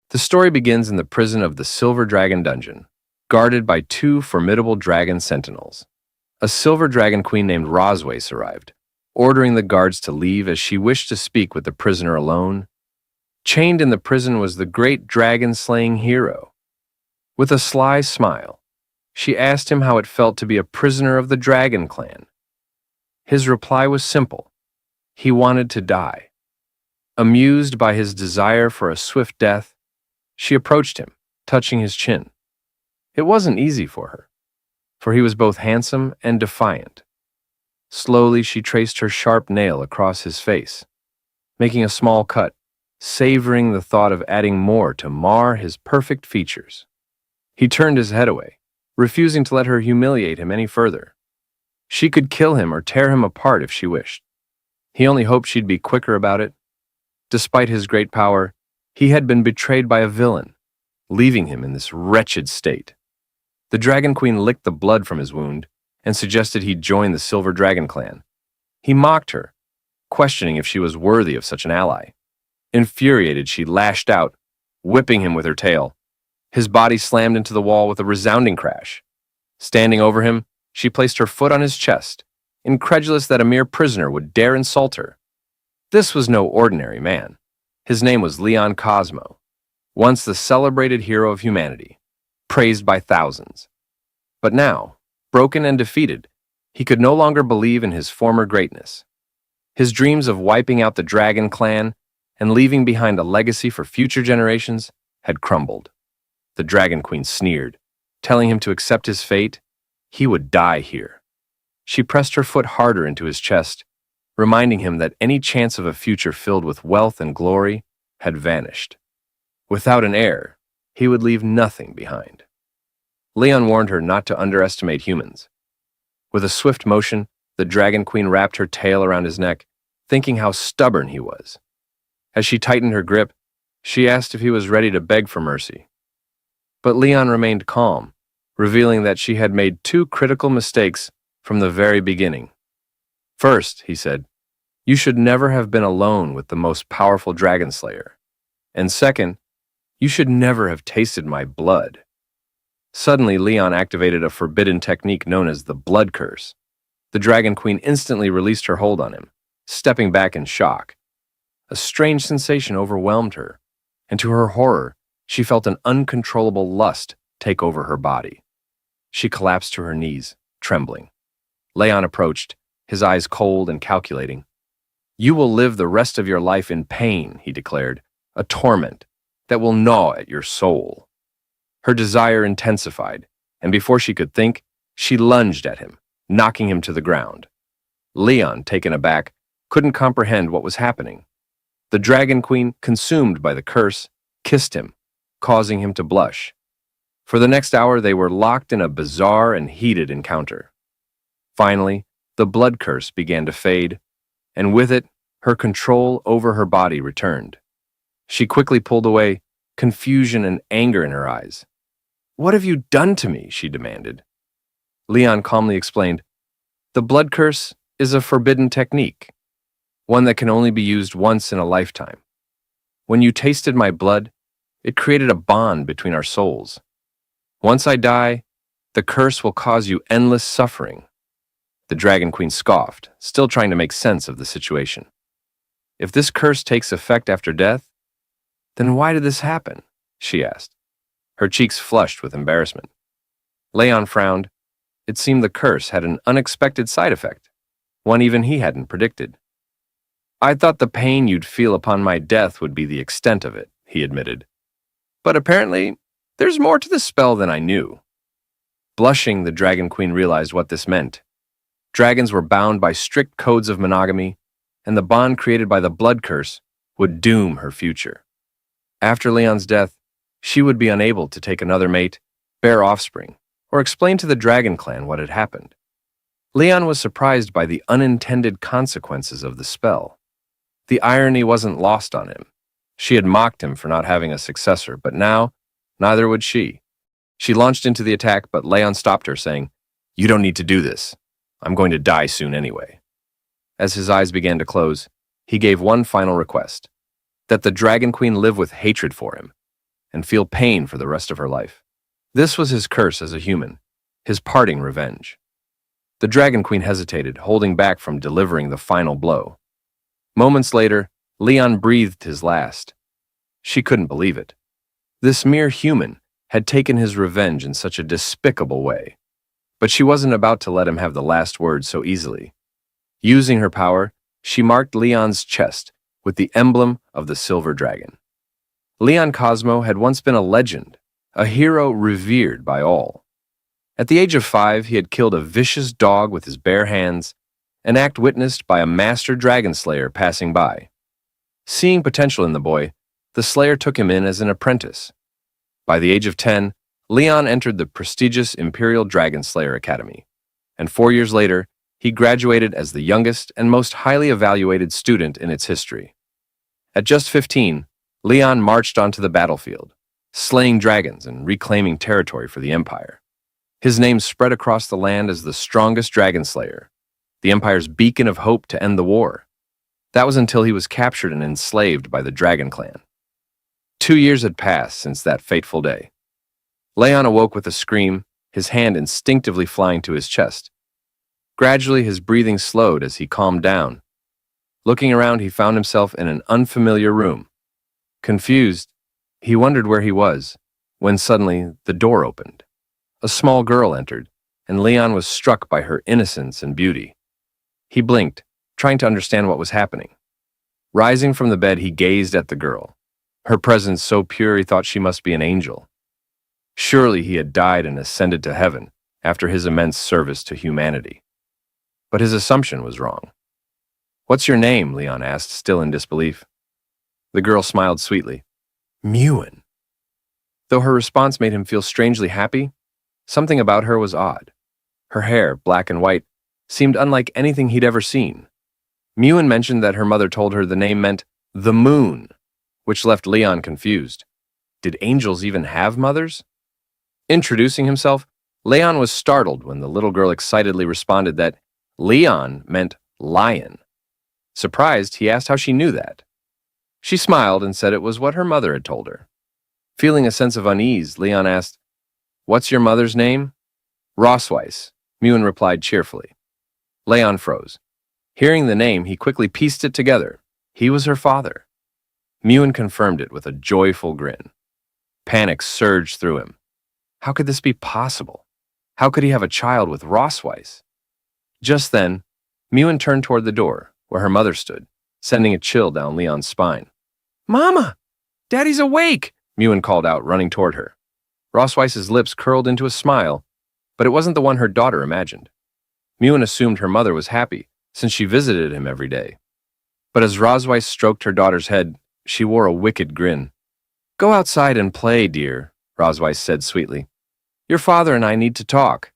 The story begins in the prison of the Silver Dragon Dungeon, guarded by two formidable dragon sentinels. A silver dragon queen named Roswace arrived, ordering the guards to leave as she wished to speak with the prisoner alone. Chained in the prison was the great dragon-slaying hero. With a sly smile, she asked him how it felt to be a prisoner of the Dragon Clan. His reply was simple. He wanted to die. Amused by his desire for a swift death, she approached him, touching his chin. It wasn't easy for he was both handsome and defiant. Slowly, she traced her sharp nail across his face, making a small cut, savoring the thought of adding more to mar his perfect features. He turned his head away, refusing to let her humiliate him any further. She could kill him or tear him apart if she wished. He only hoped she'd be quicker about it. Despite his great power, he had been betrayed by a villain, leaving him in this wretched state. The Dragon Queen licked the blood from his wound and suggested he join the Silver Dragon Clan. He mocked her, questioning if she was worthy of such an ally. Infuriated, she lashed out, whipping him with her tail. His body slammed into the wall with a resounding crash. Standing over him, she placed her foot on his chest, incredulous that a mere prisoner would dare insult her. This was no ordinary man. His name was Leon Cosmo, once the celebrated hero of humanity, praised by thousands. But now, broken and defeated, he could no longer believe in his former greatness. His dreams of wiping out the Dragon Clan and leaving behind a legacy for future generations had crumbled. The Dragon Queen sneered, telling him to accept his fate. He would die here. She pressed her foot harder into his chest, reminding him that any chance of a future filled with wealth and glory had vanished. Without an heir, he would leave nothing behind. Leon warned her not to underestimate humans. With a swift motion, the Dragon Queen wrapped her tail around his neck, thinking how stubborn he was. As she tightened her grip, she asked if he was ready to beg for mercy. But Leon remained calm, revealing that she had made two critical mistakes from the very beginning. First, he said, you should never have been alone with the most powerful dragon slayer. And second, you should never have tasted my blood. Suddenly, Leon activated a forbidden technique known as the blood curse. The Dragon Queen instantly released her hold on him, stepping back in shock. A strange sensation overwhelmed her, and to her horror, she felt an uncontrollable lust take over her body. She collapsed to her knees, trembling. Leon approached, his eyes cold and calculating. You will live the rest of your life in pain, he declared, a torment that will gnaw at your soul. Her desire intensified, and before she could think, she lunged at him, knocking him to the ground. Leon, taken aback, couldn't comprehend what was happening. The Dragon Queen, consumed by the curse, kissed him, causing him to blush. For the next hour, they were locked in a bizarre and heated encounter. Finally, the blood curse began to fade, and with it, her control over her body returned. She quickly pulled away, confusion and anger in her eyes. What have you done to me? She demanded. Leon calmly explained, the blood curse is a forbidden technique, one that can only be used once in a lifetime. When you tasted my blood, it created a bond between our souls. Once I die, the curse will cause you endless suffering. The Dragon Queen scoffed, still trying to make sense of the situation. If this curse takes effect after death, then why did this happen? She asked. Her cheeks flushed with embarrassment. Leon frowned. It seemed the curse had an unexpected side effect, one even he hadn't predicted. I thought the pain you'd feel upon my death would be the extent of it, he admitted. But apparently, there's more to the spell than I knew. Blushing, the Dragon Queen realized what this meant. Dragons were bound by strict codes of monogamy, and the bond created by the blood curse would doom her future. After Leon's death, she would be unable to take another mate, bear offspring, or explain to the Dragon Clan what had happened. Leon was surprised by the unintended consequences of the spell. The irony wasn't lost on him. She had mocked him for not having a successor, but now, neither would she. She launched into the attack, but Leon stopped her, saying, You don't need to do this. I'm going to die soon anyway. As his eyes began to close, he gave one final request, that the Dragon Queen live with hatred for him, and feel pain for the rest of her life. This was his curse as a human, his parting revenge. The Dragon Queen hesitated, holding back from delivering the final blow. Moments later, Leon breathed his last. She couldn't believe it. This mere human had taken his revenge in such a despicable way. But she wasn't about to let him have the last word so easily. Using her power, she marked Leon's chest with the emblem of the silver dragon. Leon Cosmo had once been a legend, a hero revered by all. At the age of 5, he had killed a vicious dog with his bare hands, an act witnessed by a master dragon slayer passing by. Seeing potential in the boy, the slayer took him in as an apprentice. By the age of 10, Leon entered the prestigious Imperial Dragon Slayer Academy, and 4 years later, he graduated as the youngest and most highly evaluated student in its history. At just 15, Leon marched onto the battlefield, slaying dragons and reclaiming territory for the Empire. His name spread across the land as the strongest dragon slayer, the Empire's beacon of hope to end the war. That was until he was captured and enslaved by the Dragon Clan. 2 years had passed since that fateful day. Leon awoke with a scream, his hand instinctively flying to his chest. Gradually, his breathing slowed as he calmed down. Looking around, he found himself in an unfamiliar room. Confused, he wondered where he was, when suddenly the door opened. A small girl entered, and Leon was struck by her innocence and beauty. He blinked, trying to understand what was happening. Rising from the bed, he gazed at the girl. Her presence so pure he thought she must be an angel. Surely he had died and ascended to heaven after his immense service to humanity. But his assumption was wrong. "What's your name?" Leon asked, still in disbelief. The girl smiled sweetly. "Mewen." Though her response made him feel strangely happy, something about her was odd. Her hair, black and white, seemed unlike anything he'd ever seen. Mewen mentioned that her mother told her the name meant the moon, which left Leon confused. Did angels even have mothers? Introducing himself, Leon was startled when the little girl excitedly responded that Leon meant lion. Surprised, he asked how she knew that. She smiled and said it was what her mother had told her. Feeling a sense of unease, Leon asked, "What's your mother's name?" "Rosweiss," Mewen replied cheerfully. Leon froze. Hearing the name, he quickly pieced it together. He was her father. Mewen confirmed it with a joyful grin. Panic surged through him. How could this be possible? How could he have a child with Rosweiss? Just then, Mewen turned toward the door, where her mother stood, sending a chill down Leon's spine. "Mama! Daddy's awake!" Mewen called out, running toward her. Rosweiss's lips curled into a smile, but it wasn't the one her daughter imagined. Mewen assumed her mother was happy, since she visited him every day. But as Rosweiss stroked her daughter's head, she wore a wicked grin. "Go outside and play, dear," Rosweiss said sweetly. "Your father and I need to talk."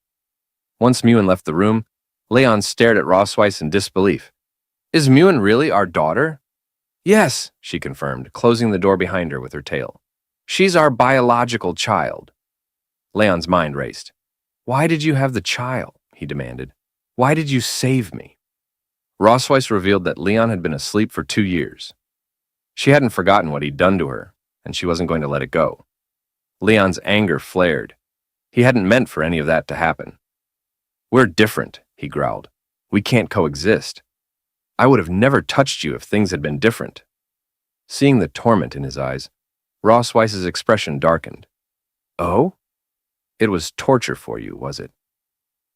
Once Mewen left the room, Leon stared at Rosweiss in disbelief. "Is Mewen really our daughter?" "Yes," she confirmed, closing the door behind her with her tail. "She's our biological child." Leon's mind raced. "Why did you have the child?" he demanded. "Why did you save me?" Rosweiss revealed that Leon had been asleep for 2 years. She hadn't forgotten what he'd done to her, and she wasn't going to let it go. Leon's anger flared. He hadn't meant for any of that to happen. "We're different," he growled. "We can't coexist. I would have never touched you if things had been different." Seeing the torment in his eyes, Rosweiss's expression darkened. "Oh? It was torture for you, was it?"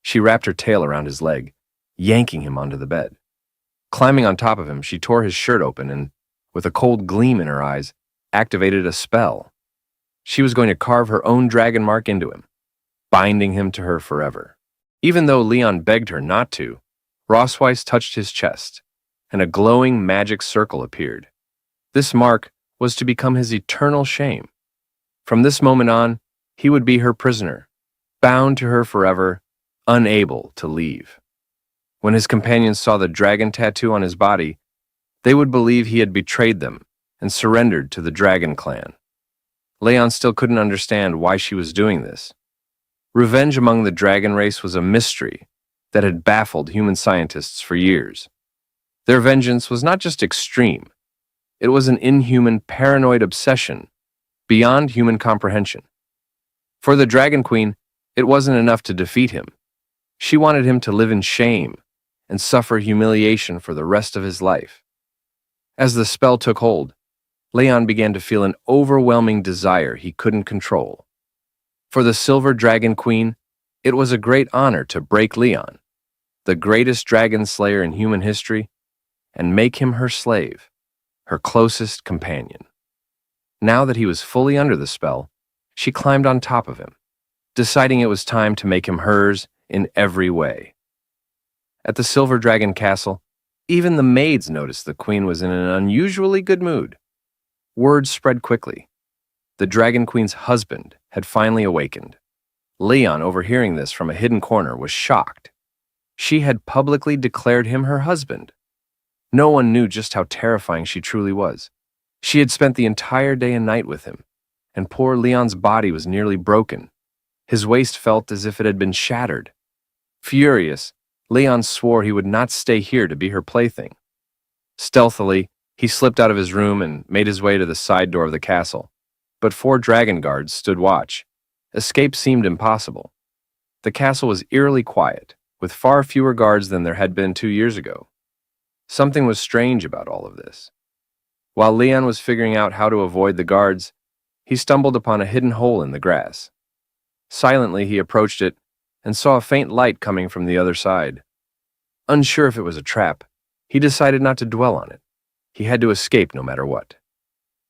She wrapped her tail around his leg, yanking him onto the bed. Climbing on top of him, she tore his shirt open and, with a cold gleam in her eyes, activated a spell. She was going to carve her own dragon mark into him, binding him to her forever. Even though Leon begged her not to, Rosweiss touched his chest, and a glowing magic circle appeared. This mark was to become his eternal shame. From this moment on, he would be her prisoner, bound to her forever, unable to leave. When his companions saw the dragon tattoo on his body, they would believe he had betrayed them and surrendered to the Dragon Clan. Leon still couldn't understand why she was doing this. Revenge among the dragon race was a mystery that had baffled human scientists for years. Their vengeance was not just extreme, it was an inhuman, paranoid obsession beyond human comprehension. For the Dragon Queen, it wasn't enough to defeat him. She wanted him to live in shame and suffer humiliation for the rest of his life. As the spell took hold, Leon began to feel an overwhelming desire he couldn't control. For the Silver Dragon Queen, it was a great honor to break Leon, the greatest dragon slayer in human history, and make him her slave, her closest companion. Now that he was fully under the spell, she climbed on top of him, deciding it was time to make him hers in every way. At the Silver Dragon Castle, even the maids noticed the queen was in an unusually good mood. Word spread quickly. The Dragon Queen's husband had finally awakened. Leon, overhearing this from a hidden corner, was shocked. She had publicly declared him her husband. No one knew just how terrifying she truly was. She had spent the entire day and night with him, and poor Leon's body was nearly broken. His waist felt as if it had been shattered. Furious, Leon swore he would not stay here to be her plaything. Stealthily, he slipped out of his room and made his way to the side door of the castle. But 4 dragon guards stood watch. Escape seemed impossible. The castle was eerily quiet, with far fewer guards than there had been 2 years ago. Something was strange about all of this. While Leon was figuring out how to avoid the guards, he stumbled upon a hidden hole in the grass. Silently, he approached it and saw a faint light coming from the other side. Unsure if it was a trap, he decided not to dwell on it. He had to escape no matter what.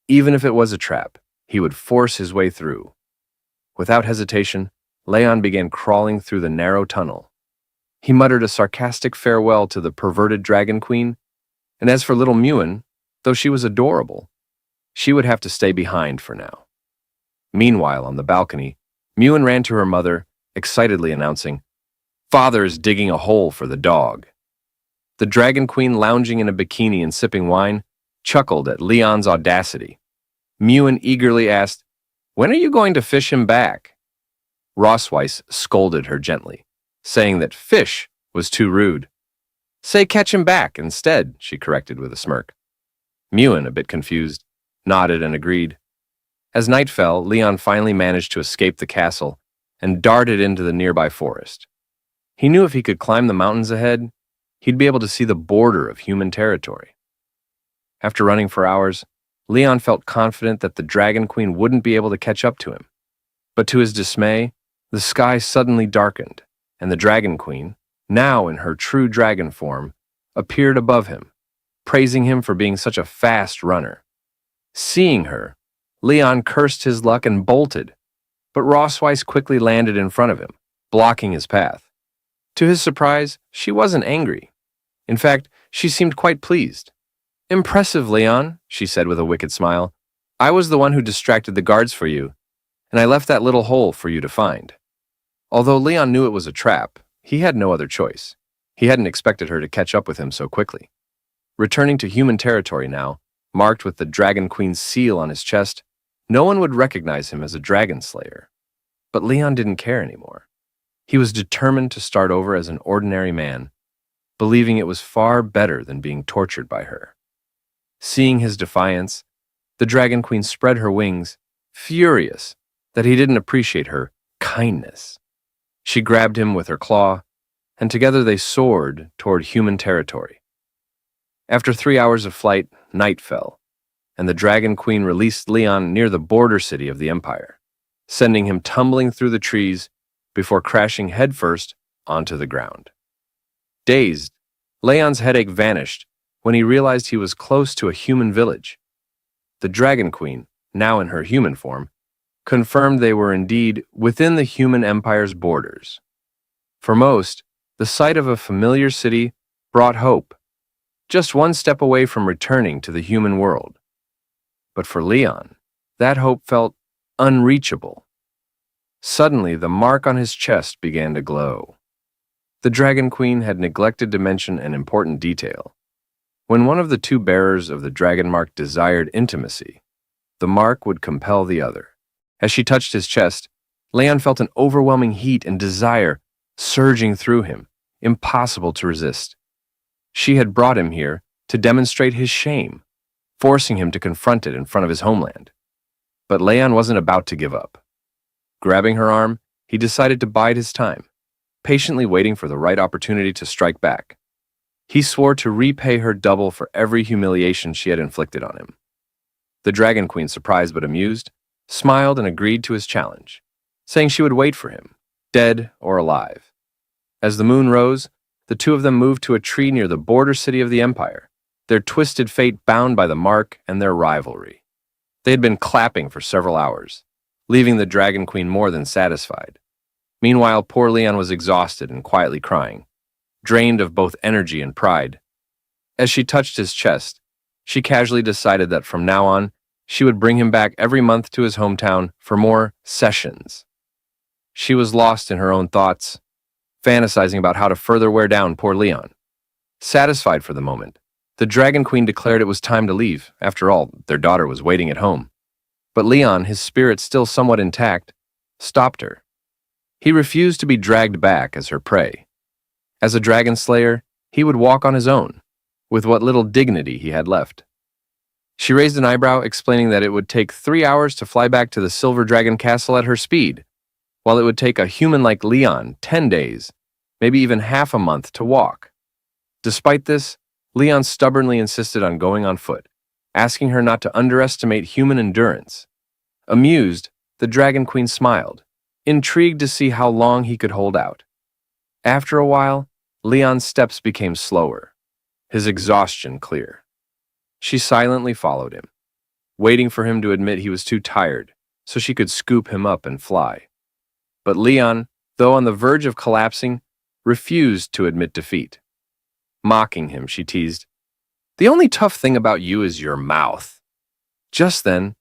Even if it was a trap, he would force his way through. Without hesitation, Leon began crawling through the narrow tunnel. He muttered a sarcastic farewell to the perverted Dragon Queen, and as for little Mewen, though she was adorable, she would have to stay behind for now. Meanwhile, on the balcony, Mewen ran to her mother, excitedly announcing, "Father is digging a hole for the dog." The Dragon Queen, lounging in a bikini and sipping wine, chuckled at Leon's audacity. Mewen eagerly asked, "When are you going to fish him back?" Rossweiss scolded her gently, saying that fish was too rude. "Say catch him back instead," she corrected with a smirk. Mewen, a bit confused, nodded and agreed. As night fell, Leon finally managed to escape the castle and darted into the nearby forest. He knew if he could climb the mountains ahead, he'd be able to see the border of human territory. After running for hours, Leon felt confident that the Dragon Queen wouldn't be able to catch up to him. But to his dismay, the sky suddenly darkened, and the Dragon Queen, now in her true dragon form, appeared above him, praising him for being such a fast runner. Seeing her, Leon cursed his luck and bolted, but Rossweiss quickly landed in front of him, blocking his path. To his surprise, she wasn't angry. In fact, she seemed quite pleased. "Impressive, Leon," she said with a wicked smile. "I was the one who distracted the guards for you, and I left that little hole for you to find." Although Leon knew it was a trap, he had no other choice. He hadn't expected her to catch up with him so quickly. Returning to human territory now, marked with the Dragon Queen's seal on his chest, no one would recognize him as a dragon slayer. But Leon didn't care anymore. He was determined to start over as an ordinary man, believing it was far better than being tortured by her. Seeing his defiance, the Dragon Queen spread her wings, furious that he didn't appreciate her kindness. She grabbed him with her claw, and together they soared toward human territory. After 3 hours of flight, night fell, and the Dragon Queen released Leon near the border city of the Empire, sending him tumbling through the trees before crashing headfirst onto the ground. Dazed, Leon's headache vanished when he realized he was close to a human village. The Dragon Queen, now in her human form, confirmed they were indeed within the human empire's borders. For most, the sight of a familiar city brought hope, just one step away from returning to the human world. But for Leon, that hope felt unreachable. Suddenly, the mark on his chest began to glow. The Dragon Queen had neglected to mention an important detail. When one of the 2 bearers of the dragon mark desired intimacy, the mark would compel the other. As she touched his chest, Leon felt an overwhelming heat and desire surging through him, impossible to resist. She had brought him here to demonstrate his shame, forcing him to confront it in front of his homeland. But Leon wasn't about to give up. Grabbing her arm, he decided to bide his time, patiently waiting for the right opportunity to strike back. He swore to repay her double for every humiliation she had inflicted on him. The Dragon Queen, surprised but amused, smiled and agreed to his challenge, saying she would wait for him, dead or alive. As the moon rose, the two of them moved to a tree near the border city of the Empire, their twisted fate bound by the mark and their rivalry. They had been clapping for several hours, leaving the Dragon Queen more than satisfied. Meanwhile, poor Leon was exhausted and quietly crying, drained of both energy and pride. As she touched his chest, she casually decided that from now on, she would bring him back every month to his hometown for more sessions. She was lost in her own thoughts, fantasizing about how to further wear down poor Leon. Satisfied for the moment, the Dragon Queen declared it was time to leave. After all, their daughter was waiting at home. But Leon, his spirit still somewhat intact, stopped her. He refused to be dragged back as her prey. As a dragon slayer, he would walk on his own, with what little dignity he had left. She raised an eyebrow, explaining that it would take 3 hours to fly back to the Silver Dragon Castle at her speed, while it would take a human like Leon 10 days, maybe even half a month to walk. Despite this, Leon stubbornly insisted on going on foot, asking her not to underestimate human endurance. Amused, the Dragon Queen smiled, intrigued to see how long he could hold out. After a while, Leon's steps became slower, his exhaustion clear. She silently followed him, waiting for him to admit he was too tired so she could scoop him up and fly. But Leon, though on the verge of collapsing, refused to admit defeat. Mocking him, she teased, "The only tough thing about you is your mouth." Just then,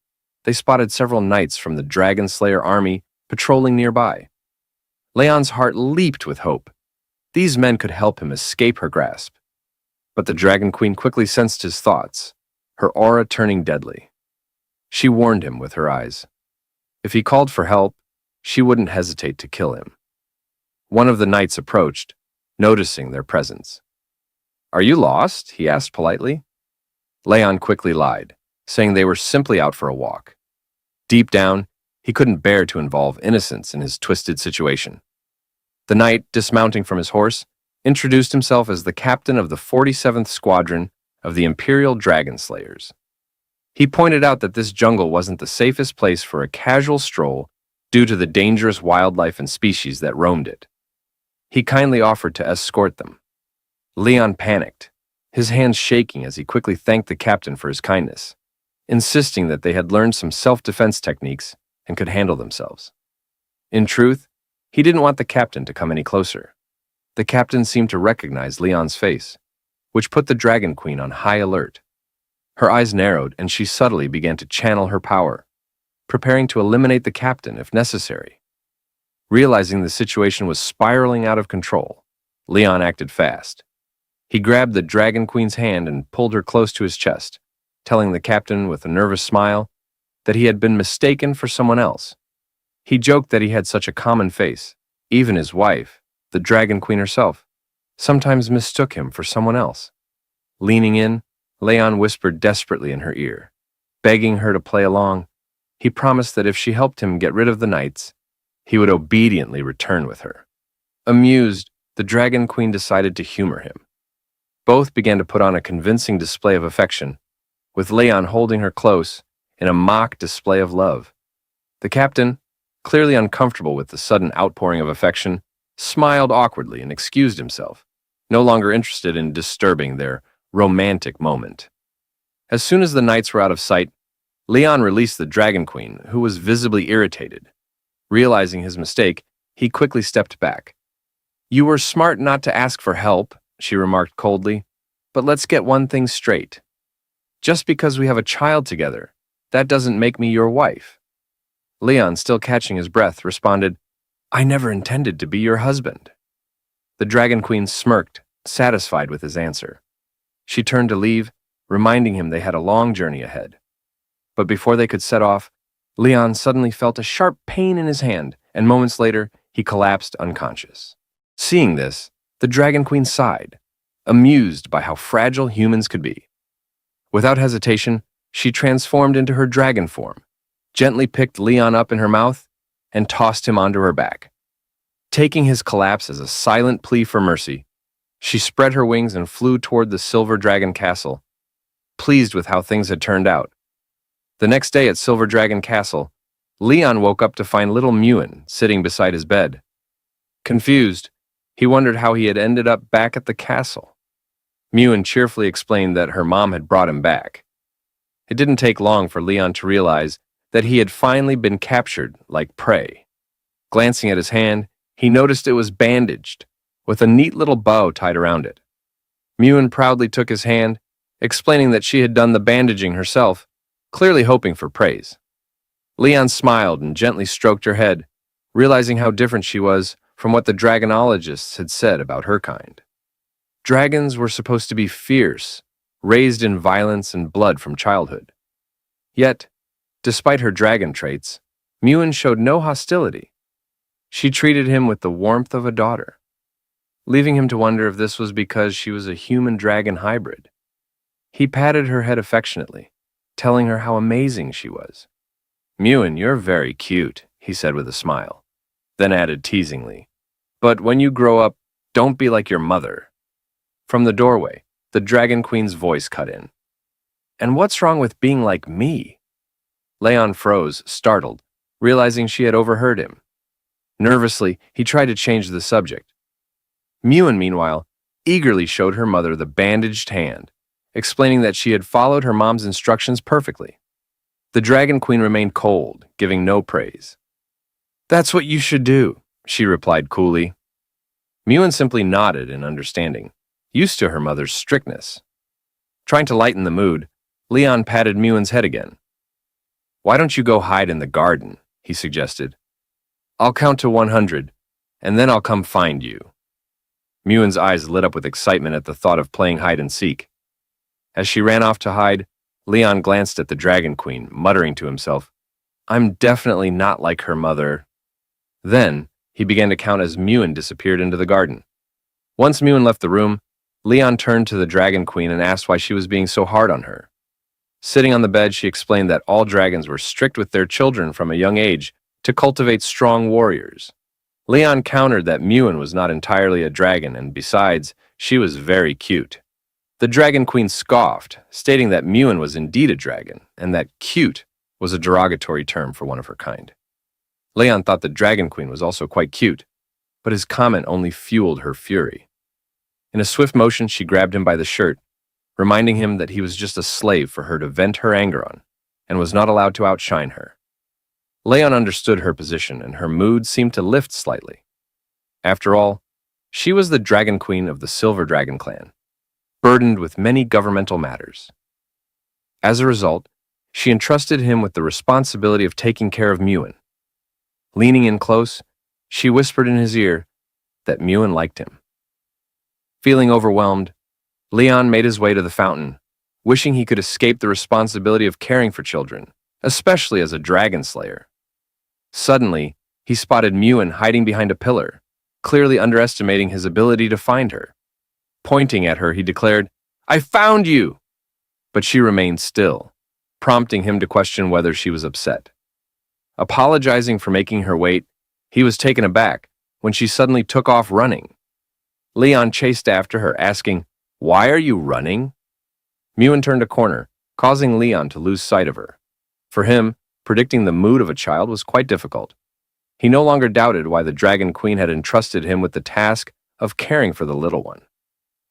they spotted several knights from the Dragon Slayer army patrolling nearby. Leon's heart leaped with hope. These men could help him escape her grasp. But the Dragon Queen quickly sensed his thoughts, her aura turning deadly. She warned him with her eyes. If he called for help, she wouldn't hesitate to kill him. One of the knights approached, noticing their presence. "Are you lost?" he asked politely. Leon quickly lied, saying they were simply out for a walk. Deep down, he couldn't bear to involve innocents in his twisted situation. The knight, dismounting from his horse, introduced himself as the captain of the 47th Squadron of the Imperial Dragon Slayers. He pointed out that this jungle wasn't the safest place for a casual stroll due to the dangerous wildlife and species that roamed it. He kindly offered to escort them. Leon panicked, his hands shaking as he quickly thanked the captain for his kindness, insisting that they had learned some self-defense techniques and could handle themselves. In truth, he didn't want the captain to come any closer. The captain seemed to recognize Leon's face, which put the Dragon Queen on high alert. Her eyes narrowed and she subtly began to channel her power, preparing to eliminate the captain if necessary. Realizing the situation was spiraling out of control, Leon acted fast. He grabbed the Dragon Queen's hand and pulled her close to his chest, telling the captain with a nervous smile that he had been mistaken for someone else. He joked that he had such a common face. Even his wife, the Dragon Queen herself, sometimes mistook him for someone else. Leaning in, Leon whispered desperately in her ear, begging her to play along. He promised that if she helped him get rid of the knights, he would obediently return with her. Amused, the Dragon Queen decided to humor him. Both began to put on a convincing display of affection, with Leon holding her close in a mock display of love. The captain, clearly uncomfortable with the sudden outpouring of affection, smiled awkwardly and excused himself, no longer interested in disturbing their romantic moment. As soon as the knights were out of sight, Leon released the Dragon Queen, who was visibly irritated. Realizing his mistake, he quickly stepped back. "You were smart not to ask for help," she remarked coldly, "but let's get one thing straight. Just because we have a child together, that doesn't make me your wife." Leon, still catching his breath, responded, "I never intended to be your husband." The Dragon Queen smirked, satisfied with his answer. She turned to leave, reminding him they had a long journey ahead. But before they could set off, Leon suddenly felt a sharp pain in his hand, and moments later, he collapsed unconscious. Seeing this, the Dragon Queen sighed, amused by how fragile humans could be. Without hesitation, she transformed into her dragon form, gently picked Leon up in her mouth and tossed him onto her back. Taking his collapse as a silent plea for mercy, she spread her wings and flew toward the Silver Dragon Castle, pleased with how things had turned out. The next day at Silver Dragon Castle, Leon woke up to find little Mewen sitting beside his bed. Confused, he wondered how he had ended up back at the castle. Mewen cheerfully explained that her mom had brought him back. It didn't take long for Leon to realize that he had finally been captured like prey. Glancing at his hand, he noticed it was bandaged, with a neat little bow tied around it. Mewen proudly took his hand, explaining that she had done the bandaging herself, clearly hoping for praise. Leon smiled and gently stroked her head, realizing how different she was from what the dragonologists had said about her kind. Dragons were supposed to be fierce, raised in violence and blood from childhood. Yet, despite her dragon traits, Mewen showed no hostility. She treated him with the warmth of a daughter, leaving him to wonder if this was because she was a human-dragon hybrid. He patted her head affectionately, telling her how amazing she was. "Mewen, you're very cute," he said with a smile, then added teasingly, "But when you grow up, don't be like your mother." From the doorway, the Dragon Queen's voice cut in. "And what's wrong with being like me?" Leon froze, startled, realizing she had overheard him. Nervously, he tried to change the subject. Mewen, meanwhile, eagerly showed her mother the bandaged hand, explaining that she had followed her mom's instructions perfectly. The Dragon Queen remained cold, giving no praise. "That's what you should do," she replied coolly. Mewen simply nodded in understanding, used to her mother's strictness. Trying to lighten the mood, Leon patted Mewen's head again. "Why don't you go hide in the garden?" he suggested. "I'll count to 100, and then I'll come find you." Mewen's eyes lit up with excitement at the thought of playing hide-and-seek. As she ran off to hide, Leon glanced at the Dragon Queen, muttering to himself, "I'm definitely not like her mother." Then, he began to count as Mewen disappeared into the garden. Once Mewen left the room, Leon turned to the Dragon Queen and asked why she was being so hard on her. Sitting on the bed, she explained that all dragons were strict with their children from a young age to cultivate strong warriors. Leon countered that Mewen was not entirely a dragon, and besides, she was very cute. The Dragon Queen scoffed, stating that Mewen was indeed a dragon, and that cute was a derogatory term for one of her kind. Leon thought the Dragon Queen was also quite cute, but his comment only fueled her fury. In a swift motion, she grabbed him by the shirt, reminding him that he was just a slave for her to vent her anger on, and was not allowed to outshine her. Leon understood her position, and her mood seemed to lift slightly. After all, she was the Dragon Queen of the Silver Dragon clan, burdened with many governmental matters. As a result, she entrusted him with the responsibility of taking care of Mewen. Leaning in close, she whispered in his ear that Mewen liked him. Feeling overwhelmed, Leon made his way to the fountain, wishing he could escape the responsibility of caring for children, especially as a dragon slayer. Suddenly, he spotted Mewen hiding behind a pillar, clearly underestimating his ability to find her. Pointing at her, he declared, "I found you!" But she remained still, prompting him to question whether she was upset. Apologizing for making her wait, he was taken aback when she suddenly took off running. Leon chased after her, asking, "Why are you running?" Mewen turned a corner, causing Leon to lose sight of her. For him, predicting the mood of a child was quite difficult. He no longer doubted why the Dragon Queen had entrusted him with the task of caring for the little one.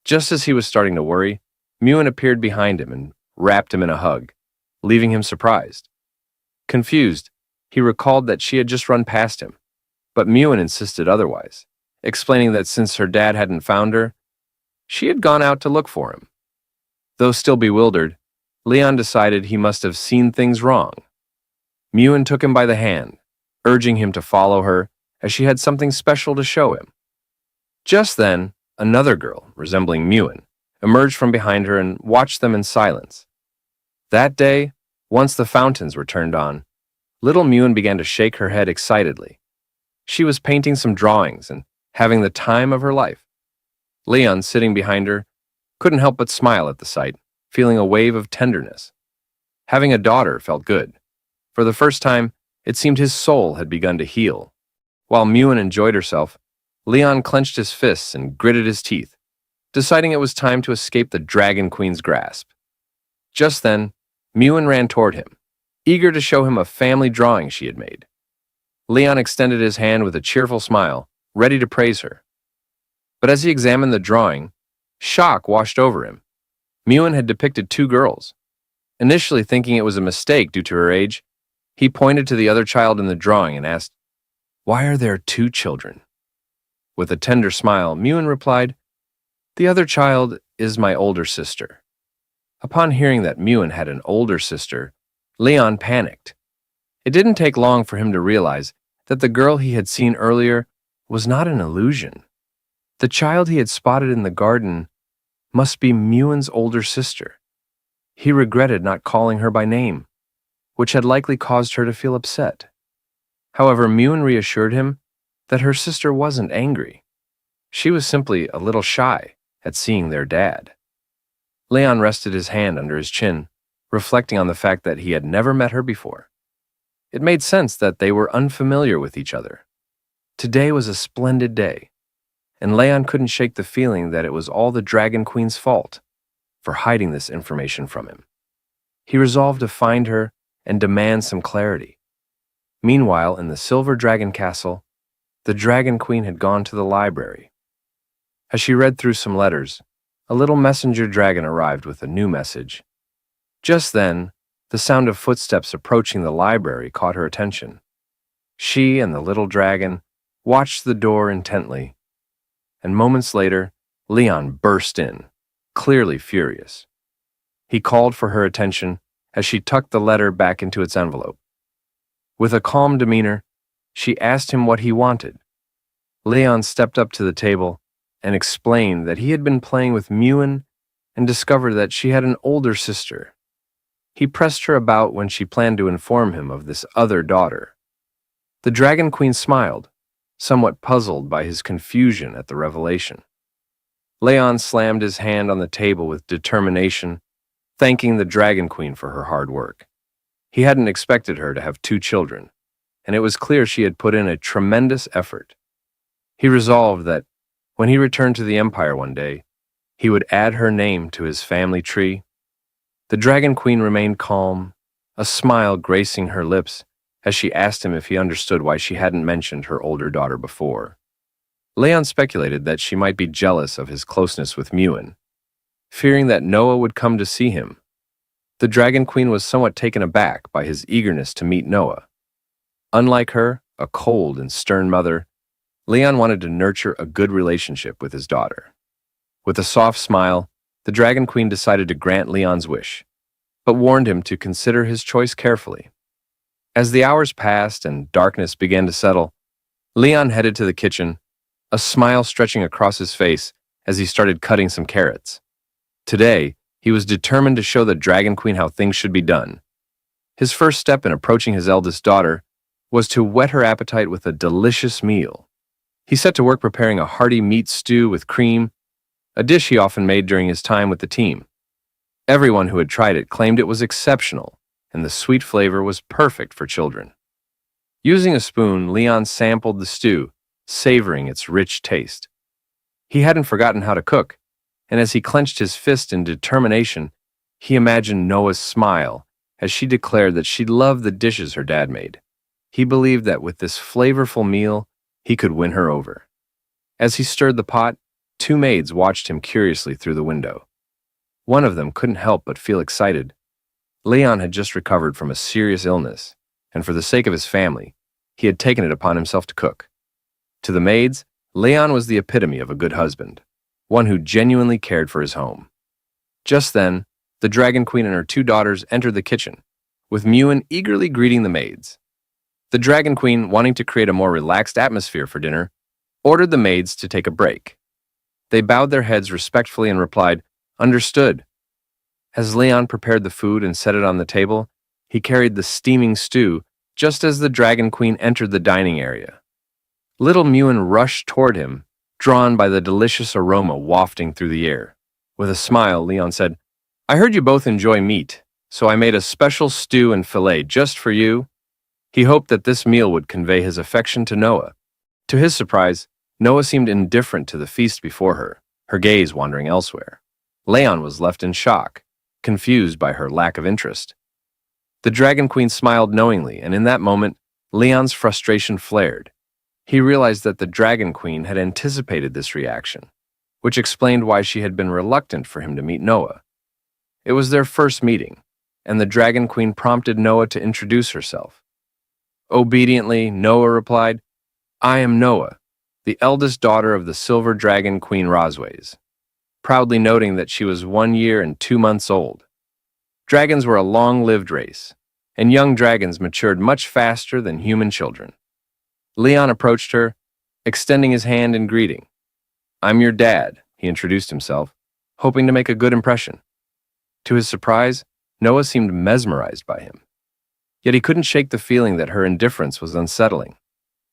Just as he was starting to worry, Mewen appeared behind him and wrapped him in a hug, leaving him surprised. Confused, he recalled that she had just run past him, but Mewen insisted otherwise, explaining that since her dad hadn't found her, she had gone out to look for him. Though still bewildered, Leon decided he must have seen things wrong. Mewen took him by the hand, urging him to follow her as she had something special to show him. Just then, another girl, resembling Mewen, emerged from behind her and watched them in silence. That day, once the fountains were turned on, little Mewen began to shake her head excitedly. She was painting some drawings and having the time of her life. Leon, sitting behind her, couldn't help but smile at the sight, feeling a wave of tenderness. Having a daughter felt good. For the first time, it seemed his soul had begun to heal. While Muin enjoyed herself, Leon clenched his fists and gritted his teeth, deciding it was time to escape the Dragon Queen's grasp. Just then, Muin ran toward him, eager to show him a family drawing she had made. Leon extended his hand with a cheerful smile, ready to praise her. But as he examined the drawing, shock washed over him. Muin had depicted two girls. Initially thinking it was a mistake due to her age, he pointed to the other child in the drawing and asked, "Why are there two children?" With a tender smile, Muin replied, "The other child is my older sister." Upon hearing that Muin had an older sister, Leon panicked. It didn't take long for him to realize that the girl he had seen earlier was not an illusion. The child he had spotted in the garden must be Muin's older sister. He regretted not calling her by name, which had likely caused her to feel upset. However, Muin reassured him that her sister wasn't angry. She was simply a little shy at seeing their dad. Leon rested his hand under his chin, reflecting on the fact that he had never met her before. It made sense that they were unfamiliar with each other. Today was a splendid day, and Leon couldn't shake the feeling that it was all the Dragon Queen's fault for hiding this information from him. He resolved to find her and demand some clarity. Meanwhile, in the Silver Dragon Castle, the Dragon Queen had gone to the library. As she read through some letters, a little messenger dragon arrived with a new message. Just then, the sound of footsteps approaching the library caught her attention. She and the little dragon watched the door intently, and moments later, Leon burst in, clearly furious. He called for her attention as she tucked the letter back into its envelope. With a calm demeanor, she asked him what he wanted. Leon stepped up to the table and explained that he had been playing with Muin and discovered that she had an older sister. He pressed her about when she planned to inform him of this other daughter. The Dragon Queen smiled, somewhat puzzled by his confusion at the revelation. Leon slammed his hand on the table with determination, thanking the Dragon Queen for her hard work. He hadn't expected her to have two children, and it was clear she had put in a tremendous effort. He resolved that when he returned to the Empire one day, he would add her name to his family tree. The Dragon Queen remained calm, a smile gracing her lips as she asked him if he understood why she hadn't mentioned her older daughter before. Leon speculated that she might be jealous of his closeness with Muin, fearing that Noah would come to see him. The Dragon Queen was somewhat taken aback by his eagerness to meet Noah. Unlike her, a cold and stern mother, Leon wanted to nurture a good relationship with his daughter. With a soft smile, the Dragon Queen decided to grant Leon's wish, but warned him to consider his choice carefully. As the hours passed and darkness began to settle, Leon headed to the kitchen, a smile stretching across his face as he started cutting some carrots. Today, he was determined to show the Dragon Queen how things should be done. His first step in approaching his eldest daughter was to whet her appetite with a delicious meal. He set to work preparing a hearty meat stew with cream, a dish he often made during his time with the team. Everyone who had tried it claimed it was exceptional, and the sweet flavor was perfect for children. Using a spoon, Leon sampled the stew, savoring its rich taste. He hadn't forgotten how to cook, and as he clenched his fist in determination, he imagined Noah's smile as she declared that she loved the dishes her dad made. He believed that with this flavorful meal, he could win her over. As he stirred the pot, two maids watched him curiously through the window. One of them couldn't help but feel excited. Leon had just recovered from a serious illness, and for the sake of his family, he had taken it upon himself to cook. To the maids, Leon was the epitome of a good husband, one who genuinely cared for his home. Just then, the Dragon Queen and her two daughters entered the kitchen, with Muin eagerly greeting the maids. The Dragon Queen, wanting to create a more relaxed atmosphere for dinner, ordered the maids to take a break. They bowed their heads respectfully and replied, "Understood." As Leon prepared the food and set it on the table, he carried the steaming stew just as the Dragon Queen entered the dining area. Little Muin rushed toward him, drawn by the delicious aroma wafting through the air. With a smile, Leon said, "I heard you both enjoy meat. so I made a special stew and fillet just for you." He hoped that this meal would convey his affection to Noah. To his surprise, Noah seemed indifferent to the feast before her gaze wandering elsewhere. Leon was left in shock, confused by her lack of interest. The Dragon Queen smiled knowingly, and in that moment, Leon's frustration flared. He realized that the Dragon Queen had anticipated this reaction, which explained why she had been reluctant for him to meet Noah. It was their first meeting, and the Dragon Queen prompted Noah to introduce herself. Obediently, Noah replied, "I am Noah, the eldest daughter of the Silver Dragon Queen Rosways," proudly noting that she was 1 year and 2 months old. Dragons were a long-lived race, and young dragons matured much faster than human children. Leon approached her, extending his hand in greeting. "I'm your dad," he introduced himself, hoping to make a good impression. To his surprise, Noah seemed mesmerized by him. Yet he couldn't shake the feeling that her indifference was unsettling.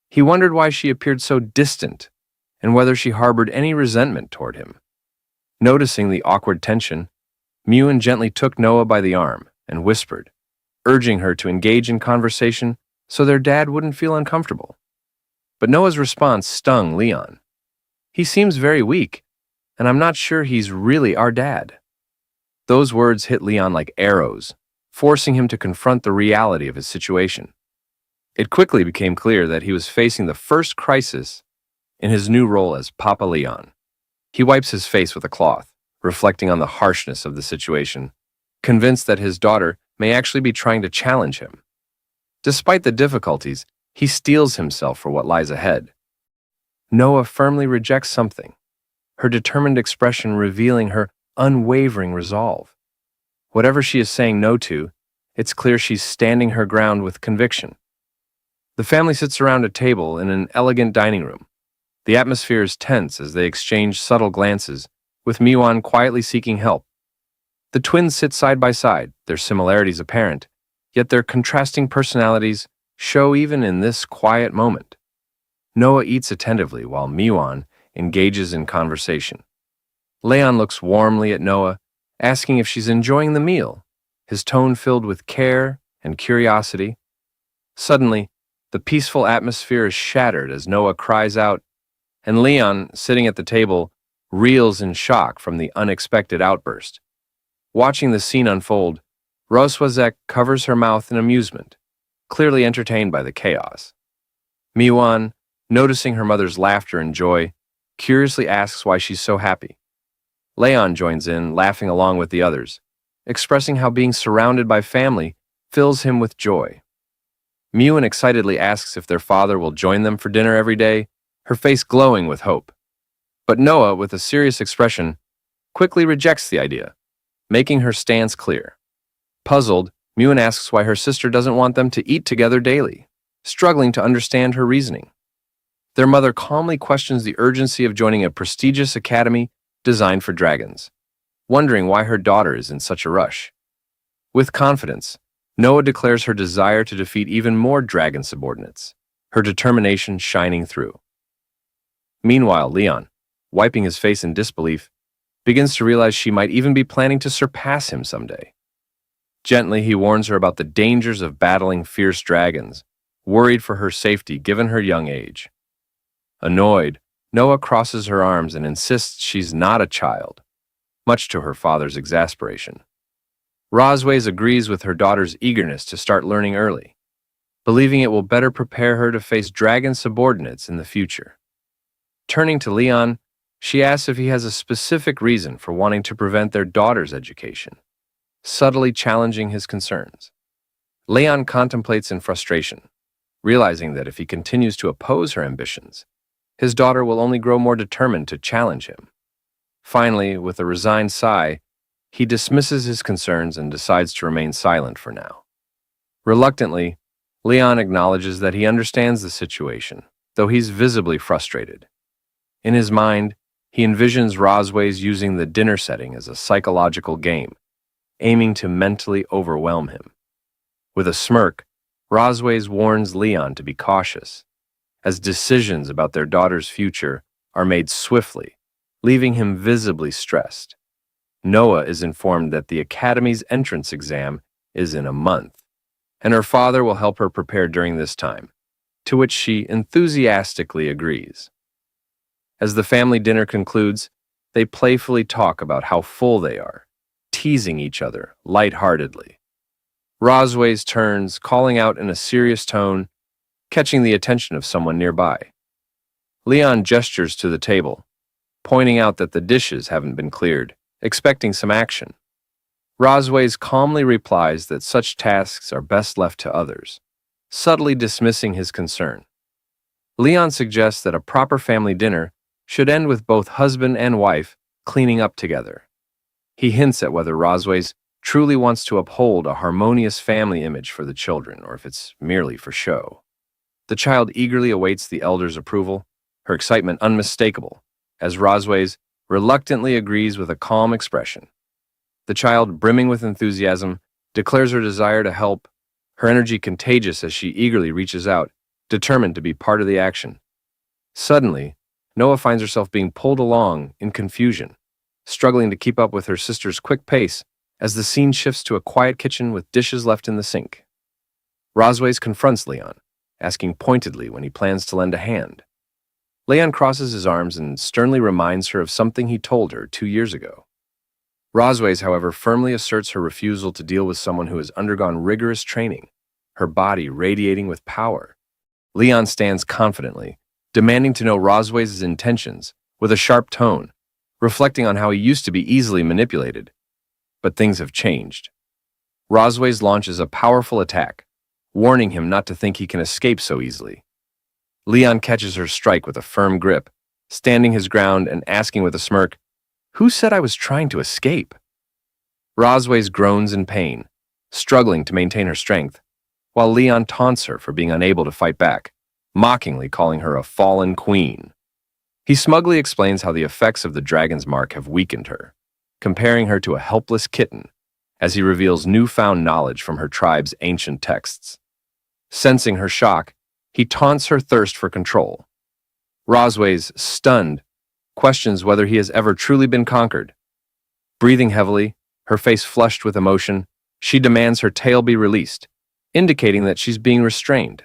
He wondered why she appeared so distant, and whether she harbored any resentment toward him. Noticing the awkward tension, Mewan gently took Noah by the arm and whispered, urging her to engage in conversation so their dad wouldn't feel uncomfortable. But Noah's response stung Leon. "He seems very weak, and I'm not sure he's really our dad." Those words hit Leon like arrows, forcing him to confront the reality of his situation. It quickly became clear that he was facing the first crisis in his new role as Papa Leon. He wipes his face with a cloth, reflecting on the harshness of the situation, convinced that his daughter may actually be trying to challenge him. Despite the difficulties, he steels himself for what lies ahead. Noah firmly rejects something, her determined expression revealing her unwavering resolve. Whatever she is saying no to, it's clear she's standing her ground with conviction. The family sits around a table in an elegant dining room. The atmosphere is tense as they exchange subtle glances, with Miwan quietly seeking help. The twins sit side by side, their similarities apparent, yet their contrasting personalities show even in this quiet moment. Noah eats attentively while Miwan engages in conversation. Leon looks warmly at Noah, asking if she's enjoying the meal, his tone filled with care and curiosity. Suddenly, the peaceful atmosphere is shattered as Noah cries out, and Leon, sitting at the table, reels in shock from the unexpected outburst. Watching the scene unfold, Roswazek covers her mouth in amusement, clearly entertained by the chaos. Miwan, noticing her mother's laughter and joy, curiously asks why she's so happy. Leon joins in, laughing along with the others, expressing how being surrounded by family fills him with joy. Miwan excitedly asks if their father will join them for dinner every day, her face glowing with hope. But Noah, with a serious expression, quickly rejects the idea, making her stance clear. Puzzled, Miwan asks why her sister doesn't want them to eat together daily, struggling to understand her reasoning. Their mother calmly questions the urgency of joining a prestigious academy designed for dragons, wondering why her daughter is in such a rush. With confidence, Noah declares her desire to defeat even more dragon subordinates, her determination shining through. Meanwhile, Leon, wiping his face in disbelief, begins to realize she might even be planning to surpass him someday. Gently, he warns her about the dangers of battling fierce dragons, worried for her safety given her young age. Annoyed, Noah crosses her arms and insists she's not a child, much to her father's exasperation. Rosways agrees with her daughter's eagerness to start learning early, believing it will better prepare her to face dragon subordinates in the future. Turning to Leon, she asks if he has a specific reason for wanting to prevent their daughter's education, subtly challenging his concerns. Leon contemplates in frustration, realizing that if he continues to oppose her ambitions, his daughter will only grow more determined to challenge him. Finally, with a resigned sigh, he dismisses his concerns and decides to remain silent for now. Reluctantly, Leon acknowledges that he understands the situation, though he's visibly frustrated. In his mind, he envisions Rosways using the dinner setting as a psychological game, aiming to mentally overwhelm him. With a smirk, Rosways warns Leon to be cautious, as decisions about their daughter's future are made swiftly, leaving him visibly stressed. Noah is informed that the Academy's entrance exam is in a month, and her father will help her prepare during this time, to which she enthusiastically agrees. As the family dinner concludes, they playfully talk about how full they are, teasing each other lightheartedly. Rosways turns, calling out in a serious tone, catching the attention of someone nearby. Leon gestures to the table, pointing out that the dishes haven't been cleared, expecting some action. Rosways calmly replies that such tasks are best left to others, subtly dismissing his concern. Leon suggests that a proper family dinner should end with both husband and wife cleaning up together. He hints at whether Rosways truly wants to uphold a harmonious family image for the children, or if it's merely for show. The child eagerly awaits the elder's approval, her excitement unmistakable, as Rosways reluctantly agrees with a calm expression. The child, brimming with enthusiasm, declares her desire to help, her energy contagious as she eagerly reaches out, determined to be part of the action. Suddenly, Noah finds herself being pulled along in confusion, struggling to keep up with her sister's quick pace as the scene shifts to a quiet kitchen with dishes left in the sink. Rosways confronts Leon, asking pointedly when he plans to lend a hand. Leon crosses his arms and sternly reminds her of something he told her 2 years ago. Rosways, however, firmly asserts her refusal to deal with someone who has undergone rigorous training, her body radiating with power. Leon stands confidently, demanding to know Rosways' intentions with a sharp tone, reflecting on how he used to be easily manipulated. But things have changed. Rosways launches a powerful attack, warning him not to think he can escape so easily. Leon catches her strike with a firm grip, standing his ground and asking with a smirk, "Who said I was trying to escape?" Rosways groans in pain, struggling to maintain her strength, while Leon taunts her for being unable to fight back, mockingly calling her a fallen queen. He smugly explains how the effects of the dragon's mark have weakened her, comparing her to a helpless kitten, as he reveals newfound knowledge from her tribe's ancient texts. Sensing her shock, he taunts her thirst for control. Rosways, stunned, questions whether he has ever truly been conquered. Breathing heavily, her face flushed with emotion, she demands her tail be released, indicating that she's being restrained.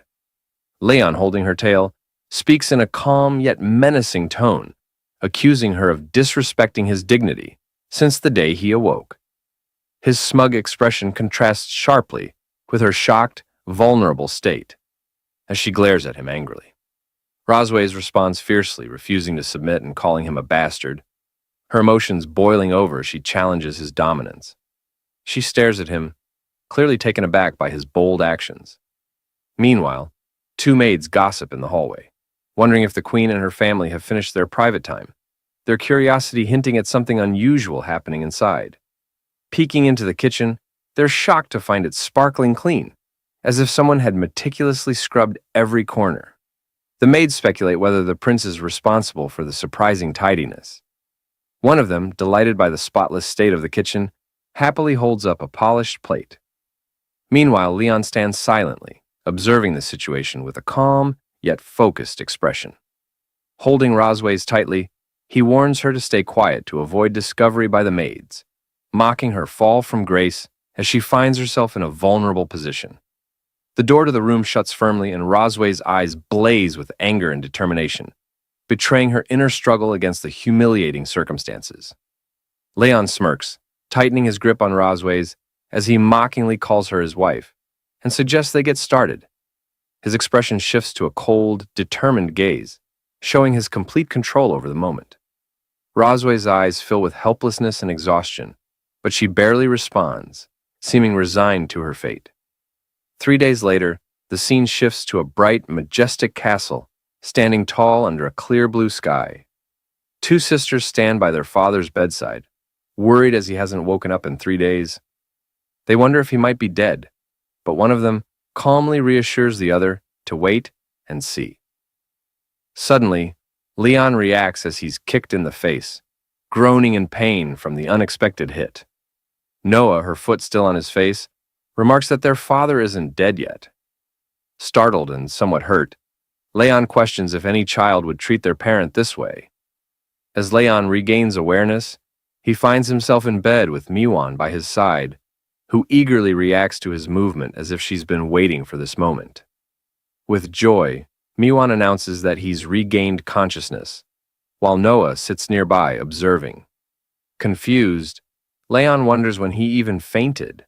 Leon, holding her tail, speaks in a calm yet menacing tone, accusing her of disrespecting his dignity since the day he awoke. His smug expression contrasts sharply with her shocked, vulnerable state, as she glares at him angrily. Rosways responds fiercely, refusing to submit and calling him a bastard. Her emotions boiling over, she challenges his dominance. She stares at him, clearly taken aback by his bold actions. Meanwhile, two maids gossip in the hallway, wondering if the queen and her family have finished their private time, their curiosity hinting at something unusual happening inside. Peeking into the kitchen, they're shocked to find it sparkling clean, as if someone had meticulously scrubbed every corner. The maids speculate whether the prince is responsible for the surprising tidiness. One of them, delighted by the spotless state of the kitchen, happily holds up a polished plate. Meanwhile, Leon stands silently, observing the situation with a calm yet focused expression. Holding Rosways tightly, he warns her to stay quiet to avoid discovery by the maids, mocking her fall from grace as she finds herself in a vulnerable position. The door to the room shuts firmly, and Rosways' eyes blaze with anger and determination, betraying her inner struggle against the humiliating circumstances. Leon smirks, tightening his grip on Rosways as he mockingly calls her his wife and suggests they get started. His expression shifts to a cold, determined gaze, showing his complete control over the moment. Rosways' eyes fill with helplessness and exhaustion, but she barely responds, seeming resigned to her fate. 3 days later, the scene shifts to a bright, majestic castle, standing tall under a clear blue sky. Two sisters stand by their father's bedside, worried as he hasn't woken up in 3 days. They wonder if he might be dead, but one of them calmly reassures the other to wait and see. Suddenly, Leon reacts as he's kicked in the face, groaning in pain from the unexpected hit. Noah, her foot still on his face, remarks that their father isn't dead yet. Startled and somewhat hurt, Leon questions if any child would treat their parent this way. As Leon regains awareness, He finds himself in bed with Miwan by his side, who eagerly reacts to his movement as if she's been waiting for this moment. With joy, Miwan announces that he's regained consciousness, while Noah sits nearby observing. Confused, Leon wonders when he even fainted.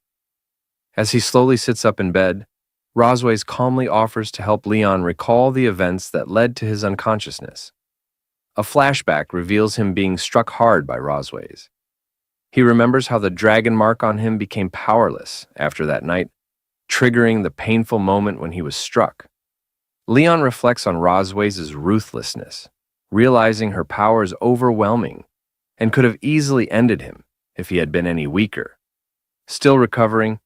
As he slowly sits up in bed, Rosways calmly offers to help Leon recall the events that led to his unconsciousness. A flashback reveals him being struck hard by Rosways. He remembers how the dragon mark on him became powerless after that night, triggering the painful moment when he was struck. Leon reflects on Rosways' ruthlessness, realizing her power is overwhelming and could have easily ended him if he had been any weaker. Still recovering,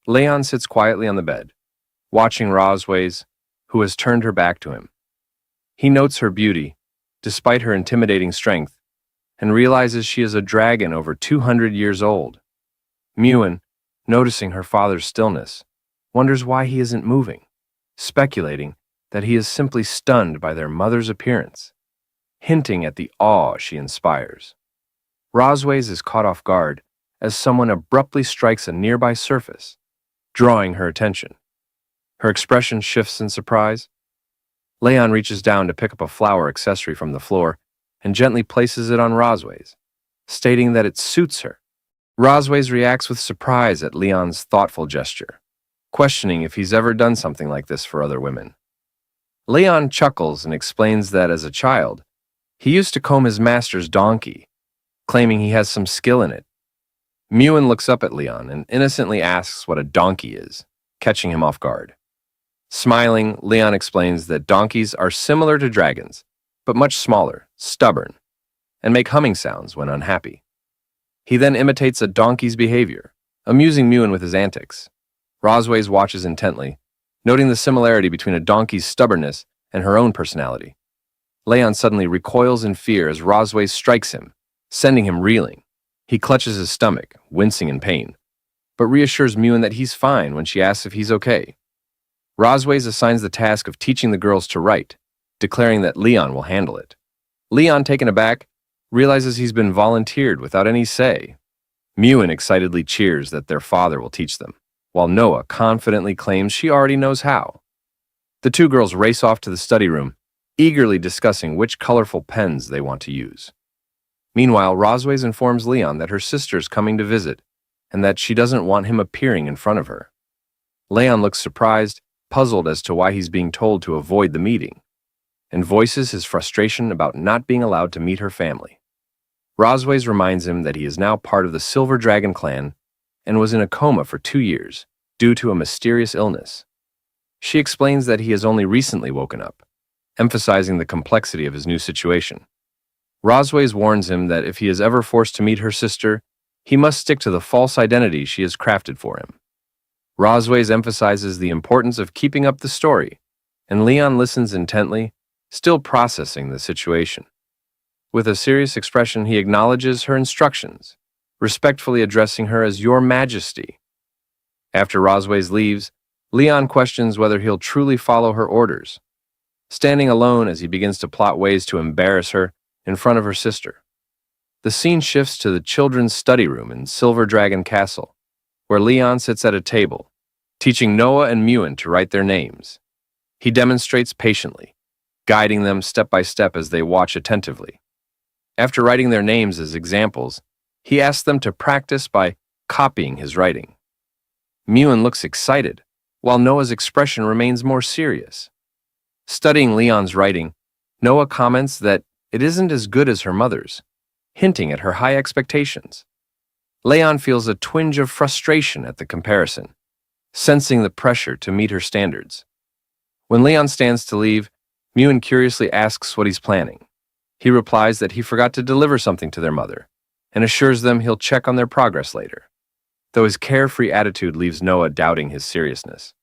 Leon sits quietly on the bed, watching Rosways, who has turned her back to him. He notes her beauty, despite her intimidating strength, and realizes she is a dragon over 200 years old. Miwan, noticing her father's stillness, wonders why he isn't moving, speculating that he is simply stunned by their mother's appearance, hinting at the awe she inspires. Rosways is caught off guard as someone abruptly strikes a nearby surface, drawing her attention. Her expression shifts in surprise. Leon reaches down to pick up a flower accessory from the floor and gently places it on Rosways, stating that it suits her. Rosways reacts with surprise at Leon's thoughtful gesture, questioning if he's ever done something like this for other women. Leon chuckles and explains that as a child, he used to comb his master's donkey, claiming he has some skill in it. Miwan looks up at Leon and innocently asks what a donkey is, catching him off guard. Smiling, Leon explains that donkeys are similar to dragons, but much smaller, stubborn, and make humming sounds when unhappy. He then imitates a donkey's behavior, amusing Miwan with his antics. Rosways watches intently, noting the similarity between a donkey's stubbornness and her own personality. Leon suddenly recoils in fear as Rosways strikes him, sending him reeling. He clutches his stomach, wincing in pain, but reassures Miwan that he's fine when she asks if he's okay. Rosways assigns the task of teaching the girls to write, declaring that Leon will handle it. Leon, taken aback, realizes he's been volunteered without any say. Miwan excitedly cheers that their father will teach them, while Noah confidently claims she already knows how. The two girls race off to the study room, eagerly discussing which colorful pens they want to use. Meanwhile, Rosways informs Leon that her sister's coming to visit and that she doesn't want him appearing in front of her. Leon looks surprised, puzzled as to why he's being told to avoid the meeting, and voices his frustration about not being allowed to meet her family. Rosways reminds him that he is now part of the Silver Dragon clan and was in a coma for 2 years due to a mysterious illness. She explains that he has only recently woken up, emphasizing the complexity of his new situation. Rosways warns him that if he is ever forced to meet her sister, he must stick to the false identity she has crafted for him. Rosways emphasizes the importance of keeping up the story, and Leon listens intently, still processing the situation. With a serious expression, he acknowledges her instructions, respectfully addressing her as Your Majesty. After Rosways leaves, Leon questions whether he'll truly follow her orders, standing alone as he begins to plot ways to embarrass her in front of her sister. The scene shifts to the children's study room in Silver Dragon Castle, where Leon sits at a table, teaching Noah and Miwan to write their names. He demonstrates patiently, guiding them step by step as they watch attentively. After writing their names as examples, he asks them to practice by copying his writing. Miwan looks excited, while Noah's expression remains more serious. Studying Leon's writing, Noah comments that it isn't as good as her mother's, hinting at her high expectations. Leon feels a twinge of frustration at the comparison, sensing the pressure to meet her standards. When Leon stands to leave, Miwan curiously asks what he's planning. He replies that he forgot to deliver something to their mother, and assures them he'll check on their progress later, though his carefree attitude leaves Noah doubting his seriousness.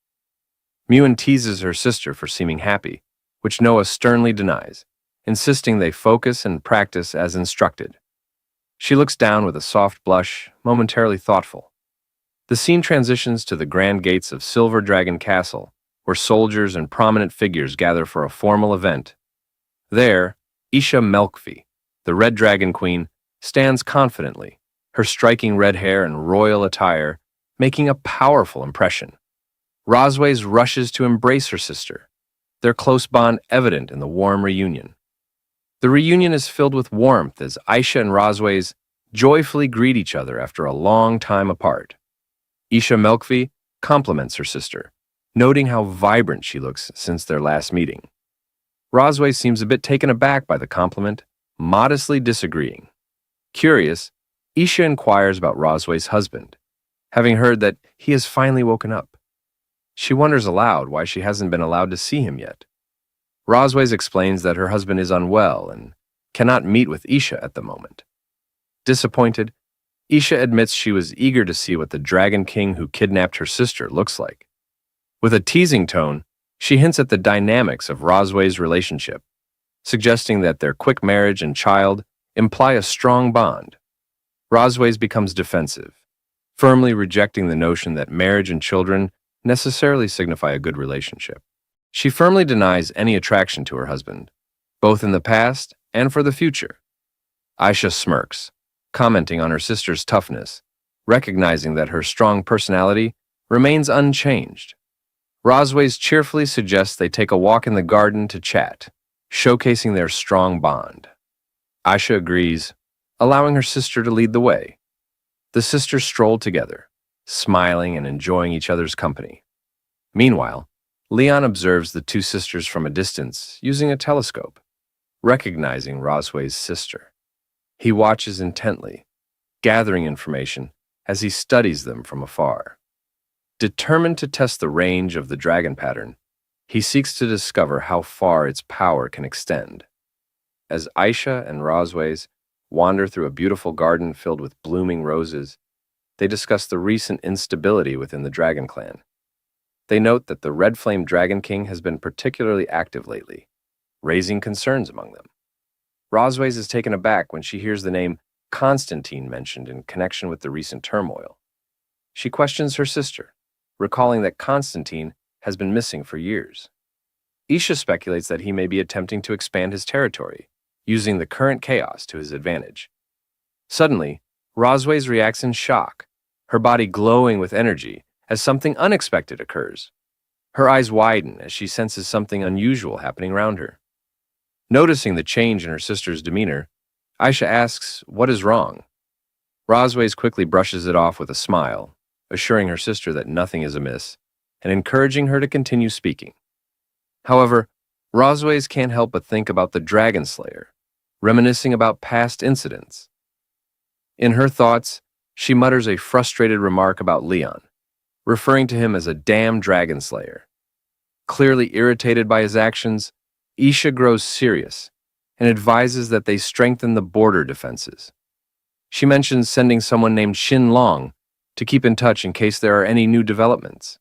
Miwan teases her sister for seeming happy, which Noah sternly denies, insisting they focus and practice as instructed. She looks down with a soft blush, momentarily thoughtful. The scene transitions to the grand gates of Silver Dragon Castle, where soldiers and prominent figures gather for a formal event. There, Isha Melkvi, the Red Dragon Queen, stands confidently, her striking red hair and royal attire making a powerful impression. Rosways rushes to embrace her sister, their close bond evident in the warm reunion. The reunion is filled with warmth as Aisha and Rosways joyfully greet each other after a long time apart. Isha Melkvi compliments her sister, noting how vibrant she looks since their last meeting. Rosway seems a bit taken aback by the compliment, modestly disagreeing. Curious, Isha inquires about Rosway's husband, having heard that he has finally woken up. She wonders aloud why she hasn't been allowed to see him yet. Rosways explains that her husband is unwell and cannot meet with Isha at the moment. Disappointed, Isha admits she was eager to see what the Dragon King who kidnapped her sister looks like. With a teasing tone, she hints at the dynamics of Rosway's relationship, suggesting that their quick marriage and child imply a strong bond. Rosways becomes defensive, firmly rejecting the notion that marriage and children necessarily signify a good relationship. She firmly denies any attraction to her husband, both in the past and for the future. Aisha smirks, commenting on her sister's toughness, recognizing that her strong personality remains unchanged. Rosways cheerfully suggests they take a walk in the garden to chat, showcasing their strong bond. Aisha agrees, allowing her sister to lead the way. The sisters stroll together, smiling and enjoying each other's company. Meanwhile, Leon observes the two sisters from a distance using a telescope, recognizing Rosway's sister. He watches intently, gathering information as he studies them from afar. Determined to test the range of the dragon pattern, he seeks to discover how far its power can extend. As Aisha and Rosways wander through a beautiful garden filled with blooming roses, they discuss the recent instability within the Dragon Clan. They note that the Red Flame Dragon King has been particularly active lately, raising concerns among them. Rosways is taken aback when she hears the name Constantine mentioned in connection with the recent turmoil. She questions her sister, recalling that Constantine has been missing for years. Isha speculates that he may be attempting to expand his territory, using the current chaos to his advantage. Suddenly, Rosways reacts in shock, her body glowing with energy as something unexpected occurs. Her eyes widen as she senses something unusual happening around her. Noticing the change in her sister's demeanor, Aisha asks what is wrong. Rosways quickly brushes it off with a smile, assuring her sister that nothing is amiss and encouraging her to continue speaking. However, Rosways can't help but think about the Dragon Slayer, reminiscing about past incidents. In her thoughts, she mutters a frustrated remark about Leon, referring to him as a damn Dragon Slayer. Clearly irritated by his actions, Isha grows serious and advises that they strengthen the border defenses. She mentions sending someone named Shin Long to keep in touch in case there are any new developments.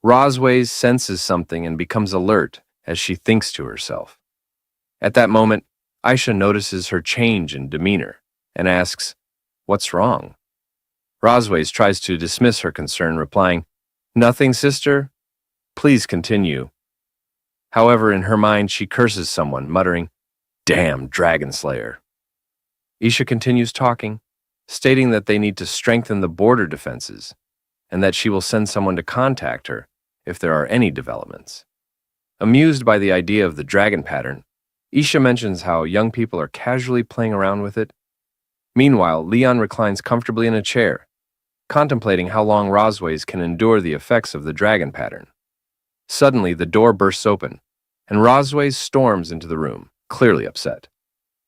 Rosways senses something and becomes alert as she thinks to herself. At that moment, Aisha notices her change in demeanor and asks, "What's wrong?" Rosways tries to dismiss her concern, replying, "Nothing, sister. Please continue." However, in her mind, she curses someone, muttering, "Damn Dragon Slayer." Isha continues talking, stating that they need to strengthen the border defenses and that she will send someone to contact her if there are any developments. Amused by the idea of the dragon pattern, Isha mentions how young people are casually playing around with it. Meanwhile, Leon reclines comfortably in a chair, contemplating how long Rosways can endure the effects of the dragon pattern. Suddenly, the door bursts open, and Rosways storms into the room, clearly upset.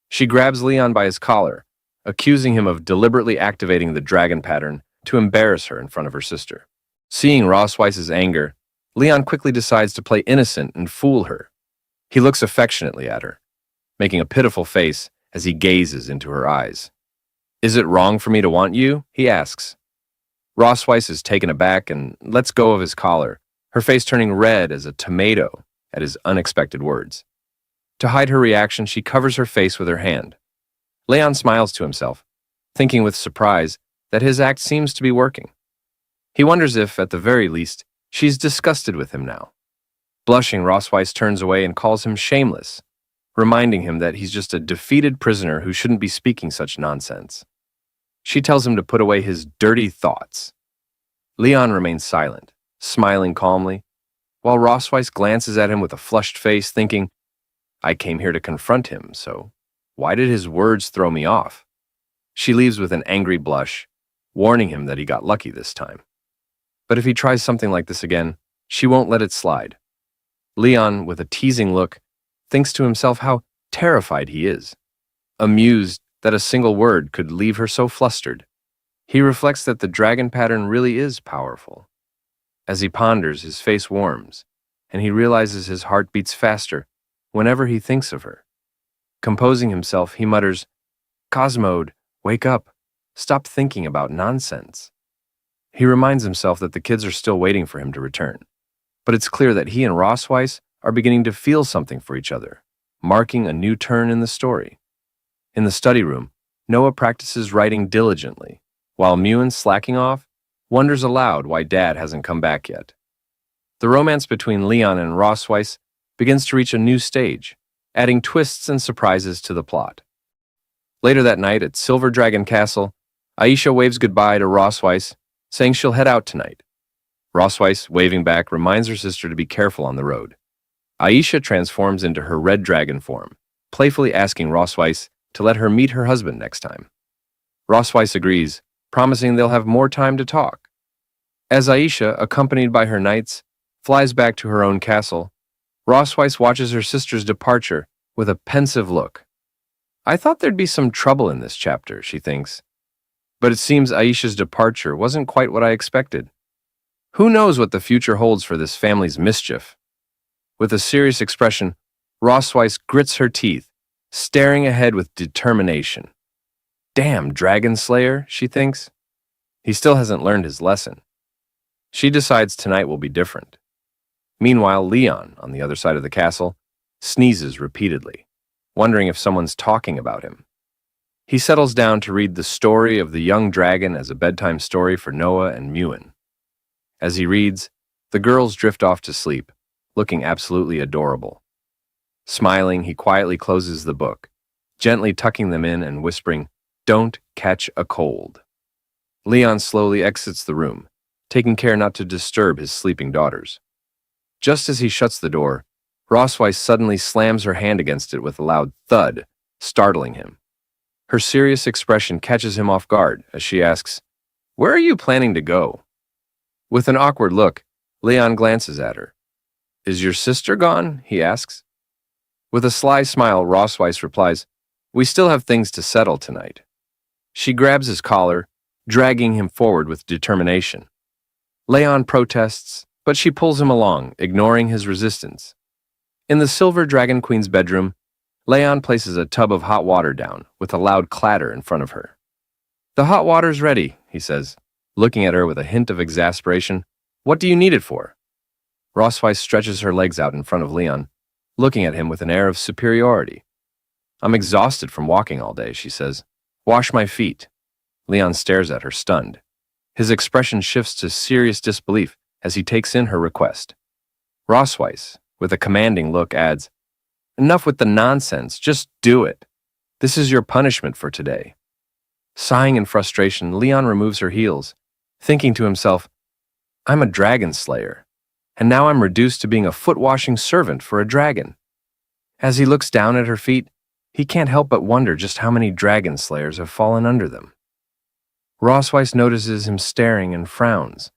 She grabs Leon by his collar, accusing him of deliberately activating the dragon pattern to embarrass her in front of her sister. Seeing Rosways's anger, Leon quickly decides to play innocent and fool her. He looks affectionately at her, making a pitiful face as he gazes into her eyes. "Is it wrong for me to want you?" he asks. Roswys is taken aback and lets go of his collar, her face turning red as a tomato at his unexpected words. To hide her reaction, she covers her face with her hand. Leon smiles to himself, thinking with surprise that his act seems to be working. He wonders if, at the very least, she's disgusted with him now. Blushing, Roswys turns away and calls him shameless, reminding him that he's just a defeated prisoner who shouldn't be speaking such nonsense. She tells him to put away his dirty thoughts. Leon remains silent, smiling calmly, while Rossweiss glances at him with a flushed face, thinking, I came here to confront him, so why did his words throw me off? She leaves with an angry blush, warning him that he got lucky this time. But if he tries something like this again, she won't let it slide. Leon, with a teasing look, thinks to himself how terrified he is, amused that a single word could leave her so flustered. He reflects that the dragon pattern really is powerful. As he ponders, his face warms, and he realizes his heart beats faster whenever he thinks of her. Composing himself, he mutters, Cosmode, wake up. Stop thinking about nonsense. He reminds himself that the kids are still waiting for him to return. But it's clear that he and Rossweiss are beginning to feel something for each other, marking a new turn in the story. In the study room, Noah practices writing diligently, while Muen, slacking off, wonders aloud why Dad hasn't come back yet. The romance between Leon and Rossweiss begins to reach a new stage, adding twists and surprises to the plot. Later that night at Silver Dragon Castle, Aisha waves goodbye to Rossweiss, saying she'll head out tonight. Rossweiss, waving back, reminds her sister to be careful on the road. Aisha transforms into her red dragon form, playfully asking Rossweiss to let her meet her husband next time. Rossweiss agrees, promising they'll have more time to talk. As Aisha, accompanied by her knights, flies back to her own castle, Rossweiss watches her sister's departure with a pensive look. I thought there'd be some trouble in this chapter, she thinks. But it seems Aisha's departure wasn't quite what I expected. Who knows what the future holds for this family's mischief? With a serious expression, Rossweiss grits her teeth, staring ahead with determination. Damn, Dragon Slayer, she thinks. He still hasn't learned his lesson. She decides tonight will be different. Meanwhile, Leon, on the other side of the castle, sneezes repeatedly, wondering if someone's talking about him. He settles down to read the story of the young dragon as a bedtime story for Noah and Muen. As he reads, the girls drift off to sleep, looking absolutely adorable. Smiling, he quietly closes the book, gently tucking them in and whispering, Don't catch a cold. Leon slowly exits the room, taking care not to disturb his sleeping daughters. Just as he shuts the door, Rossweiss suddenly slams her hand against it with a loud thud, startling him. Her serious expression catches him off guard as she asks, Where are you planning to go? With an awkward look, Leon glances at her. Is your sister gone? He asks. With a sly smile, Rossweiss replies, We still have things to settle tonight. She grabs his collar, dragging him forward with determination. Leon protests, but she pulls him along, ignoring his resistance. In the Silver Dragon Queen's bedroom, Leon places a tub of hot water down with a loud clatter in front of her. The hot water's ready, he says, looking at her with a hint of exasperation. What do you need it for? Rossweiss stretches her legs out in front of Leon, looking at him with an air of superiority. I'm exhausted from walking all day, she says. Wash my feet. Leon stares at her, stunned. His expression shifts to serious disbelief as he takes in her request. Rossweiss, with a commanding look, adds, Enough with the nonsense, just do it. This is your punishment for today. Sighing in frustration, Leon removes her heels, thinking to himself, I'm a dragon slayer, and now I'm reduced to being a foot-washing servant for a dragon. As he looks down at her feet, he can't help but wonder just how many dragon slayers have fallen under them. Rossweiss notices him staring and frowns.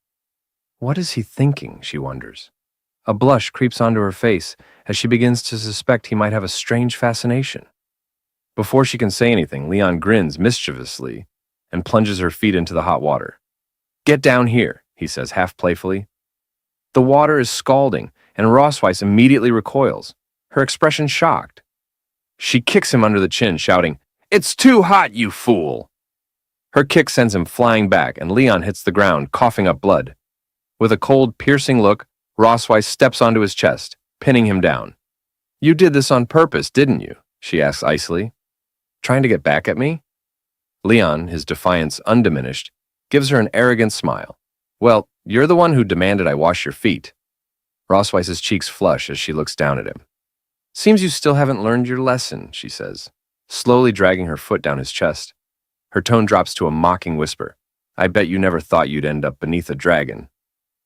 What is he thinking, she wonders. A blush creeps onto her face as she begins to suspect he might have a strange fascination. Before she can say anything, Leon grins mischievously and plunges her feet into the hot water. Get down here, he says half playfully. The water is scalding, and Rossweiss immediately recoils, her expression shocked. She kicks him under the chin, shouting, It's too hot, you fool! Her kick sends him flying back, and Leon hits the ground, coughing up blood. With a cold, piercing look, Rossweiss steps onto his chest, pinning him down. You did this on purpose, didn't you? She asks icily. Trying to get back at me? Leon, his defiance undiminished, gives her an arrogant smile. Well, you're the one who demanded I wash your feet. Rossweiss's cheeks flush as she looks down at him. Seems you still haven't learned your lesson, she says, slowly dragging her foot down his chest. Her tone drops to a mocking whisper. I bet you never thought you'd end up beneath a dragon.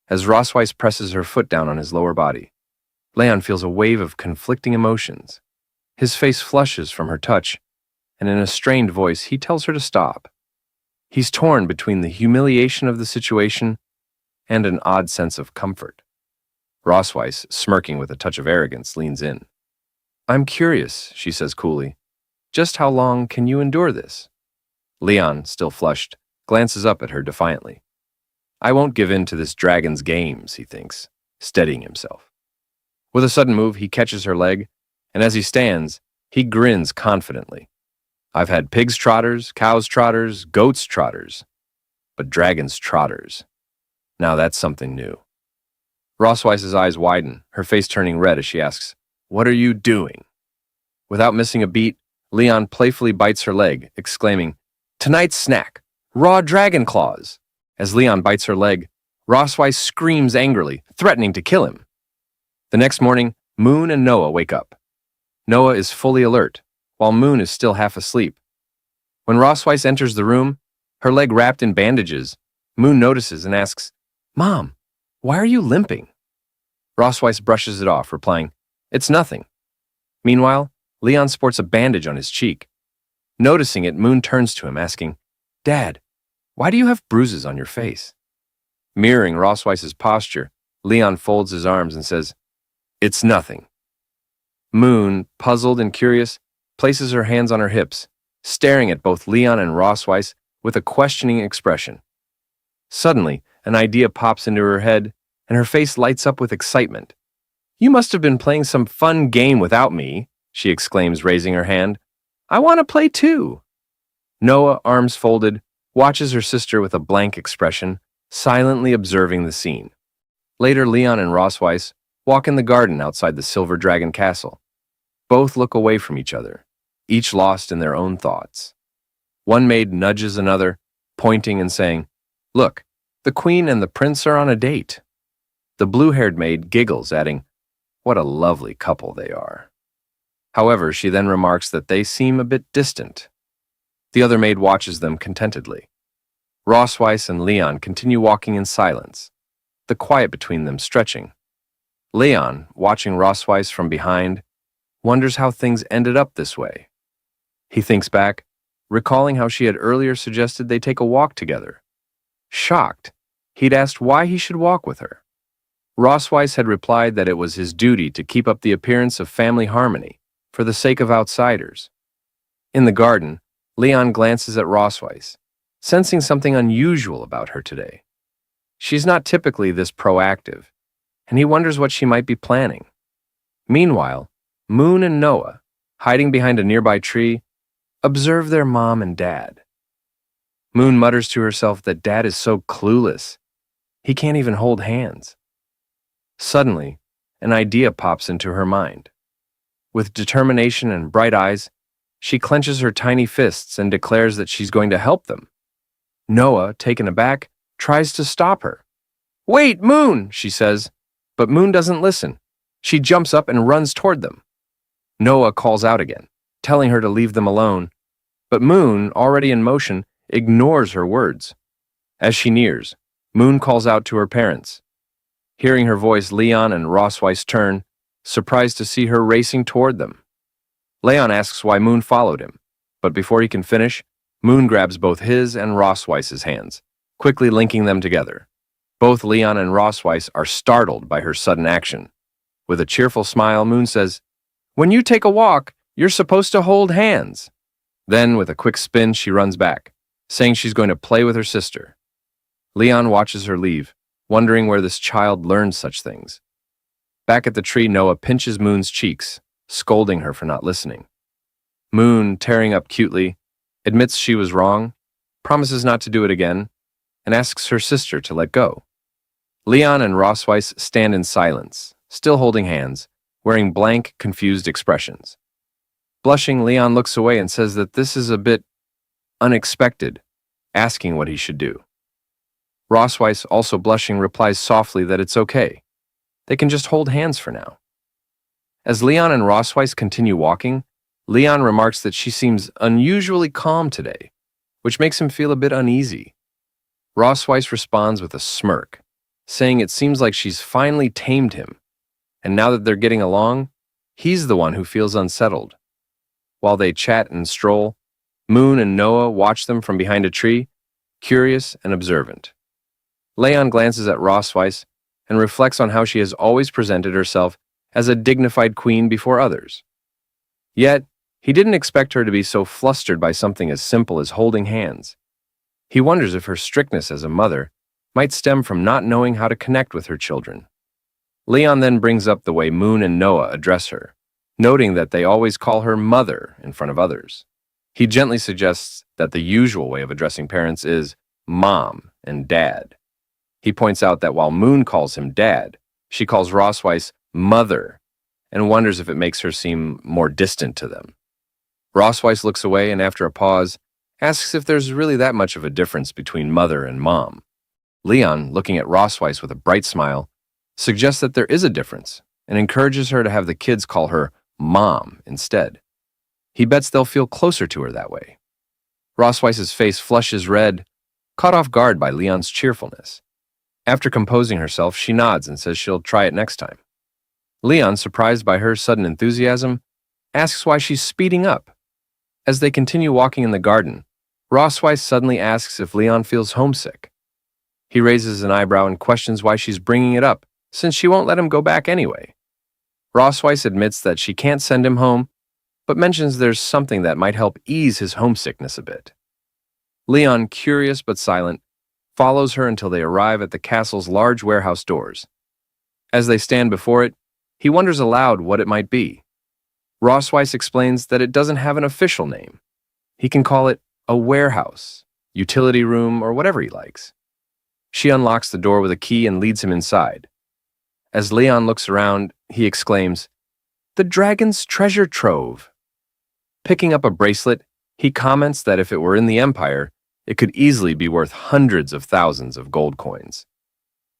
As Rosweiss presses her foot down on his lower body, Leon feels a wave of conflicting emotions. His face flushes from her touch, and in a strained voice, he tells her to stop. He's torn between the humiliation of the situation and an odd sense of comfort. Rosweiss, smirking with a touch of arrogance, leans in. I'm curious, she says coolly. Just how long can you endure this? Leon, still flushed, glances up at her defiantly. I won't give in to this dragon's games, he thinks, steadying himself. With a sudden move, he catches her leg, and as he stands, he grins confidently. I've had pigs' trotters, cows' trotters, goats' trotters, but dragons' trotters. Now that's something new. Rosweiss's eyes widen, her face turning red as she asks, What are you doing? Without missing a beat, Leon playfully bites her leg, exclaiming, Tonight's snack, raw dragon claws. As Leon bites her leg, Rosweiss screams angrily, threatening to kill him. The next morning, Moon and Noah wake up. Noah is fully alert, while Moon is still half asleep. When Rosweiss enters the room, her leg wrapped in bandages, Moon notices and asks, Mom, why are you limping? Rosweiss brushes it off, replying, It's nothing. Meanwhile, Leon sports a bandage on his cheek. Noticing it, Moon turns to him, asking, Dad, why do you have bruises on your face? Mirroring Rosweiss's posture, Leon folds his arms and says, It's nothing. Moon, puzzled and curious, places her hands on her hips, staring at both Leon and Rosweiss with a questioning expression. Suddenly, an idea pops into her head, and her face lights up with excitement. You must have been playing some fun game without me, she exclaims, raising her hand. I want to play too. Noah, arms folded, watches her sister with a blank expression, silently observing the scene. Later, Leon and Rosweiss walk in the garden outside the Silver Dragon Castle. Both look away from each other, each lost in their own thoughts. One maid nudges another, pointing and saying, Look, the queen and the prince are on a date. The blue-haired maid giggles, adding, What a lovely couple they are. However, she then remarks that they seem a bit distant. The other maid watches them contentedly. Rosweiss and Leon continue walking in silence, the quiet between them stretching. Leon, watching Rosweiss from behind, wonders how things ended up this way. He thinks back, recalling how she had earlier suggested they take a walk together. Shocked, he'd asked why he should walk with her. Rosweiss had replied that it was his duty to keep up the appearance of family harmony for the sake of outsiders. In the garden, Leon glances at Rosweiss, sensing something unusual about her today. She's not typically this proactive, and he wonders what she might be planning. Meanwhile, Moon and Noah, hiding behind a nearby tree, observe their mom and dad. Moon mutters to herself that Dad is so clueless. He can't even hold hands. Suddenly, an idea pops into her mind. With determination and bright eyes, she clenches her tiny fists and declares that she's going to help them. Noah, taken aback, tries to stop her. Wait, Moon, she says, but Moon doesn't listen. She jumps up and runs toward them. Noah calls out again, telling her to leave them alone, but Moon, already in motion, ignores her words. As she nears, Moon calls out to her parents. Hearing her voice, Leon and Rosweiss turn, surprised to see her racing toward them. Leon asks why Moon followed him, but before he can finish, Moon grabs both his and Rosweiss's hands, quickly linking them together. Both Leon and Rosweiss are startled by her sudden action. With a cheerful smile, Moon says, When you take a walk, you're supposed to hold hands. Then, with a quick spin, she runs back, saying she's going to play with her sister. Leon watches her leave, wondering where this child learned such things. Back at the tree, Noah pinches Moon's cheeks, scolding her for not listening. Moon, tearing up cutely, admits she was wrong, promises not to do it again, and asks her sister to let go. Leon and Rosweiss stand in silence, still holding hands, wearing blank, confused expressions. Blushing, Leon looks away and says that this is a bit unexpected, asking what he should do. Rosweiss, also blushing, replies softly that it's okay. They can just hold hands for now. As Leon and Rosweiss continue walking, Leon remarks that she seems unusually calm today, which makes him feel a bit uneasy. Rossweiss responds with a smirk, saying it seems like she's finally tamed him, and now that they're getting along, he's the one who feels unsettled. While they chat and stroll, Moon and Noah watch them from behind a tree, curious and observant. Leon glances at Rossweiss and reflects on how she has always presented herself as a dignified queen before others. Yet, he didn't expect her to be so flustered by something as simple as holding hands. He wonders if her strictness as a mother might stem from not knowing how to connect with her children. Leon then brings up the way Moon and Noah address her, noting that they always call her mother in front of others. He gently suggests that the usual way of addressing parents is mom and dad. He points out that while Moon calls him dad, she calls Rossweiss mother and wonders if it makes her seem more distant to them. Rossweiss looks away and after a pause, asks if there's really that much of a difference between mother and mom. Leon, looking at Rossweiss with a bright smile, suggests that there is a difference and encourages her to have the kids call her mom instead. He bets they'll feel closer to her that way. Rossweiss's face flushes red, caught off guard by Leon's cheerfulness. After composing herself, she nods and says she'll try it next time. Leon, surprised by her sudden enthusiasm, asks why she's speeding up. As they continue walking in the garden, Rossweiss suddenly asks if Leon feels homesick. He raises an eyebrow and questions why she's bringing it up, since she won't let him go back anyway. Rossweiss admits that she can't send him home, but mentions there's something that might help ease his homesickness a bit. Leon, curious but silent, follows her until they arrive at the castle's large warehouse doors. As they stand before it, he wonders aloud what it might be. Rossweiss explains that it doesn't have an official name. He can call it a warehouse, utility room, or whatever he likes. She unlocks the door with a key and leads him inside. As Leon looks around, he exclaims, "The dragon's treasure trove." Picking up a bracelet, he comments that if it were in the Empire, it could easily be worth hundreds of thousands of gold coins.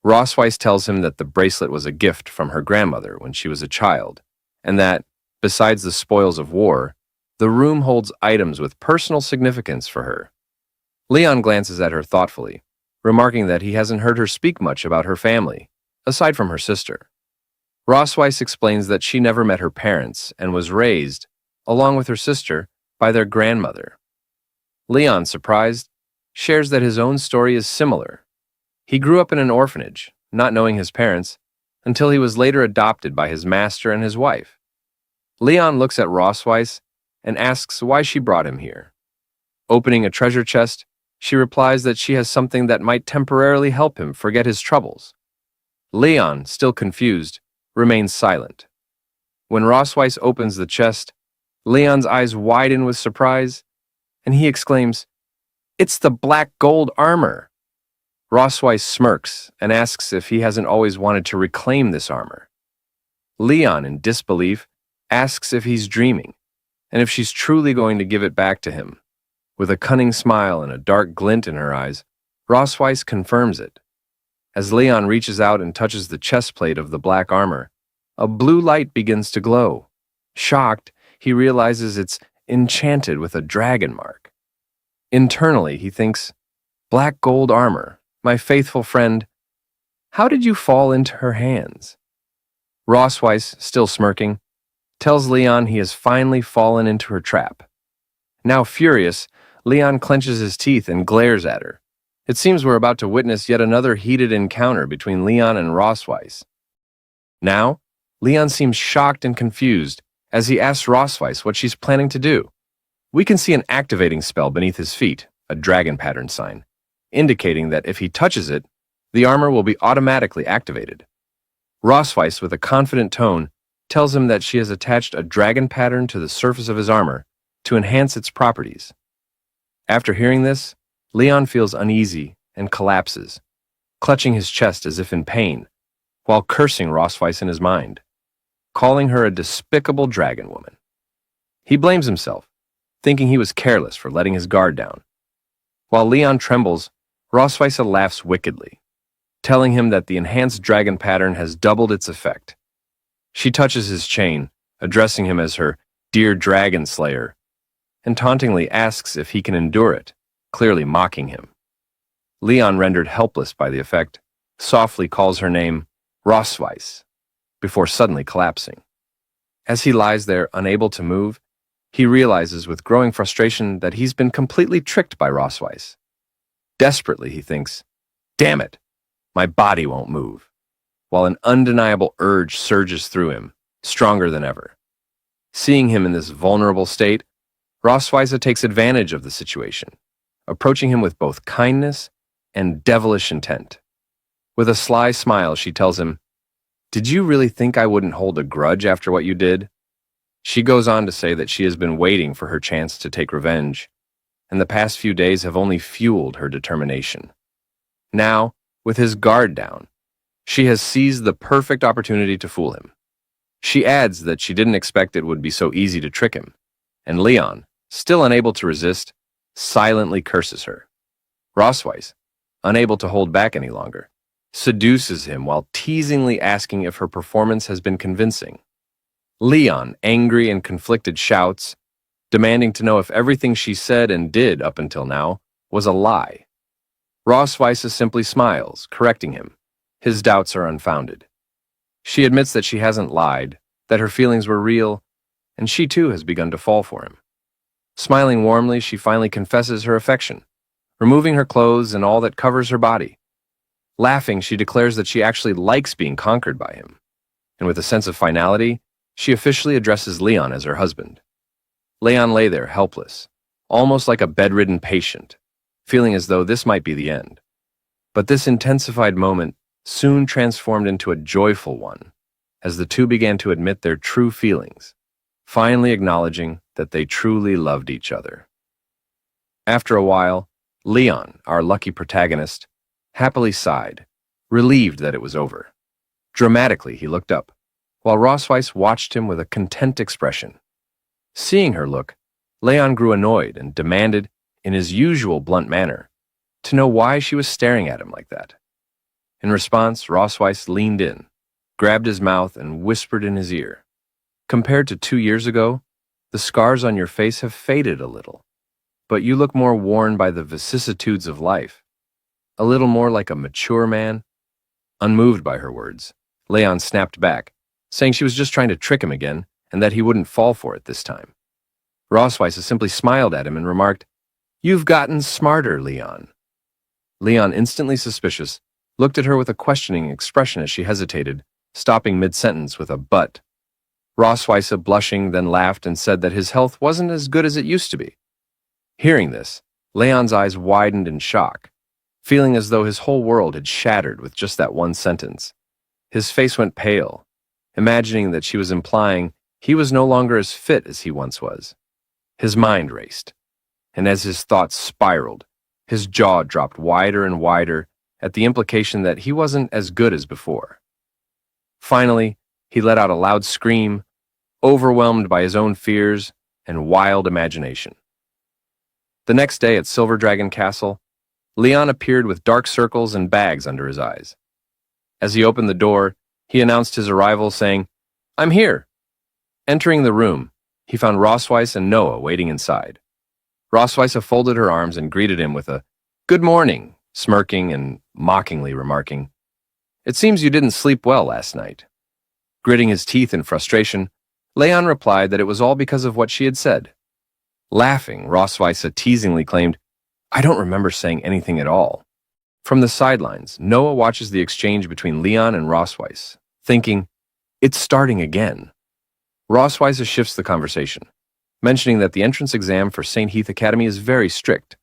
Rossweiss tells him that the bracelet was a gift from her grandmother when she was a child, and that, besides the spoils of war, the room holds items with personal significance for her. Leon glances at her thoughtfully, remarking that he hasn't heard her speak much about her family, aside from her sister. Rossweiss explains that she never met her parents and was raised, along with her sister, by their grandmother. Leon, surprised, shares that his own story is similar. He grew up in an orphanage, not knowing his parents, until he was later adopted by his master and his wife. Leon looks at Rossweiss and asks why she brought him here. Opening a treasure chest, she replies that she has something that might temporarily help him forget his troubles. Leon, still confused, remains silent. When Rossweiss opens the chest, Leon's eyes widen with surprise, and he exclaims, "It's the black gold armor!" Rossweiss smirks and asks if he hasn't always wanted to reclaim this armor. Leon, in disbelief, asks if he's dreaming, and if she's truly going to give it back to him. With a cunning smile and a dark glint in her eyes, Rossweiss confirms it. As Leon reaches out and touches the chest plate of the black armor, a blue light begins to glow. Shocked, he realizes it's enchanted with a dragon mark. Internally, he thinks, "Black gold armor, my faithful friend, how did you fall into her hands?" Rossweiss, still smirking, tells Leon he has finally fallen into her trap. Now furious, Leon clenches his teeth and glares at her. It seems we're about to witness yet another heated encounter between Leon and Rossweiss. Now, Leon seems shocked and confused as he asks Rossweiss what she's planning to do. We can see an activating spell beneath his feet, a dragon pattern sign, indicating that if he touches it, the armor will be automatically activated. Rossweiss, with a confident tone, tells him that she has attached a dragon pattern to the surface of his armor to enhance its properties. After hearing this, Leon feels uneasy and collapses, clutching his chest as if in pain, while cursing Rossweiss in his mind, calling her a despicable dragon woman. He blames himself, thinking he was careless for letting his guard down. While Leon trembles, Rossweiss laughs wickedly, telling him that the enhanced dragon pattern has doubled its effect. She touches his chain, addressing him as her "dear dragon slayer," and tauntingly asks if he can endure it. clearly mocking him. Leon, rendered helpless by the effect, softly calls her name Rossweiss, before suddenly collapsing. As he lies there, unable to move, he realizes with growing frustration that he's been completely tricked by Rossweiss. Desperately, he thinks, "Damn it, my body won't move," while an undeniable urge surges through him, stronger than ever. Seeing him in this vulnerable state, Rossweiss takes advantage of the situation, approaching him with both kindness and devilish intent. With a sly smile, she tells him, "Did you really think I wouldn't hold a grudge after what you did?" She goes on to say that she has been waiting for her chance to take revenge, and the past few days have only fueled her determination. Now, with his guard down, she has seized the perfect opportunity to fool him. She adds that she didn't expect it would be so easy to trick him, and Leon, still unable to resist, silently curses her. Rossweiss, unable to hold back any longer, seduces him while teasingly asking if her performance has been convincing. Leon, angry and conflicted, shouts, demanding to know if everything she said and did up until now was a lie. Rossweiss simply smiles, correcting him. His doubts are unfounded. She admits that she hasn't lied, that her feelings were real, and she too has begun to fall for him. Smiling warmly, she finally confesses her affection, removing her clothes and all that covers her body. Laughing, she declares that she actually likes being conquered by him, and with a sense of finality, she officially addresses Leon as her husband. Leon lay there helpless, almost like a bedridden patient, feeling as though this might be the end. But this intensified moment soon transformed into a joyful one, as the two began to admit their true feelings, finally acknowledging that they truly loved each other. After a while, Leon, our lucky protagonist, happily sighed, relieved that it was over. Dramatically, he looked up, while Rossweiss watched him with a content expression. Seeing her look, Leon grew annoyed and demanded, in his usual blunt manner, to know why she was staring at him like that. In response, Rossweiss leaned in, grabbed his mouth, and whispered in his ear, "Compared to 2 years ago, the scars on your face have faded a little, but you look more worn by the vicissitudes of life, a little more like a mature man." Unmoved by her words, Leon snapped back, saying she was just trying to trick him again and that he wouldn't fall for it this time. Rossweiss simply smiled at him and remarked, "You've gotten smarter, Leon." Leon, instantly suspicious, looked at her with a questioning expression as she hesitated, stopping mid-sentence with a "but." Rossweiss, blushing, then laughed and said that his health wasn't as good as it used to be. Hearing this, Leon's eyes widened in shock, feeling as though his whole world had shattered with just that one sentence. His face went pale, imagining that she was implying he was no longer as fit as he once was. His mind raced, and as his thoughts spiraled, his jaw dropped wider and wider at the implication that he wasn't as good as before. Finally, he let out a loud scream, overwhelmed by his own fears and wild imagination. The next day at Silver Dragon Castle, Leon appeared with dark circles and bags under his eyes. As he opened the door, he announced his arrival, saying, "I'm here." Entering the room, he found Rossweiss and Noah waiting inside. Rossweiss folded her arms and greeted him with a "Good morning," smirking and mockingly remarking, "It seems you didn't sleep well last night." Gritting his teeth in frustration, Leon replied that it was all because of what she had said. Laughing, Rossweiss teasingly claimed, "I don't remember saying anything at all." From the sidelines, Noah watches the exchange between Leon and Rossweiss, thinking, "It's starting again." Rossweiss shifts the conversation, mentioning that the entrance exam for St. Heath Academy is very strict,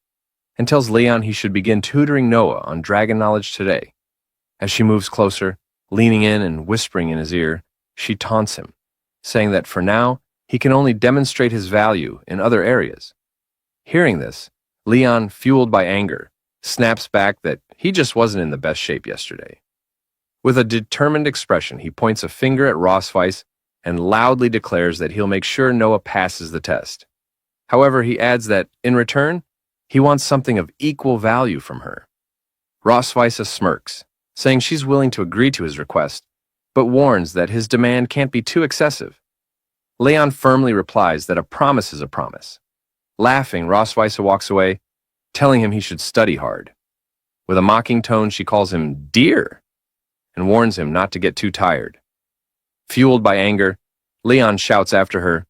and tells Leon he should begin tutoring Noah on dragon knowledge today. As she moves closer, leaning in and whispering in his ear, she taunts him, saying that for now, he can only demonstrate his value in other areas. Hearing this, Leon, fueled by anger, snaps back that he just wasn't in the best shape yesterday. With a determined expression, he points a finger at Rossweiss and loudly declares that he'll make sure Noah passes the test. However, he adds that, in return, he wants something of equal value from her. Rossweiss smirks, saying she's willing to agree to his request, but warns that his demand can't be too excessive. Leon firmly replies that a promise is a promise. Laughing, Rossweiss walks away, telling him he should study hard. With a mocking tone, she calls him dear and warns him not to get too tired. Fueled by anger, Leon shouts after her,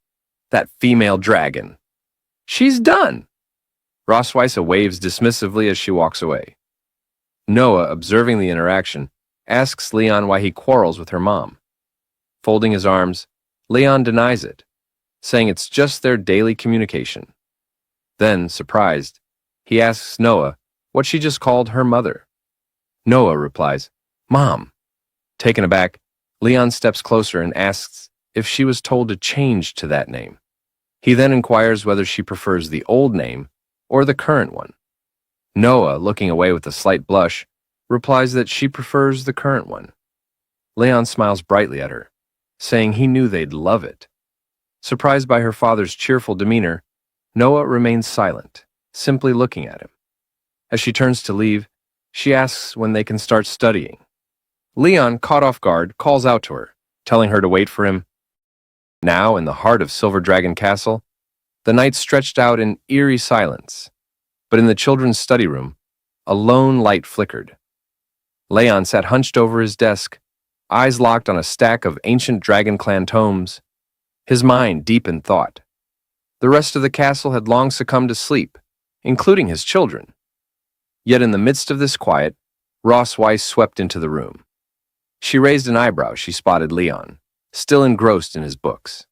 "That female dragon. She's done!" Rosweiss waves dismissively as she walks away. Noah, observing the interaction, asks Leon why he quarrels with her mom. Folding his arms, Leon denies it, saying it's just their daily communication. Then, surprised, he asks Noah what she just called her mother. Noah replies, "Mom." Taken aback, Leon steps closer and asks if she was told to change to that name. He then inquires whether she prefers the old name or the current one. Noah, looking away with a slight blush, replies that she prefers the current one. Leon smiles brightly at her, saying he knew they'd love it. Surprised by her father's cheerful demeanor, Noah remains silent, simply looking at him. As she turns to leave, she asks when they can start studying. Leon, caught off guard, calls out to her, telling her to wait for him. Now, in the heart of Silver Dragon Castle, the night stretched out in eerie silence, but in the children's study room, a lone light flickered. Leon sat hunched over his desk, eyes locked on a stack of ancient Dragon Clan tomes, his mind deep in thought. The rest of the castle had long succumbed to sleep, including his children. Yet in the midst of this quiet, Rosweiss swept into the room. She raised an eyebrow as she spotted Leon, still engrossed in his books.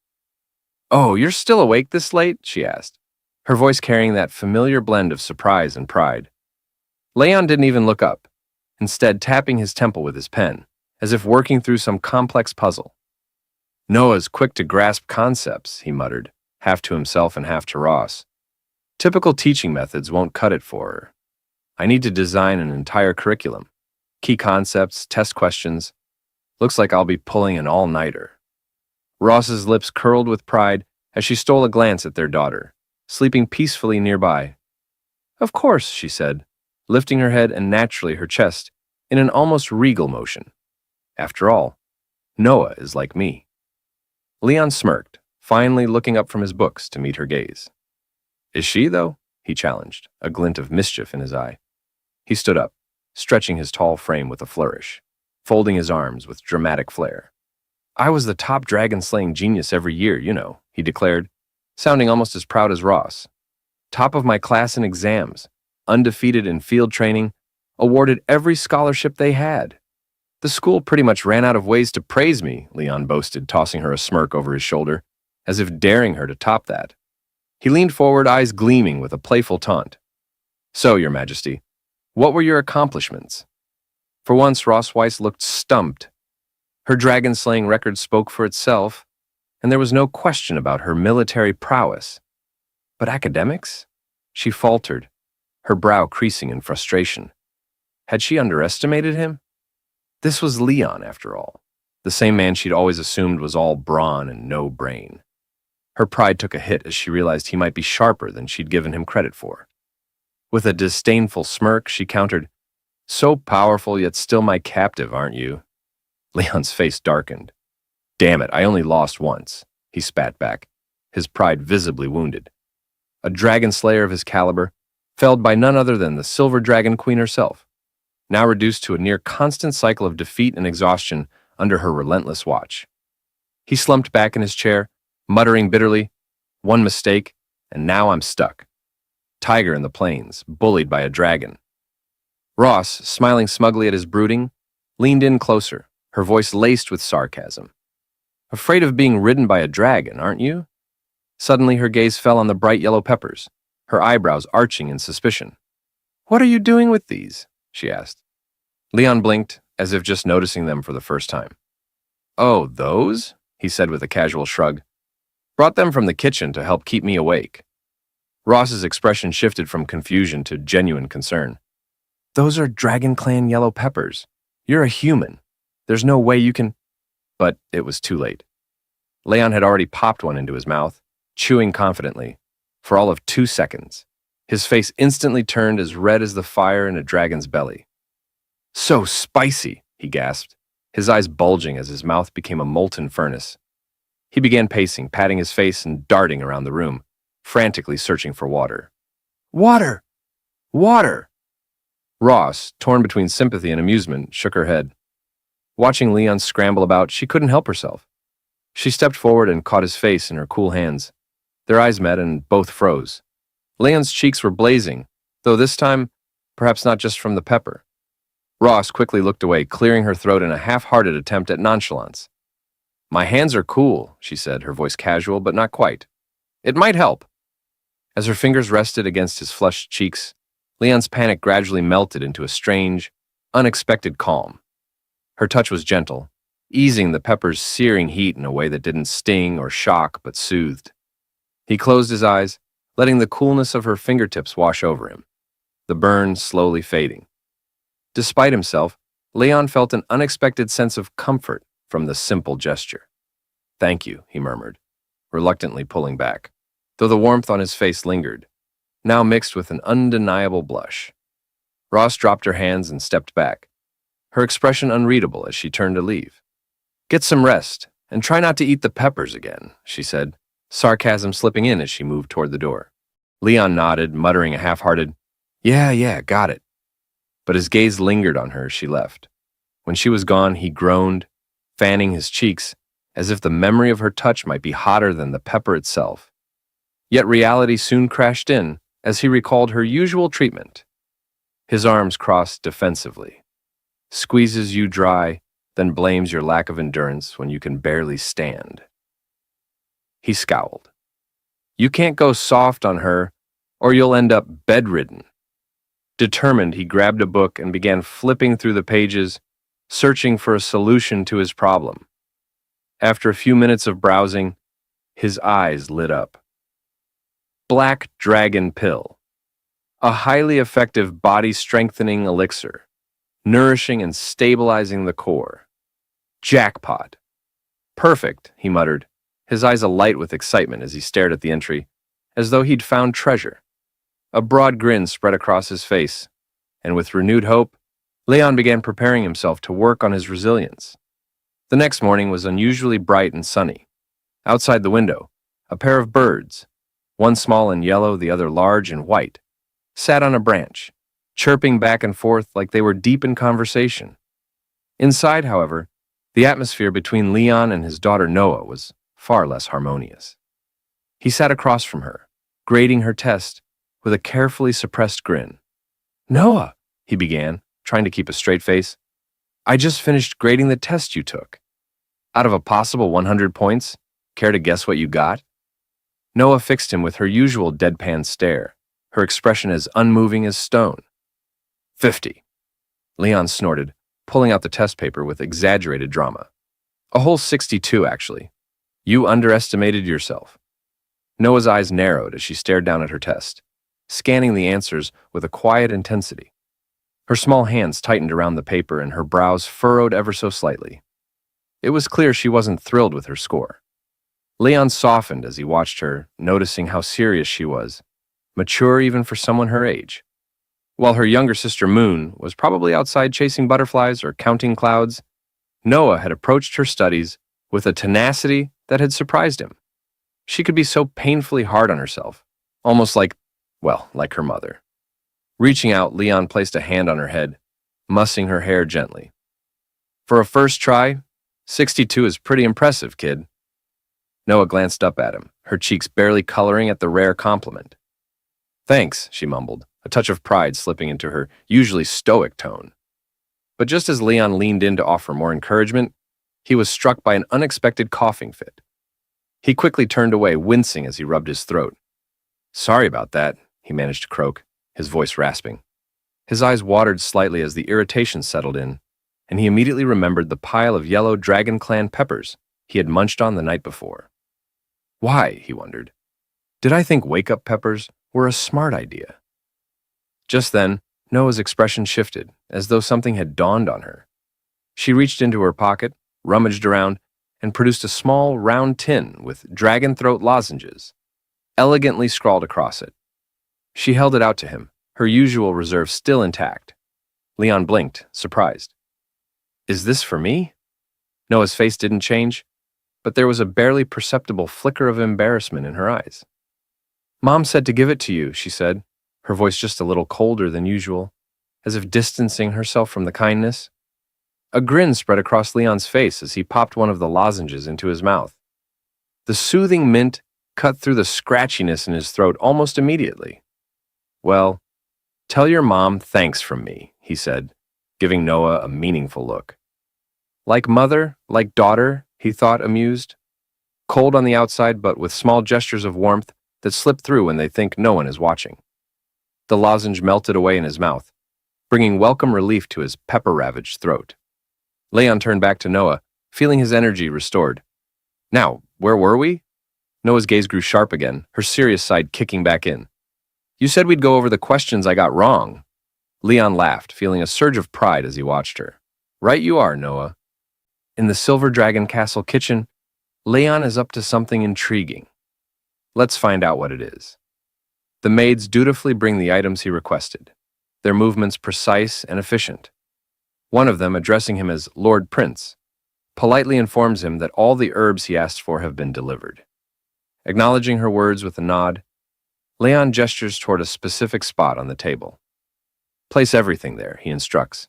"Oh, you're still awake this late?" she asked, her voice carrying that familiar blend of surprise and pride. Leon didn't even look up, instead tapping his temple with his pen, as if working through some complex puzzle. "Noah's quick to grasp concepts," he muttered, half to himself and half to Ross. "Typical teaching methods won't cut it for her. I need to design an entire curriculum. Key concepts, test questions. Looks like I'll be pulling an all-nighter." Ross's lips curled with pride as she stole a glance at their daughter, sleeping peacefully nearby. "Of course," she said, lifting her head and naturally her chest in an almost regal motion. "After all, Noah is like me." Leon smirked, finally looking up from his books to meet her gaze. "Is she, though?" he challenged, a glint of mischief in his eye. He stood up, stretching his tall frame with a flourish, folding his arms with dramatic flair. "I was the top dragon-slaying genius every year, you know," he declared, sounding almost as proud as Ross. "Top of my class in exams, undefeated in field training, awarded every scholarship they had. The school pretty much ran out of ways to praise me," Leon boasted, tossing her a smirk over his shoulder, as if daring her to top that. He leaned forward, eyes gleaming with a playful taunt. "So, Your Majesty, what were your accomplishments?" For once, Rosweiss looked stumped. Her dragon-slaying record spoke for itself, and there was no question about her military prowess. But academics? She faltered, her brow creasing in frustration. Had she underestimated him? This was Leon, after all, the same man she'd always assumed was all brawn and no brain. Her pride took a hit as she realized he might be sharper than she'd given him credit for. With a disdainful smirk, she countered, "So powerful, yet still my captive, aren't you?" Leon's face darkened. "Damn it, I only lost once," he spat back, his pride visibly wounded. A dragon slayer of his caliber, felled by none other than the Silver Dragon Queen herself, now reduced to a near constant cycle of defeat and exhaustion under her relentless watch. He slumped back in his chair, muttering bitterly, "One mistake, and now I'm stuck. Tiger in the plains, bullied by a dragon." Ross, smiling smugly at his brooding, leaned in closer, her voice laced with sarcasm. "Afraid of being ridden by a dragon, aren't you?" Suddenly her gaze fell on the bright yellow peppers, her eyebrows arching in suspicion. "What are you doing with these?" she asked. Leon blinked, as if just noticing them for the first time. "Oh, those?" he said with a casual shrug. "Brought them from the kitchen to help keep me awake." Ross's expression shifted from confusion to genuine concern. "Those are Dragon Clan yellow peppers. You're a human. There's no way you can—" But it was too late. Leon had already popped one into his mouth, chewing confidently, for all of 2 seconds. His face instantly turned as red as the fire in a dragon's belly. "So spicy," he gasped, his eyes bulging as his mouth became a molten furnace. He began pacing, patting his face and darting around the room, frantically searching for water. "Water!" Water! Ross, torn between sympathy and amusement, shook her head. Watching Leon scramble about, she couldn't help herself. She stepped forward and caught his face in her cool hands. Their eyes met and both froze. Leon's cheeks were blazing, though this time, perhaps not just from the pepper. Ross quickly looked away, clearing her throat in a half-hearted attempt at nonchalance. My hands are cool, she said, her voice casual, but not quite. It might help. As her fingers rested against his flushed cheeks, Leon's panic gradually melted into a strange, unexpected calm. Her touch was gentle, easing the pepper's searing heat in a way that didn't sting or shock, but soothed. He closed his eyes, letting the coolness of her fingertips wash over him, the burn slowly fading. Despite himself, Leon felt an unexpected sense of comfort from the simple gesture. Thank you, he murmured, reluctantly pulling back, though the warmth on his face lingered, now mixed with an undeniable blush. Ross dropped her hands and stepped back, her expression unreadable as she turned to leave. Get some rest, and try not to eat the peppers again, she said, sarcasm slipping in as she moved toward the door. Leon nodded, muttering a half-hearted, Yeah, got it. But his gaze lingered on her as she left. When she was gone, he groaned, fanning his cheeks, as if the memory of her touch might be hotter than the pepper itself. Yet reality soon crashed in as he recalled her usual treatment. His arms crossed defensively. Squeezes you dry, then blames your lack of endurance when you can barely stand. He scowled. You can't go soft on her, or you'll end up bedridden. Determined, he grabbed a book and began flipping through the pages, searching for a solution to his problem. After a few minutes of browsing, his eyes lit up. Black Dragon Pill. A highly effective body-strengthening elixir, nourishing and stabilizing the core. Jackpot. Perfect, he muttered, his eyes alight with excitement as he stared at the entry, as though he'd found treasure. A broad grin spread across his face, and with renewed hope, Leon began preparing himself to work on his resilience. The next morning was unusually bright and sunny. Outside the window, a pair of birds, one small and yellow, the other large and white, sat on a branch, chirping back and forth like they were deep in conversation. Inside, however, the atmosphere between Leon and his daughter Noah was far less harmonious. He sat across from her, grading her test with a carefully suppressed grin. Noah, he began, trying to keep a straight face, I just finished grading the test you took. Out of a possible 100 points, care to guess what you got? Noah fixed him with her usual deadpan stare, her expression as unmoving as stone. 50. Leon snorted, pulling out the test paper with exaggerated drama. A whole 62, actually. You underestimated yourself. Noah's eyes narrowed as she stared down at her test, scanning the answers with a quiet intensity. Her small hands tightened around the paper and her brows furrowed ever so slightly. It was clear she wasn't thrilled with her score. Leon softened as he watched her, noticing how serious she was, mature even for someone her age. While her younger sister Moon was probably outside chasing butterflies or counting clouds, Noah had approached her studies with a tenacity that had surprised him. She could be so painfully hard on herself, almost like her mother. Reaching out, Leon placed a hand on her head, mussing her hair gently. For a first try, 62 is pretty impressive, kid. Noah glanced up at him, her cheeks barely coloring at the rare compliment. Thanks, she mumbled, a touch of pride slipping into her usually stoic tone. But just as Leon leaned in to offer more encouragement, he was struck by an unexpected coughing fit. He quickly turned away, wincing as he rubbed his throat. Sorry about that, he managed to croak, his voice rasping. His eyes watered slightly as the irritation settled in, and he immediately remembered the pile of yellow Dragon Clan peppers he had munched on the night before. Why, he wondered, did I think wake-up peppers were a smart idea? Just then, Noah's expression shifted, as though something had dawned on her. She reached into her pocket, rummaged around, and produced a small, round tin with dragon throat lozenges, elegantly scrawled across it. She held it out to him, her usual reserve still intact. Leon blinked, surprised. Is this for me? Noah's face didn't change, but there was a barely perceptible flicker of embarrassment in her eyes. Mom said to give it to you, she said, her voice just a little colder than usual, as if distancing herself from the kindness. A grin spread across Leon's face as he popped one of the lozenges into his mouth. The soothing mint cut through the scratchiness in his throat almost immediately. "Well, tell your mom thanks from me," he said, giving Noah a meaningful look. Like mother, like daughter, he thought, amused. Cold on the outside, but with small gestures of warmth that slip through when they think no one is watching. The lozenge melted away in his mouth, bringing welcome relief to his pepper-ravaged throat. Leon turned back to Noah, feeling his energy restored. "Now, where were we?" Noah's gaze grew sharp again, her serious side kicking back in. "You said we'd go over the questions I got wrong." Leon laughed, feeling a surge of pride as he watched her. "Right you are, Noah." In the Silver Dragon Castle kitchen, Leon is up to something intriguing. Let's find out what it is. The maids dutifully bring the items he requested, their movements precise and efficient. One of them, addressing him as Lord Prince, politely informs him that all the herbs he asked for have been delivered. Acknowledging her words with a nod, Leon gestures toward a specific spot on the table. "Place everything there," he instructs.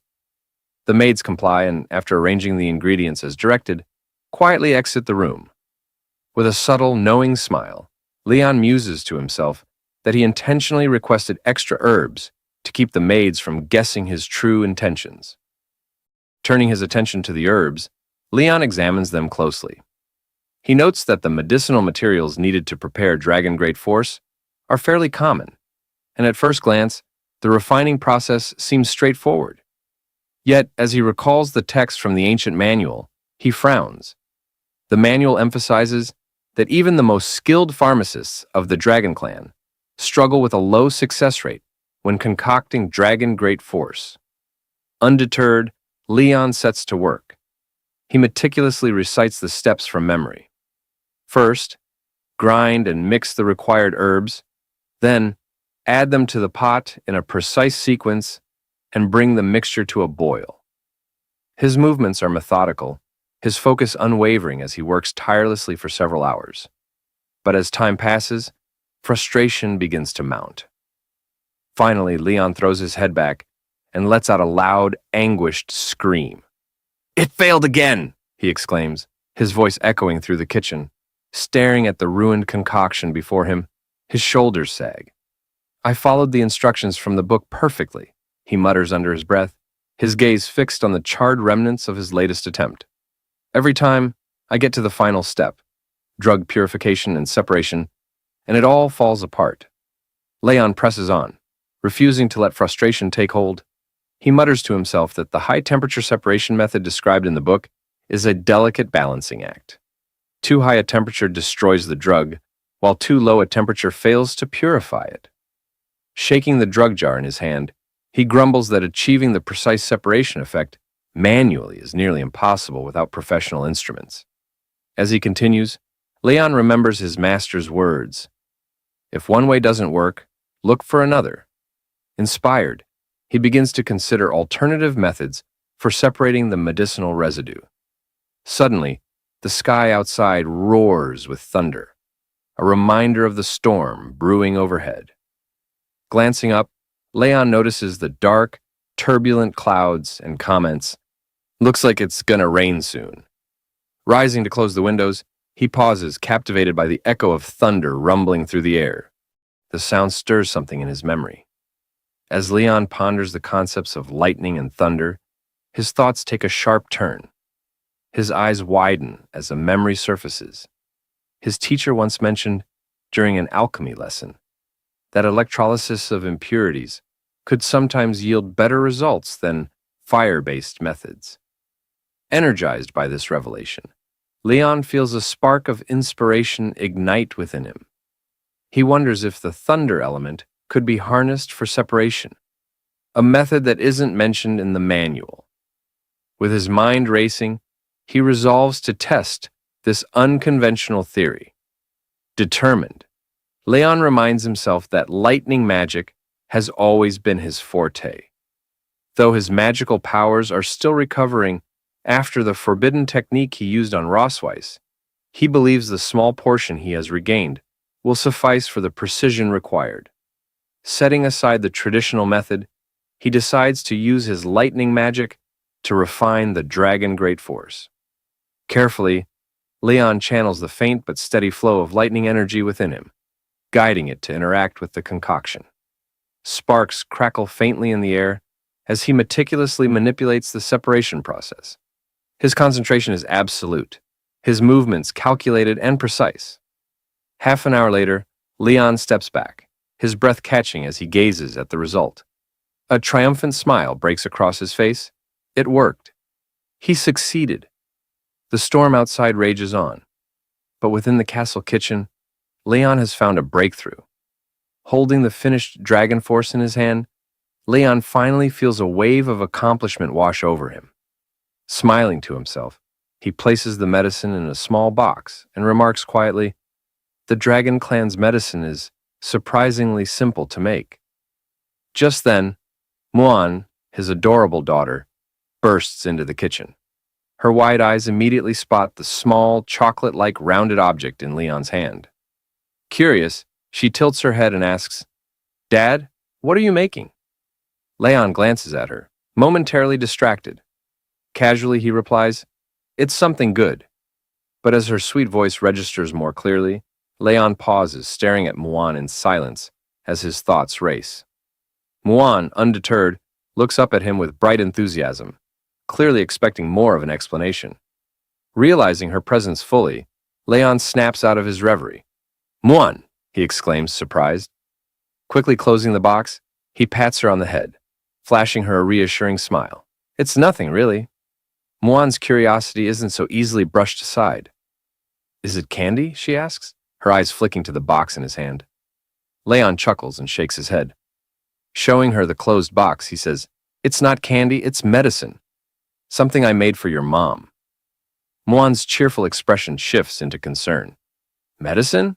The maids comply and, after arranging the ingredients as directed, quietly exit the room. With a subtle, knowing smile, Leon muses to himself that he intentionally requested extra herbs to keep the maids from guessing his true intentions. Turning his attention to the herbs, Leon examines them closely. He notes that the medicinal materials needed to prepare Dragon Great Force are fairly common, and at first glance, the refining process seems straightforward. Yet, as he recalls the text from the ancient manual, he frowns. The manual emphasizes that even the most skilled pharmacists of the Dragon Clan struggle with a low success rate when concocting Dragon Great Force. Undeterred, Leon sets to work. He meticulously recites the steps from memory. First, grind and mix the required herbs, then add them to the pot in a precise sequence and bring the mixture to a boil. His movements are methodical, his focus unwavering as he works tirelessly for several hours. But as time passes, frustration begins to mount. Finally, Leon throws his head back and lets out a loud, anguished scream. "It failed again!" he exclaims, his voice echoing through the kitchen. Staring at the ruined concoction before him, his shoulders sag. "I followed the instructions from the book perfectly," he mutters under his breath, his gaze fixed on the charred remnants of his latest attempt. "Every time, I get to the final step, drug purification and separation, and it all falls apart." Leon presses on, refusing to let frustration take hold. He mutters to himself that the high-temperature separation method described in the book is a delicate balancing act. Too high a temperature destroys the drug, while too low a temperature fails to purify it. Shaking the drug jar in his hand, he grumbles that achieving the precise separation effect manually is nearly impossible without professional instruments. As he continues, Leon remembers his master's words. If one way doesn't work, look for another. Inspired, he begins to consider alternative methods for separating the medicinal residue. Suddenly, the sky outside roars with thunder, a reminder of the storm brewing overhead. Glancing up, Leon notices the dark, turbulent clouds and comments, "Looks like it's gonna rain soon." Rising to close the windows, he pauses, captivated by the echo of thunder rumbling through the air. The sound stirs something in his memory. As Leon ponders the concepts of lightning and thunder, his thoughts take a sharp turn. His eyes widen as a memory surfaces. His teacher once mentioned, during an alchemy lesson, that electrolysis of impurities could sometimes yield better results than fire-based methods. Energized by this revelation, Leon feels a spark of inspiration ignite within him. He wonders if the thunder element could be harnessed for separation, a method that isn't mentioned in the manual. With his mind racing, he resolves to test this unconventional theory. Determined, Leon reminds himself that lightning magic has always been his forte. Though his magical powers are still recovering after the forbidden technique he used on Rossweiss, he believes the small portion he has regained will suffice for the precision required. Setting aside the traditional method, he decides to use his lightning magic to refine the dragon great force. Carefully, Leon channels the faint but steady flow of lightning energy within him, guiding it to interact with the concoction. Sparks crackle faintly in the air as he meticulously manipulates the separation process. His concentration is absolute, his movements calculated and precise. Half an hour later, Leon steps back, his breath catching as he gazes at the result. A triumphant smile breaks across his face. It worked. He succeeded. The storm outside rages on, but within the castle kitchen, Leon has found a breakthrough. Holding the finished dragon force in his hand, Leon finally feels a wave of accomplishment wash over him. Smiling to himself, he places the medicine in a small box and remarks quietly, "The dragon clan's medicine is surprisingly simple to make." Just then, Muan, his adorable daughter, bursts into the kitchen. Her wide eyes immediately spot the small, chocolate-like rounded object in Leon's hand. Curious, she tilts her head and asks, "Dad, what are you making?" Leon glances at her, momentarily distracted. Casually, he replies, "It's something good." But as her sweet voice registers more clearly, Leon pauses, staring at Muan in silence as his thoughts race. Muan, undeterred, looks up at him with bright enthusiasm, clearly expecting more of an explanation. Realizing her presence fully, Leon snaps out of his reverie. "Muan!" he exclaims, surprised. Quickly closing the box, he pats her on the head, flashing her a reassuring smile. "It's nothing, really." Muan's curiosity isn't so easily brushed aside. "Is it candy?" she asks, her eyes flicking to the box in his hand. Leon chuckles and shakes his head. Showing her the closed box, he says, "It's not candy, it's medicine. Something I made for your mom." Muan's cheerful expression shifts into concern. "Medicine?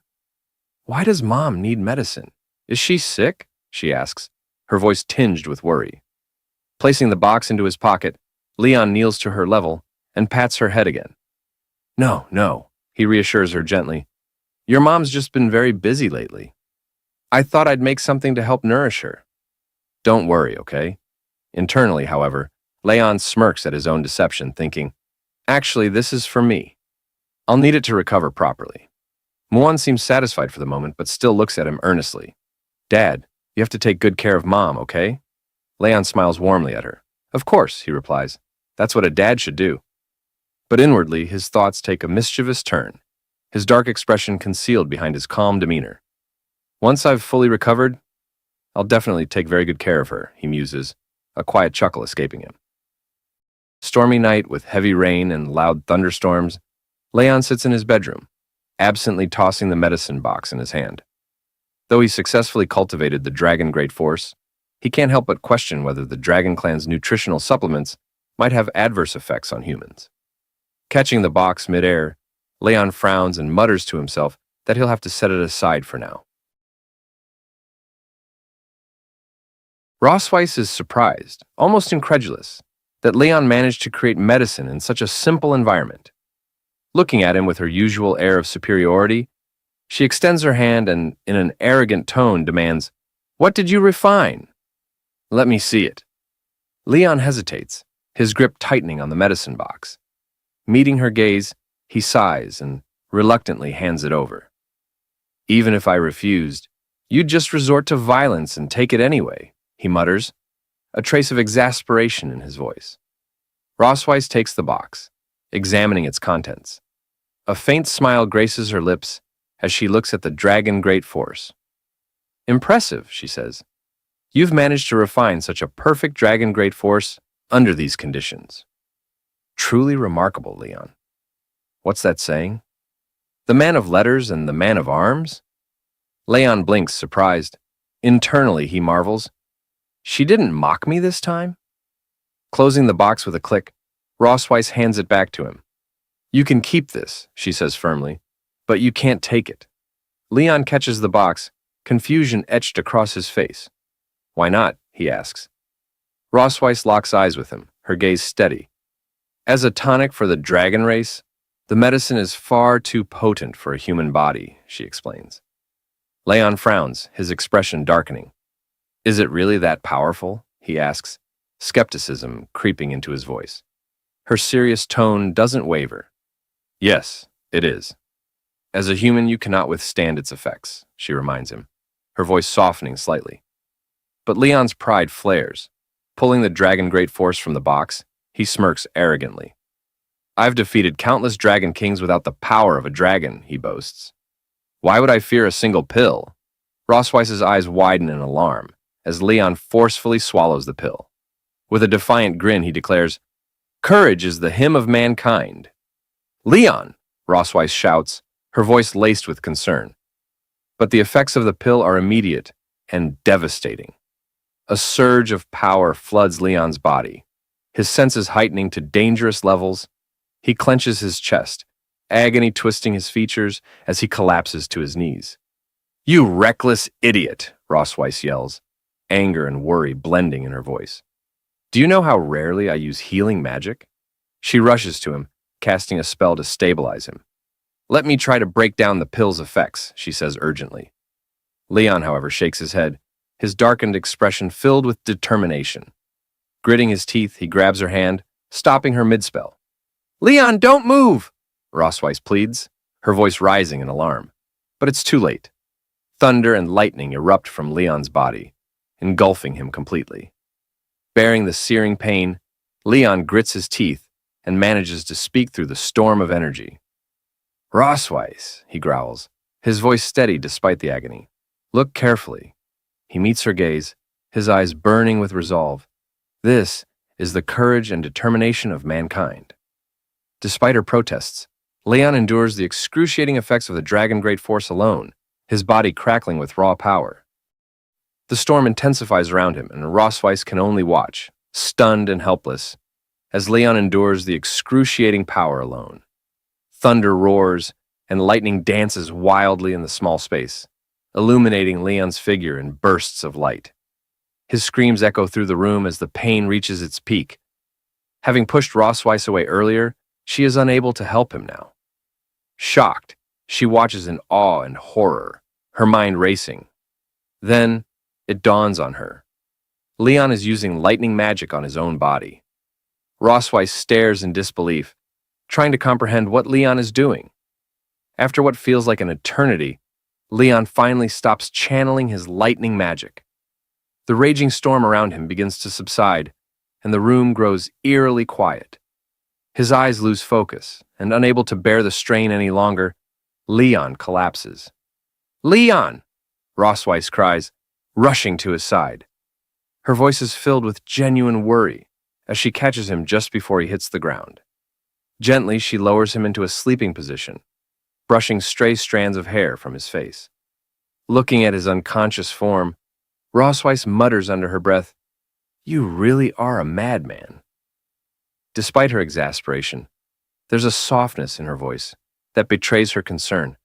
Why does Mom need medicine? Is she sick?" she asks, her voice tinged with worry. Placing the box into his pocket, Leon kneels to her level and pats her head again. "No, no," he reassures her gently. "Your mom's just been very busy lately. I thought I'd make something to help nourish her. Don't worry, okay?" Internally, however, Leon smirks at his own deception, thinking, "Actually, this is for me. I'll need it to recover properly." Muan seems satisfied for the moment, but still looks at him earnestly. "Dad, you have to take good care of Mom, okay?" Leon smiles warmly at her. "Of course," he replies. "That's what a dad should do." But inwardly, his thoughts take a mischievous turn, his dark expression concealed behind his calm demeanor. "Once I've fully recovered, I'll definitely take very good care of her," he muses, a quiet chuckle escaping him. Stormy night with heavy rain and loud thunderstorms, Leon sits in his bedroom, absently tossing the medicine box in his hand. Though he successfully cultivated the dragon great force, he can't help but question whether the dragon clan's nutritional supplements might have adverse effects on humans. Catching the box midair, Leon frowns and mutters to himself that he'll have to set it aside for now. Rossweiss is surprised, almost incredulous, that Leon managed to create medicine in such a simple environment. Looking at him with her usual air of superiority, she extends her hand and, in an arrogant tone, demands, "What did you refine?" "Let me see it." Leon hesitates, his grip tightening on the medicine box. Meeting her gaze, he sighs and reluctantly hands it over. "Even if I refused, you'd just resort to violence and take it anyway," he mutters, a trace of exasperation in his voice. Rossweiss takes the box, examining its contents. A faint smile graces her lips as she looks at the dragon great force. "Impressive," she says. "You've managed to refine such a perfect dragon great force under these conditions." "Truly remarkable, Leon." "What's that saying? The man of letters and the man of arms?" Leon blinks, surprised. Internally, he marvels. She didn't mock me this time? Closing the box with a click, Rossweiss hands it back to him. "You can keep this," she says firmly, "but you can't take it." Leon catches the box, confusion etched across his face. "Why not?" he asks. Rossweiss locks eyes with him, her gaze steady. "As a tonic for the dragon race, the medicine is far too potent for a human body," she explains. Leon frowns, his expression darkening. Is it really that powerful? He asks, skepticism creeping into his voice. Her serious tone doesn't waver. Yes, it is. As a human, you cannot withstand its effects, she reminds him, her voice softening slightly. But Leon's pride flares. Pulling the dragon great force from the box, he smirks arrogantly. I've defeated countless dragon kings without the power of a dragon, he boasts. Why would I fear a single pill? Rossweiss's eyes widen in alarm as Leon forcefully swallows the pill. With a defiant grin, he declares, Courage is the hymn of mankind. Leon, Rossweiss shouts, her voice laced with concern. But the effects of the pill are immediate and devastating. A surge of power floods Leon's body, his senses heightening to dangerous levels. He clenches his chest, agony twisting his features as he collapses to his knees. You reckless idiot, Rossweiss yells, anger and worry blending in her voice. Do you know how rarely I use healing magic? She rushes to him, casting a spell to stabilize him. Let me try to break down the pill's effects, she says urgently. Leon, however, shakes his head, his darkened expression filled with determination. Gritting his teeth, he grabs her hand, stopping her mid-spell. Leon, don't move! Rossweiss pleads, her voice rising in alarm. But it's too late. Thunder and lightning erupt from Leon's body, engulfing him completely. Bearing the searing pain, Leon grits his teeth and manages to speak through the storm of energy. Rossweiss, he growls, his voice steady despite the agony. Look carefully. He meets her gaze, his eyes burning with resolve. This is the courage and determination of mankind. Despite her protests, Leon endures the excruciating effects of the dragon great force alone, his body crackling with raw power. The storm intensifies around him, and Rossweiss can only watch, stunned and helpless, as Leon endures the excruciating power alone. Thunder roars, and lightning dances wildly in the small space, illuminating Leon's figure in bursts of light. His screams echo through the room as the pain reaches its peak. Having pushed Rossweiss away earlier, she is unable to help him now. Shocked, she watches in awe and horror, her mind racing. Then, it dawns on her. Leon is using lightning magic on his own body. Rossweiss stares in disbelief, trying to comprehend what Leon is doing. After what feels like an eternity, Leon finally stops channeling his lightning magic. The raging storm around him begins to subside, and the room grows eerily quiet. His eyes lose focus, and unable to bear the strain any longer, Leon collapses. Leon! Rossweiss cries, rushing to his side. Her voice is filled with genuine worry as she catches him just before he hits the ground. Gently, she lowers him into a sleeping position, brushing stray strands of hair from his face. Looking at his unconscious form, Rossweiss mutters under her breath, You really are a madman. Despite her exasperation, there's a softness in her voice that betrays her concern.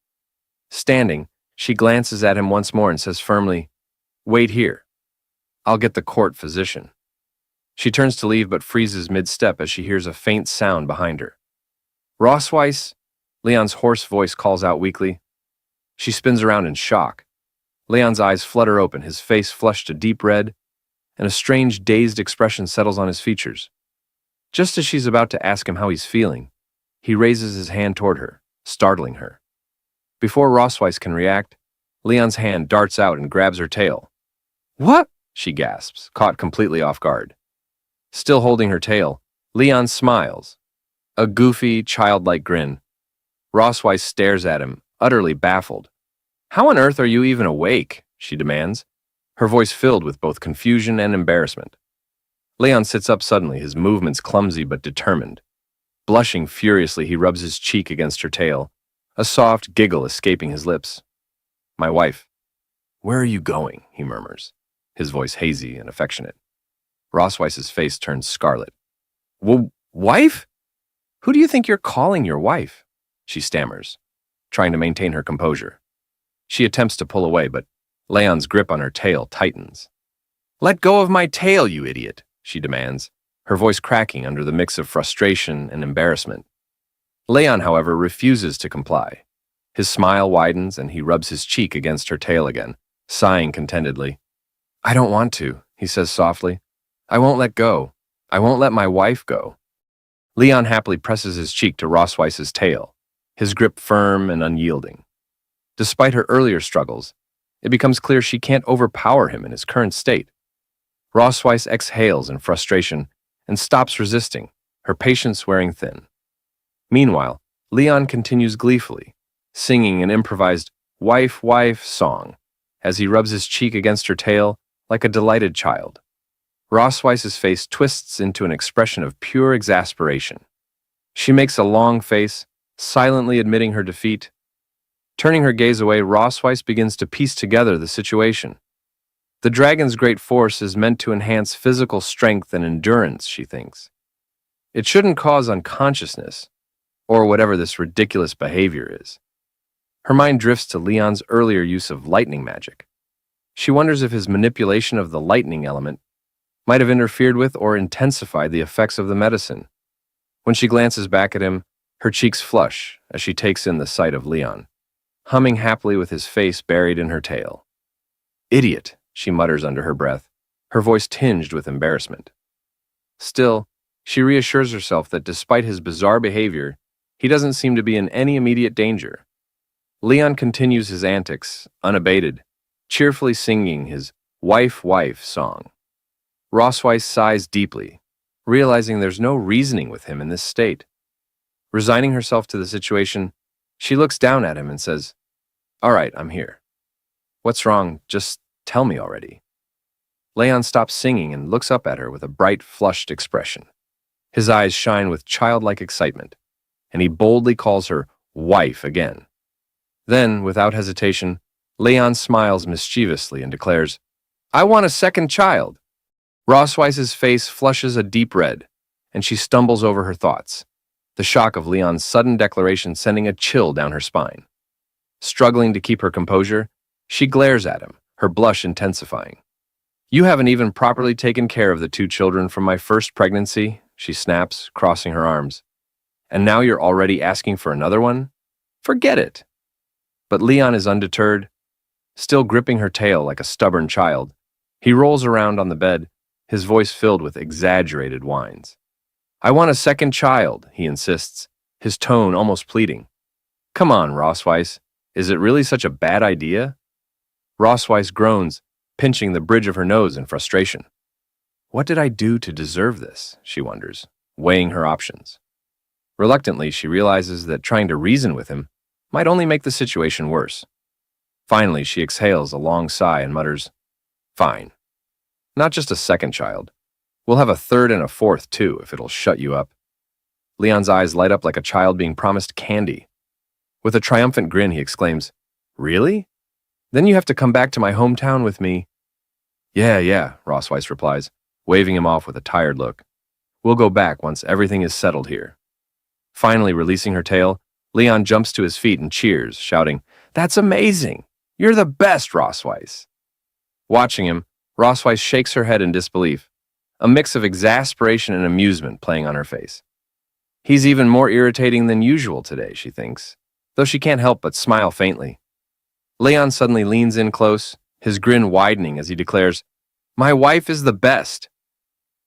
Standing, she glances at him once more and says firmly, Wait here. I'll get the court physician. She turns to leave but freezes mid-step as she hears a faint sound behind her. Rossweiss, Leon's hoarse voice calls out weakly. She spins around in shock. Leon's eyes flutter open, his face flushed a deep red, and a strange, dazed expression settles on his features. Just as she's about to ask him how he's feeling, he raises his hand toward her, startling her. Before Rossweiss can react, Leon's hand darts out and grabs her tail. What? She gasps, caught completely off guard. Still holding her tail, Leon smiles. A goofy, childlike grin. Rossweiss stares at him, utterly baffled. How on earth are you even awake? She demands, her voice filled with both confusion and embarrassment. Leon sits up suddenly, his movements clumsy but determined. Blushing furiously, he rubs his cheek against her tail, a soft giggle escaping his lips. My wife. Where are you going? He murmurs, his voice hazy and affectionate. Rossweiss's face turns scarlet. Wife? Who do you think you're calling your wife? She stammers, trying to maintain her composure. She attempts to pull away, but Leon's grip on her tail tightens. Let go of my tail, you idiot, she demands, her voice cracking under the mix of frustration and embarrassment. Leon, however, refuses to comply. His smile widens and he rubs his cheek against her tail again, sighing contentedly. I don't want to, he says softly. I won't let go. I won't let my wife go. Leon happily presses his cheek to Rossweiss's tail, his grip firm and unyielding. Despite her earlier struggles, it becomes clear she can't overpower him in his current state. Rossweiss exhales in frustration and stops resisting, her patience wearing thin. Meanwhile, Leon continues gleefully, singing an improvised wife, wife song as he rubs his cheek against her tail like a delighted child. Rossweiss's face twists into an expression of pure exasperation. She makes a long face, silently admitting her defeat. Turning her gaze away, Rossweiss begins to piece together the situation. The dragon's great force is meant to enhance physical strength and endurance, she thinks. It shouldn't cause unconsciousness, or whatever this ridiculous behavior is. Her mind drifts to Leon's earlier use of lightning magic. She wonders if his manipulation of the lightning element might have interfered with or intensified the effects of the medicine. When she glances back at him, her cheeks flush as she takes in the sight of Leon, humming happily with his face buried in her tail. Idiot, she mutters under her breath, her voice tinged with embarrassment. Still, she reassures herself that despite his bizarre behavior, he doesn't seem to be in any immediate danger. Leon continues his antics, unabated, cheerfully singing his wife, wife song. Rossweiss sighs deeply, realizing there's no reasoning with him in this state. Resigning herself to the situation, she looks down at him and says, All right, I'm here. What's wrong? Just tell me already. Leon stops singing and looks up at her with a bright, flushed expression. His eyes shine with childlike excitement, and he boldly calls her wife again. Then, without hesitation, Leon smiles mischievously and declares, I want a second child. Rossweiss's face flushes a deep red, and she stumbles over her thoughts, the shock of Leon's sudden declaration sending a chill down her spine. Struggling to keep her composure, she glares at him, her blush intensifying. You haven't even properly taken care of the 2 children from my first pregnancy, she snaps, crossing her arms. And now you're already asking for another one? Forget it. But Leon is undeterred. Still gripping her tail like a stubborn child, he rolls around on the bed, his voice filled with exaggerated whines. I want a second child, he insists, his tone almost pleading. Come on, Rossweiss, is it really such a bad idea? Rossweiss groans, pinching the bridge of her nose in frustration. What did I do to deserve this, she wonders, weighing her options. Reluctantly, she realizes that trying to reason with him might only make the situation worse. Finally, she exhales a long sigh and mutters, Fine. Not just a second child. We'll have a third and a fourth, too, if it'll shut you up. Leon's eyes light up like a child being promised candy. With a triumphant grin, he exclaims, Really? Then you have to come back to my hometown with me. Yeah, Rossweiss replies, waving him off with a tired look. We'll go back once everything is settled here. Finally releasing her tail, Leon jumps to his feet and cheers, shouting, That's amazing! You're the best, Rossweiss! Watching him, Rossweiss shakes her head in disbelief, a mix of exasperation and amusement playing on her face. He's even more irritating than usual today, she thinks, though she can't help but smile faintly. Leon suddenly leans in close, his grin widening as he declares, My wife is the best!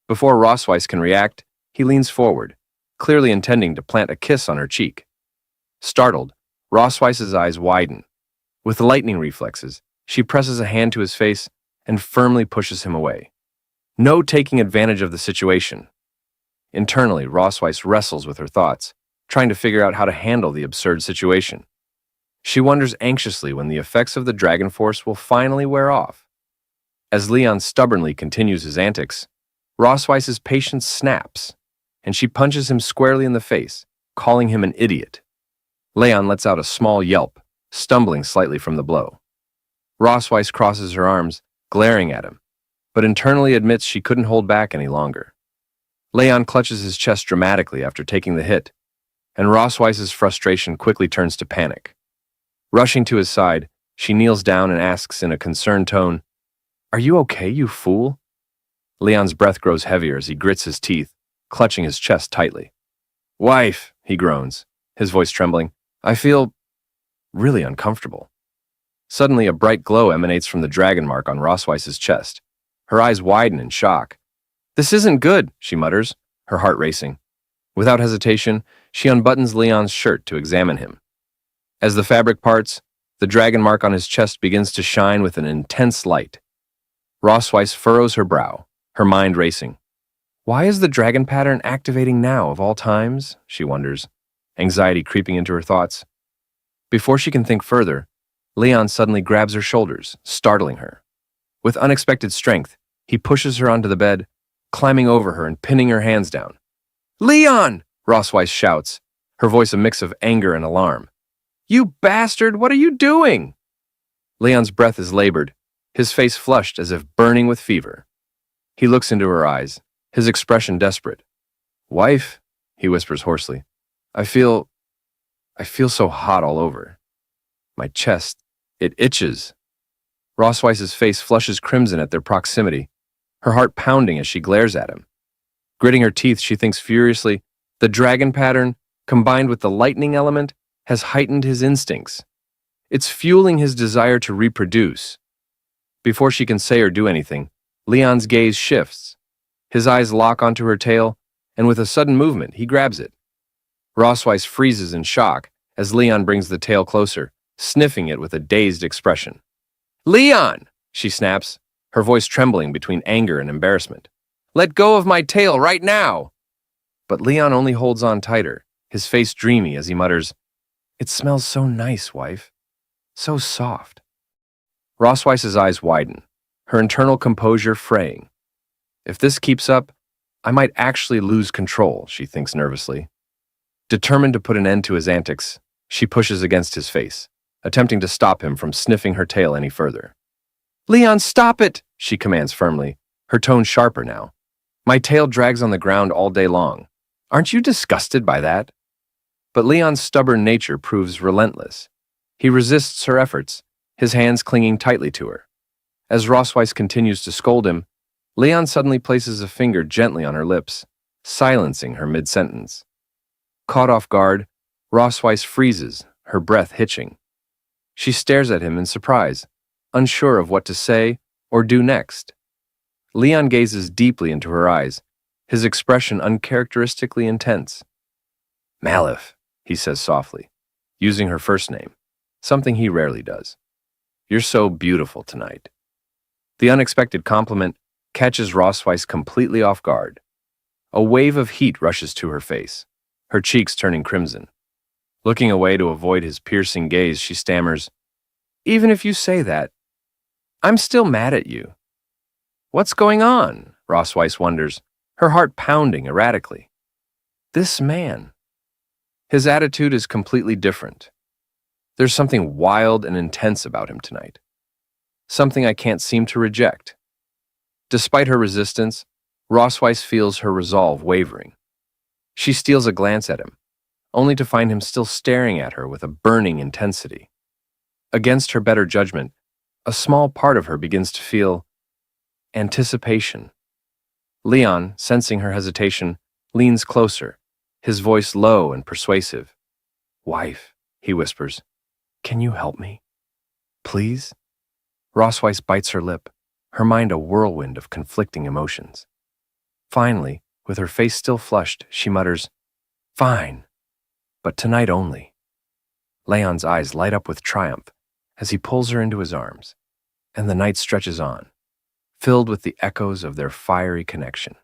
Before Rossweiss can react, he leans forward, clearly intending to plant a kiss on her cheek. Startled, Rossweiss's eyes widen. With lightning reflexes, she presses a hand to his face and firmly pushes him away. No taking advantage of the situation. Internally, Rossweiss wrestles with her thoughts, trying to figure out how to handle the absurd situation. She wonders anxiously when the effects of the dragon force will finally wear off. As Leon stubbornly continues his antics, Rossweiss's patience snaps, and she punches him squarely in the face, calling him an idiot. Leon lets out a small yelp, stumbling slightly from the blow. Rossweiss crosses her arms, glaring at him, but internally admits she couldn't hold back any longer. Leon clutches his chest dramatically after taking the hit, and Rossweiss's frustration quickly turns to panic. Rushing to his side, she kneels down and asks in a concerned tone, Are you okay, you fool? Leon's breath grows heavier as he grits his teeth, clutching his chest tightly. Wife, he groans, his voice trembling, I feel really uncomfortable. Suddenly, a bright glow emanates from the dragon mark on Rossweiss's chest, Her eyes widen in shock. "This isn't good," she mutters, her heart racing. Without hesitation, she unbuttons Leon's shirt to examine him. As the fabric parts, the dragon mark on his chest begins to shine with an intense light. Rosweiss furrows her brow, her mind racing. Why is the dragon pattern activating now of all times? She wonders, anxiety creeping into her thoughts. Before she can think further, Leon suddenly grabs her shoulders, startling her. With unexpected strength, he pushes her onto the bed, climbing over her and pinning her hands down. "Leon!" Rosweiss shouts, her voice a mix of anger and alarm. "You bastard, what are you doing?" Leon's breath is labored, his face flushed as if burning with fever. He looks into her eyes, his expression desperate. "Wife," he whispers hoarsely, I feel so hot all over. My chest, it itches." Rosweiss's face flushes crimson at their proximity, her heart pounding as she glares at him. Gritting her teeth, she thinks furiously, the dragon pattern, combined with the lightning element, has heightened his instincts. It's fueling his desire to reproduce. Before she can say or do anything, Leon's gaze shifts. His eyes lock onto her tail, and with a sudden movement, he grabs it. Rosweiss freezes in shock as Leon brings the tail closer, sniffing it with a dazed expression. "Leon!" she snaps, her voice trembling between anger and embarrassment. "Let go of my tail right now!" But Leon only holds on tighter, his face dreamy as he mutters, "It smells so nice, wife. So soft." Rosweiss's eyes widen, her internal composure fraying. If this keeps up, I might actually lose control, she thinks nervously. Determined to put an end to his antics, she pushes against his face, attempting to stop him from sniffing her tail any further. "Leon, stop it!" she commands firmly, her tone sharper now. "My tail drags on the ground all day long. Aren't you disgusted by that?" But Leon's stubborn nature proves relentless. He resists her efforts, his hands clinging tightly to her. As Rosweiss continues to scold him, Leon suddenly places a finger gently on her lips, silencing her mid-sentence. Caught off guard, Rosweiss freezes, her breath hitching. She stares at him in surprise, unsure of what to say or do next. Leon gazes deeply into her eyes, his expression uncharacteristically intense. "Malif," he says softly, using her first name, something he rarely does. "You're so beautiful tonight." The unexpected compliment catches Rosweiss completely off guard. A wave of heat rushes to her face, her cheeks turning crimson. Looking away to avoid his piercing gaze, she stammers, "Even if you say that, I'm still mad at you." "What's going on?" Rosweiss wonders, her heart pounding erratically. This man. His attitude is completely different. There's something wild and intense about him tonight. Something I can't seem to reject. Despite her resistance, Rosweiss feels her resolve wavering. She steals a glance at him, only to find him still staring at her with a burning intensity. Against her better judgment, a small part of her begins to feel anticipation. Leon, sensing her hesitation, leans closer, his voice low and persuasive. "Wife," he whispers, "can you help me? Please?" Rosweiss bites her lip, her mind a whirlwind of conflicting emotions. Finally, with her face still flushed, she mutters, "Fine, but tonight only." Leon's eyes light up with triumph as he pulls her into his arms, and the night stretches on, filled with the echoes of their fiery connection.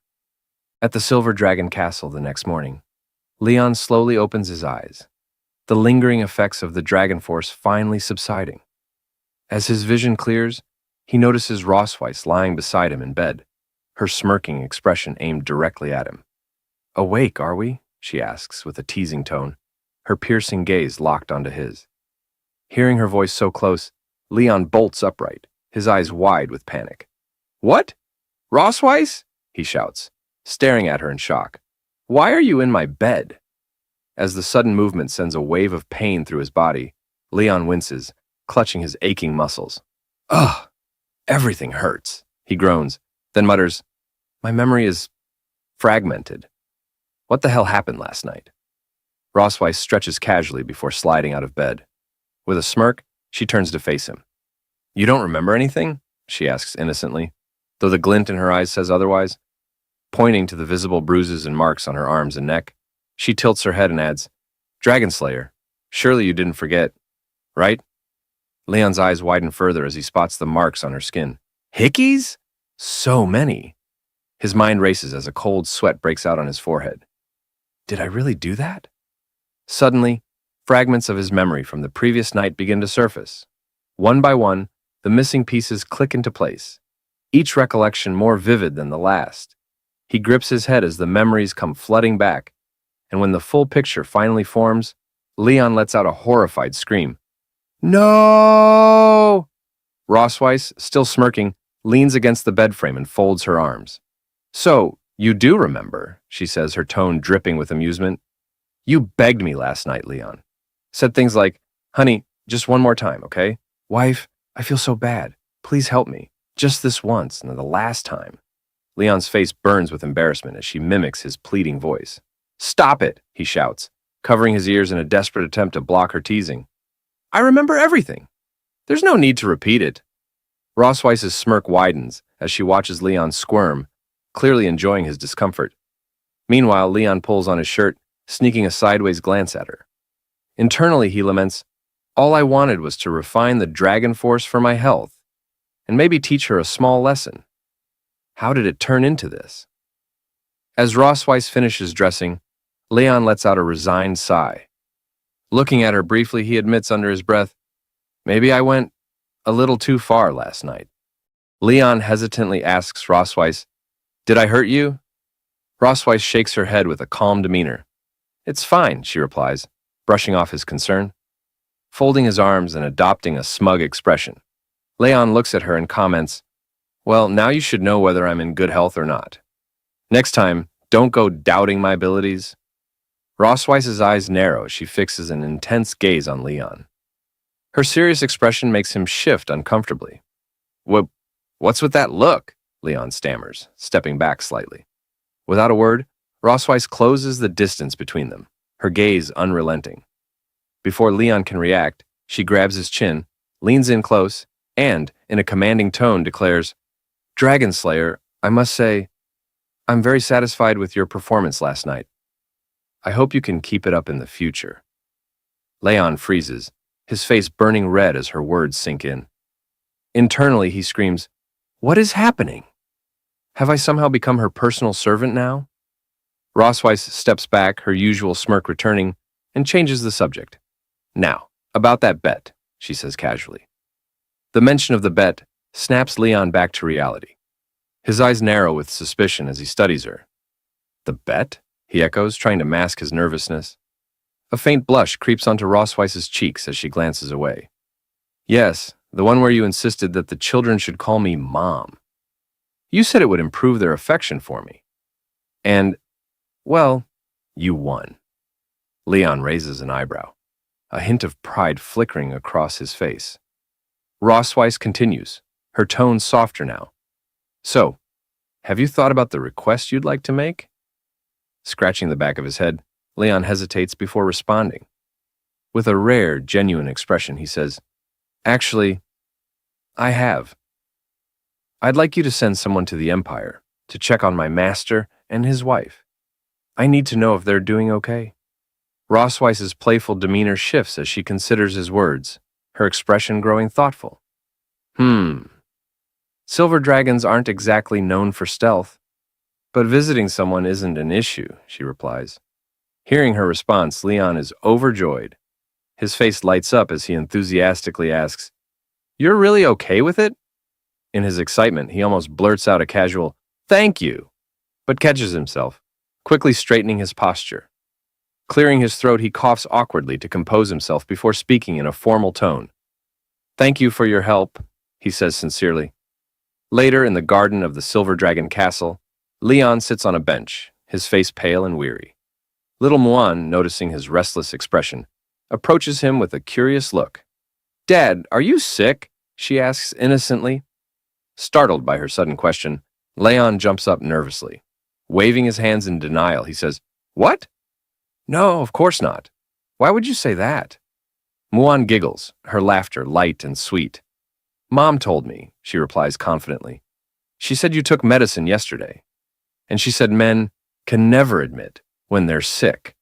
At the Silver Dragon Castle the next morning, Leon slowly opens his eyes, the lingering effects of the dragon force finally subsiding. As his vision clears, he notices Rosweiss lying beside him in bed, her smirking expression aimed directly at him. "Awake, are we?" she asks with a teasing tone, her piercing gaze locked onto his. Hearing her voice so close, Leon bolts upright, his eyes wide with panic. "What? Rosweiss?" he shouts, staring at her in shock. "Why are you in my bed?" As the sudden movement sends a wave of pain through his body, Leon winces, clutching his aching muscles. "Ugh, everything hurts," he groans, then mutters, "My memory is fragmented. What the hell happened last night?" Rosweiss stretches casually before sliding out of bed. With a smirk, she turns to face him. "You don't remember anything?" she asks innocently. though the glint in her eyes says otherwise. Pointing to the visible bruises and marks on her arms and neck, she tilts her head and adds, "Dragon Slayer, surely you didn't forget, right?" Leon's eyes widen further as he spots the marks on her skin. Hickeys? So many. His mind races as a cold sweat breaks out on his forehead. Did I really do that? Suddenly, fragments of his memory from the previous night begin to surface. One by one, the missing pieces click into place, each recollection more vivid than the last. He grips his head as the memories come flooding back, and when the full picture finally forms, Leon lets out a horrified scream. No! Rossweiss, still smirking, leans against the bed frame and folds her arms. So, you do remember, she says, her tone dripping with amusement. You begged me last night, Leon. Said things like, "Honey, just one more time, okay? Wife, I feel so bad. Please help me. Just this once, and the last time." Leon's face burns with embarrassment as she mimics his pleading voice. "Stop it," he shouts, covering his ears in a desperate attempt to block her teasing. "I remember everything. There's no need to repeat it." Rossweiss's smirk widens as she watches Leon squirm, clearly enjoying his discomfort. Meanwhile, Leon pulls on his shirt, sneaking a sideways glance at her. Internally, he laments, "All I wanted was to refine the dragon force for my health, and maybe teach her a small lesson. How did it turn into this?" As Rossweiss finishes dressing, Leon lets out a resigned sigh. Looking at her briefly, he admits under his breath, "Maybe I went a little too far last night." Leon hesitantly asks Rossweiss, "Did I hurt you?" Rossweiss shakes her head with a calm demeanor. "It's fine," she replies, brushing off his concern. Folding his arms and adopting a smug expression, Leon looks at her and comments, "Well, now you should know whether I'm in good health or not. Next time, don't go doubting my abilities." Rossweiss's eyes narrow as she fixes an intense gaze on Leon. Her serious expression makes him shift uncomfortably. What's with that look?" Leon stammers, stepping back slightly. Without a word, Rossweiss closes the distance between them, her gaze unrelenting. Before Leon can react, she grabs his chin, leans in close, and, in a commanding tone, declares, "Dragon Slayer, I must say, I'm very satisfied with your performance last night. I hope you can keep it up in the future." Leon freezes, his face burning red as her words sink in. Internally, he screams, "What is happening? Have I somehow become her personal servant now?" Rossweiss steps back, her usual smirk returning, and changes the subject. "Now, about that bet," she says casually. The mention of the bet snaps Leon back to reality. His eyes narrow with suspicion as he studies her. "The bet?" he echoes, trying to mask his nervousness. A faint blush creeps onto Rossweiss's cheeks as she glances away. "Yes, the one where you insisted that the children should call me Mom. You said it would improve their affection for me. And, well, you won." Leon raises an eyebrow, a hint of pride flickering across his face. Rossweiss continues, her tone softer now. "So, have you thought about the request you'd like to make?" Scratching the back of his head, Leon hesitates before responding. With a rare, genuine expression, he says, "Actually, I have. I'd like you to send someone to the Empire to check on my master and his wife. I need to know if they're doing okay." Rossweiss's playful demeanor shifts as she considers his words, her expression growing thoughtful. Silver dragons aren't exactly known for stealth, but visiting someone isn't an issue," she replies. Hearing her response, Leon is overjoyed. His face lights up as he enthusiastically asks, "You're really okay with it?" In his excitement, he almost blurts out a casual, "Thank you," but catches himself, quickly straightening his posture. Clearing his throat, he coughs awkwardly to compose himself before speaking in a formal tone. "Thank you for your help," he says sincerely. Later, in the garden of the Silver Dragon Castle, Leon sits on a bench, his face pale and weary. Little Muan, noticing his restless expression, approaches him with a curious look. "Dad, are you sick?" she asks innocently. Startled by her sudden question, Leon jumps up nervously. Waving his hands in denial, he says, "What? No, of course not. Why would you say that?" Muan giggles, her laughter light and sweet. "Mom told me," she replies confidently. She said you took medicine yesterday, and she said men can never admit when they're sick.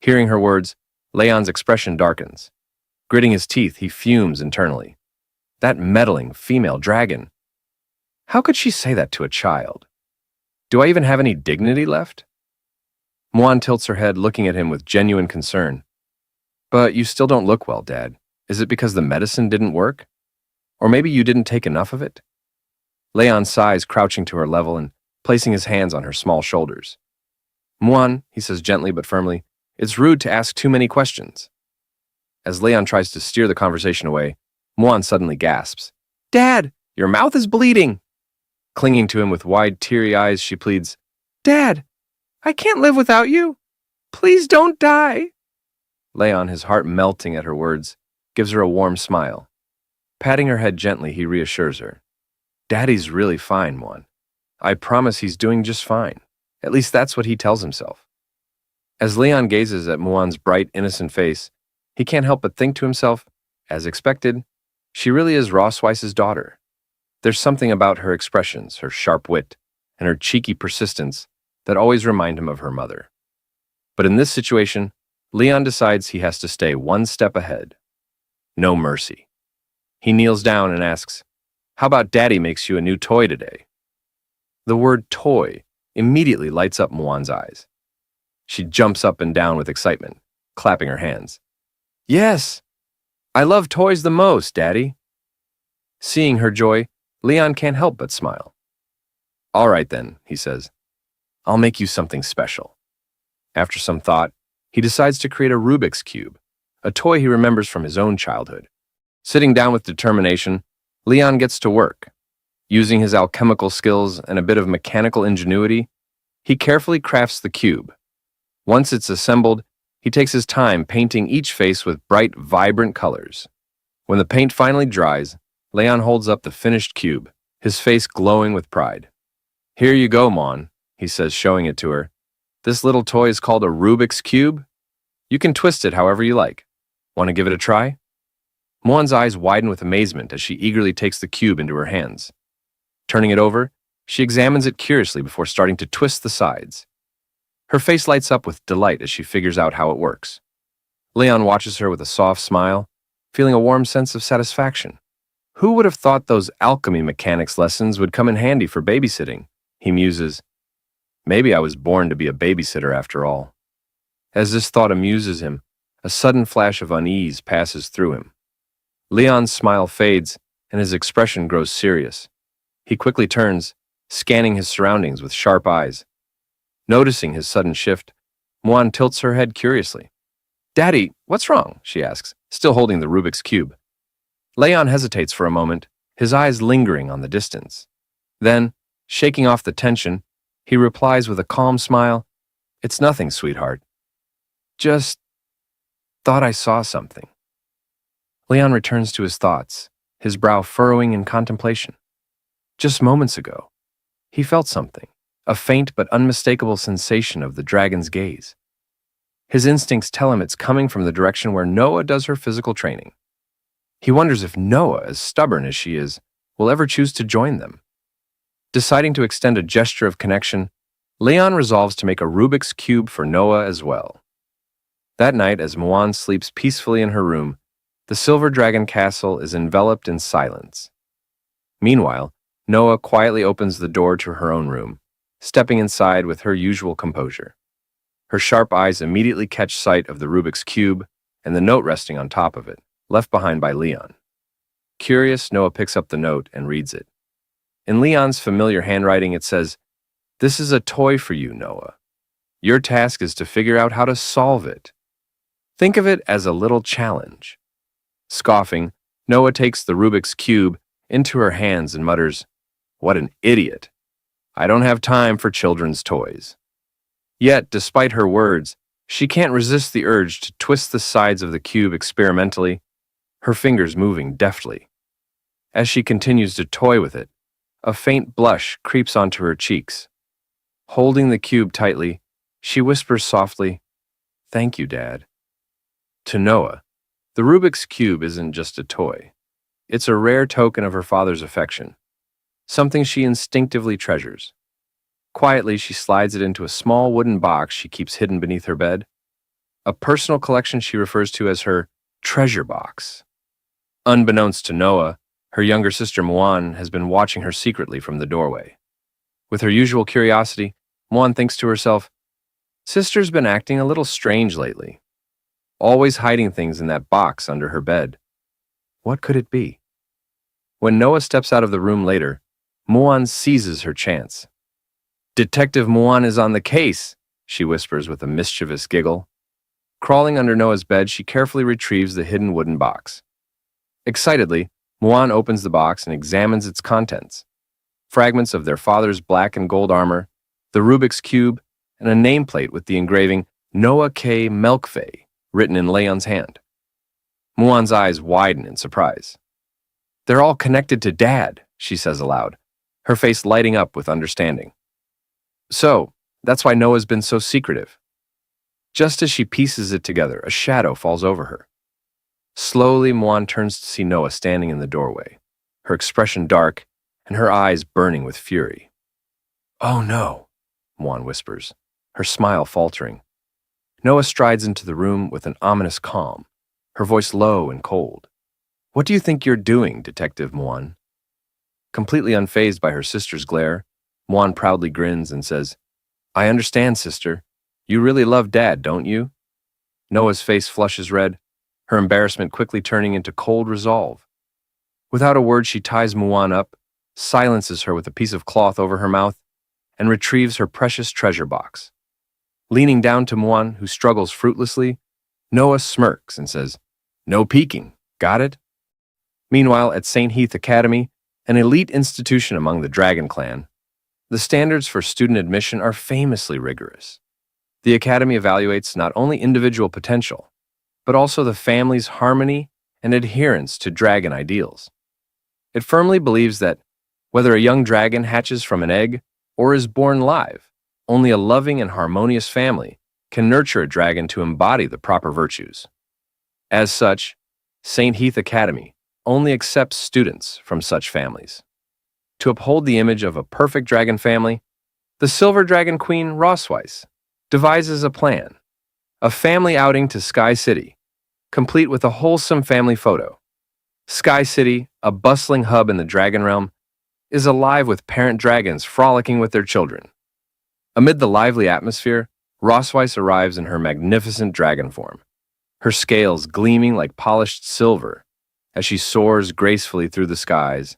Hearing her words, Leon's expression darkens. Gritting his teeth, he fumes internally. That meddling female dragon. How could she say that to a child? Do I even have any dignity left? Muan tilts her head, looking at him with genuine concern. But you still don't look well, Dad. Is it because the medicine didn't work? Or maybe you didn't take enough of it? Leon sighs, crouching to her level and placing his hands on her small shoulders. Muan, he says gently but firmly, it's rude to ask too many questions. As Leon tries to steer the conversation away, Muan suddenly gasps. Dad, your mouth is bleeding. Clinging to him with wide, teary eyes, she pleads, Dad, I can't live without you. Please don't die. Leon, his heart melting at her words, gives her a warm smile. Patting her head gently, he reassures her. Daddy's really fine, Muan. I promise he's doing just fine. At least that's what he tells himself. As Leon gazes at Muan's bright, innocent face, he can't help but think to himself, as expected, she really is Rossweiss's daughter. There's something about her expressions, her sharp wit, and her cheeky persistence that always remind him of her mother. But in this situation, Leon decides he has to stay one step ahead. No mercy. He kneels down and asks, How about Daddy makes you a new toy today? The word toy immediately lights up Muan's eyes. She jumps up and down with excitement, clapping her hands. Yes, I love toys the most, Daddy. Seeing her joy, Leon can't help but smile. All right then, he says. I'll make you something special. After some thought, he decides to create a Rubik's Cube, a toy he remembers from his own childhood. Sitting down with determination, Leon gets to work. Using his alchemical skills and a bit of mechanical ingenuity, he carefully crafts the cube. Once it's assembled, he takes his time painting each face with bright, vibrant colors. When the paint finally dries, Leon holds up the finished cube, his face glowing with pride. Here you go, Mon, he says, showing it to her. This little toy is called a Rubik's Cube. You can twist it however you like. Want to give it a try? Mon's eyes widen with amazement as she eagerly takes the cube into her hands. Turning it over, she examines it curiously before starting to twist the sides. Her face lights up with delight as she figures out how it works. Leon watches her with a soft smile, feeling a warm sense of satisfaction. Who would have thought those alchemy mechanics lessons would come in handy for babysitting? He muses. Maybe I was born to be a babysitter after all. As this thought amuses him, a sudden flash of unease passes through him. Leon's smile fades, and his expression grows serious. He quickly turns, scanning his surroundings with sharp eyes. Noticing his sudden shift, Muan tilts her head curiously. Daddy, what's wrong? She asks, still holding the Rubik's Cube. Leon hesitates for a moment, his eyes lingering on the distance. Then, shaking off the tension, he replies with a calm smile, It's nothing, sweetheart. Just thought I saw something. Leon returns to his thoughts, his brow furrowing in contemplation. Just moments ago, he felt something, a faint but unmistakable sensation of the dragon's gaze. His instincts tell him it's coming from the direction where Noah does her physical training. He wonders if Noah, as stubborn as she is, will ever choose to join them. Deciding to extend a gesture of connection, Leon resolves to make a Rubik's Cube for Noah as well. That night, as Muan sleeps peacefully in her room, the Silver Dragon Castle is enveloped in silence. Meanwhile, Noah quietly opens the door to her own room, stepping inside with her usual composure. Her sharp eyes immediately catch sight of the Rubik's Cube and the note resting on top of it, left behind by Leon. Curious, Noah picks up the note and reads it. In Leon's familiar handwriting, it says, This is a toy for you, Noah. Your task is to figure out how to solve it. Think of it as a little challenge. Scoffing, Noah takes the Rubik's Cube into her hands and mutters, What an idiot. I don't have time for children's toys. Yet, despite her words, she can't resist the urge to twist the sides of the cube experimentally, her fingers moving deftly. As she continues to toy with it, a faint blush creeps onto her cheeks. Holding the cube tightly, she whispers softly, Thank you, Dad. To Noah, the Rubik's Cube isn't just a toy. It's a rare token of her father's affection. something she instinctively treasures. Quietly, she slides it into a small wooden box she keeps hidden beneath her bed, a personal collection she refers to as her treasure box. Unbeknownst to Noah, her younger sister Muan has been watching her secretly from the doorway. With her usual curiosity, Muan thinks to herself, "Sister's been acting a little strange lately, always hiding things in that box under her bed. What could it be?" When Noah steps out of the room later, Muan seizes her chance. "Detective Muan is on the case," she whispers with a mischievous giggle. Crawling under Noah's bed, she carefully retrieves the hidden wooden box. Excitedly, Muan opens the box and examines its contents. Fragments of their father's black and gold armor, the Rubik's Cube, and a nameplate with the engraving Noah K. Melkfei written in Leon's hand. Muan's eyes widen in surprise. "They're all connected to Dad," she says aloud, her face lighting up with understanding. "So, that's why Noah's been so secretive." Just as she pieces it together, a shadow falls over her. Slowly, Muan turns to see Noah standing in the doorway, her expression dark and her eyes burning with fury. "Oh no," Muan whispers, her smile faltering. Noah strides into the room with an ominous calm, her voice low and cold. "What do you think you're doing, Detective Muan?" Completely unfazed by her sister's glare, Muan proudly grins and says, "I understand, sister. You really love Dad, don't you?" Noah's face flushes red, her embarrassment quickly turning into cold resolve. Without a word, she ties Muan up, silences her with a piece of cloth over her mouth, and retrieves her precious treasure box. Leaning down to Muan, who struggles fruitlessly, Noah smirks and says, "No peeking, got it?" Meanwhile, at St. Heath Academy, an elite institution among the Dragon Clan, the standards for student admission are famously rigorous. The Academy evaluates not only individual potential, but also the family's harmony and adherence to dragon ideals. It firmly believes that whether a young dragon hatches from an egg or is born live, only a loving and harmonious family can nurture a dragon to embody the proper virtues. As such, St. Heath Academy only accepts students from such families. To uphold the image of a perfect dragon family, the Silver Dragon Queen Rosweiss devises a plan, a family outing to Sky City, complete with a wholesome family photo. Sky City, a bustling hub in the dragon realm, is alive with parent dragons frolicking with their children. Amid the lively atmosphere, Rosweiss arrives in her magnificent dragon form, her scales gleaming like polished silver as she soars gracefully through the skies.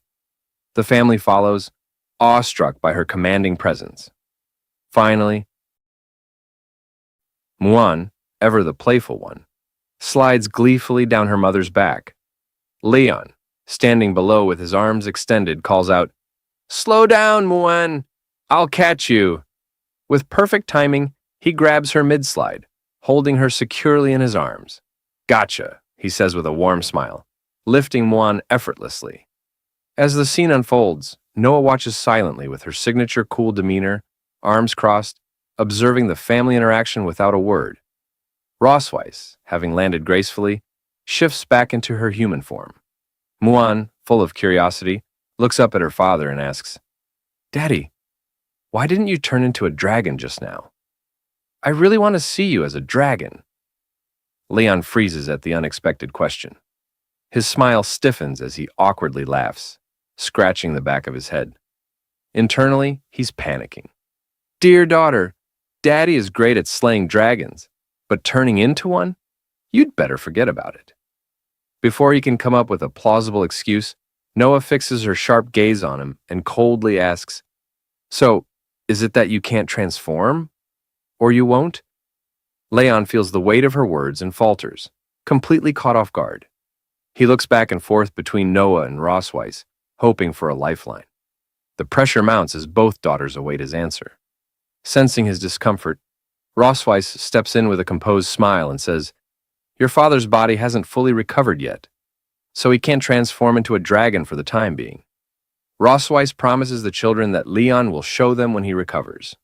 The family follows, awestruck by her commanding presence. Finally, Muan, ever the playful one, slides gleefully down her mother's back. Leon, standing below with his arms extended, calls out, "Slow down, Muan! I'll catch you!" With perfect timing, he grabs her mid-slide, holding her securely in his arms. "Gotcha," he says with a warm smile, lifting Muan effortlessly. As the scene unfolds, Noah watches silently with her signature cool demeanor, arms crossed, observing the family interaction without a word. Rosweiss, having landed gracefully, shifts back into her human form. Muan, full of curiosity, looks up at her father and asks, "Daddy, why didn't you turn into a dragon just now? I really want to see you as a dragon." Leon freezes at the unexpected question. His smile stiffens as he awkwardly laughs, scratching the back of his head. Internally, he's panicking. "Dear daughter, Daddy is great at slaying dragons, but turning into one? You'd better forget about it." Before he can come up with a plausible excuse, Noah fixes her sharp gaze on him and coldly asks, "So, is it that you can't transform? Or you won't?" Leon feels the weight of her words and falters, completely caught off guard. He looks back and forth between Noah and Rosweiss, hoping for a lifeline. The pressure mounts as both daughters await his answer. Sensing his discomfort, Rosweiss steps in with a composed smile and says, "Your father's body hasn't fully recovered yet, so he can't transform into a dragon for the time being. Rosweiss promises the children that Leon will show them when he recovers."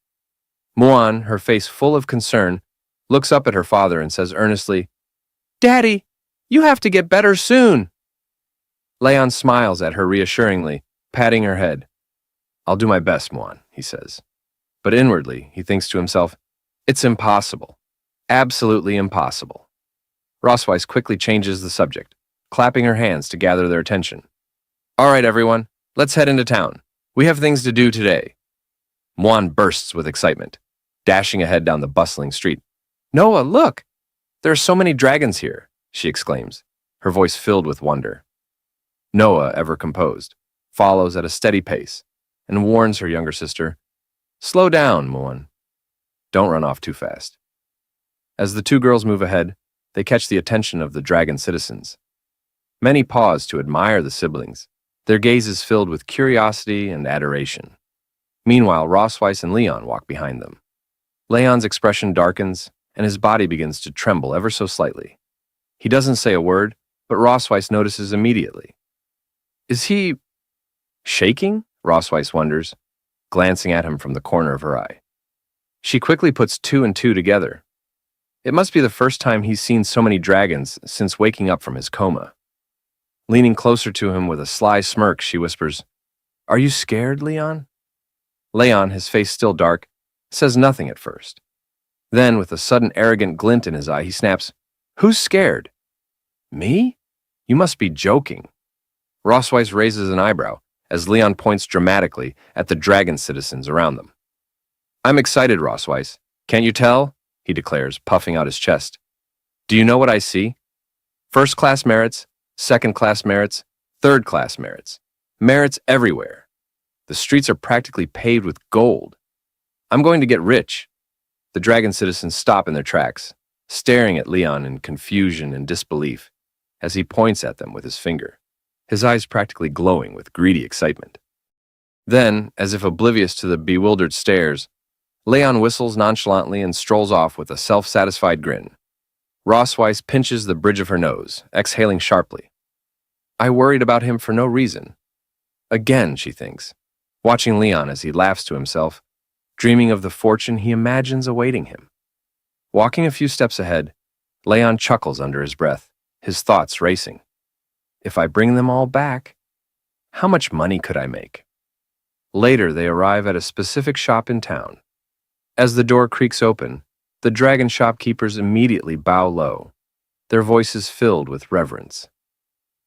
Muan, her face full of concern, looks up at her father and says earnestly, "Daddy, you have to get better soon." Leon smiles at her reassuringly, patting her head. I'll do my best, Muan, he says. But inwardly, he thinks to himself, it's impossible. Absolutely impossible. Rosweiss quickly changes the subject, clapping her hands to gather their attention. All right, everyone, let's head into town. We have things to do today. Muan bursts with excitement, dashing ahead down the bustling street. Noah, look! There are so many dragons here, she exclaims, her voice filled with wonder. Noah, ever composed, follows at a steady pace and warns her younger sister, Slow down, Muan. Don't run off too fast. As the two girls move ahead, they catch the attention of the dragon citizens. Many pause to admire the siblings, their gazes filled with curiosity and adoration. Meanwhile, Rosweiss and Leon walk behind them. Leon's expression darkens, and his body begins to tremble ever so slightly. He doesn't say a word, but Rosweiss notices immediately. Is he shaking? Rosweiss wonders, glancing at him from the corner of her eye. She quickly puts two and two together. It must be the first time he's seen so many dragons since waking up from his coma. Leaning closer to him with a sly smirk, she whispers, Are you scared, Leon? Leon, his face still dark, says nothing at first. Then, with a sudden arrogant glint in his eye, he snaps, Who's scared? Me? You must be joking. Rosweiss raises an eyebrow as Leon points dramatically at the dragon citizens around them. I'm excited, Rosweiss. Can't you tell? He declares, puffing out his chest. Do you know what I see? First-class merits, second-class merits, third-class merits. Merits everywhere. The streets are practically paved with gold. I'm going to get rich. The dragon citizens stop in their tracks, staring at Leon in confusion and disbelief as he points at them with his finger, his eyes practically glowing with greedy excitement. Then, as if oblivious to the bewildered stares, Leon whistles nonchalantly and strolls off with a self-satisfied grin. Rosweiss pinches the bridge of her nose, exhaling sharply. I worried about him for no reason. Again, she thinks, watching Leon as he laughs to himself, dreaming of the fortune he imagines awaiting him. Walking a few steps ahead, Leon chuckles under his breath, his thoughts racing. If I bring them all back, how much money could I make? Later, they arrive at a specific shop in town. As the door creaks open, the dragon shopkeepers immediately bow low, their voices filled with reverence.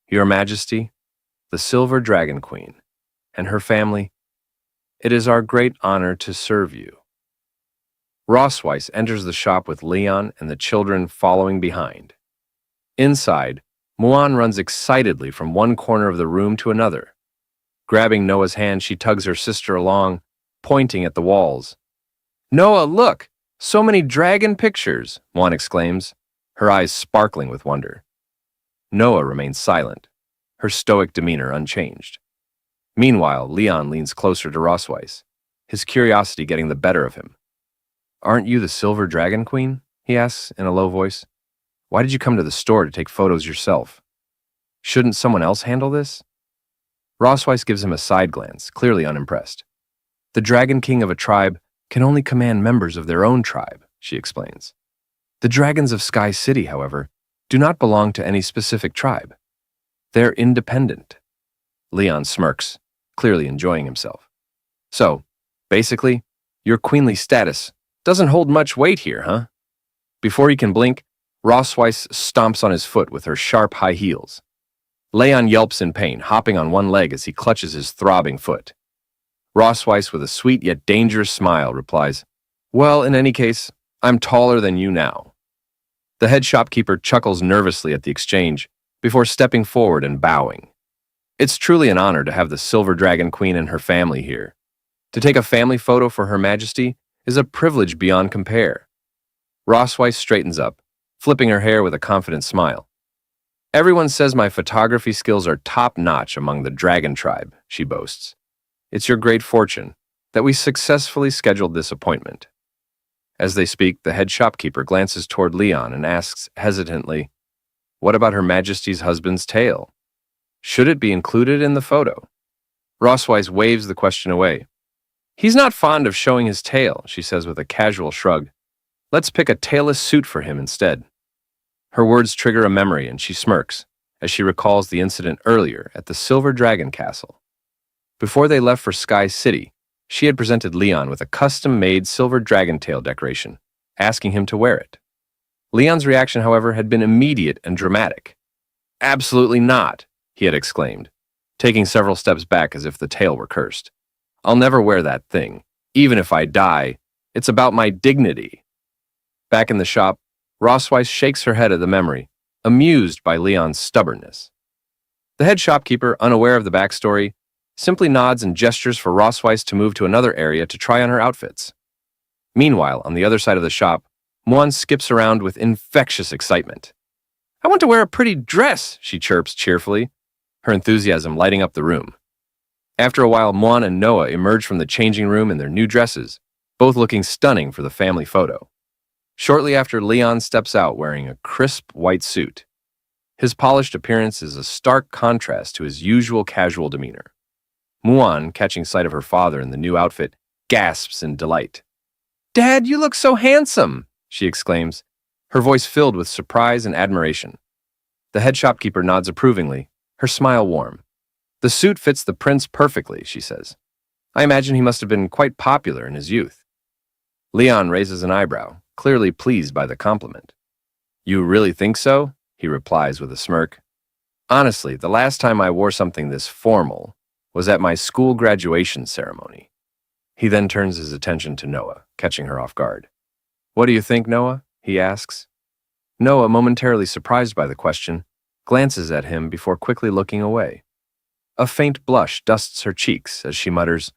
Your Majesty, the Silver Dragon Queen, and her family, it is our great honor to serve you. Rosweiss enters the shop with Leon and the children following behind. Inside, Muan runs excitedly from one corner of the room to another. Grabbing Noah's hand, she tugs her sister along, pointing at the walls. Noah, look! So many dragon pictures, Muan exclaims, her eyes sparkling with wonder. Noah remains silent, her stoic demeanor unchanged. Meanwhile, Leon leans closer to Rosweiss, his curiosity getting the better of him. Aren't you the Silver Dragon Queen? He asks in a low voice. Why did you come to the store to take photos yourself? Shouldn't someone else handle this? Rosweiss gives him a side glance, clearly unimpressed. The Dragon King of a tribe can only command members of their own tribe, she explains. The dragons of Sky City, however, do not belong to any specific tribe. They're independent. Leon smirks, clearly enjoying himself. So, basically, your queenly status doesn't hold much weight here, huh? Before he can blink, Rosweiss stomps on his foot with her sharp high heels. Leon yelps in pain, hopping on one leg as he clutches his throbbing foot. Rosweiss, with a sweet yet dangerous smile, replies, Well, in any case, I'm taller than you now. The head shopkeeper chuckles nervously at the exchange before stepping forward and bowing. It's truly an honor to have the Silver Dragon Queen and her family here. To take a family photo for Her Majesty is a privilege beyond compare. Rosweiss straightens up, flipping her hair with a confident smile. Everyone says my photography skills are top-notch among the dragon tribe, she boasts. It's your great fortune that we successfully scheduled this appointment. As they speak, the head shopkeeper glances toward Leon and asks hesitantly, What about Her Majesty's husband's tail? Should it be included in the photo? Rosweiss waves the question away. He's not fond of showing his tail, she says with a casual shrug. Let's pick a tailless suit for him instead. Her words trigger a memory and she smirks as she recalls the incident earlier at the Silver Dragon Castle. Before they left for Sky City, she had presented Leon with a custom-made silver dragon tail decoration, asking him to wear it. Leon's reaction, however, had been immediate and dramatic. "Absolutely not," he had exclaimed, taking several steps back as if the tail were cursed. "I'll never wear that thing. Even if I die, it's about my dignity." Back in the shop, Rossweiss shakes her head at the memory, amused by Leon's stubbornness. The head shopkeeper, unaware of the backstory, simply nods and gestures for Rossweiss to move to another area to try on her outfits. Meanwhile, on the other side of the shop, Muan skips around with infectious excitement. "I want to wear a pretty dress," she chirps cheerfully, her enthusiasm lighting up the room. After a while, Muan and Noah emerge from the changing room in their new dresses, both looking stunning for the family photo. Shortly after, Leon steps out wearing a crisp white suit. His polished appearance is a stark contrast to his usual casual demeanor. Muan, catching sight of her father in the new outfit, gasps in delight. "Dad, you look so handsome!" she exclaims, her voice filled with surprise and admiration. The head shopkeeper nods approvingly, her smile warm. "The suit fits the prince perfectly," she says. "I imagine he must have been quite popular in his youth." Leon raises an eyebrow, clearly pleased by the compliment. "You really think so?" he replies with a smirk. "Honestly, the last time I wore something this formal was at my school graduation ceremony." He then turns his attention to Noah, catching her off guard. "What do you think, Noah?" he asks. Noah, momentarily surprised by the question, glances at him before quickly looking away. A faint blush dusts her cheeks as she mutters,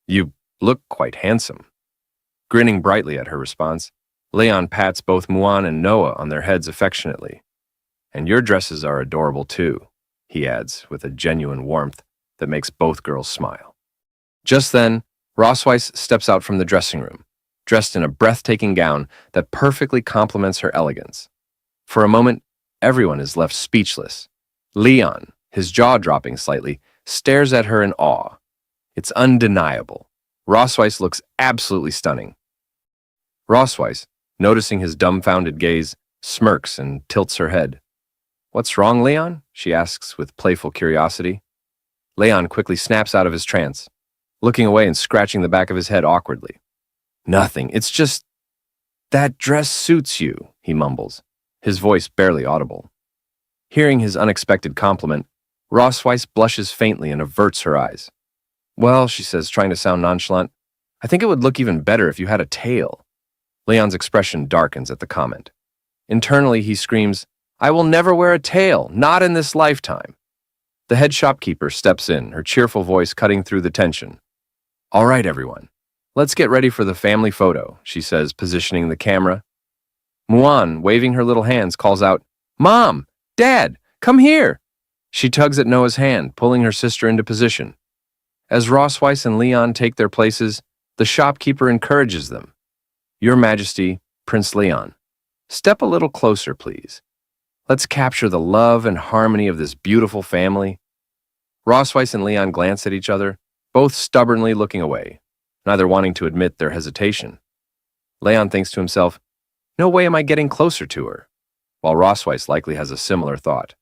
"You look quite handsome." Grinning brightly at her response, Leon pats both Muan and Noah on their heads affectionately. "And your dresses are adorable too," he adds with a genuine warmth that makes both girls smile. Just then, Rossweiss steps out from the dressing room, dressed in a breathtaking gown that perfectly complements her elegance. For a moment, everyone is left speechless. Leon, his jaw dropping slightly, stares at her in awe. It's undeniable. Rossweiss looks absolutely stunning. Rossweiss, noticing his dumbfounded gaze, smirks and tilts her head. "What's wrong, Leon?" she asks with playful curiosity. Leon quickly snaps out of his trance, looking away and scratching the back of his head awkwardly. "Nothing, it's just... that dress suits you," he mumbles, his voice barely audible. Hearing his unexpected compliment, Rossweiss blushes faintly and averts her eyes. "Well," she says, trying to sound nonchalant, "I think it would look even better if you had a tail." Leon's expression darkens at the comment. Internally, he screams, "I will never wear a tail, not in this lifetime." The head shopkeeper steps in, her cheerful voice cutting through the tension. "All right, everyone, let's get ready for the family photo," she says, positioning the camera. Muan, waving her little hands, calls out, "Mom! Dad! Come here!" She tugs at Noah's hand, pulling her sister into position. As Rossweiss and Leon take their places, the shopkeeper encourages them. "Your Majesty, Prince Leon, step a little closer, please. Let's capture the love and harmony of this beautiful family." Rossweiss and Leon glance at each other, both stubbornly looking away, neither wanting to admit their hesitation. Leon thinks to himself, "No way am I getting closer to her," while Rossweiss likely has a similar thought.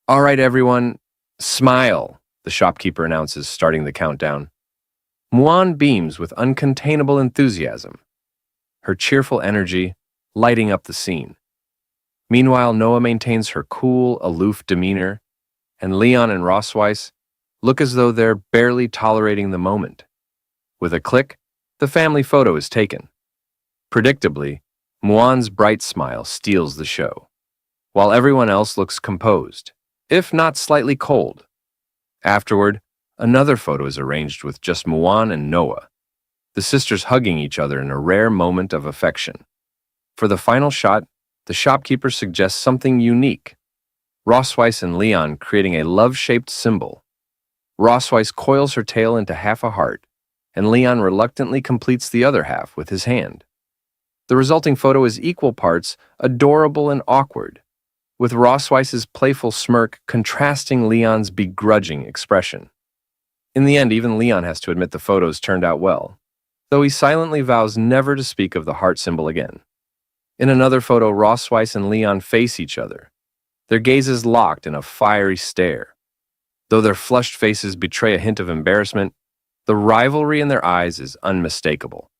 "All right, everyone, smile," the shopkeeper announces, starting the countdown. Muan beams with uncontainable enthusiasm, her cheerful energy lighting up the scene. Meanwhile, Noah maintains her cool, aloof demeanor, and Leon and Rossweiss look as though they're barely tolerating the moment. With a click, the family photo is taken. Predictably, Muan's bright smile steals the show, while everyone else looks composed, if not slightly cold. Afterward, another photo is arranged with just Muan and Noah, the sisters hugging each other in a rare moment of affection. For the final shot, the shopkeeper suggests something unique. Rossweiss and Leon creating a love-shaped symbol. Rossweiss coils her tail into half a heart, and Leon reluctantly completes the other half with his hand. The resulting photo is equal parts adorable and awkward, with Rossweiss's playful smirk contrasting Leon's begrudging expression. In the end, even Leon has to admit the photos turned out well, though he silently vows never to speak of the heart symbol again. In another photo, Rossweiss and Leon face each other, their gazes locked in a fiery stare. Though their flushed faces betray a hint of embarrassment, the rivalry in their eyes is unmistakable.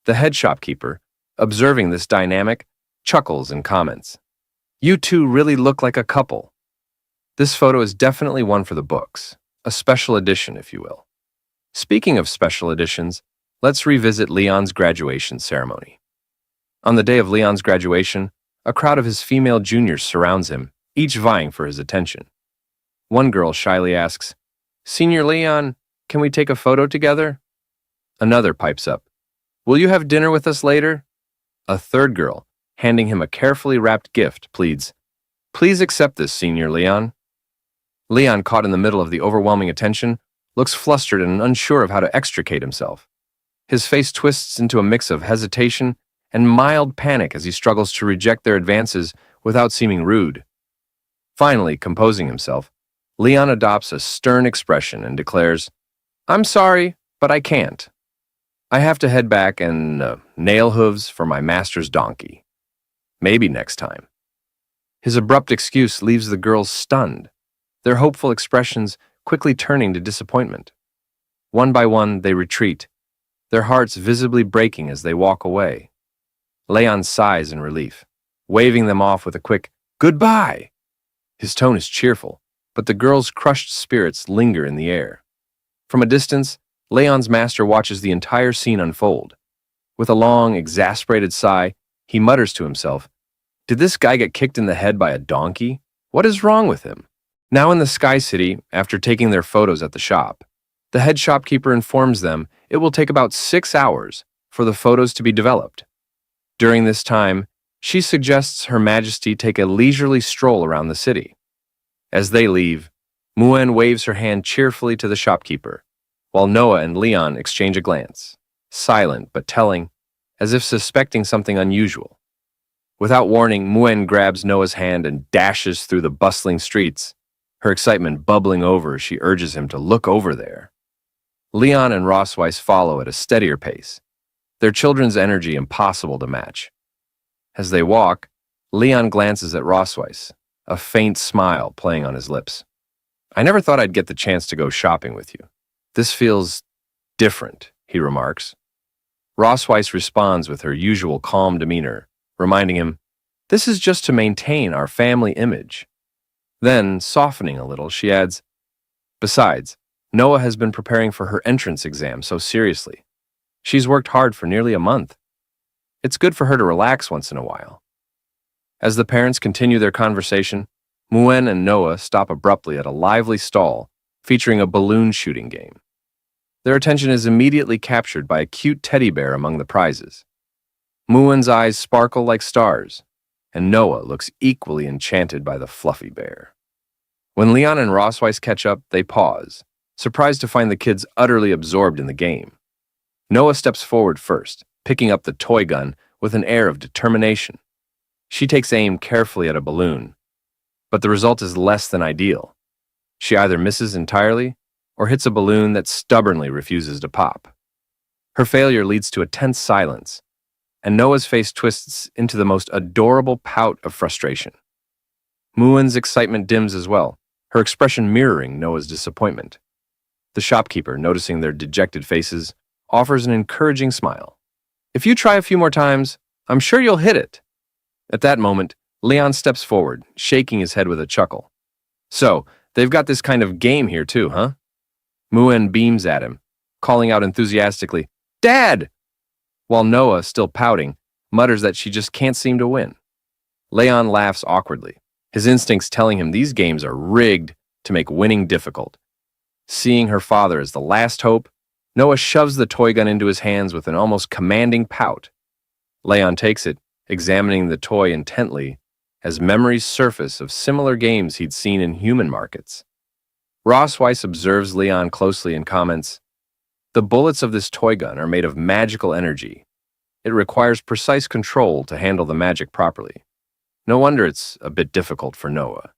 The head shopkeeper, observing this dynamic, chuckles and comments. "You two really look like a couple." This photo is definitely one for the books, a special edition, if you will. Speaking of special editions, let's revisit Leon's graduation ceremony. On the day of Leon's graduation, a crowd of his female juniors surrounds him, each vying for his attention. One girl shyly asks, "Senior Leon, can we take a photo together?" Another pipes up, "Will you have dinner with us later?" A third girl, handing him a carefully wrapped gift, pleads, "Please accept this, Senior Leon." Leon, caught in the middle of the overwhelming attention, looks flustered and unsure of how to extricate himself. His face twists into a mix of hesitation and mild panic as he struggles to reject their advances without seeming rude. Finally, composing himself, Leon adopts a stern expression and declares, "I'm sorry, but I can't. I have to head back and nail hooves for my master's donkey. Maybe next time." His abrupt excuse leaves the girls stunned, their hopeful expressions quickly turning to disappointment. One by one, they retreat, their hearts visibly breaking as they walk away. Leon sighs in relief, waving them off with a quick, "Goodbye!" His tone is cheerful, but the girls' crushed spirits linger in the air. From a distance, Leon's master watches the entire scene unfold. With a long, exasperated sigh, he mutters to himself, "Did this guy get kicked in the head by a donkey? What is wrong with him?" Now in the Sky City, after taking their photos at the shop, the head shopkeeper informs them it will take about 6 hours for the photos to be developed. During this time, she suggests Her Majesty take a leisurely stroll around the city. As they leave, Muen waves her hand cheerfully to the shopkeeper, while Noah and Leon exchange a glance, silent but telling, as if suspecting something unusual. Without warning, Muen grabs Noah's hand and dashes through the bustling streets, her excitement bubbling over as she urges him to look over there. Leon and Rossweiss follow at a steadier pace, their children's energy impossible to match. As they walk, Leon glances at Rossweiss, a faint smile playing on his lips. "I never thought I'd get the chance to go shopping with you. This feels different," he remarks. Rossweiss responds with her usual calm demeanor, reminding him, "This is just to maintain our family image." Then, softening a little, she adds, "Besides, Noah has been preparing for her entrance exam so seriously. She's worked hard for nearly a month. It's good for her to relax once in a while." As the parents continue their conversation, Muen and Noah stop abruptly at a lively stall featuring a balloon shooting game. Their attention is immediately captured by a cute teddy bear among the prizes. Muen's eyes sparkle like stars, and Noah looks equally enchanted by the fluffy bear. When Leon and Rossweiss catch up, they pause, surprised to find the kids utterly absorbed in the game. Noah steps forward first, picking up the toy gun with an air of determination. She takes aim carefully at a balloon, but the result is less than ideal. She either misses entirely or hits a balloon that stubbornly refuses to pop. Her failure leads to a tense silence, and Noah's face twists into the most adorable pout of frustration. Muen's excitement dims as well, her expression mirroring Noah's disappointment. The shopkeeper, noticing their dejected faces, offers an encouraging smile. "If you try a few more times, I'm sure you'll hit it." At that moment, Leon steps forward, shaking his head with a chuckle. "So, they've got this kind of game here too, huh?" Muen beams at him, calling out enthusiastically, "Dad!" While Noah, still pouting, mutters that she just can't seem to win. Leon laughs awkwardly, his instincts telling him these games are rigged to make winning difficult. Seeing her father as the last hope, Noah shoves the toy gun into his hands with an almost commanding pout. Leon takes it, examining the toy intently, as memories surface of similar games he'd seen in human markets. Rossweiss observes Leon closely and comments, "The bullets of this toy gun are made of magical energy. It requires precise control to handle the magic properly. No wonder it's a bit difficult for Noah."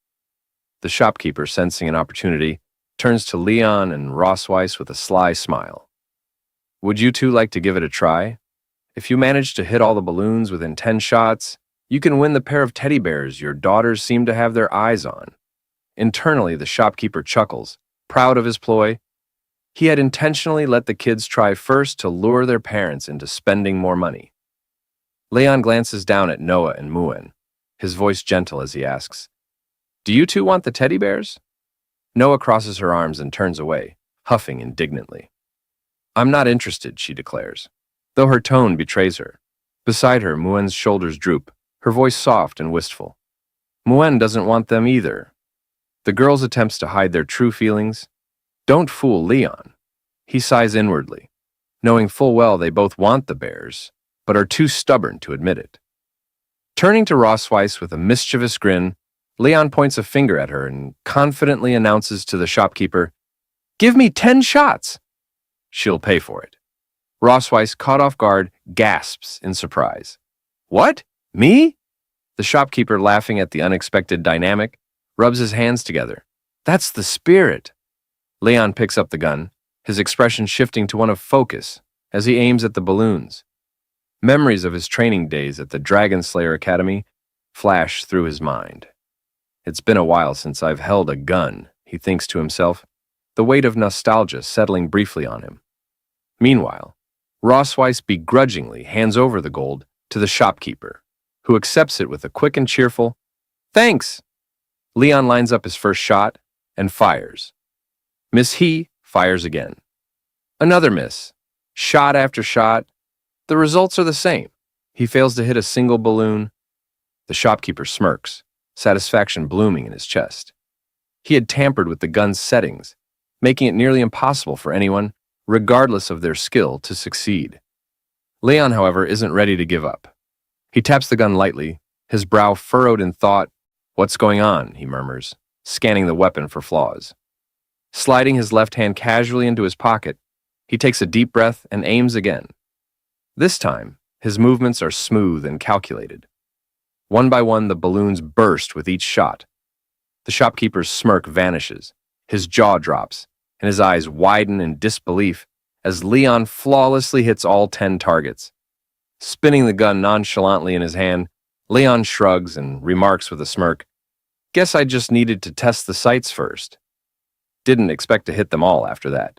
The shopkeeper, sensing an opportunity, turns to Leon and Rossweiss with a sly smile. "Would you two like to give it a try? If you manage to hit all the balloons within 10 shots, you can win the pair of teddy bears your daughters seem to have their eyes on." Internally, the shopkeeper chuckles, Proud of his ploy, he had intentionally let the kids try first to lure their parents into spending more money. Leon glances down at Noah and Muen, his voice gentle as he asks, "Do you two want the teddy bears?" Noah crosses her arms and turns away, huffing indignantly. "I'm not interested," she declares, though her tone betrays her. Beside her, Muen's shoulders droop, her voice soft and wistful. Muen doesn't want them either. The girls' attempts to hide their true feelings don't fool Leon. He sighs inwardly, knowing full well they both want the bears, but are too stubborn to admit it. Turning to Rossweiss with a mischievous grin, Leon points a finger at her and confidently announces to the shopkeeper, "Give me 10 shots!" She'll pay for it. Rossweiss, caught off guard, gasps in surprise. "What? Me?" The shopkeeper, laughing at the unexpected dynamic, rubs his hands together. "That's the spirit." Leon picks up the gun, his expression shifting to one of focus as he aims at the balloons. Memories of his training days at the Dragon Slayer Academy flash through his mind. "It's been a while since I've held a gun," he thinks to himself, the weight of nostalgia settling briefly on him. Meanwhile, Rossweiss begrudgingly hands over the gold to the shopkeeper, who accepts it with a quick and cheerful, "Thanks." Leon lines up his first shot and fires. Miss He fires again. Another miss. Shot after shot. The results are the same. He fails to hit a single balloon. The shopkeeper smirks, satisfaction blooming in his chest. He had tampered with the gun's settings, making it nearly impossible for anyone, regardless of their skill, to succeed. Leon, however, isn't ready to give up. He taps the gun lightly, his brow furrowed in thought. "What's going on?" he murmurs, scanning the weapon for flaws. Sliding his left hand casually into his pocket, he takes a deep breath and aims again. This time, his movements are smooth and calculated. One by one, the balloons burst with each shot. The shopkeeper's smirk vanishes, his jaw drops, and his eyes widen in disbelief as Leon flawlessly hits all 10 targets. Spinning the gun nonchalantly in his hand, Leon shrugs and remarks with a smirk, "Guess I just needed to test the sights first." Didn't expect to hit them all after that.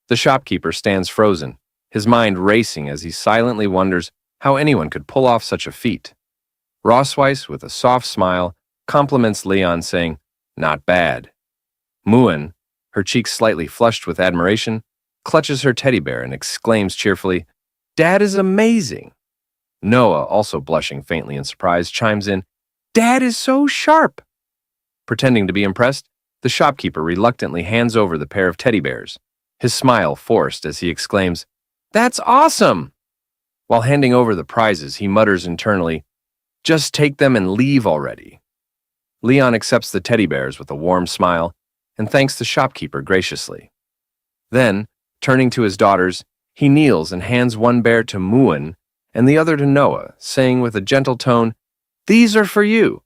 The shopkeeper stands frozen, his mind racing as he silently wonders how anyone could pull off such a feat. Rossweiss, with a soft smile, compliments Leon, saying, "Not bad." Muen, her cheeks slightly flushed with admiration, clutches her teddy bear and exclaims cheerfully, "Dad is amazing." Noah, also blushing faintly in surprise, chimes in, "Dad is so sharp." Pretending to be impressed, the shopkeeper reluctantly hands over the pair of teddy bears, his smile forced as he exclaims, "That's awesome!" While handing over the prizes, he mutters internally, "Just take them and leave already." Leon accepts the teddy bears with a warm smile and thanks the shopkeeper graciously. Then, turning to his daughters, he kneels and hands one bear to Muen and the other to Noah, saying with a gentle tone, "These are for you."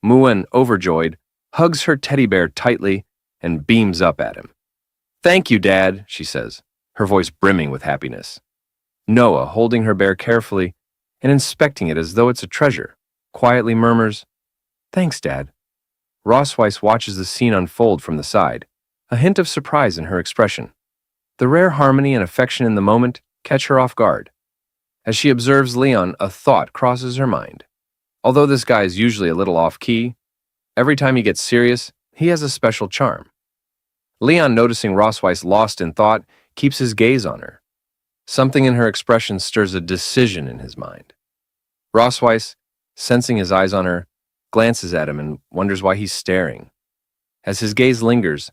Muen, overjoyed, hugs her teddy bear tightly and beams up at him. "Thank you, Dad," she says, her voice brimming with happiness. Noah, holding her bear carefully and inspecting it as though it's a treasure, quietly murmurs, "Thanks, Dad." Rossweiss watches the scene unfold from the side, a hint of surprise in her expression. The rare harmony and affection in the moment catch her off guard. As she observes Leon, a thought crosses her mind. Although this guy is usually a little off-key, every time he gets serious, he has a special charm. Leon, noticing Rossweiss lost in thought, keeps his gaze on her. Something in her expression stirs a decision in his mind. Rossweiss, sensing his eyes on her, glances at him and wonders why he's staring. As his gaze lingers,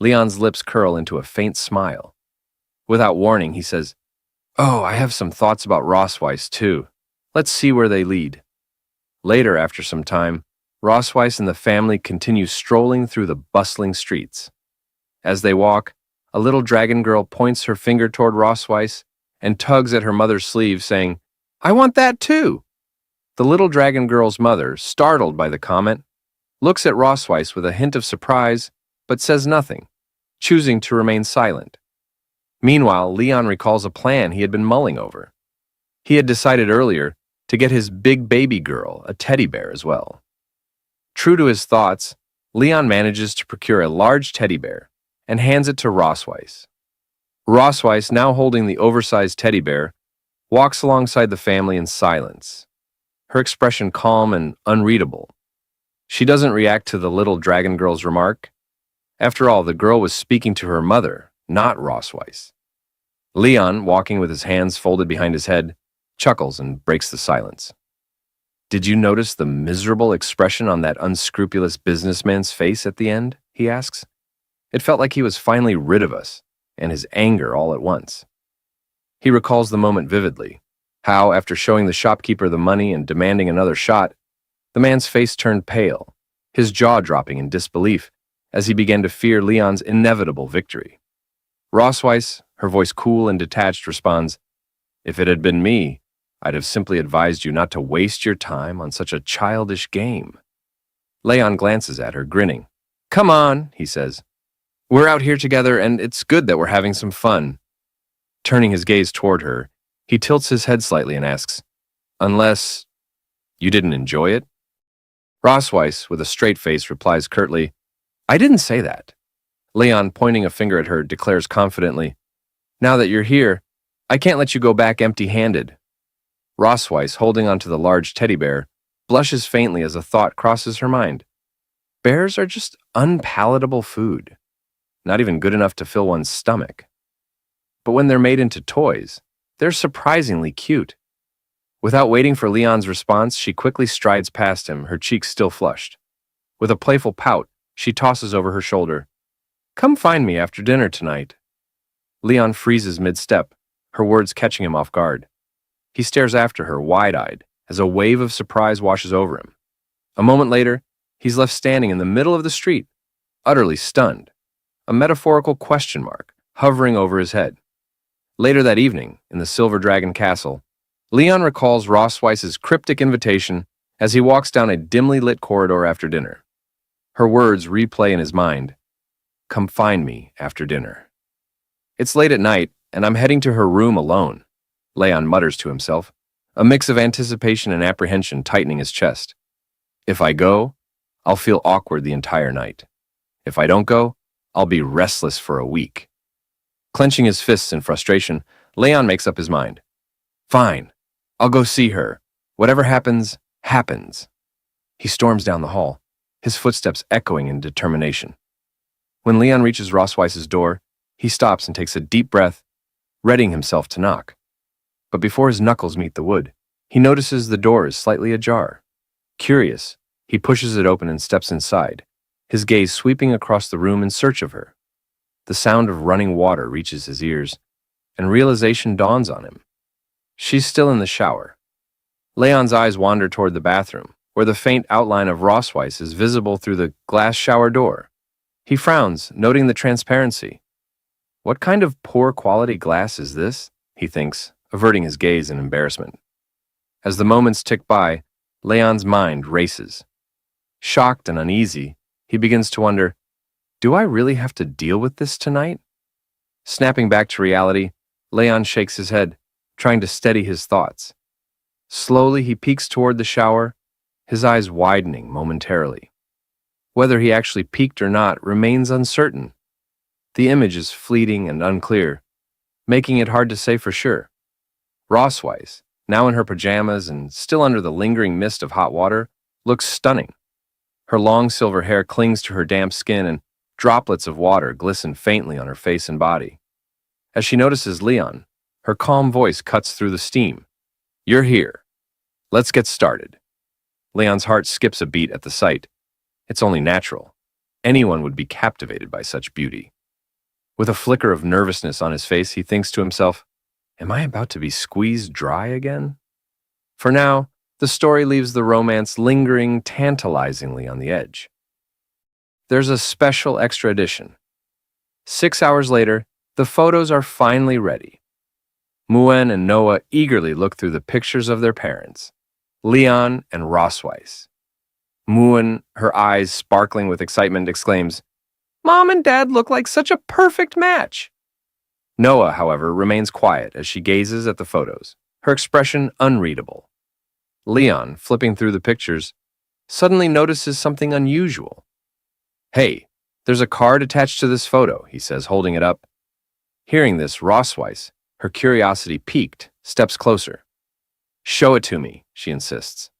Leon's lips curl into a faint smile. Without warning, he says, "Oh, I have some thoughts about Rossweiss, too. Let's see where they lead." Later, after some time, Rossweiss and the family continue strolling through the bustling streets. As they walk, a little dragon girl points her finger toward Rossweiss and tugs at her mother's sleeve, saying, "I want that too." The little dragon girl's mother, startled by the comment, looks at Rossweiss with a hint of surprise, but says nothing, choosing to remain silent. Meanwhile, Leon recalls a plan he had been mulling over. He had decided earlier to get his big baby girl a teddy bear as well. True to his thoughts, Leon manages to procure a large teddy bear, and hands it to Rosweiss. Rosweiss, now holding the oversized teddy bear, walks alongside the family in silence, her expression calm and unreadable. She doesn't react to the little dragon girl's remark. After all, the girl was speaking to her mother, not Rosweiss. Leon, walking with his hands folded behind his head, chuckles and breaks the silence. "Did you notice the miserable expression on that unscrupulous businessman's face at the end?" he asks. "It felt like he was finally rid of us, and his anger all at once." He recalls the moment vividly, how, after showing the shopkeeper the money and demanding another shot, the man's face turned pale, his jaw dropping in disbelief as he began to fear Leon's inevitable victory. Rosweiss, her voice cool and detached, responds, "If it had been me, I'd have simply advised you not to waste your time on such a childish game." Leon glances at her, grinning. "Come on," he says. "We're out here together, and it's good that we're having some fun." Turning his gaze toward her, he tilts his head slightly and asks, "Unless you didn't enjoy it?" Rosweiss, with a straight face, replies curtly, "I didn't say that." Leon, pointing a finger at her, declares confidently, "Now that you're here, I can't let you go back empty-handed." Rosweiss, holding onto the large teddy bear, blushes faintly as a thought crosses her mind. Bears are just unpalatable food, not even good enough to fill one's stomach. But when they're made into toys, they're surprisingly cute. Without waiting for Leon's response, she quickly strides past him, her cheeks still flushed. With a playful pout, she tosses over her shoulder, "Come find me after dinner tonight." Leon freezes mid-step, her words catching him off guard. He stares after her, wide-eyed, as a wave of surprise washes over him. A moment later, he's left standing in the middle of the street, utterly stunned, a metaphorical question mark hovering over his head. Later that evening, in the Silver Dragon Castle, Leon recalls Rosweiss's cryptic invitation as he walks down a dimly lit corridor after dinner. Her words replay in his mind, "Come find me after dinner." "It's late at night, and I'm heading to her room alone," Leon mutters to himself, a mix of anticipation and apprehension tightening his chest. "If I go, I'll feel awkward the entire night. If I don't go, I'll be restless for a week." Clenching his fists in frustration, Leon makes up his mind. "Fine, I'll go see her. Whatever happens, happens." He storms down the hall, his footsteps echoing in determination. When Leon reaches Rosweiss's door, he stops and takes a deep breath, readying himself to knock. But before his knuckles meet the wood, he notices the door is slightly ajar. Curious, he pushes it open and steps inside, his gaze sweeping across the room in search of her. The sound of running water reaches his ears, and realization dawns on him. She's still in the shower. Leon's eyes wander toward the bathroom, where the faint outline of Rosweiss is visible through the glass shower door. He frowns, noting the transparency. What kind of poor quality glass is this? He thinks, averting his gaze in embarrassment. As the moments tick by, Leon's mind races. Shocked and uneasy, he begins to wonder, do I really have to deal with this tonight? Snapping back to reality, Leon shakes his head, trying to steady his thoughts. Slowly, he peeks toward the shower, his eyes widening momentarily. Whether he actually peeked or not remains uncertain. The image is fleeting and unclear, making it hard to say for sure. Rosweiss, now in her pajamas and still under the lingering mist of hot water, looks stunning. Her long silver hair clings to her damp skin and droplets of water glisten faintly on her face and body. As she notices Leon, her calm voice cuts through the steam. "You're here. Let's get started." Leon's heart skips a beat at the sight. It's only natural. Anyone would be captivated by such beauty. With a flicker of nervousness on his face, he thinks to himself, am I about to be squeezed dry again? For now, the story leaves the romance lingering tantalizingly on the edge. There's a special extra edition. 6 hours later, the photos are finally ready. Muen and Noah eagerly look through the pictures of their parents, Leon and Rosweiss. Muen, her eyes sparkling with excitement, exclaims, "Mom and Dad look like such a perfect match." Noah, however, remains quiet as she gazes at the photos, her expression unreadable. Leon, flipping through the pictures, suddenly notices something unusual. "Hey, There's a card attached to this photo, he says, holding it up. Hearing this, Rosweiss, her curiosity piqued, steps closer. Show it to me, she insists.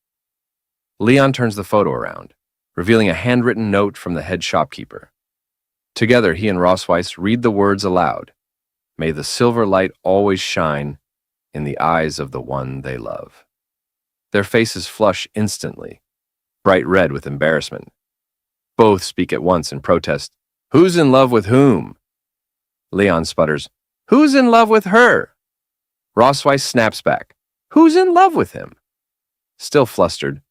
Leon turns the photo around, revealing a handwritten note from the head shopkeeper. Together, he and Rosweiss read the words aloud. May the silver light always shine in the eyes of the one they love. Their faces flush instantly, bright red with embarrassment. Both speak at once in protest. Who's in love with whom? Leon sputters. Who's in love with her? Rosweiss snaps back. Who's in love with him? Still flustered,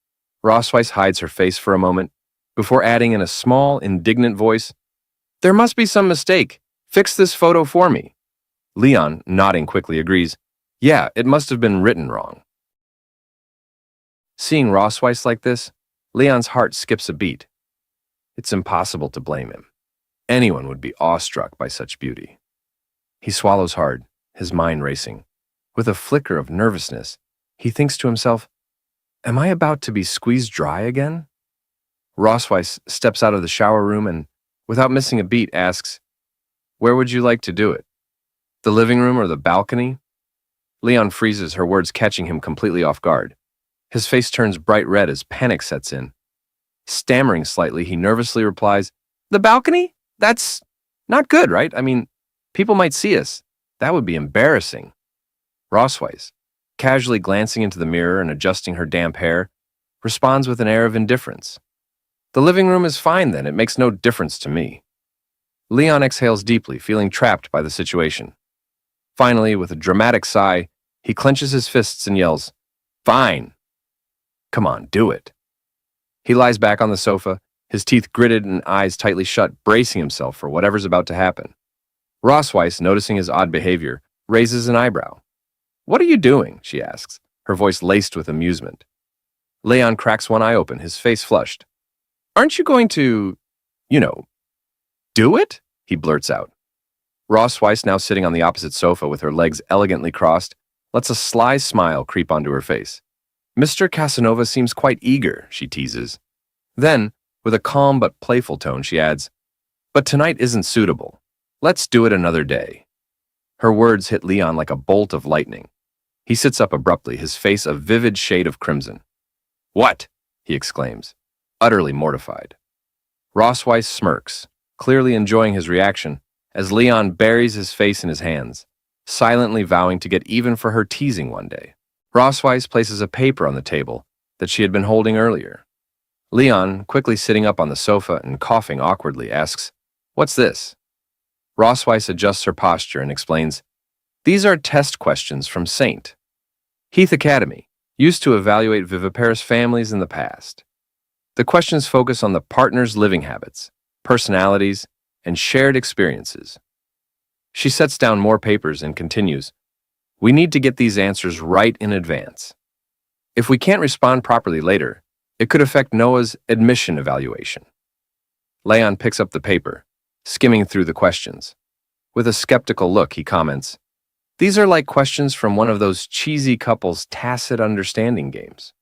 Rosweiss hides her face for a moment before adding in a small, indignant voice, There must be some mistake. Fix this photo for me. Leon, nodding quickly, agrees. Yeah, it must have been written wrong. Seeing Rosweiss like this, Leon's heart skips a beat. It's impossible to blame him. Anyone would be awestruck by such beauty. He swallows hard, his mind racing. With a flicker of nervousness, he thinks to himself, Am I about to be squeezed dry again? Rosweiss steps out of the shower room and, without missing a beat, asks, Where would you like to do it? The living room or the balcony? Leon freezes, her words catching him completely off guard. His face turns bright red as panic sets in. Stammering slightly, he nervously replies, The balcony? That's not good, right? I mean, people might see us. That would be embarrassing. Rosweiss, casually glancing into the mirror and adjusting her damp hair, responds with an air of indifference. The living room is fine then, it makes no difference to me. Leon exhales deeply, feeling trapped by the situation. Finally, with a dramatic sigh, he clenches his fists and yells, Fine. Come on, do it. He lies back on the sofa, his teeth gritted and eyes tightly shut, bracing himself for whatever's about to happen. Rosweiss, noticing his odd behavior, raises an eyebrow. What are you doing? She asks, her voice laced with amusement. Leon cracks one eye open, his face flushed. Aren't you going to, do it? He blurts out. Rosweiss, now sitting on the opposite sofa with her legs elegantly crossed, lets a sly smile creep onto her face. Mr. Casanova seems quite eager, she teases. Then, with a calm but playful tone, she adds, But tonight isn't suitable. Let's do it another day. Her words hit Leon like a bolt of lightning. He sits up abruptly, his face a vivid shade of crimson. What? He exclaims, utterly mortified. Rosweiss smirks, clearly enjoying his reaction, as Leon buries his face in his hands, silently vowing to get even for her teasing one day. Rosweiss places a paper on the table that she had been holding earlier. Leon, quickly sitting up on the sofa and coughing awkwardly, asks, What's this? Rosweiss adjusts her posture and explains, These are test questions from St. Heath Academy, used to evaluate viviparous families in the past. The questions focus on the partner's living habits, personalities, and shared experiences. She sets down more papers and continues, We need to get these answers right in advance. If we can't respond properly later, it could affect Noah's admission evaluation. Leon picks up the paper, skimming through the questions. With a skeptical look, he comments, These are like questions from one of those cheesy couples' tacit understanding games.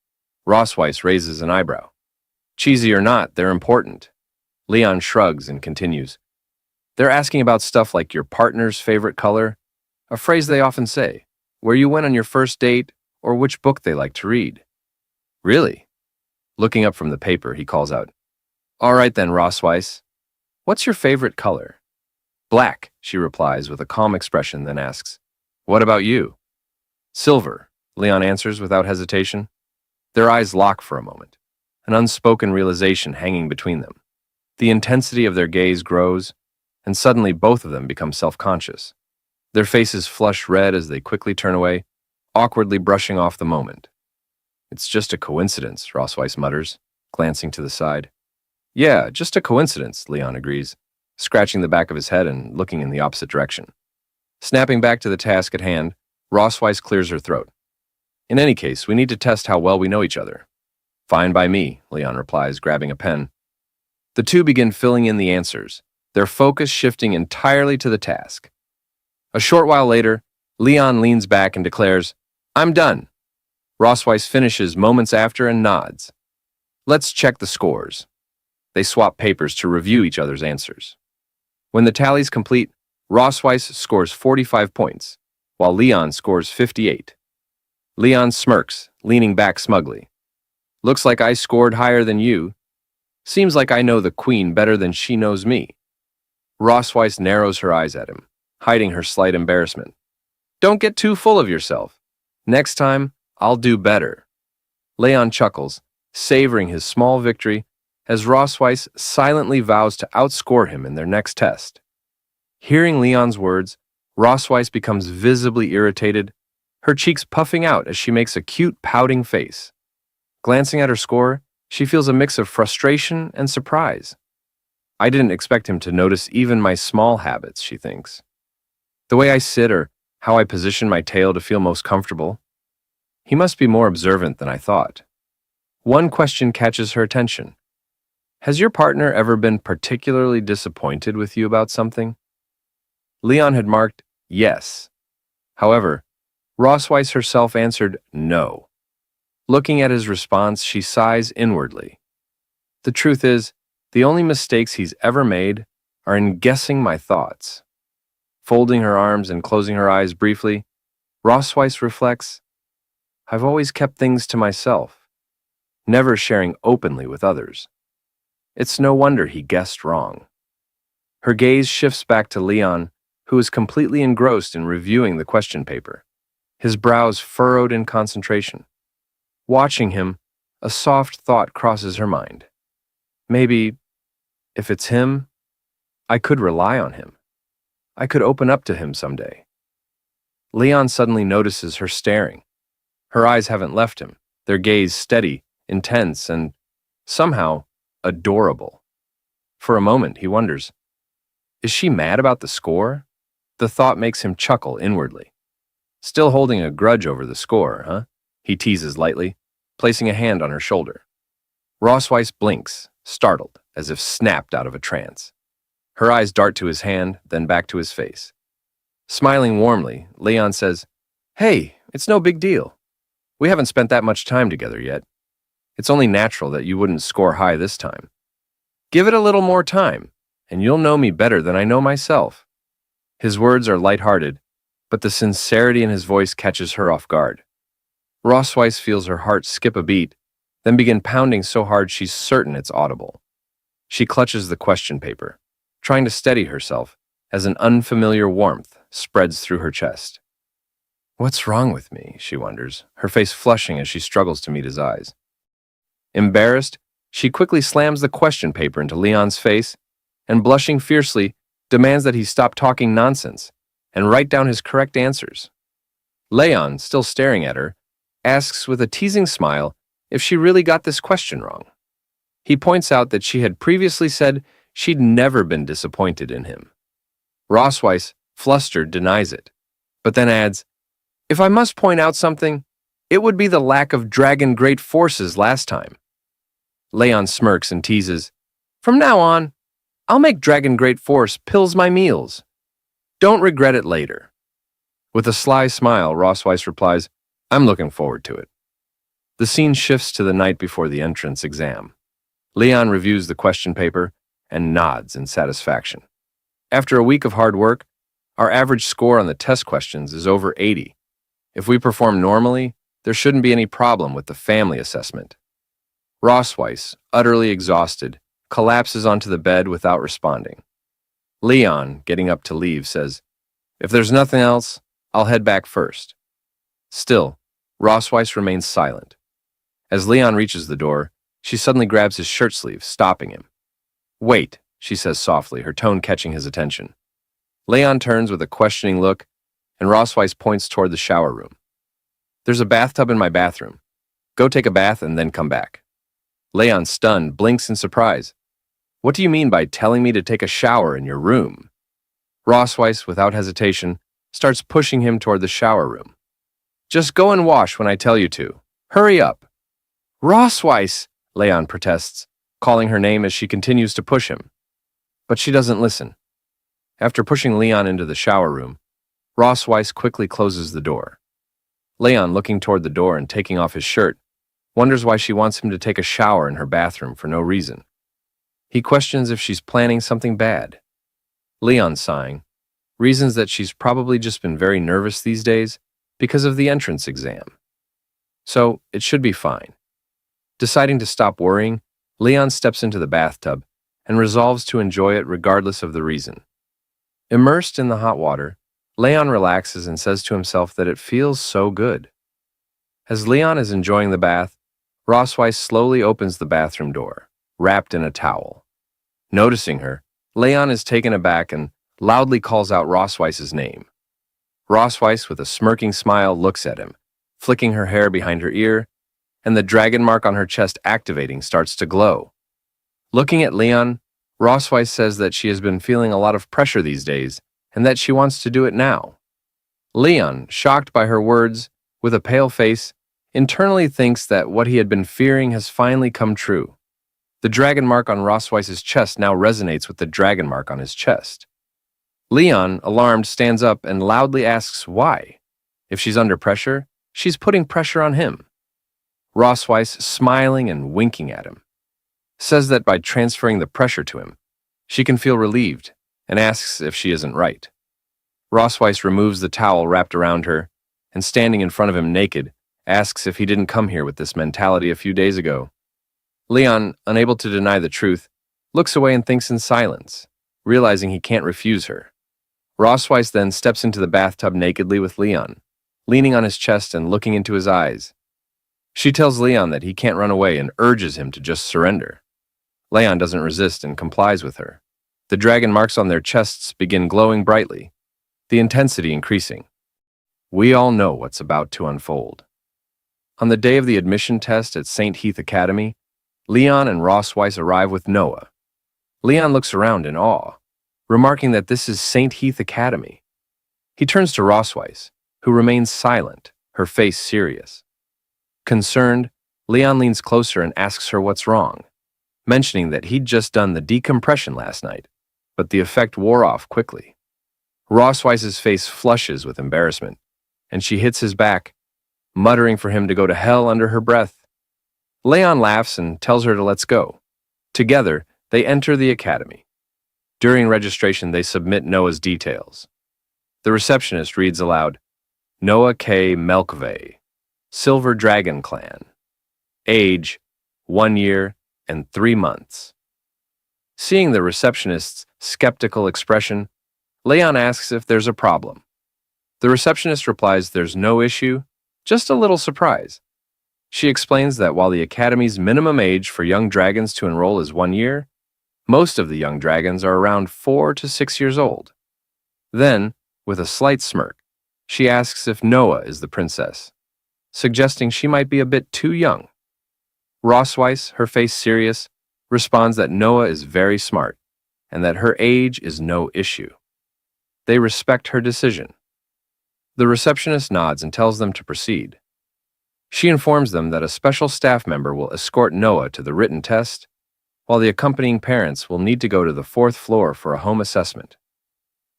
Rosweiss raises an eyebrow. Cheesy or not, they're important. Leon shrugs and continues, They're asking about stuff like your partner's favorite color, a phrase they often say, where you went on your first date, or which book they like to read. Really? Looking up from the paper, he calls out, All right then, Rosweiss. What's your favorite color? Black, she replies with a calm expression, then asks, What about you? Silver, Leon answers without hesitation. Their eyes lock for a moment, an unspoken realization hanging between them. The intensity of their gaze grows, and suddenly both of them become self-conscious. Their faces flush red as they quickly turn away, awkwardly brushing off the moment. It's just a coincidence, Rosweiss mutters, glancing to the side. Yeah, just a coincidence, Leon agrees, scratching the back of his head and looking in the opposite direction. Snapping back to the task at hand, Rosweiss clears her throat. In any case, we need to test how well we know each other. Fine by me, Leon replies, grabbing a pen. The two begin filling in the answers, their focus shifting entirely to the task. A short while later, Leon leans back and declares, I'm done. Rosweiss finishes moments after and nods. Let's check the scores. They swap papers to review each other's answers. When the tally's complete, Rossweiss scores 45 points, while Leon scores 58. Leon smirks, leaning back smugly. Looks like I scored higher than you. Seems like I know the queen better than she knows me. Rossweiss narrows her eyes at him, hiding her slight embarrassment. Don't get too full of yourself. Next time, I'll do better. Leon chuckles, savoring his small victory, as Rossweiss silently vows to outscore him in their next test. Hearing Leon's words, Rossweiss becomes visibly irritated, her cheeks puffing out as she makes a cute, pouting face. Glancing at her score, she feels a mix of frustration and surprise. I didn't expect him to notice even my small habits, she thinks. The way I sit or how I position my tail to feel most comfortable. He must be more observant than I thought. One question catches her attention. Has your partner ever been particularly disappointed with you about something? Leon had marked yes. However, Rossweiss herself answered no. Looking at his response, she sighs inwardly. The truth is, the only mistakes he's ever made are in guessing my thoughts. Folding her arms and closing her eyes briefly, Rossweiss reflects, I've always kept things to myself, never sharing openly with others. It's no wonder he guessed wrong. Her gaze shifts back to Leon, who is completely engrossed in reviewing the question paper, his brows furrowed in concentration. Watching him, a soft thought crosses her mind. Maybe, if it's him, I could rely on him. I could open up to him someday. Leon suddenly notices her staring. Her eyes haven't left him, their gaze steady, intense, and somehow adorable. For a moment, he wonders, is she mad about the score? The thought makes him chuckle inwardly. Still holding a grudge over the score, huh? He teases lightly, placing a hand on her shoulder. Rossweiss blinks, startled, as if snapped out of a trance. Her eyes dart to his hand, then back to his face. Smiling warmly, Leon says, Hey, it's no big deal. We haven't spent that much time together yet. It's only natural that you wouldn't score high this time. Give it a little more time, and you'll know me better than I know myself. His words are lighthearted, but the sincerity in his voice catches her off guard. Rossweiss feels her heart skip a beat, then begin pounding so hard she's certain it's audible. She clutches the question paper, trying to steady herself as an unfamiliar warmth spreads through her chest. What's wrong with me, she wonders, her face flushing as she struggles to meet his eyes. Embarrassed, she quickly slams the question paper into Leon's face and, blushing fiercely, demands that he stop talking nonsense and write down his correct answers. Leon, still staring at her, asks with a teasing smile if she really got this question wrong. He points out that she had previously said she'd never been disappointed in him. Rossweiss, flustered, denies it, but then adds, If I must point out something, it would be the lack of dragon great forces last time. Leon smirks and teases, From now on, I'll make dragon great force pills my meals. Don't regret it later. With a sly smile, Rossweiss replies, I'm looking forward to it. The scene shifts to the night before the entrance exam. Leon reviews the question paper and nods in satisfaction. After a week of hard work, our average score on the test questions is over 80. If we perform normally, there shouldn't be any problem with the family assessment. Rossweiss, utterly exhausted, collapses onto the bed without responding. Leon, getting up to leave, says, If there's nothing else, I'll head back first. Still, Rossweiss remains silent. As Leon reaches the door, she suddenly grabs his shirt sleeve, stopping him. Wait, she says softly, her tone catching his attention. Leon turns with a questioning look, and Rossweiss points toward the shower room. There's a bathtub in my bathroom. Go take a bath and then come back. Leon, stunned, blinks in surprise. What do you mean by telling me to take a shower in your room? Rossweiss, without hesitation, starts pushing him toward the shower room. Just go and wash when I tell you to. Hurry up. Rossweiss, Leon protests, calling her name as she continues to push him. But she doesn't listen. After pushing Leon into the shower room, Rossweiss quickly closes the door. Leon, looking toward the door and taking off his shirt, wonders why she wants him to take a shower in her bathroom for no reason. He questions if she's planning something bad. Leon, sighing, reasons that she's probably just been very nervous these days because of the entrance exam. So, it should be fine. Deciding to stop worrying, Leon steps into the bathtub and resolves to enjoy it regardless of the reason. Immersed in the hot water, Leon relaxes and says to himself that it feels so good. As Leon is enjoying the bath, Rossweiss slowly opens the bathroom door, wrapped in a towel. Noticing her, Leon is taken aback and loudly calls out Rossweiss's name. Rossweiss, with a smirking smile, looks at him, flicking her hair behind her ear, and the dragon mark on her chest activating starts to glow. Looking at Leon, Rossweiss says that she has been feeling a lot of pressure these days and that she wants to do it now. Leon, shocked by her words, with a pale face, internally thinks that what he had been fearing has finally come true. The dragon mark on Rossweiss's chest now resonates with the dragon mark on his chest. Leon, alarmed, stands up and loudly asks why. If she's under pressure, she's putting pressure on him. Rossweiss, smiling and winking at him, says that by transferring the pressure to him, she can feel relieved and asks if she isn't right. Rossweiss removes the towel wrapped around her and, standing in front of him naked, asks if he didn't come here with this mentality a few days ago. Leon, unable to deny the truth, looks away and thinks in silence, realizing he can't refuse her. Rossweiss then steps into the bathtub nakedly with Leon, leaning on his chest and looking into his eyes. She tells Leon that he can't run away and urges him to just surrender. Leon doesn't resist and complies with her. The dragon marks on their chests begin glowing brightly, the intensity increasing. We all know what's about to unfold. On the day of the admission test at St. Heath Academy, Leon and Rossweiss arrive with Noah. Leon looks around in awe, remarking that this is St. Heath Academy. He turns to Rossweiss, who remains silent, her face serious. Concerned, Leon leans closer and asks her what's wrong, mentioning that he'd just done the decompression last night, but the effect wore off quickly. Rossweiss's face flushes with embarrassment, and she hits his back, muttering for him to go to hell under her breath. Leon laughs and tells her to let's go. Together, they enter the academy. During registration, they submit Noah's details. The receptionist reads aloud, Noah K. Melkve, Silver Dragon Clan. Age, 1 year and 3 months. Seeing the receptionist's skeptical expression, Leon asks if there's a problem. The receptionist replies there's no issue, just a little surprise. She explains that while the academy's minimum age for young dragons to enroll is 1 year, most of the young dragons are around 4 to 6 years old. Then, with a slight smirk, she asks if Noah is the princess, suggesting she might be a bit too young. Rossweiss, her face serious, responds that Noah is very smart and that her age is no issue. They respect her decision. The receptionist nods and tells them to proceed. She informs them that a special staff member will escort Noah to the written test, while the accompanying parents will need to go to the 4th floor for a home assessment.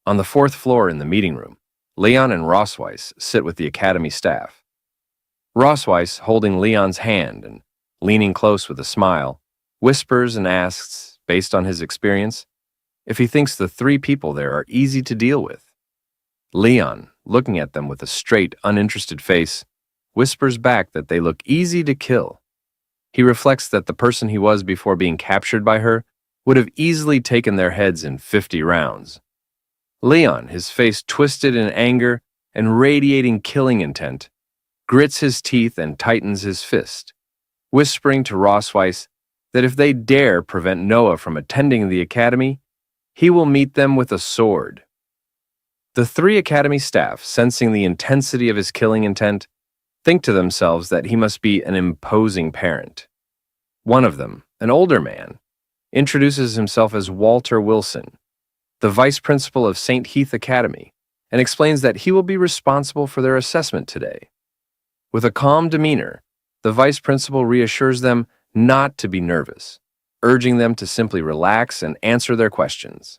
On the 4th floor in the meeting room, Leon and Rossweiss sit with the academy staff. Rossweiss, holding Leon's hand and leaning close with a smile, whispers and asks, based on his experience, if he thinks the 3 people there are easy to deal with. Leon, looking at them with a straight, uninterested face, whispers back that they look easy to kill. He reflects that the person he was before being captured by her would have easily taken their heads in 50 rounds. Leon, his face twisted in anger and radiating killing intent, grits his teeth and tightens his fist, whispering to Rossweiss that if they dare prevent Noah from attending the academy, he will meet them with a sword. The 3 academy staff, sensing the intensity of his killing intent, think to themselves that he must be an imposing parent. One of them, an older man, introduces himself as Walter Wilson, the vice principal of St. Heath Academy, and explains that he will be responsible for their assessment today. With a calm demeanor, the vice principal reassures them not to be nervous, urging them to simply relax and answer their questions.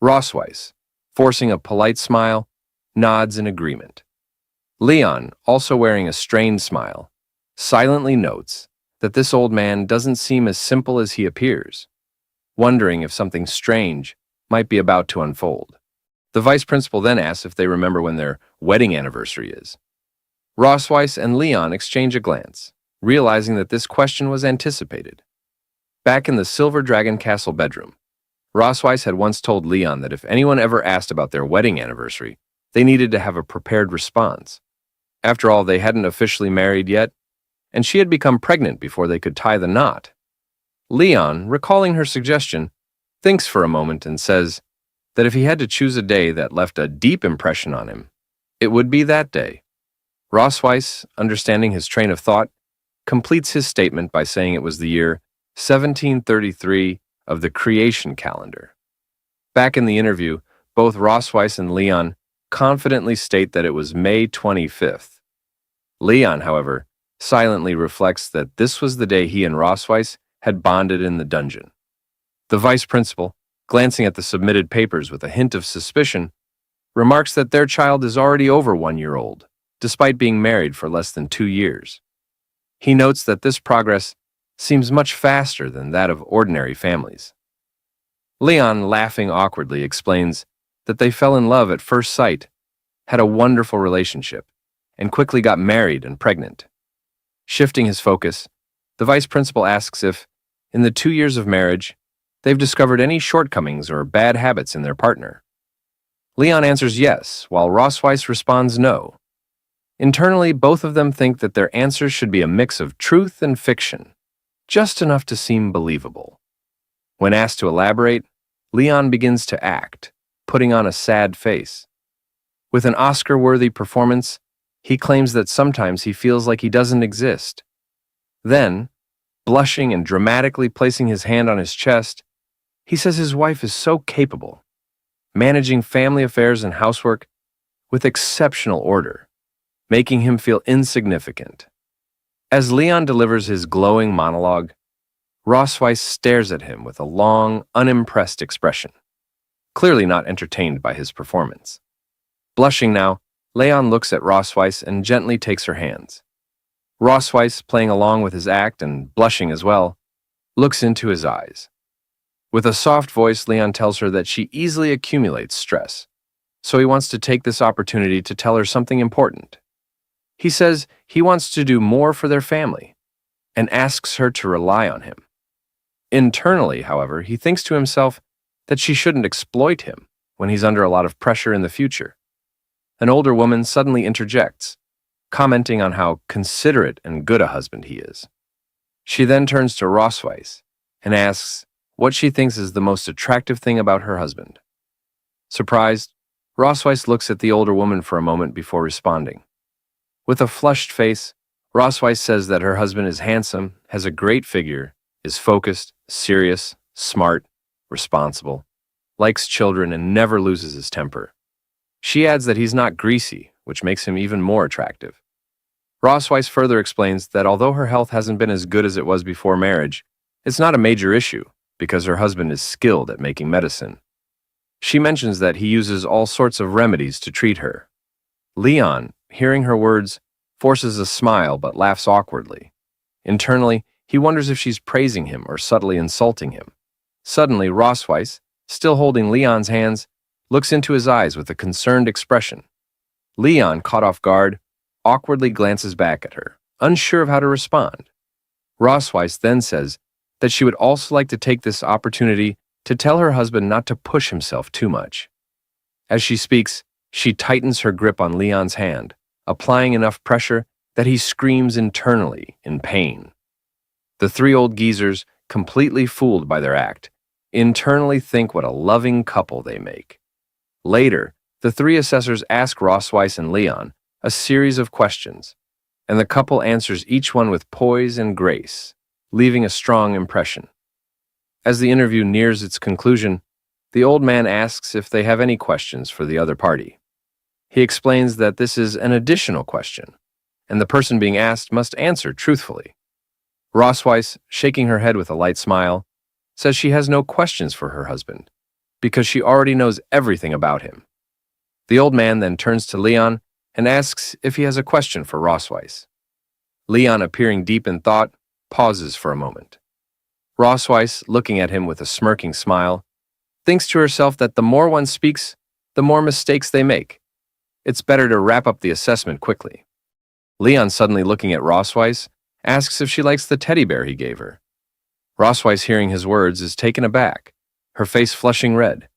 Rossweiss, forcing a polite smile, nods in agreement. Leon, also wearing a strained smile, silently notes that this old man doesn't seem as simple as he appears. wondering if something strange might be about to unfold. The vice principal then asks if they remember when their wedding anniversary is. Rosweiss and Leon exchange a glance, realizing that this question was anticipated. Back in the Silver Dragon Castle bedroom, Rosweiss had once told Leon that if anyone ever asked about their wedding anniversary, they needed to have a prepared response. After all, they hadn't officially married yet, and she had become pregnant before they could tie the knot. Leon, recalling her suggestion, thinks for a moment and says that if he had to choose a day that left a deep impression on him, it would be that day. Rosweiss, understanding his train of thought, completes his statement by saying it was the year 1733 of the creation calendar. Back in the interview, both Rosweiss and Leon confidently state that it was May 25th. Leon, however, silently reflects that this was the day he and Rosweiss had bonded in the dungeon. The vice principal, glancing at the submitted papers with a hint of suspicion, remarks that their child is already over 1 year old, despite being married for less than 2 years. He notes that this progress seems much faster than that of ordinary families. Leon, laughing awkwardly, explains that they fell in love at first sight, had a wonderful relationship, and quickly got married and pregnant. Shifting his focus, the vice principal asks if, in the 2 years of marriage, they've discovered any shortcomings or bad habits in their partner. Leon answers yes, while Rosweiss responds no. Internally, both of them think that their answers should be a mix of truth and fiction, just enough to seem believable. When asked to elaborate, Leon begins to act, putting on a sad face. With an Oscar-worthy performance, he claims that sometimes he feels like he doesn't exist. Then, blushing and dramatically placing his hand on his chest, he says his wife is so capable, managing family affairs and housework with exceptional order, making him feel insignificant. As Leon delivers his glowing monologue, Rosweiss stares at him with a long, unimpressed expression, clearly not entertained by his performance. Blushing now, Leon looks at Rosweiss and gently takes her hands. Rosweiss, playing along with his act and blushing as well, looks into his eyes. With a soft voice, Leon tells her that she easily accumulates stress, so he wants to take this opportunity to tell her something important. He says he wants to do more for their family and asks her to rely on him. Internally, however, he thinks to himself that she shouldn't exploit him when he's under a lot of pressure in the future. An older woman suddenly interjects, commenting on how considerate and good a husband he is. She then turns to Rosweiss and asks what she thinks is the most attractive thing about her husband. Surprised, Rosweiss looks at the older woman for a moment before responding. With a flushed face, Rosweiss says that her husband is handsome, has a great figure, is focused, serious, smart, responsible, likes children, and never loses his temper. She adds that he's not greasy, which makes him even more attractive. Rosweiss further explains that although her health hasn't been as good as it was before marriage, it's not a major issue because her husband is skilled at making medicine. She mentions that he uses all sorts of remedies to treat her. Leon, hearing her words, forces a smile but laughs awkwardly. Internally, he wonders if she's praising him or subtly insulting him. Suddenly, Rosweiss, still holding Leon's hands, looks into his eyes with a concerned expression. Leon, caught off guard, awkwardly glances back at her, unsure of how to respond. Rosweiss then says that she would also like to take this opportunity to tell her husband not to push himself too much. As she speaks, she tightens her grip on Leon's hand, applying enough pressure that he screams internally in pain. The three old geezers, completely fooled by their act, internally think what a loving couple they make. Later, the three assessors ask Rosweiss and Leon a series of questions, and the couple answers each one with poise and grace, leaving a strong impression. As the interview nears its conclusion, the old man asks if they have any questions for the other party. He explains that this is an additional question, and the person being asked must answer truthfully. Rosweiss, shaking her head with a light smile, says she has no questions for her husband, because she already knows everything about him. The old man then turns to Leon and asks if he has a question for Rosweiss. Leon, appearing deep in thought, pauses for a moment. Rossweiss, looking at him with a smirking smile, thinks to herself that the more one speaks, the more mistakes they make. It's better to wrap up the assessment quickly. Leon, suddenly looking at Rossweiss, asks if she likes the teddy bear he gave her. Rossweiss, hearing his words, is taken aback, her face flushing red.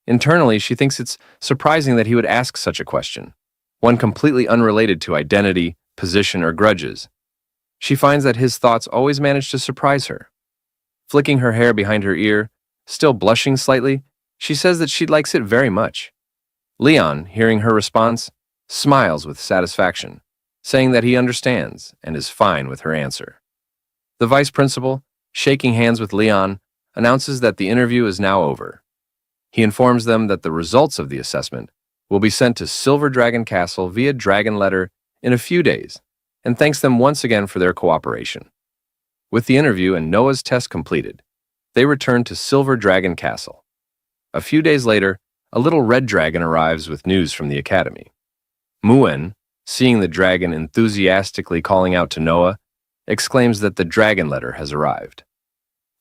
Internally, she thinks it's surprising that he would ask such a question, one completely unrelated to identity, position, or grudges. She finds that his thoughts always manage to surprise her. Flicking her hair behind her ear, still blushing slightly, she says that she likes it very much. Leon, hearing her response, smiles with satisfaction, saying that he understands and is fine with her answer. The vice principal, shaking hands with Leon, announces that the interview is now over. He informs them that the results of the assessment will be sent to Silver Dragon Castle via dragon letter in a few days, and thanks them once again for their cooperation. With the interview and Noah's test completed, they return to Silver Dragon Castle. A few days later, a little red dragon arrives with news from the academy. Muen, seeing the dragon enthusiastically calling out to Noah, exclaims that the dragon letter has arrived.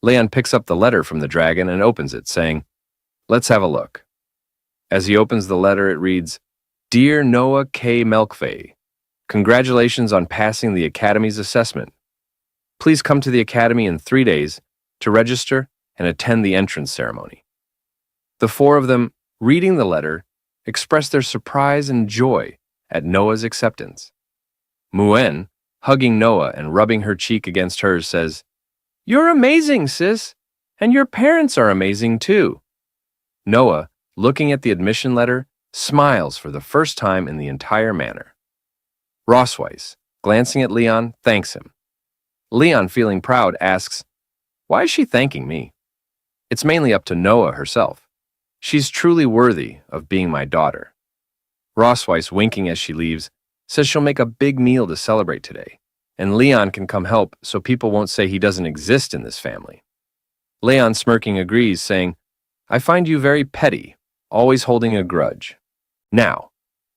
Leon picks up the letter from the dragon and opens it, saying, "Let's have a look." As he opens the letter, it reads, "Dear Noah K. Melkfei, congratulations on passing the Academy's assessment. Please come to the Academy in 3 days to register and attend the entrance ceremony." The four of them, reading the letter, express their surprise and joy at Noah's acceptance. Muen, hugging Noah and rubbing her cheek against hers, says, "You're amazing, sis, and your parents are amazing too." Noah, looking at the admission letter, smiles for the first time in the entire manner. Rossweiss, glancing at Leon, thanks him. Leon, feeling proud, asks, "Why is she thanking me?" It's mainly up to Noah herself. She's truly worthy of being my daughter. Rossweiss, winking as she leaves, says she'll make a big meal to celebrate today, and Leon can come help so people won't say he doesn't exist in this family. Leon, smirking, agrees, saying, "I find you very petty, always holding a grudge." Now,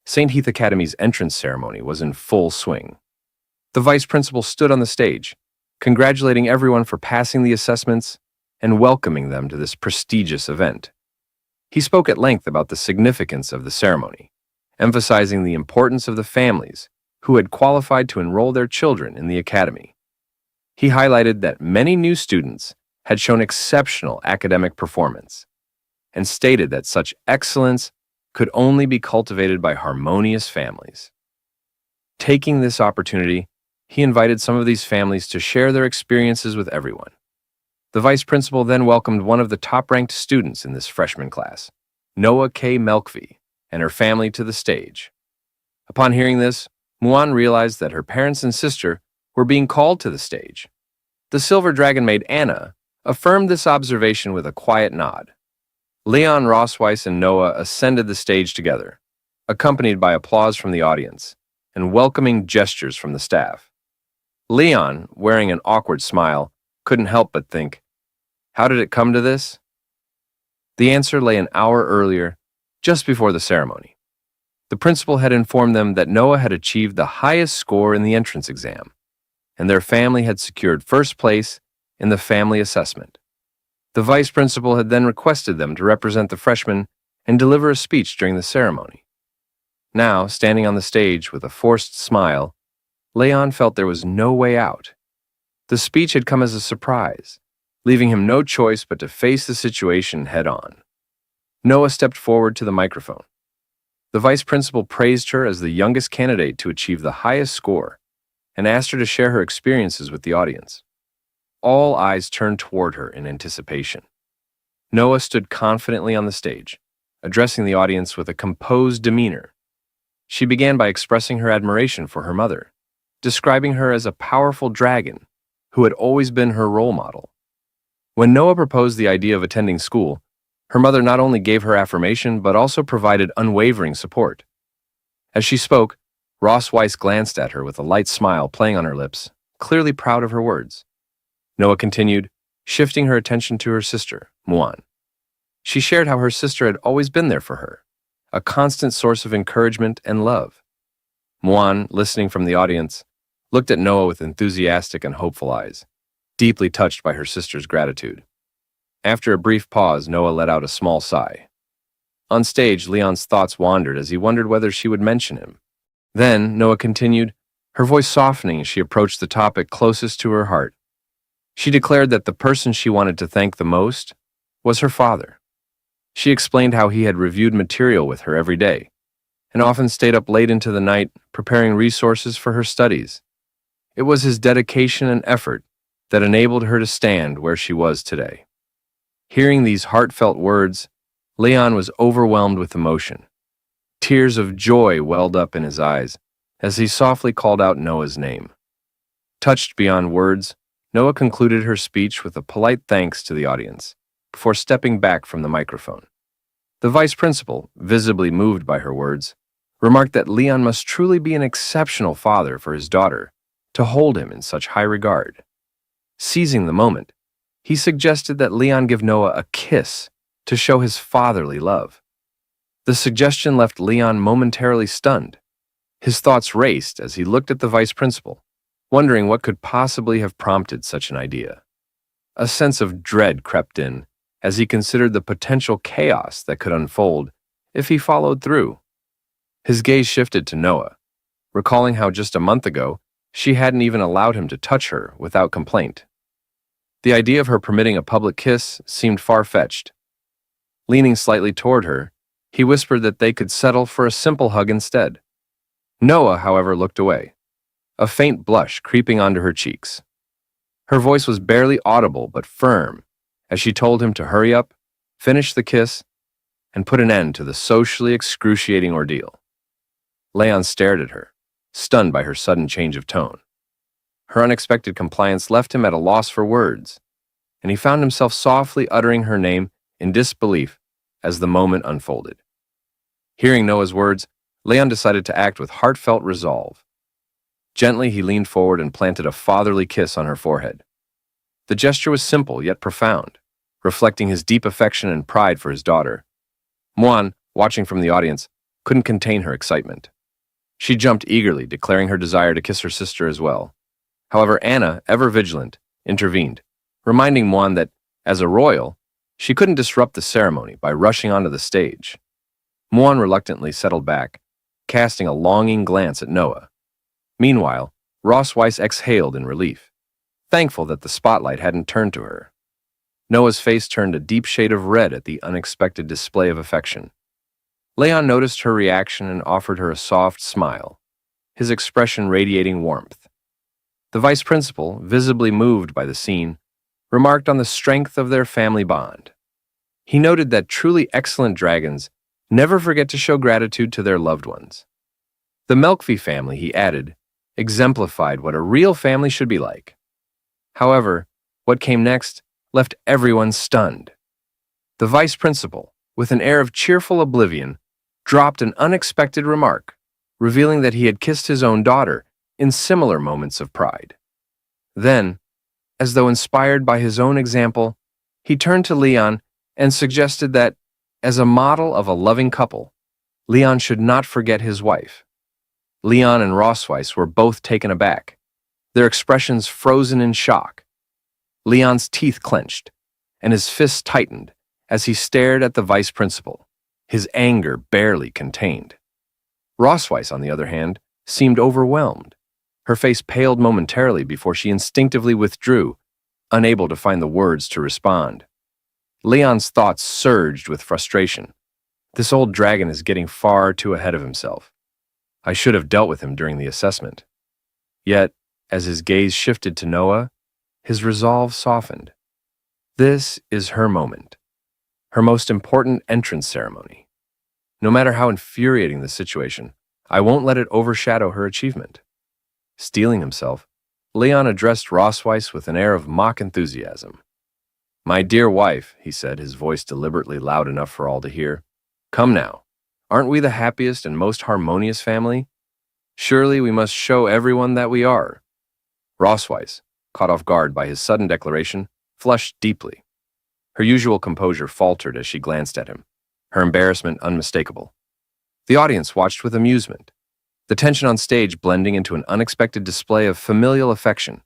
St. Heath Academy's entrance ceremony was in full swing. The vice principal stood on the stage, congratulating everyone for passing the assessments and welcoming them to this prestigious event. He spoke at length about the significance of the ceremony, emphasizing the importance of the families who had qualified to enroll their children in the academy. He highlighted that many new students had shown exceptional academic performance and stated that such excellence could only be cultivated by harmonious families. Taking this opportunity, he invited some of these families to share their experiences with everyone. The vice principal then welcomed one of the top-ranked students in this freshman class, Noah K. Melkfei, and her family to the stage. Upon hearing this, Muan realized that her parents and sister were being called to the stage. The silver dragon maid Anna affirmed this observation with a quiet nod. Leon, Rossweiss, and Noah ascended the stage together, accompanied by applause from the audience and welcoming gestures from the staff. Leon, wearing an awkward smile, couldn't help but think, how did it come to this? The answer lay an hour earlier, just before the ceremony. The principal had informed them that Noah had achieved the highest score in the entrance exam, and their family had secured first place in the family assessment. The vice principal had then requested them to represent the freshmen and deliver a speech during the ceremony. Now, standing on the stage with a forced smile, Leon felt there was no way out. The speech had come as a surprise, leaving him no choice but to face the situation head-on. Noah stepped forward to the microphone. The vice principal praised her as the youngest candidate to achieve the highest score and asked her to share her experiences with the audience. All eyes turned toward her in anticipation. Noah stood confidently on the stage, addressing the audience with a composed demeanor. She began by expressing her admiration for her mother, describing her as a powerful dragon who had always been her role model. When Noah proposed the idea of attending school, her mother not only gave her affirmation but also provided unwavering support. As she spoke, Rossweiss glanced at her with a light smile playing on her lips, clearly proud of her words. Noah continued, shifting her attention to her sister, Muan. She shared how her sister had always been there for her, a constant source of encouragement and love. Muan, listening from the audience, looked at Noah with enthusiastic and hopeful eyes. deeply touched by her sister's gratitude. After a brief pause, Noah let out a small sigh. On stage, Leon's thoughts wandered as he wondered whether she would mention him. Then, Noah continued, her voice softening as she approached the topic closest to her heart. She declared that the person she wanted to thank the most was her father. She explained how he had reviewed material with her every day, and often stayed up late into the night preparing resources for her studies. It was his dedication and effort that enabled her to stand where she was today. Hearing these heartfelt words, Leon was overwhelmed with emotion. Tears of joy welled up in his eyes as he softly called out Noah's name. Touched beyond words, Noah concluded her speech with a polite thanks to the audience before stepping back from the microphone. The vice principal, visibly moved by her words, remarked that Leon must truly be an exceptional father for his daughter to hold him in such high regard. Seizing the moment, he suggested that Leon give Noah a kiss to show his fatherly love. The suggestion left Leon momentarily stunned. His thoughts raced as he looked at the vice principal, wondering what could possibly have prompted such an idea. A sense of dread crept in as he considered the potential chaos that could unfold if he followed through. His gaze shifted to Noah, recalling how just a month ago she hadn't even allowed him to touch her without complaint. The idea of her permitting a public kiss seemed far-fetched. Leaning slightly toward her, he whispered that they could settle for a simple hug instead. Noah, however, looked away, a faint blush creeping onto her cheeks. Her voice was barely audible but firm as she told him to hurry up, finish the kiss, and put an end to the socially excruciating ordeal. Leon stared at her, stunned by her sudden change of tone. Her unexpected compliance left him at a loss for words, and he found himself softly uttering her name in disbelief as the moment unfolded. Hearing Noah's words, Leon decided to act with heartfelt resolve. Gently, he leaned forward and planted a fatherly kiss on her forehead. The gesture was simple yet profound, reflecting his deep affection and pride for his daughter. Muan, watching from the audience, couldn't contain her excitement. She jumped eagerly, declaring her desire to kiss her sister as well. However, Anna, ever vigilant, intervened, reminding Muan that, as a royal, she couldn't disrupt the ceremony by rushing onto the stage. Muan reluctantly settled back, casting a longing glance at Noah. Meanwhile, Ross Weiss exhaled in relief, thankful that the spotlight hadn't turned to her. Noah's face turned a deep shade of red at the unexpected display of affection. Leon noticed her reaction and offered her a soft smile, his expression radiating warmth. The vice principal, visibly moved by the scene, remarked on the strength of their family bond. He noted that truly excellent dragons never forget to show gratitude to their loved ones. The Melkvi family, he added, exemplified what a real family should be like. However, what came next left everyone stunned. The vice principal, with an air of cheerful oblivion, dropped an unexpected remark, revealing that he had kissed his own daughter in similar moments of pride. Then, as though inspired by his own example, he turned to Leon and suggested that, as a model of a loving couple, Leon should not forget his wife. Leon and Rossweiss were both taken aback, their expressions frozen in shock. Leon's teeth clenched, and his fists tightened as he stared at the vice principal, his anger barely contained. Rossweiss, on the other hand, seemed overwhelmed. Her face paled momentarily before she instinctively withdrew, unable to find the words to respond. Leon's thoughts surged with frustration. This old dragon is getting far too ahead of himself. I should have dealt with him during the assessment. Yet, as his gaze shifted to Noah, his resolve softened. This is her moment, her most important entrance ceremony. No matter how infuriating the situation, I won't let it overshadow her achievement. Steeling himself, Leon addressed Rossweiss with an air of mock enthusiasm. My dear wife, he said, his voice deliberately loud enough for all to hear, come now, aren't we the happiest and most harmonious family? Surely we must show everyone that we are. Rossweiss, caught off guard by his sudden declaration, flushed deeply. Her usual composure faltered as she glanced at him, her embarrassment unmistakable. The audience watched with amusement, the tension on stage blending into an unexpected display of familial affection.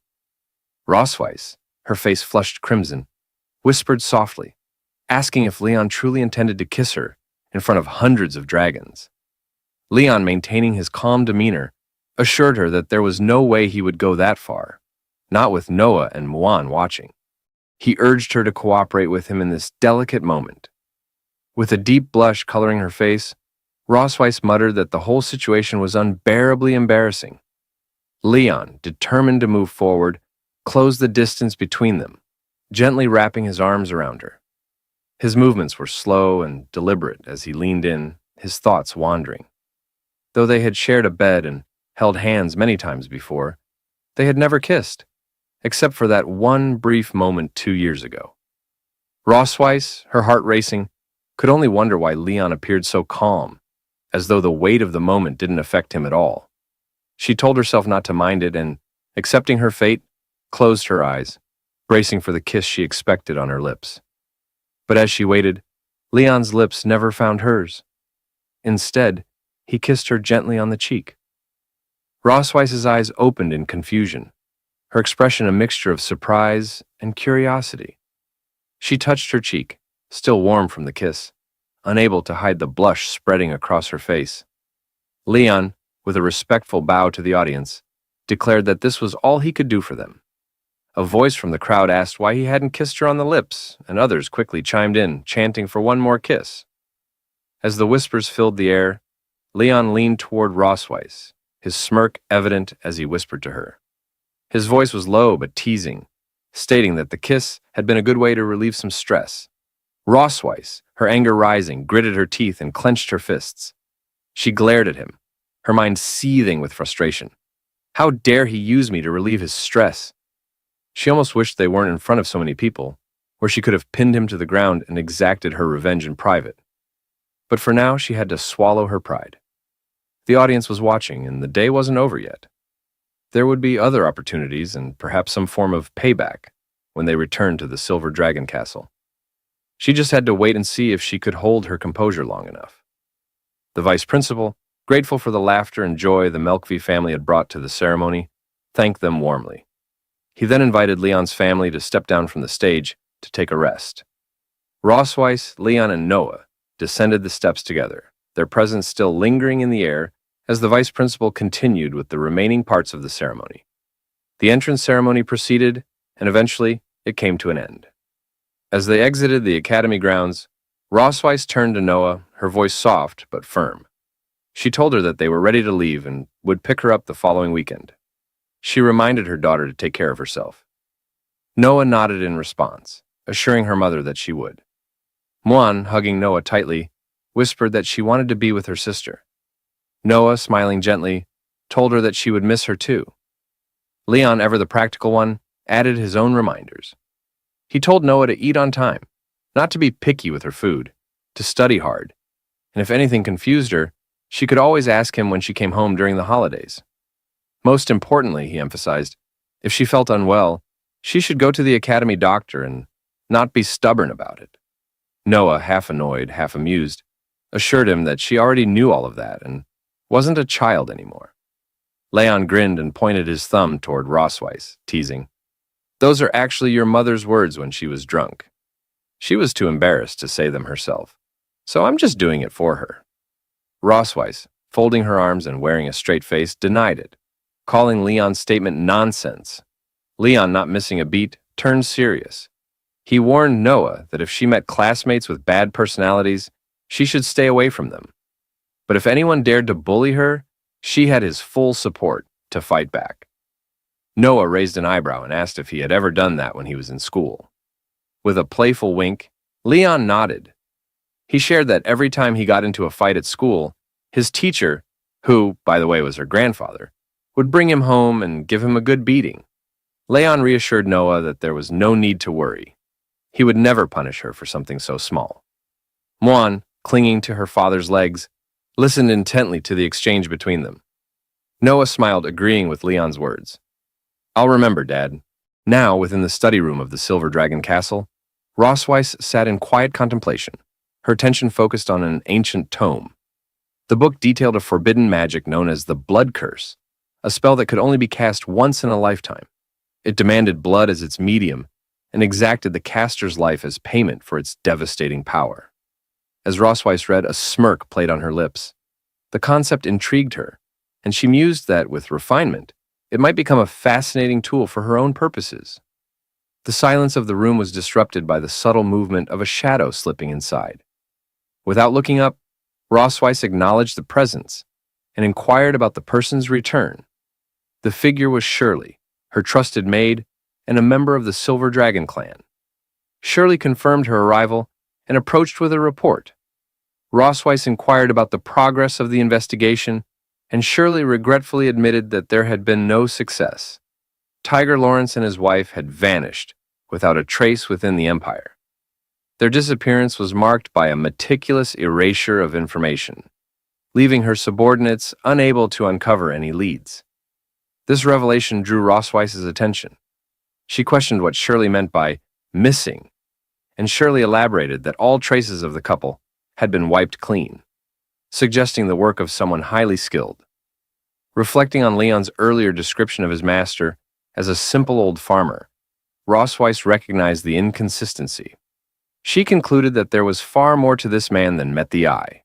Rossweiss, her face flushed crimson, whispered softly, asking if Leon truly intended to kiss her in front of hundreds of dragons. Leon, maintaining his calm demeanor, assured her that there was no way he would go that far, not with Noah and Muan watching. He urged her to cooperate with him in this delicate moment. With a deep blush coloring her face, Rossweiss muttered that the whole situation was unbearably embarrassing. Leon, determined to move forward, closed the distance between them, gently wrapping his arms around her. His movements were slow and deliberate as he leaned in, his thoughts wandering. Though they had shared a bed and held hands many times before, they had never kissed, except for that one brief moment 2 years ago. Rossweiss, her heart racing, could only wonder why Leon appeared so calm, as though the weight of the moment didn't affect him at all. She told herself not to mind it and, accepting her fate, closed her eyes, bracing for the kiss she expected on her lips. But as she waited, Leon's lips never found hers. Instead, he kissed her gently on the cheek. Rossweiss's eyes opened in confusion, her expression a mixture of surprise and curiosity. She touched her cheek, still warm from the kiss, unable to hide the blush spreading across her face. Leon, with a respectful bow to the audience, declared that this was all he could do for them. A voice from the crowd asked why he hadn't kissed her on the lips, and others quickly chimed in, chanting for one more kiss. As the whispers filled the air, Leon leaned toward Rossweiss, his smirk evident as he whispered to her. His voice was low but teasing, stating that the kiss had been a good way to relieve some stress. Rossweiss, her anger rising, gritted her teeth and clenched her fists. She glared at him, her mind seething with frustration. How dare he use me to relieve his stress? She almost wished they weren't in front of so many people, where she could have pinned him to the ground and exacted her revenge in private. But for now, she had to swallow her pride. The audience was watching, and the day wasn't over yet. There would be other opportunities and perhaps some form of payback when they returned to the Silver Dragon Castle. She just had to wait and see if she could hold her composure long enough. The vice principal, grateful for the laughter and joy the Melkvi family had brought to the ceremony, thanked them warmly. He then invited Leon's family to step down from the stage to take a rest. Rossweiss, Leon, and Noah descended the steps together, their presence still lingering in the air as the vice principal continued with the remaining parts of the ceremony. The entrance ceremony proceeded, and eventually it came to an end. As they exited the academy grounds, Rossweiss turned to Noah, her voice soft but firm. She told her that they were ready to leave and would pick her up the following weekend. She reminded her daughter to take care of herself. Noah nodded in response, assuring her mother that she would. Muan, hugging Noah tightly, whispered that she wanted to be with her sister. Noah, smiling gently, told her that she would miss her too. Leon, ever the practical one, added his own reminders. He told Noah to eat on time, not to be picky with her food, to study hard, and if anything confused her, she could always ask him when she came home during the holidays. Most importantly, he emphasized, if she felt unwell, she should go to the academy doctor and not be stubborn about it. Noah, half annoyed, half amused, assured him that she already knew all of that and wasn't a child anymore. Leon grinned and pointed his thumb toward Rossweiss, teasing, "Those are actually your mother's words when she was drunk. She was too embarrassed to say them herself, so I'm just doing it for her." Rossweiss, folding her arms and wearing a straight face, denied it, calling Leon's statement nonsense. Leon, not missing a beat, turned serious. He warned Noah that if she met classmates with bad personalities, she should stay away from them. But if anyone dared to bully her, she had his full support to fight back. Noah raised an eyebrow and asked if he had ever done that when he was in school. With a playful wink, Leon nodded. He shared that every time he got into a fight at school, his teacher, who, by the way, was her grandfather, would bring him home and give him a good beating. Leon reassured Noah that there was no need to worry. He would never punish her for something so small. Muan, clinging to her father's legs, listened intently to the exchange between them. Noah smiled, agreeing with Leon's words. "I'll remember, Dad." Now, within the study room of the Silver Dragon Castle, Rossweiss sat in quiet contemplation, her attention focused on an ancient tome. The book detailed a forbidden magic known as the Blood Curse, a spell that could only be cast once in a lifetime. It demanded blood as its medium and exacted the caster's life as payment for its devastating power. As Rosweiss read, a smirk played on her lips. The concept intrigued her, and she mused that, with refinement, it might become a fascinating tool for her own purposes. The silence of the room was disrupted by the subtle movement of a shadow slipping inside. Without looking up, Rosweiss acknowledged the presence and inquired about the person's return. The figure was Shirley, her trusted maid, and a member of the Silver Dragon clan. Shirley confirmed her arrival and approached with a report. Rosweiss inquired about the progress of the investigation, and Shirley regretfully admitted that there had been no success. Tiger Lawrence and his wife had vanished without a trace within the Empire. Their disappearance was marked by a meticulous erasure of information, leaving her subordinates unable to uncover any leads. This revelation drew Rosweiss's attention. She questioned what Shirley meant by missing, and Shirley elaborated that all traces of the couple had been wiped clean, suggesting the work of someone highly skilled. Reflecting on Leon's earlier description of his master as a simple old farmer, Rosweiss recognized the inconsistency. She concluded that there was far more to this man than met the eye.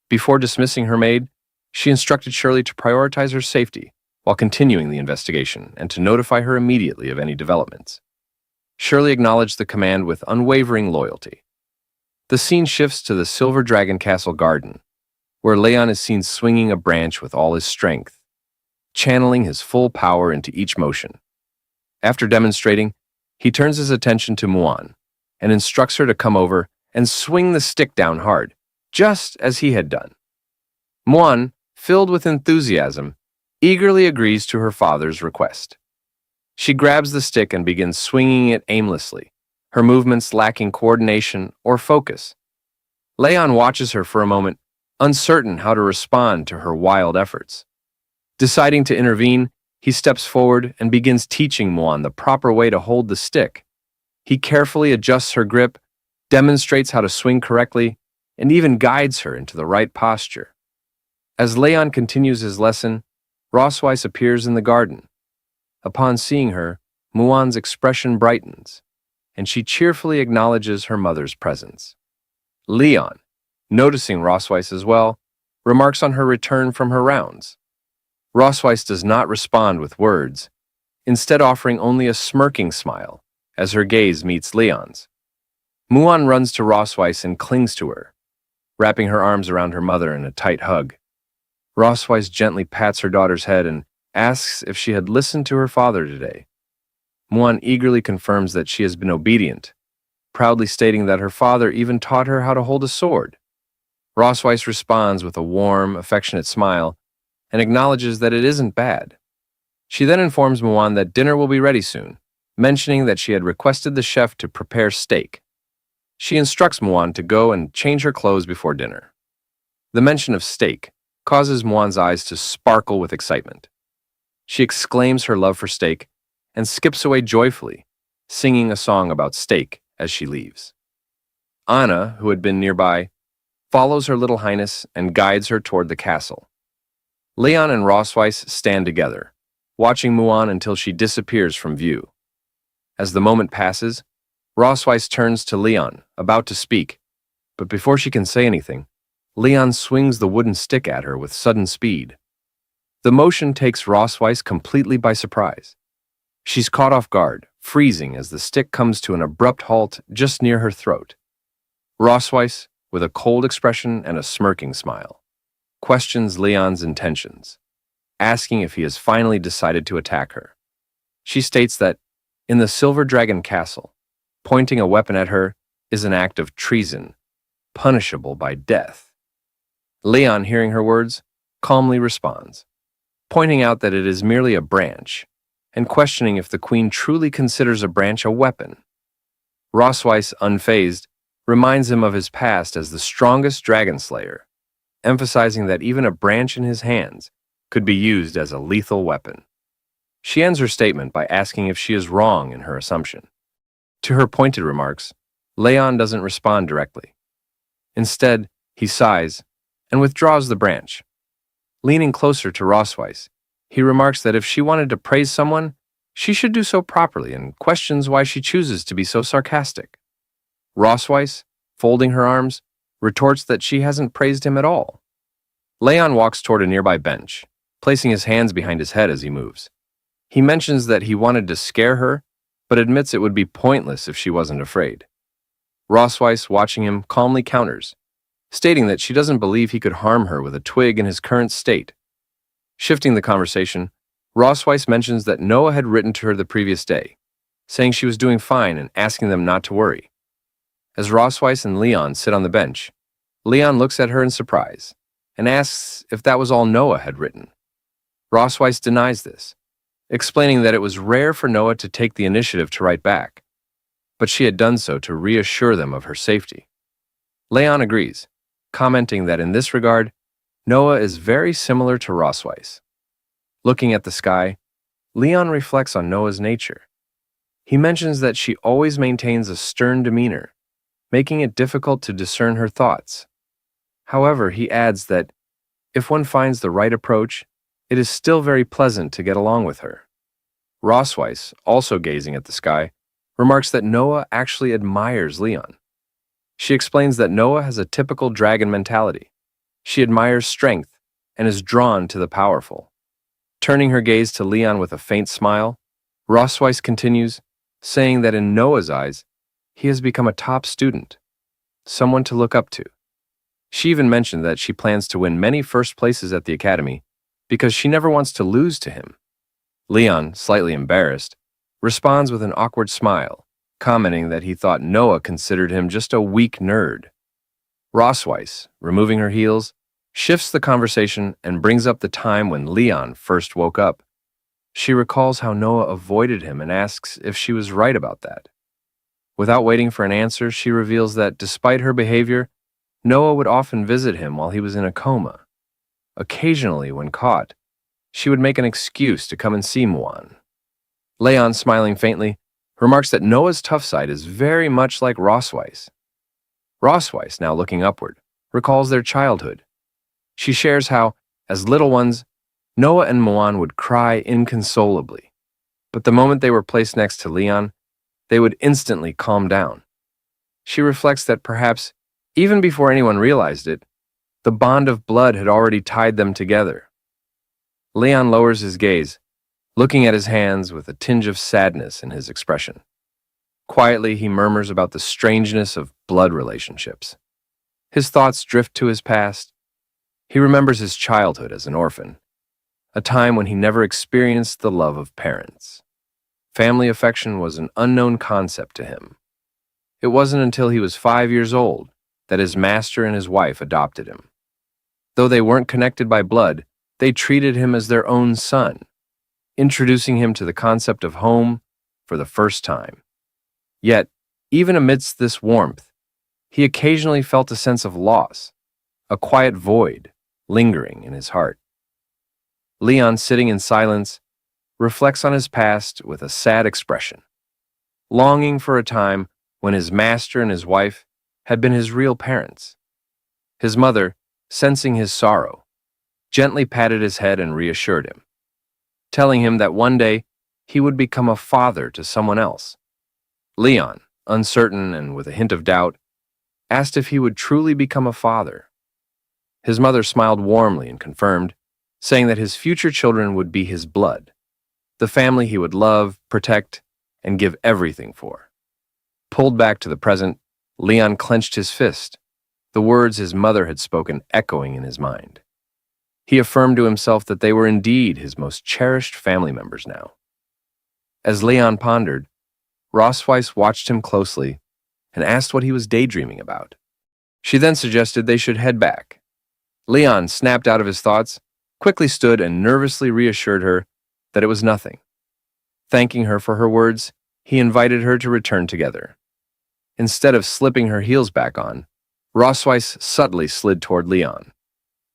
Before dismissing her maid, she instructed Shirley to prioritize her safety while continuing the investigation and to notify her immediately of any developments. Shirley acknowledged the command with unwavering loyalty. The scene shifts to the Silver Dragon Castle garden, where Leon is seen swinging a branch with all his strength, channeling his full power into each motion. After demonstrating, he turns his attention to Muan and instructs her to come over and swing the stick down hard, just as he had done. Muan, filled with enthusiasm, eagerly agrees to her father's request. She grabs the stick and begins swinging it aimlessly, her movements lacking coordination or focus. Leon watches her for a moment, uncertain how to respond to her wild efforts. Deciding to intervene, he steps forward and begins teaching Muan the proper way to hold the stick. He carefully adjusts her grip, demonstrates how to swing correctly, and even guides her into the right posture. As Leon continues his lesson, Rosweiss appears in the garden. Upon seeing her, Muan's expression brightens, and she cheerfully acknowledges her mother's presence. Leon, noticing Rosweiss as well, remarks on her return from her rounds. Rosweiss does not respond with words, instead offering only a smirking smile as her gaze meets Leon's. Muan runs to Rosweiss and clings to her, wrapping her arms around her mother in a tight hug. Rosweiss gently pats her daughter's head and asks if she had listened to her father today. Muan eagerly confirms that she has been obedient, proudly stating that her father even taught her how to hold a sword. Rosweiss responds with a warm, affectionate smile and acknowledges that it isn't bad. She then informs Muan that dinner will be ready soon, mentioning that she had requested the chef to prepare steak. She instructs Muan to go and change her clothes before dinner. The mention of steak causes Muan's eyes to sparkle with excitement. She exclaims her love for steak and skips away joyfully, singing a song about steak as she leaves. Anna, who had been nearby, follows her little highness and guides her toward the castle. Leon and Rosweiss stand together, watching Muan until she disappears from view. As the moment passes, Rosweiss turns to Leon, about to speak, but before she can say anything, Leon swings the wooden stick at her with sudden speed. The motion takes Rosweiss completely by surprise. She's caught off guard, freezing as the stick comes to an abrupt halt just near her throat. Rosweiss, with a cold expression and a smirking smile, questions Leon's intentions, asking if he has finally decided to attack her. She states that, in the Silver Dragon Castle, pointing a weapon at her is an act of treason, punishable by death. Leon, hearing her words, calmly responds, pointing out that it is merely a branch, and questioning if the queen truly considers a branch a weapon. Rosweiss, unfazed, reminds him of his past as the strongest dragon slayer, emphasizing that even a branch in his hands could be used as a lethal weapon. She ends her statement by asking if she is wrong in her assumption. To her pointed remarks, Leon doesn't respond directly. Instead, he sighs and withdraws the branch. Leaning closer to Rosweiss, he remarks that if she wanted to praise someone, She should do so properly and questions why she chooses to be so sarcastic. Rossweiss, folding her arms, retorts that she hasn't praised him at all. Leon walks toward a nearby bench, placing his hands behind his head as he moves. He mentions that he wanted to scare her, but admits it would be pointless if she wasn't afraid. Rossweiss, watching him, calmly counters, stating that she doesn't believe he could harm her with a twig in his current state. Shifting the conversation, Rossweiss mentions that Noah had written to her the previous day, saying she was doing fine and asking them not to worry. As Rossweiss and Leon sit on the bench, Leon looks at her in surprise and asks if that was all Noah had written. Rossweiss denies this, explaining that it was rare for Noah to take the initiative to write back, but she had done so to reassure them of her safety. Leon agrees, commenting that in this regard, Noah is very similar to Rossweiss. Looking at the sky, Leon reflects on Noah's nature. He mentions that she always maintains a stern demeanor, making it difficult to discern her thoughts. However, he adds that if one finds the right approach, it is still very pleasant to get along with her. Rossweiss, also gazing at the sky, remarks that Noah actually admires Leon. She explains that Noah has a typical dragon mentality. She admires strength and is drawn to the powerful. Turning her gaze to Leon with a faint smile, Rossweiss continues, saying that in Noah's eyes, he has become a top student, someone to look up to. She even mentioned that she plans to win many first places at the academy because she never wants to lose to him. Leon, slightly embarrassed, responds with an awkward smile, commenting that he thought Noah considered him just a weak nerd. Rossweiss, removing her heels, shifts the conversation and brings up the time when Leon first woke up. She recalls how Noah avoided him and asks if she was right about that. Without waiting for an answer, she reveals that despite her behavior, Noah would often visit him while he was in a coma. Occasionally, when caught, she would make an excuse to come and see Muan. Leon, smiling faintly, remarks that Noah's tough side is very much like Rossweiss. Rossweiss, now looking upward, recalls their childhood. She shares how, as little ones, Noah and Muan would cry inconsolably, but the moment they were placed next to Leon, they would instantly calm down. She reflects that perhaps, even before anyone realized it, the bond of blood had already tied them together. Leon lowers his gaze, looking at his hands with a tinge of sadness in his expression. Quietly, he murmurs about the strangeness of blood relationships. His thoughts drift to his past. He remembers his childhood as an orphan, a time when he never experienced the love of parents. Family affection was an unknown concept to him. It wasn't until he was 5 years old that his master and his wife adopted him. Though they weren't connected by blood, they treated him as their own son, introducing him to the concept of home for the first time. Yet, even amidst this warmth, he occasionally felt a sense of loss, a quiet void lingering in his heart. Leon, sitting in silence, reflects on his past with a sad expression, longing for a time when his master and his wife had been his real parents. His mother, sensing his sorrow, gently patted his head and reassured him, telling him that one day he would become a father to someone else. Leon, uncertain and with a hint of doubt, asked if he would truly become a father. His mother smiled warmly and confirmed, saying that his future children would be his blood, the family he would love, protect, and give everything for. Pulled back to the present, Leon clenched his fist, the words his mother had spoken echoing in his mind. He affirmed to himself that they were indeed his most cherished family members now. As Leon pondered, Rossweiss watched him closely and asked what he was daydreaming about. She then suggested they should head back. Leon snapped out of his thoughts, quickly stood and nervously reassured her that it was nothing. Thanking her for her words, he invited her to return together. Instead of slipping her heels back on, Rossweiss subtly slid toward Leon.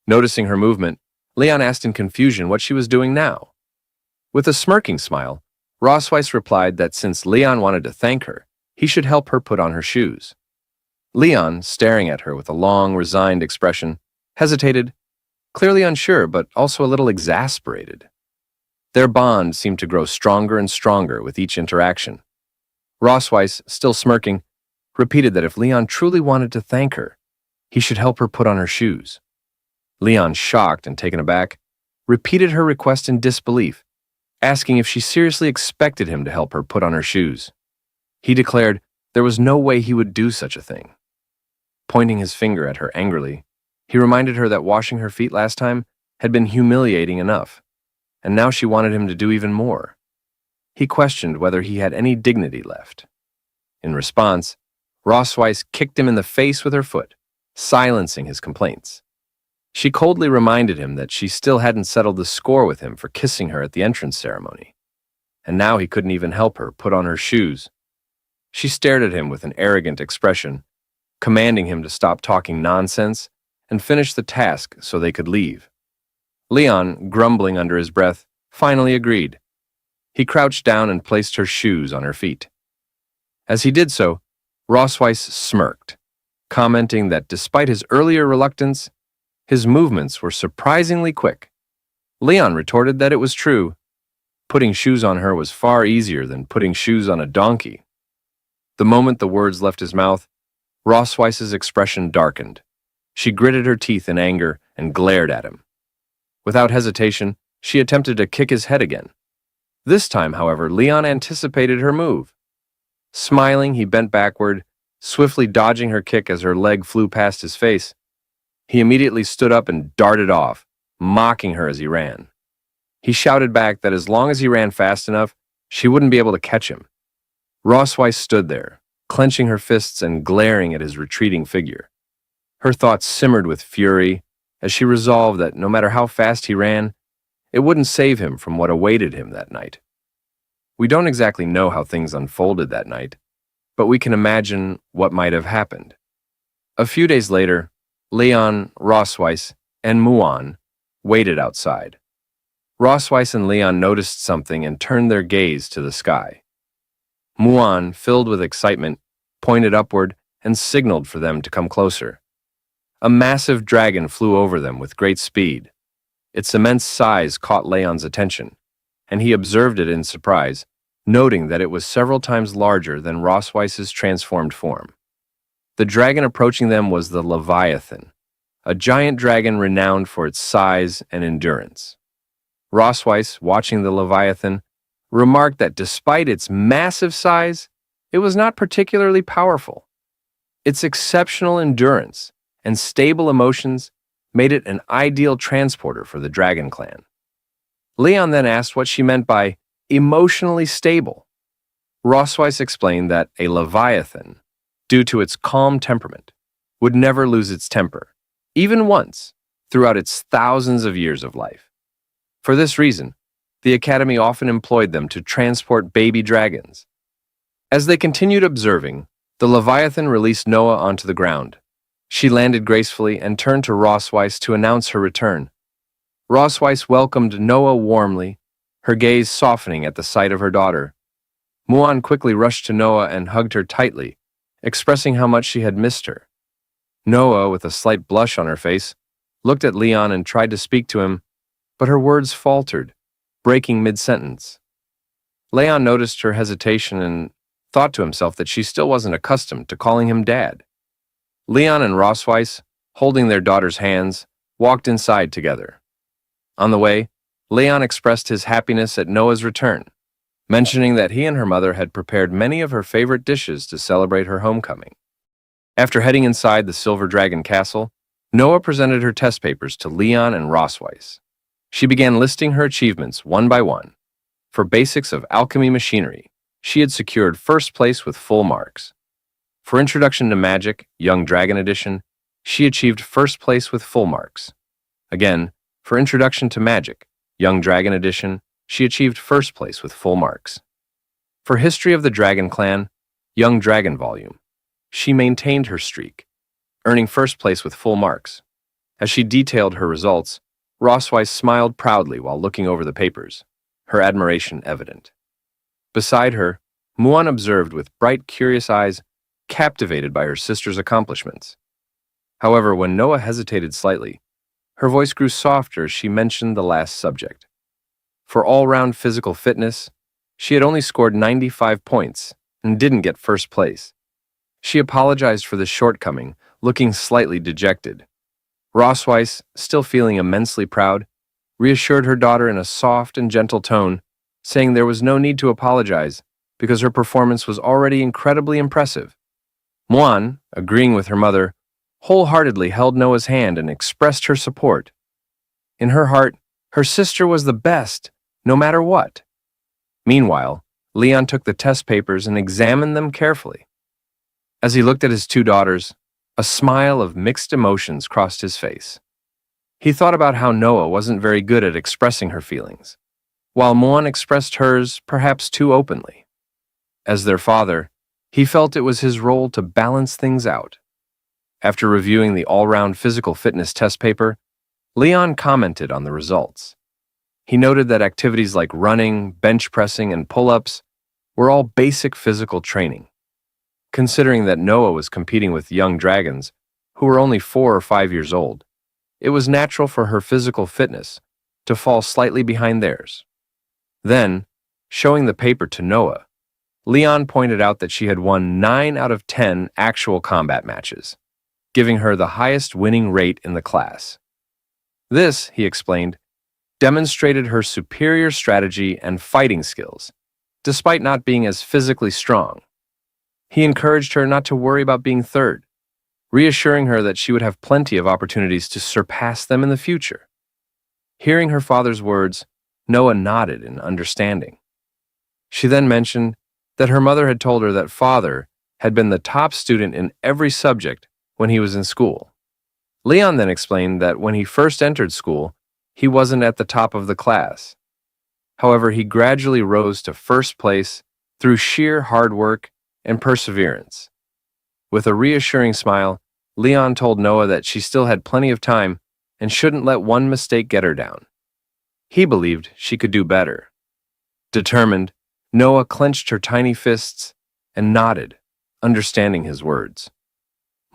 Noticing her movement, Leon asked in confusion what she was doing now. With a smirking smile, Rossweiss replied that since Leon wanted to thank her, he should help her put on her shoes. Leon, staring at her with a long, resigned expression, hesitated, clearly unsure but also a little exasperated. Their bond seemed to grow stronger and stronger with each interaction. Rossweiss, still smirking, repeated that if Leon truly wanted to thank her, he should help her put on her shoes. Leon, shocked and taken aback, repeated her request in disbelief, asking if she seriously expected him to help her put on her shoes. He declared there was no way he would do such a thing. Pointing his finger at her angrily, he reminded her that washing her feet last time had been humiliating enough, and now she wanted him to do even more. He questioned whether he had any dignity left. In response, Rossweiss kicked him in the face with her foot, silencing his complaints. She coldly reminded him that she still hadn't settled the score with him for kissing her at the entrance ceremony, and now he couldn't even help her put on her shoes. She stared at him with an arrogant expression, commanding him to stop talking nonsense and finish the task so they could leave. Leon, grumbling under his breath, finally agreed. He crouched down and placed her shoes on her feet. As he did so, Rossweiss smirked, commenting that despite his earlier reluctance, his movements were surprisingly quick. Leon retorted that it was true. Putting shoes on her was far easier than putting shoes on a donkey. The moment the words left his mouth, Rossweiss's expression darkened. She gritted her teeth in anger and glared at him. Without hesitation, she attempted to kick his head again. This time, however, Leon anticipated her move. Smiling, he bent backward, swiftly dodging her kick as her leg flew past his face. He immediately stood up and darted off, mocking her as he ran. He shouted back that as long as he ran fast enough, she wouldn't be able to catch him. Rossweiss stood there, clenching her fists and glaring at his retreating figure. Her thoughts simmered with fury as she resolved that no matter how fast he ran, it wouldn't save him from what awaited him that night. We don't exactly know how things unfolded that night, but we can imagine what might have happened. A few days later, Leon, Rossweiss, and Muan waited outside. Rossweiss and Leon noticed something and turned their gaze to the sky. Muan, filled with excitement, pointed upward and signaled for them to come closer. A massive dragon flew over them with great speed. Its immense size caught Leon's attention, and he observed it in surprise, noting that it was several times larger than Rossweiss's transformed form. The dragon approaching them was the Leviathan, a giant dragon renowned for its size and endurance. Rossweiss, watching the Leviathan, remarked that despite its massive size, it was not particularly powerful. Its exceptional endurance and stable emotions made it an ideal transporter for the dragon clan. Leon then asked what she meant by emotionally stable. Rossweiss explained that a Leviathan, due to its calm temperament, would never lose its temper, even once, throughout its thousands of years of life. For this reason, the Academy often employed them to transport baby dragons. As they continued observing, the Leviathan released Noah onto the ground. She landed gracefully and turned to Rossweiss to announce her return. Rossweiss welcomed Noah warmly, her gaze softening at the sight of her daughter. Muan quickly rushed to Noah and hugged her tightly, expressing how much she had missed her. Noah, with a slight blush on her face, looked at Leon and tried to speak to him, but her words faltered, breaking mid-sentence. Leon noticed her hesitation and thought to himself that she still wasn't accustomed to calling him Dad. Leon and Rossweiss, holding their daughter's hands, walked inside together. On the way, Leon expressed his happiness at Noah's return, mentioning that he and her mother had prepared many of her favorite dishes to celebrate her homecoming. After heading inside the Silver Dragon Castle, Noah presented her test papers to Leon and Rossweiss. She began listing her achievements one by one. For basics of alchemy machinery, she had secured first place with full marks. For Introduction to Magic, Young Dragon Edition, she achieved first place with full marks. Again, for Introduction to Magic, Young Dragon Edition, she achieved first place with full marks. For History of the Dragon Clan, Young Dragon Volume, she maintained her streak, earning first place with full marks. As she detailed her results, Rossweiss smiled proudly while looking over the papers, her admiration evident. Beside her, Muan observed with bright, curious eyes, captivated by her sister's accomplishments. However, when Noah hesitated slightly, her voice grew softer as she mentioned the last subject. For all-round physical fitness, she had only scored 95 points and didn't get first place. She apologized for the shortcoming, looking slightly dejected. Rosweiss, still feeling immensely proud, reassured her daughter in a soft and gentle tone, saying there was no need to apologize because her performance was already incredibly impressive. Muan, agreeing with her mother, wholeheartedly held Noah's hand and expressed her support. In her heart, her sister was the best, no matter what. Meanwhile, Leon took the test papers and examined them carefully. As he looked at his two daughters, a smile of mixed emotions crossed his face. He thought about how Noah wasn't very good at expressing her feelings, while Muan expressed hers perhaps too openly. As their father, he felt it was his role to balance things out. After reviewing the all-round physical fitness test paper, Leon commented on the results. He noted that activities like running, bench pressing, and pull-ups were all basic physical training. Considering that Noah was competing with young dragons, who were only 4 or 5 years old, it was natural for her physical fitness to fall slightly behind theirs. Then, showing the paper to Noah, Leon pointed out that she had won 9 out of 10 actual combat matches, giving her the highest winning rate in the class. This, he explained, demonstrated her superior strategy and fighting skills, despite not being as physically strong. He encouraged her not to worry about being third, reassuring her that she would have plenty of opportunities to surpass them in the future. Hearing her father's words, Noah nodded in understanding. She then mentioned that her mother had told her that father had been the top student in every subject when he was in school. Leon then explained that when he first entered school, he wasn't at the top of the class. However, he gradually rose to first place through sheer hard work and perseverance. With a reassuring smile, Leon told Noah that she still had plenty of time and shouldn't let one mistake get her down. He believed she could do better. Determined, Noah clenched her tiny fists and nodded, understanding his words.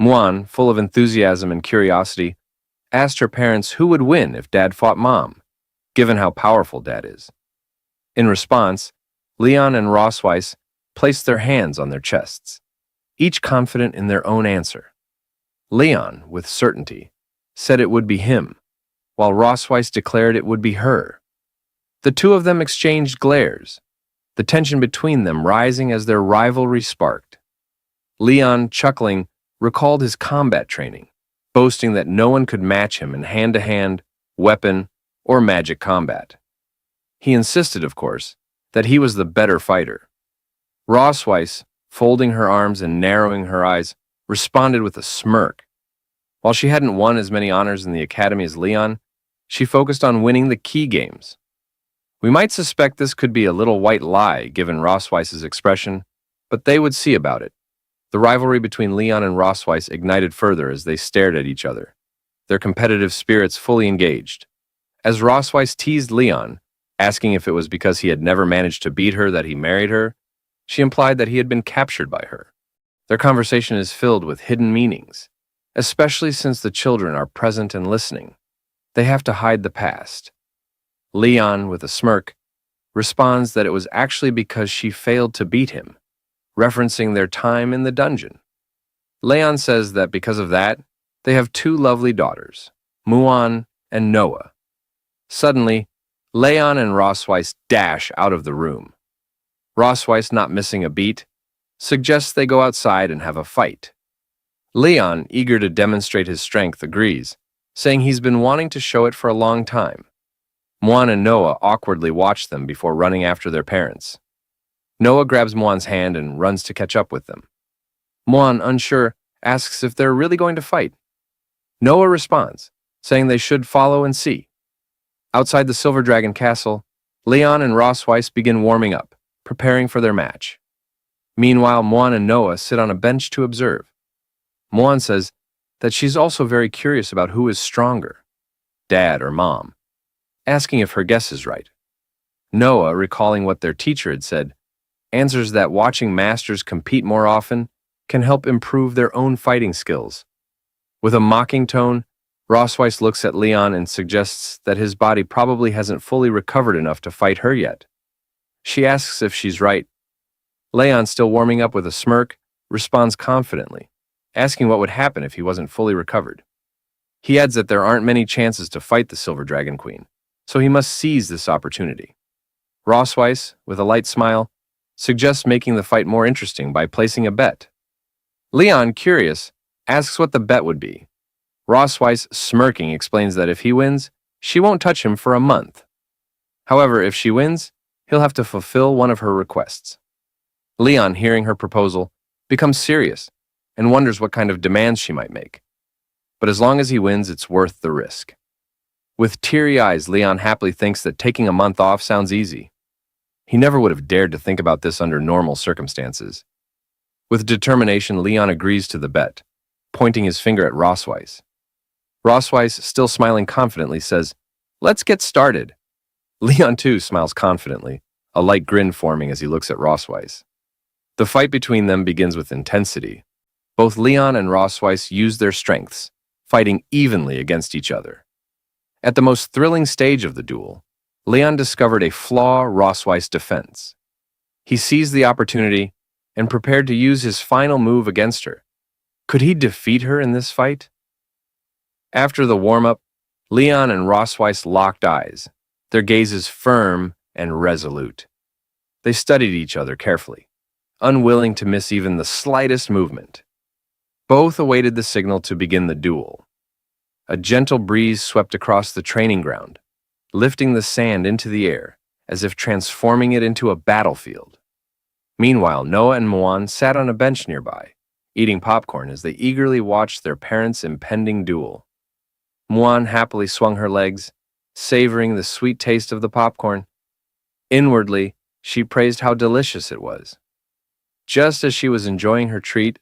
Muan, full of enthusiasm and curiosity, asked her parents who would win if Dad fought Mom, given how powerful Dad is. In response, Leon and Rosweiss placed their hands on their chests, each confident in their own answer. Leon, with certainty, said it would be him, while Rosweiss declared it would be her. The two of them exchanged glares, the tension between them rising as their rivalry sparked. Leon, chuckling, recalled his combat training, boasting that no one could match him in hand-to-hand, weapon, or magic combat. He insisted, of course, that he was the better fighter. Rosweiss, folding her arms and narrowing her eyes, responded with a smirk. While she hadn't won as many honors in the academy as Leon, she focused on winning the key games. We might suspect this could be a little white lie given Rosweiss's expression, but they would see about it. The rivalry between Leon and Rosweiss ignited further as they stared at each other, their competitive spirits fully engaged. As Rosweiss teased Leon, asking if it was because he had never managed to beat her that he married her, she implied that he had been captured by her. Their conversation is filled with hidden meanings, especially since the children are present and listening. They have to hide the past. Leon, with a smirk, responds that it was actually because she failed to beat him, referencing their time in the dungeon. Leon says that because of that, they have 2 lovely daughters, Muan and Noah. Suddenly, Leon and Rosweiss dash out of the room. Rosweiss, not missing a beat, suggests they go outside and have a fight. Leon, eager to demonstrate his strength, agrees, saying he's been wanting to show it for a long time. Muan and Noah awkwardly watch them before running after their parents. Noah grabs Muan's hand and runs to catch up with them. Muan, unsure, asks if they're really going to fight. Noah responds, saying they should follow and see. Outside the Silver Dragon Castle, Leon and Rosweiss begin warming up, preparing for their match. Meanwhile, Muan and Noah sit on a bench to observe. Muan says that she's also very curious about who is stronger, Dad or Mom, asking if her guess is right. Noah, recalling what their teacher had said, answers that watching masters compete more often can help improve their own fighting skills. With a mocking tone, Rossweiss looks at Leon and suggests that his body probably hasn't fully recovered enough to fight her yet. She asks if she's right. Leon, still warming up with a smirk, responds confidently, asking what would happen if he wasn't fully recovered. He adds that there aren't many chances to fight the Silver Dragon Queen, so he must seize this opportunity. Rossweiss, with a light smile, suggests making the fight more interesting by placing a bet. Leon, curious, asks what the bet would be. Rossweiss, smirking, explains that if he wins, she won't touch him for a month. However, if she wins, he'll have to fulfill one of her requests. Leon, hearing her proposal, becomes serious and wonders what kind of demands she might make. But as long as he wins, it's worth the risk. With teary eyes, Leon happily thinks that taking a month off sounds easy. He never would have dared to think about this under normal circumstances. With determination, Leon agrees to the bet, pointing his finger at Rossweiss. Rossweiss, still smiling confidently, says, "Let's get started." Leon, too, smiles confidently, a light grin forming as he looks at Rossweiss. The fight between them begins with intensity. Both Leon and Rossweiss use their strengths, fighting evenly against each other. At the most thrilling stage of the duel, Leon discovered a flaw Rossweiss' defense. He seized the opportunity and prepared to use his final move against her. Could he defeat her in this fight? After the warm-up, Leon and Rossweiss locked eyes, their gazes firm and resolute. They studied each other carefully, unwilling to miss even the slightest movement. Both awaited the signal to begin the duel. A gentle breeze swept across the training ground, lifting the sand into the air as if transforming it into a battlefield. Meanwhile, Noah and Muan sat on a bench nearby, eating popcorn as they eagerly watched their parents' impending duel. Muan happily swung her legs, savoring the sweet taste of the popcorn. Inwardly, she praised how delicious it was. Just as she was enjoying her treat,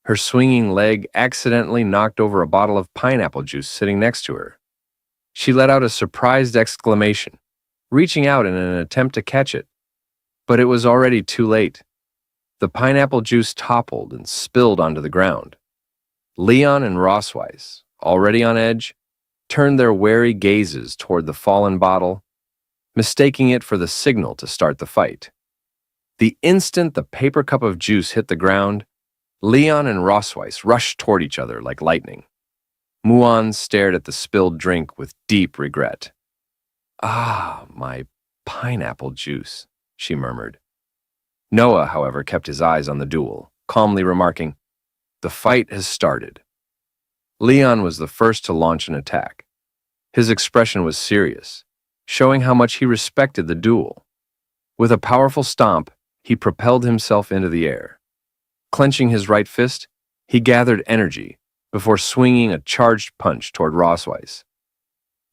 her swinging leg accidentally knocked over a bottle of pineapple juice sitting next to her. She let out a surprised exclamation, reaching out in an attempt to catch it. But it was already too late. The pineapple juice toppled and spilled onto the ground. Leon and Rossweiss, already on edge, turned their wary gazes toward the fallen bottle, mistaking it for the signal to start the fight. The instant the paper cup of juice hit the ground, Leon and Rossweiss rushed toward each other like lightning. Muan stared at the spilled drink with deep regret. "Ah, my pineapple juice," she murmured. Noah, however, kept his eyes on the duel, calmly remarking, "The fight has started." Leon was the first to launch an attack. His expression was serious, showing how much he respected the duel. With a powerful stomp, he propelled himself into the air. Clenching his right fist, he gathered energy before swinging a charged punch toward Rossweiss.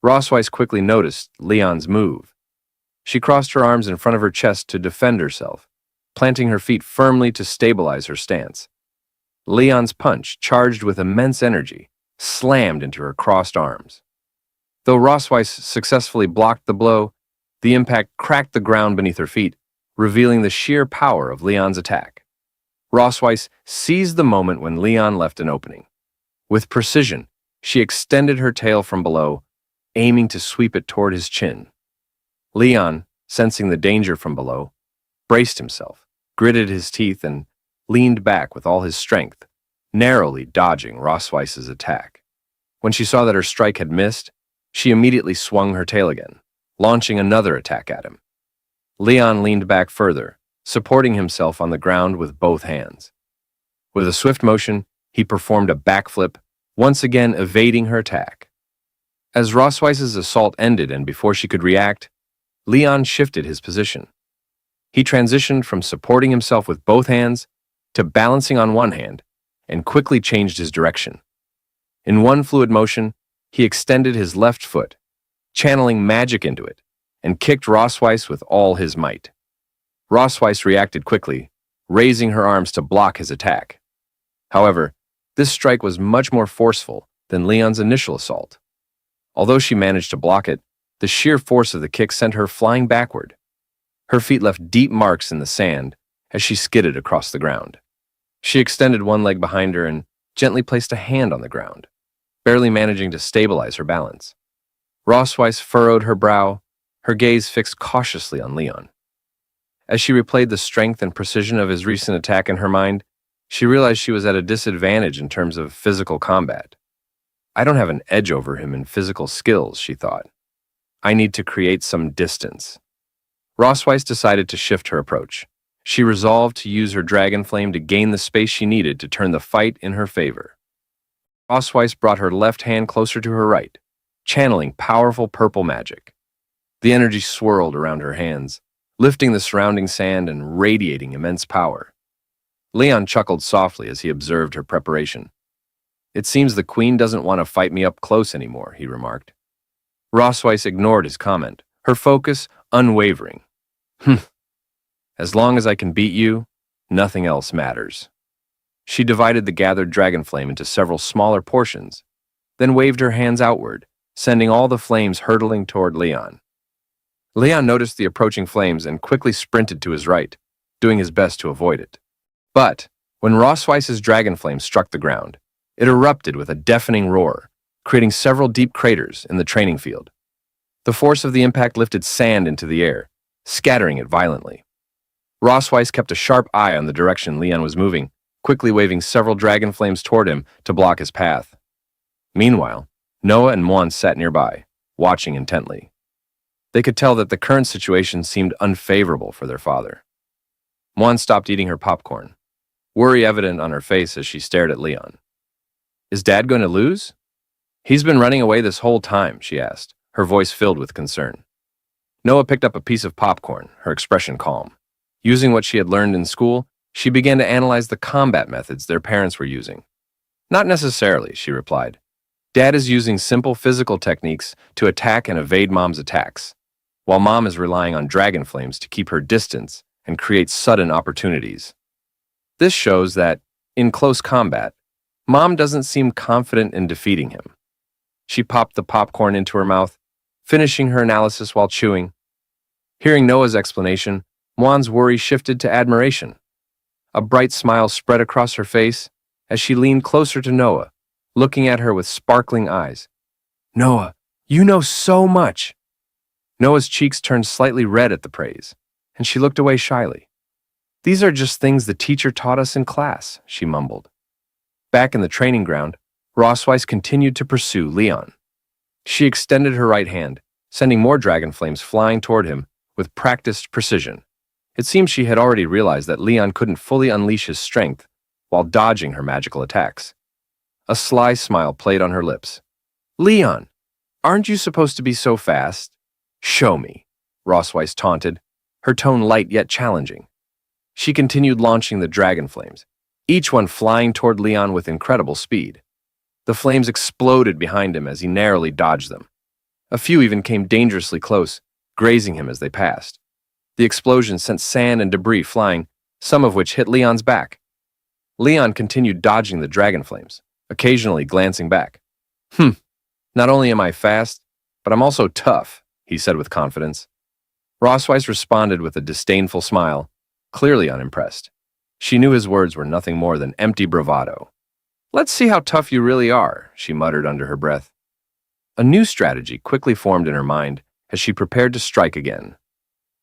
Rossweiss quickly noticed Leon's move. She crossed her arms in front of her chest to defend herself, planting her feet firmly to stabilize her stance. Leon's punch, charged with immense energy, slammed into her crossed arms. Though Rossweiss successfully blocked the blow, the impact cracked the ground beneath her feet, revealing the sheer power of Leon's attack. Rossweiss seized the moment when Leon left an opening. With precision, she extended her tail from below, aiming to sweep it toward his chin. Leon, sensing the danger from below, braced himself, gritted his teeth, and leaned back with all his strength, narrowly dodging Rossweiss's attack. When she saw that her strike had missed, she immediately swung her tail again, launching another attack at him. Leon leaned back further, supporting himself on the ground with both hands. With a swift motion, he performed a backflip, once again evading her attack. As Rossweiss's assault ended and before she could react, Leon shifted his position. He transitioned from supporting himself with both hands to balancing on one hand and quickly changed his direction. In one fluid motion, he extended his left foot, channeling magic into it, and kicked Rossweiss with all his might. Rossweiss reacted quickly, raising her arms to block his attack. However, this strike was much more forceful than Leon's initial assault. Although she managed to block it, the sheer force of the kick sent her flying backward. Her feet left deep marks in the sand as she skidded across the ground. She extended one leg behind her and gently placed a hand on the ground. barely managing to stabilize her balance. Rossweiss furrowed her brow, her gaze fixed cautiously on Leon. As she replayed the strength and precision of his recent attack in her mind, she realized she was at a disadvantage in terms of physical combat. I don't have an edge over him in physical skills, she thought. I need to create some distance. Rossweiss decided to shift her approach. She resolved to use her dragon flame to gain the space she needed to turn the fight in her favor. Rossweiss brought her left hand closer to her right, channeling powerful purple magic. The energy swirled around her hands, lifting the surrounding sand and radiating immense power. Leon chuckled softly as he observed her preparation. It seems the queen doesn't want to fight me up close anymore, he remarked. Rossweiss ignored his comment, her focus unwavering. As long as I can beat you, nothing else matters. She divided the gathered dragon flame into several smaller portions, then waved her hands outward, sending all the flames hurtling toward Leon. Leon noticed the approaching flames and quickly sprinted to his right, doing his best to avoid it. But when Rossweiss's dragon flame struck the ground, it erupted with a deafening roar, creating several deep craters in the training field. The force of the impact lifted sand into the air, scattering it violently. Rossweiss kept a sharp eye on the direction Leon was moving, quickly waving several dragon flames toward him to block his path. Meanwhile, Noah and Mwan sat nearby, watching intently. They could tell that the current situation seemed unfavorable for their father. Mwan stopped eating her popcorn, worry evident on her face as she stared at Leon. Is Dad going to lose? He's been running away this whole time, she asked, her voice filled with concern. Noah picked up a piece of popcorn, her expression calm. Using what she had learned in school, she began to analyze the combat methods their parents were using. Not necessarily, she replied. Dad is using simple physical techniques to attack and evade Mom's attacks, while Mom is relying on dragon flames to keep her distance and create sudden opportunities. This shows that, in close combat, Mom doesn't seem confident in defeating him. She popped the popcorn into her mouth, finishing her analysis while chewing. Hearing Noah's explanation, Mwan's worry shifted to admiration. A bright smile spread across her face as she leaned closer to Noah, looking at her with sparkling eyes. Noah, you know so much! Noah's cheeks turned slightly red at the praise, and she looked away shyly. These are just things the teacher taught us in class, she mumbled. Back in the training ground, Rossweiss continued to pursue Leon. She extended her right hand, sending more dragon flames flying toward him with practiced precision. It seemed she had already realized that Leon couldn't fully unleash his strength while dodging her magical attacks. A sly smile played on her lips. Leon, aren't you supposed to be so fast? Show me, Rossweiss taunted, her tone light yet challenging. She continued launching the dragon flames, each one flying toward Leon with incredible speed. The flames exploded behind him as he narrowly dodged them. A few even came dangerously close, grazing him as they passed. The explosion sent sand and debris flying, some of which hit Leon's back. Leon continued dodging the dragon flames, occasionally glancing back. Not only am I fast, but I'm also tough, he said with confidence. Rossweiss responded with a disdainful smile, clearly unimpressed. She knew his words were nothing more than empty bravado. Let's see how tough you really are, she muttered under her breath. A new strategy quickly formed in her mind as she prepared to strike again.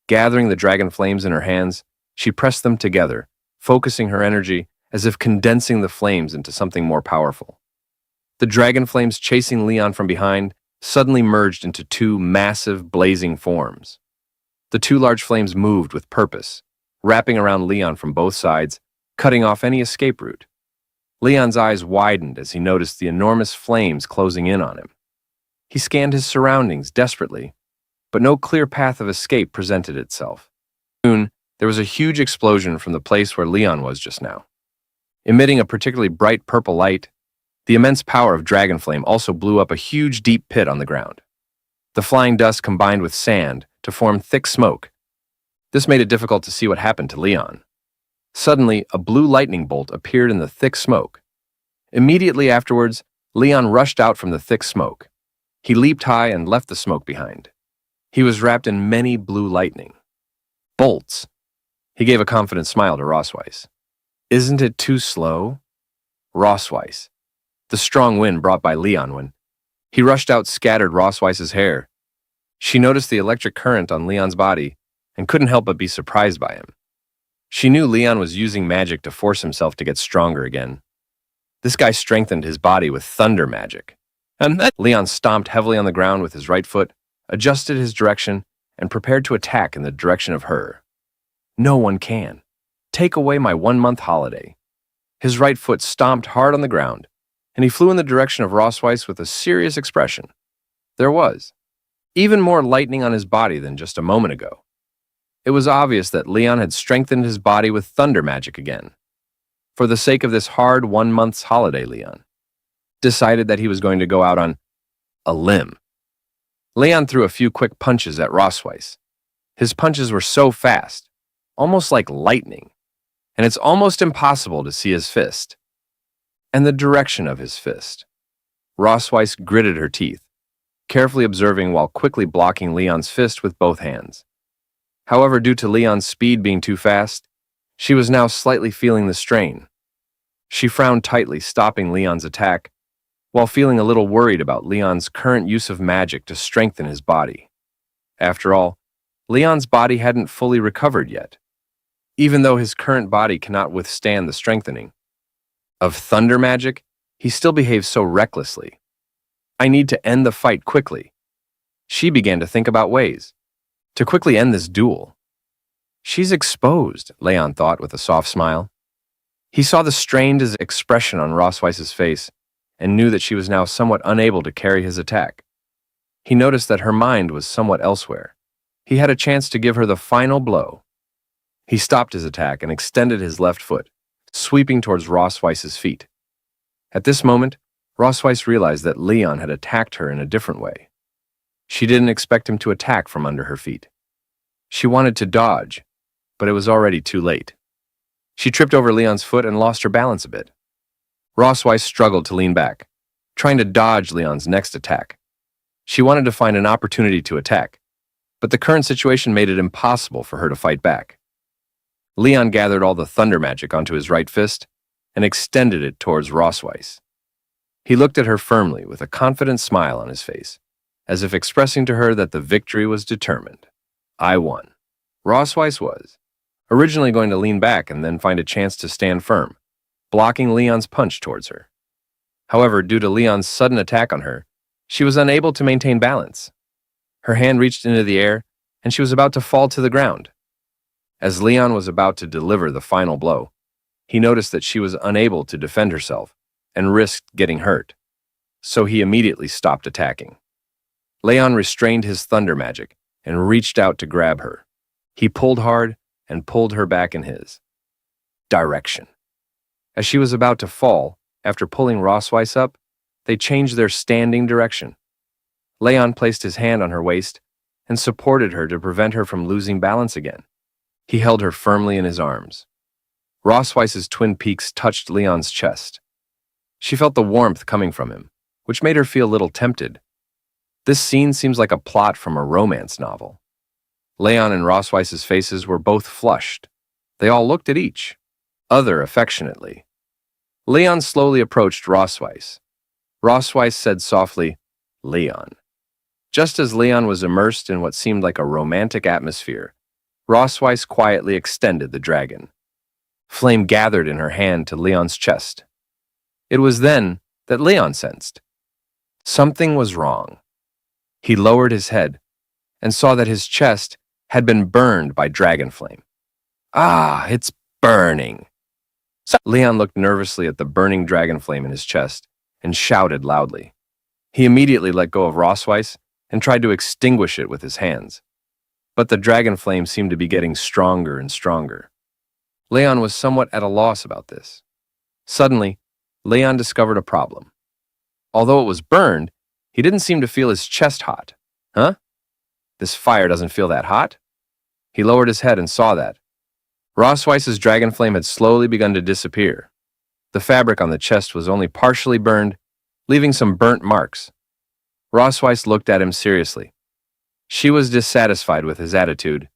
Gathering the dragon flames in her hands, she pressed them together, focusing her energy as if condensing the flames into something more powerful. The dragon flames chasing Leon from behind suddenly merged into two massive, blazing forms. The two large flames moved with purpose, wrapping around Leon from both sides, cutting off any escape route. Leon's eyes widened as he noticed the enormous flames closing in on him. He scanned his surroundings desperately, but no clear path of escape presented itself. Soon, there was a huge explosion from the place where Leon was just now. Emitting a particularly bright purple light, the immense power of dragon flame also blew up a huge deep pit on the ground. The flying dust combined with sand to form thick smoke. This made it difficult to see what happened to Leon. Suddenly, a blue lightning bolt appeared in the thick smoke. Immediately afterwards, Leon rushed out from the thick smoke. He leaped high and left the smoke behind. He was wrapped in many blue lightning bolts. He gave a confident smile to Rossweiss. Isn't it too slow? Rossweiss. the strong wind brought by Leon when he rushed out scattered Rossweiss's hair. She noticed the electric current on Leon's body and couldn't help but be surprised by him. She knew Leon was using magic to force himself to get stronger again. This guy strengthened his body with thunder magic. And then Leon stomped heavily on the ground with his right foot, adjusted his direction, and prepared to attack in the direction of her. No one can. Take away my 1-month holiday. His right foot stomped hard on the ground, and he flew in the direction of Rossweiss with a serious expression. There was even more lightning on his body than just a moment ago. It was obvious that Leon had strengthened his body with thunder magic again. For the sake of this hard 1-month's holiday, Leon decided that he was going to go out on a limb. Leon threw a few quick punches at Rossweiss. His punches were so fast, almost like lightning, and it's almost impossible to see his fist and the direction of his fist. Rossweiss gritted her teeth, carefully observing while quickly blocking Leon's fist with both hands. However, due to Leon's speed being too fast, she was now slightly feeling the strain. She frowned tightly, stopping Leon's attack, while feeling a little worried about Leon's current use of magic to strengthen his body. After all, Leon's body hadn't fully recovered yet, even though his current body cannot withstand the strengthening of thunder magic. He still behaves so recklessly. I need to end the fight quickly. She began to think about ways to quickly end this duel. She's exposed, Leon thought with a soft smile. He saw the strained expression on Rossweiss's face and knew that she was now somewhat unable to carry his attack. He noticed that her mind was somewhat elsewhere. He had a chance to give her the final blow. He stopped his attack and extended his left foot, sweeping towards Rossweiss's feet. At this moment, Rossweiss realized that Leon had attacked her in a different way. She didn't expect him to attack from under her feet. She wanted to dodge, but it was already too late. She tripped over Leon's foot and lost her balance a bit. Rossweiss struggled to lean back, trying to dodge Leon's next attack. She wanted to find an opportunity to attack, but the current situation made it impossible for her to fight back. Leon gathered all the thunder magic onto his right fist and extended it towards Rossweiss. He looked at her firmly with a confident smile on his face, as if expressing to her that the victory was determined. I won. Rossweiss was originally going to lean back and then find a chance to stand firm, blocking Leon's punch towards her. However, due to Leon's sudden attack on her, she was unable to maintain balance. Her hand reached into the air, and she was about to fall to the ground. As Leon was about to deliver the final blow, he noticed that she was unable to defend herself and risked getting hurt, so he immediately stopped attacking. Leon restrained his thunder magic and reached out to grab her. He pulled hard and pulled her back in his direction. As she was about to fall, after pulling Rossweiss up, they changed their standing direction. Leon placed his hand on her waist and supported her to prevent her from losing balance again. He held her firmly in his arms. Rossweiss's twin peaks touched Leon's chest. She felt the warmth coming from him, which made her feel a little tempted. This scene seems like a plot from a romance novel. Leon and Rossweiss's faces were both flushed. They all looked at each other affectionately. Leon slowly approached Rossweiss. Rossweiss said softly, "Leon." Just as Leon was immersed in what seemed like a romantic atmosphere, Rossweiss quietly extended the dragon. Flame gathered in her hand to Leon's chest. It was then that Leon sensed something was wrong. He lowered his head and saw that his chest had been burned by dragon flame. "Ah, it's burning." Leon looked nervously at the burning dragon flame in his chest and shouted loudly. He immediately let go of Rossweiss and tried to extinguish it with his hands. But the dragon flame seemed to be getting stronger and stronger. Leon was somewhat at a loss about this. Suddenly, Leon discovered a problem. Although it was burned, he didn't seem to feel his chest hot. Huh? This fire doesn't feel that hot? He lowered his head and saw that Rossweiss's dragon flame had slowly begun to disappear. The fabric on the chest was only partially burned, leaving some burnt marks. Rossweiss looked at him seriously. She was dissatisfied with his attitude.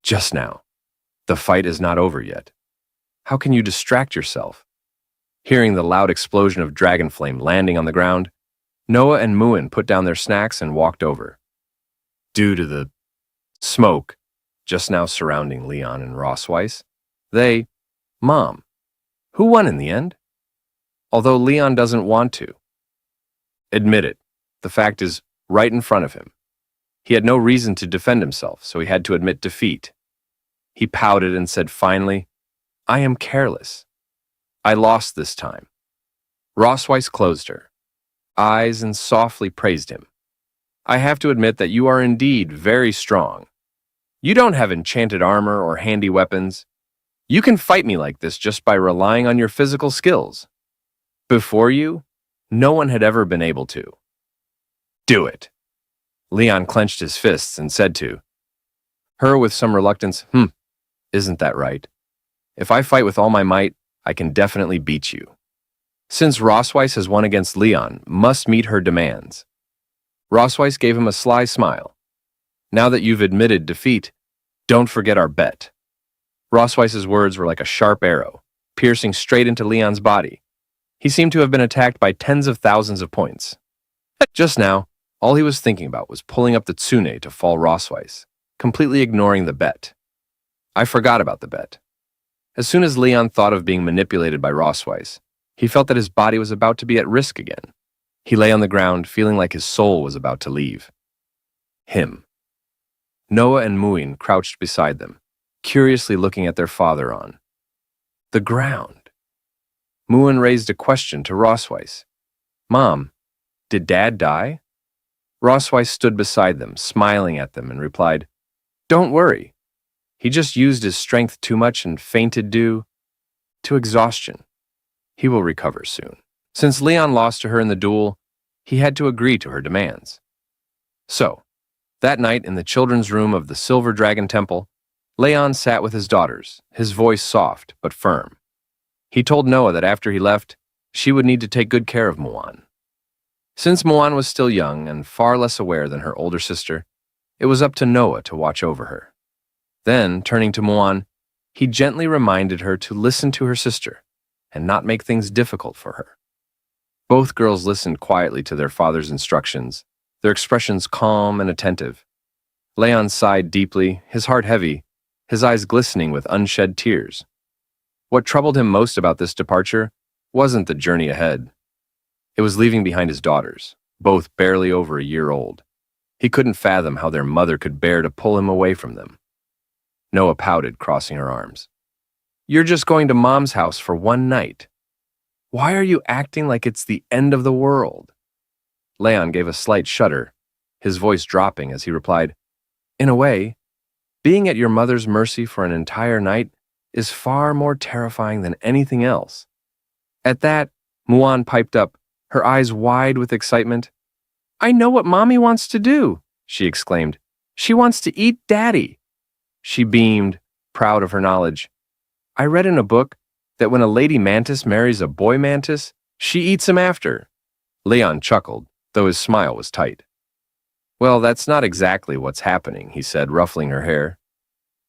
"Just now. The fight is not over yet. How can you distract yourself?" Hearing the loud explosion of dragon flame landing on the ground, Noah and Muin put down their snacks and walked over. Due to the smoke just now surrounding Leon and Rossweiss, Mom, who won in the end? Although Leon doesn't want to admit it, the fact is right in front of him. He had no reason to defend himself, so he had to admit defeat. He pouted and said finally, I am careless. I lost this time. Rossweiss closed her eyes and softly praised him. I have to admit that you are indeed very strong. You don't have enchanted armor or handy weapons. You can fight me like this just by relying on your physical skills. Before you, no one had ever been able to. Do it. Leon clenched his fists and said to her with some reluctance, isn't that right? If I fight with all my might, I can definitely beat you. Since Rossweiss has won against Leon, must meet her demands. Rossweiss gave him a sly smile. Now that you've admitted defeat, don't forget our bet. Rossweiss's words were like a sharp arrow, piercing straight into Leon's body. He seemed to have been attacked by tens of thousands of points. Just now, all he was thinking about was pulling up the tsune to fall Rossweiss, completely ignoring the bet. I forgot about the bet. As soon as Leon thought of being manipulated by Rossweiss, he felt that his body was about to be at risk again. He lay on the ground, feeling like his soul was about to leave him. Noah and Muin crouched beside them, curiously looking at their father on the ground. Muin raised a question to Rossweiss. Mom, did Dad die? Rossweiss stood beside them, smiling at them, and replied, Don't worry. He just used his strength too much and fainted due to exhaustion. He will recover soon. Since Leon lost to her in the duel, he had to agree to her demands. So, that night in the children's room of the Silver Dragon Temple, Leon sat with his daughters, his voice soft but firm. He told Noah that after he left, she would need to take good care of Muan. Since Muan was still young and far less aware than her older sister, it was up to Noah to watch over her. Then, turning to Muan, he gently reminded her to listen to her sister and not make things difficult for her. Both girls listened quietly to their father's instructions, their expressions calm and attentive. Leon sighed deeply, his heart heavy, his eyes glistening with unshed tears. What troubled him most about this departure wasn't the journey ahead. It was leaving behind his daughters, both barely over a year old. He couldn't fathom how their mother could bear to pull him away from them. Noah pouted, crossing her arms. You're just going to Mom's house for one night. Why are you acting like it's the end of the world? Leon gave a slight shudder, his voice dropping as he replied, In a way, being at your mother's mercy for an entire night is far more terrifying than anything else. At that, Muan piped up, her eyes wide with excitement. I know what Mommy wants to do, she exclaimed. She wants to eat Daddy. She beamed, proud of her knowledge. I read in a book that when a lady mantis marries a boy mantis, she eats him after. Leon chuckled, though his smile was tight. Well, that's not exactly what's happening, he said, ruffling her hair.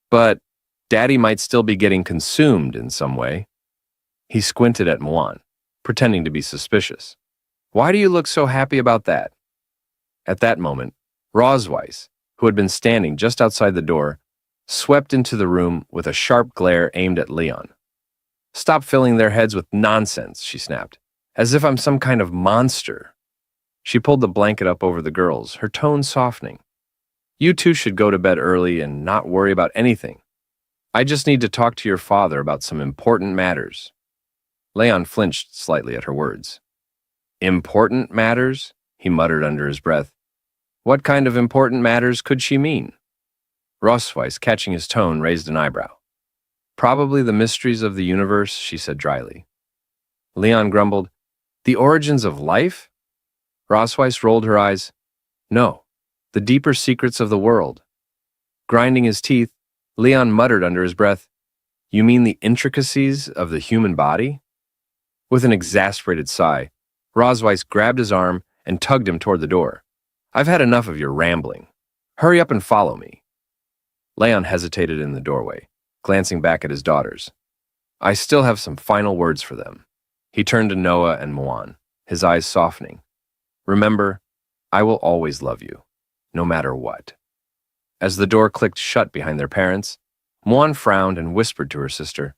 But Daddy might still be getting consumed in some way. He squinted at Muan, pretending to be suspicious. Why do you look so happy about that? At that moment, Rossweiss, who had been standing just outside the door, swept into the room with a sharp glare aimed at Leon. Stop filling their heads with nonsense, she snapped, as if I'm some kind of monster. She pulled the blanket up over the girls, her tone softening. You two should go to bed early and not worry about anything. I just need to talk to your father about some important matters. Leon flinched slightly at her words. Important matters? He muttered under his breath. What kind of important matters could she mean? Rossweiss, catching his tone, raised an eyebrow. Probably the mysteries of the universe, she said dryly. Leon grumbled, The origins of life? Rossweiss rolled her eyes. No, the deeper secrets of the world. Grinding his teeth, Leon muttered under his breath, You mean the intricacies of the human body? With an exasperated sigh, Rossweiss grabbed his arm and tugged him toward the door. I've had enough of your rambling. Hurry up and follow me. Leon hesitated in the doorway, glancing back at his daughters. I still have some final words for them. He turned to Noah and Moan, his eyes softening. Remember, I will always love you, no matter what. As the door clicked shut behind their parents, Moan frowned and whispered to her sister,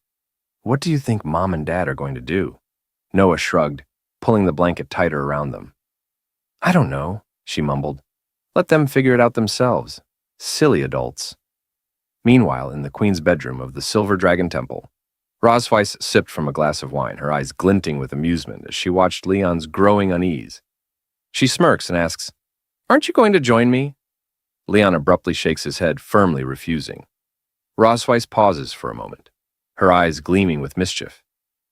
"What do you think Mom and Dad are going to do?" Noah shrugged, pulling the blanket tighter around them. "I don't know," she mumbled. "Let them figure it out themselves. Silly adults." Meanwhile, in the queen's bedroom of the Silver Dragon Temple, Rosweiss sipped from a glass of wine, her eyes glinting with amusement as she watched Leon's growing unease. She smirks and asks, "Aren't you going to join me?" Leon abruptly shakes his head, firmly refusing. Rosweiss pauses for a moment, her eyes gleaming with mischief.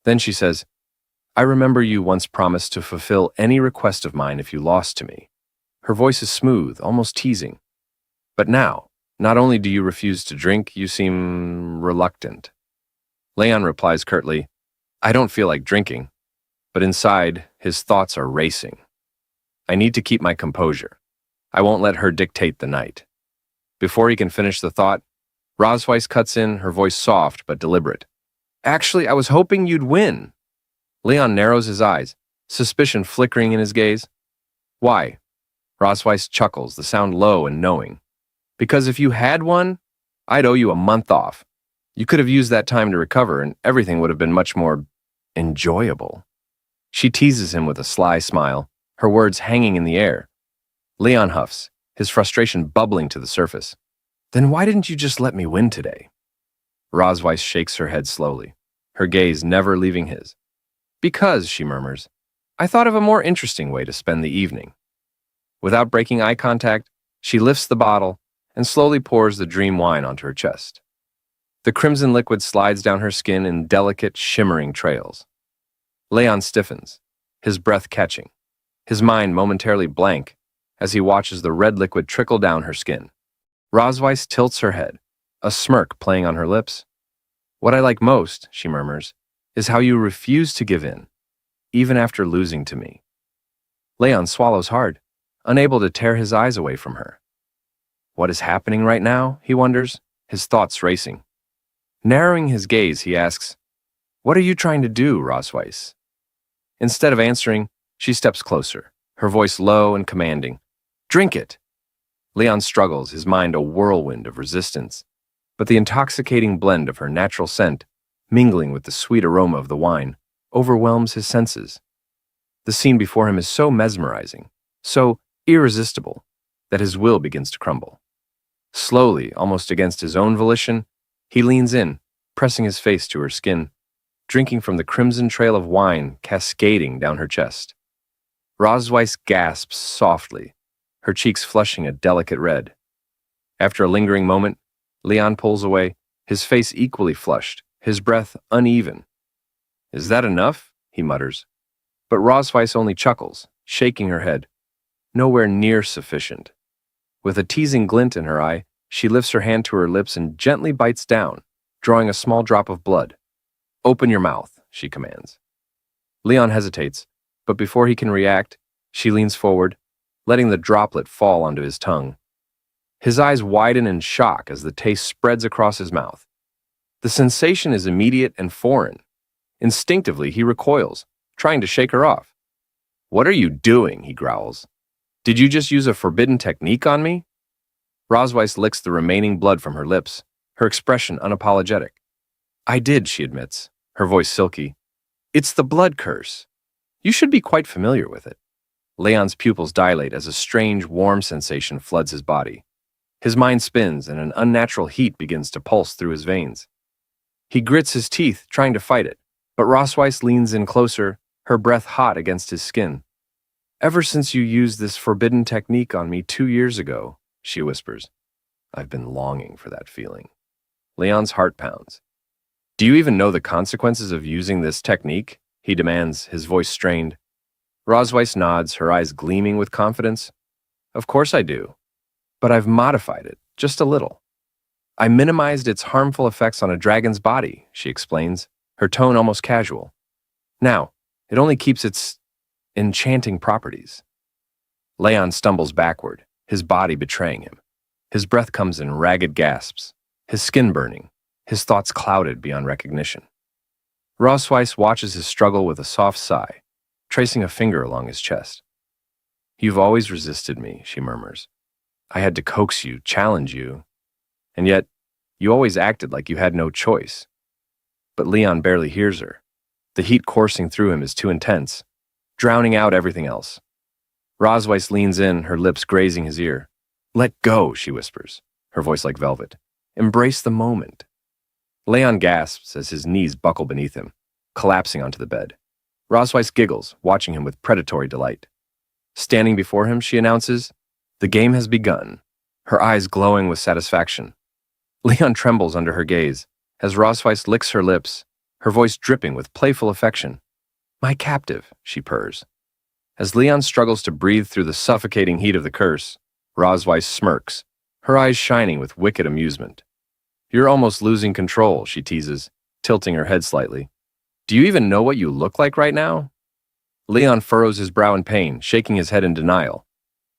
Then she says, "I remember you once promised to fulfill any request of mine if you lost to me." Her voice is smooth, almost teasing. "But now, not only do you refuse to drink, you seem reluctant." Leon replies curtly, "I don't feel like drinking." But inside, his thoughts are racing. "I need to keep my composure. I won't let her dictate the night." Before he can finish the thought, Rosweiss cuts in, her voice soft but deliberate. "Actually, I was hoping you'd win." Leon narrows his eyes, suspicion flickering in his gaze. "Why?" Rosweiss chuckles, the sound low and knowing. "Because if you had won, I'd owe you a month off. You could have used that time to recover, and everything would have been much more enjoyable." She teases him with a sly smile, her words hanging in the air. Leon huffs, his frustration bubbling to the surface. "Then why didn't you just let me win today?" Rosweiss shakes her head slowly, her gaze never leaving his. "Because," she murmurs, "I thought of a more interesting way to spend the evening." Without breaking eye contact, she lifts the bottle and slowly pours the dream wine onto her chest. The crimson liquid slides down her skin in delicate, shimmering trails. Leon stiffens, his breath catching, his mind momentarily blank as he watches the red liquid trickle down her skin. Rosweiss tilts her head, a smirk playing on her lips. "What I like most," she murmurs, "is how you refuse to give in, even after losing to me." Leon swallows hard, unable to tear his eyes away from her. What is happening right now, he wonders, his thoughts racing. Narrowing his gaze, he asks, "What are you trying to do, Rosweiss?" Instead of answering, she steps closer, her voice low and commanding. "Drink it!" Leon struggles, his mind a whirlwind of resistance, but the intoxicating blend of her natural scent, mingling with the sweet aroma of the wine, overwhelms his senses. The scene before him is so mesmerizing, so irresistible, that his will begins to crumble. Slowly, almost against his own volition, he leans in, pressing his face to her skin, drinking from the crimson trail of wine cascading down her chest. Rosweiss gasps softly, her cheeks flushing a delicate red. After a lingering moment, Leon pulls away, his face equally flushed, his breath uneven. "Is that enough?" he mutters. But Rosweiss only chuckles, shaking her head. "Nowhere near sufficient." With a teasing glint in her eye, she lifts her hand to her lips and gently bites down, drawing a small drop of blood. "Open your mouth," she commands. Leon hesitates, but before he can react, she leans forward, letting the droplet fall onto his tongue. His eyes widen in shock as the taste spreads across his mouth. The sensation is immediate and foreign. Instinctively, he recoils, trying to shake her off. "What are you doing?" he growls. "Did you just use a forbidden technique on me?" Rosweiss licks the remaining blood from her lips, her expression unapologetic. "I did," she admits, her voice silky. "It's the blood curse. You should be quite familiar with it." Leon's pupils dilate as a strange, warm sensation floods his body. His mind spins and an unnatural heat begins to pulse through his veins. He grits his teeth, trying to fight it, but Rosweiss leans in closer, her breath hot against his skin. "Ever since you used this forbidden technique on me 2 years ago," she whispers, "I've been longing for that feeling." Leon's heart pounds. "Do you even know the consequences of using this technique?" he demands, his voice strained. Rosweiss nods, her eyes gleaming with confidence. "Of course I do. But I've modified it, just a little. I minimized its harmful effects on a dragon's body," she explains, her tone almost casual. "Now, it only keeps its enchanting properties." Leon stumbles backward, his body betraying him. His breath comes in ragged gasps, his skin burning, his thoughts clouded beyond recognition. Rosweiss watches his struggle with a soft sigh, tracing a finger along his chest. "You've always resisted me," she murmurs. "I had to coax you, challenge you. And yet, you always acted like you had no choice." But Leon barely hears her. The heat coursing through him is too intense, drowning out everything else. Rosweiss leans in, her lips grazing his ear. "Let go," she whispers, her voice like velvet. "Embrace the moment." Leon gasps as his knees buckle beneath him, collapsing onto the bed. Rosweiss giggles, watching him with predatory delight. Standing before him, she announces, "The game has begun," her eyes glowing with satisfaction. Leon trembles under her gaze, as Rosweiss licks her lips, her voice dripping with playful affection. "My captive," she purrs. As Leon struggles to breathe through the suffocating heat of the curse, Rosweiss smirks, her eyes shining with wicked amusement. "You're almost losing control," she teases, tilting her head slightly. "Do you even know what you look like right now?" Leon furrows his brow in pain, shaking his head in denial.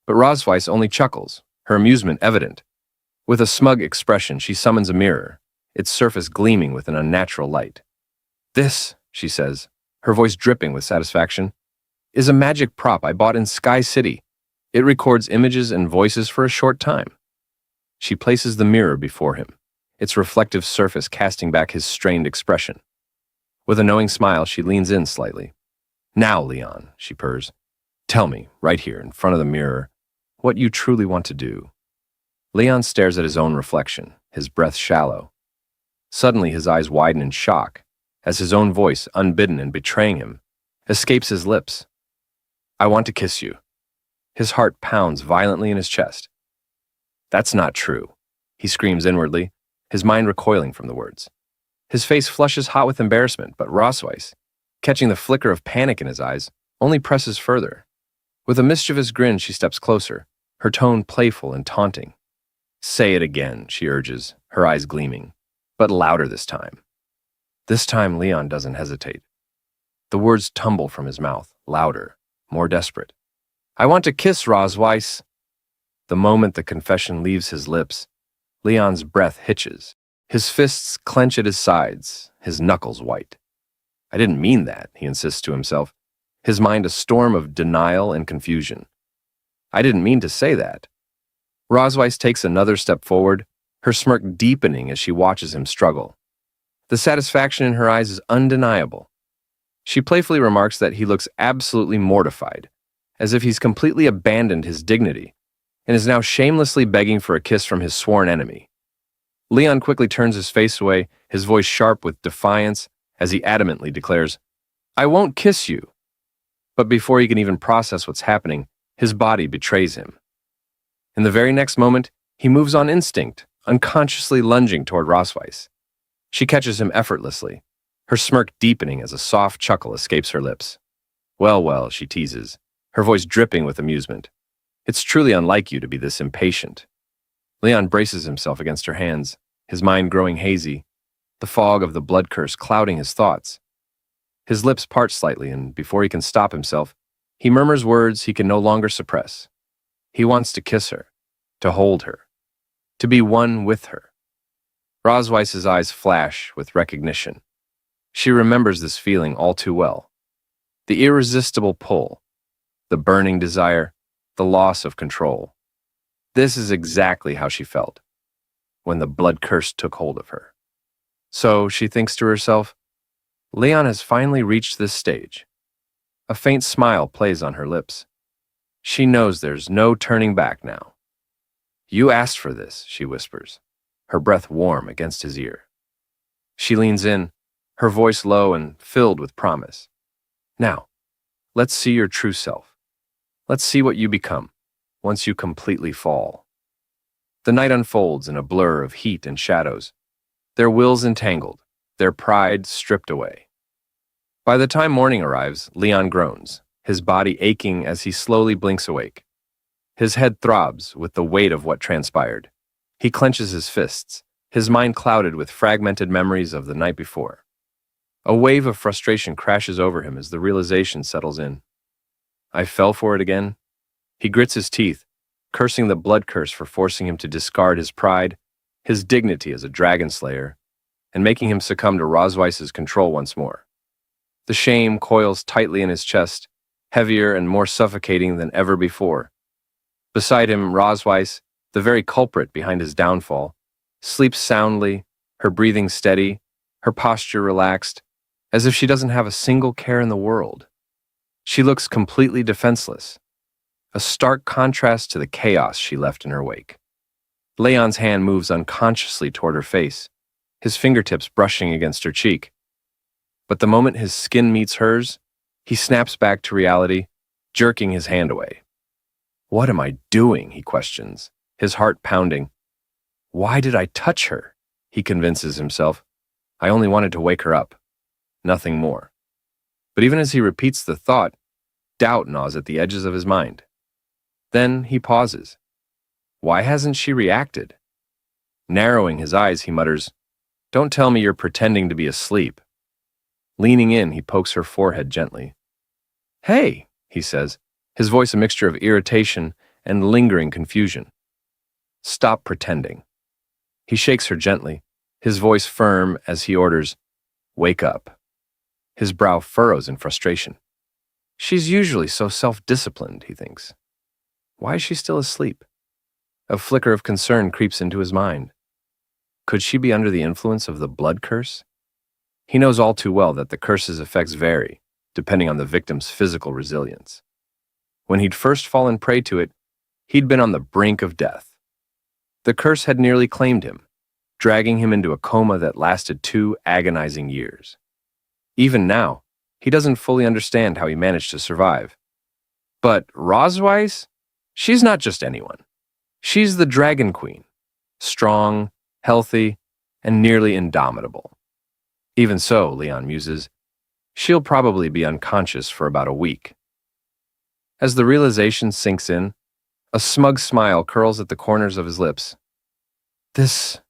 But Rosweiss only chuckles, her amusement evident. With a smug expression, she summons a mirror, its surface gleaming with an unnatural light. "This," she says, her voice dripping with satisfaction, "is a magic prop I bought in Sky City. It records images and voices for a short time." She places the mirror before him, its reflective surface casting back his strained expression. With a knowing smile, she leans in slightly. "Now, Leon," she purrs, "tell me, right here in front of the mirror, what you truly want to do." Leon stares at his own reflection, his breath shallow. Suddenly, his eyes widen in shock, as his own voice, unbidden and betraying him, escapes his lips. "I want to kiss you." His heart pounds violently in his chest. "That's not true," he screams inwardly, his mind recoiling from the words. His face flushes hot with embarrassment, but Rosweiss, catching the flicker of panic in his eyes, only presses further. With a mischievous grin, she steps closer, her tone playful and taunting. "Say it again," she urges, her eyes gleaming, but louder this time. This time, Leon doesn't hesitate. The words tumble from his mouth, louder, more desperate. "I want to kiss Rosweiss." The moment the confession leaves his lips, Leon's breath hitches. His fists clench at his sides, his knuckles white. "I didn't mean that," he insists to himself, his mind a storm of denial and confusion. "I didn't mean to say that." Rosweiss takes another step forward, her smirk deepening as she watches him struggle. The satisfaction in her eyes is undeniable. She playfully remarks that he looks absolutely mortified, as if he's completely abandoned his dignity, and is now shamelessly begging for a kiss from his sworn enemy. Leon quickly turns his face away, his voice sharp with defiance, as he adamantly declares, "I won't kiss you." But before he can even process what's happening, his body betrays him. In the very next moment, he moves on instinct, unconsciously lunging toward Rosweiss. She catches him effortlessly, her smirk deepening as a soft chuckle escapes her lips. "Well, well," she teases, her voice dripping with amusement. "It's truly unlike you to be this impatient." Leon braces himself against her hands, his mind growing hazy, the fog of the blood curse clouding his thoughts. His lips part slightly, and before he can stop himself, he murmurs words he can no longer suppress. He wants to kiss her, to hold her, to be one with her. Rosweiss's eyes flash with recognition. She remembers this feeling all too well. The irresistible pull, the burning desire, the loss of control. This is exactly how she felt when the blood curse took hold of her. So, she thinks to herself, Leon has finally reached this stage. A faint smile plays on her lips. She knows there's no turning back now. "You asked for this," she whispers, her breath warm against his ear. She leans in, her voice low and filled with promise. "Now, let's see your true self. Let's see what you become once you completely fall." The night unfolds in a blur of heat and shadows, their wills entangled, their pride stripped away. By the time morning arrives, Leon groans, his body aching as he slowly blinks awake. His head throbs with the weight of what transpired. He clenches his fists, his mind clouded with fragmented memories of the night before. A wave of frustration crashes over him as the realization settles in. I fell for it again? He grits his teeth, cursing the blood curse for forcing him to discard his pride, his dignity as a dragon slayer, and making him succumb to Rosweiss's control once more. The shame coils tightly in his chest, heavier and more suffocating than ever before. Beside him, Rosweiss, the very culprit behind his downfall, sleeps soundly, her breathing steady, her posture relaxed, as if she doesn't have a single care in the world. She looks completely defenseless, a stark contrast to the chaos she left in her wake. Leon's hand moves unconsciously toward her face, his fingertips brushing against her cheek. But the moment his skin meets hers, he snaps back to reality, jerking his hand away. "What am I doing?" he questions, his heart pounding. "Why did I touch her?" he convinces himself. "I only wanted to wake her up. Nothing more." But even as he repeats the thought, doubt gnaws at the edges of his mind. Then he pauses. Why hasn't she reacted? Narrowing his eyes, he mutters, "Don't tell me you're pretending to be asleep." Leaning in, he pokes her forehead gently. "Hey," he says, his voice a mixture of irritation and lingering confusion. "Stop pretending." He shakes her gently, his voice firm as he orders, "Wake up." His brow furrows in frustration. She's usually so self-disciplined, he thinks. Why is she still asleep? A flicker of concern creeps into his mind. Could she be under the influence of the blood curse? He knows all too well that the curse's effects vary, depending on the victim's physical resilience. When he'd first fallen prey to it, he'd been on the brink of death. The curse had nearly claimed him, dragging him into a coma that lasted 2 agonizing years. Even now, he doesn't fully understand how he managed to survive. But Rosweiss? She's not just anyone. She's the Dragon Queen, strong, healthy, and nearly indomitable. Even so, Leon muses, she'll probably be unconscious for about a week. As the realization sinks in, a smug smile curls at the corners of his lips. This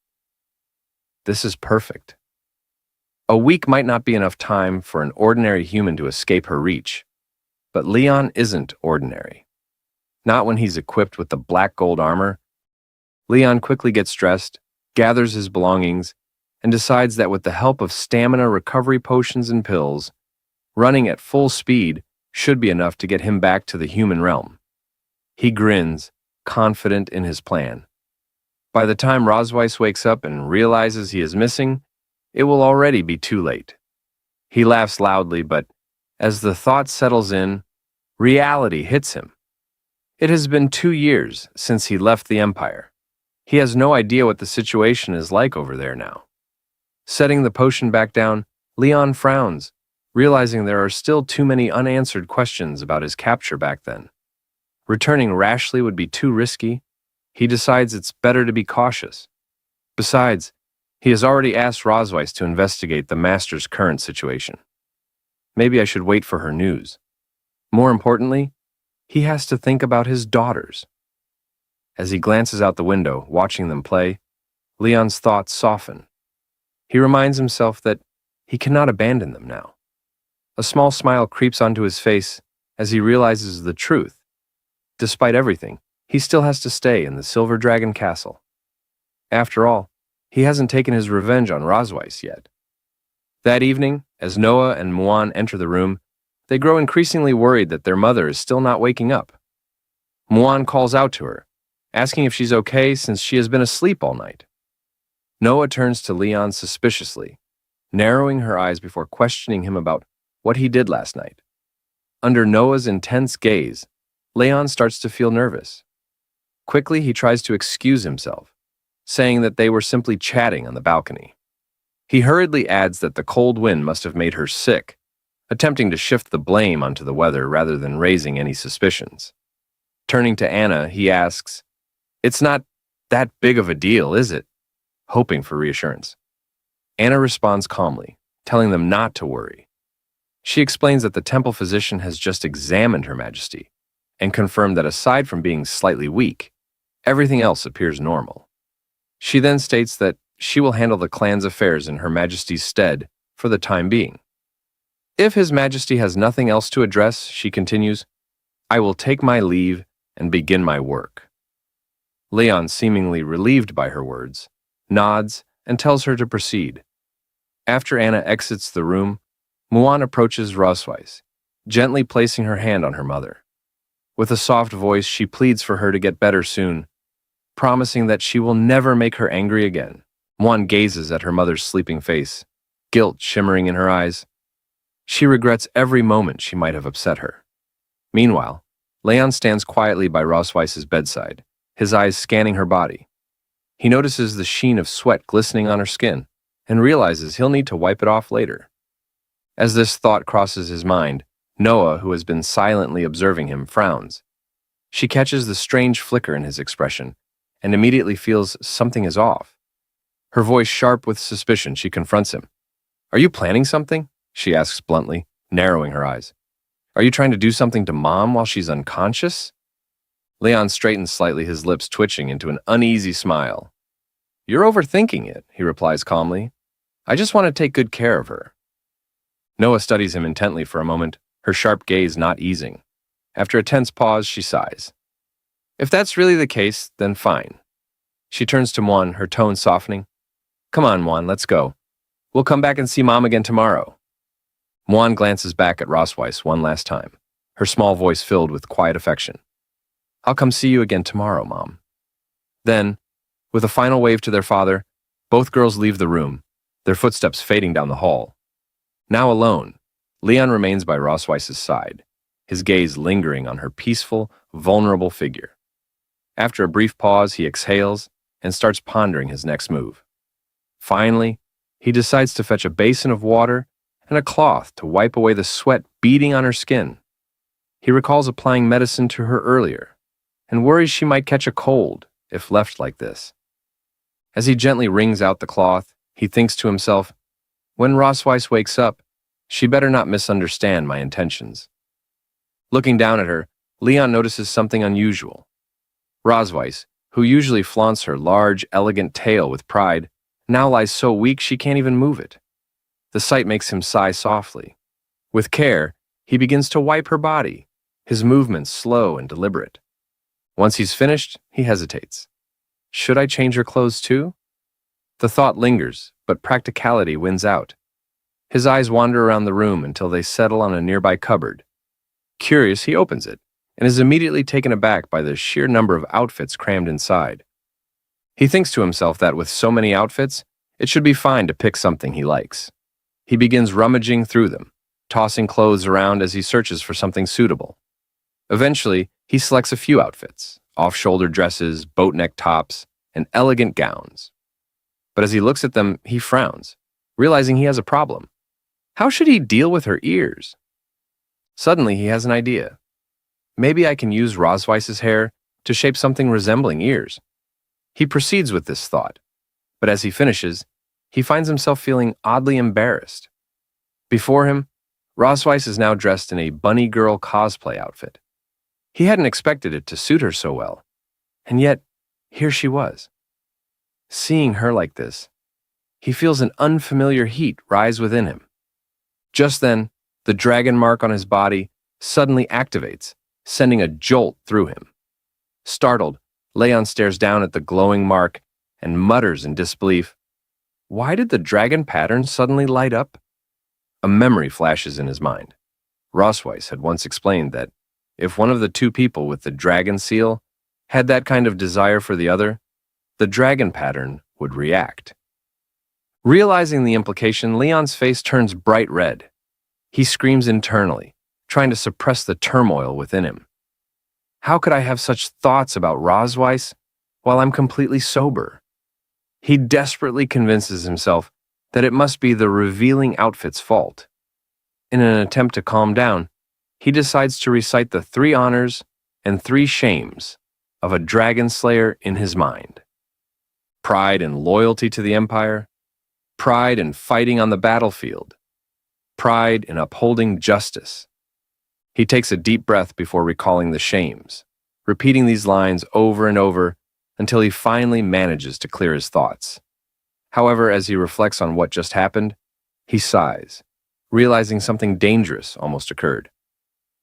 is perfect. A week might not be enough time for an ordinary human to escape her reach, but Leon isn't ordinary. Not when he's equipped with the black gold armor. Leon quickly gets dressed, gathers his belongings, and decides that with the help of stamina recovery potions and pills, running at full speed should be enough to get him back to the human realm. He grins, confident in his plan. By the time Rosweiss wakes up and realizes he is missing, it will already be too late. He laughs loudly, but as the thought settles in, reality hits him. It has been 2 years since he left the Empire. He has no idea what the situation is like over there now. Setting the potion back down, Leon frowns, realizing there are still too many unanswered questions about his capture back then. Returning rashly would be too risky. He decides it's better to be cautious. Besides, he has already asked Rosweiss to investigate the Master's current situation. Maybe I should wait for her news. More importantly, he has to think about his daughters. As he glances out the window, watching them play, Leon's thoughts soften. He reminds himself that he cannot abandon them now. A small smile creeps onto his face as he realizes the truth. Despite everything, he still has to stay in the Silver Dragon Castle. After all, he hasn't taken his revenge on Rosweiss yet. That evening, as Noah and Muan enter the room, they grow increasingly worried that their mother is still not waking up. Muan calls out to her, asking if she's okay since she has been asleep all night. Noah turns to Leon suspiciously, narrowing her eyes before questioning him about what he did last night. Under Noah's intense gaze, Leon starts to feel nervous. Quickly, he tries to excuse himself, saying that they were simply chatting on the balcony. He hurriedly adds that the cold wind must have made her sick, attempting to shift the blame onto the weather rather than raising any suspicions. Turning to Anna, he asks, "It's not that big of a deal, is it?" hoping for reassurance. Anna responds calmly, telling them not to worry. She explains that the temple physician has just examined Her Majesty and confirmed that aside from being slightly weak, everything else appears normal. She then states that she will handle the clan's affairs in Her Majesty's stead for the time being. If His Majesty has nothing else to address, she continues, I will take my leave and begin my work. Leon, seemingly relieved by her words, nods and tells her to proceed, After Anna exits the room, Muan approaches Rosweiss, gently placing her hand on her mother. With a soft voice, she pleads for her to get better soon, promising that she will never make her angry again. Muan gazes at her mother's sleeping face, guilt shimmering in her eyes. She regrets every moment she might have upset her. Meanwhile, Leon stands quietly by Rosweiss's bedside, his eyes scanning her body. He notices the sheen of sweat glistening on her skin and realizes he'll need to wipe it off later. As this thought crosses his mind, Noah, who has been silently observing him, frowns. She catches the strange flicker in his expression and immediately feels something is off. Her voice sharp with suspicion, she confronts him. "Are you planning something?" she asks bluntly, narrowing her eyes. "Are you trying to do something to Mom while she's unconscious?" Leon straightens slightly, his lips twitching into an uneasy smile. "You're overthinking it," he replies calmly. "I just want to take good care of her." Noah studies him intently for a moment, her sharp gaze not easing. After a tense pause, she sighs. "If that's really the case, then fine." She turns to Muan, her tone softening. "Come on, Muan, let's go. We'll come back and see Mom again tomorrow." Muan glances back at Rosweiss one last time, her small voice filled with quiet affection. "I'll come see you again tomorrow, Mom." Then, with a final wave to their father, both girls leave the room, their footsteps fading down the hall. Now alone, Leon remains by Rosweiss's side, his gaze lingering on her peaceful, vulnerable figure. After a brief pause, he exhales and starts pondering his next move. Finally, he decides to fetch a basin of water and a cloth to wipe away the sweat beading on her skin. He recalls applying medicine to her earlier and worries she might catch a cold if left like this. As he gently wrings out the cloth, he thinks to himself, when Rosweiss wakes up, she better not misunderstand my intentions. Looking down at her, Leon notices something unusual. Rosweiss, who usually flaunts her large, elegant tail with pride, now lies so weak she can't even move it. The sight makes him sigh softly. With care, he begins to wipe her body, his movements slow and deliberate. Once he's finished, he hesitates. Should I change her clothes too? The thought lingers, but practicality wins out. His eyes wander around the room until they settle on a nearby cupboard. Curious, he opens it and is immediately taken aback by the sheer number of outfits crammed inside. He thinks to himself that with so many outfits, it should be fine to pick something he likes. He begins rummaging through them, tossing clothes around as he searches for something suitable. Eventually, he selects a few outfits, off-shoulder dresses, boat-neck tops, and elegant gowns. But as he looks at them, he frowns, realizing he has a problem. How should he deal with her ears? Suddenly, he has an idea. Maybe I can use Rosweiss's hair to shape something resembling ears. He proceeds with this thought, but as he finishes, he finds himself feeling oddly embarrassed. Before him, Rosweiss is now dressed in a bunny girl cosplay outfit. He hadn't expected it to suit her so well, and yet, here she was. Seeing her like this, he feels an unfamiliar heat rise within him. Just then, the dragon mark on his body suddenly activates, sending a jolt through him. Startled, Leon stares down at the glowing mark and mutters in disbelief, "Why did the dragon pattern suddenly light up?" A memory flashes in his mind. Rosweiss had once explained that if one of the two people with the dragon seal had that kind of desire for the other, the dragon pattern would react. Realizing the implication, Leon's face turns bright red. He screams internally, trying to suppress the turmoil within him. How could I have such thoughts about Rosweiss while I'm completely sober? He desperately convinces himself that it must be the revealing outfit's fault. In an attempt to calm down, he decides to recite the 3 honors and 3 shames of a dragon slayer in his mind. Pride and loyalty to the Empire, pride in fighting on the battlefield, pride in upholding justice. He takes a deep breath before recalling the shames, repeating these lines over and over until he finally manages to clear his thoughts. However, as he reflects on what just happened, he sighs, realizing something dangerous almost occurred.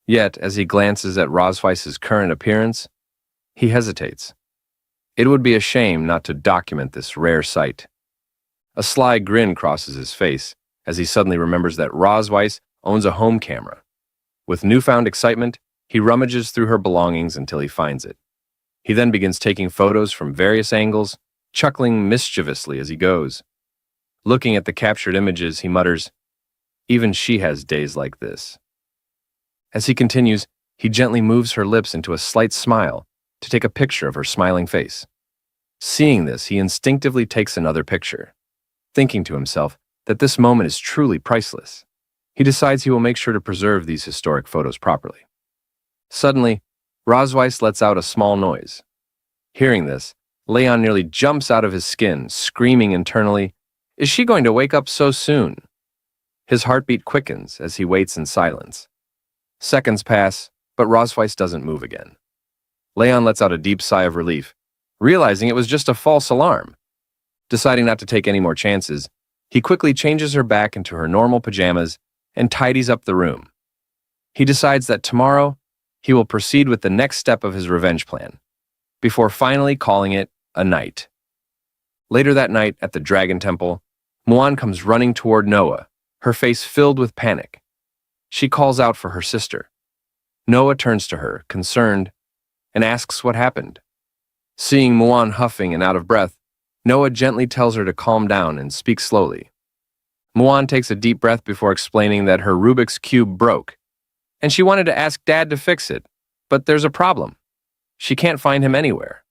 Yet, as he glances at Rosweiss's current appearance, he hesitates. It would be a shame not to document this rare sight. A sly grin crosses his face as he suddenly remembers that Rosweiss owns a home camera. With newfound excitement, he rummages through her belongings until he finds it. He then begins taking photos from various angles, chuckling mischievously as he goes. Looking at the captured images, he mutters, "Even she has days like this." As he continues, he gently moves her lips into a slight smile to take a picture of her smiling face. Seeing this, he instinctively takes another picture. Thinking to himself that this moment is truly priceless, he decides he will make sure to preserve these historic photos properly. Suddenly, Rosweiss lets out a small noise. Hearing this, Leon nearly jumps out of his skin, screaming internally, "Is she going to wake up so soon?" His heartbeat quickens as he waits in silence. Seconds pass, but Rosweiss doesn't move again. Leon lets out a deep sigh of relief, realizing it was just a false alarm. Deciding not to take any more chances, he quickly changes her back into her normal pajamas and tidies up the room. He decides that tomorrow, he will proceed with the next step of his revenge plan, before finally calling it a night. Later that night at the Dragon Temple, Muan comes running toward Noah, her face filled with panic. She calls out for her sister. Noah turns to her, concerned, and asks what happened. Seeing Muan huffing and out of breath, Noah gently tells her to calm down and speak slowly. Muan takes a deep breath before explaining that her Rubik's Cube broke, and she wanted to ask Dad to fix it, but there's a problem. She can't find him anywhere.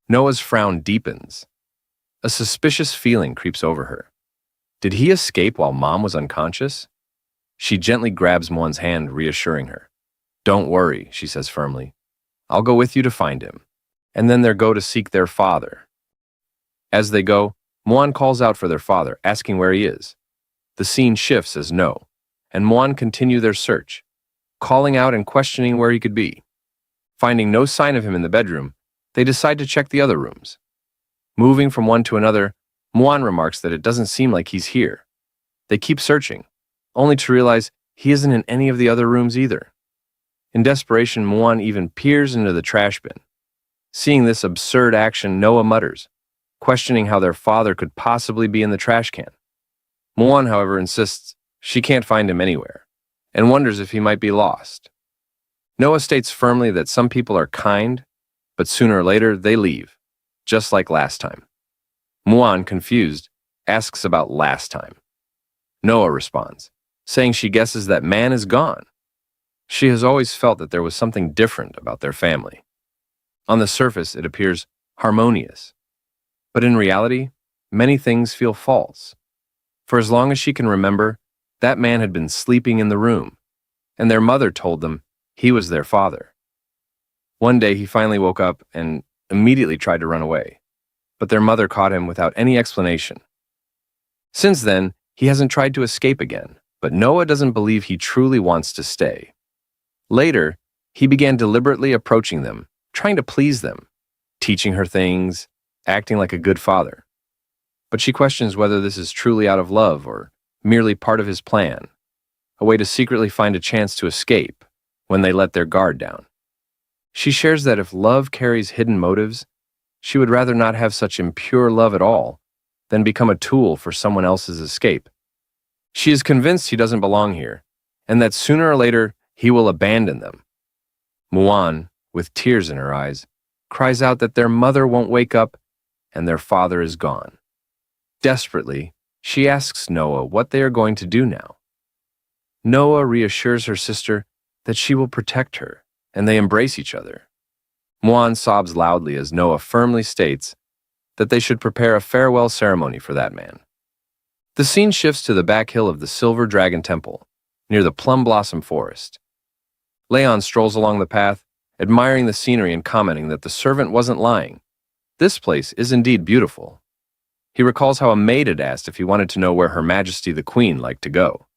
Noah's frown deepens. A suspicious feeling creeps over her. Did he escape while Mom was unconscious? She gently grabs Muan's hand, reassuring her. "Don't worry," she says firmly. "I'll go with you to find him." And then they go to seek their father. As they go, Muan calls out for their father, asking where he is. The scene shifts as no, and Muan continue their search, calling out and questioning where he could be. Finding no sign of him in the bedroom, they decide to check the other rooms. Moving from one to another, Muan remarks that it doesn't seem like he's here. They keep searching, only to realize he isn't in any of the other rooms either. In desperation, Muan even peers into the trash bin. Seeing this absurd action, Noah mutters, questioning how their father could possibly be in the trash can. Muan, however, insists she can't find him anywhere, and wonders if he might be lost. Noah states firmly that some people are kind, but sooner or later they leave, just like last time. Muan, confused, asks about last time. Noah responds, saying she guesses that man is gone. She has always felt that there was something different about their family. On the surface, it appears harmonious. But in reality, many things feel false. For as long as she can remember, that man had been sleeping in the room, and their mother told them he was their father. One day he finally woke up and immediately tried to run away, but their mother caught him without any explanation. Since then, he hasn't tried to escape again, but Noah doesn't believe he truly wants to stay. Later, he began deliberately approaching them, trying to please them, teaching her things, acting like a good father. But she questions whether this is truly out of love or merely part of his plan, a way to secretly find a chance to escape when they let their guard down. She shares that if love carries hidden motives, she would rather not have such impure love at all than become a tool for someone else's escape. She is convinced he doesn't belong here, and that sooner or later he will abandon them. Muan, with tears in her eyes, cries out that their mother won't wake up and their father is gone. Desperately, she asks Noah what they are going to do now. Noah reassures her sister that she will protect her, and they embrace each other. Muan sobs loudly as Noah firmly states that they should prepare a farewell ceremony for that man. The scene shifts to the back hill of the Silver Dragon Temple, near the Plum Blossom Forest. Leon strolls along the path, admiring the scenery and commenting that the servant wasn't lying. This place is indeed beautiful. He recalls how a maid had asked if he wanted to know where Her Majesty the Queen liked to go.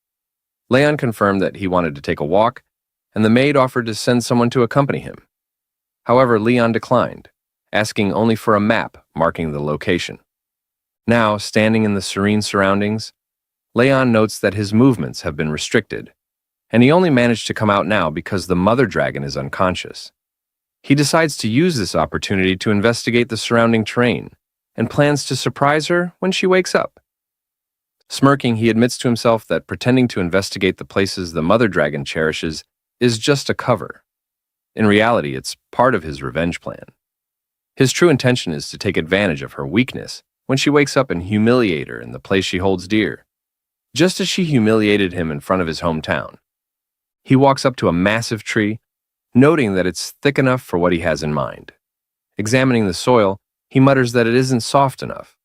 Leon confirmed that he wanted to take a walk, and the maid offered to send someone to accompany him. However, Leon declined, asking only for a map marking the location. Now, standing in the serene surroundings, Leon notes that his movements have been restricted, and he only managed to come out now because the mother dragon is unconscious. He decides to use this opportunity to investigate the surrounding terrain and plans to surprise her when she wakes up. Smirking, he admits to himself that pretending to investigate the places the mother dragon cherishes is just a cover. In reality, it's part of his revenge plan. His true intention is to take advantage of her weakness when she wakes up and humiliate her in the place she holds dear, just as she humiliated him in front of his hometown. He walks up to a massive tree, noting that it's thick enough for what he has in mind. Examining the soil, he mutters that it isn't soft enough,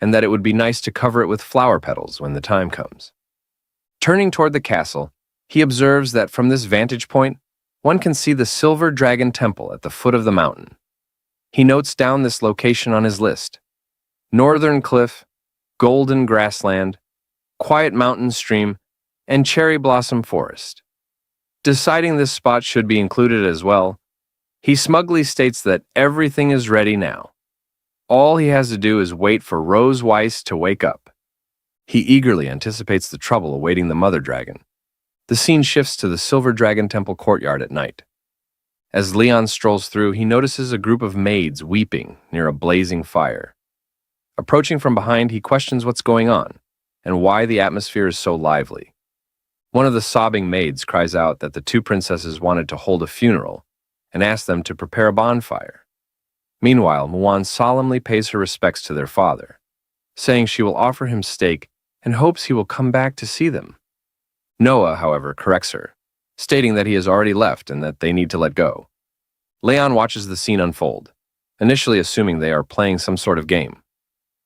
and that it would be nice to cover it with flower petals when the time comes. Turning toward the castle, he observes that from this vantage point, one can see the Silver Dragon Temple at the foot of the mountain. He notes down this location on his list: Northern Cliff, Golden Grassland, Quiet Mountain Stream, and Cherry Blossom Forest. Deciding this spot should be included as well, he smugly states that everything is ready now. All he has to do is wait for Rose Weiss to wake up. He eagerly anticipates the trouble awaiting the mother dragon. The scene shifts to the Silver Dragon Temple courtyard at night. As Leon strolls through, he notices a group of maids weeping near a blazing fire. Approaching from behind, he questions what's going on and why the atmosphere is so lively. One of the sobbing maids cries out that the two princesses wanted to hold a funeral and asked them to prepare a bonfire. Meanwhile, Muan solemnly pays her respects to their father, saying she will offer him steak and hopes he will come back to see them. Noah, however, corrects her, stating that he has already left and that they need to let go. Leon watches the scene unfold, initially assuming they are playing some sort of game.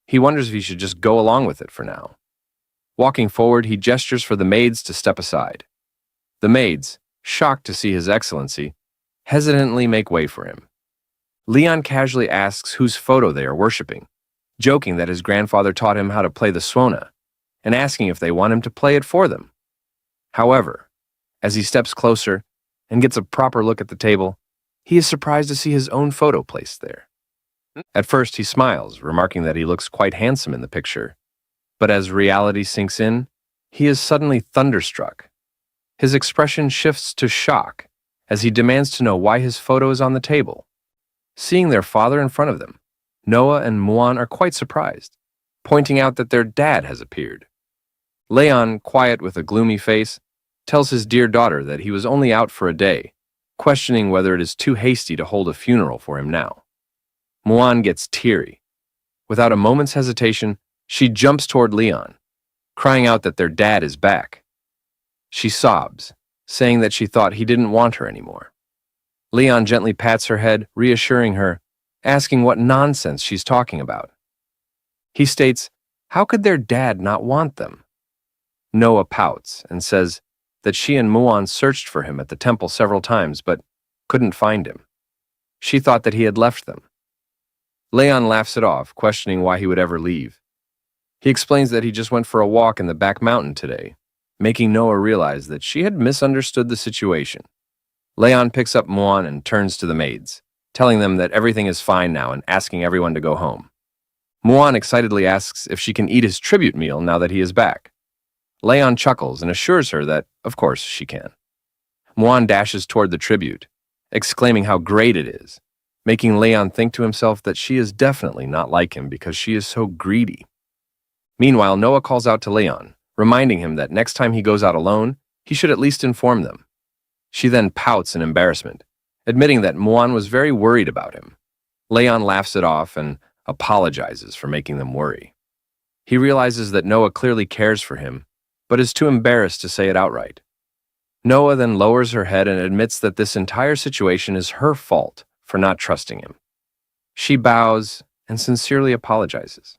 He wonders if he should just go along with it for now. Walking forward, he gestures for the maids to step aside. The maids, shocked to see His Excellency, hesitantly make way for him. Leon casually asks whose photo they are worshipping, joking that his grandfather taught him how to play the swona, and asking if they want him to play it for them. However, as he steps closer and gets a proper look at the table, he is surprised to see his own photo placed there. At first, he smiles, remarking that he looks quite handsome in the picture, but as reality sinks in, he is suddenly thunderstruck. His expression shifts to shock as he demands to know why his photo is on the table. Seeing their father in front of them, Noah and Muan are quite surprised, pointing out that their dad has appeared. Leon, quiet with a gloomy face, tells his dear daughter that he was only out for a day, questioning whether it is too hasty to hold a funeral for him now. Muan gets teary. Without a moment's hesitation, she jumps toward Leon, crying out that their dad is back. She sobs, saying that she thought he didn't want her anymore. Leon gently pats her head, reassuring her, asking what nonsense she's talking about. He states, how could their dad not want them? Noah pouts and says that she and Muan searched for him at the temple several times but couldn't find him. She thought that he had left them. Leon laughs it off, questioning why he would ever leave. He explains that he just went for a walk in the back mountain today, making Noah realize that she had misunderstood the situation. Leon picks up Muan and turns to the maids, telling them that everything is fine now and asking everyone to go home. Muan excitedly asks if she can eat his tribute meal now that he is back. Leon chuckles and assures her that, of course, she can. Muan dashes toward the tribute, exclaiming how great it is, making Leon think to himself that she is definitely not like him because she is so greedy. Meanwhile, Noah calls out to Leon, reminding him that next time he goes out alone, he should at least inform them. She then pouts in embarrassment, admitting that Muan was very worried about him. Leon laughs it off and apologizes for making them worry. He realizes that Noah clearly cares for him, but is too embarrassed to say it outright. Noah then lowers her head and admits that this entire situation is her fault for not trusting him. She bows and sincerely apologizes.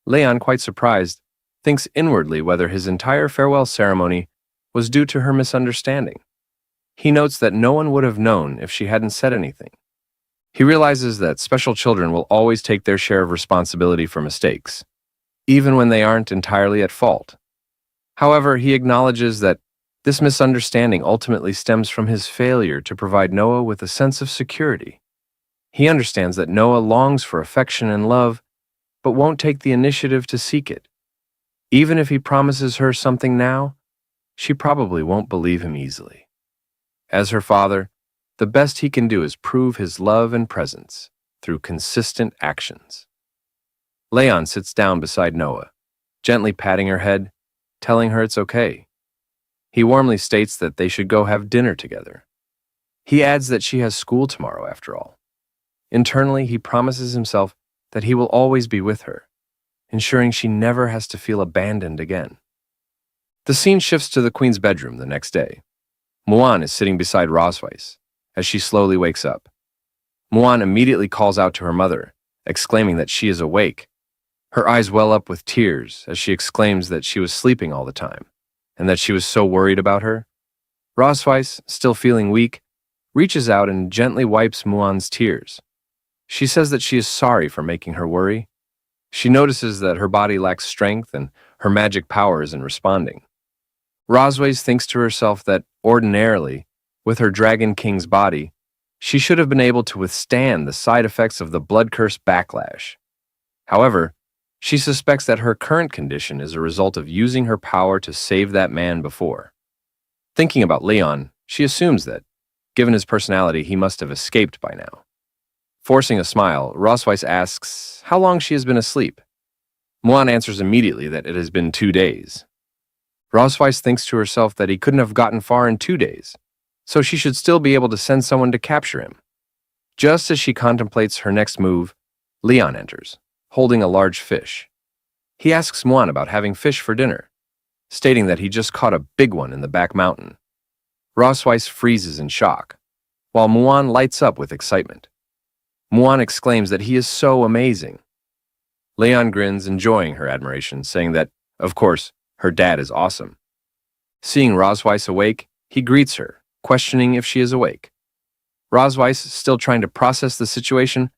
Leon, quite surprised, thinks inwardly whether his entire farewell ceremony was due to her misunderstanding. He notes that no one would have known if she hadn't said anything. He realizes that special children will always take their share of responsibility for mistakes, even when they aren't entirely at fault. However, he acknowledges that this misunderstanding ultimately stems from his failure to provide Noah with a sense of security. He understands that Noah longs for affection and love, but won't take the initiative to seek it. Even if he promises her something now, she probably won't believe him easily. As her father, the best he can do is prove his love and presence through consistent actions. Leon sits down beside Noah, gently patting her head, telling her it's okay. He warmly states that they should go have dinner together. He adds that she has school tomorrow after all. Internally, he promises himself that he will always be with her, ensuring she never has to feel abandoned again. The scene shifts to the queen's bedroom the next day. Muan is sitting beside Rosweiss as she slowly wakes up. Muan immediately calls out to her mother, exclaiming that she is awake. Her eyes well up with tears as she exclaims that she was sleeping all the time and that she was so worried about her. Rosweiss, still feeling weak, reaches out and gently wipes Muan's tears. She says that she is sorry for making her worry. She notices that her body lacks strength and her magic power isn't responding. Rosweiss thinks to herself that, ordinarily, with her Dragon King's body, she should have been able to withstand the side effects of the blood curse backlash. However, she suspects that her current condition is a result of using her power to save that man before. Thinking about Leon, she assumes that, given his personality, he must have escaped by now. Forcing a smile, Rosweiss asks how long she has been asleep. Muan answers immediately that it has been 2 days. Rosweiss thinks to herself that he couldn't have gotten far in 2 days, so she should still be able to send someone to capture him. Just as she contemplates her next move, Leon enters, holding a large fish. He asks Muan about having fish for dinner, stating that he just caught a big one in the back mountain. Rosweiss freezes in shock, while Muan lights up with excitement. Muan exclaims that he is so amazing. Leon grins, enjoying her admiration, saying that, of course, her dad is awesome. Seeing Rosweiss awake, he greets her, questioning if she is awake. Rosweiss, still trying to process the situation,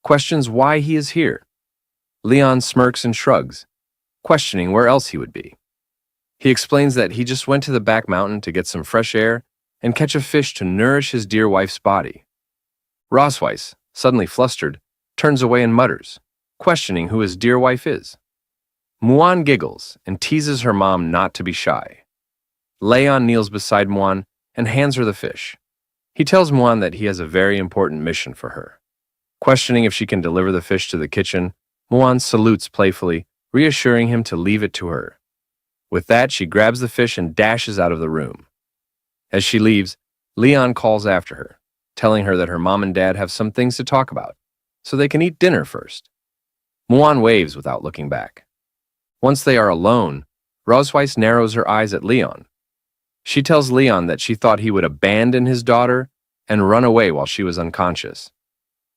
questions why he is here. Leon smirks and shrugs, questioning where else he would be. He explains that he just went to the back mountain to get some fresh air and catch a fish to nourish his dear wife's body. Rosweiss, suddenly flustered, turns away and mutters, questioning who his dear wife is. Muan giggles and teases her mom not to be shy. Leon kneels beside Muan and hands her the fish. He tells Muan that he has a very important mission for her. Questioning if she can deliver the fish to the kitchen, Muan salutes playfully, reassuring him to leave it to her. With that, she grabs the fish and dashes out of the room. As she leaves, Leon calls after her, telling her that her mom and dad have some things to talk about, so they can eat dinner first. Muan waves without looking back. Once they are alone, Rosweiss narrows her eyes at Leon. She tells Leon that she thought he would abandon his daughter and run away while she was unconscious.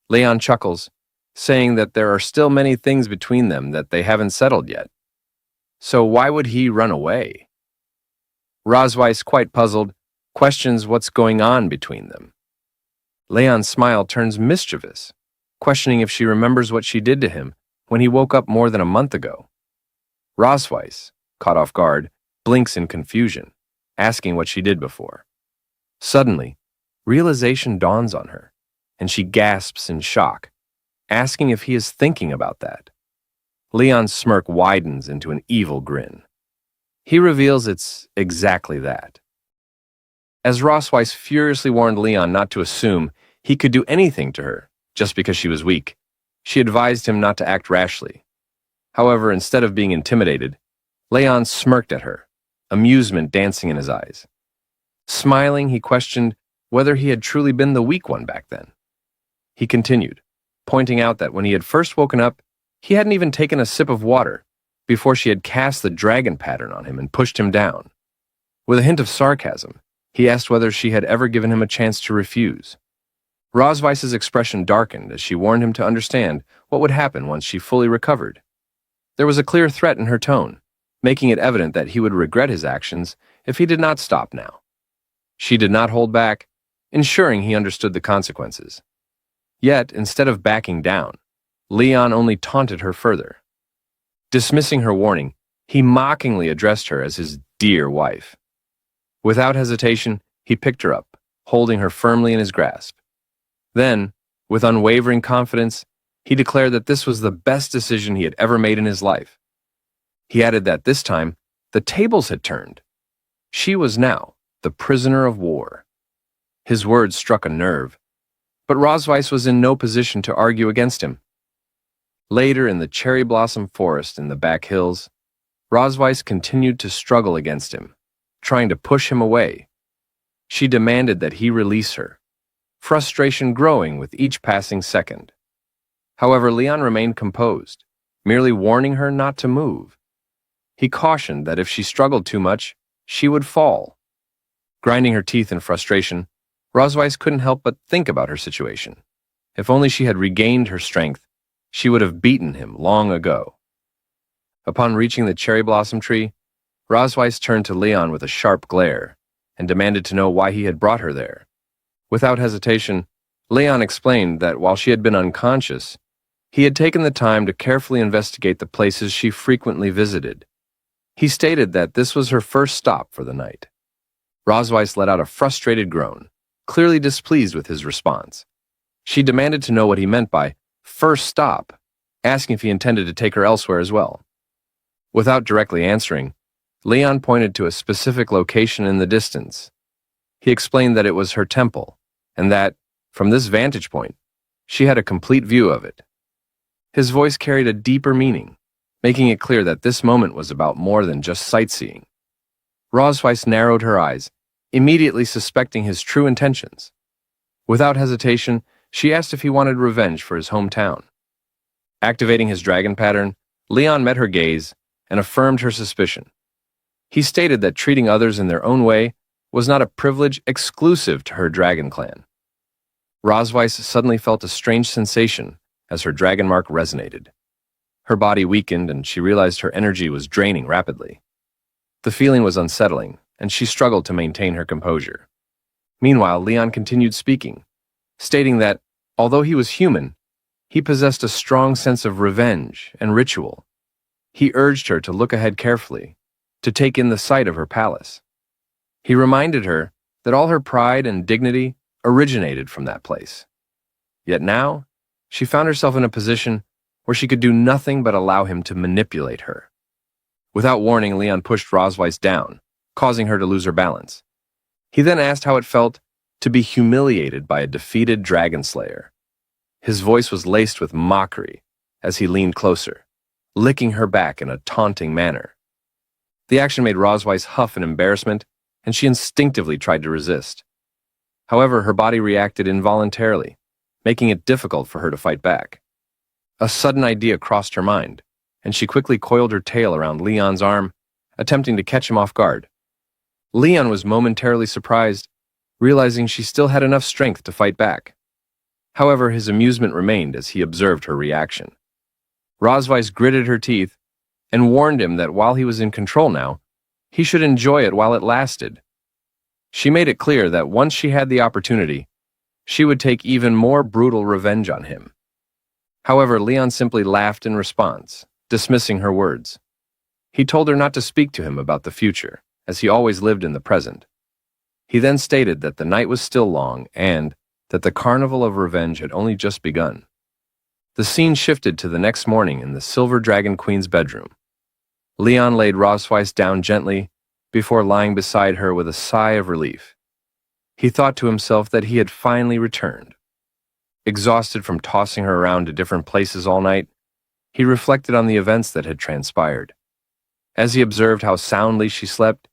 Leon chuckles, saying that there are still many things between them that they haven't settled yet. So why would he run away? Rosweiss, quite puzzled, questions what's going on between them. Leon's smile turns mischievous, questioning if she remembers what she did to him when he woke up more than a month ago. Rosweiss, caught off guard, blinks in confusion, asking what she did before. Suddenly, realization dawns on her, and she gasps in shock, asking if he is thinking about that. Leon's smirk widens into an evil grin. He reveals it's exactly that. As Rosweiss furiously warned Leon not to assume he could do anything to her just because she was weak, she advised him not to act rashly. However, instead of being intimidated, Leon smirked at her, amusement dancing in his eyes. Smiling, he questioned whether he had truly been the weak one back then. He continued, pointing out that when he had first woken up, he hadn't even taken a sip of water before she had cast the dragon pattern on him and pushed him down. With a hint of sarcasm, he asked whether she had ever given him a chance to refuse. Rosweiss's expression darkened as she warned him to understand what would happen once she fully recovered. There was a clear threat in her tone, making it evident that he would regret his actions if he did not stop now. She did not hold back, ensuring he understood the consequences. Yet, instead of backing down, Leon only taunted her further. Dismissing her warning, he mockingly addressed her as his dear wife. Without hesitation, he picked her up, holding her firmly in his grasp. Then, with unwavering confidence, he declared that this was the best decision he had ever made in his life. He added that this time, the tables had turned. She was now the prisoner of war. His words struck a nerve, but Rosweiss was in no position to argue against him. Later, in the cherry blossom forest in the back hills, Rosweiss continued to struggle against him, trying to push him away. She demanded that he release her, frustration growing with each passing second. However, Leon remained composed, merely warning her not to move. He cautioned that if she struggled too much, she would fall. Grinding her teeth in frustration, Rosweiss couldn't help but think about her situation. If only she had regained her strength, she would have beaten him long ago. Upon reaching the cherry blossom tree, Rosweiss turned to Leon with a sharp glare and demanded to know why he had brought her there. Without hesitation, Leon explained that while she had been unconscious, he had taken the time to carefully investigate the places she frequently visited. He stated that this was her first stop for the night. Rosweiss let out a frustrated groan, clearly displeased with his response. She demanded to know what he meant by first stop, asking if he intended to take her elsewhere as well. Without directly answering, Leon pointed to a specific location in the distance. He explained that it was her temple, and that, from this vantage point, she had a complete view of it. His voice carried a deeper meaning, making it clear that this moment was about more than just sightseeing. Rosweiss narrowed her eyes, immediately suspecting his true intentions. Without hesitation, she asked if he wanted revenge for his hometown. Activating his dragon pattern, Leon met her gaze and affirmed her suspicion. He stated that treating others in their own way was not a privilege exclusive to her dragon clan. Rosweiss suddenly felt a strange sensation as her dragon mark resonated. Her body weakened and she realized her energy was draining rapidly. The feeling was unsettling, and she struggled to maintain her composure. Meanwhile, Leon continued speaking, stating that, although he was human, he possessed a strong sense of revenge and ritual. He urged her to look ahead carefully, to take in the sight of her palace. He reminded her that all her pride and dignity originated from that place. Yet now, she found herself in a position where she could do nothing but allow him to manipulate her. Without warning, Leon pushed Rosweiss down, causing her to lose her balance. He then asked how it felt to be humiliated by a defeated dragon slayer. His voice was laced with mockery as he leaned closer, licking her back in a taunting manner. The action made Rosweiss huff in embarrassment, and she instinctively tried to resist. However, her body reacted involuntarily, making it difficult for her to fight back. A sudden idea crossed her mind, and she quickly coiled her tail around Leon's arm, attempting to catch him off guard. Leon was momentarily surprised, realizing she still had enough strength to fight back. However, his amusement remained as he observed her reaction. Rosweiss gritted her teeth and warned him that while he was in control now, he should enjoy it while it lasted. She made it clear that once she had the opportunity, she would take even more brutal revenge on him. However, Leon simply laughed in response, dismissing her words. He told her not to speak to him about the future, as he always lived in the present. He then stated that the night was still long and that the carnival of revenge had only just begun. The scene shifted to the next morning in the Silver Dragon Queen's bedroom. Leon laid Rosweiss down gently before lying beside her with a sigh of relief. He thought to himself that he had finally returned. Exhausted from tossing her around to different places all night, he reflected on the events that had transpired. As he observed how soundly she slept,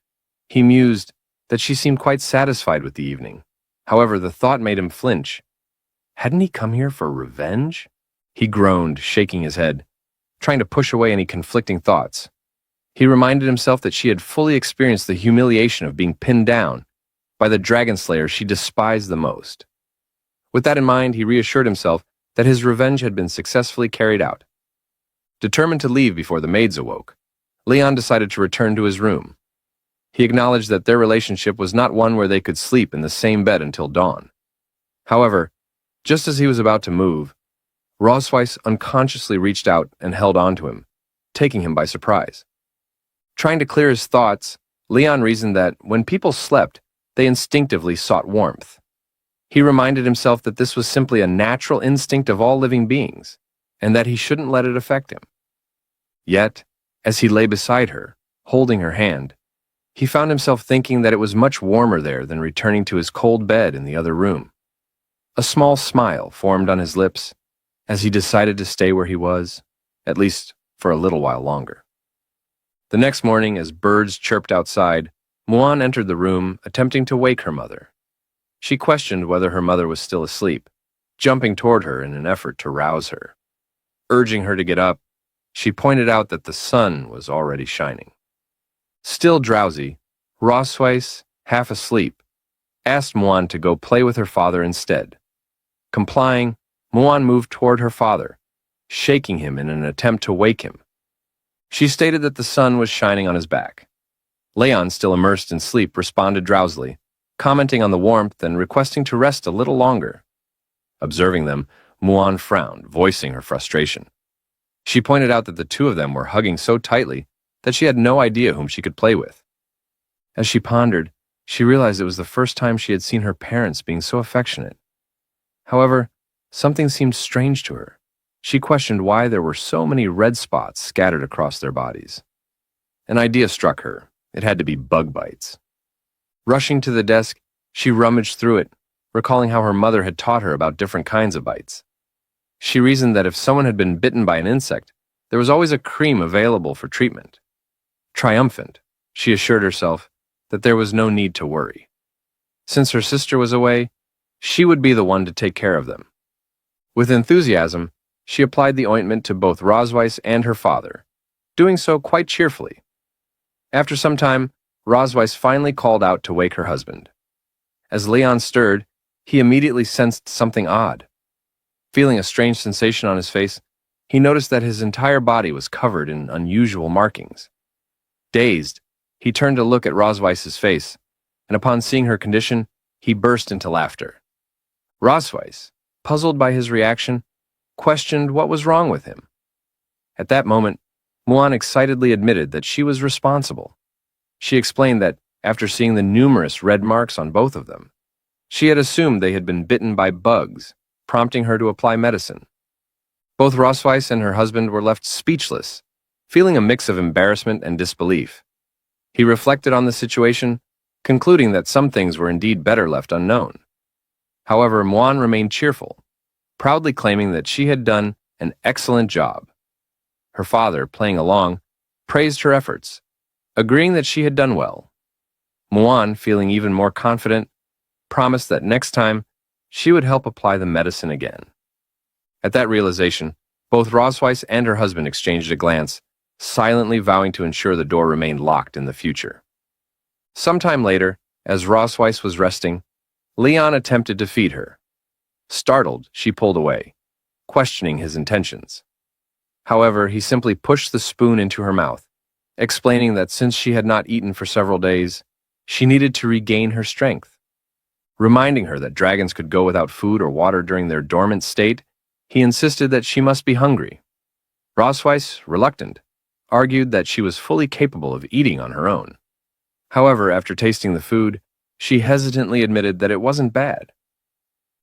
he mused that she seemed quite satisfied with the evening. However, the thought made him flinch. Hadn't he come here for revenge? He groaned, shaking his head, trying to push away any conflicting thoughts. He reminded himself that she had fully experienced the humiliation of being pinned down by the dragon slayer she despised the most. With that in mind, he reassured himself that his revenge had been successfully carried out. Determined to leave before the maids awoke, Leon decided to return to his room. He acknowledged that their relationship was not one where they could sleep in the same bed until dawn. However, just as he was about to move, Rosweiss unconsciously reached out and held on to him, taking him by surprise. Trying to clear his thoughts, Leon reasoned that when people slept, they instinctively sought warmth. He reminded himself that this was simply a natural instinct of all living beings, and that he shouldn't let it affect him. Yet, as he lay beside her, holding her hand, he found himself thinking that it was much warmer there than returning to his cold bed in the other room. A small smile formed on his lips, as he decided to stay where he was, at least for a little while longer. The next morning, as birds chirped outside, Muan entered the room, attempting to wake her mother. She questioned whether her mother was still asleep, jumping toward her in an effort to rouse her. Urging her to get up, she pointed out that the sun was already shining. Still drowsy, Rosweiss, half asleep, asked Muan to go play with her father instead. Complying, Muan moved toward her father, shaking him in an attempt to wake him. She stated that the sun was shining on his back. Leon, still immersed in sleep, responded drowsily, commenting on the warmth and requesting to rest a little longer. Observing them, Muan frowned, voicing her frustration. She pointed out that the two of them were hugging so tightly that she had no idea whom she could play with. As she pondered, she realized it was the first time she had seen her parents being so affectionate. However, something seemed strange to her. She questioned why there were so many red spots scattered across their bodies. An idea struck her. It had to be bug bites. Rushing to the desk, she rummaged through it, recalling how her mother had taught her about different kinds of bites. She reasoned that if someone had been bitten by an insect, there was always a cream available for treatment. Triumphant, she assured herself that there was no need to worry. Since her sister was away, she would be the one to take care of them. With enthusiasm, she applied the ointment to both Rosweiss and her father, doing so quite cheerfully. After some time, Rosweiss finally called out to wake her husband. As Leon stirred, he immediately sensed something odd. Feeling a strange sensation on his face, he noticed that his entire body was covered in unusual markings. Dazed, he turned to look at Rosweiss's face, and upon seeing her condition, he burst into laughter. Rosweiss, puzzled by his reaction, questioned what was wrong with him. At that moment, Muan excitedly admitted that she was responsible. She explained that, after seeing the numerous red marks on both of them, she had assumed they had been bitten by bugs, prompting her to apply medicine. Both Rosweiss and her husband were left speechless, feeling a mix of embarrassment and disbelief. He reflected on the situation, concluding that some things were indeed better left unknown. However, Muan remained cheerful, proudly claiming that she had done an excellent job. Her father, playing along, praised her efforts, agreeing that she had done well. Muan, feeling even more confident, promised that next time she would help apply the medicine again. At that realization, both Rosweiss and her husband exchanged a glance, silently vowing to ensure the door remained locked in the future. Sometime later, as Rosweiss was resting, Leon attempted to feed her. Startled, she pulled away, questioning his intentions. However, he simply pushed the spoon into her mouth, explaining that since she had not eaten for several days, she needed to regain her strength. Reminding her that dragons could go without food or water during their dormant state, he insisted that she must be hungry. Rosweiss, reluctant, argued that she was fully capable of eating on her own. However, after tasting the food, she hesitantly admitted that it wasn't bad.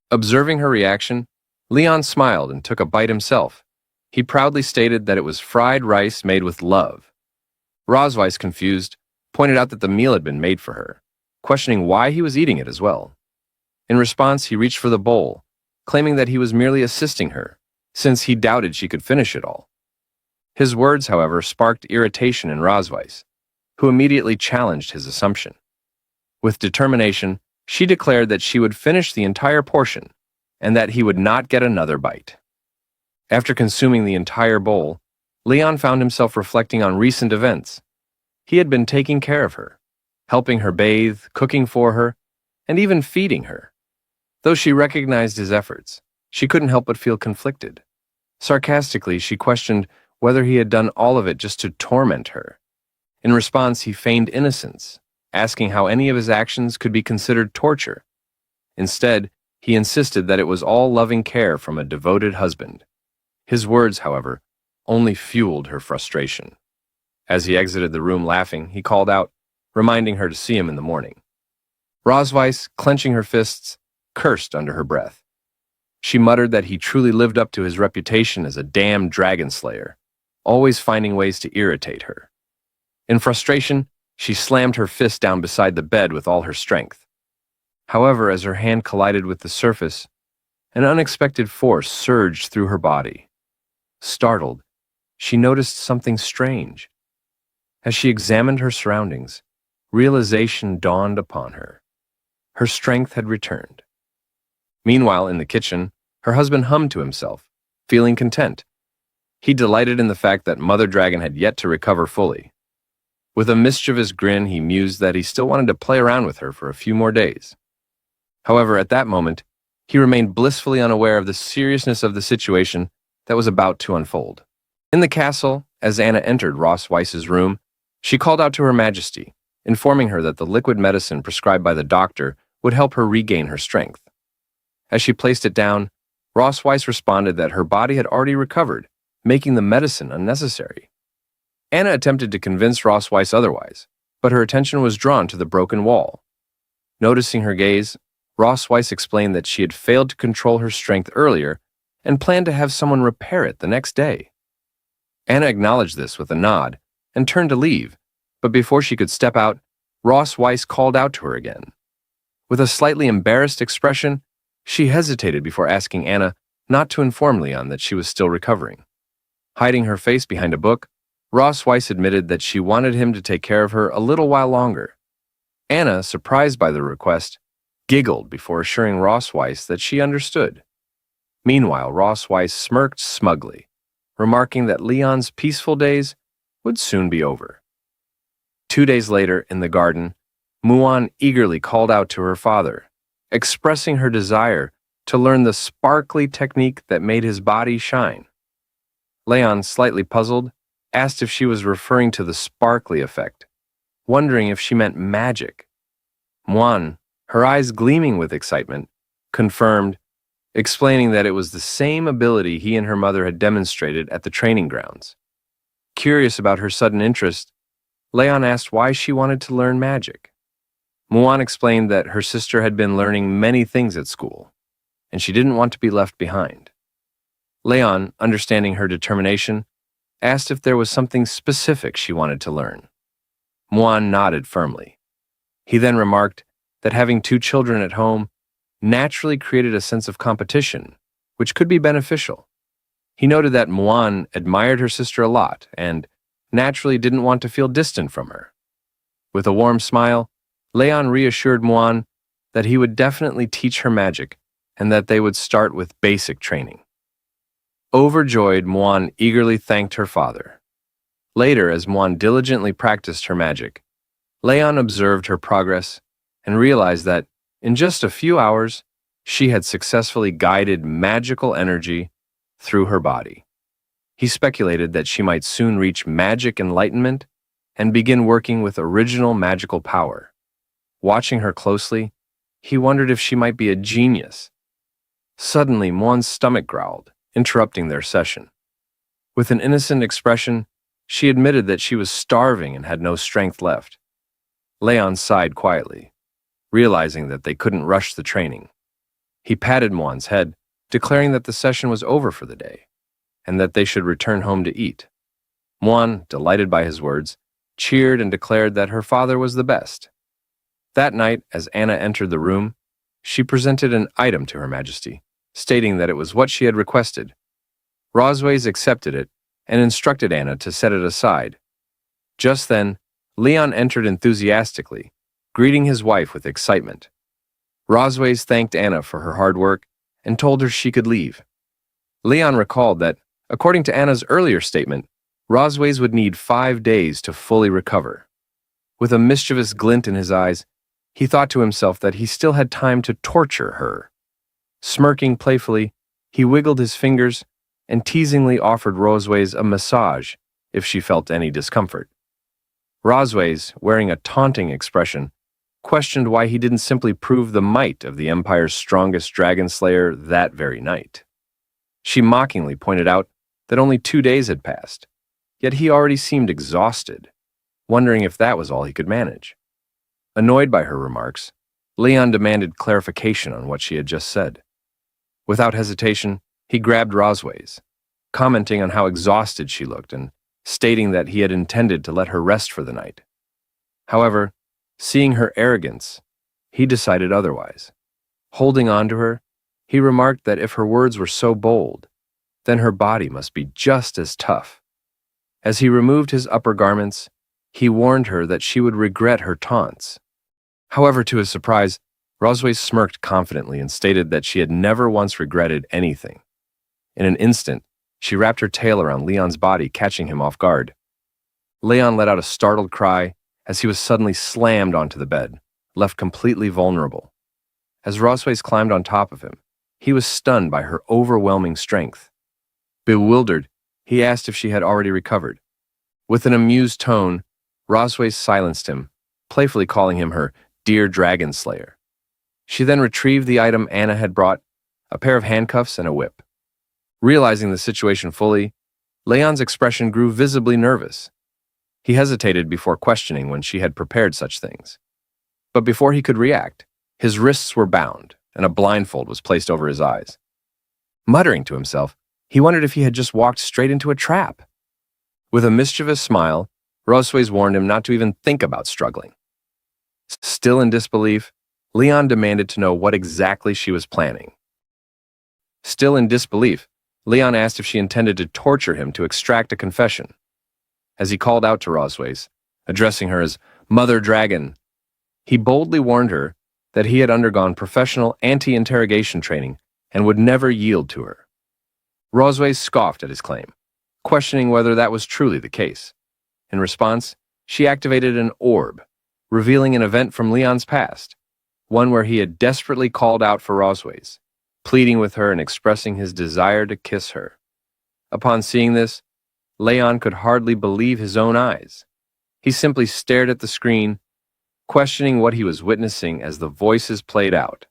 Observing her reaction, Leon smiled and took a bite himself. He proudly stated that it was fried rice made with love. Rosweiss, confused, pointed out that the meal had been made for her, questioning why he was eating it as well. In response, he reached for the bowl, claiming that he was merely assisting her, since he doubted she could finish it all. His words, however, sparked irritation in Rosweiss, who immediately challenged his assumption. With determination, she declared that she would finish the entire portion, and that he would not get another bite. After consuming the entire bowl, Leon found himself reflecting on recent events. He had been taking care of her, helping her bathe, cooking for her, and even feeding her. Though she recognized his efforts, she couldn't help but feel conflicted. Sarcastically, she questioned whether he had done all of it just to torment her. In response, he feigned innocence, asking how any of his actions could be considered torture. Instead, he insisted that it was all loving care from a devoted husband. His words, however, only fueled her frustration. As he exited the room laughing, he called out, reminding her to see him in the morning. Rosweiss, clenching her fists, cursed under her breath. She muttered that he truly lived up to his reputation as a damned dragon slayer, always finding ways to irritate her. In frustration, she slammed her fist down beside the bed with all her strength. However, as her hand collided with the surface, An unexpected force surged through her body. Startled, she noticed something strange. As she examined her surroundings, realization dawned upon her. Her strength had returned. Meanwhile, in the kitchen, her husband hummed to himself, feeling content. He delighted in the fact that Mother Dragon had yet to recover fully. With a mischievous grin, he mused that he still wanted to play around with her for a few more days. However, at that moment, he remained blissfully unaware of the seriousness of the situation that was about to unfold. In the castle, as Anna entered Ross Weiss's room, she called out to Her Majesty, informing her that the liquid medicine prescribed by the doctor would help her regain her strength. As she placed it down, Ross Weiss responded that her body had already recovered, making the medicine unnecessary. Anna attempted to convince Ross Weiss otherwise, but her attention was drawn to the broken wall. Noticing her gaze, Ross Weiss explained that she had failed to control her strength earlier and planned to have someone repair it the next day. Anna acknowledged this with a nod and turned to leave, but before she could step out, Ross Weiss called out to her again. With a slightly embarrassed expression, she hesitated before asking Anna not to inform Leon that she was still recovering. Hiding her face behind a book, Ross Weiss admitted that she wanted him to take care of her a little while longer. Anna, surprised by the request, giggled before assuring Ross Weiss that she understood. Meanwhile, Ross Weiss smirked smugly, remarking that Leon's peaceful days would soon be over. 2 days later, in the garden, Muan eagerly called out to her father, expressing her desire to learn the sparkly technique that made his body shine. Leon, slightly puzzled, asked if she was referring to the sparkly effect, wondering if she meant magic. Muan, her eyes gleaming with excitement, confirmed, explaining that it was the same ability he and her mother had demonstrated at the training grounds. Curious about her sudden interest, Leon asked why she wanted to learn magic. Muan explained that her sister had been learning many things at school, and she didn't want to be left behind. Leon, understanding her determination, asked if there was something specific she wanted to learn. Muan nodded firmly. He then remarked that having 2 children at home naturally created a sense of competition, which could be beneficial. He noted that Muan admired her sister a lot and naturally didn't want to feel distant from her. With a warm smile, Leon reassured Muan that he would definitely teach her magic and that they would start with basic training. Overjoyed, Muan eagerly thanked her father. Later, as Muan diligently practiced her magic, Leon observed her progress and realized that, in just a few hours, she had successfully guided magical energy through her body. He speculated that she might soon reach magic enlightenment and begin working with original magical power. Watching her closely, he wondered if she might be a genius. Suddenly, Muan's stomach growled, interrupting their session. With an innocent expression, she admitted that she was starving and had no strength left. Leon sighed quietly, realizing that they couldn't rush the training. He patted Muan's head, declaring that the session was over for the day, and that they should return home to eat. Muan, delighted by his words, cheered and declared that her father was the best. That night, as Anna entered the room, she presented an item to Her Majesty, stating that it was what she had requested. Rosways accepted it and instructed Anna to set it aside. Just then, Leon entered enthusiastically, greeting his wife with excitement. Rosways thanked Anna for her hard work and told her she could leave. Leon recalled that, according to Anna's earlier statement, Rosways would need 5 days to fully recover. With a mischievous glint in his eyes, he thought to himself that he still had time to torture her. Smirking playfully, he wiggled his fingers and teasingly offered Rosways a massage if she felt any discomfort. Rosways, wearing a taunting expression, questioned why he didn't simply prove the might of the Empire's strongest dragon slayer that very night. She mockingly pointed out that only 2 days had passed, yet he already seemed exhausted, wondering if that was all he could manage. Annoyed by her remarks, Leon demanded clarification on what she had just said. Without hesitation, he grabbed Rosways, commenting on how exhausted she looked and stating that he had intended to let her rest for the night. However, seeing her arrogance, he decided otherwise. Holding on to her, He remarked that if her words were so bold, then her body must be just as tough. As he removed his upper garments, he warned her that she would regret her taunts. However, to his surprise, Rosway smirked confidently and stated that she had never once regretted anything. In an instant, she wrapped her tail around Leon's body, catching him off guard. Leon let out a startled cry as he was suddenly slammed onto the bed, left completely vulnerable. As Rosways climbed on top of him, he was stunned by her overwhelming strength. Bewildered, he asked if she had already recovered. With an amused tone, Rosways silenced him, playfully calling him her dear dragon slayer. She then retrieved the item Anna had brought, a pair of handcuffs and a whip. Realizing the situation fully, Leon's expression grew visibly nervous. He hesitated before questioning when she had prepared such things. But before he could react, his wrists were bound and a blindfold was placed over his eyes. Muttering to himself, he wondered if he had just walked straight into a trap. With a mischievous smile, Rosways warned him not to even think about struggling. Still in disbelief, Leon demanded to know what exactly she was planning. Still in disbelief, Leon asked if she intended to torture him to extract a confession. As he called out to Rosways, addressing her as Mother Dragon, he boldly warned her that he had undergone professional anti-interrogation training and would never yield to her. Rosways scoffed at his claim, questioning whether that was truly the case. In response, she activated an orb, revealing an event from Leon's past, one where he had desperately called out for Rosways, pleading with her and expressing his desire to kiss her. Upon seeing this, Leon could hardly believe his own eyes. He simply stared at the screen, questioning what he was witnessing as the voices played out.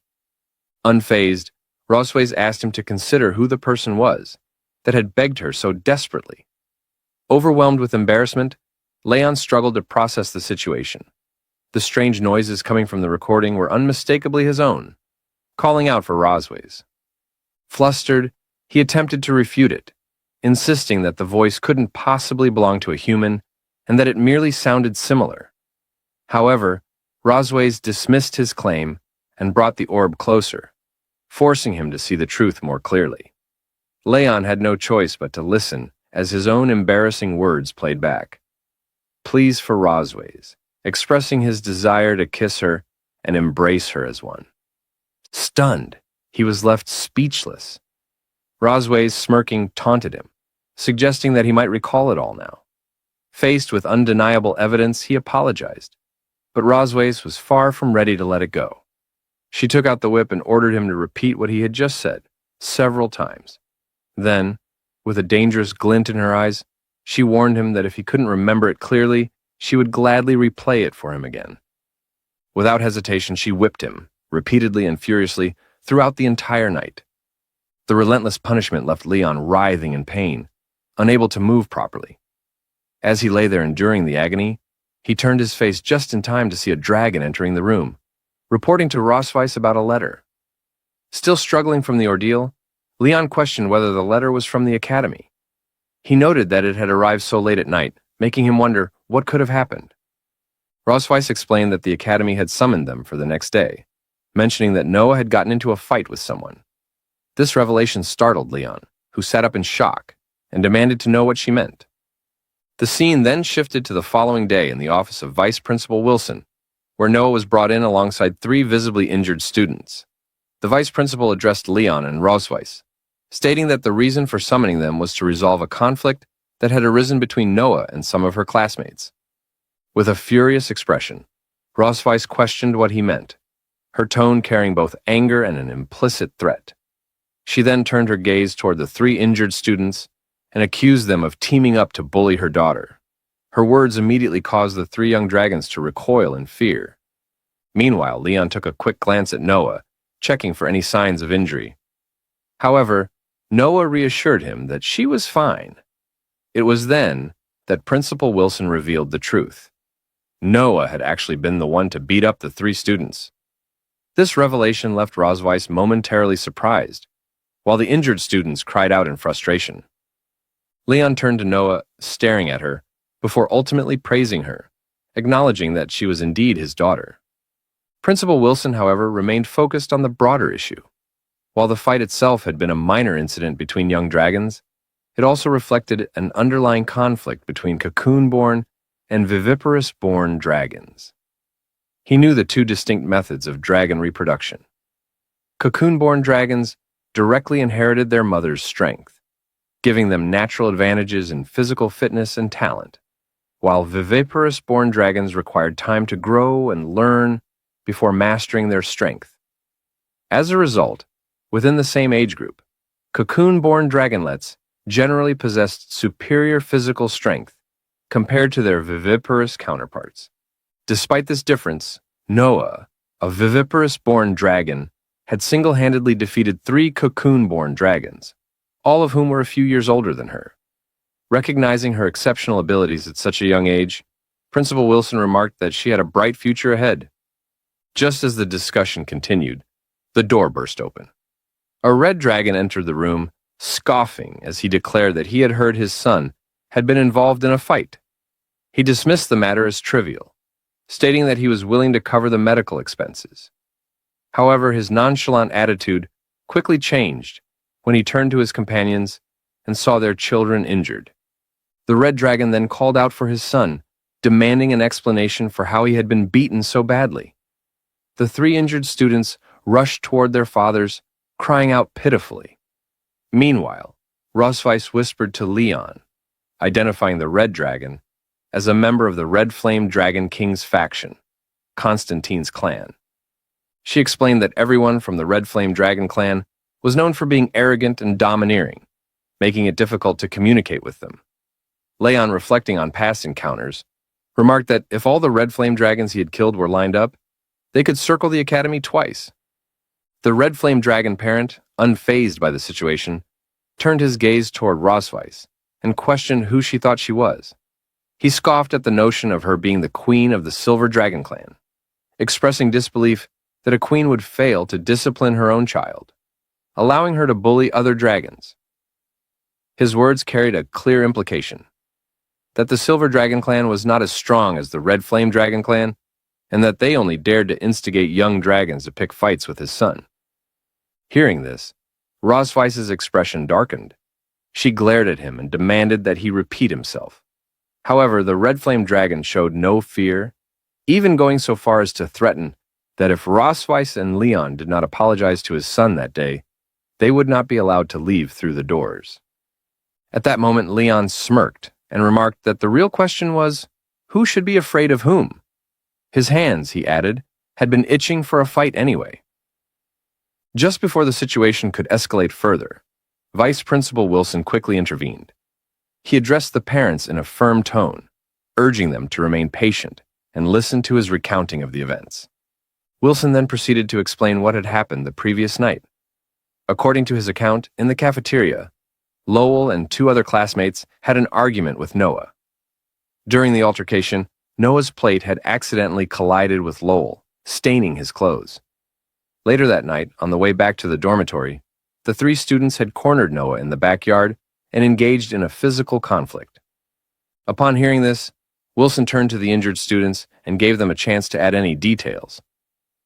Unfazed, Rosways asked him to consider who the person was that had begged her so desperately. Overwhelmed with embarrassment, Leon struggled to process the situation. The strange noises coming from the recording were unmistakably his own, calling out for Rosways. Flustered, he attempted to refute it, insisting that the voice couldn't possibly belong to a human and that it merely sounded similar. However, Rosways dismissed his claim and brought the orb closer, forcing him to see the truth more clearly. Leon had no choice but to listen as his own embarrassing words played back. Pleas for Rosways, expressing his desire to kiss her and embrace her as one. Stunned, he was left speechless. Rosways, smirking, taunted him, suggesting that he might recall it all now. Faced with undeniable evidence, he apologized, but Rosways was far from ready to let it go. She took out the whip and ordered him to repeat what he had just said, several times. Then, with a dangerous glint in her eyes, she warned him that if he couldn't remember it clearly, she would gladly replay it for him again. Without hesitation, she whipped him, repeatedly and furiously, throughout the entire night. The relentless punishment left Leon writhing in pain, unable to move properly. As he lay there enduring the agony, he turned his face just in time to see a dragon entering the room, reporting to Rosways about a letter. Still struggling from the ordeal, Leon questioned whether the letter was from the academy. He noted that it had arrived so late at night, making him wonder what could have happened. Rosways explained that the academy had summoned them for the next day, mentioning that Noah had gotten into a fight with someone. This revelation startled Leon, who sat up in shock and demanded to know what she meant. The scene then shifted to the following day in the office of Vice Principal Wilson, where Noah was brought in alongside 3 visibly injured students. The vice principal addressed Leon and Rosways, stating that the reason for summoning them was to resolve a conflict that had arisen between Noah and some of her classmates. With a furious expression, Rosways questioned what he meant, her tone carrying both anger and an implicit threat. She then turned her gaze toward the 3 injured students and accused them of teaming up to bully her daughter. Her words immediately caused the 3 young dragons to recoil in fear. Meanwhile, Leon took a quick glance at Noah, checking for any signs of injury. However, Noah reassured him that she was fine. It was then that Principal Wilson revealed the truth. Noah had actually been the one to beat up the 3 students. This revelation left Rosways momentarily surprised, while the injured students cried out in frustration. Leon turned to Noah, staring at her, before ultimately praising her, acknowledging that she was indeed his daughter. Principal Wilson, however, remained focused on the broader issue. While the fight itself had been a minor incident between young dragons, it also reflected an underlying conflict between cocoon-born and viviparous-born dragons. He knew the two distinct methods of dragon reproduction. Cocoon-born dragons directly inherited their mother's strength, giving them natural advantages in physical fitness and talent, while viviparous-born dragons required time to grow and learn before mastering their strength. As a result, within the same age group, cocoon-born dragonlets generally possessed superior physical strength compared to their viviparous counterparts. Despite this difference, Noah, a viviparous-born dragon, had single-handedly defeated 3 cocoon-born dragons, all of whom were a few years older than her. Recognizing her exceptional abilities at such a young age, Principal Wilson remarked that she had a bright future ahead. Just as the discussion continued, the door burst open. A red dragon entered the room, scoffing as he declared that he had heard his son had been involved in a fight. He dismissed the matter as trivial, stating that he was willing to cover the medical expenses. However, his nonchalant attitude quickly changed when he turned to his companions and saw their children injured. The red dragon then called out for his son, demanding an explanation for how he had been beaten so badly. The 3 injured students rushed toward their fathers, crying out pitifully. Meanwhile, Rosweiss whispered to Leon, identifying the red dragon as a member of the Red Flame Dragon King's faction, Constantine's clan. She explained that everyone from the Red Flame Dragon clan was known for being arrogant and domineering, making it difficult to communicate with them. Leon, reflecting on past encounters, remarked that if all the Red Flame Dragons he had killed were lined up, they could circle the academy twice. The Red Flame Dragon parent, unfazed by the situation, turned his gaze toward Rosweiss and questioned who she thought she was. He scoffed at the notion of her being the queen of the Silver Dragon clan, expressing disbelief that a queen would fail to discipline her own child, allowing her to bully other dragons. His words carried a clear implication, that the Silver Dragon clan was not as strong as the Red Flame Dragon clan, and that they only dared to instigate young dragons to pick fights with his son. Hearing this, Rosweiss's expression darkened. She glared at him and demanded that he repeat himself. However, the Red Flame Dragon showed no fear, even going so far as to threaten that if Rosweiss and Leon did not apologize to his son that day, they would not be allowed to leave through the doors. At that moment, Leon smirked and remarked that the real question was, who should be afraid of whom? His hands, he added, had been itching for a fight anyway. Just before the situation could escalate further, Vice Principal Wilson quickly intervened. He addressed the parents in a firm tone, urging them to remain patient and listen to his recounting of the events. Wilson then proceeded to explain what had happened the previous night. According to his account, in the cafeteria, Lowell and 2 other classmates had an argument with Noah. During the altercation, Noah's plate had accidentally collided with Lowell, staining his clothes. Later that night, on the way back to the dormitory, the 3 students had cornered Noah in the backyard and engaged in a physical conflict. Upon hearing this, Wilson turned to the injured students and gave them a chance to add any details.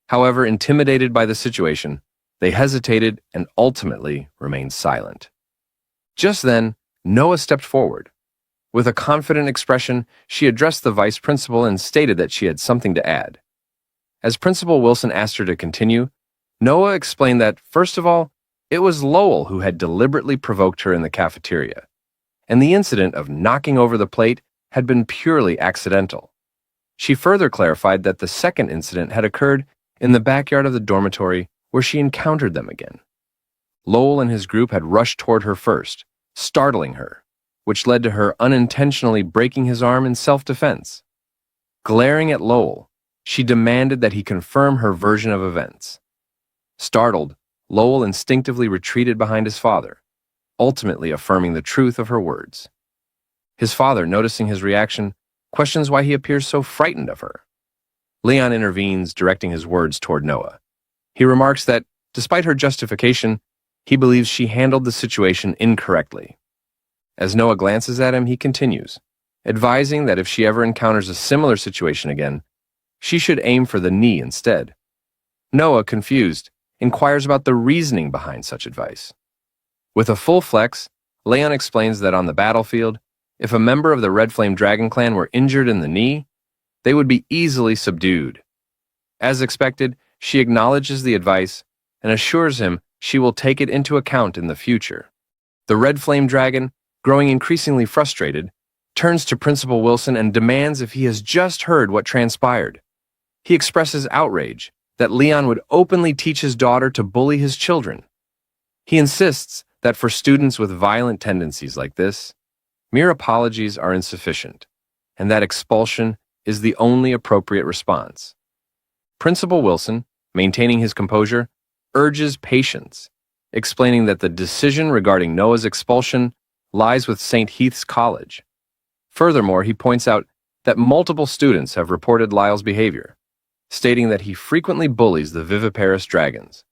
However, intimidated by the situation, they hesitated and ultimately remained silent. Just then, Noah stepped forward. With a confident expression, she addressed the vice principal and stated that she had something to add. As Principal Wilson asked her to continue, Noah explained that, first of all, it was Lowell who had deliberately provoked her in the cafeteria, and the incident of knocking over the plate had been purely accidental. She further clarified that the second incident had occurred in the backyard of the dormitory where she encountered them again. Lowell and his group had rushed toward her first, startling her, which led to her unintentionally breaking his arm in self-defense. Glaring at Lowell, she demanded that he confirm her version of events. Startled, Lowell instinctively retreated behind his father, ultimately affirming the truth of her words. His father, noticing his reaction, questions why he appears so frightened of her. Leon intervenes, directing his words toward Noah. He remarks that, despite her justification, he believes she handled the situation incorrectly. As Noah glances at him, he continues, advising that if she ever encounters a similar situation again, she should aim for the knee instead. Noah, confused, inquires about the reasoning behind such advice. With a full flex, Leon explains that on the battlefield, if a member of the Red Flame Dragon clan were injured in the knee, they would be easily subdued. As expected, she acknowledges the advice and assures him she will take it into account in the future. The Red Flame Dragon, growing increasingly frustrated, turns to Principal Wilson and demands if he has just heard what transpired. He expresses outrage that Leon would openly teach his daughter to bully his children. He insists that for students with violent tendencies like this, mere apologies are insufficient, and that expulsion is the only appropriate response. Principal Wilson, maintaining his composure, urges patience, explaining that the decision regarding Noah's expulsion lies with St. Heath's College. Furthermore, he points out that multiple students have reported Lyle's behavior, stating that he frequently bullies the viviparous dragons.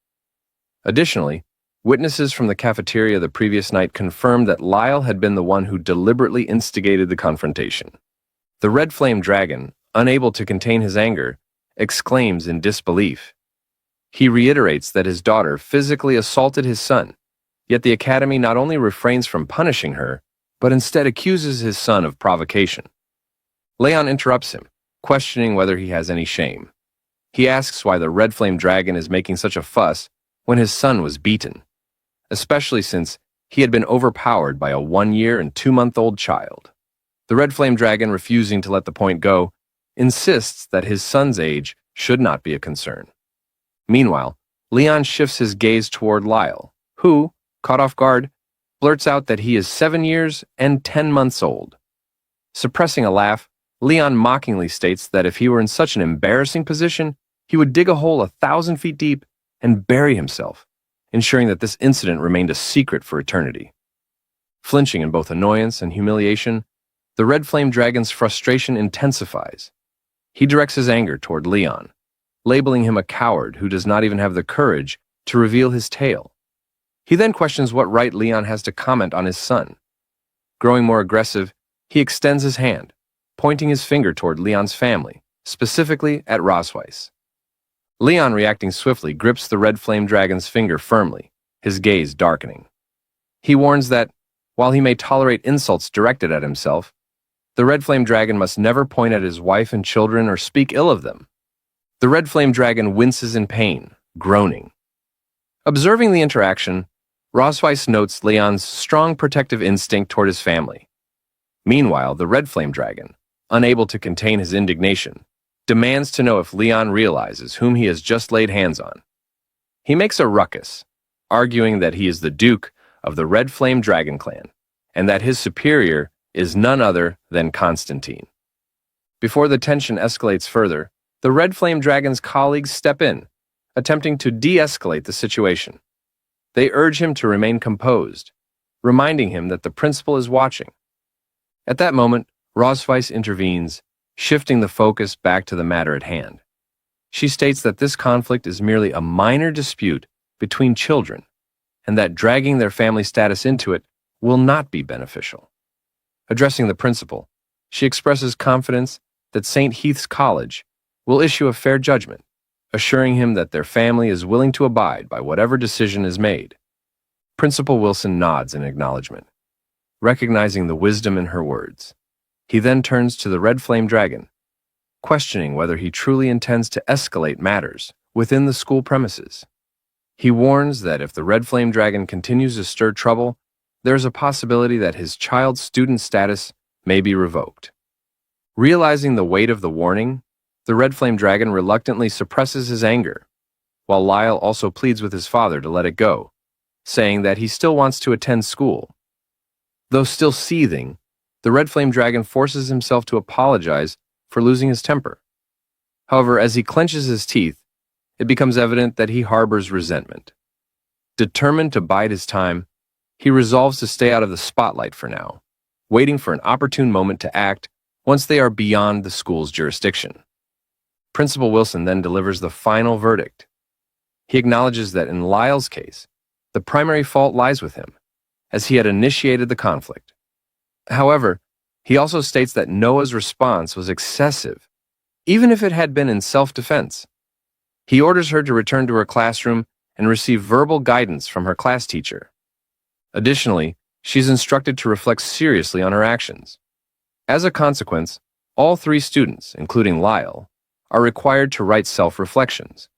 Additionally, witnesses from the cafeteria the previous night confirmed that Lyle had been the one who deliberately instigated the confrontation. The Red Flame Dragon, unable to contain his anger, exclaims in disbelief. He reiterates that his daughter physically assaulted his son, yet the Academy not only refrains from punishing her, but instead accuses his son of provocation. Leon interrupts him, questioning whether he has any shame. He asks why the Red Flame Dragon is making such a fuss when his son was beaten, especially since he had been overpowered by a 1-year and 2-month-old child. The Red Flame Dragon, refusing to let the point go, insists that his son's age should not be a concern. Meanwhile, Leon shifts his gaze toward Lyle, who, caught off guard, blurts out that he is 7 years and 10 months old. Suppressing a laugh, Leon mockingly states that if he were in such an embarrassing position, he would dig a hole 1,000 feet deep and bury himself, ensuring that this incident remained a secret for eternity. Flinching in both annoyance and humiliation, the Red Flame Dragon's frustration intensifies. He directs his anger toward Leon, labeling him a coward who does not even have the courage to reveal his tale. He then questions what right Leon has to comment on his son. Growing more aggressive, he extends his hand, pointing his finger toward Leon's family, specifically at Rosweiss. Leon, reacting swiftly, grips the Red Flame Dragon's finger firmly, his gaze darkening. He warns that, while he may tolerate insults directed at himself, the Red Flame Dragon must never point at his wife and children or speak ill of them. The Red Flame Dragon winces in pain, groaning. Observing the interaction, Rosweiss notes Leon's strong protective instinct toward his family. Meanwhile, the Red Flame Dragon, unable to contain his indignation, demands to know if Leon realizes whom he has just laid hands on. He makes a ruckus, arguing that he is the Duke of the Red Flame Dragon clan, and that his superior is none other than Constantine. Before the tension escalates further, the Red Flame Dragon's colleagues step in, attempting to de-escalate the situation. They urge him to remain composed, reminding him that the principal is watching. At that moment, Rosweiss intervenes, shifting the focus back to the matter at hand. She states that this conflict is merely a minor dispute between children, and that dragging their family status into it will not be beneficial. Addressing the principal, she expresses confidence that St. Heath's College will issue a fair judgment, assuring him that their family is willing to abide by whatever decision is made. Principal Wilson nods in acknowledgement, recognizing the wisdom in her words. He then turns to the Red Flame Dragon, questioning whether he truly intends to escalate matters within the school premises. He warns that if the Red Flame Dragon continues to stir trouble, there is a possibility that his child's student status may be revoked. Realizing the weight of the warning, the Red Flame Dragon reluctantly suppresses his anger, while Lyle also pleads with his father to let it go, saying that he still wants to attend school. Though still seething, the Red Flame Dragon forces himself to apologize for losing his temper. However, as he clenches his teeth, it becomes evident that he harbors resentment. Determined to bide his time, he resolves to stay out of the spotlight for now, waiting for an opportune moment to act once they are beyond the school's jurisdiction. Principal Wilson then delivers the final verdict. He acknowledges that in Lyle's case, the primary fault lies with him, as he had initiated the conflict. However, he also states that Noah's response was excessive, even if it had been in self-defense. He orders her to return to her classroom and receive verbal guidance from her class teacher. Additionally, she's instructed to reflect seriously on her actions. As a consequence, all 3 students, including Lyle, are required to write self-reflections,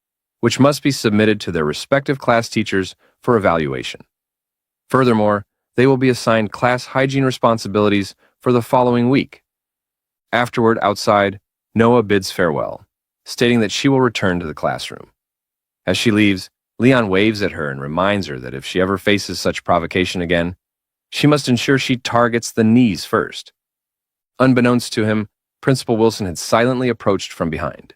which must be submitted to their respective class teachers for evaluation. Furthermore, they will be assigned class hygiene responsibilities for the following week. Afterward, outside, Noah bids farewell, stating that she will return to the classroom. As she leaves, Leon waves at her and reminds her that if she ever faces such provocation again, she must ensure she targets the knees first. Unbeknownst to him, Principal Wilson had silently approached from behind,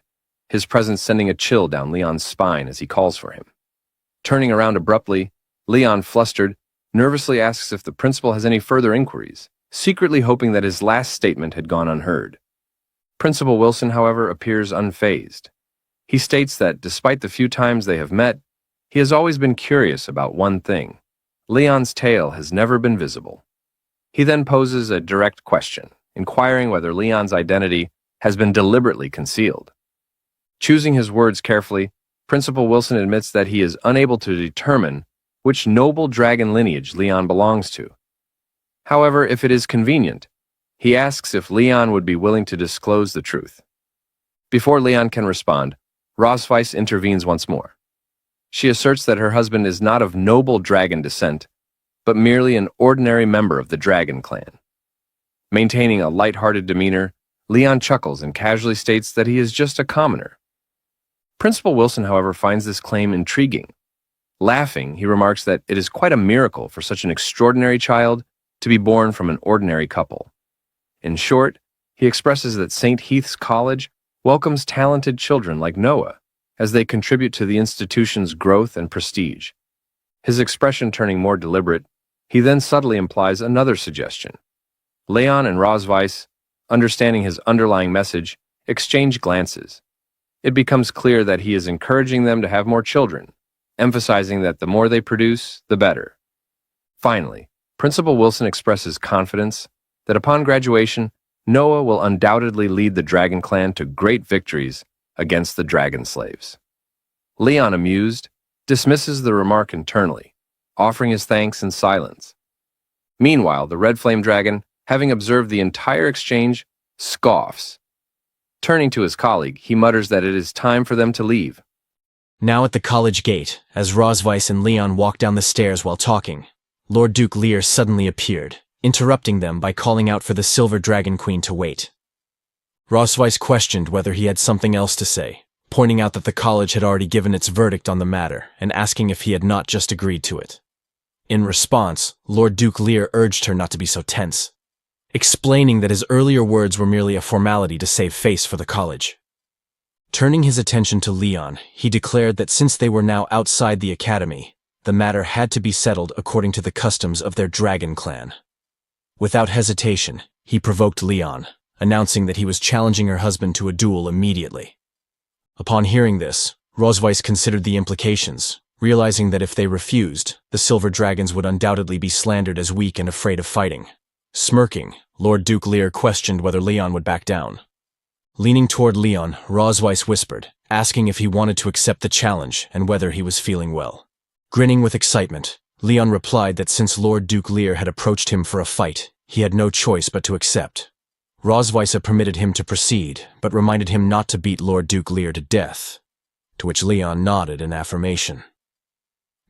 his presence sending a chill down Leon's spine as he calls for him. Turning around abruptly, Leon, flustered, nervously asks if the principal has any further inquiries, secretly hoping that his last statement had gone unheard. Principal Wilson, however, appears unfazed. He states that despite the few times they have met, he has always been curious about one thing. Leon's tail has never been visible. He then poses a direct question, inquiring whether Leon's identity has been deliberately concealed. Choosing his words carefully, Principal Wilson admits that he is unable to determine which noble dragon lineage Leon belongs to. However, if it is convenient, he asks if Leon would be willing to disclose the truth. Before Leon can respond, Rosweiss intervenes once more. She asserts that her husband is not of noble dragon descent, but merely an ordinary member of the dragon clan. Maintaining a light-hearted demeanor, Leon chuckles and casually states that he is just a commoner. Principal Wilson, however, finds this claim intriguing. Laughing, he remarks that it is quite a miracle for such an extraordinary child to be born from an ordinary couple. In short, he expresses that St. Heath's College welcomes talented children like Noah as they contribute to the institution's growth and prestige. His expression turning more deliberate, he then subtly implies another suggestion. Leon and Rosweiss, understanding his underlying message, exchange glances. It becomes clear that he is encouraging them to have more children, emphasizing that the more they produce, the better. Finally, Principal Wilson expresses confidence that upon graduation, Noah will undoubtedly lead the Dragon Clan to great victories against the Dragon Slaves. Leon, amused, dismisses the remark internally, offering his thanks in silence. Meanwhile, the Red Flame Dragon, having observed the entire exchange, scoffs. Turning to his colleague, he mutters that it is time for them to leave. Now at the college gate, as Rosweiss and Leon walked down the stairs while talking, Lord Duke Lear suddenly appeared, interrupting them by calling out for the Silver Dragon Queen to wait. Rosweiss questioned whether he had something else to say, pointing out that the college had already given its verdict on the matter and asking if he had not just agreed to it. In response, Lord Duke Lear urged her not to be so tense, explaining that his earlier words were merely a formality to save face for the college. Turning his attention to Leon, he declared that since they were now outside the academy, the matter had to be settled according to the customs of their dragon clan. Without hesitation, he provoked Leon, announcing that he was challenging her husband to a duel immediately. Upon hearing this, Rosweiss considered the implications, realizing that if they refused, the Silver Dragons would undoubtedly be slandered as weak and afraid of fighting. Smirking, Lord Duke Lear questioned whether Leon would back down. Leaning toward Leon, Rosweiss whispered, asking if he wanted to accept the challenge and whether he was feeling well. Grinning with excitement, Leon replied that since Lord Duke Lear had approached him for a fight, he had no choice but to accept. Rosweiss permitted him to proceed, but reminded him not to beat Lord Duke Lear to death, to which Leon nodded in affirmation.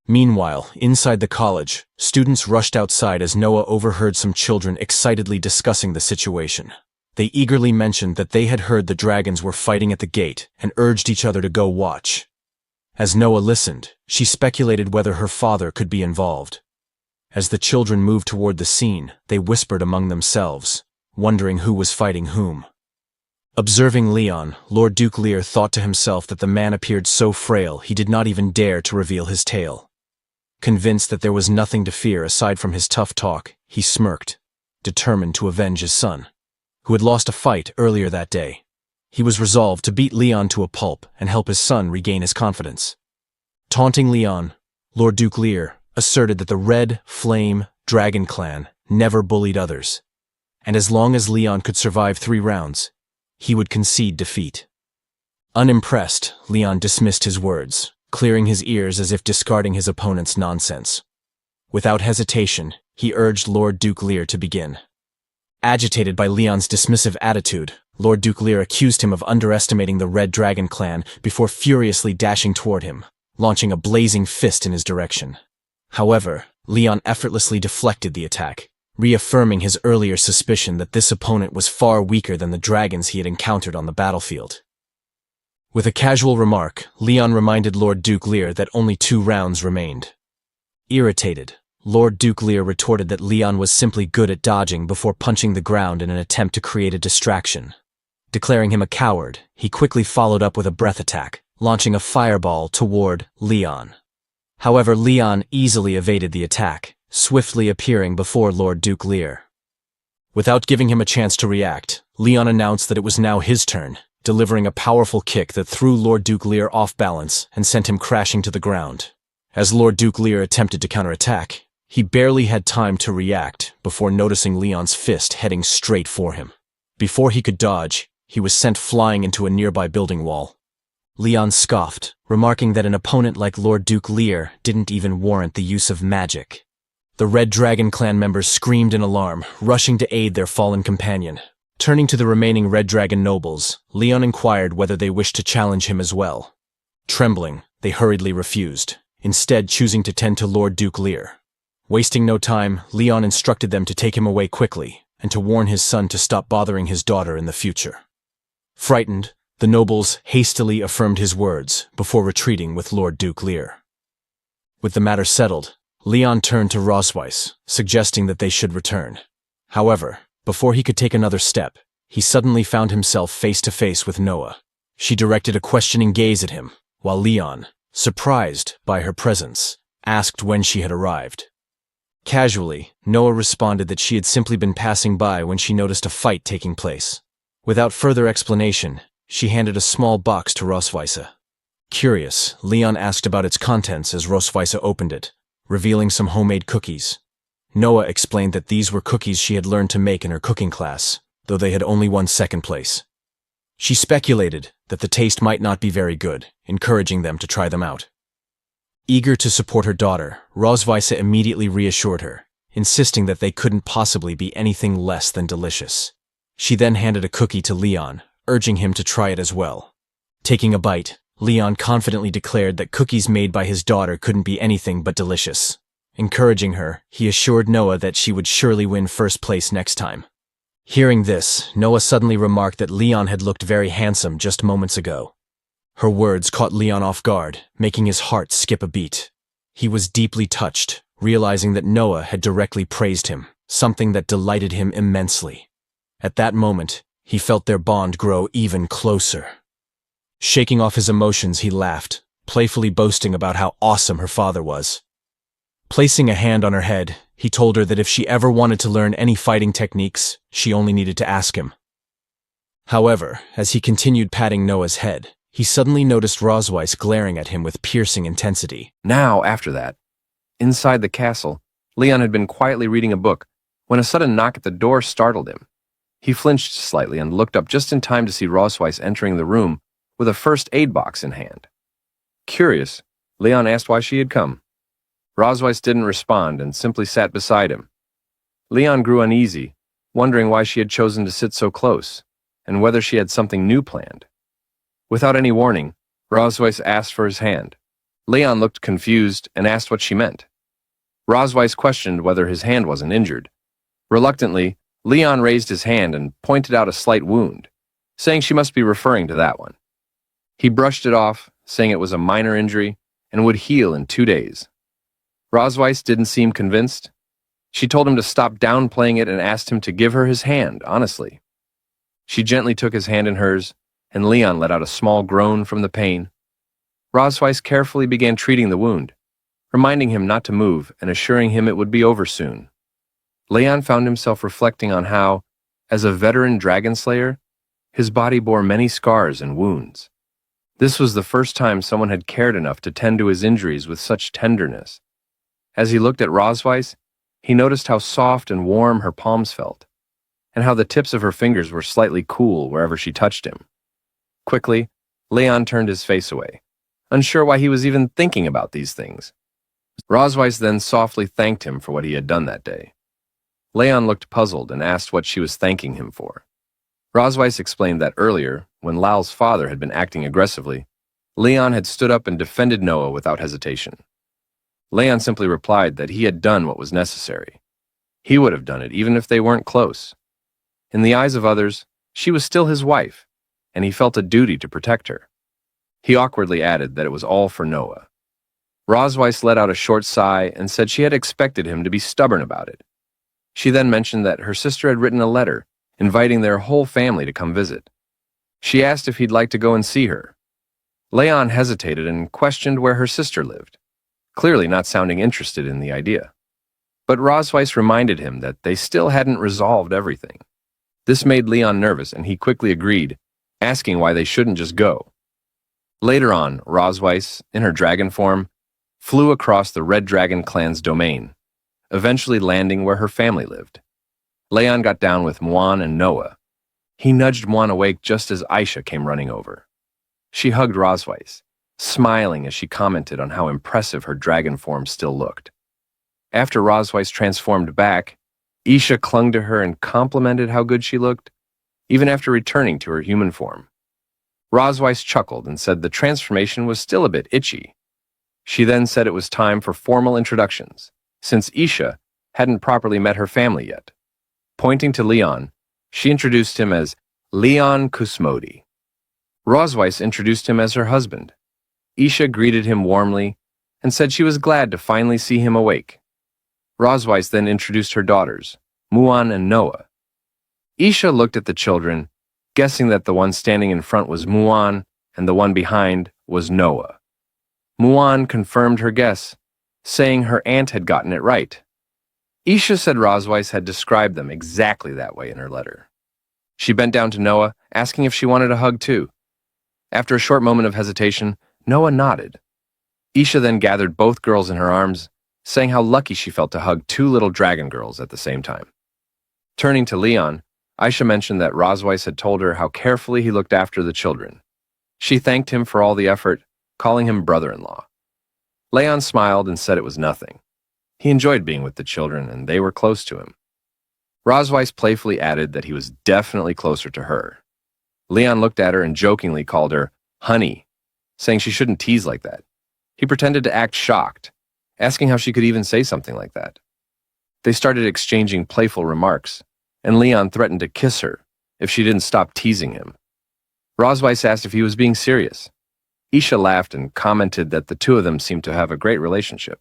Meanwhile, inside the college, students rushed outside as Noah overheard some children excitedly discussing the situation. They eagerly mentioned that they had heard the dragons were fighting at the gate and urged each other to go watch. As Noah listened, she speculated whether her father could be involved. As the children moved toward the scene, they whispered among themselves, wondering who was fighting whom. Observing Leon, Lord Duke Lear thought to himself that the man appeared so frail he did not even dare to reveal his tail. Convinced that there was nothing to fear aside from his tough talk, he smirked, determined to avenge his son, who had lost a fight earlier that day. He was resolved to beat Leon to a pulp and help his son regain his confidence. Taunting Leon, Lord Duke Lear asserted that the Red Flame Dragon Clan never bullied others, and as long as Leon could survive 3 rounds, he would concede defeat. Unimpressed, Leon dismissed his words, clearing his ears as if discarding his opponent's nonsense. Without hesitation, he urged Lord Duke Lear to begin. Agitated by Leon's dismissive attitude, Lord Duke Lear accused him of underestimating the Red Dragon clan before furiously dashing toward him, launching a blazing fist in his direction. However, Leon effortlessly deflected the attack, reaffirming his earlier suspicion that this opponent was far weaker than the dragons he had encountered on the battlefield. With a casual remark, Leon reminded Lord Duke Lear that only 2 rounds remained. Irritated, Lord Duke Lear retorted that Leon was simply good at dodging before punching the ground in an attempt to create a distraction. Declaring him a coward, he quickly followed up with a breath attack, launching a fireball toward Leon. However, Leon easily evaded the attack, swiftly appearing before Lord Duke Lear. Without giving him a chance to react, Leon announced that it was now his turn, delivering a powerful kick that threw Lord Duke Lear off balance and sent him crashing to the ground. As Lord Duke Lear attempted to counterattack, he barely had time to react before noticing Leon's fist heading straight for him. Before he could dodge, he was sent flying into a nearby building wall. Leon scoffed, remarking that an opponent like Lord Duke Lear didn't even warrant the use of magic. The Red Dragon clan members screamed in alarm, rushing to aid their fallen companion. Turning to the remaining Red Dragon nobles, Leon inquired whether they wished to challenge him as well. Trembling, they hurriedly refused, instead choosing to tend to Lord Duke Lear. Wasting no time, Leon instructed them to take him away quickly, and to warn his son to stop bothering his daughter in the future. Frightened, the nobles hastily affirmed his words before retreating with Lord Duke Lear. With the matter settled, Leon turned to Rosweiss, suggesting that they should return. However, before he could take another step, he suddenly found himself face to face with Noah. She directed a questioning gaze at him, while Leon, surprised by her presence, asked when she had arrived. Casually, Noah responded that she had simply been passing by when she noticed a fight taking place. Without further explanation, she handed a small box to Rosweiss. Curious, Leon asked about its contents as Rosweiss opened it, revealing some homemade cookies. Noah explained that these were cookies she had learned to make in her cooking class, though they had only won 2nd place. She speculated that the taste might not be very good, encouraging them to try them out. Eager to support her daughter, Rosweiss immediately reassured her, insisting that they couldn't possibly be anything less than delicious. She then handed a cookie to Leon, urging him to try it as well. Taking a bite, Leon confidently declared that cookies made by his daughter couldn't be anything but delicious. Encouraging her, he assured Noah that she would surely win 1st place next time. Hearing this, Noah suddenly remarked that Leon had looked very handsome just moments ago. Her words caught Leon off guard, making his heart skip a beat. He was deeply touched, realizing that Noah had directly praised him, something that delighted him immensely. At that moment, he felt their bond grow even closer. Shaking off his emotions, he laughed, playfully boasting about how awesome her father was. Placing a hand on her head, he told her that if she ever wanted to learn any fighting techniques, she only needed to ask him. However, as he continued patting Noah's head, he suddenly noticed Rosweiss glaring at him with piercing intensity. Now, after that, inside the castle, Leon had been quietly reading a book when a sudden knock at the door startled him. He flinched slightly and looked up just in time to see Rosweiss entering the room with a first aid box in hand. Curious, Leon asked why she had come. Rosweiss didn't respond and simply sat beside him. Leon grew uneasy, wondering why she had chosen to sit so close, and whether she had something new planned. Without any warning, Rosweiss asked for his hand. Leon looked confused and asked what she meant. Rosweiss questioned whether his hand wasn't injured. Reluctantly, Leon raised his hand and pointed out a slight wound, saying she must be referring to that one. He brushed it off, saying it was a minor injury and would heal in 2 days. Rosweiss didn't seem convinced. She told him to stop downplaying it and asked him to give her his hand, honestly. She gently took his hand in hers, and Leon let out a small groan from the pain. Rosweiss carefully began treating the wound, reminding him not to move and assuring him it would be over soon. Leon found himself reflecting on how, as a veteran dragon slayer, his body bore many scars and wounds. This was the first time someone had cared enough to tend to his injuries with such tenderness. As he looked at Rosweiss, he noticed how soft and warm her palms felt, and how the tips of her fingers were slightly cool wherever she touched him. Quickly, Leon turned his face away, unsure why he was even thinking about these things. Rosweiss then softly thanked him for what he had done that day. Leon looked puzzled and asked what she was thanking him for. Rosweiss explained that earlier, when Lal's father had been acting aggressively, Leon had stood up and defended Noah without hesitation. Leon simply replied that he had done what was necessary. He would have done it even if they weren't close. In the eyes of others, she was still his wife, and he felt a duty to protect her. He awkwardly added that it was all for Noah. Rosweiss let out a short sigh and said she had expected him to be stubborn about it. She then mentioned that her sister had written a letter inviting their whole family to come visit. She asked if he'd like to go and see her. Leon hesitated and questioned where her sister lived, clearly not sounding interested in the idea. But Rosweiss reminded him that they still hadn't resolved everything. This made Leon nervous, and he quickly agreed, asking why they shouldn't just go. Later on, Rosweiss, in her dragon form, flew across the Red Dragon clan's domain, eventually landing where her family lived. Leon got down with Muan and Noah. He nudged Muan awake just as Aisha came running over. She hugged Rosweiss, smiling as she commented on how impressive her dragon form still looked. After Rosweiss transformed back, Isha clung to her and complimented how good she looked, even after returning to her human form. Rosweiss chuckled and said the transformation was still a bit itchy. She then said it was time for formal introductions, since Isha hadn't properly met her family yet. Pointing to Leon, she introduced him as Leon Kusmodi. Rosweiss introduced him as her husband. Isha greeted him warmly and said she was glad to finally see him awake. Rosweiss then introduced her daughters, Muan and Noah. Isha looked at the children, guessing that the one standing in front was Muan and the one behind was Noah. Muan confirmed her guess, saying her aunt had gotten it right. Isha said Rosweiss had described them exactly that way in her letter. She bent down to Noah, asking if she wanted a hug too. After a short moment of hesitation, Noah nodded. Isha then gathered both girls in her arms, saying how lucky she felt to hug two little dragon girls at the same time. Turning to Leon, Aisha mentioned that Rosweiss had told her how carefully he looked after the children. She thanked him for all the effort, calling him brother-in-law. Leon smiled and said it was nothing. He enjoyed being with the children, and they were close to him. Rosweiss playfully added that he was definitely closer to her. Leon looked at her and jokingly called her honey, saying she shouldn't tease like that. He pretended to act shocked, asking how she could even say something like that. They started exchanging playful remarks, and Leon threatened to kiss her if she didn't stop teasing him. Rosweiss asked if he was being serious. Isha laughed and commented that the two of them seemed to have a great relationship.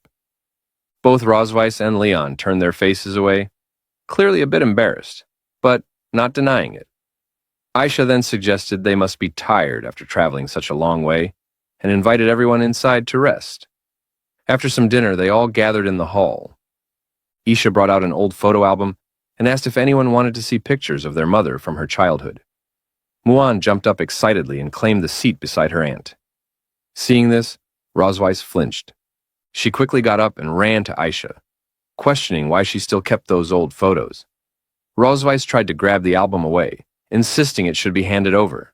Both Rosweiss and Leon turned their faces away, clearly a bit embarrassed, but not denying it. Aisha then suggested they must be tired after traveling such a long way, and invited everyone inside to rest. After some dinner, they all gathered in the hall. Isha brought out an old photo album and asked if anyone wanted to see pictures of their mother from her childhood. Muan jumped up excitedly and claimed the seat beside her aunt. Seeing this, Rosweiss flinched. She quickly got up and ran to Aisha, questioning why she still kept those old photos. Rosweiss tried to grab the album away, insisting it should be handed over.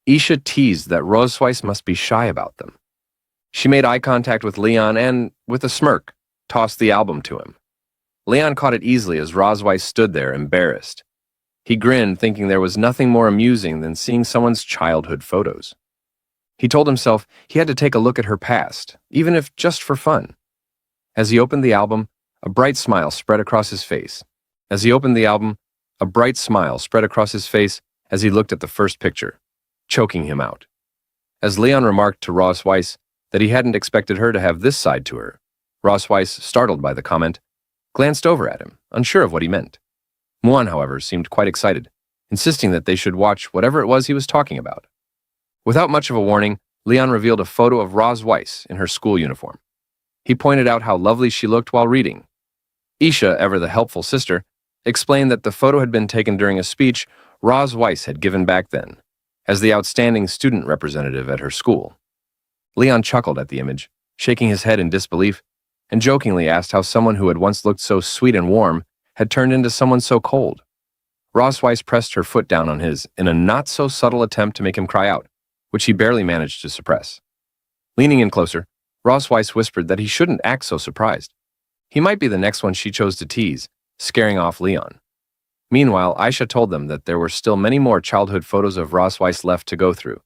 Isha teased that Rosweiss must be shy about them. She made eye contact with Leon and, with a smirk, tossed the album to him. Leon caught it easily as Rosweiss stood there, embarrassed. He grinned, thinking there was nothing more amusing than seeing someone's childhood photos. He told himself he had to take a look at her past, even if just for fun. As he opened the album, a bright smile spread across his face. As he looked at the first picture, choking him out. As Leon remarked to Rosweiss that he hadn't expected her to have this side to her, Rosweiss, startled by the comment, glanced over at him, unsure of what he meant. Muan, however, seemed quite excited, insisting that they should watch whatever it was he was talking about. Without much of a warning, Leon revealed a photo of Rosweiss in her school uniform. He pointed out how lovely she looked while reading. Isha, ever the helpful sister, explained that the photo had been taken during a speech Rosweiss had given back then, as the outstanding student representative at her school. Leon chuckled at the image, shaking his head in disbelief, and jokingly asked how someone who had once looked so sweet and warm had turned into someone so cold. Rosweiss pressed her foot down on his in a not-so-subtle attempt to make him cry out, which he barely managed to suppress. Leaning in closer, Ross Weiss whispered that he shouldn't act so surprised. He might be the next one she chose to tease, scaring off Leon. Meanwhile, Aisha told them that there were still many more childhood photos of Ross Weiss left to go through.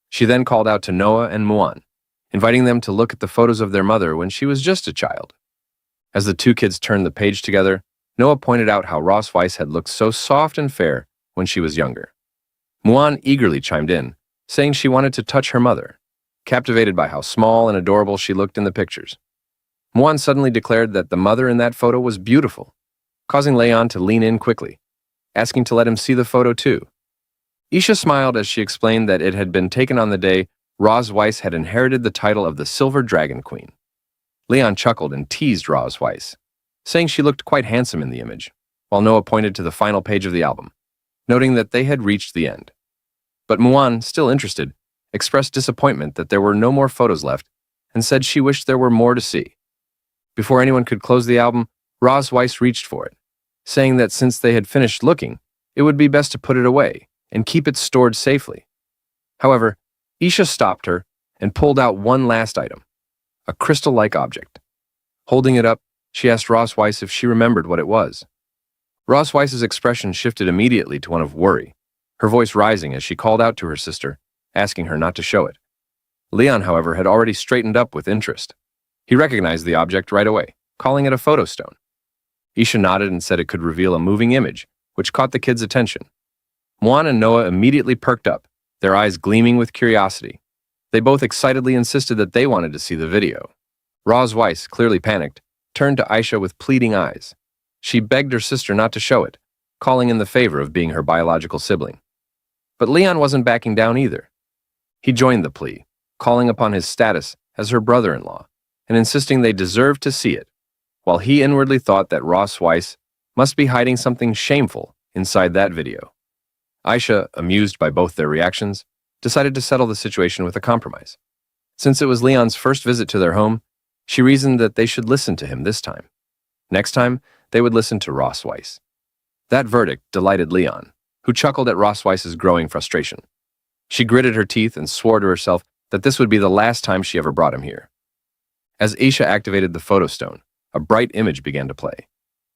She then called out to Noah and Muan, inviting them to look at the photos of their mother when she was just a child. As the two kids turned the page together, Noah pointed out how Ross Weiss had looked so soft and fair when she was younger. Muan eagerly chimed in, saying she wanted to touch her mother, captivated by how small and adorable she looked in the pictures. Muan suddenly declared that the mother in that photo was beautiful, causing Leon to lean in quickly, asking to let him see the photo too. Isha smiled as she explained that it had been taken on the day Roz Weiss had inherited the title of the Silver Dragon Queen. Leon chuckled and teased Roz Weiss, saying she looked quite handsome in the image, while Noah pointed to the final page of the album, noting that they had reached the end. But Muan, still interested, expressed disappointment that there were no more photos left and said she wished there were more to see. Before anyone could close the album, Roz Weiss reached for it, saying that since they had finished looking, it would be best to put it away and keep it stored safely. However, Isha stopped her and pulled out one last item, a crystal-like object. Holding it up, she asked Ross Weiss if she remembered what it was. Ross Weiss's expression shifted immediately to one of worry, her voice rising as she called out to her sister, asking her not to show it. Leon, however, had already straightened up with interest. He recognized the object right away, calling it a photo stone. Isha nodded and said it could reveal a moving image, which caught the kids' attention. Muan and Noah immediately perked up, their eyes gleaming with curiosity. They both excitedly insisted that they wanted to see the video. Roz Weiss, clearly panicked, turned to Aisha with pleading eyes. She begged her sister not to show it, calling in the favor of being her biological sibling. But Leon wasn't backing down either. He joined the plea, calling upon his status as her brother-in-law and insisting they deserved to see it, while he inwardly thought that Ross Weiss must be hiding something shameful inside that video. Aisha, amused by both their reactions, decided to settle the situation with a compromise. Since it was Leon's first visit to their home, she reasoned that they should listen to him this time. Next time, they would listen to Ross Weiss. That verdict delighted Leon, who chuckled at Ross Weiss's growing frustration. She gritted her teeth and swore to herself that this would be the last time she ever brought him here. As Aisha activated the photo stone, a bright image began to play.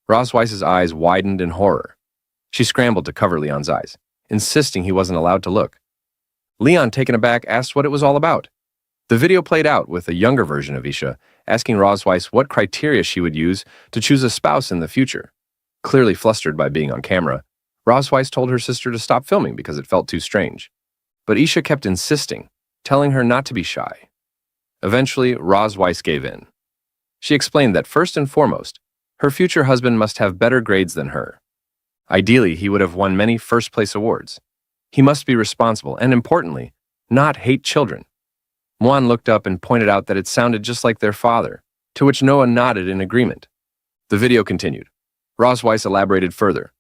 Ross Weiss's eyes widened in horror. She scrambled to cover Leon's eyes, insisting he wasn't allowed to look. Leon, taken aback, asked what it was all about. The video played out with a younger version of Isha, asking Roz Weiss what criteria she would use to choose a spouse in the future. Clearly flustered by being on camera, Roz Weiss told her sister to stop filming because it felt too strange. But Isha kept insisting, telling her not to be shy. Eventually, Roz Weiss gave in. She explained that first and foremost, her future husband must have better grades than her. Ideally, he would have won many first-place awards. He must be responsible and, importantly, not hate children. Muan looked up and pointed out that it sounded just like their father, to which Noah nodded in agreement. The video continued. Roz Weiss elaborated further.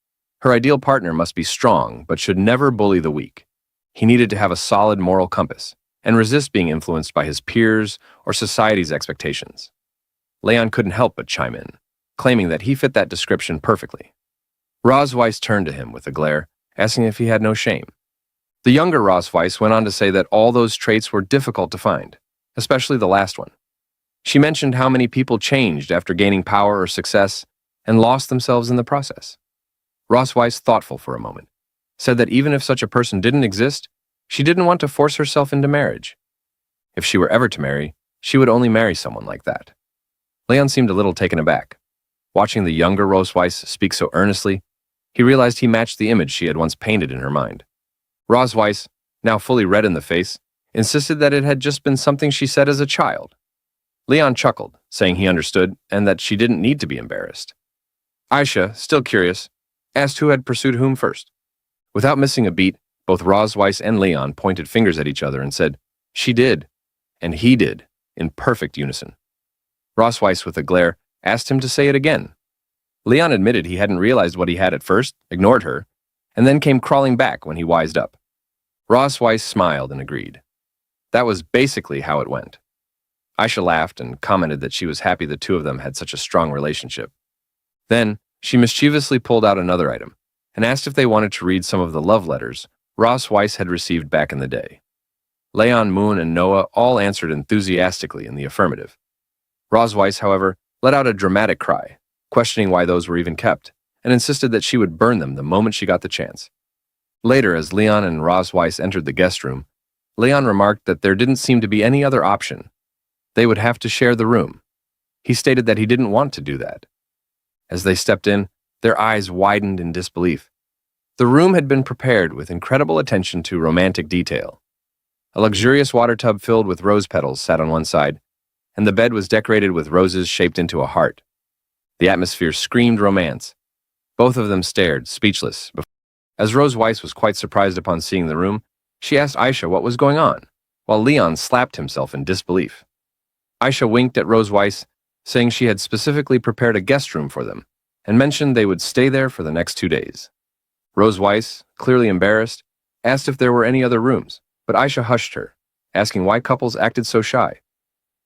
Her ideal partner must be strong, but should never bully the weak. He needed to have a solid moral compass and resist being influenced by his peers or society's expectations. Leon couldn't help but chime in, claiming that he fit that description perfectly. Roz Weiss turned to him with a glare, asking if he had no shame. The younger Roz Weiss went on to say that all those traits were difficult to find, especially the last one. She mentioned how many people changed after gaining power or success and lost themselves in the process. Roz Weiss, thoughtful for a moment, said that even if such a person didn't exist, she didn't want to force herself into marriage. If she were ever to marry, she would only marry someone like that. Leon seemed a little taken aback. Watching the younger Roz Weiss speak so earnestly, he realized he matched the image she had once painted in her mind. Roz Weiss, now fully red in the face, insisted that it had just been something she said as a child. Leon chuckled, saying he understood and that she didn't need to be embarrassed. Aisha, still curious, asked who had pursued whom first. Without missing a beat, both Roz Weiss and Leon pointed fingers at each other and said, "She did," and "he did," in perfect unison. Roz Weiss, with a glare, asked him to say it again. Leon admitted he hadn't realized what he had at first, ignored her, and then came crawling back when he wised up. Roz Weiss smiled and agreed. That was basically how it went. Aisha laughed and commented that she was happy the two of them had such a strong relationship. Then, she mischievously pulled out another item and asked if they wanted to read some of the love letters Roz Weiss had received back in the day. Leon, Moon, and Noah all answered enthusiastically in the affirmative. Rosweiss, however, let out a dramatic cry, questioning why those were even kept, and insisted that she would burn them the moment she got the chance. Later, as Leon and Rosweiss entered the guest room, Leon remarked that there didn't seem to be any other option. They would have to share the room. He stated that he didn't want to do that. As they stepped in, their eyes widened in disbelief. The room had been prepared with incredible attention to romantic detail. A luxurious water tub filled with rose petals sat on one side, and the bed was decorated with roses shaped into a heart. The atmosphere screamed romance. Both of them stared, speechless. As Rosweiss was quite surprised upon seeing the room, she asked Aisha what was going on, while Leon slapped himself in disbelief. Aisha winked at Rosweiss, saying she had specifically prepared a guest room for them, and mentioned they would stay there for the next 2 days. Rosweiss, clearly embarrassed, asked if there were any other rooms, but Aisha hushed her, asking why couples acted so shy.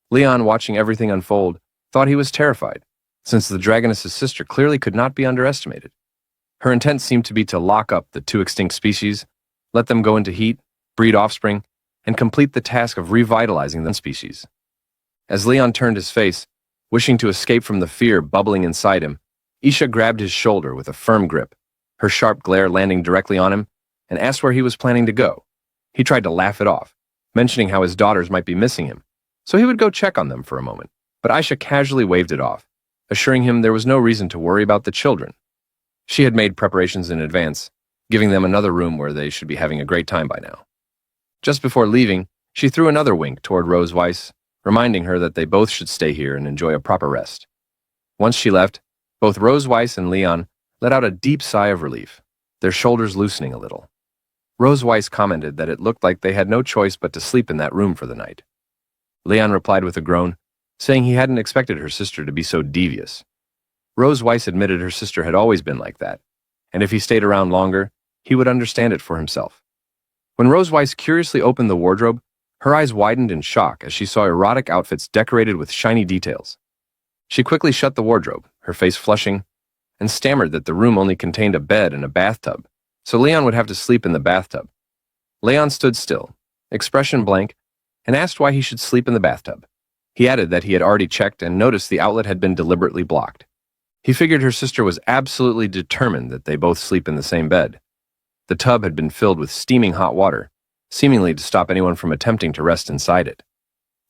Leon, watching everything unfold, thought he was terrified, since the dragoness's sister clearly could not be underestimated. Her intent seemed to be to lock up the 2 extinct species, let them go into heat, breed offspring, and complete the task of revitalizing the species. As Leon turned his face, wishing to escape from the fear bubbling inside him, Isha grabbed his shoulder with a firm grip, her sharp glare landing directly on him, and asked where he was planning to go. He tried to laugh it off, mentioning how his daughters might be missing him, so he would go check on them for a moment, but Aisha casually waved it off, assuring him there was no reason to worry about the children. She had made preparations in advance, giving them another room where they should be having a great time by now. Just before leaving, she threw another wink toward Rosweiss, reminding her that they both should stay here and enjoy a proper rest. Once she left, both Rosweiss and Leon let out a deep sigh of relief, their shoulders loosening a little. Rosweiss commented that it looked like they had no choice but to sleep in that room for the night. Leon replied with a groan, saying he hadn't expected her sister to be so devious. Rosweiss admitted her sister had always been like that, and if he stayed around longer, he would understand it for himself. When Rosweiss curiously opened the wardrobe, her eyes widened in shock as she saw erotic outfits decorated with shiny details. She quickly shut the wardrobe, her face flushing, and stammered that the room only contained a bed and a bathtub, so Leon would have to sleep in the bathtub. Leon stood still, expression blank, and asked why he should sleep in the bathtub. He added that he had already checked and noticed the outlet had been deliberately blocked. He figured her sister was absolutely determined that they both sleep in the same bed. The tub had been filled with steaming hot water, seemingly to stop anyone from attempting to rest inside it.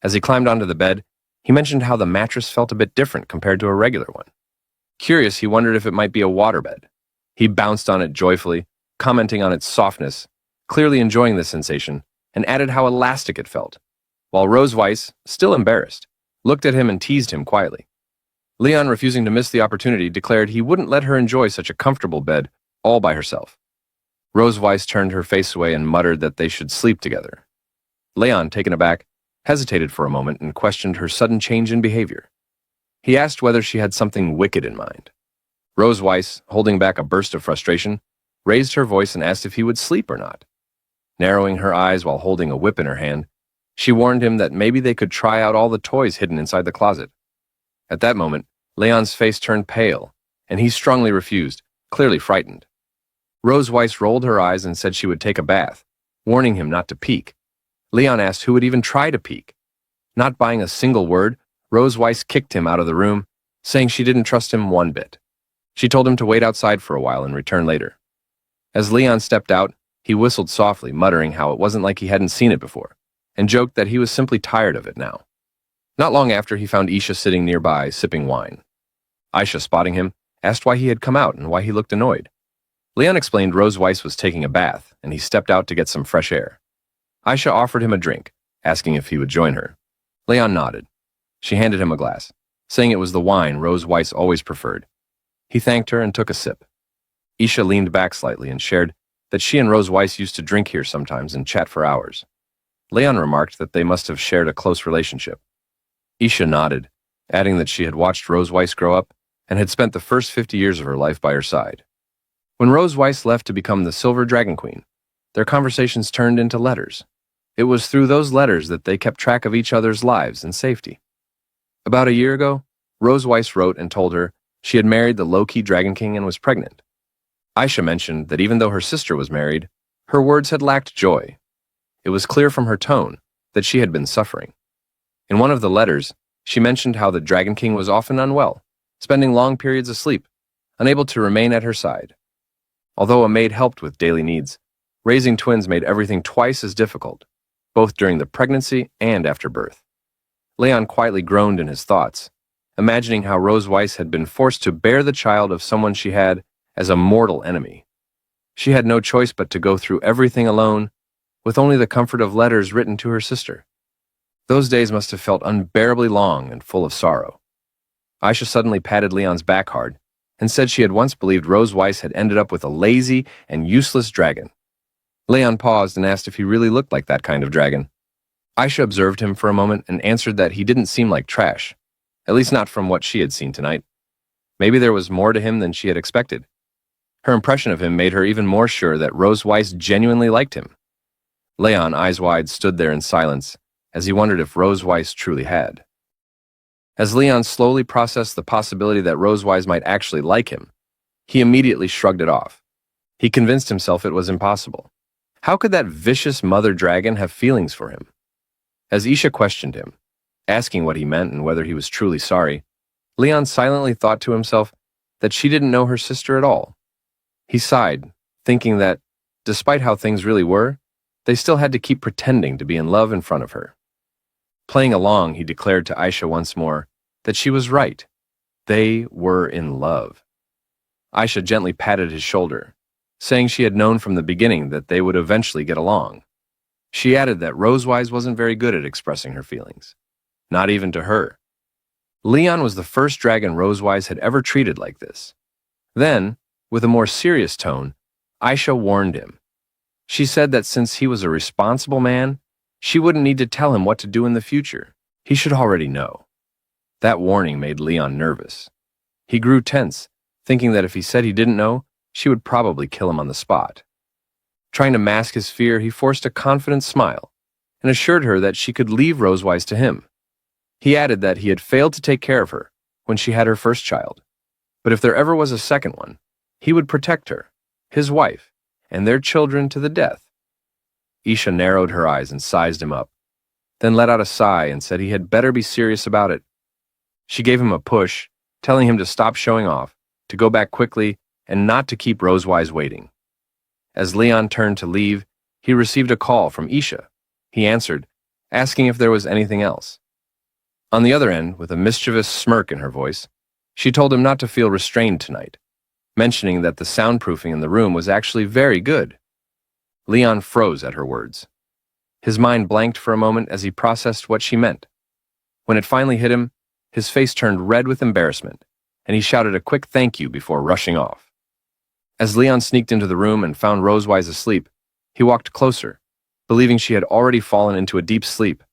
As he climbed onto the bed, he mentioned how the mattress felt a bit different compared to a regular one. Curious, he wondered if it might be a waterbed. He bounced on it joyfully, commenting on its softness, clearly enjoying the sensation, and added how elastic it felt, while Rosweiss, still embarrassed, looked at him and teased him quietly. Leon, refusing to miss the opportunity, declared he wouldn't let her enjoy such a comfortable bed all by herself. Rosweiss turned her face away and muttered that they should sleep together. Leon, taken aback, hesitated for a moment and questioned her sudden change in behavior. He asked whether she had something wicked in mind. Rosweiss, holding back a burst of frustration, raised her voice and asked if he would sleep or not. Narrowing her eyes while holding a whip in her hand, she warned him that maybe they could try out all the toys hidden inside the closet. At that moment, Leon's face turned pale, and he strongly refused, clearly frightened. Rosweiss rolled her eyes and said she would take a bath, warning him not to peek. Leon asked who would even try to peek. Not buying a single word, Rosweiss kicked him out of the room, saying she didn't trust him one bit. She told him to wait outside for a while and return later. As Leon stepped out, he whistled softly, muttering how it wasn't like he hadn't seen it before, and joked that he was simply tired of it now. Not long after, he found Isha sitting nearby, sipping wine. Aisha, spotting him, asked why he had come out and why he looked annoyed. Leon explained Rosweiss was taking a bath, and he stepped out to get some fresh air. Aisha offered him a drink, asking if he would join her. Leon nodded. She handed him a glass, saying it was the wine Rosweiss always preferred. He thanked her and took a sip. Isha leaned back slightly and shared that she and Rosweiss used to drink here sometimes and chat for hours. Leon remarked that they must have shared a close relationship. Isha nodded, adding that she had watched Rosweiss grow up and had spent the first 50 years of her life by her side. When Rosweiss left to become the Silver Dragon Queen, their conversations turned into letters. It was through those letters that they kept track of each other's lives and safety. About a year ago, Rosweiss wrote and told her she had married the low-key Dragon King and was pregnant. Aisha mentioned that even though her sister was married, her words had lacked joy. It was clear from her tone that she had been suffering. In one of the letters, she mentioned how the Dragon King was often unwell, spending long periods asleep, unable to remain at her side. Although a maid helped with daily needs, raising twins made everything twice as difficult, both during the pregnancy and after birth. Leon quietly groaned in his thoughts, imagining how Rose Weiss had been forced to bear the child of someone she had as a mortal enemy. She had no choice but to go through everything alone, with only the comfort of letters written to her sister. Those days must have felt unbearably long and full of sorrow. Aisha suddenly patted Leon's back hard and said she had once believed Rose Weiss had ended up with a lazy and useless dragon. Leon paused and asked if he really looked like that kind of dragon. Aisha observed him for a moment and answered that he didn't seem like trash, at least not from what she had seen tonight. Maybe there was more to him than she had expected. Her impression of him made her even more sure that Rose Weiss genuinely liked him. Leon, eyes wide, stood there in silence as he wondered if Rose Weiss truly had. As Leon slowly processed the possibility that Rose Weiss might actually like him, he immediately shrugged it off. He convinced himself it was impossible. How could that vicious mother dragon have feelings for him? As Isha questioned him, asking what he meant and whether he was truly sorry, Leon silently thought to himself that she didn't know her sister at all. He sighed, thinking that, despite how things really were, they still had to keep pretending to be in love in front of her. Playing along, he declared to Aisha once more that she was right. They were in love. Aisha gently patted his shoulder, saying she had known from the beginning that they would eventually get along. She added that Rose Weiss wasn't very good at expressing her feelings, not even to her. Leon was the first dragon Rose Weiss had ever treated like this. Then, with a more serious tone, Aisha warned him. She said that since he was a responsible man, she wouldn't need to tell him what to do in the future. He should already know. That warning made Leon nervous. He grew tense, thinking that if he said he didn't know, she would probably kill him on the spot. Trying to mask his fear, he forced a confident smile and assured her that she could leave Rose Weiss to him. He added that he had failed to take care of her when she had her first child, but if there ever was a second one, he would protect her, his wife, and their children to the death. Isha narrowed her eyes and sized him up, then let out a sigh and said he had better be serious about it. She gave him a push, telling him to stop showing off, to go back quickly, and not to keep Rose Weiss waiting. As Leon turned to leave, he received a call from Isha. He answered, asking if there was anything else. On the other end, with a mischievous smirk in her voice, she told him not to feel restrained tonight, mentioning that the soundproofing in the room was actually very good. Leon froze at her words. His mind blanked for a moment as he processed what she meant. When it finally hit him, his face turned red with embarrassment, and he shouted a quick thank you before rushing off. As Leon sneaked into the room and found Rose Weiss asleep, he walked closer, believing she had already fallen into a deep sleep.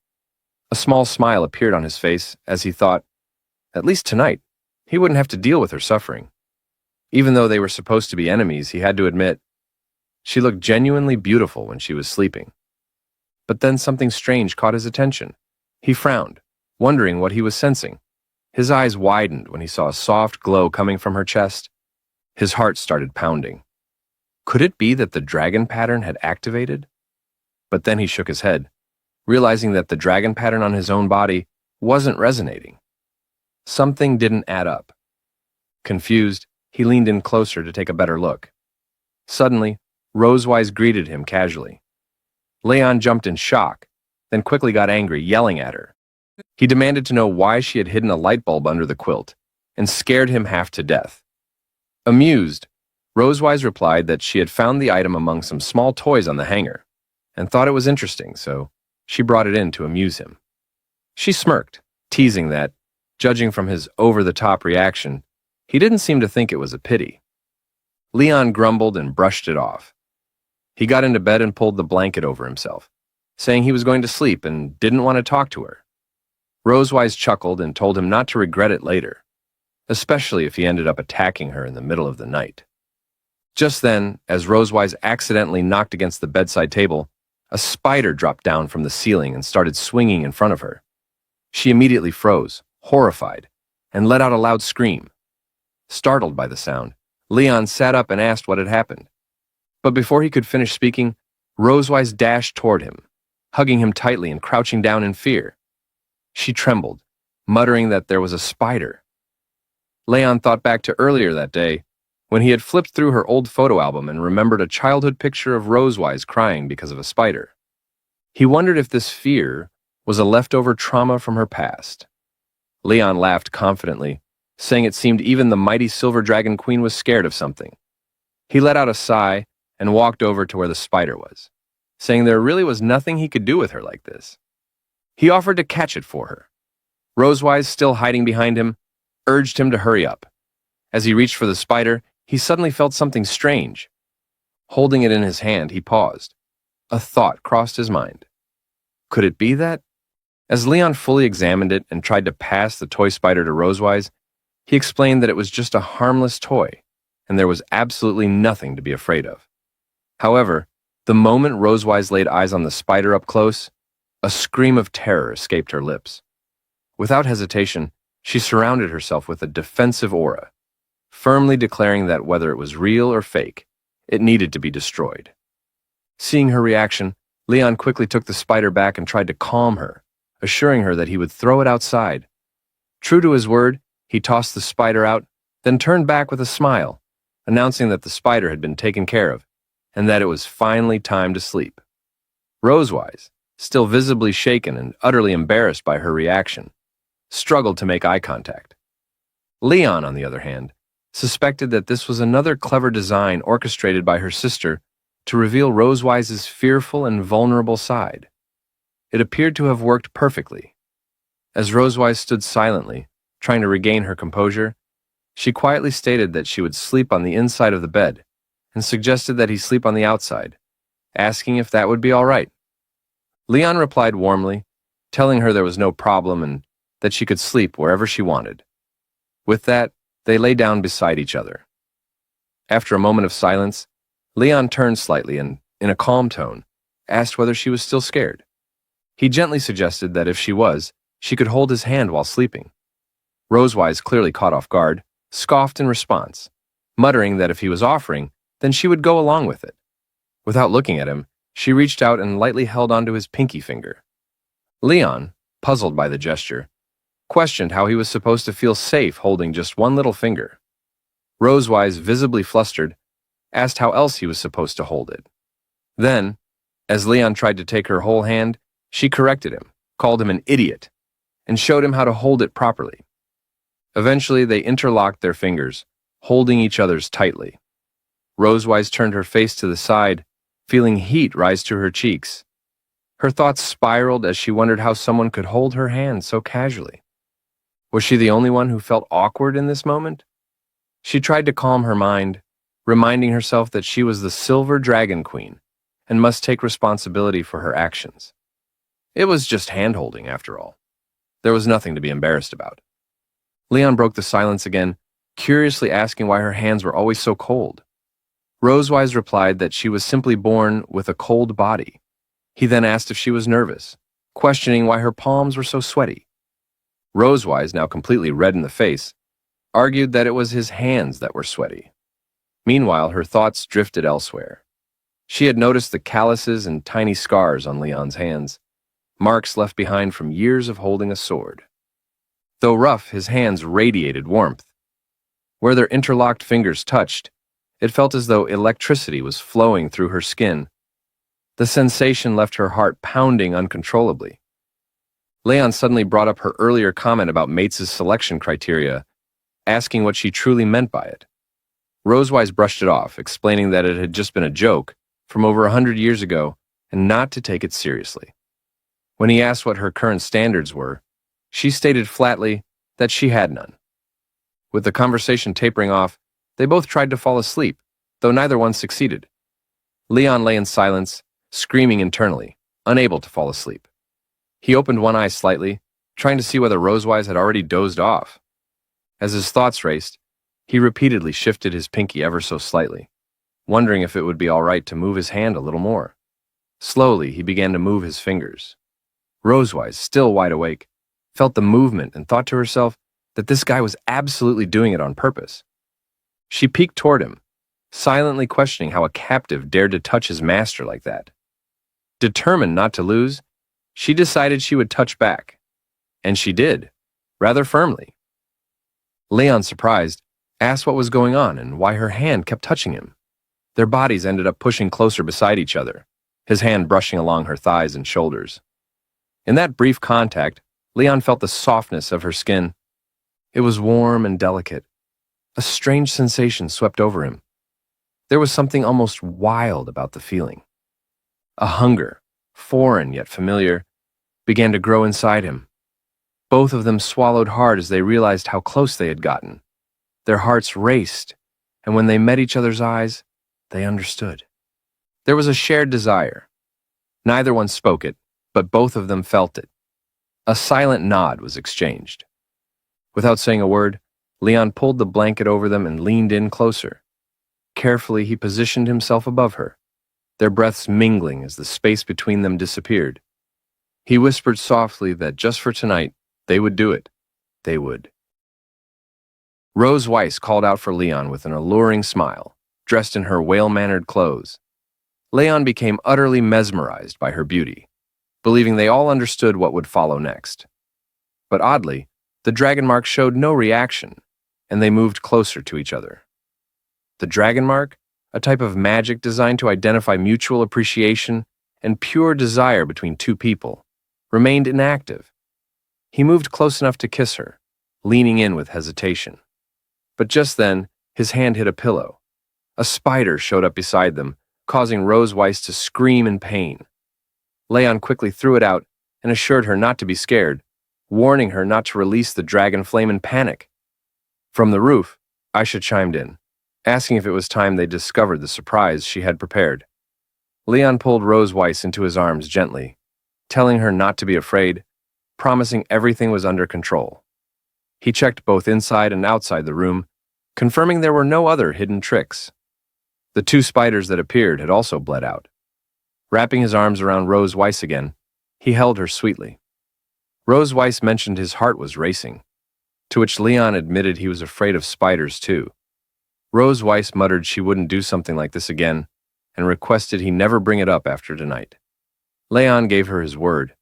A small smile appeared on his face as he thought, at least tonight, he wouldn't have to deal with her suffering. Even though they were supposed to be enemies, he had to admit, she looked genuinely beautiful when she was sleeping. But then something strange caught his attention. He frowned, wondering what he was sensing. His eyes widened when he saw a soft glow coming from her chest. His heart started pounding. Could it be that the dragon pattern had activated? But then he shook his head, realizing that the dragon pattern on his own body wasn't resonating. Something didn't add up. Confused, he leaned in closer to take a better look. Suddenly, Rose Weiss greeted him casually. Leon jumped in shock, then quickly got angry, yelling at her. He demanded to know why she had hidden a light bulb under the quilt, and scared him half to death. Amused, Rose Weiss replied that she had found the item among some small toys on the hanger, and thought it was interesting, so she brought it in to amuse him. She smirked, teasing that, judging from his over-the-top reaction, he didn't seem to think it was a pity. Leon grumbled and brushed it off. He got into bed and pulled the blanket over himself, saying he was going to sleep and didn't want to talk to her. Rose Weiss chuckled and told him not to regret it later, especially if he ended up attacking her in the middle of the night. Just then, as Rose Weiss accidentally knocked against the bedside table, a spider dropped down from the ceiling and started swinging in front of her. She immediately froze, horrified, and let out a loud scream. Startled by the sound, Leon sat up and asked what had happened. But before he could finish speaking, Rose Weiss dashed toward him, hugging him tightly and crouching down in fear. She trembled, muttering that there was a spider. Leon thought back to earlier that day, when he had flipped through her old photo album and remembered a childhood picture of Rosewise crying because of a spider. He wondered if this fear was a leftover trauma from her past. Leon laughed confidently, saying it seemed even the mighty Silver Dragon Queen was scared of something. He let out a sigh and walked over to where the spider was, saying there really was nothing he could do with her like this. He offered to catch it for her. Rosewise, still hiding behind him, urged him to hurry up. As he reached for the spider, he suddenly felt something strange. Holding it in his hand, he paused. A thought crossed his mind. Could it be that? As Leon fully examined it and tried to pass the toy spider to Rosewise, he explained that it was just a harmless toy, and there was absolutely nothing to be afraid of. However, the moment Rosewise laid eyes on the spider up close, a scream of terror escaped her lips. Without hesitation, she surrounded herself with a defensive aura, firmly declaring that whether it was real or fake, it needed to be destroyed. Seeing her reaction, Leon quickly took the spider back and tried to calm her, assuring her that he would throw it outside. True to his word, he tossed the spider out, then turned back with a smile, announcing that the spider had been taken care of, and that it was finally time to sleep. Rosewise, still visibly shaken and utterly embarrassed by her reaction, struggled to make eye contact. Leon, on the other hand, suspected that this was another clever design orchestrated by her sister to reveal Rosewise's fearful and vulnerable side. It appeared to have worked perfectly. As Rosewise stood silently, trying to regain her composure, she quietly stated that she would sleep on the inside of the bed and suggested that he sleep on the outside, asking if that would be all right. Leon replied warmly, telling her there was no problem and that she could sleep wherever she wanted. With that, they lay down beside each other. After a moment of silence, Leon turned slightly and, in a calm tone, asked whether she was still scared. He gently suggested that if she was, she could hold his hand while sleeping. Rosewise, clearly caught off guard, scoffed in response, muttering that if he was offering, then she would go along with it. Without looking at him, she reached out and lightly held onto his pinky finger. Leon, puzzled by the gesture, questioned how he was supposed to feel safe holding just one little finger. Rosewise, visibly flustered, asked how else he was supposed to hold it. Then, as Leon tried to take her whole hand, she corrected him, called him an idiot, and showed him how to hold it properly. Eventually, they interlocked their fingers, holding each other's tightly. Rosewise turned her face to the side, feeling heat rise to her cheeks. Her thoughts spiraled as she wondered how someone could hold her hand so casually. Was she the only one who felt awkward in this moment? She tried to calm her mind, reminding herself that she was the Silver Dragon Queen and must take responsibility for her actions. It was just hand-holding, after all. There was nothing to be embarrassed about. Leon broke the silence again, curiously asking why her hands were always so cold. Rosewise replied that she was simply born with a cold body. He then asked if she was nervous, questioning why her palms were so sweaty. Rosewise, now completely red in the face, argued that it was his hands that were sweaty. Meanwhile, her thoughts drifted elsewhere. She had noticed the calluses and tiny scars on Leon's hands, marks left behind from years of holding a sword. Though rough, his hands radiated warmth. Where their interlocked fingers touched, it felt as though electricity was flowing through her skin. The sensation left her heart pounding uncontrollably. Leon suddenly brought up her earlier comment about Mates' selection criteria, asking what she truly meant by it. Rosewise brushed it off, explaining that it had just been a joke from over 100 years ago and not to take it seriously. When he asked what her current standards were, she stated flatly that she had none. With the conversation tapering off, they both tried to fall asleep, though neither one succeeded. Leon lay in silence, screaming internally, unable to fall asleep. He opened one eye slightly, trying to see whether Rosewise had already dozed off. As his thoughts raced, he repeatedly shifted his pinky ever so slightly, wondering if it would be all right to move his hand a little more. Slowly, he began to move his fingers. Rosewise, still wide awake, felt the movement and thought to herself that this guy was absolutely doing it on purpose. She peeked toward him, silently questioning how a captive dared to touch his master like that. Determined not to lose, she decided she would touch back. And she did, rather firmly. Leon, surprised, asked what was going on and why her hand kept touching him. Their bodies ended up pushing closer beside each other, his hand brushing along her thighs and shoulders. In that brief contact, Leon felt the softness of her skin. It was warm and delicate. A strange sensation swept over him. There was something almost wild about the feeling. A hunger, foreign yet familiar, began to grow inside him. Both of them swallowed hard as they realized how close they had gotten. Their hearts raced, and when they met each other's eyes, they understood. There was a shared desire. Neither one spoke it, but both of them felt it. A silent nod was exchanged. Without saying a word, Leon pulled the blanket over them and leaned in closer. Carefully, he positioned himself above her, their breaths mingling as the space between them disappeared. He whispered softly that just for tonight, they would do it. They would. Rose Weiss called out for Leon with an alluring smile, dressed in her whale-mannered clothes. Leon became utterly mesmerized by her beauty, believing they all understood what would follow next. But oddly, the dragon mark showed no reaction, and they moved closer to each other. The dragon mark, a type of magic designed to identify mutual appreciation and pure desire between two people, remained inactive. He moved close enough to kiss her, leaning in with hesitation. But just then, his hand hit a pillow. A spider showed up beside them, causing Rose Weiss to scream in pain. Leon quickly threw it out and assured her not to be scared, warning her not to release the dragon flame in panic. From the roof, Aisha chimed in, asking if it was time they discovered the surprise she had prepared. Leon pulled Rose Weiss into his arms gently, telling her not to be afraid, promising everything was under control. He checked both inside and outside the room, confirming there were no other hidden tricks. The two spiders that appeared had also bled out. Wrapping his arms around Rose Weiss again, he held her sweetly. Rose Weiss mentioned his heart was racing, to which Leon admitted he was afraid of spiders too. Rose Weiss muttered she wouldn't do something like this again and requested he never bring it up after tonight. Leon gave her his word.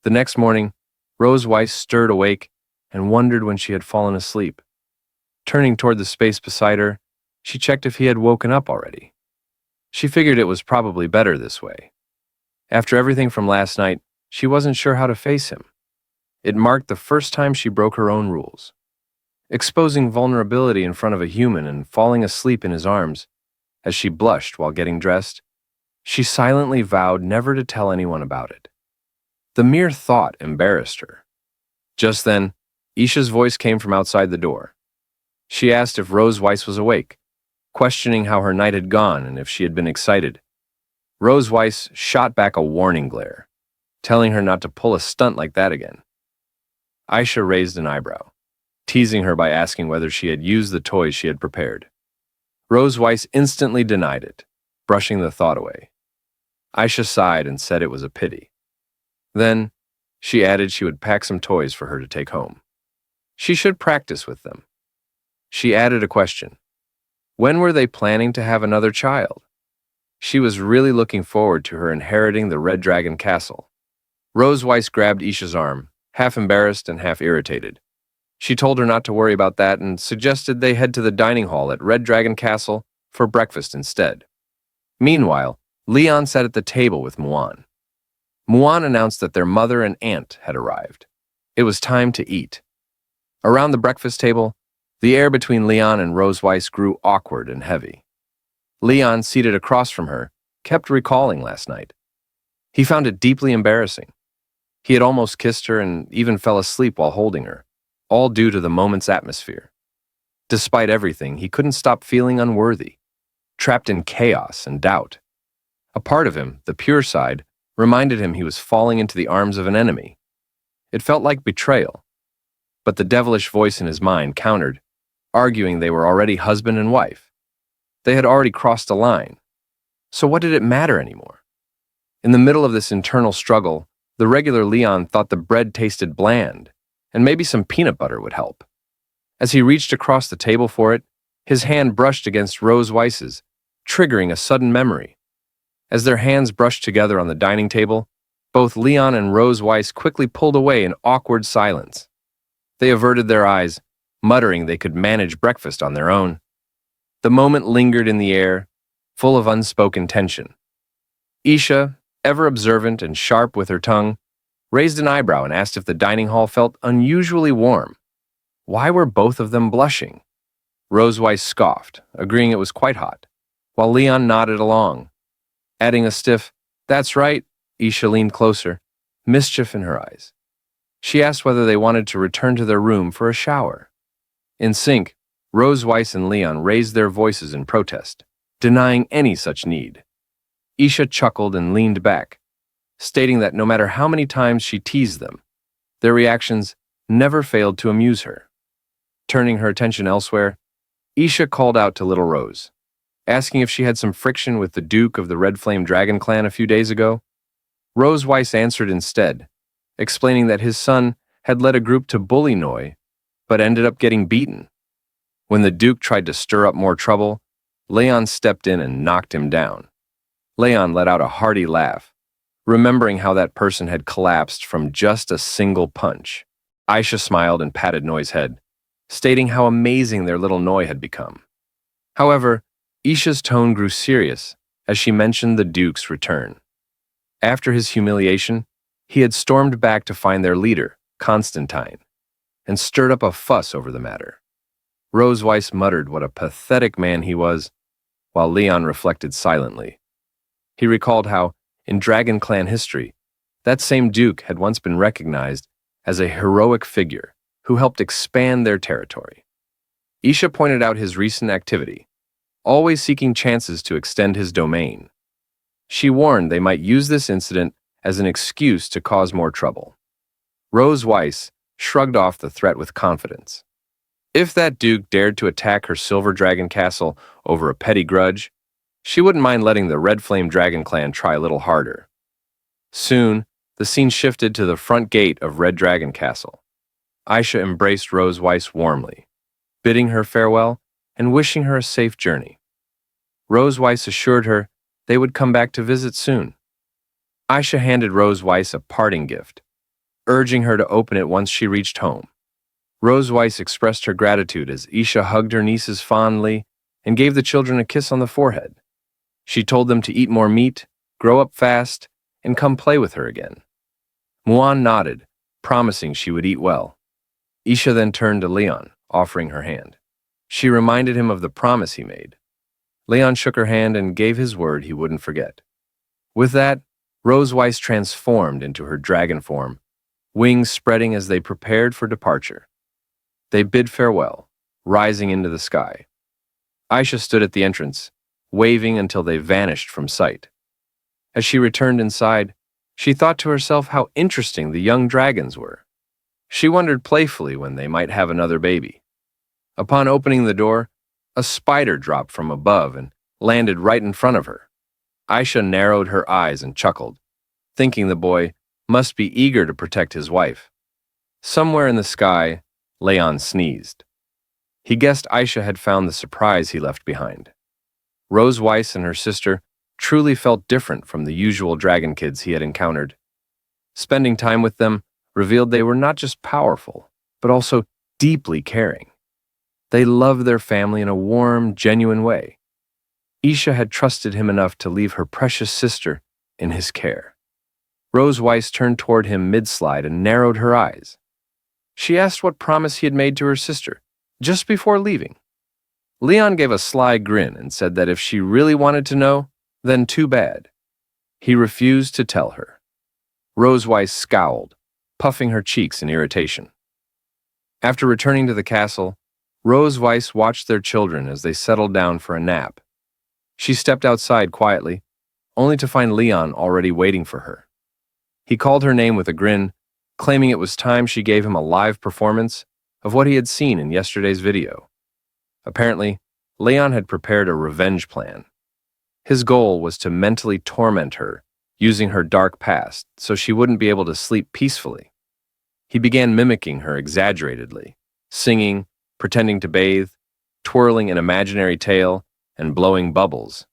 The next morning, Rose Weiss stirred awake and wondered when she had fallen asleep. Turning toward the space beside her, she checked if he had woken up already. She figured it was probably better this way. After everything from last night, she wasn't sure how to face him. It marked the first time she broke her own rules. Exposing vulnerability in front of a human and falling asleep in his arms, as she blushed while getting dressed, she silently vowed never to tell anyone about it. The mere thought embarrassed her. Just then, Isha's voice came from outside the door. She asked if Rose Weiss was awake, questioning how her night had gone and if she had been excited. Rose Weiss shot back a warning glare, telling her not to pull a stunt like that again. Aisha raised an eyebrow, teasing her by asking whether she had used the toys she had prepared. Rose Weiss instantly denied it, brushing the thought away. Aisha sighed and said it was a pity. Then, she added she would pack some toys for her to take home. She should practice with them. She added a question. When were they planning to have another child? She was really looking forward to her inheriting the Red Dragon Castle. Rose Weiss grabbed Isha's arm, half embarrassed and half irritated. She told her not to worry about that and suggested they head to the dining hall at Red Dragon Castle for breakfast instead. Meanwhile, Leon sat at the table with Muan. Muan announced that their mother and aunt had arrived. It was time to eat. Around the breakfast table, the air between Leon and Rose Weiss grew awkward and heavy. Leon, seated across from her, kept recalling last night. He found it deeply embarrassing. He had almost kissed her and even fell asleep while holding her, all due to the moment's atmosphere. Despite everything, he couldn't stop feeling unworthy, trapped in chaos and doubt. A part of him, the pure side, reminded him he was falling into the arms of an enemy. It felt like betrayal. But the devilish voice in his mind countered, arguing they were already husband and wife. They had already crossed a line. So what did it matter anymore? In the middle of this internal struggle, the regular Leon thought the bread tasted bland, and maybe some peanut butter would help. As he reached across the table for it, his hand brushed against Rose Weiss's, triggering a sudden memory. As their hands brushed together on the dining table, both Leon and Rose Weiss quickly pulled away in awkward silence. They averted their eyes, muttering they could manage breakfast on their own. The moment lingered in the air, full of unspoken tension. Isha, ever observant and sharp with her tongue, raised an eyebrow and asked if the dining hall felt unusually warm. Why were both of them blushing? Rose Weiss scoffed, agreeing it was quite hot, while Leon nodded along. Adding a stiff, "That's right," Isha leaned closer, mischief in her eyes. She asked whether they wanted to return to their room for a shower. In sync, Rose Weiss and Leon raised their voices in protest, denying any such need. Isha chuckled and leaned back, stating that no matter how many times she teased them, their reactions never failed to amuse her. Turning her attention elsewhere, Isha called out to Little Rose, asking if she had some friction with the Duke of the Red Flame Dragon clan a few days ago. Rose Weiss answered instead, explaining that his son had led a group to bully Noi, but ended up getting beaten. When the Duke tried to stir up more trouble, Leon stepped in and knocked him down. Leon let out a hearty laugh, remembering how that person had collapsed from just a single punch. Aisha smiled and patted Noi's head, stating how amazing their little Noi had become. However, Isha's tone grew serious as she mentioned the Duke's return. After his humiliation, he had stormed back to find their leader, Constantine, and stirred up a fuss over the matter. Rose Weiss muttered what a pathetic man he was, while Leon reflected silently. He recalled how, in Dragon Clan history, that same Duke had once been recognized as a heroic figure who helped expand their territory. Isha pointed out his recent activity, always seeking chances to extend his domain. She warned they might use this incident as an excuse to cause more trouble. Rose Weiss shrugged off the threat with confidence. If that Duke dared to attack her Silver Dragon Castle over a petty grudge, she wouldn't mind letting the Red Flame Dragon clan try a little harder. Soon, the scene shifted to the front gate of Red Dragon Castle. Aisha embraced Rose Weiss warmly, bidding her farewell and wishing her a safe journey. Rose Weiss assured her they would come back to visit soon. Aisha handed Rose Weiss a parting gift, urging her to open it once she reached home. Rose Weiss expressed her gratitude as Isha hugged her nieces fondly and gave the children a kiss on the forehead. She told them to eat more meat, grow up fast, and come play with her again. Muan nodded, promising she would eat well. Isha then turned to Leon, offering her hand. She reminded him of the promise he made. Leon shook her hand and gave his word he wouldn't forget. With that, Rose Weiss transformed into her dragon form, wings spreading as they prepared for departure. They bid farewell, rising into the sky. Aisha stood at the entrance, waving until they vanished from sight. As she returned inside, she thought to herself how interesting the young dragons were. She wondered playfully when they might have another baby. Upon opening the door, a spider dropped from above and landed right in front of her. Aisha narrowed her eyes and chuckled, thinking the boy must be eager to protect his wife. Somewhere in the sky, Leon sneezed. He guessed Aisha had found the surprise he left behind. Rose Weiss and her sister truly felt different from the usual dragon kids he had encountered. Spending time with them revealed they were not just powerful, but also deeply caring. They loved their family in a warm, genuine way. Isha had trusted him enough to leave her precious sister in his care. Rose Weiss turned toward him mid-slide and narrowed her eyes. She asked what promise he had made to her sister, just before leaving. Leon gave a sly grin and said that if she really wanted to know, then too bad. He refused to tell her. Rose Weiss scowled, puffing her cheeks in irritation. After returning to the castle, Rose Weiss watched their children as they settled down for a nap. She stepped outside quietly, only to find Leon already waiting for her. He called her name with a grin, claiming it was time she gave him a live performance of what he had seen in yesterday's video. Apparently, Leon had prepared a revenge plan. His goal was to mentally torment her, using her dark past so she wouldn't be able to sleep peacefully. He began mimicking her exaggeratedly, singing, pretending to bathe, twirling an imaginary tail, and blowing bubbles.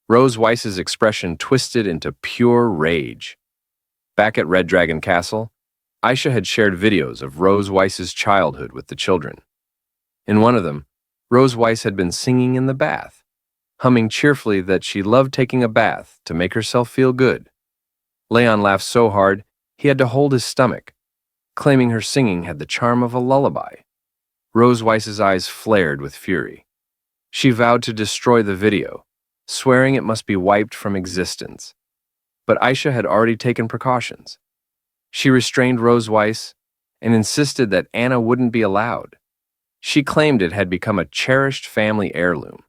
Rose Weiss's expression twisted into pure rage. Back at Red Dragon Castle, Aisha had shared videos of Rose Weiss's childhood with the children. In one of them, Rose Weiss had been singing in the bath, humming cheerfully that she loved taking a bath to make herself feel good. Leon laughed so hard he had to hold his stomach, claiming her singing had the charm of a lullaby. Rose Weiss's eyes flared with fury. She vowed to destroy the video, swearing it must be wiped from existence. But Aisha had already taken precautions. She restrained Rose Weiss and insisted that Anna wouldn't be allowed. She claimed it had become a cherished family heirloom.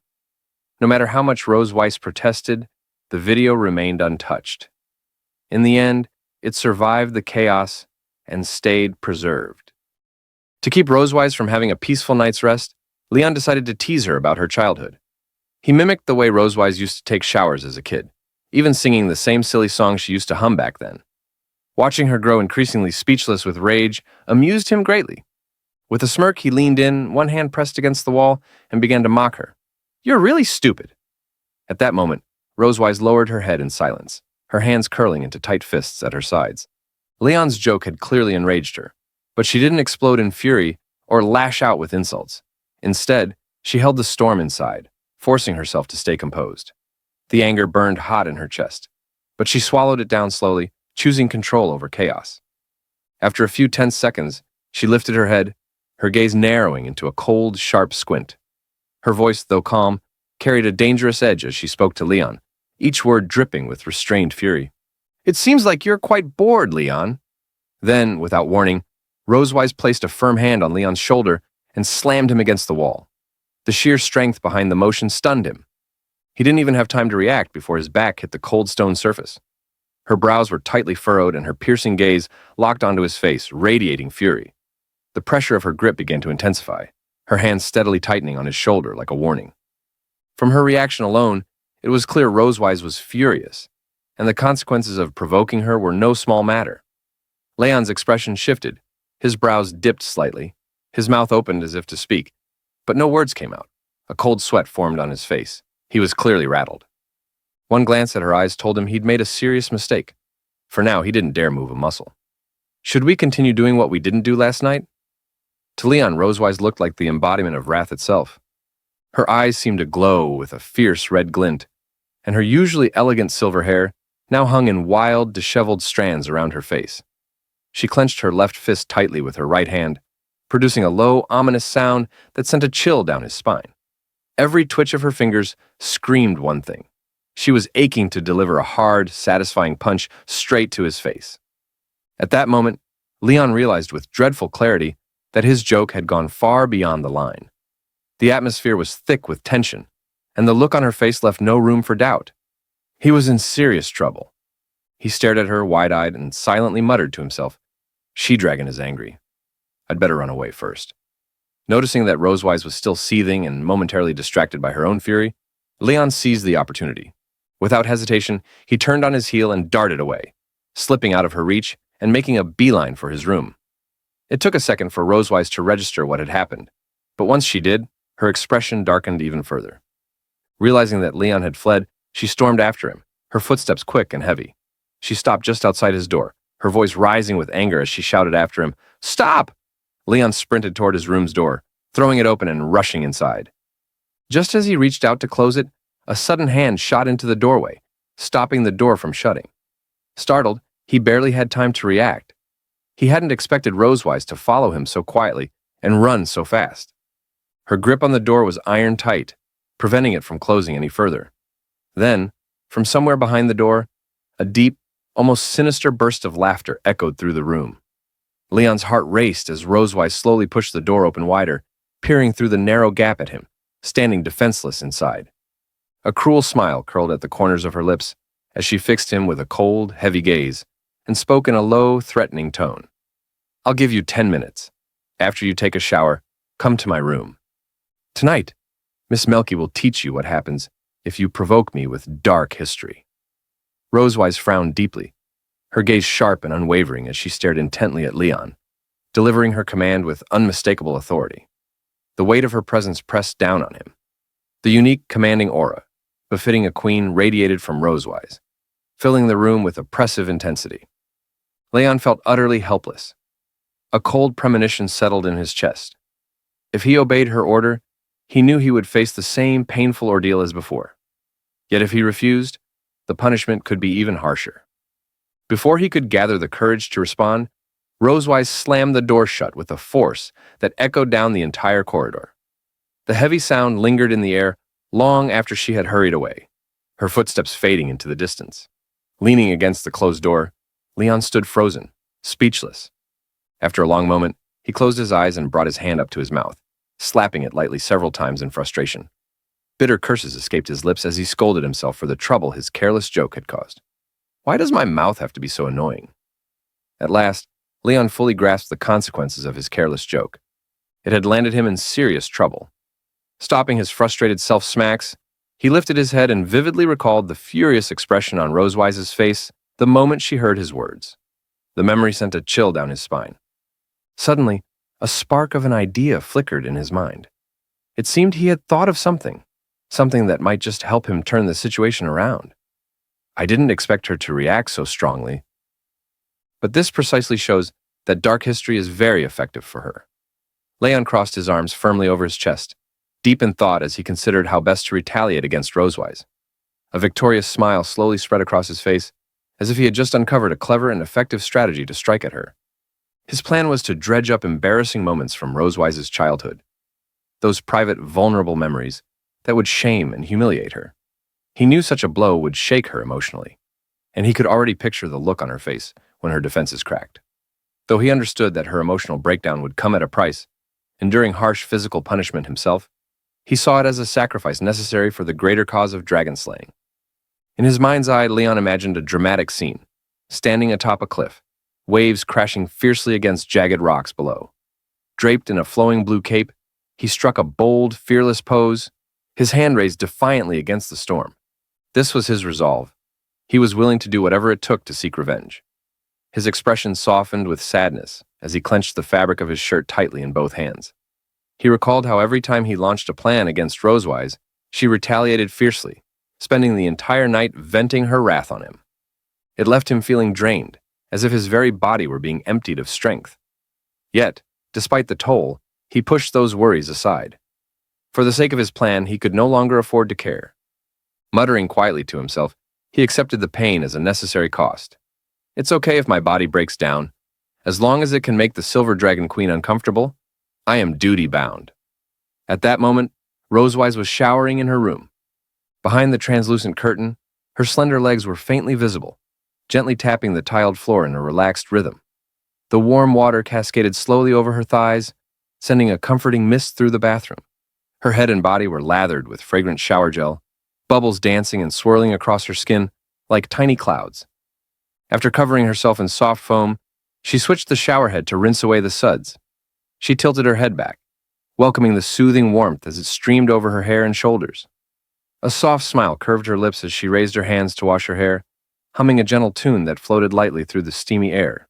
No matter how much Rose Weiss protested, the video remained untouched. In the end, it survived the chaos and stayed preserved. To keep Rose Weiss from having a peaceful night's rest, Leon decided to tease her about her childhood. He mimicked the way Rose Weiss used to take showers as a kid, even singing the same silly song she used to hum back then. Watching her grow increasingly speechless with rage amused him greatly. With a smirk, he leaned in, one hand pressed against the wall, and began to mock her. "You're really stupid." At that moment, Rose Weiss lowered her head in silence, her hands curling into tight fists at her sides. Leon's joke had clearly enraged her, but she didn't explode in fury or lash out with insults. Instead, she held the storm inside, forcing herself to stay composed. The anger burned hot in her chest, but she swallowed it down slowly, choosing control over chaos. After a few tense seconds, she lifted her head, her gaze narrowing into a cold, sharp squint. Her voice, though calm, carried a dangerous edge as she spoke to Leon, each word dripping with restrained fury. "It seems like you're quite bored, Leon." Then, without warning, Rose Weiss placed a firm hand on Leon's shoulder and slammed him against the wall. The sheer strength behind the motion stunned him. He didn't even have time to react before his back hit the cold stone surface. Her brows were tightly furrowed and her piercing gaze locked onto his face, radiating fury. The pressure of her grip began to intensify, her hands steadily tightening on his shoulder like a warning. From her reaction alone, it was clear Rose Weiss was furious, and the consequences of provoking her were no small matter. Leon's expression shifted. His brows dipped slightly. His mouth opened as if to speak, but no words came out. A cold sweat formed on his face. He was clearly rattled. One glance at her eyes told him he'd made a serious mistake. For now, he didn't dare move a muscle. "Should we continue doing what we didn't do last night?" To Leon, Rose Weiss looked like the embodiment of wrath itself. Her eyes seemed to glow with a fierce red glint, and her usually elegant silver hair now hung in wild, disheveled strands around her face. She clenched her left fist tightly with her right hand, producing a low, ominous sound that sent a chill down his spine. Every twitch of her fingers screamed one thing. She was aching to deliver a hard, satisfying punch straight to his face. At that moment, Leon realized with dreadful clarity that his joke had gone far beyond the line. The atmosphere was thick with tension, and the look on her face left no room for doubt. He was in serious trouble. He stared at her wide-eyed and silently muttered to himself, "She-Dragon is angry. I'd better run away first." Noticing that Rose Weiss was still seething and momentarily distracted by her own fury, Leon seized the opportunity. Without hesitation, he turned on his heel and darted away, slipping out of her reach and making a beeline for his room. It took a second for Rose Weiss to register what had happened, but once she did, her expression darkened even further. Realizing that Leon had fled, she stormed after him, her footsteps quick and heavy. She stopped just outside his door, her voice rising with anger as she shouted after him, "Stop!" Leon sprinted toward his room's door, throwing it open and rushing inside. Just as he reached out to close it, a sudden hand shot into the doorway, stopping the door from shutting. Startled, he barely had time to react. He hadn't expected Rose Weiss to follow him so quietly and run so fast. Her grip on the door was iron tight, preventing it from closing any further. Then, from somewhere behind the door, a deep, almost sinister burst of laughter echoed through the room. Leon's heart raced as Rose Weiss slowly pushed the door open wider, peering through the narrow gap at him, standing defenseless inside. A cruel smile curled at the corners of her lips as she fixed him with a cold, heavy gaze and spoke in a low, threatening tone. "I'll give you 10 minutes. After you take a shower, come to my room. Tonight, Miss Melky will teach you what happens if you provoke me with dark history." Rose Weiss frowned deeply, her gaze sharp and unwavering as she stared intently at Leon, delivering her command with unmistakable authority. The weight of her presence pressed down on him. The unique, commanding aura, befitting a queen, radiated from Rosewise, filling the room with oppressive intensity. Leon felt utterly helpless. A cold premonition settled in his chest. If he obeyed her order, he knew he would face the same painful ordeal as before. Yet if he refused, the punishment could be even harsher. Before he could gather the courage to respond, Rosewise slammed the door shut with a force that echoed down the entire corridor. The heavy sound lingered in the air long after she had hurried away, her footsteps fading into the distance. Leaning against the closed door, Leon stood frozen, speechless. After a long moment, he closed his eyes and brought his hand up to his mouth, slapping it lightly several times in frustration. Bitter curses escaped his lips as he scolded himself for the trouble his careless joke had caused. Why does my mouth have to be so annoying? At last, Leon fully grasped the consequences of his careless joke. It had landed him in serious trouble. Stopping his frustrated self-smacks, he lifted his head and vividly recalled the furious expression on Rosewise's face the moment she heard his words. The memory sent a chill down his spine. Suddenly, a spark of an idea flickered in his mind. It seemed he had thought of something that might just help him turn the situation around. I didn't expect her to react so strongly, but this precisely shows that dark history is very effective for her. Leon crossed his arms firmly over his chest, deep in thought as he considered how best to retaliate against Rosewise. A victorious smile slowly spread across his face, as if he had just uncovered a clever and effective strategy to strike at her. His plan was to dredge up embarrassing moments from Rosewise's childhood, those private, vulnerable memories that would shame and humiliate her. He knew such a blow would shake her emotionally, and he could already picture the look on her face when her defenses cracked. Though he understood that her emotional breakdown would come at a price, enduring harsh physical punishment himself, he saw it as a sacrifice necessary for the greater cause of dragon slaying. In his mind's eye, Leon imagined a dramatic scene, standing atop a cliff, waves crashing fiercely against jagged rocks below. Draped in a flowing blue cape, he struck a bold, fearless pose, his hand raised defiantly against the storm. This was his resolve. He was willing to do whatever it took to seek revenge. His expression softened with sadness as he clenched the fabric of his shirt tightly in both hands. He recalled how every time he launched a plan against Rosewise, she retaliated fiercely, spending the entire night venting her wrath on him. It left him feeling drained, as if his very body were being emptied of strength. Yet, despite the toll, he pushed those worries aside. For the sake of his plan, he could no longer afford to care. Muttering quietly to himself, he accepted the pain as a necessary cost. It's okay if my body breaks down. As long as it can make the Silver Dragon Queen uncomfortable, I am duty-bound. At that moment, Rosewise was showering in her room. Behind the translucent curtain, her slender legs were faintly visible, gently tapping the tiled floor in a relaxed rhythm. The warm water cascaded slowly over her thighs, sending a comforting mist through the bathroom. Her head and body were lathered with fragrant shower gel, bubbles dancing and swirling across her skin like tiny clouds. After covering herself in soft foam, she switched the shower head to rinse away the suds. She tilted her head back, welcoming the soothing warmth as it streamed over her hair and shoulders. A soft smile curved her lips as she raised her hands to wash her hair, humming a gentle tune that floated lightly through the steamy air.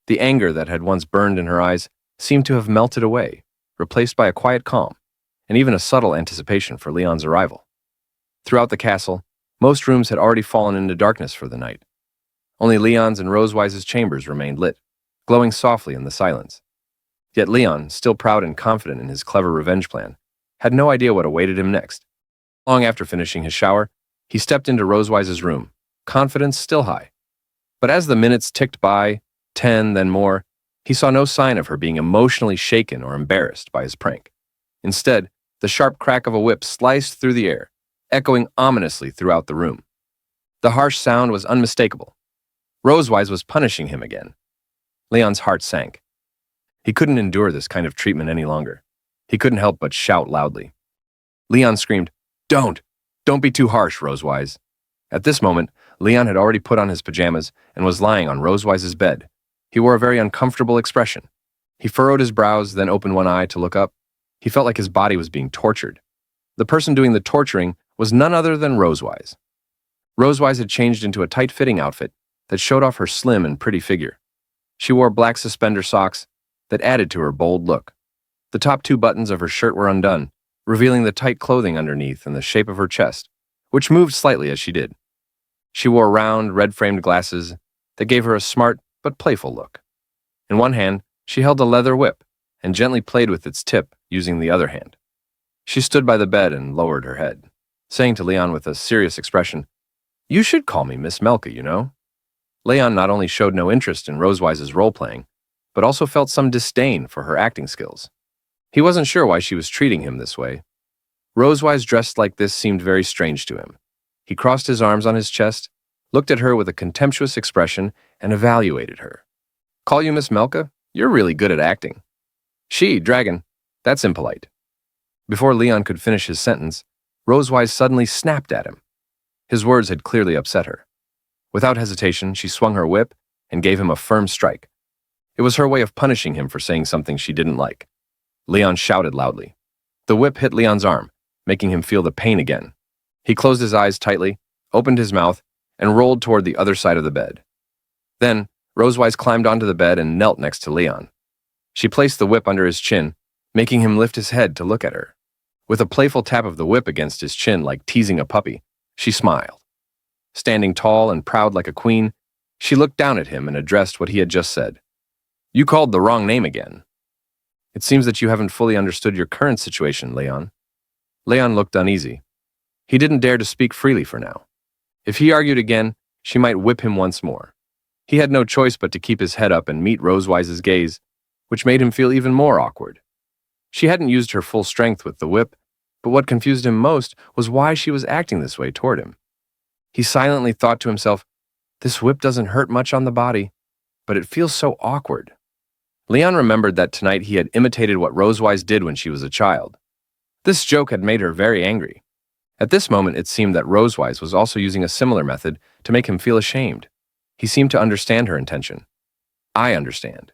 The anger that had once burned in her eyes seemed to have melted away, replaced by a quiet calm, and even a subtle anticipation for Leon's arrival. Throughout the castle, most rooms had already fallen into darkness for the night. Only Leon's and Rosewise's chambers remained lit, glowing softly in the silence. Yet Leon, still proud and confident in his clever revenge plan, had no idea what awaited him next. Long after finishing his shower, he stepped into Rosewise's room, confidence still high. But as the minutes ticked by, 10, then more, he saw no sign of her being emotionally shaken or embarrassed by his prank. Instead, the sharp crack of a whip sliced through the air, echoing ominously throughout the room. The harsh sound was unmistakable. Rosewise was punishing him again. Leon's heart sank. He couldn't endure this kind of treatment any longer. He couldn't help but shout loudly. Leon screamed, Don't be too harsh, Rosewise." At this moment, Leon had already put on his pajamas and was lying on Rosewise's bed. He wore a very uncomfortable expression. He furrowed his brows, then opened one eye to look up. He felt like his body was being tortured. The person doing the torturing was none other than Rosewise. Rosewise had changed into a tight-fitting outfit that showed off her slim and pretty figure. She wore black suspender socks that added to her bold look. The top two buttons of her shirt were undone, revealing the tight clothing underneath and the shape of her chest, which moved slightly as she did. She wore round, red-framed glasses that gave her a smart but playful look. In one hand, she held a leather whip and gently played with its tip using the other hand. She stood by the bed and lowered her head, saying to Leon with a serious expression, "You should call me Miss Melka, you know." Leon not only showed no interest in Rosewise's role-playing, but also felt some disdain for her acting skills. He wasn't sure why she was treating him this way. Rosewise dressed like this seemed very strange to him. He crossed his arms on his chest, looked at her with a contemptuous expression, and evaluated her. "Call you Miss Melka? You're really good at acting." "She, dragon, that's impolite." Before Leon could finish his sentence, Rosewise suddenly snapped at him. His words had clearly upset her. Without hesitation, she swung her whip and gave him a firm strike. It was her way of punishing him for saying something she didn't like. Leon shouted loudly. The whip hit Leon's arm, making him feel the pain again. He closed his eyes tightly, opened his mouth, and rolled toward the other side of the bed. Then, Rosewise climbed onto the bed and knelt next to Leon. She placed the whip under his chin, making him lift his head to look at her. With a playful tap of the whip against his chin like teasing a puppy, she smiled. Standing tall and proud like a queen, she looked down at him and addressed what he had just said. "You called the wrong name again. It seems that you haven't fully understood your current situation, Leon." Leon looked uneasy. He didn't dare to speak freely for now. If he argued again, she might whip him once more. He had no choice but to keep his head up and meet Rosewise's gaze, which made him feel even more awkward. She hadn't used her full strength with the whip, but what confused him most was why she was acting this way toward him. He silently thought to himself, "This whip doesn't hurt much on the body, but it feels so awkward." Leon remembered that tonight he had imitated what Rosewise did when she was a child. This joke had made her very angry. At this moment, it seemed that Rosewise was also using a similar method to make him feel ashamed. He seemed to understand her intention. "I understand.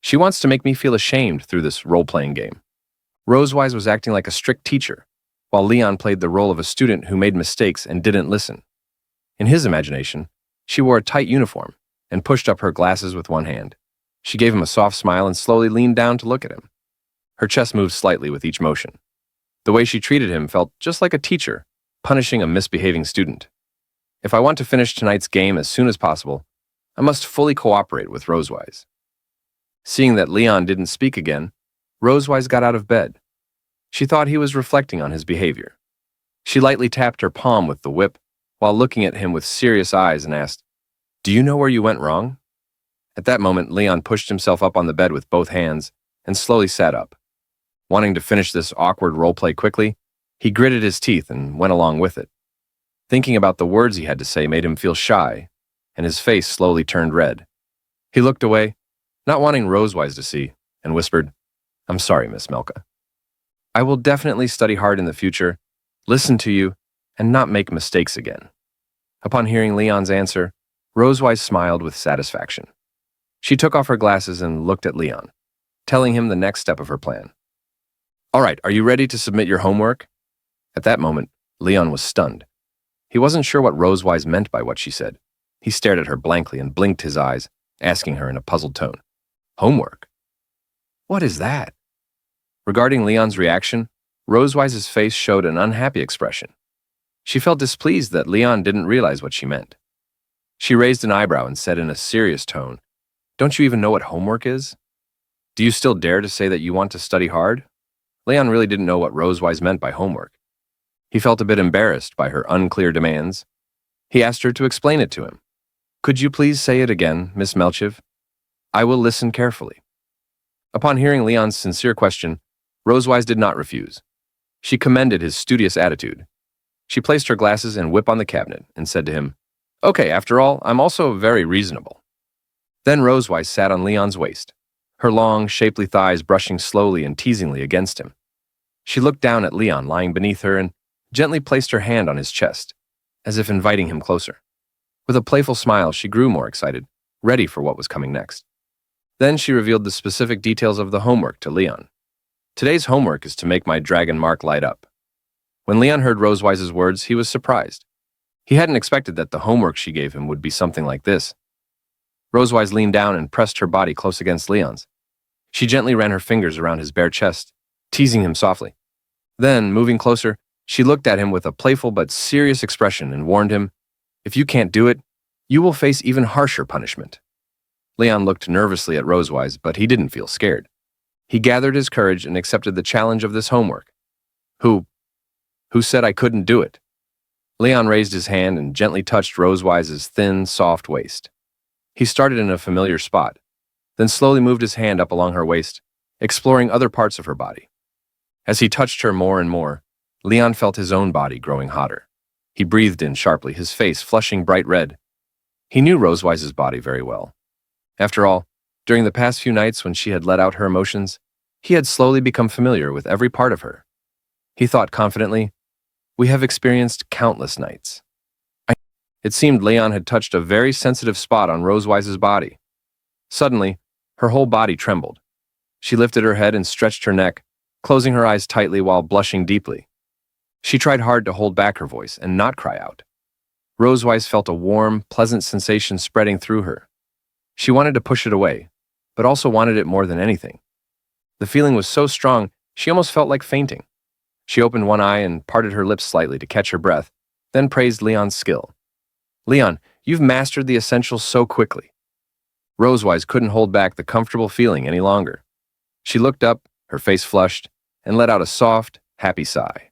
She wants to make me feel ashamed through this role-playing game." Rosewise was acting like a strict teacher, while Leon played the role of a student who made mistakes and didn't listen. In his imagination, she wore a tight uniform and pushed up her glasses with one hand. She gave him a soft smile and slowly leaned down to look at him. Her chest moved slightly with each motion. The way she treated him felt just like a teacher, punishing a misbehaving student. If I want to finish tonight's game as soon as possible, I must fully cooperate with Rosewise. Seeing that Leon didn't speak again, Rosewise got out of bed. She thought he was reflecting on his behavior. She lightly tapped her palm with the whip while looking at him with serious eyes and asked, "Do you know where you went wrong?" At that moment, Leon pushed himself up on the bed with both hands and slowly sat up. Wanting to finish this awkward roleplay quickly, he gritted his teeth and went along with it. Thinking about the words he had to say made him feel shy, and his face slowly turned red. He looked away, not wanting Rosewise to see, and whispered, "I'm sorry, Miss Melka. I will definitely study hard in the future, listen to you, and not make mistakes again." Upon hearing Leon's answer, Rosewise smiled with satisfaction. She took off her glasses and looked at Leon, telling him the next step of her plan. "All right, are you ready to submit your homework?" At that moment, Leon was stunned. He wasn't sure what Rosewise meant by what she said. He stared at her blankly and blinked his eyes, asking her in a puzzled tone, "Homework? What is that?" Regarding Leon's reaction, Rosewise's face showed an unhappy expression. She felt displeased that Leon didn't realize what she meant. She raised an eyebrow and said in a serious tone, "Don't you even know what homework is? Do you still dare to say that you want to study hard?" Leon really didn't know what Rosewise meant by homework. He felt a bit embarrassed by her unclear demands. He asked her to explain it to him. "Could you please say it again, Miss Melchiv? I will listen carefully." Upon hearing Leon's sincere question, Rosewise did not refuse. She commended his studious attitude. She placed her glasses and whip on the cabinet and said to him, "Okay, after all, I'm also very reasonable." Then Rosewise sat on Leon's waist, her long, shapely thighs brushing slowly and teasingly against him. She looked down at Leon lying beneath her and gently placed her hand on his chest, as if inviting him closer. With a playful smile, she grew more excited, ready for what was coming next. Then she revealed the specific details of the homework to Leon. "Today's homework is to make my dragon mark light up." When Leon heard Rosewise's words, he was surprised. He hadn't expected that the homework she gave him would be something like this. Rosewise leaned down and pressed her body close against Leon's. She gently ran her fingers around his bare chest, teasing him softly. Then, moving closer, She looked at him with a playful but serious expression and warned him, "If you can't do it, you will face even harsher punishment." Leon looked nervously at Rosewise, but he didn't feel scared. He gathered his courage and accepted the challenge of this homework. Who said I couldn't do it? Leon raised his hand and gently touched Rosewise's thin, soft waist. He started in a familiar spot, then slowly moved his hand up along her waist, exploring other parts of her body. As he touched her more and more, Leon felt his own body growing hotter. He breathed in sharply, his face flushing bright red. He knew Rosewise's body very well. After all, during the past few nights when she had let out her emotions, he had slowly become familiar with every part of her. He thought confidently, "We have experienced countless nights." It seemed Leon had touched a very sensitive spot on Rosewise's body. Suddenly, her whole body trembled. She lifted her head and stretched her neck, closing her eyes tightly while blushing deeply. She tried hard to hold back her voice and not cry out. Rosewise felt a warm, pleasant sensation spreading through her. She wanted to push it away, but also wanted it more than anything. The feeling was so strong, she almost felt like fainting. She opened one eye and parted her lips slightly to catch her breath, then praised Leon's skill. "Leon, you've mastered the essentials so quickly." Rosewise couldn't hold back the comfortable feeling any longer. She looked up, her face flushed, and let out a soft, happy sigh.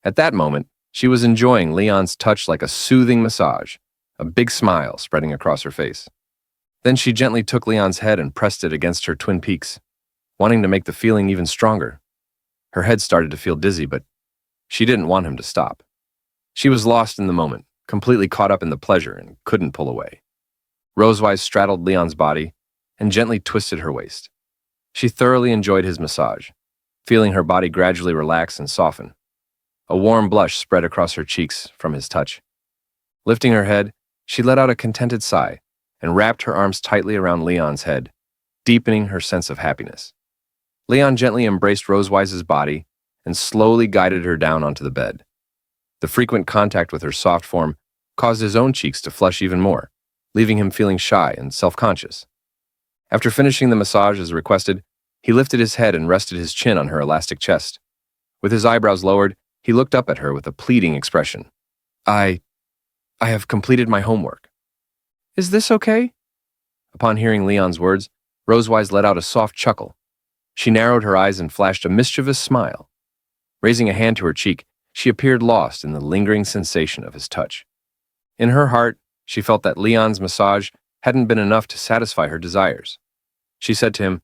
At that moment, she was enjoying Leon's touch like a soothing massage, a big smile spreading across her face. Then she gently took Leon's head and pressed it against her twin peaks, wanting to make the feeling even stronger. Her head started to feel dizzy, but she didn't want him to stop. She was lost in the moment, completely caught up in the pleasure, and couldn't pull away. Rosewise straddled Leon's body and gently twisted her waist. She thoroughly enjoyed his massage, feeling her body gradually relax and soften. A warm blush spread across her cheeks from his touch. Lifting her head, she let out a contented sigh and wrapped her arms tightly around Leon's head, deepening her sense of happiness. Leon gently embraced Rosewise's body and slowly guided her down onto the bed. The frequent contact with her soft form caused his own cheeks to flush even more, leaving him feeling shy and self-conscious. After finishing the massage as requested, he lifted his head and rested his chin on her elastic chest. With his eyebrows lowered, he looked up at her with a pleading expression. I have completed my homework. Is this okay?" Upon hearing Leon's words, Rosewise let out a soft chuckle. She narrowed her eyes and flashed a mischievous smile. Raising a hand to her cheek, she appeared lost in the lingering sensation of his touch. In her heart, she felt that Leon's massage hadn't been enough to satisfy her desires. She said to him,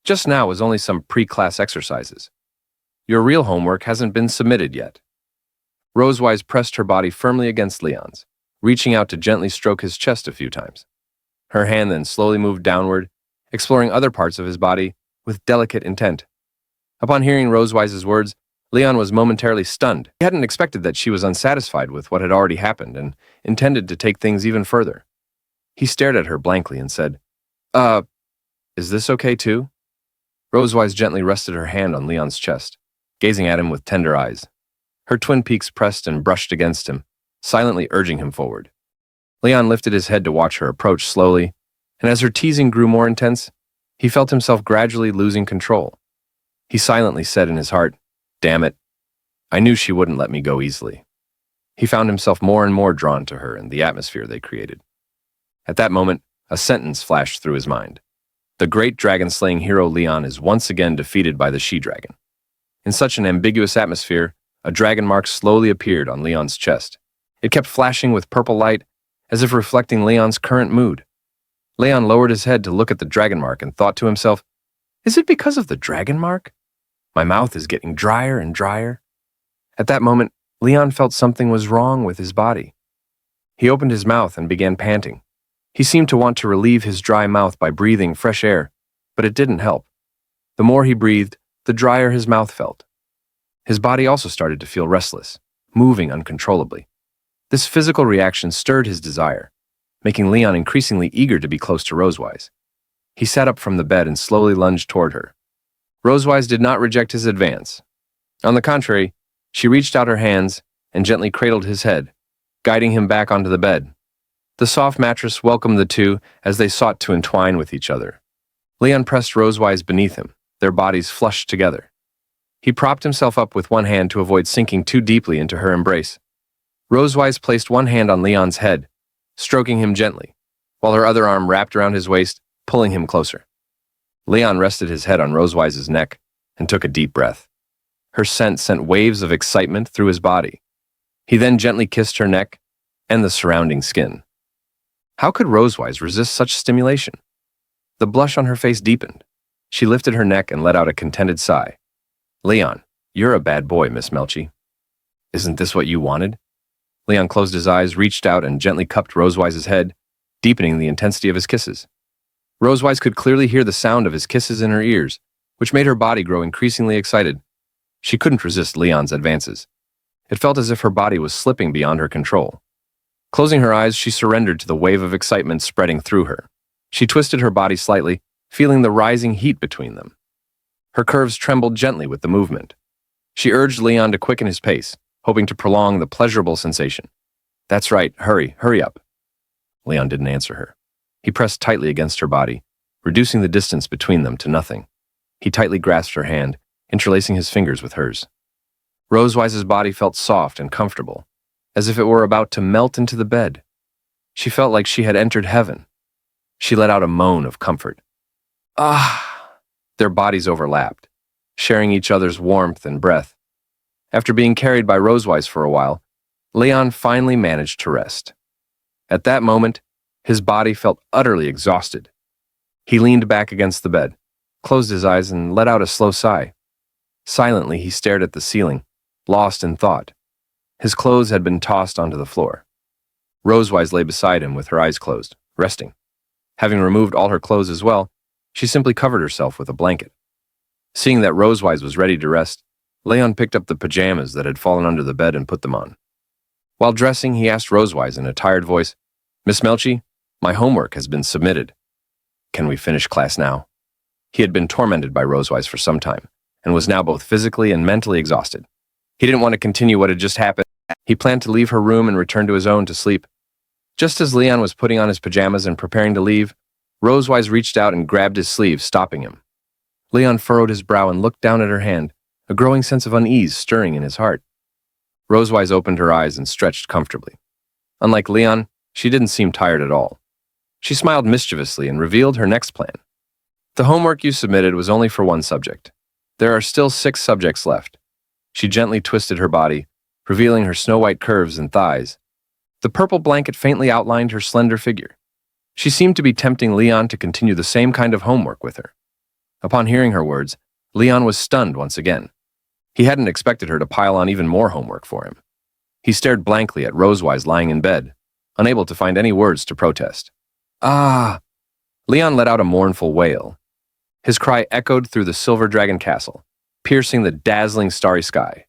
"Just now was only some pre-class exercises. Your real homework hasn't been submitted yet." Rosewise pressed her body firmly against Leon's, reaching out to gently stroke his chest a few times. Her hand then slowly moved downward, exploring other parts of his body with delicate intent. Upon hearing Rosewise's words, Leon was momentarily stunned. He hadn't expected that she was unsatisfied with what had already happened and intended to take things even further. He stared at her blankly and said, Is this okay too?" Rosewise gently rested her hand on Leon's chest, gazing at him with tender eyes. Her twin peaks pressed and brushed against him, silently urging him forward. Leon lifted his head to watch her approach slowly, and as her teasing grew more intense, he felt himself gradually losing control. He silently said in his heart, "Damn it, I knew she wouldn't let me go easily." He found himself more and more drawn to her and the atmosphere they created. At that moment, a sentence flashed through his mind. The great dragon-slaying hero Leon is once again defeated by the she-dragon. In such an ambiguous atmosphere, a dragon mark slowly appeared on Leon's chest. It kept flashing with purple light, as if reflecting Leon's current mood. Leon lowered his head to look at the dragon mark and thought to himself, "Is it because of the dragon mark? My mouth is getting drier and drier." At that moment, Leon felt something was wrong with his body. He opened his mouth and began panting. He seemed to want to relieve his dry mouth by breathing fresh air, but it didn't help. The more he breathed, the drier his mouth felt. His body also started to feel restless, moving uncontrollably. This physical reaction stirred his desire, making Leon increasingly eager to be close to Rosewise. He sat up from the bed and slowly lunged toward her. Rosewise did not reject his advance. On the contrary, she reached out her hands and gently cradled his head, guiding him back onto the bed. The soft mattress welcomed the two as they sought to entwine with each other. Leon pressed Rosewise beneath him, their bodies flushed together. He propped himself up with one hand to avoid sinking too deeply into her embrace. Rosewise placed one hand on Leon's head, stroking him gently, while her other arm wrapped around his waist, pulling him closer. Leon rested his head on Rosewise's neck and took a deep breath. Her scent sent waves of excitement through his body. He then gently kissed her neck and the surrounding skin. How could Rosewise resist such stimulation? The blush on her face deepened. She lifted her neck and let out a contented sigh. Leon, you're a bad boy, Miss Melchi. Isn't this what you wanted? Leon closed his eyes, reached out, and gently cupped Rosewise's head, deepening the intensity of his kisses. Rosewise could clearly hear the sound of his kisses in her ears, which made her body grow increasingly excited. She couldn't resist Leon's advances. It felt as if her body was slipping beyond her control. Closing her eyes, she surrendered to the wave of excitement spreading through her. She twisted her body slightly, feeling the rising heat between them. Her curves trembled gently with the movement. She urged Leon to quicken his pace, hoping to prolong the pleasurable sensation. That's right, hurry up. Leon didn't answer her. He pressed tightly against her body, reducing the distance between them to nothing. He tightly grasped her hand, interlacing his fingers with hers. Rosewise's body felt soft and comfortable, as if it were about to melt into the bed. She felt like she had entered heaven. She let out a moan of comfort. Ah! Their bodies overlapped, sharing each other's warmth and breath. After being carried by Rosewise for a while, Leon finally managed to rest. At that moment, his body felt utterly exhausted. He leaned back against the bed, closed his eyes, and let out a slow sigh. Silently, he stared at the ceiling, lost in thought. His clothes had been tossed onto the floor. Rosewise lay beside him with her eyes closed, resting. Having removed all her clothes as well, she simply covered herself with a blanket. Seeing that Rosewise was ready to rest, Leon picked up the pajamas that had fallen under the bed and put them on. While dressing, he asked Rosewise in a tired voice, Miss Melchi, my homework has been submitted. Can we finish class now? He had been tormented by Rosewise for some time, and was now both physically and mentally exhausted. He didn't want to continue what had just happened. He planned to leave her room and return to his own to sleep. Just as Leon was putting on his pajamas and preparing to leave, Rosewise reached out and grabbed his sleeve, stopping him. Leon furrowed his brow and looked down at her hand, a growing sense of unease stirring in his heart. Rosewise opened her eyes and stretched comfortably. Unlike Leon, she didn't seem tired at all. She smiled mischievously and revealed her next plan. The homework you submitted was only for one subject. There are still 6 subjects left. She gently twisted her body, revealing her snow-white curves and thighs. The purple blanket faintly outlined her slender figure. She seemed to be tempting Leon to continue the same kind of homework with her. Upon hearing her words, Leon was stunned once again. He hadn't expected her to pile on even more homework for him. He stared blankly at Rosewise lying in bed, unable to find any words to protest. Ah! Leon let out a mournful wail. His cry echoed through the Silver Dragon Castle, piercing the dazzling starry sky.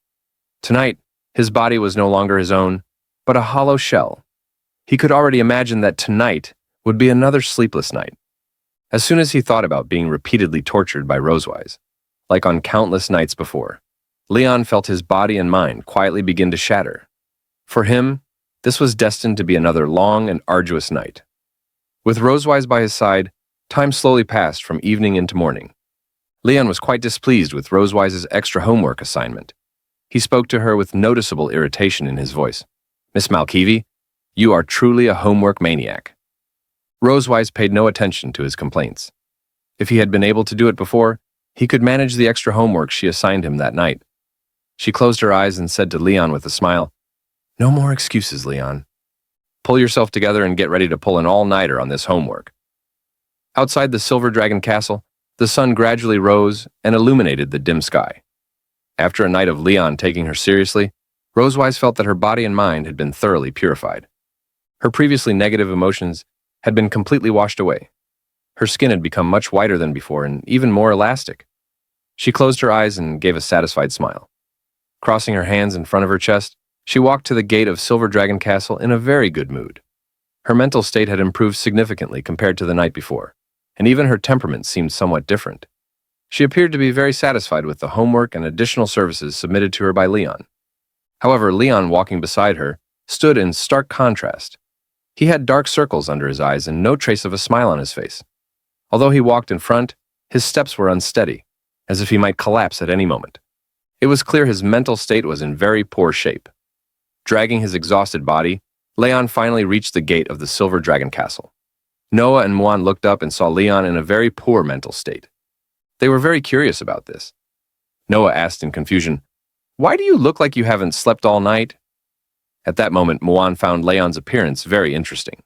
Tonight, his body was no longer his own, but a hollow shell. He could already imagine that tonight would be another sleepless night. As soon as he thought about being repeatedly tortured by Rosewise, like on countless nights before, Leon felt his body and mind quietly begin to shatter. For him, this was destined to be another long and arduous night. With Rosewise by his side, time slowly passed from evening into morning. Leon was quite displeased with Rosewise's extra homework assignment. He spoke to her with noticeable irritation in his voice. Miss Malkivi, you are truly a homework maniac. Rosewise paid no attention to his complaints. If he had been able to do it before, he could manage the extra homework she assigned him that night. She closed her eyes and said to Leon with a smile, No more excuses, Leon. Pull yourself together and get ready to pull an all-nighter on this homework. Outside the Silver Dragon Castle, the sun gradually rose and illuminated the dim sky. After a night of Leon taking her seriously, Rosewise felt that her body and mind had been thoroughly purified. Her previously negative emotions had been completely washed away. Her skin had become much whiter than before and even more elastic. She closed her eyes and gave a satisfied smile. Crossing her hands in front of her chest, she walked to the gate of Silver Dragon Castle in a very good mood. Her mental state had improved significantly compared to the night before, and even her temperament seemed somewhat different. She appeared to be very satisfied with the homework and additional services submitted to her by Leon. However, Leon, walking beside her, stood in stark contrast. He had dark circles under his eyes and no trace of a smile on his face. Although he walked in front, his steps were unsteady, as if he might collapse at any moment. It was clear his mental state was in very poor shape. Dragging his exhausted body, Leon finally reached the gate of the Silver Dragon Castle. Noah and Muan looked up and saw Leon in a very poor mental state. They were very curious about this. Noah asked in confusion, "Why do you look like you haven't slept all night?" At that moment, Muan found Leon's appearance very interesting.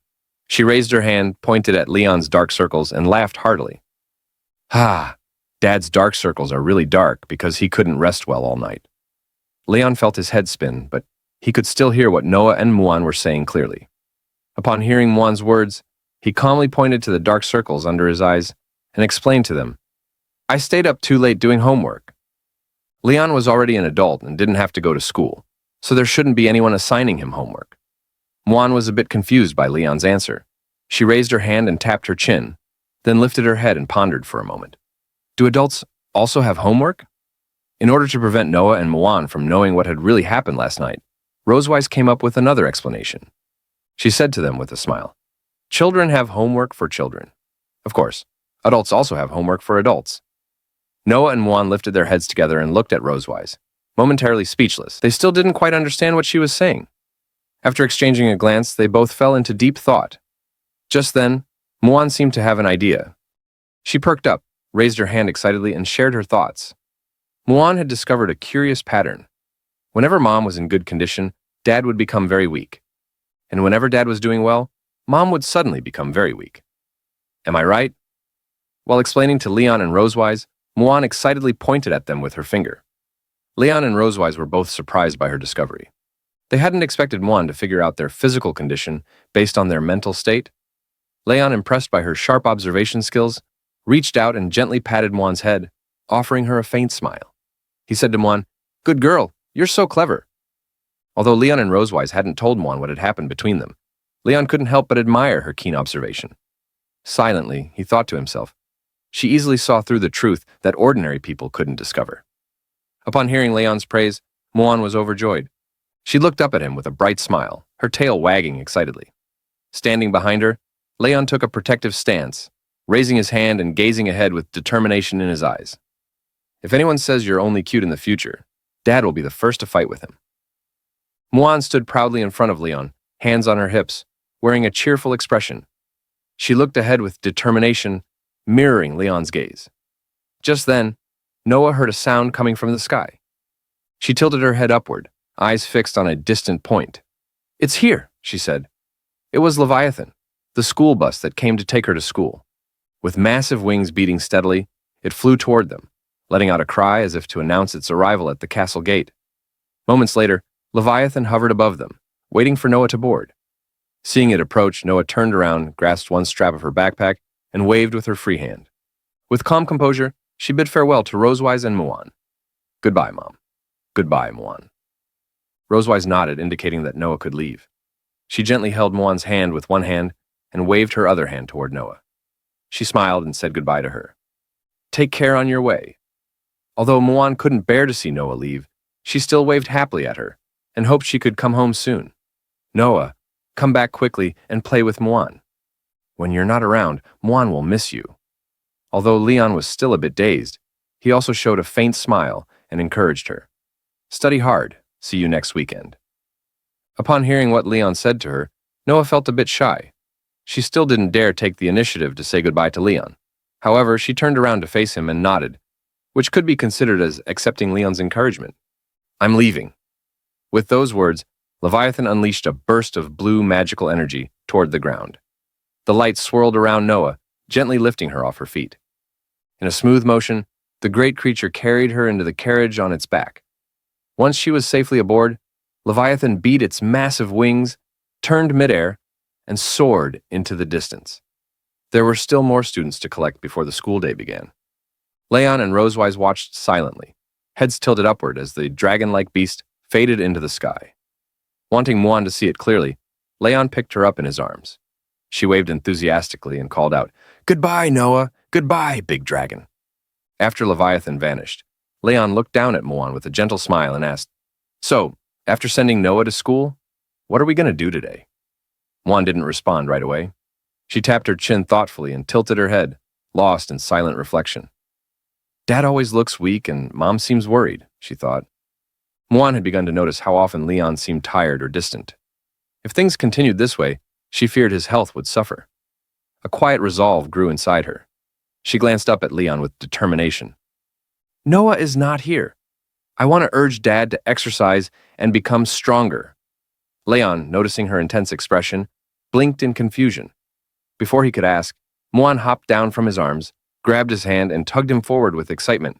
She raised her hand, pointed at Leon's dark circles, and laughed heartily. "Ah, Dad's dark circles are really dark because he couldn't rest well all night." Leon felt his head spin, but he could still hear what Noah and Muan were saying clearly. Upon hearing Muan's words, he calmly pointed to the dark circles under his eyes and explained to them, "I stayed up too late doing homework." Leon was already an adult and didn't have to go to school, so there shouldn't be anyone assigning him homework. Muan was a bit confused by Leon's answer. She raised her hand and tapped her chin, then lifted her head and pondered for a moment. Do adults also have homework? In order to prevent Noah and Muan from knowing what had really happened last night, Rosewise came up with another explanation. She said to them with a smile, "Children have homework for children. Of course, adults also have homework for adults." Noah and Muan lifted their heads together and looked at Rosewise, momentarily speechless. They still didn't quite understand what she was saying. After exchanging a glance, they both fell into deep thought. Just then, Muan seemed to have an idea. She perked up, raised her hand excitedly, and shared her thoughts. Muan had discovered a curious pattern. Whenever Mom was in good condition, Dad would become very weak. And whenever Dad was doing well, Mom would suddenly become very weak. Am I right? While explaining to Leon and Rosewise, Muan excitedly pointed at them with her finger. Leon and Rosewise were both surprised by her discovery. They hadn't expected Muan to figure out their physical condition based on their mental state. Leon, impressed by her sharp observation skills, reached out and gently patted Muan's head, offering her a faint smile. He said to Muan, "Good girl, you're so clever." Although Leon and Rosewise hadn't told Muan what had happened between them, Leon couldn't help but admire her keen observation. Silently, he thought to himself, she easily saw through the truth that ordinary people couldn't discover. Upon hearing Leon's praise, Muan was overjoyed. She looked up at him with a bright smile, her tail wagging excitedly. Standing behind her, Leon took a protective stance, raising his hand and gazing ahead with determination in his eyes. If anyone says you're only cute in the future, Dad will be the first to fight with him. Muan stood proudly in front of Leon, hands on her hips, wearing a cheerful expression. She looked ahead with determination, mirroring Leon's gaze. Just then, Noah heard a sound coming from the sky. She tilted her head upward, eyes fixed on a distant point. "It's here," she said. It was Leviathan, the school bus that came to take her to school. With massive wings beating steadily, it flew toward them, letting out a cry as if to announce its arrival at the castle gate. Moments later, Leviathan hovered above them, waiting for Noah to board. Seeing it approach, Noah turned around, grasped one strap of her backpack, and waved with her free hand. With calm composure, she bid farewell to Rosewise and Muan. "Goodbye, Mom. Goodbye, Muan." Rosewise nodded, indicating that Noah could leave. She gently held Muan's hand with one hand and waved her other hand toward Noah. She smiled and said goodbye to her. "Take care on your way." Although Muan couldn't bear to see Noah leave, she still waved happily at her and hoped she could come home soon. "Noah, come back quickly and play with Muan. When you're not around, Muan will miss you." Although Leon was still a bit dazed, he also showed a faint smile and encouraged her. "Study hard. See you next weekend." Upon hearing what Leon said to her, Noah felt a bit shy. She still didn't dare take the initiative to say goodbye to Leon. However, she turned around to face him and nodded, which could be considered as accepting Leon's encouragement. "I'm leaving." With those words, Leviathan unleashed a burst of blue magical energy toward the ground. The light swirled around Noah, gently lifting her off her feet. In a smooth motion, the great creature carried her into the carriage on its back. Once she was safely aboard, Leviathan beat its massive wings, turned midair, and soared into the distance. There were still more students to collect before the school day began. Leon and Rosewise watched silently, heads tilted upward as the dragon-like beast faded into the sky. Wanting Muan to see it clearly, Leon picked her up in his arms. She waved enthusiastically and called out, "Goodbye, Noah! Goodbye, big dragon!" After Leviathan vanished, Leon looked down at Muan with a gentle smile and asked, "So, after sending Noah to school, what are we going to do today?" Muan didn't respond right away. She tapped her chin thoughtfully and tilted her head, lost in silent reflection. "Dad always looks weak and Mom seems worried," she thought. Muan had begun to notice how often Leon seemed tired or distant. If things continued this way, she feared his health would suffer. A quiet resolve grew inside her. She glanced up at Leon with determination. Noah is not here. I want to urge Dad to exercise and become stronger. Leon, noticing her intense expression, blinked in confusion. Before he could ask, Muan hopped down from his arms, grabbed his hand, and tugged him forward with excitement.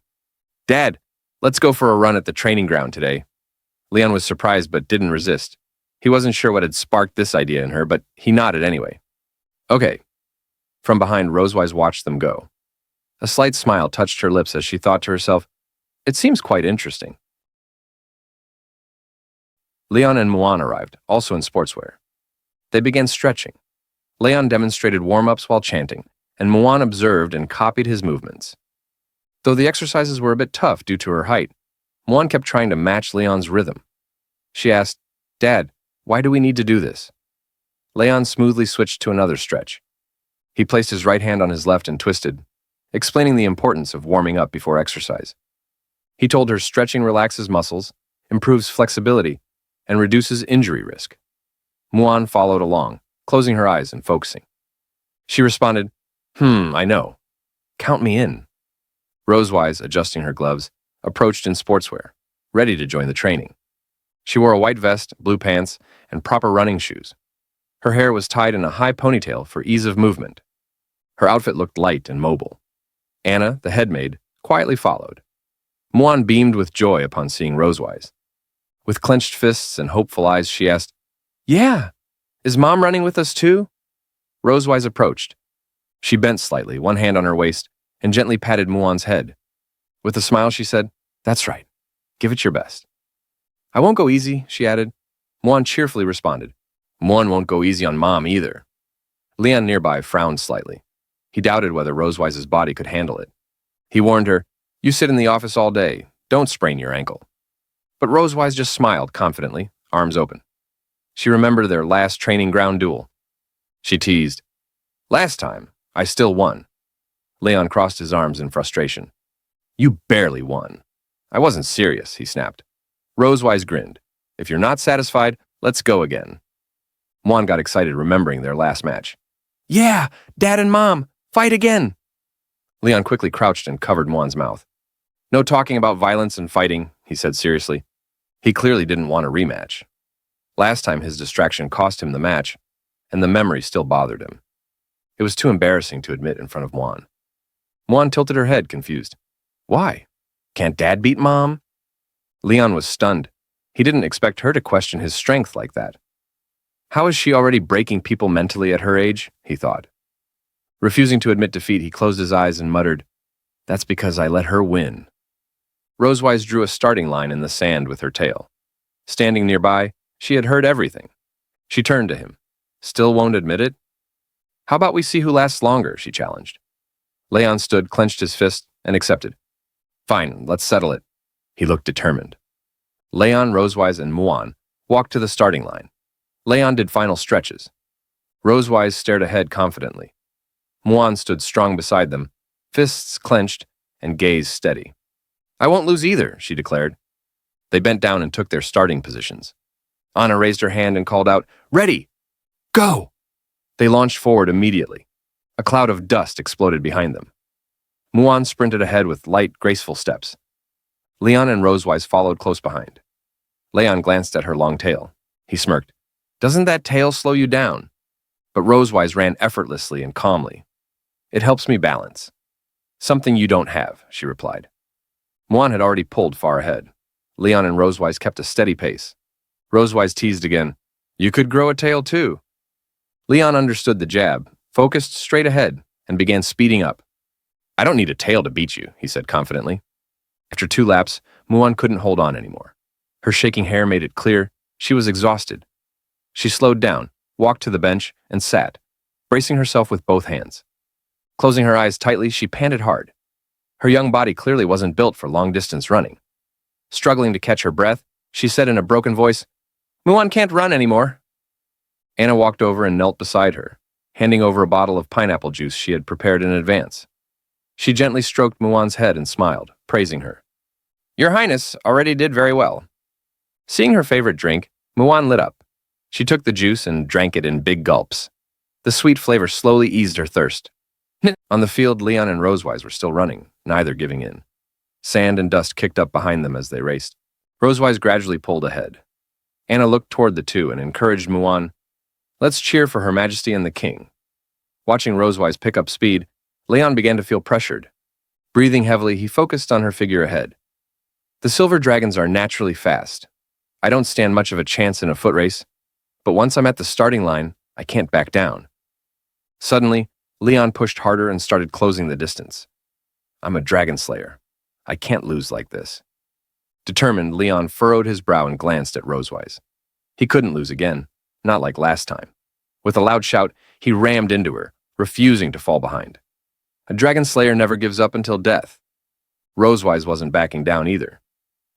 Dad, let's go for a run at the training ground today. Leon was surprised but didn't resist. He wasn't sure what had sparked this idea in her, but he nodded anyway. Okay. From behind, Rosewise watched them go. A slight smile touched her lips as she thought to herself, it seems quite interesting. Leon and Muan arrived, also in sportswear. They began stretching. Leon demonstrated warm-ups while chanting, and Muan observed and copied his movements. Though the exercises were a bit tough due to her height, Muan kept trying to match Leon's rhythm. She asked, Dad, why do we need to do this? Leon smoothly switched to another stretch. He placed his right hand on his left and twisted, explaining the importance of warming up before exercise. He told her stretching relaxes muscles, improves flexibility, and reduces injury risk. Muan followed along, closing her eyes and focusing. She responded, I know. Count me in. Rosewise, adjusting her gloves, approached in sportswear, ready to join the training. She wore a white vest, blue pants, and proper running shoes. Her hair was tied in a high ponytail for ease of movement. Her outfit looked light and mobile. Anna, the headmaid, quietly followed. Muan beamed with joy upon seeing Rosewise. With clenched fists and hopeful eyes, she asked, Yeah, is Mom running with us too? Rosewise approached. She bent slightly, one hand on her waist, and gently patted Muan's head. With a smile, she said, That's right. Give it your best. I won't go easy, she added. Muan cheerfully responded. Muan won't go easy on Mom either. Leon nearby frowned slightly. He doubted whether Rosewise's body could handle it. He warned her, You sit in the office all day. Don't sprain your ankle. But Rosewise just smiled confidently, arms open. She remembered their last training ground duel. She teased, Last time, I still won. Leon crossed his arms in frustration. You barely won. I wasn't serious, he snapped. Rosewise grinned. If you're not satisfied, let's go again. Muan got excited remembering their last match. Yeah, Dad and Mom, fight again. Leon quickly crouched and covered Muan's mouth. No talking about violence and fighting, he said seriously. He clearly didn't want a rematch. Last time his distraction cost him the match, and the memory still bothered him. It was too embarrassing to admit in front of Muan. Muan tilted her head, confused. Why? Can't Dad beat Mom? Leon was stunned. He didn't expect her to question his strength like that. How is she already breaking people mentally at her age? He thought. Refusing to admit defeat, he closed his eyes and muttered, That's because I let her win. Rosewise drew a starting line in the sand with her tail. Standing nearby, she had heard everything. She turned to him. Still won't admit it? How about we see who lasts longer, she challenged. Leon stood, clenched his fist, and accepted. Fine, let's settle it. He looked determined. Leon, Rosewise, and Muan walked to the starting line. Leon did final stretches. Rosewise stared ahead confidently. Muan stood strong beside them, fists clenched and gaze steady. I won't lose either, she declared. They bent down and took their starting positions. Anna raised her hand and called out, Ready! Go! They launched forward immediately. A cloud of dust exploded behind them. Muan sprinted ahead with light, graceful steps. Leon and Rosewise followed close behind. Leon glanced at her long tail. He smirked. Doesn't that tail slow you down? But Rosewise ran effortlessly and calmly. It helps me balance. Something you don't have, she replied. Muan had already pulled far ahead. Leon and Rosewise kept a steady pace. Rosewise teased again. You could grow a tail too. Leon understood the jab, focused straight ahead, and began speeding up. I don't need a tail to beat you, he said confidently. After 2 laps, Muan couldn't hold on anymore. Her shaking hair made it clear she was exhausted. She slowed down, walked to the bench, and sat, bracing herself with both hands. Closing her eyes tightly, she panted hard. Her young body clearly wasn't built for long-distance running. Struggling to catch her breath, she said in a broken voice, Muan can't run anymore. Anna walked over and knelt beside her, handing over a bottle of pineapple juice she had prepared in advance. She gently stroked Muan's head and smiled, praising her. Your Highness already did very well. Seeing her favorite drink, Muan lit up. She took the juice and drank it in big gulps. The sweet flavor slowly eased her thirst. On the field, Leon and Rosewise were still running, neither giving in. Sand and dust kicked up behind them as they raced. Rosewise gradually pulled ahead. Anna looked toward the two and encouraged Muan, "Let's cheer for Her Majesty and the King." Watching Rosewise pick up speed, Leon began to feel pressured. Breathing heavily, he focused on her figure ahead. The silver dragons are naturally fast. I don't stand much of a chance in a foot race, but once I'm at the starting line, I can't back down. Suddenly, Leon pushed harder and started closing the distance. I'm a dragon slayer. I can't lose like this. Determined, Leon furrowed his brow and glanced at Rosewise. He couldn't lose again, not like last time. With a loud shout, he rammed into her, refusing to fall behind. A dragon slayer never gives up until death. Rosewise wasn't backing down either.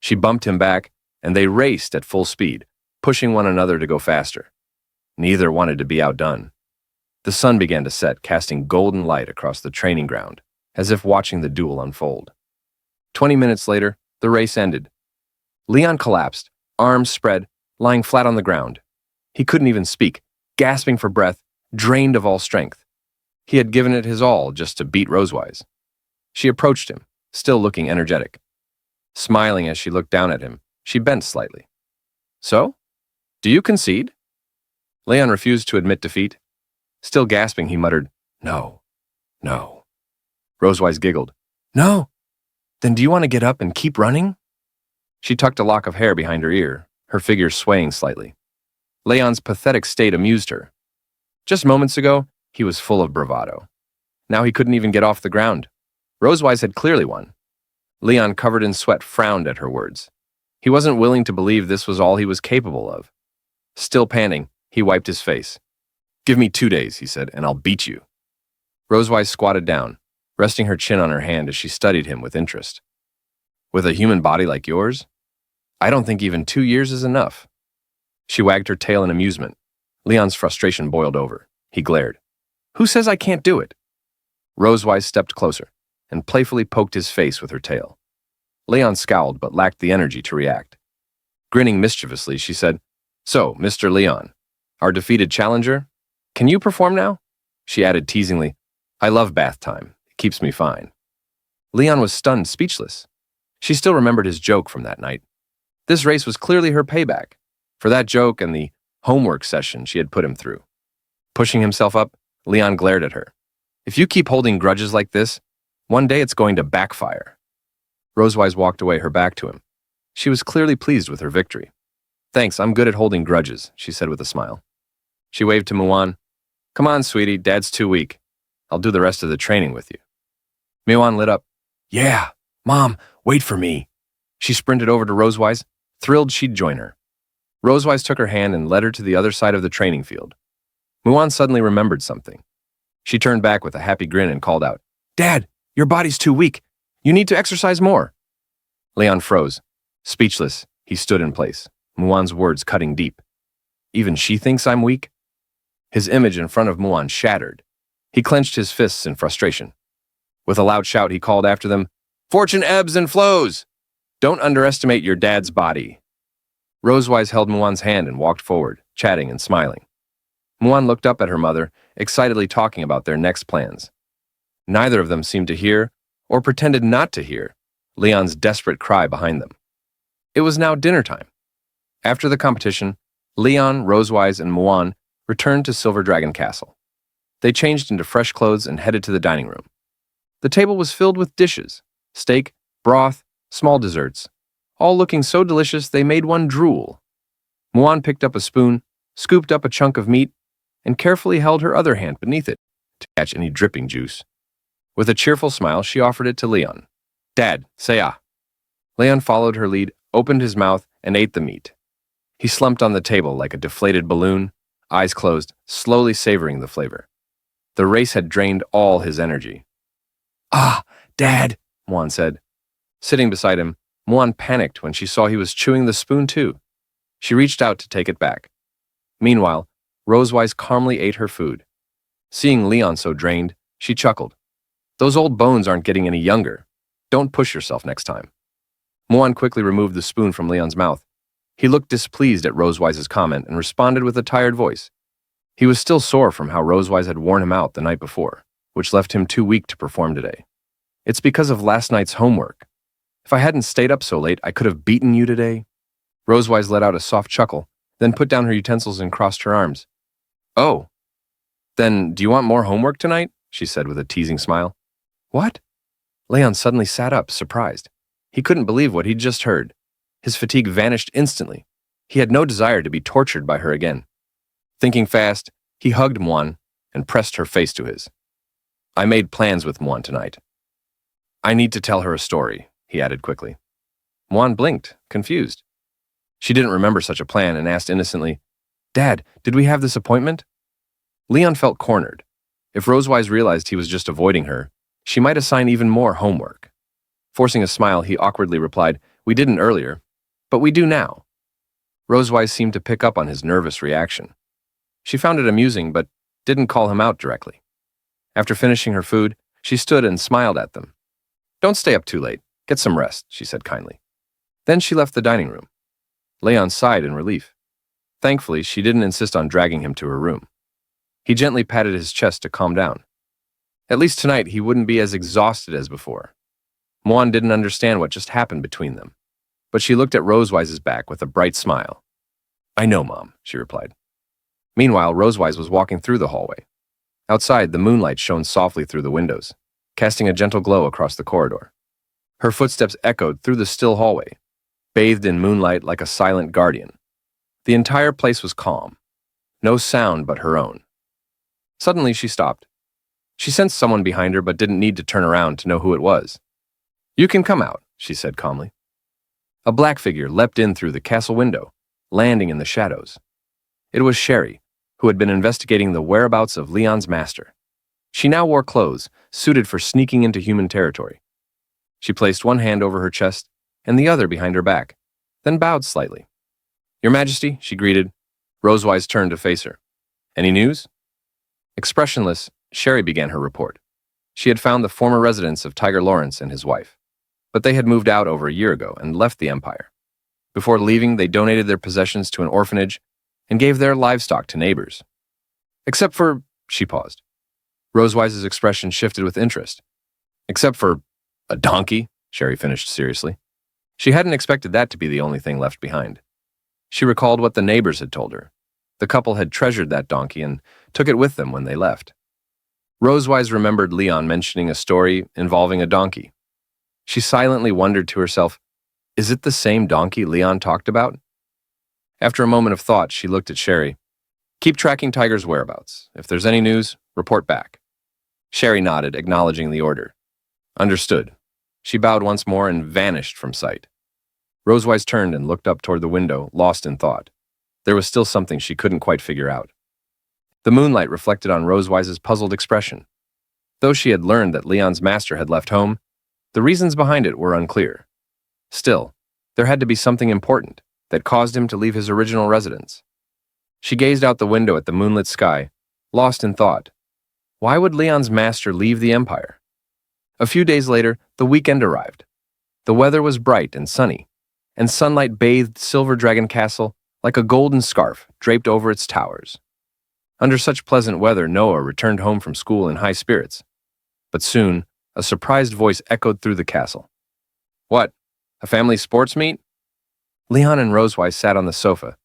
She bumped him back, and they raced at full speed, pushing one another to go faster. Neither wanted to be outdone. The sun began to set, casting golden light across the training ground, as if watching the duel unfold. 20 minutes later, the race ended. Leon collapsed, arms spread, lying flat on the ground. He couldn't even speak, gasping for breath, drained of all strength. He had given it his all just to beat Rosewise. She approached him, still looking energetic. Smiling as she looked down at him, she bent slightly. "So? Do you concede?" Leon refused to admit defeat. Still gasping, he muttered, "No, no." Rosewise giggled. "No? Then do you want to get up and keep running?" She tucked a lock of hair behind her ear, her figure swaying slightly. Leon's pathetic state amused her. Just moments ago, he was full of bravado. Now he couldn't even get off the ground. Rosewise had clearly won. Leon, covered in sweat, frowned at her words. He wasn't willing to believe this was all he was capable of. Still panting, he wiped his face. "Give me 2 days," he said, "and I'll beat you." Rosewise squatted down, resting her chin on her hand as she studied him with interest. "With a human body like yours? I don't think even 2 years is enough." She wagged her tail in amusement. Leon's frustration boiled over. He glared. "Who says I can't do it?" Rosewise stepped closer and playfully poked his face with her tail. Leon scowled but lacked the energy to react. Grinning mischievously, she said, "So, Mr. Leon, our defeated challenger, can you perform now?" She added teasingly, "I love bath time. It keeps me fine." Leon was stunned, speechless. She still remembered his joke from that night. This race was clearly her payback for that joke and the homework session she had put him through. Pushing himself up, Leon glared at her. "If you keep holding grudges like this, one day it's going to backfire." Rosewise walked away, her back to him. She was clearly pleased with her victory. "Thanks, I'm good at holding grudges," she said with a smile. She waved to Muan. "Come on, sweetie, Dad's too weak. I'll do the rest of the training with you." Muan lit up. "Yeah, Mom, wait for me." She sprinted over to Rosewise, thrilled she'd join her. Rosewise took her hand and led her to the other side of the training field. Muan suddenly remembered something. She turned back with a happy grin and called out, "Dad, your body's too weak. You need to exercise more." Leon froze. Speechless, he stood in place, Muan's words cutting deep. "Even she thinks I'm weak?" His image in front of Muan shattered. He clenched his fists in frustration. With a loud shout, he called after them, "Fortune ebbs and flows! Don't underestimate your dad's body." Rosewise held Muan's hand and walked forward, chatting and smiling. Muan looked up at her mother, excitedly talking about their next plans. Neither of them seemed to hear, or pretended not to hear, Leon's desperate cry behind them. It was now dinner time. After the competition, Leon, Rosewise, and Muan returned to Silver Dragon Castle. They changed into fresh clothes and headed to the dining room. The table was filled with dishes, steak, broth, small desserts, all looking so delicious they made one drool. Muan picked up a spoon, scooped up a chunk of meat, and carefully held her other hand beneath it to catch any dripping juice. With a cheerful smile, she offered it to Leon. "Dad, say ah." Leon followed her lead, opened his mouth, and ate the meat. He slumped on the table like a deflated balloon, eyes closed, slowly savoring the flavor. The race had drained all his energy. "Ah, Dad," Muan said. Sitting beside him, Muan panicked when she saw he was chewing the spoon too. She reached out to take it back. Meanwhile, Rosewise calmly ate her food. Seeing Leon so drained, she chuckled. "Those old bones aren't getting any younger. Don't push yourself next time." Muan quickly removed the spoon from Leon's mouth. He looked displeased at Rosewise's comment and responded with a tired voice. He was still sore from how Rosewise had worn him out the night before, which left him too weak to perform today. It's because of last night's homework. If I hadn't stayed up so late, I could have beaten you today. Rosewise let out a soft chuckle, then put down her utensils and crossed her arms. Oh. Then, do you want more homework tonight? She said with a teasing smile. What? Leon suddenly sat up, surprised. He couldn't believe what he'd just heard. His fatigue vanished instantly. He had no desire to be tortured by her again. Thinking fast, he hugged Muan and pressed her face to his. I made plans with Muan tonight. I need to tell her a story, he added quickly. Muan blinked, confused. She didn't remember such a plan and asked innocently, Dad, did we have this appointment? Leon felt cornered. If Rosewise realized he was just avoiding her, she might assign even more homework. Forcing a smile, he awkwardly replied, We didn't earlier, but we do now. Rosewise seemed to pick up on his nervous reaction. She found it amusing, but didn't call him out directly. After finishing her food, she stood and smiled at them. Don't stay up too late. Get some rest, she said kindly. Then she left the dining room. Leon sighed in relief. Thankfully, she didn't insist on dragging him to her room. He gently patted his chest to calm down. At least tonight, he wouldn't be as exhausted as before. Muan didn't understand what just happened between them, but she looked at Rosewise's back with a bright smile. I know, Mom, she replied. Meanwhile, Rosewise was walking through the hallway. Outside, the moonlight shone softly through the windows, casting a gentle glow across the corridor. Her footsteps echoed through the still hallway, bathed in moonlight like a silent guardian. The entire place was calm, no sound but her own. Suddenly, she stopped. She sensed someone behind her but didn't need to turn around to know who it was. You can come out, she said calmly. A black figure leapt in through the castle window, landing in the shadows. It was Sherry, who had been investigating the whereabouts of Leon's master. She now wore clothes suited for sneaking into human territory. She placed one hand over her chest and the other behind her back, then bowed slightly. Your Majesty, she greeted. Rosewise turned to face her. Any news? Expressionless, Sherry began her report. She had found the former residence of Tiger Lawrence and his wife, but they had moved out over a year ago and left the Empire. Before leaving, they donated their possessions to an orphanage and gave their livestock to neighbors. Except for, she paused. Rosewise's expression shifted with interest. Except for a donkey, Sherry finished seriously. She hadn't expected that to be the only thing left behind. She recalled what the neighbors had told her. The couple had treasured that donkey and took it with them when they left. Rosewise remembered Leon mentioning a story involving a donkey. She silently wondered to herself, is it the same donkey Leon talked about? After a moment of thought, she looked at Sherry. Keep tracking Tiger's whereabouts. If there's any news, report back. Sherry nodded, acknowledging the order. Understood. She bowed once more and vanished from sight. Rosewise turned and looked up toward the window, lost in thought. There was still something she couldn't quite figure out. The moonlight reflected on Rosewise's puzzled expression. Though she had learned that Leon's master had left home, the reasons behind it were unclear. Still, there had to be something important that caused him to leave his original residence. She gazed out the window at the moonlit sky, lost in thought. Why would Leon's master leave the Empire? A few days later, the weekend arrived. The weather was bright and sunny, and sunlight bathed Silver Dragon Castle like a golden scarf draped over its towers. Under such pleasant weather, Noah returned home from school in high spirits. But soon, a surprised voice echoed through the castle. What? A family sports meet? Leon and Rosewise sat on the sofa,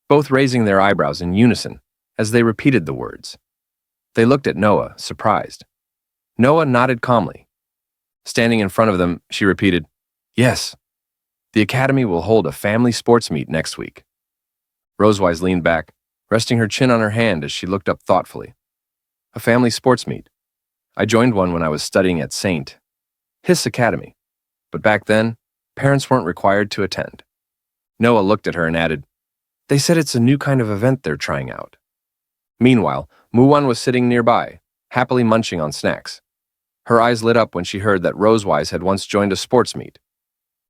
both raising their eyebrows in unison as they repeated the words. They looked at Noah, surprised. Noah nodded calmly. Standing in front of them, she repeated, Yes, the Academy will hold a family sports meet next week. Rosewise leaned back, resting her chin on her hand as she looked up thoughtfully. A family sports meet. I joined one when I was studying at St. Hiss Academy, but back then, parents weren't required to attend. Noah looked at her and added, They said it's a new kind of event they're trying out. Meanwhile, Muwan was sitting nearby, happily munching on snacks. Her eyes lit up when she heard that Rosewise had once joined a sports meet.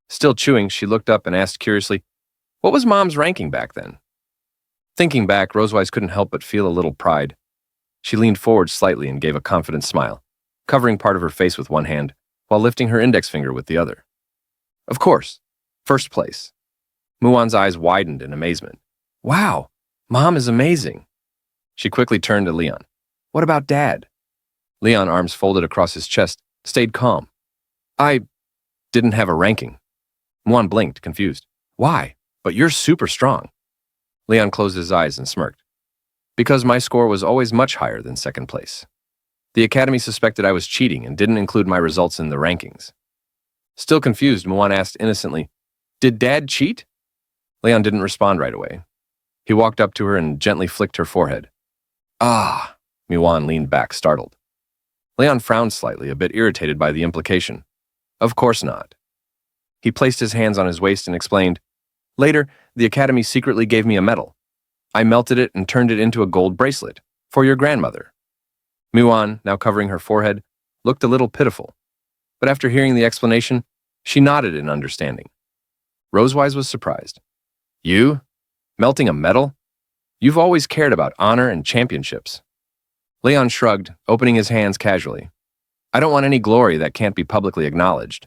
Still chewing, she looked up and asked curiously, What was Mom's ranking back then? Thinking back, Rosewise couldn't help but feel a little pride. She leaned forward slightly and gave a confident smile, covering part of her face with one hand, while lifting her index finger with the other. Of course, First place. Muon's eyes widened in amazement. Wow, Mom is amazing. She quickly turned to Leon. What about Dad? Leon, arms folded across his chest, stayed calm. I didn't have a ranking. Muon blinked, confused. Why? But you're super strong. Leon closed his eyes and smirked. Because my score was always much higher than second place. The Academy suspected I was cheating and didn't include my results in the rankings. Still confused, Muon asked innocently, Did Dad cheat? Leon didn't respond right away. He walked up to her and gently flicked her forehead. Ah, Muon leaned back, startled. Leon frowned slightly, a bit irritated by the implication. Of course not. He placed his hands on his waist and explained, Later, the Academy secretly gave me a medal. I melted it and turned it into a gold bracelet for your grandmother. Muon, now covering her forehead, looked a little pitiful. But after hearing the explanation, she nodded in understanding. Rosewise was surprised. You? Melting a medal? You've always cared about honor and championships. Leon shrugged, opening his hands casually. I don't want any glory that can't be publicly acknowledged.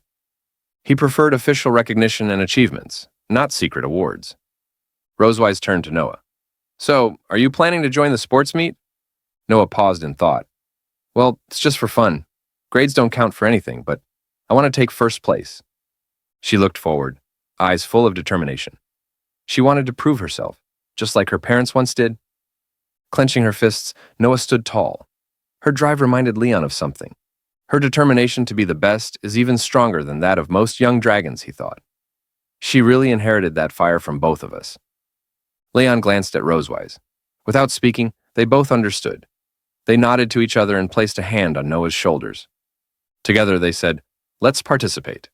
He preferred official recognition and achievements, not secret awards. Rosewise turned to Noah. So, are you planning to join the sports meet? Noah paused in thought. Well, it's just for fun. Grades don't count for anything, but I want to take first place. She looked forward, eyes full of determination. She wanted to prove herself, just like her parents once did. Clenching her fists, Noah stood tall. Her drive reminded Leon of something. Her determination to be the best is even stronger than that of most young dragons, he thought. She really inherited that fire from both of us. Leon glanced at Rosewise. Without speaking, they both understood. They nodded to each other and placed a hand on Noah's shoulders. Together they said, Let's participate.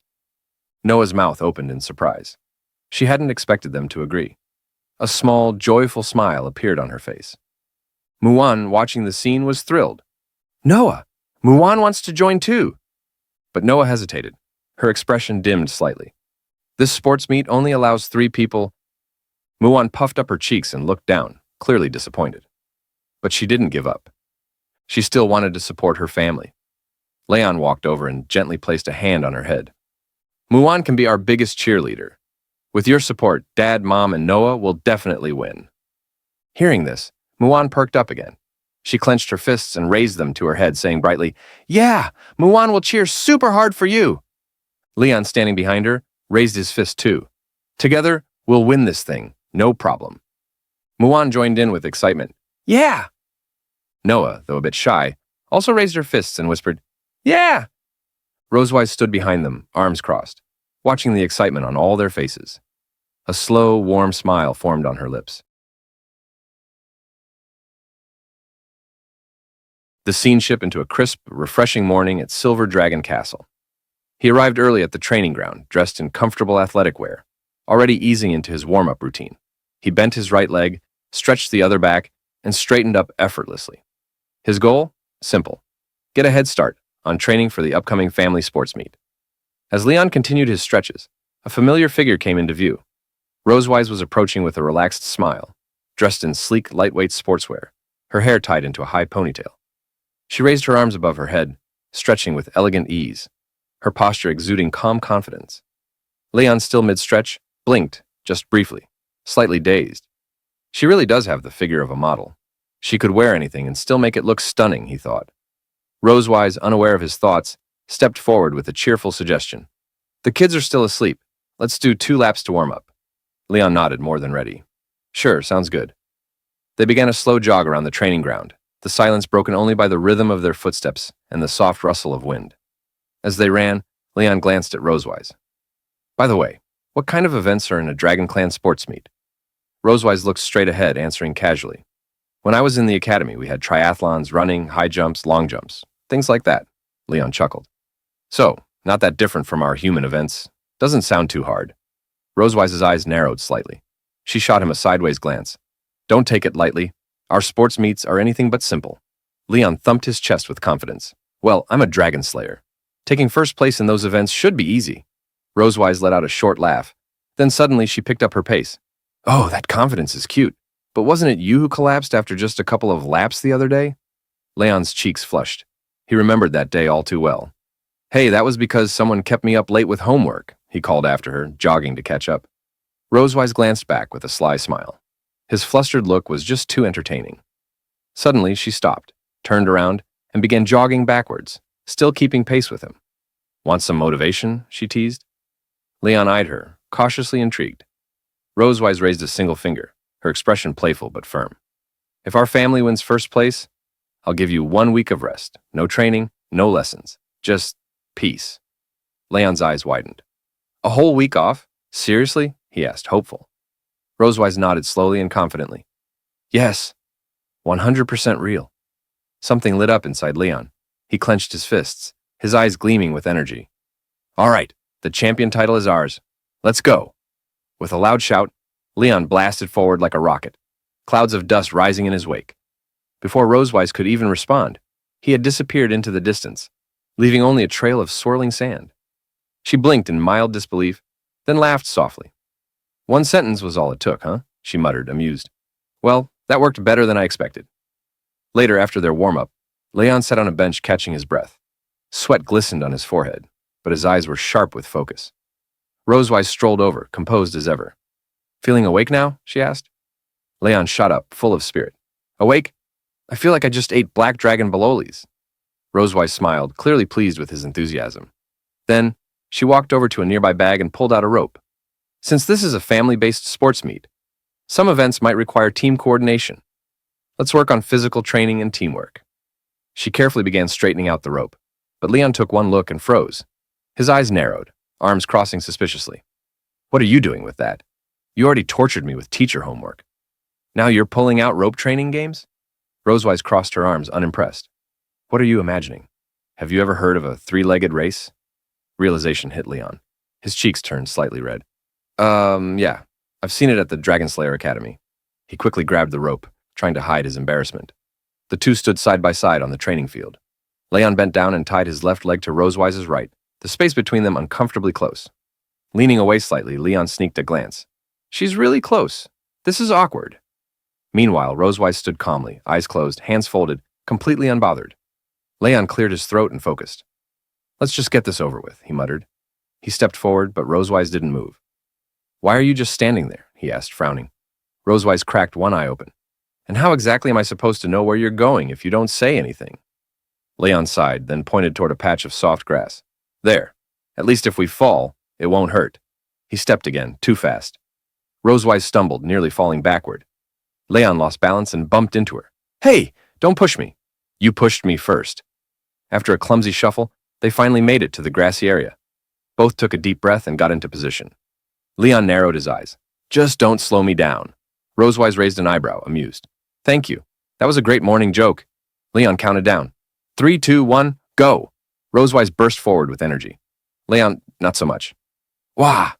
Noah's mouth opened in surprise. She hadn't expected them to agree. A small, joyful smile appeared on her face. Muon, watching the scene, was thrilled. Noah, Muon wants to join too. But Noah hesitated. Her expression dimmed slightly. This sports meet only allows 3 people. Muon puffed up her cheeks and looked down, clearly disappointed. But she didn't give up. She still wanted to support her family. Leon walked over and gently placed a hand on her head. Muon can be our biggest cheerleader. With your support, Dad, Mom, and Noah will definitely win. Hearing this, Muon perked up again. She clenched her fists and raised them to her head, saying brightly, Yeah, Muon will cheer super hard for you. Leon, standing behind her, raised his fist too. Together, we'll win this thing, no problem. Muon joined in with excitement. Yeah! Noah, though a bit shy, also raised her fists and whispered, Yeah! Rosewise stood behind them, arms crossed, watching the excitement on all their faces. A slow, warm smile formed on her lips. The scene shifted into a crisp, refreshing morning at Silver Dragon Castle. He arrived early at the training ground, dressed in comfortable athletic wear, already easing into his warm-up routine. He bent his right leg, stretched the other back, and straightened up effortlessly. His goal? Simple. Get a head start on training for the upcoming family sports meet. As Leon continued his stretches, a familiar figure came into view. Rosewise was approaching with a relaxed smile, dressed in sleek, lightweight sportswear, her hair tied into a high ponytail. She raised her arms above her head, stretching with elegant ease, her posture exuding calm confidence. Leon, still mid-stretch, blinked, just briefly, slightly dazed. She really does have the figure of a model. She could wear anything and still make it look stunning, he thought. Rosewise, unaware of his thoughts, stepped forward with a cheerful suggestion. The kids are still asleep. Let's do 2 laps to warm up. Leon nodded, more than ready. Sure, sounds good. They began a slow jog around the training ground, the silence broken only by the rhythm of their footsteps and the soft rustle of wind. As they ran, Leon glanced at Rosewise. By the way, what kind of events are in a Dragon Clan sports meet? Rosewise looked straight ahead, answering casually. When I was in the academy, we had triathlons, running, high jumps, long jumps, things like that. Leon chuckled. So, not that different from our human events. Doesn't sound too hard. Rosewise's eyes narrowed slightly. She shot him a sideways glance. Don't take it lightly. Our sports meets are anything but simple. Leon thumped his chest with confidence. Well, I'm a dragon slayer. Taking first place in those events should be easy. Rosewise let out a short laugh. Then suddenly she picked up her pace. Oh, that confidence is cute. But wasn't it you who collapsed after just a couple of laps the other day? Leon's cheeks flushed. He remembered that day all too well. Hey, that was because someone kept me up late with homework. he called after her, jogging to catch up. Rosewise glanced back with a sly smile. His flustered look was just too entertaining. Suddenly, she stopped, turned around, and began jogging backwards, still keeping pace with him. Want some motivation? She teased. Leon eyed her, cautiously intrigued. Rosewise raised a single finger, her expression playful but firm. If our family wins first place, I'll give you 1 week of rest. No training, no lessons. Just peace. Leon's eyes widened. A whole week off? Seriously? He asked, hopeful. Rosewise nodded slowly and confidently. Yes, 100% real. Something lit up inside Leon. He clenched his fists, his eyes gleaming with energy. All right, the champion title is ours. Let's go. With a loud shout, Leon blasted forward like a rocket, clouds of dust rising in his wake. Before Rosewise could even respond, he had disappeared into the distance, leaving only a trail of swirling sand. She blinked in mild disbelief, then laughed softly. 1 sentence was all it took, huh? She muttered, amused. Well, that worked better than I expected. Later, after their warm-up, Leon sat on a bench catching his breath. Sweat glistened on his forehead, but his eyes were sharp with focus. Rosewise strolled over, composed as ever. Feeling awake now? She asked. Leon shot up, full of spirit. Awake? I feel like I just ate black dragon bolognas. Rosewise smiled, clearly pleased with his enthusiasm. Then, she walked over to a nearby bag and pulled out a rope. Since this is a family-based sports meet, some events might require team coordination. Let's work on physical training and teamwork. She carefully began straightening out the rope, but Leon took one look and froze. His eyes narrowed, arms crossing suspiciously. What are you doing with that? You already tortured me with teacher homework. Now you're pulling out rope training games? Rosewise crossed her arms, unimpressed. What are you imagining? Have you ever heard of a 3-legged race? Realization hit Leon. His cheeks turned slightly red. Yeah. I've seen it at the Dragonslayer Academy. He quickly grabbed the rope, trying to hide his embarrassment. The two stood side by side on the training field. Leon bent down and tied his left leg to Rosewise's right, the space between them uncomfortably close. Leaning away slightly, Leon sneaked a glance. She's really close. This is awkward. Meanwhile, Rosewise stood calmly, eyes closed, hands folded, completely unbothered. Leon cleared his throat and focused. Let's just get this over with, he muttered. He stepped forward, but Rosewise didn't move. Why are you just standing there? He asked, frowning. Rosewise cracked one eye open. And how exactly am I supposed to know where you're going if you don't say anything? Leon sighed, then pointed toward a patch of soft grass. There. At least if we fall, it won't hurt. He stepped again, too fast. Rosewise stumbled, nearly falling backward. Leon lost balance and bumped into her. Hey, don't push me. You pushed me first. After a clumsy shuffle, they finally made it to the grassy area. Both took a deep breath and got into position. Leon narrowed his eyes. Just don't slow me down. Rosewise raised an eyebrow, amused. Thank you. That was a great morning joke. Leon counted down. 3, 2, 1, go. Rosewise burst forward with energy. Leon, not so much. Wah!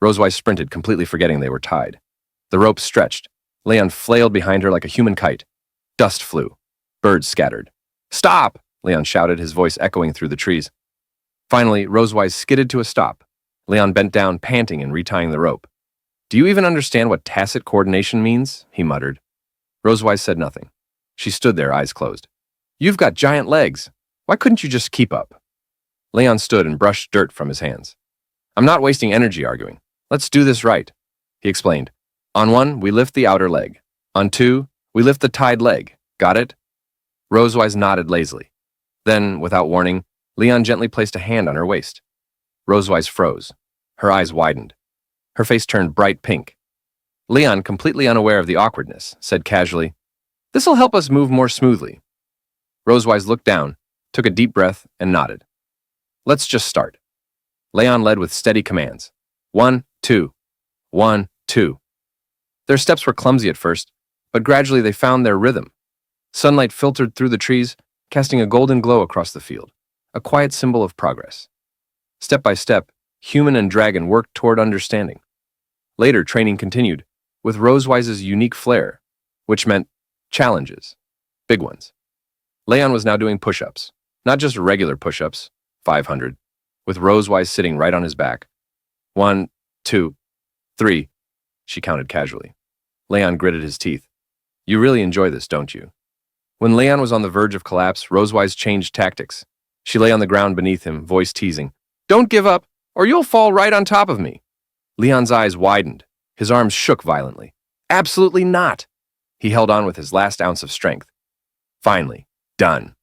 Rosewise sprinted, completely forgetting they were tied. The rope stretched. Leon flailed behind her like a human kite. Dust flew. Birds scattered. Stop! Leon shouted, his voice echoing through the trees. Finally, Rosewise skidded to a stop. Leon bent down, panting and retying the rope. Do you even understand what tacit coordination means? He muttered. Rosewise said nothing. She stood there, eyes closed. You've got giant legs. Why couldn't you just keep up? Leon stood and brushed dirt from his hands. I'm not wasting energy arguing. Let's do this right. He explained. On 1, we lift the outer leg. On 2, we lift the tied leg. Got it? Rosewise nodded lazily. Then, without warning, Leon gently placed a hand on her waist. Rosewise froze. Her eyes widened. Her face turned bright pink. Leon, completely unaware of the awkwardness, said casually, This'll help us move more smoothly. Rosewise looked down, took a deep breath, and nodded. Let's just start. Leon led with steady commands. 1, 2. 1, 2. Their steps were clumsy at first, but gradually they found their rhythm. Sunlight filtered through the trees, casting a golden glow across the field, a quiet symbol of progress. Step by step, human and dragon worked toward understanding. Later, training continued, with Rosewise's unique flair, which meant challenges, big ones. Leon was now doing push-ups, not just regular push-ups, 500, with Rosewise sitting right on his back. 1, 2, 3, she counted casually. Leon gritted his teeth. You really enjoy this, don't you? When Leon was on the verge of collapse, Rosewise changed tactics. She lay on the ground beneath him, voice teasing. Don't give up. or you'll fall right on top of me. Leon's eyes widened. His arms shook violently. Absolutely not. He held on with his last ounce of strength. Finally, done.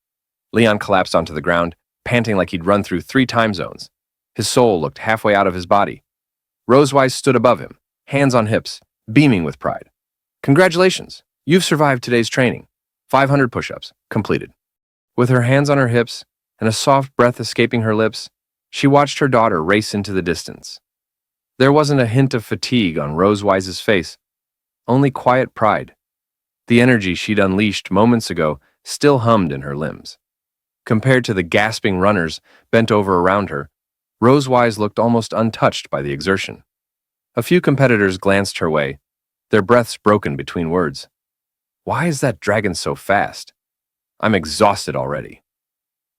Leon collapsed onto the ground, panting like he'd run through 3 time zones. His soul looked halfway out of his body. Rosewise stood above him, hands on hips, beaming with pride. Congratulations, you've survived today's training. 500 push-ups, completed. With her hands on her hips and a soft breath escaping her lips, she watched her daughter race into the distance. There wasn't a hint of fatigue on Rosewise's face, only quiet pride. The energy she'd unleashed moments ago still hummed in her limbs. Compared to the gasping runners bent over around her, Rosewise looked almost untouched by the exertion. A few competitors glanced her way, their breaths broken between words. Why is that dragon so fast? I'm exhausted already.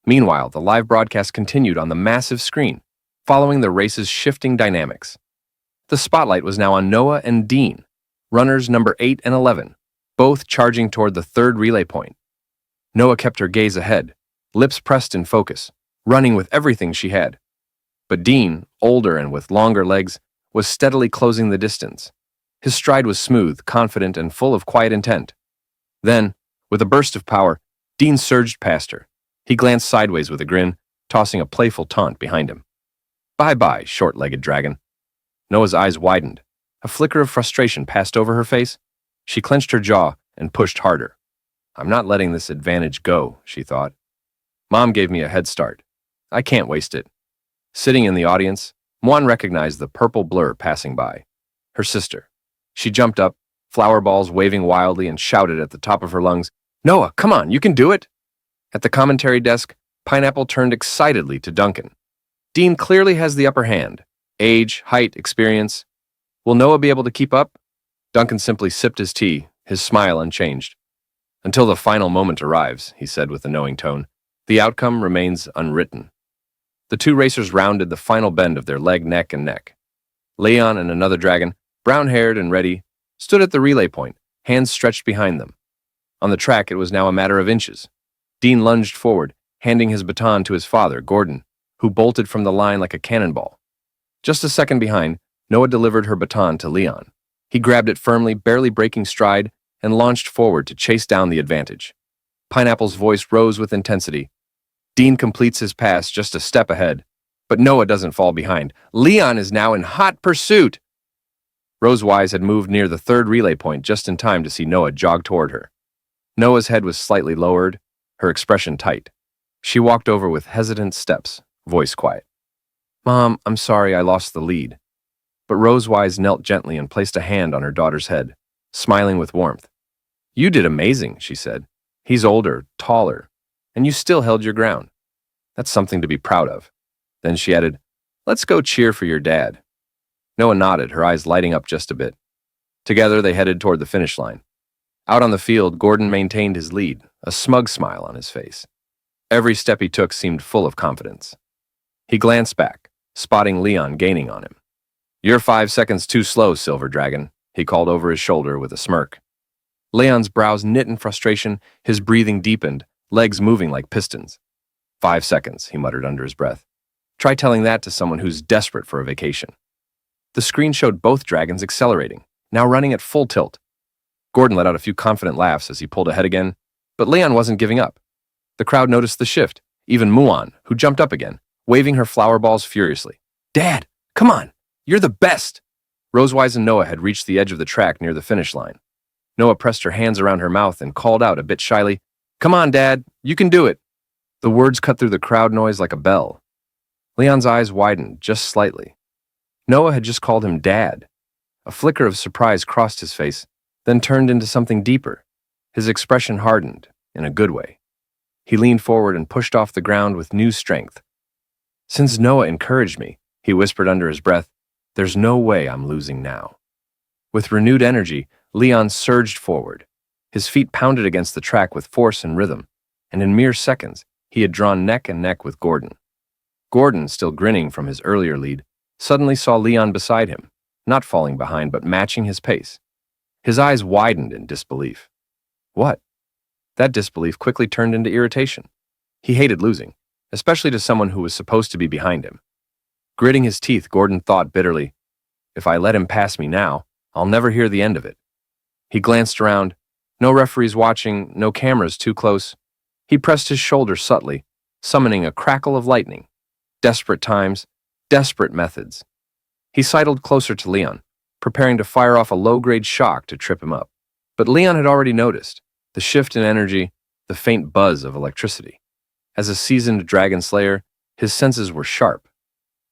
Meanwhile, the live broadcast continued on the massive screen, following the race's shifting dynamics. The spotlight was now on Noah and Dean, runners number 8 and 11, both charging toward the 3rd relay point. Noah kept her gaze ahead, lips pressed in focus, running with everything she had. But Dean, older and with longer legs, was steadily closing the distance. His stride was smooth, confident, and full of quiet intent. Then, with a burst of power, Dean surged past her. He glanced sideways with a grin, tossing a playful taunt behind him. Bye-bye, short-legged dragon. Noah's eyes widened. A flicker of frustration passed over her face. She clenched her jaw and pushed harder. I'm not letting this advantage go, she thought. Mom gave me a head start. I can't waste it. Sitting in the audience, Mwan recognized the purple blur passing by. Her sister. She jumped up, flower balls waving wildly, and shouted at the top of her lungs, Noah, come on, you can do it! At the commentary desk, Pineapple turned excitedly to Duncan. Dean clearly has the upper hand. Age, height, experience. Will Noah be able to keep up? Duncan simply sipped his tea, his smile unchanged. Until the final moment arrives, he said with a knowing tone, the outcome remains unwritten. The 2 racers rounded the final bend of their leg, neck, and neck. Leon and another dragon, brown-haired and ready, stood at the relay point, hands stretched behind them. On the track, it was now a matter of inches. Dean lunged forward, handing his baton to his father, Gordon, who bolted from the line like a cannonball. Just a second behind, Noah delivered her baton to Leon. He grabbed it firmly, barely breaking stride, and launched forward to chase down the advantage. Pineapple's voice rose with intensity. Dean completes his pass just a step ahead, but Noah doesn't fall behind. Leon is now in hot pursuit. Rosewise had moved near the 3rd relay point just in time to see Noah jog toward her. Noah's head was slightly lowered, her expression tight. She walked over with hesitant steps, voice quiet. Mom, I'm sorry I lost the lead. But Rosewise knelt gently and placed a hand on her daughter's head, smiling with warmth. You did amazing, she said. He's older, taller, and you still held your ground. That's something to be proud of. Then she added, let's go cheer for your dad. Noah nodded, her eyes lighting up just a bit. Together they headed toward the finish line. Out on the field, Gordon maintained his lead, a smug smile on his face. Every step he took seemed full of confidence. He glanced back, spotting Leon gaining on him. You're 5 seconds too slow, Silver Dragon, he called over his shoulder with a smirk. Leon's brows knit in frustration, his breathing deepened, legs moving like pistons. 5 seconds, he muttered under his breath. Try telling that to someone who's desperate for a vacation. The screen showed both dragons accelerating, now running at full tilt. Gordon let out a few confident laughs as he pulled ahead again, but Leon wasn't giving up. The crowd noticed the shift, even Muan, who jumped up again, waving her flower balls furiously. Dad, come on, you're the best! Rosewise and Noah had reached the edge of the track near the finish line. Noah pressed her hands around her mouth and called out a bit shyly, Come on, Dad, you can do it. The words cut through the crowd noise like a bell. Leon's eyes widened just slightly. Noah had just called him Dad. A flicker of surprise crossed his face, then turned into something deeper. His expression hardened, in a good way. He leaned forward and pushed off the ground with new strength. Since Noah encouraged me, he whispered under his breath, there's no way I'm losing now. With renewed energy, Leon surged forward. His feet pounded against the track with force and rhythm, and in mere seconds, he had drawn neck and neck with Gordon. Gordon, still grinning from his earlier lead, suddenly saw Leon beside him, not falling behind but matching his pace. His eyes widened in disbelief. What? That disbelief quickly turned into irritation. He hated losing, especially to someone who was supposed to be behind him. Gritting his teeth, Gordon thought bitterly, if I let him pass me now, I'll never hear the end of it. He glanced around. No referees watching, no cameras too close. He pressed his shoulder subtly, summoning a crackle of lightning. Desperate times, desperate methods. He sidled closer to Leon, preparing to fire off a low-grade shock to trip him up. But Leon had already noticed the shift in energy, the faint buzz of electricity. As a seasoned dragon slayer, his senses were sharp.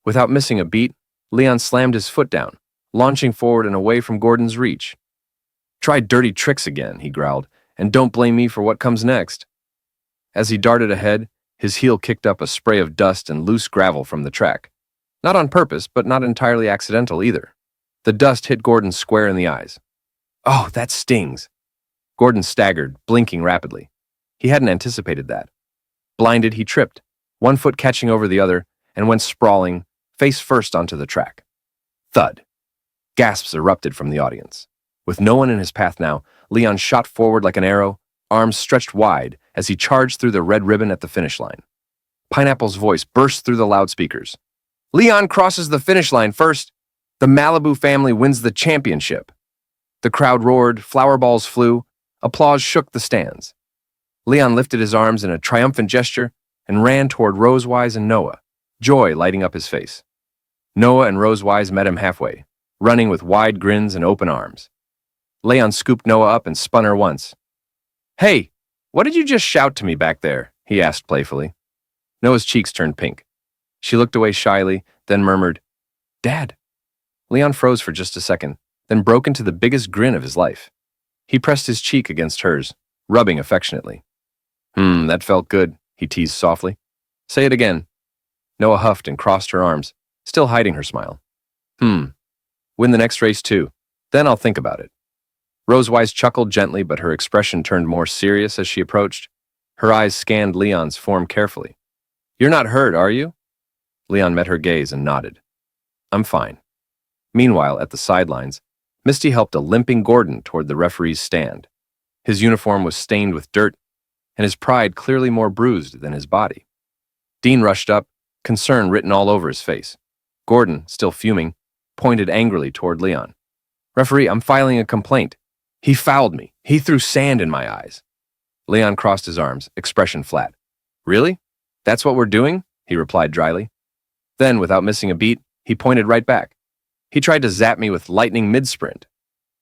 Without missing a beat, Leon slammed his foot down, launching forward and away from Gordon's reach. Try dirty tricks again, he growled, and don't blame me for what comes next. As he darted ahead, his heel kicked up a spray of dust and loose gravel from the track. Not on purpose, but not entirely accidental either. The dust hit Gordon square in the eyes. Oh, that stings. Gordon staggered, blinking rapidly. He hadn't anticipated that. Blinded, he tripped, one foot catching over the other, and went sprawling, face first onto the track. Thud. Gasps erupted from the audience. With no one in his path now, Leon shot forward like an arrow, arms stretched wide as he charged through the red ribbon at the finish line. Pineapple's voice burst through the loudspeakers. Leon crosses the finish line first. The Malibu family wins the championship. The crowd roared, flower balls flew, applause shook the stands. Leon lifted his arms in a triumphant gesture and ran toward Rosewise and Noah, joy lighting up his face. Noah and Rosewise met him halfway, running with wide grins and open arms. Leon scooped Noah up and spun her once. Hey, what did you just shout to me back there? He asked playfully. Noah's cheeks turned pink. She looked away shyly, then murmured, Dad. Leon froze for just a second, then broke into the biggest grin of his life. He pressed his cheek against hers, rubbing affectionately. That felt good, he teased softly. Say it again. Noah huffed and crossed her arms, still hiding her smile. Win the next race too, then I'll think about it. Rosewise chuckled gently, but her expression turned more serious as she approached. Her eyes scanned Leon's form carefully. You're not hurt, are you? Leon met her gaze and nodded. I'm fine. Meanwhile, at the sidelines, Misty helped a limping Gordon toward the referee's stand. His uniform was stained with dirt, and his pride clearly more bruised than his body. Dean rushed up, concern written all over his face. Gordon, still fuming, pointed angrily toward Leon. Referee, I'm filing a complaint. He fouled me. He threw sand in my eyes. Leon crossed his arms, expression flat. Really? That's what we're doing? He replied dryly. Then, without missing a beat, he pointed right back. He tried to zap me with lightning mid-sprint.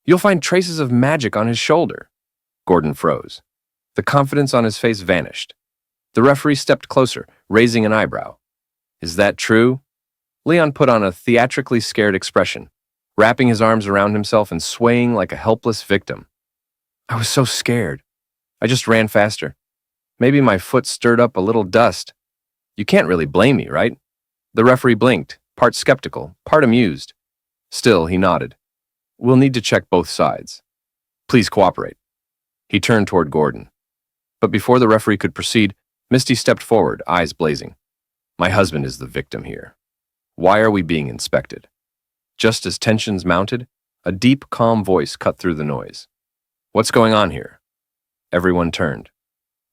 You'll find traces of magic on his shoulder. Gordon froze. The confidence on his face vanished. The referee stepped closer, raising an eyebrow. Is that true? Leon put on a theatrically scared expression, wrapping his arms around himself and swaying like a helpless victim. I was so scared. I just ran faster. Maybe my foot stirred up a little dust. You can't really blame me, right? The referee blinked, part skeptical, part amused. Still, he nodded. We'll need to check both sides. Please cooperate. He turned toward Gordon. But before the referee could proceed, Misty stepped forward, eyes blazing. My husband is the victim here. Why are we being inspected? Just as tensions mounted, a deep, calm voice cut through the noise. What's going on here? Everyone turned.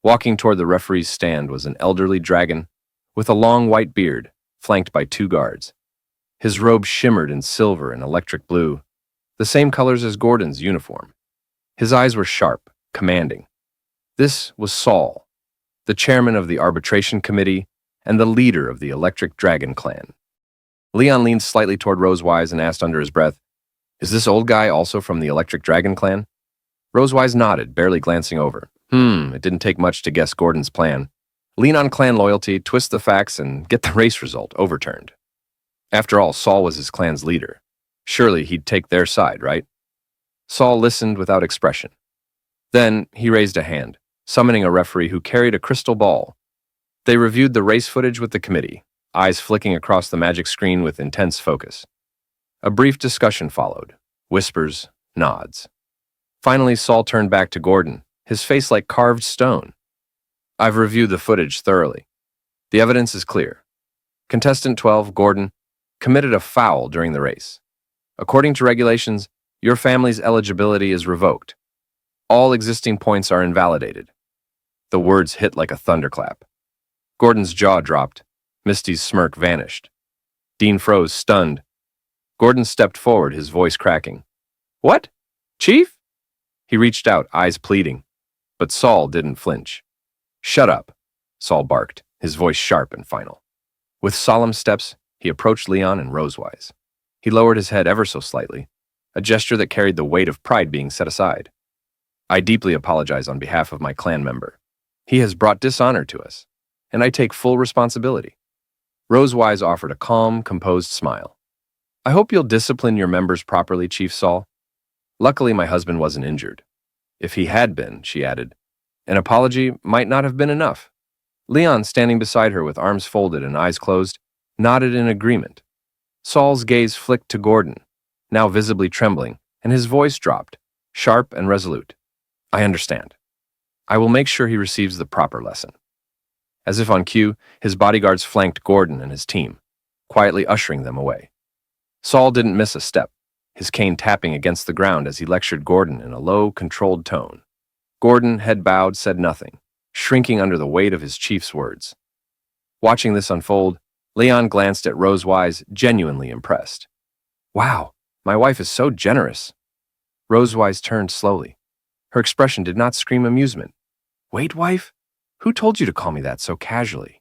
Walking toward the referee's stand was an elderly dragon with a long white beard, flanked by 2 guards. His robe shimmered in silver and electric blue, the same colors as Gordon's uniform. His eyes were sharp, commanding. This was Saul, the chairman of the arbitration committee and the leader of the Electric Dragon clan. Leon leaned slightly toward Rosewise and asked under his breath, Is this old guy also from the Electric Dragon clan? Rosewise nodded, barely glancing over. It didn't take much to guess Gordon's plan. Lean on clan loyalty, twist the facts, and get the race result overturned. After all, Saul was his clan's leader. Surely he'd take their side, right? Saul listened without expression. Then he raised a hand, summoning a referee who carried a crystal ball. They reviewed the race footage with the committee, eyes flicking across the magic screen with intense focus. A brief discussion followed, whispers, nods. Finally, Saul turned back to Gordon, his face like carved stone. I've reviewed the footage thoroughly. The evidence is clear. Contestant 12, Gordon, committed a foul during the race. According to regulations, your family's eligibility is revoked. All existing points are invalidated. The words hit like a thunderclap. Gordon's jaw dropped. Misty's smirk vanished. Dean froze, stunned. Gordon stepped forward, his voice cracking. What? Chief? He reached out, eyes pleading. But Saul didn't flinch. Shut up, Saul barked, his voice sharp and final. With solemn steps, he approached Leon and Rosewise. He lowered his head ever so slightly, a gesture that carried the weight of pride being set aside. I deeply apologize on behalf of my clan member. He has brought dishonor to us, and I take full responsibility. Rosewise offered a calm, composed smile. I hope you'll discipline your members properly, Chief Saul. Luckily, my husband wasn't injured. If he had been, she added, an apology might not have been enough. Leon, standing beside her with arms folded and eyes closed, nodded in agreement. Saul's gaze flicked to Gordon, now visibly trembling, and his voice dropped, sharp and resolute. I understand. I will make sure he receives the proper lesson. As if on cue, his bodyguards flanked Gordon and his team, quietly ushering them away. Saul didn't miss a step, his cane tapping against the ground as he lectured Gordon in a low, controlled tone. Gordon, head bowed, said nothing, shrinking under the weight of his chief's words. Watching this unfold, Leon glanced at Rosewise, genuinely impressed. Wow, my wife is so generous. Rosewise turned slowly. Her expression did not scream amusement. Wait, wife? Who told you to call me that so casually?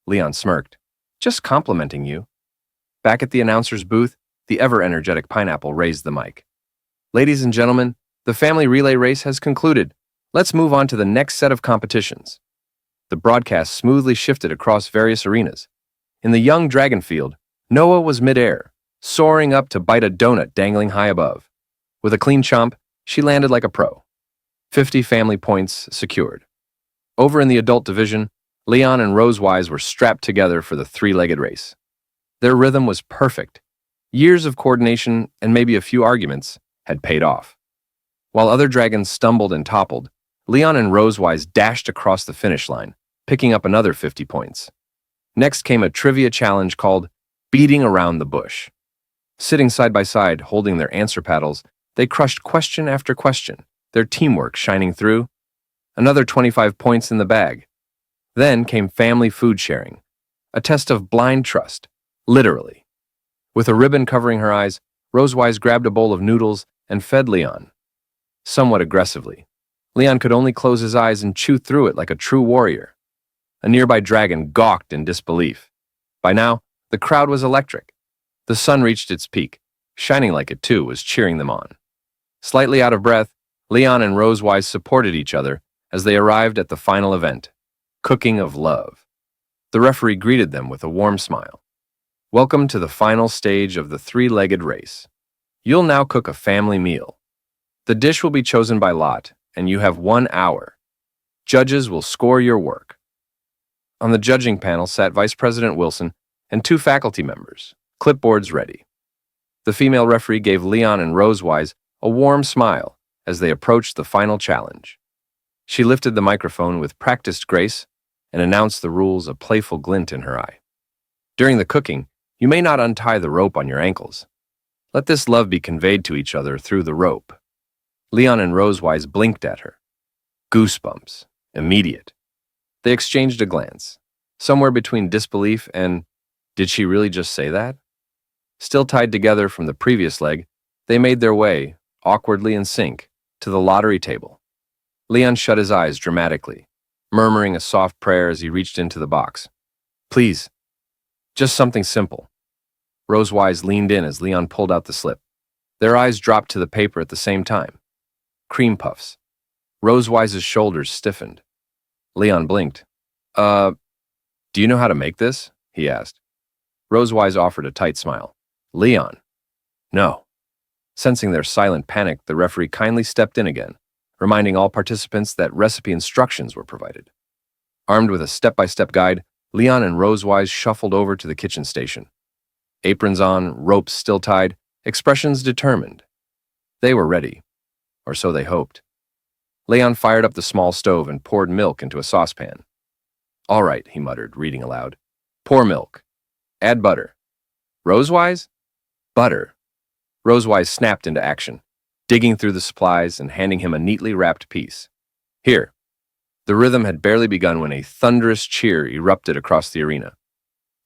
Leon smirked. Just complimenting you. Back at the announcer's booth, the ever-energetic Pineapple raised the mic. Ladies and gentlemen, the family relay race has concluded. Let's move on to the next set of competitions. The broadcast smoothly shifted across various arenas. In the young dragon field, Noah was midair, soaring up to bite a donut dangling high above. With a clean chomp, she landed like a pro. 50 family points secured. Over in the adult division, Leon and Rosewise were strapped together for the three-legged race. Their rhythm was perfect. Years of coordination and maybe a few arguments had paid off. While other dragons stumbled and toppled, Leon and Rosewise dashed across the finish line, picking up another 50 points. Next came a trivia challenge called Beating Around the Bush. Sitting side by side, holding their answer paddles, they crushed question after question, their teamwork shining through. Another 25 points in the bag. Then came family food sharing, a test of blind trust, literally. With a ribbon covering her eyes, Rosewise grabbed a bowl of noodles and fed Leon. Somewhat aggressively. Leon could only close his eyes and chew through it like a true warrior. A nearby dragon gawked in disbelief. By now, the crowd was electric. The sun reached its peak. Shining like it too was cheering them on. Slightly out of breath, Leon and Rosewise supported each other as they arrived at the final event, Cooking of Love. The referee greeted them with a warm smile. Welcome to the final stage of the three-legged race. You'll now cook a family meal. The dish will be chosen by lot, and you have 1 hour. Judges will score your work. On the judging panel sat Vice President Wilson and 2 faculty members, clipboards ready. The female referee gave Leon and Rosewise a warm smile as they approached the final challenge. She lifted the microphone with practiced grace and announced the rules, a playful glint in her eye. During the cooking, you may not untie the rope on your ankles. Let this love be conveyed to each other through the rope. Leon and Rosewise blinked at her. Goosebumps. Immediate. They exchanged a glance, somewhere between disbelief and, did she really just say that? Still tied together from the previous leg, they made their way, awkwardly in sync, to the lottery table. Leon shut his eyes dramatically, murmuring a soft prayer as he reached into the box. Please, just something simple. Rosewise leaned in as Leon pulled out the slip. Their eyes dropped to the paper at the same time. Cream puffs. Rosewise's shoulders stiffened. Leon blinked. Do you know how to make this? He asked. Rosewise offered a tight smile. Leon. No. Sensing their silent panic, the referee kindly stepped in again, reminding all participants that recipe instructions were provided. Armed with a step-by-step guide, Leon and Rosewise shuffled over to the kitchen station. Aprons on, ropes still tied, expressions determined. They were ready, or so they hoped. Leon fired up the small stove and poured milk into a saucepan. All right, he muttered, reading aloud. Pour milk. Add butter. Rosewise? Butter. Rosewise snapped into action, digging through the supplies and handing him a neatly wrapped piece. Here. The rhythm had barely begun when a thunderous cheer erupted across the arena.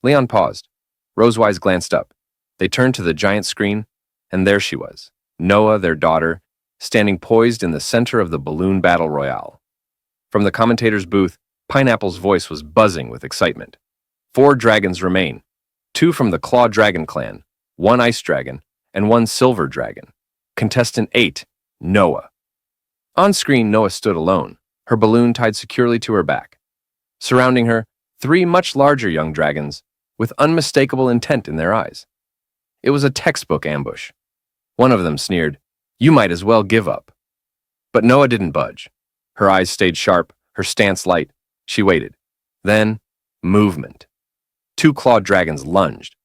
Leon paused. Rosewise glanced up. They turned to the giant screen, and there she was, Noah, their daughter, standing poised in the center of the balloon battle royale. From the commentator's booth, Pineapple's voice was buzzing with excitement. 4 dragons remain, 2 from the Claw Dragon clan, 1 ice dragon, and 1 silver dragon. Contestant 8, Noah. On screen, Noah stood alone, her balloon tied securely to her back. Surrounding her, 3 much larger young dragons, with unmistakable intent in their eyes. It was a textbook ambush. One of them sneered, "You might as well give up." But Noah didn't budge. Her eyes stayed sharp, her stance light. She waited. Then, movement. 2 clawed dragons lunged.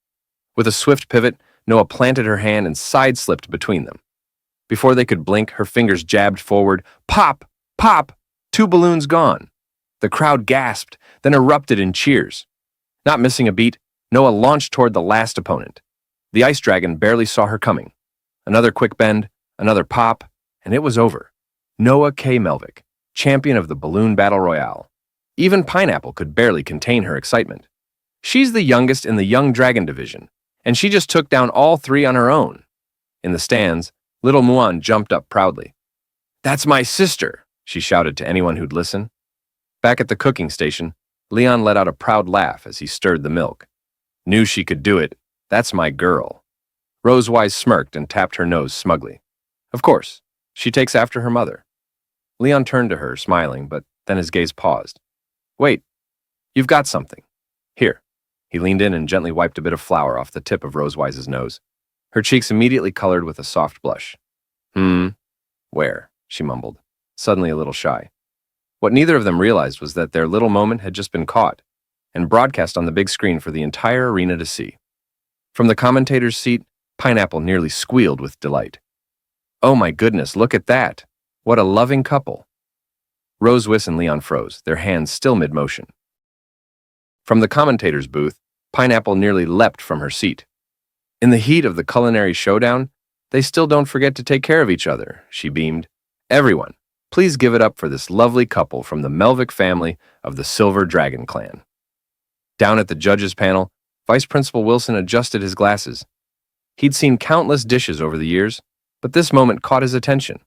With a swift pivot, Noah planted her hand and side-slipped between them. Before they could blink, her fingers jabbed forward. Pop! Pop! 2 balloons gone. The crowd gasped, then erupted in cheers. Not missing a beat, Noah launched toward the last opponent. The ice dragon barely saw her coming. Another quick bend, another pop, and it was over. Noah K. Melvick, champion of the Balloon Battle Royale. Even Pineapple could barely contain her excitement. She's the youngest in the Young Dragon division, and she just took down all 3 on her own. In the stands, little Muan jumped up proudly. "That's my sister," she shouted to anyone who'd listen. Back at the cooking station, Leon let out a proud laugh as he stirred the milk. "Knew she could do it. That's my girl." Rosewise smirked and tapped her nose smugly. "Of course, she takes after her mother." Leon turned to her, smiling, but then his gaze paused. "Wait, you've got something. Here." He leaned in and gently wiped a bit of flour off the tip of Rosewise's nose. Her cheeks immediately colored with a soft blush. Where?" she mumbled, suddenly a little shy. What neither of them realized was that their little moment had just been caught and broadcast on the big screen for the entire arena to see. From the commentator's seat, Pineapple nearly squealed with delight. "Oh my goodness, look at that! What a loving couple!" Rosewis and Leon froze, their hands still mid-motion. From the commentator's booth, Pineapple nearly leapt from her seat. "In the heat of the culinary showdown, they still don't forget to take care of each other," she beamed. "Everyone, please give it up for this lovely couple from the Melvick family of the Silver Dragon clan." Down at the judges' panel, Vice Principal Wilson adjusted his glasses. He'd seen countless dishes over the years, but this moment caught his attention.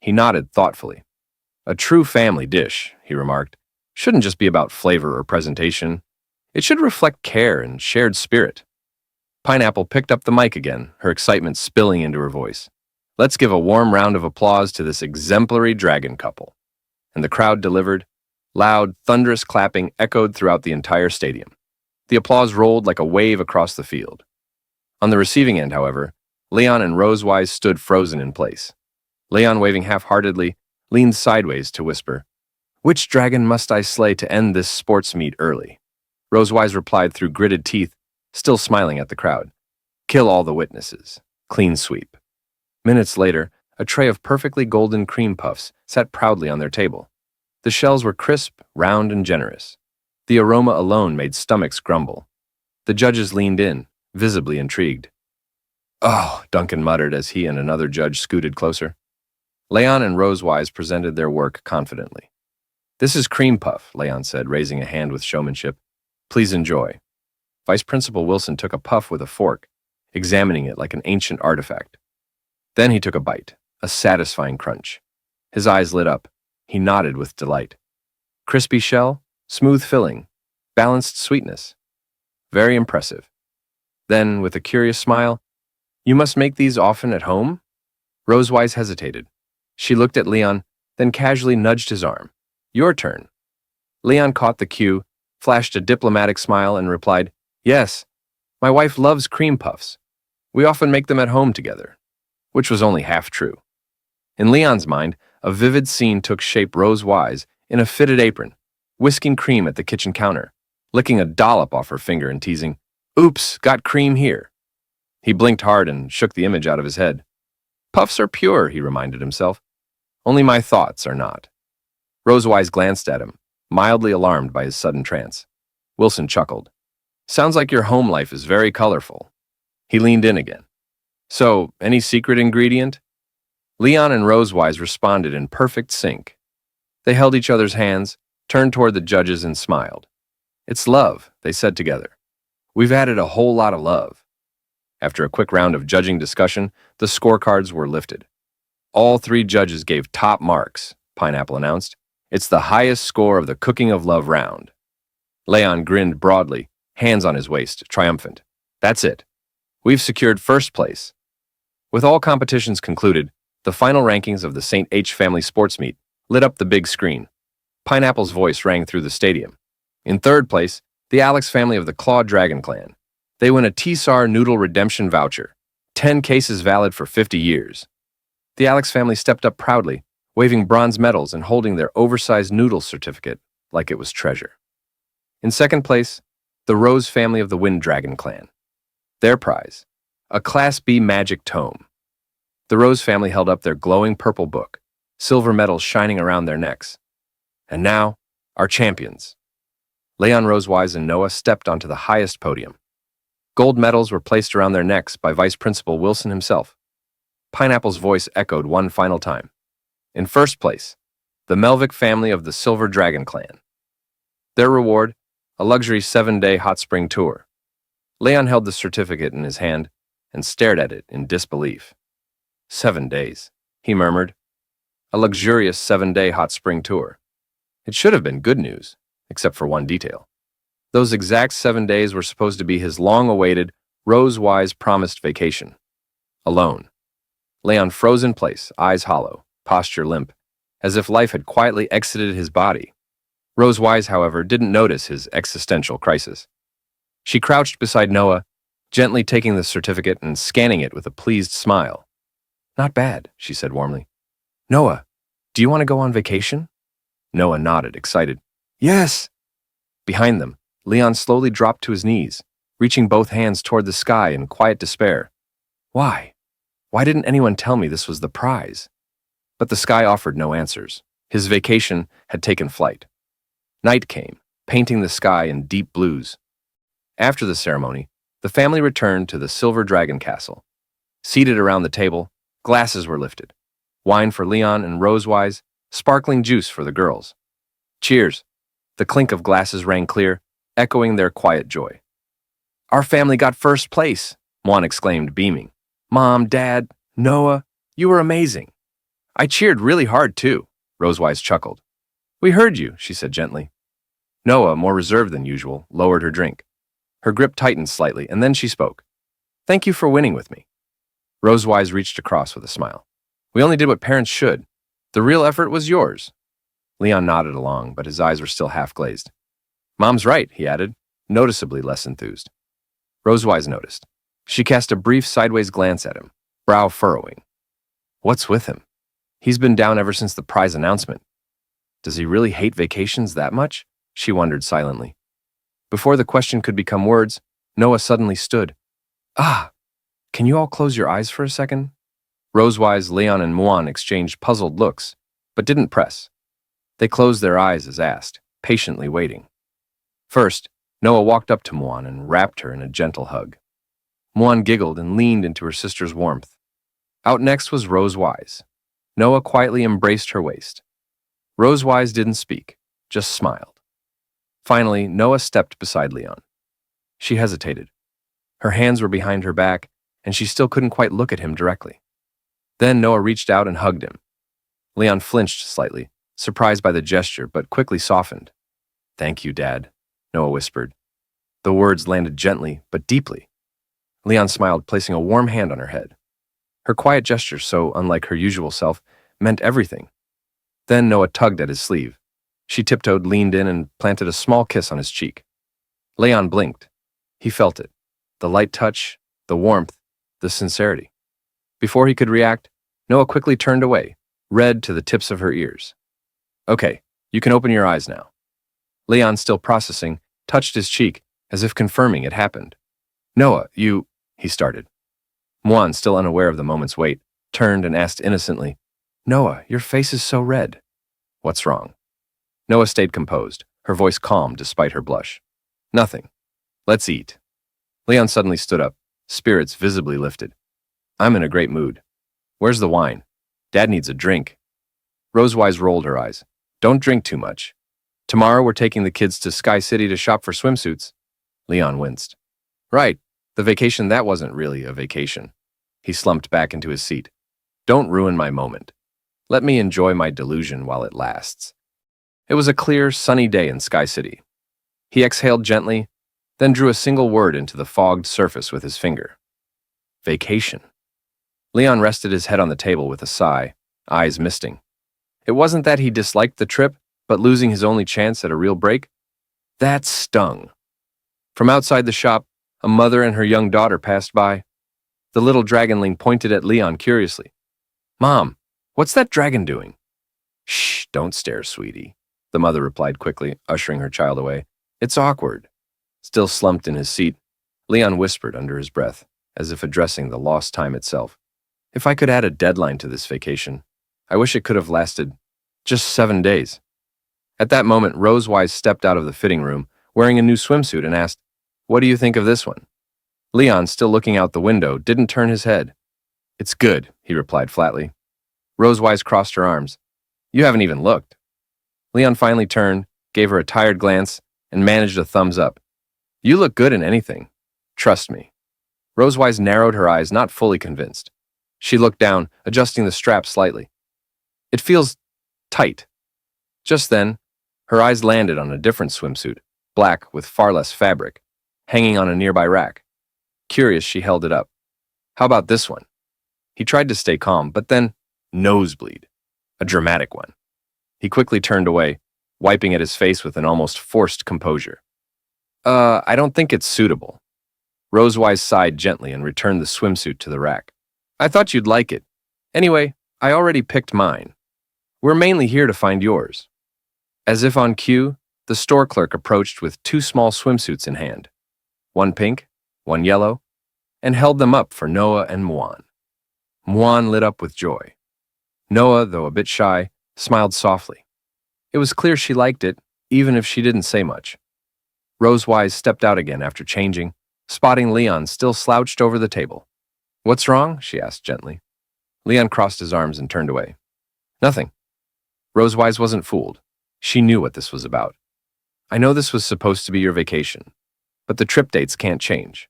He nodded thoughtfully. "A true family dish," he remarked, "shouldn't just be about flavor or presentation. It should reflect care and shared spirit." Pineapple picked up the mic again, her excitement spilling into her voice. "Let's give a warm round of applause to this exemplary dragon couple." And the crowd delivered. Loud, thunderous clapping echoed throughout the entire stadium. The applause rolled like a wave across the field. On the receiving end, however, Leon and Rosewise stood frozen in place. Leon, waving half-heartedly, leaned sideways to whisper, "Which dragon must I slay to end this sports meet early?" Rosewise replied through gritted teeth, still smiling at the crowd, "Kill all the witnesses. Clean sweep." Minutes later, a tray of perfectly golden cream puffs sat proudly on their table. The shells were crisp, round, and generous. The aroma alone made stomachs grumble. The judges leaned in, visibly intrigued. "Oh," Duncan muttered as he and another judge scooted closer. Leon and Rosewise presented their work confidently. "This is cream puff," Leon said, raising a hand with showmanship. "Please enjoy." Vice Principal Wilson took a puff with a fork, examining it like an ancient artifact. Then he took a bite, a satisfying crunch. His eyes lit up. He nodded with delight. Crispy shell, smooth filling, balanced sweetness. Very impressive. Then, with a curious smile, "You must make these often at home?" Rosewise hesitated. She looked at Leon, then casually nudged his arm. "Your turn." Leon caught the cue, flashed a diplomatic smile, and replied, "Yes, my wife loves cream puffs. We often make them at home together," which was only half true. In Leon's mind, a vivid scene took shape Rosewise in a fitted apron, whisking cream at the kitchen counter, licking a dollop off her finger and teasing, "Oops, got cream here." He blinked hard and shook the image out of his head. "Puffs are pure," he reminded himself. "Only my thoughts are not." Rosewise glanced at him, mildly alarmed by his sudden trance. Wilson chuckled. "Sounds like your home life is very colorful." He leaned in again. "So, any secret ingredient?" Leon and Rosewise responded in perfect sync. They held each other's hands, turned toward the judges, and smiled. "It's love," they said together. We've added a whole lot of love. After a quick round of judging discussion, the scorecards were lifted. All three judges gave top marks, Pineapple announced. It's the highest score of the Cooking of Love round. Leon grinned broadly, hands on his waist, triumphant. That's it. We've secured first place. With all competitions concluded, the final rankings of the St. H family sports meet lit up the big screen. Pineapple's voice rang through the stadium. In third place, the Alex family of the Claw Dragon Clan. They win a T-SAR Noodle Redemption voucher, 10 cases valid for 50 years. The Alex family stepped up proudly, waving bronze medals and holding their oversized noodle certificate like it was treasure. In second place, the Rose family of the Wind Dragon Clan. Their prize, a Class B magic tome. The Rose family held up their glowing purple book, silver medals shining around their necks. And now, our champions. Leon Rosewise and Noah stepped onto the highest podium. Gold medals were placed around their necks by Vice Principal Wilson himself. Pineapple's voice echoed one final time. In first place, the Melvick family of the Silver Dragon Clan. Their reward, a luxury 7-day hot spring tour. Leon held the certificate in his hand and stared at it in disbelief. 7 days, he murmured. A luxurious 7-day hot spring tour. It should have been good news, except for one detail. Those exact 7 days were supposed to be his long-awaited, Rose-wise promised vacation. Alone. Leon froze in place, eyes hollow, posture limp, as if life had quietly exited his body. Rose-wise, however, didn't notice his existential crisis. She crouched beside Noah, gently taking the certificate and scanning it with a pleased smile. Not bad, she said warmly. Noah, do you want to go on vacation? Noah nodded, excited. Yes! Behind them, Leon slowly dropped to his knees, reaching both hands toward the sky in quiet despair. Why? Why didn't anyone tell me this was the prize? But the sky offered no answers. His vacation had taken flight. Night came, painting the sky in deep blues. After the ceremony, the family returned to the Silver Dragon Castle. Seated around the table, glasses were lifted. Wine for Leon and Rosewise, sparkling juice for the girls. Cheers! The clink of glasses rang clear, echoing their quiet joy. Our family got first place, Juan exclaimed, beaming. Mom, Dad, Noah, you were amazing. I cheered really hard, too, Rosewise chuckled. We heard you, she said gently. Noah, more reserved than usual, lowered her drink. Her grip tightened slightly, and then she spoke. Thank you for winning with me. Rosewise reached across with a smile. We only did what parents should. The real effort was yours. Leon nodded along, but his eyes were still half-glazed. Mom's right, he added, noticeably less enthused. Rosewise noticed. She cast a brief sideways glance at him, brow furrowing. What's with him? He's been down ever since the prize announcement. Does he really hate vacations that much? She wondered silently. Before the question could become words, Noah suddenly stood. Ah! Can you all close your eyes for a second? Rosewise, Leon, and Muan exchanged puzzled looks, but didn't press. They closed their eyes as asked, patiently waiting. First, Noah walked up to Muan and wrapped her in a gentle hug. Muan giggled and leaned into her sister's warmth. Out next was Rosewise. Noah quietly embraced her waist. Rosewise didn't speak, just smiled. Finally, Noah stepped beside Leon. She hesitated. Her hands were behind her back, and she still couldn't quite look at him directly. Then Noah reached out and hugged him. Leon flinched slightly, surprised by the gesture, but quickly softened. Thank you, Dad, Noah whispered. The words landed gently, but deeply. Leon smiled, placing a warm hand on her head. Her quiet gesture, so unlike her usual self, meant everything. Then Noah tugged at his sleeve. She tiptoed, leaned in, and planted a small kiss on his cheek. Leon blinked. He felt it. The light touch, the warmth, the sincerity. Before he could react, Noah quickly turned away, red to the tips of her ears. Okay, you can open your eyes now. Leon, still processing, touched his cheek, as if confirming it happened. Noah, he started. Muan, still unaware of the moment's weight, turned and asked innocently, Noah, your face is so red. What's wrong? Noah stayed composed, her voice calm despite her blush. Nothing. Let's eat. Leon suddenly stood up, spirits visibly lifted. I'm in a great mood. Where's the wine? Dad needs a drink. Rosewise rolled her eyes. Don't drink too much. Tomorrow we're taking the kids to Sky City to shop for swimsuits. Leon winced. Right, the vacation that wasn't really a vacation. He slumped back into his seat. Don't ruin my moment. Let me enjoy my delusion while it lasts. It was a clear, sunny day in Sky City. He exhaled gently, then drew a single word into the fogged surface with his finger. Vacation. Leon rested his head on the table with a sigh, eyes misting. It wasn't that he disliked the trip, but losing his only chance at a real break? That stung. From outside the shop, a mother and her young daughter passed by. The little dragonling pointed at Leon curiously. Mom, what's that dragon doing? Shh, don't stare, sweetie, the mother replied quickly, ushering her child away. It's awkward. Still slumped in his seat, Leon whispered under his breath, as if addressing the lost time itself. If I could add a deadline to this vacation, I wish it could have lasted just 7 days. At that moment, Rosewise stepped out of the fitting room, wearing a new swimsuit, and asked, What do you think of this one? Leon, still looking out the window, didn't turn his head. It's good, he replied flatly. Rosewise crossed her arms. You haven't even looked. Leon finally turned, gave her a tired glance, and managed a thumbs up. You look good in anything. Trust me. Rosewise narrowed her eyes, not fully convinced. She looked down, adjusting the strap slightly. It feels tight. Just then, her eyes landed on a different swimsuit, black with far less fabric, hanging on a nearby rack. Curious, she held it up. How about this one? He tried to stay calm, but then, nosebleed. A dramatic one. He quickly turned away, wiping at his face with an almost forced composure. I don't think it's suitable. Rosewise sighed gently and returned the swimsuit to the rack. I thought you'd like it. Anyway, I already picked mine. We're mainly here to find yours. As if on cue, the store clerk approached with 2 small swimsuits in hand. One pink, one yellow, and held them up for Noah and Muan. Muan lit up with joy. Noah, though a bit shy, smiled softly. It was clear she liked it, even if she didn't say much. Rosewise stepped out again after changing, spotting Leon still slouched over the table. What's wrong? She asked gently. Leon crossed his arms and turned away. Nothing. Rosewise wasn't fooled. She knew what this was about. I know this was supposed to be your vacation, but the trip dates can't change.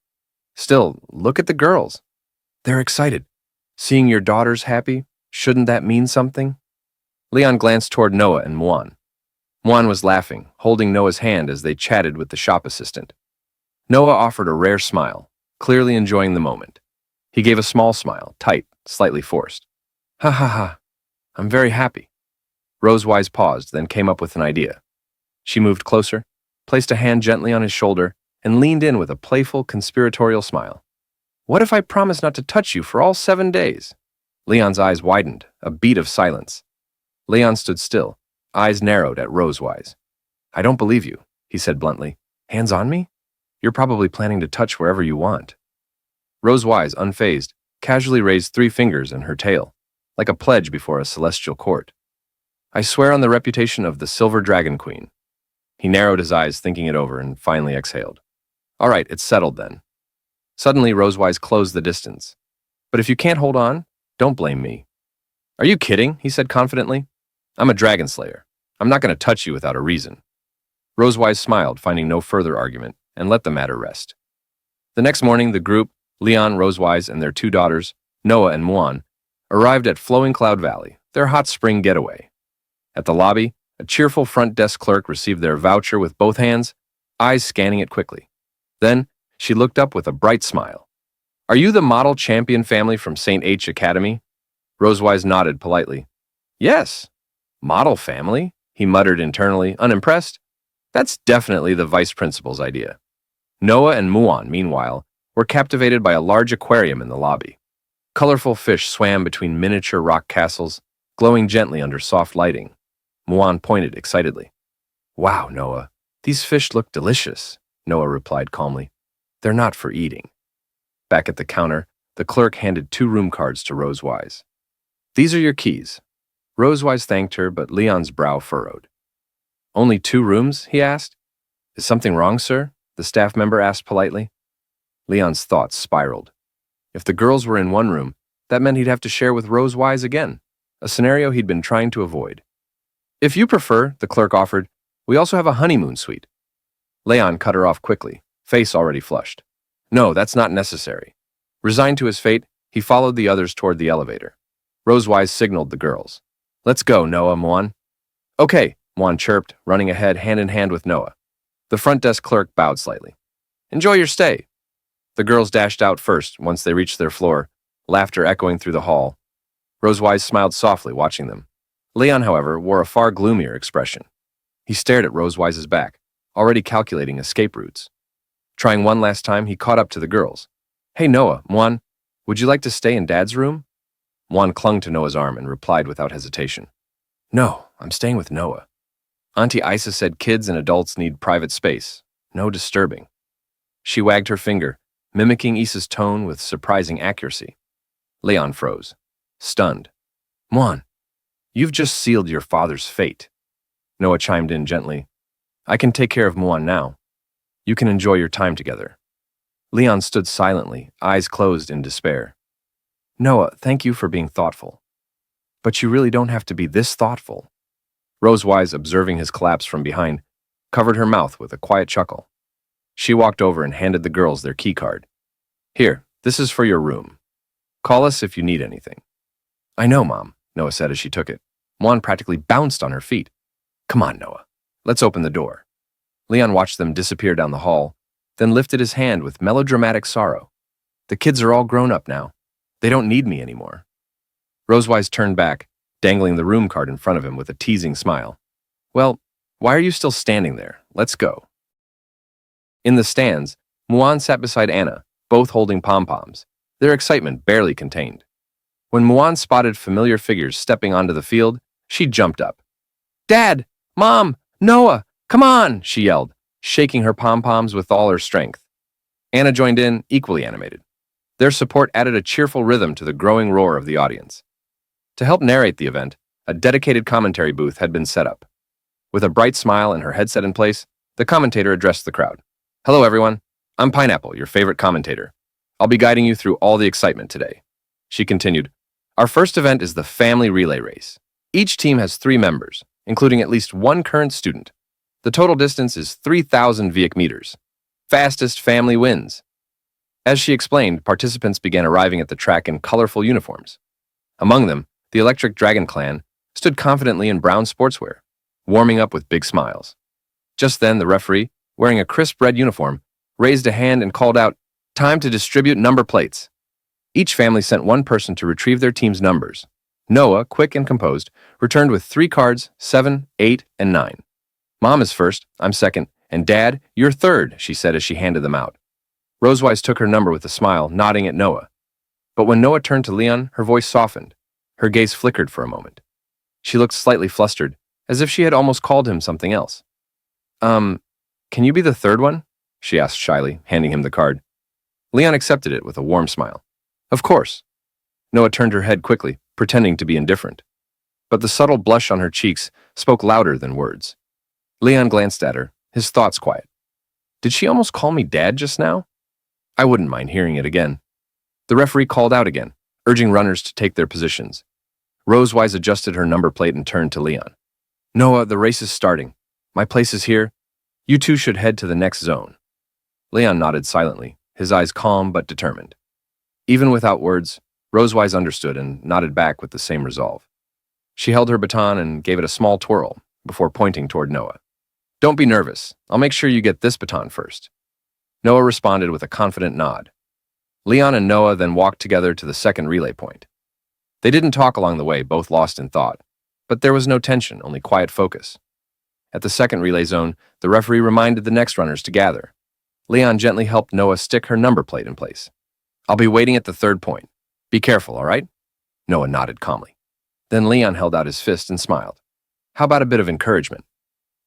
Still, look at the girls. They're excited. Seeing your daughters happy, shouldn't that mean something? Leon glanced toward Noah and Muan. Muan was laughing, holding Noah's hand as they chatted with the shop assistant. Noah offered a rare smile, clearly enjoying the moment. He gave a small smile, tight, slightly forced. Ha ha ha, I'm very happy. Rosewise paused, then came up with an idea. She moved closer, placed a hand gently on his shoulder, and leaned in with a playful, conspiratorial smile. What if I promise not to touch you for all 7 days? Leon's eyes widened, a beat of silence. Leon stood still, eyes narrowed at Rosewise. I don't believe you, he said bluntly. Hands on me? You're probably planning to touch wherever you want. Rosewise, unfazed, casually raised 3 fingers and her tail, like a pledge before a celestial court. I swear on the reputation of the Silver Dragon Queen. He narrowed his eyes, thinking it over, and finally exhaled. All right, it's settled then. Suddenly, Rosewise closed the distance. But if you can't hold on, don't blame me. Are you kidding? He said confidently. I'm a dragon slayer. I'm not going to touch you without a reason. Rosewise smiled, finding no further argument, and let the matter rest. The next morning, the group, Leon, Rosewise, and their 2 daughters, Noah and Muan, arrived at Flowing Cloud Valley, their hot spring getaway. At the lobby, a cheerful front desk clerk received their voucher with both hands, eyes scanning it quickly. Then, she looked up with a bright smile. Are you the model champion family from St. H Academy? Rosewise nodded politely. Yes. Model family? He muttered internally, unimpressed. That's definitely the vice principal's idea. Noah and Muan, meanwhile, were captivated by a large aquarium in the lobby. Colorful fish swam between miniature rock castles, glowing gently under soft lighting. Muan pointed excitedly. Wow, Noah, these fish look delicious, Noah replied calmly. They're not for eating. Back at the counter, the clerk handed 2 room cards to Rosewise. These are your keys. Rosewise thanked her, but Leon's brow furrowed. Only 2 rooms? He asked. Is something wrong, sir? The staff member asked politely. Leon's thoughts spiraled. If the girls were in one room, that meant he'd have to share with Rosewise again, a scenario he'd been trying to avoid. If you prefer, the clerk offered, we also have a honeymoon suite. Leon cut her off quickly, face already flushed. No, that's not necessary. Resigned to his fate, he followed the others toward the elevator. Rosewise signaled the girls. Let's go, Noah, Muan. Okay, Muan chirped, running ahead hand in hand with Noah. The front desk clerk bowed slightly. Enjoy your stay. The girls dashed out first once they reached their floor, laughter echoing through the hall. Rosewise smiled softly, watching them. Leon, however, wore a far gloomier expression. He stared at Rosewise's back, already calculating escape routes. Trying one last time, he caught up to the girls. Hey, Noah, Muan, would you like to stay in Dad's room? Muan clung to Noah's arm and replied without hesitation. No, I'm staying with Noah. Auntie Isa said kids and adults need private space. No disturbing. She wagged her finger, mimicking Isa's tone with surprising accuracy. Leon froze, stunned. Muan, you've just sealed your father's fate. Noah chimed in gently. I can take care of Muan now. You can enjoy your time together. Leon stood silently, eyes closed in despair. Noah, thank you for being thoughtful. But you really don't have to be this thoughtful. Rosewise, observing his collapse from behind, covered her mouth with a quiet chuckle. She walked over and handed the girls their key card. Here, this is for your room. Call us if you need anything. I know, Mom, Noah said as she took it. Muan practically bounced on her feet. Come on, Noah. Let's open the door. Leon watched them disappear down the hall, then lifted his hand with melodramatic sorrow. The kids are all grown up now. They don't need me anymore. Rosewise turned back, dangling the room card in front of him with a teasing smile. Well, why are you still standing there? Let's go. In the stands, Muan sat beside Anna, both holding pom-poms, their excitement barely contained. When Muan spotted familiar figures stepping onto the field, she jumped up. Dad! Mom! Noah! Come on! She yelled, shaking her pom-poms with all her strength. Anna joined in, equally animated. Their support added a cheerful rhythm to the growing roar of the audience. To help narrate the event, a dedicated commentary booth had been set up. With a bright smile and her headset in place, the commentator addressed the crowd. Hello, everyone. I'm Pineapple, your favorite commentator. I'll be guiding you through all the excitement today. She continued, Our first event is the family relay race. Each team has 3 members, including at least 1 current student. The total distance is 3,000 Viec meters. Fastest family wins. As she explained, participants began arriving at the track in colorful uniforms. Among them, the Electric Dragon clan stood confidently in brown sportswear, warming up with big smiles. Just then, the referee, wearing a crisp red uniform, raised a hand and called out, Time to distribute number plates. Each family sent 1 person to retrieve their team's numbers. Noah, quick and composed, returned with 3 cards, 7, 8, and 9. Mom is first, I'm second, and Dad, you're third, she said as she handed them out. Rosewise took her number with a smile, nodding at Noah. But when Noah turned to Leon, her voice softened. Her gaze flickered for a moment. She looked slightly flustered, as if she had almost called him something else. Can you be the third one? She asked shyly, handing him the card. Leon accepted it with a warm smile. Of course. Noah turned her head quickly, pretending to be indifferent. But the subtle blush on her cheeks spoke louder than words. Leon glanced at her, his thoughts quiet. Did she almost call me Dad just now? I wouldn't mind hearing it again. The referee called out again, urging runners to take their positions. Rosewise adjusted her number plate and turned to Leon. Noah, the race is starting. My place is here. You two should head to the next zone. Leon nodded silently, his eyes calm but determined. Even without words, Rosewise understood and nodded back with the same resolve. She held her baton and gave it a small twirl before pointing toward Noah. Don't be nervous. I'll make sure you get this baton first. Noah responded with a confident nod. Leon and Noah then walked together to the second relay point. They didn't talk along the way, both lost in thought, but there was no tension, only quiet focus. At the second relay zone, the referee reminded the next runners to gather. Leon gently helped Noah stick her number plate in place. I'll be waiting at the third point. Be careful, all right? Noah nodded calmly. Then Leon held out his fist and smiled. How about a bit of encouragement?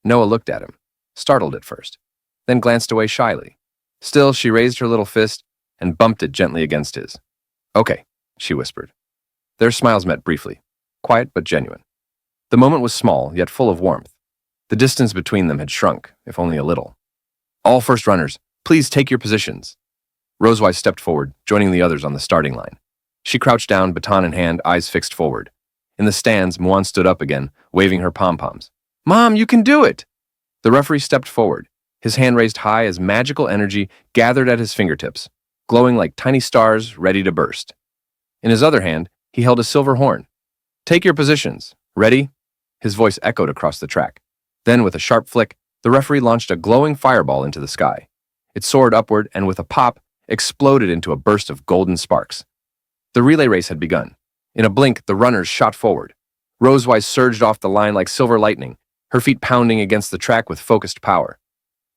Noah looked at him, startled at first, then glanced away shyly. Still, she raised her little fist and bumped it gently against his. Okay, she whispered. Their smiles met briefly, quiet but genuine. The moment was small, yet full of warmth. The distance between them had shrunk, if only a little. All first runners, please take your positions. Rosewise stepped forward, joining the others on the starting line. She crouched down, baton in hand, eyes fixed forward. In the stands, Muan stood up again, waving her pom-poms. Mom, you can do it! The referee stepped forward, his hand raised high as magical energy gathered at his fingertips, glowing like tiny stars ready to burst. In his other hand, he held a silver horn. "Take your positions. Ready?" His voice echoed across the track. Then, with a sharp flick, the referee launched a glowing fireball into the sky. It soared upward and, with a pop, exploded into a burst of golden sparks. The relay race had begun. In a blink, the runners shot forward. Rosewise surged off the line like silver lightning, her feet pounding against the track with focused power.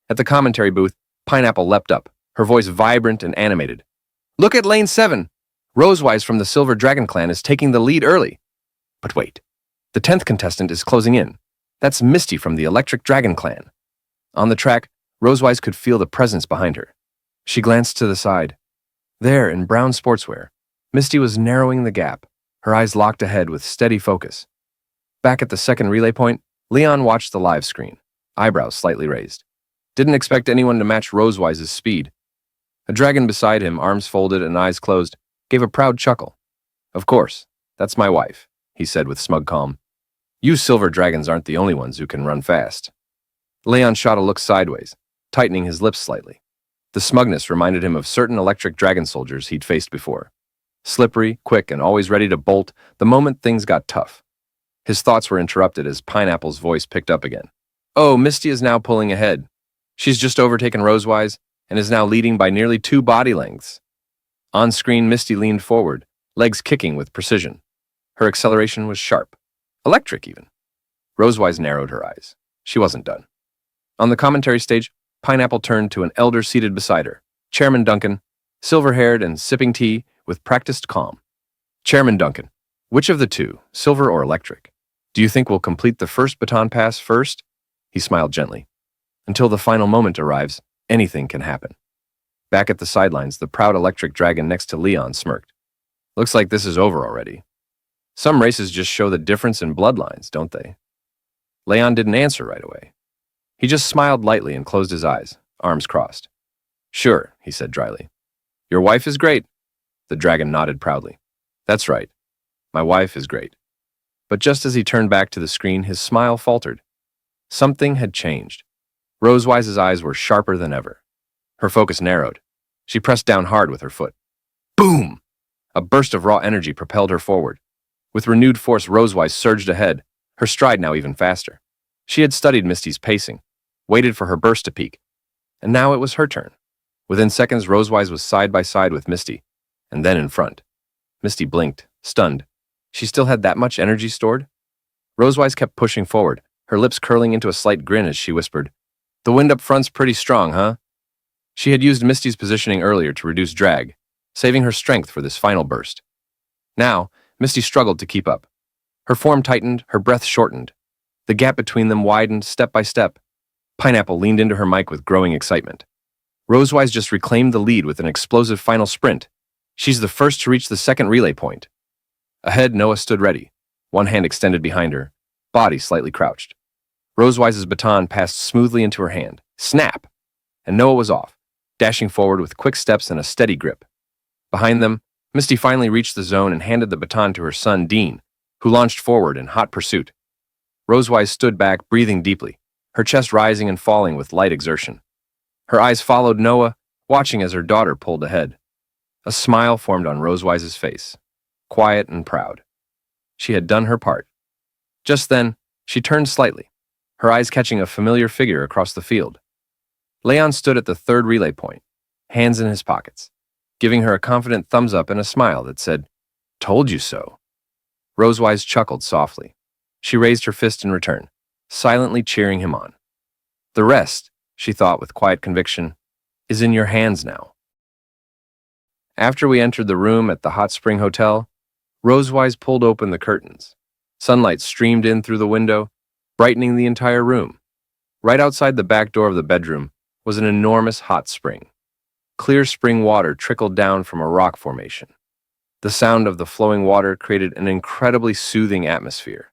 At the commentary booth, Pineapple leapt up, her voice vibrant and animated. "Look at lane 7! Rosewise from the Silver Dragon clan is taking the lead early." But wait, the 10th contestant is closing in. That's Misty from the Electric Dragon clan. On the track, Rosewise could feel the presence behind her. She glanced to the side. There, in brown sportswear, Misty was narrowing the gap, her eyes locked ahead with steady focus. Back at the second relay point, Leon watched the live screen, eyebrows slightly raised. Didn't expect anyone to match Rosewise's speed. A dragon beside him, arms folded and eyes closed, gave a proud chuckle. "Of course, that's my wife," he said with smug calm. "You silver dragons aren't the only ones who can run fast." Leon shot a look sideways, tightening his lips slightly. The smugness reminded him of certain electric dragon soldiers he'd faced before. Slippery, quick, and always ready to bolt the moment things got tough. His thoughts were interrupted as Pineapple's voice picked up again. "Oh, Misty is now pulling ahead. She's just overtaken Rosewise and is now leading by nearly 2 body lengths." On screen, Misty leaned forward, legs kicking with precision. Her acceleration was sharp. Electric, even. Rosewise narrowed her eyes. She wasn't done. On the commentary stage, Pineapple turned to an elder seated beside her, Chairman Duncan, silver-haired and sipping tea with practiced calm. "Chairman Duncan, which of the two, silver or electric, do you think will complete the first baton pass first?" He smiled gently. "Until the final moment arrives, anything can happen." Back at the sidelines, the proud electric dragon next to Leon smirked. "Looks like this is over already. Some races just show the difference in bloodlines, don't they?" Leon didn't answer right away. He just smiled lightly and closed his eyes, arms crossed. "Sure," he said dryly. "Your wife is great." The dragon nodded proudly. "That's right. My wife is great." But just as he turned back to the screen, his smile faltered. Something had changed. Rosewise's eyes were sharper than ever. Her focus narrowed. She pressed down hard with her foot. Boom! A burst of raw energy propelled her forward. With renewed force, Rosewise surged ahead, her stride now even faster. She had studied Misty's pacing, waited for her burst to peak, and now it was her turn. Within seconds, Rosewise was side by side with Misty, and then in front. Misty blinked, stunned. She still had that much energy stored? Rosewise kept pushing forward, her lips curling into a slight grin as she whispered, "The wind up front's pretty strong, huh?" She had used Misty's positioning earlier to reduce drag, saving her strength for this final burst. Now, Misty struggled to keep up. Her form tightened, her breath shortened. The gap between them widened step by step. Pineapple leaned into her mic with growing excitement. Rosewise just reclaimed the lead with an explosive final sprint. She's the first to reach the second relay point. Ahead, Noah stood ready, one hand extended behind her, body slightly crouched. Rosewise's baton passed smoothly into her hand. Snap! And Noah was off, dashing forward with quick steps and a steady grip. Behind them, Misty finally reached the zone and handed the baton to her son, Dean, who launched forward in hot pursuit. Rosewise stood back, breathing deeply, her chest rising and falling with light exertion. Her eyes followed Noah, watching as her daughter pulled ahead. A smile formed on Rosewise's face, quiet and proud. She had done her part. Just then, she turned slightly, her eyes catching a familiar figure across the field. Leon stood at the third relay point, hands in his pockets, giving her a confident thumbs up and a smile that said, "Told you so." Rosewise chuckled softly. She raised her fist in return, silently cheering him on. "The rest," she thought with quiet conviction, "is in your hands now." After we entered the room at the Hot Spring Hotel, Rosewise pulled open the curtains. Sunlight streamed in through the window, brightening the entire room. Right outside the back door of the bedroom was an enormous hot spring. Clear spring water trickled down from a rock formation. The sound of the flowing water created an incredibly soothing atmosphere.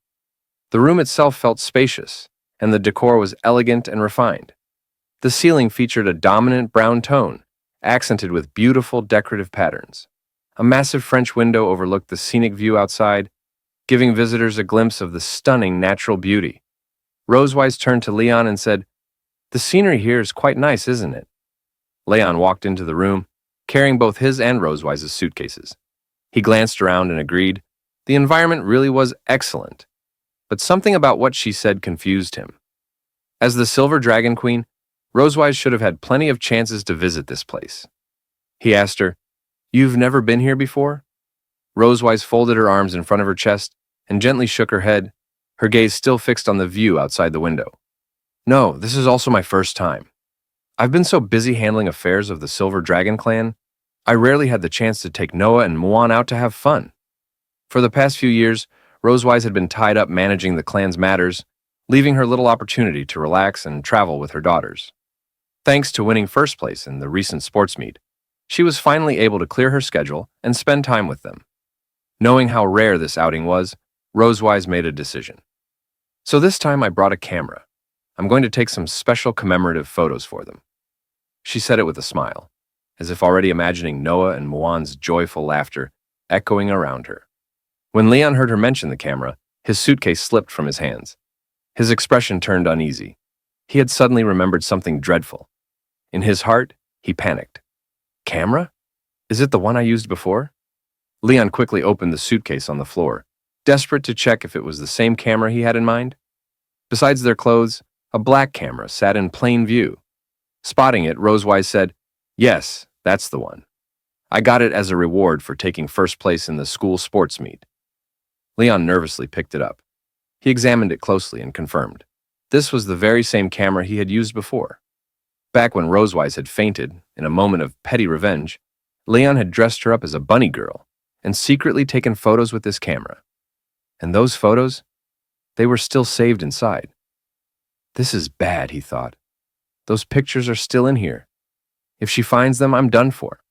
The room itself felt spacious, and the decor was elegant and refined. The ceiling featured a dominant brown tone, accented with beautiful decorative patterns. A massive French window overlooked the scenic view outside, giving visitors a glimpse of the stunning natural beauty. Rosewise turned to Leon and said, The scenery here is quite nice, isn't it? Leon walked into the room, carrying both his and Rosewise's suitcases. He glanced around and agreed. The environment really was excellent, but something about what she said confused him. As the Silver Dragon Queen, Rosewise should have had plenty of chances to visit this place. He asked her, "You've never been here before?" Rosewise folded her arms in front of her chest and gently shook her head, her gaze still fixed on the view outside the window. "No, this is also my first time. I've been so busy handling affairs of the Silver Dragon clan, I rarely had the chance to take Noah and Muan out to have fun." For the past few years, Rosewise had been tied up managing the clan's matters, leaving her little opportunity to relax and travel with her daughters. Thanks to winning first place in the recent sports meet, she was finally able to clear her schedule and spend time with them. Knowing how rare this outing was, Rosewise made a decision. "So this time I brought a camera. I'm going to take some special commemorative photos for them." She said it with a smile, as if already imagining Noah and Muan's joyful laughter echoing around her. When Leon heard her mention the camera, his suitcase slipped from his hands. His expression turned uneasy. He had suddenly remembered something dreadful. In his heart, he panicked. "Camera? Is it the one I used before?" Leon quickly opened the suitcase on the floor, desperate to check if it was the same camera he had in mind. Besides their clothes, a black camera sat in plain view. Spotting it, Rosewise said, "Yes, that's the one. I got it as a reward for taking first place in the school sports meet." Leon nervously picked it up. He examined it closely and confirmed. This was the very same camera he had used before. Back when Rosewise had fainted, in a moment of petty revenge, Leon had dressed her up as a bunny girl and secretly taken photos with this camera. And those photos? They were still saved inside. "This is bad," he thought. "Those pictures are still in here. If she finds them, I'm done for."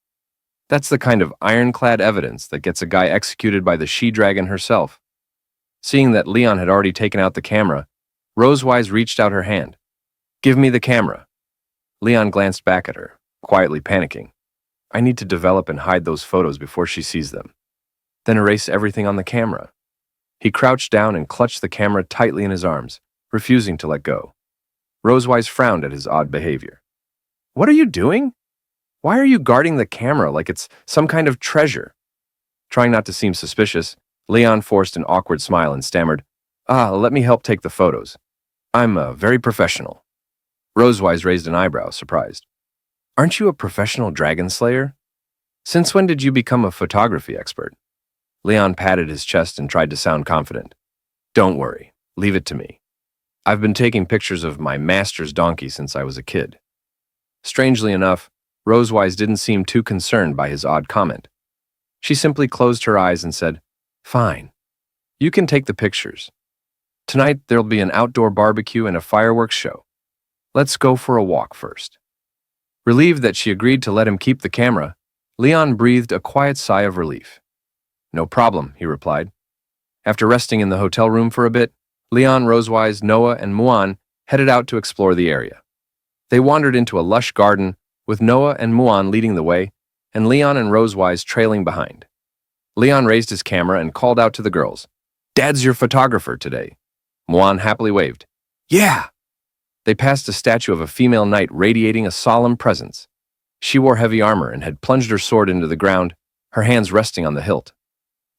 That's the kind of ironclad evidence that gets a guy executed by the she-dragon herself. Seeing that Leon had already taken out the camera, Rosewise reached out her hand. "Give me the camera." Leon glanced back at her, quietly panicking. "I need to develop and hide those photos before she sees them. Then erase everything on the camera." He crouched down and clutched the camera tightly in his arms, refusing to let go. Rosewise frowned at his odd behavior. "What are you doing? Why are you guarding the camera like it's some kind of treasure?" Trying not to seem suspicious, Leon forced an awkward smile and stammered, "Let me help take the photos. I'm very professional." Rosewise raised an eyebrow, surprised. "Aren't you a professional dragon slayer? Since when did you become a photography expert?" Leon patted his chest and tried to sound confident. "Don't worry, leave it to me. I've been taking pictures of my master's donkey since I was a kid." Strangely enough, Rosewise didn't seem too concerned by his odd comment. She simply closed her eyes and said, "Fine. You can take the pictures. Tonight there'll be an outdoor barbecue and a fireworks show. Let's go for a walk first." Relieved that she agreed to let him keep the camera, Leon breathed a quiet sigh of relief. "No problem," he replied. After resting in the hotel room for a bit, Leon, Rosewise, Noah, and Muan headed out to explore the area. They wandered into a lush garden, with Noah and Muan leading the way, and Leon and Rosewise trailing behind. Leon raised his camera and called out to the girls, "Dad's your photographer today." Muan happily waved. "Yeah!" They passed a statue of a female knight radiating a solemn presence. She wore heavy armor and had plunged her sword into the ground, her hands resting on the hilt.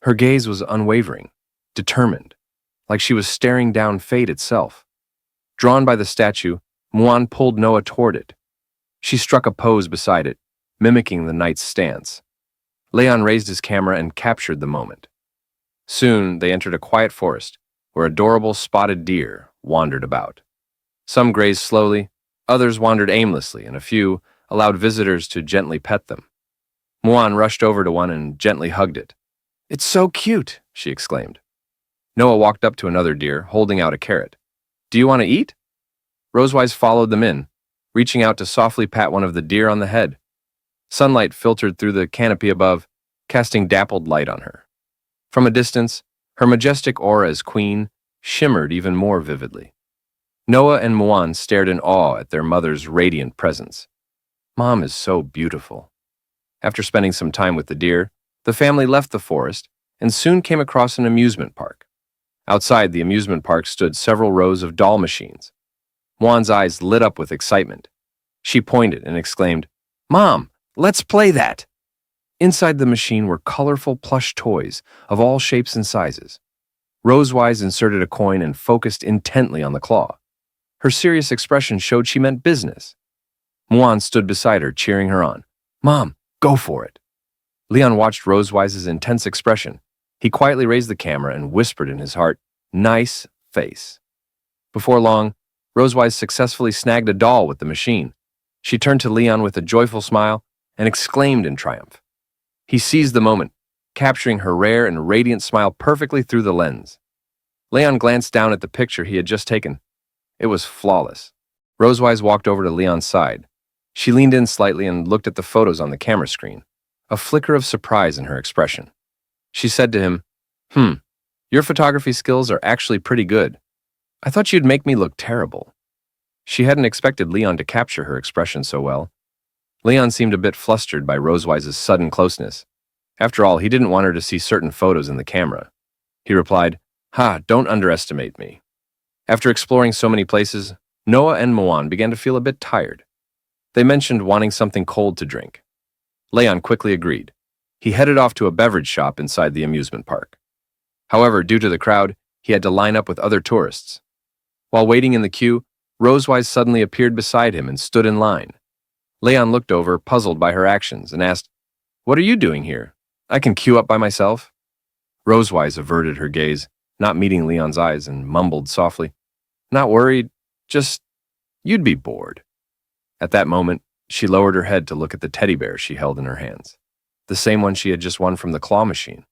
Her gaze was unwavering, determined, like she was staring down fate itself. Drawn by the statue, Muan pulled Noah toward it. She struck a pose beside it, mimicking the knight's stance. Leon raised his camera and captured the moment. Soon, they entered a quiet forest, where adorable spotted deer wandered about. Some grazed slowly, others wandered aimlessly, and a few allowed visitors to gently pet them. Muan rushed over to one and gently hugged it. "It's so cute," she exclaimed. Noah walked up to another deer, holding out a carrot. "Do you want to eat?" Rosewise followed them in, reaching out to softly pat one of the deer on the head. Sunlight filtered through the canopy above, casting dappled light on her. From a distance, her majestic aura as queen shimmered even more vividly. Noah and Muan stared in awe at their mother's radiant presence. "Mom is so beautiful." After spending some time with the deer, the family left the forest and soon came across an amusement park. Outside the amusement park stood several rows of doll machines. Muan's eyes lit up with excitement. She pointed and exclaimed, "Mom, let's play that!" She pointed and exclaimed, "Mom, let's play that!" Inside the machine were colorful plush toys of all shapes and sizes. Rosewise inserted a coin and focused intently on the claw. Her serious expression showed she meant business. Muan stood beside her, cheering her on. "Mom, go for it!" Leon watched Rosewise's intense expression. He quietly raised the camera and whispered in his heart, "Nice face." Before long, Rosewise successfully snagged a doll with the machine. She turned to Leon with a joyful smile and exclaimed in triumph. He seized the moment, capturing her rare and radiant smile perfectly through the lens. Leon glanced down at the picture he had just taken. It was flawless. Rosewise walked over to Leon's side. She leaned in slightly and looked at the photos on the camera screen, a flicker of surprise in her expression. She said to him, Your photography skills are actually pretty good. I thought you'd make me look terrible." She hadn't expected Leon to capture her expression so well. Leon seemed a bit flustered by Rosewise's sudden closeness. After all, he didn't want her to see certain photos in the camera. He replied, Don't underestimate me." After exploring so many places, Noah and Muan began to feel a bit tired. They mentioned wanting something cold to drink. Leon quickly agreed. He headed off to a beverage shop inside the amusement park. However, due to the crowd, he had to line up with other tourists. While waiting in the queue, Rosewise suddenly appeared beside him and stood in line. Leon looked over, puzzled by her actions, and asked, "What are you doing here? I can queue up by myself." Rosewise averted her gaze, not meeting Leon's eyes, and mumbled softly, "Not worried, just, you'd be bored." At that moment, she lowered her head to look at the teddy bear she held in her hands, the same one she had just won from the claw machine.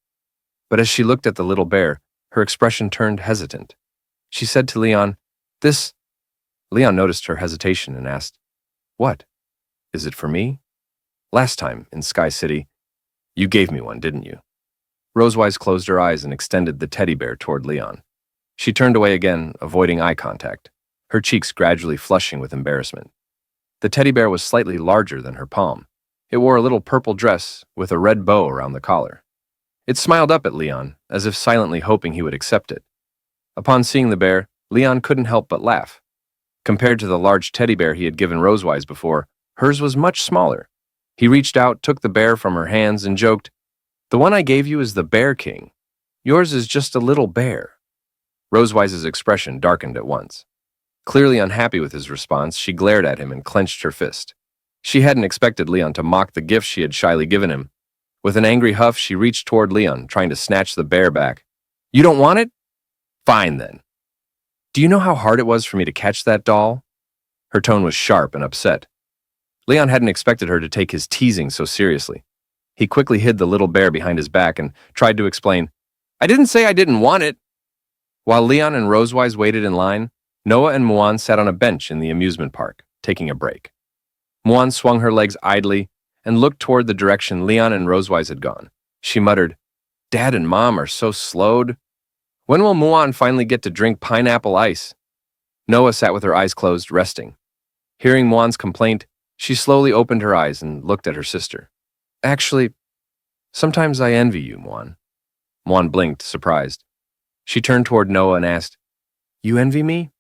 But as she looked at the little bear, her expression turned hesitant. She said to Leon, "This..." Leon noticed her hesitation and asked, "What? Is it for me? Last time, in Sky City, you gave me one, didn't you?" Rosewise closed her eyes and extended the teddy bear toward Leon. She turned away again, avoiding eye contact, her cheeks gradually flushing with embarrassment. The teddy bear was slightly larger than her palm. It wore a little purple dress with a red bow around the collar. It smiled up at Leon, as if silently hoping he would accept it. Upon seeing the bear, Leon couldn't help but laugh. Compared to the large teddy bear he had given Rosewise before, hers was much smaller. He reached out, took the bear from her hands, and joked, "The one I gave you is the Bear King. Yours is just a little bear." Rosewise's expression darkened at once. Clearly unhappy with his response, she glared at him and clenched her fist. She hadn't expected Leon to mock the gift she had shyly given him. With an angry huff, she reached toward Leon, trying to snatch the bear back. "You don't want it? Fine, then. Do you know how hard it was for me to catch that doll?" Her tone was sharp and upset. Leon hadn't expected her to take his teasing so seriously. He quickly hid the little bear behind his back and tried to explain, "I didn't say I didn't want it." While Leon and Rosewise waited in line, Noah and Muan sat on a bench in the amusement park, taking a break. Muan swung her legs idly and looked toward the direction Leon and Rosewise had gone. She muttered, "Dad and Mom are so slowed. When will Muan finally get to drink pineapple ice?" Noah sat with her eyes closed, resting. Hearing Muan's complaint, she slowly opened her eyes and looked at her sister. "Actually, sometimes I envy you, Muan." Muan blinked, surprised. She turned toward Noah and asked, "You envy me?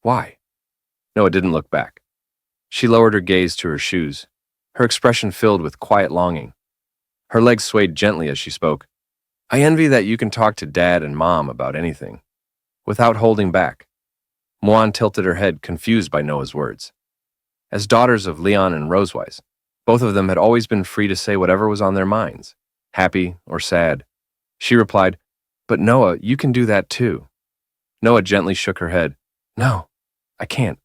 Why?" Noah didn't look back. She lowered her gaze to her shoes, her expression filled with quiet longing. Her legs swayed gently as she spoke. "I envy that you can talk to Dad and Mom about anything, without holding back." Muan tilted her head, confused by Noah's words. As daughters of Leon and Rosewise, both of them had always been free to say whatever was on their minds, happy or sad. She replied, "But Noah, you can do that too." Noah gently shook her head. "No, I can't.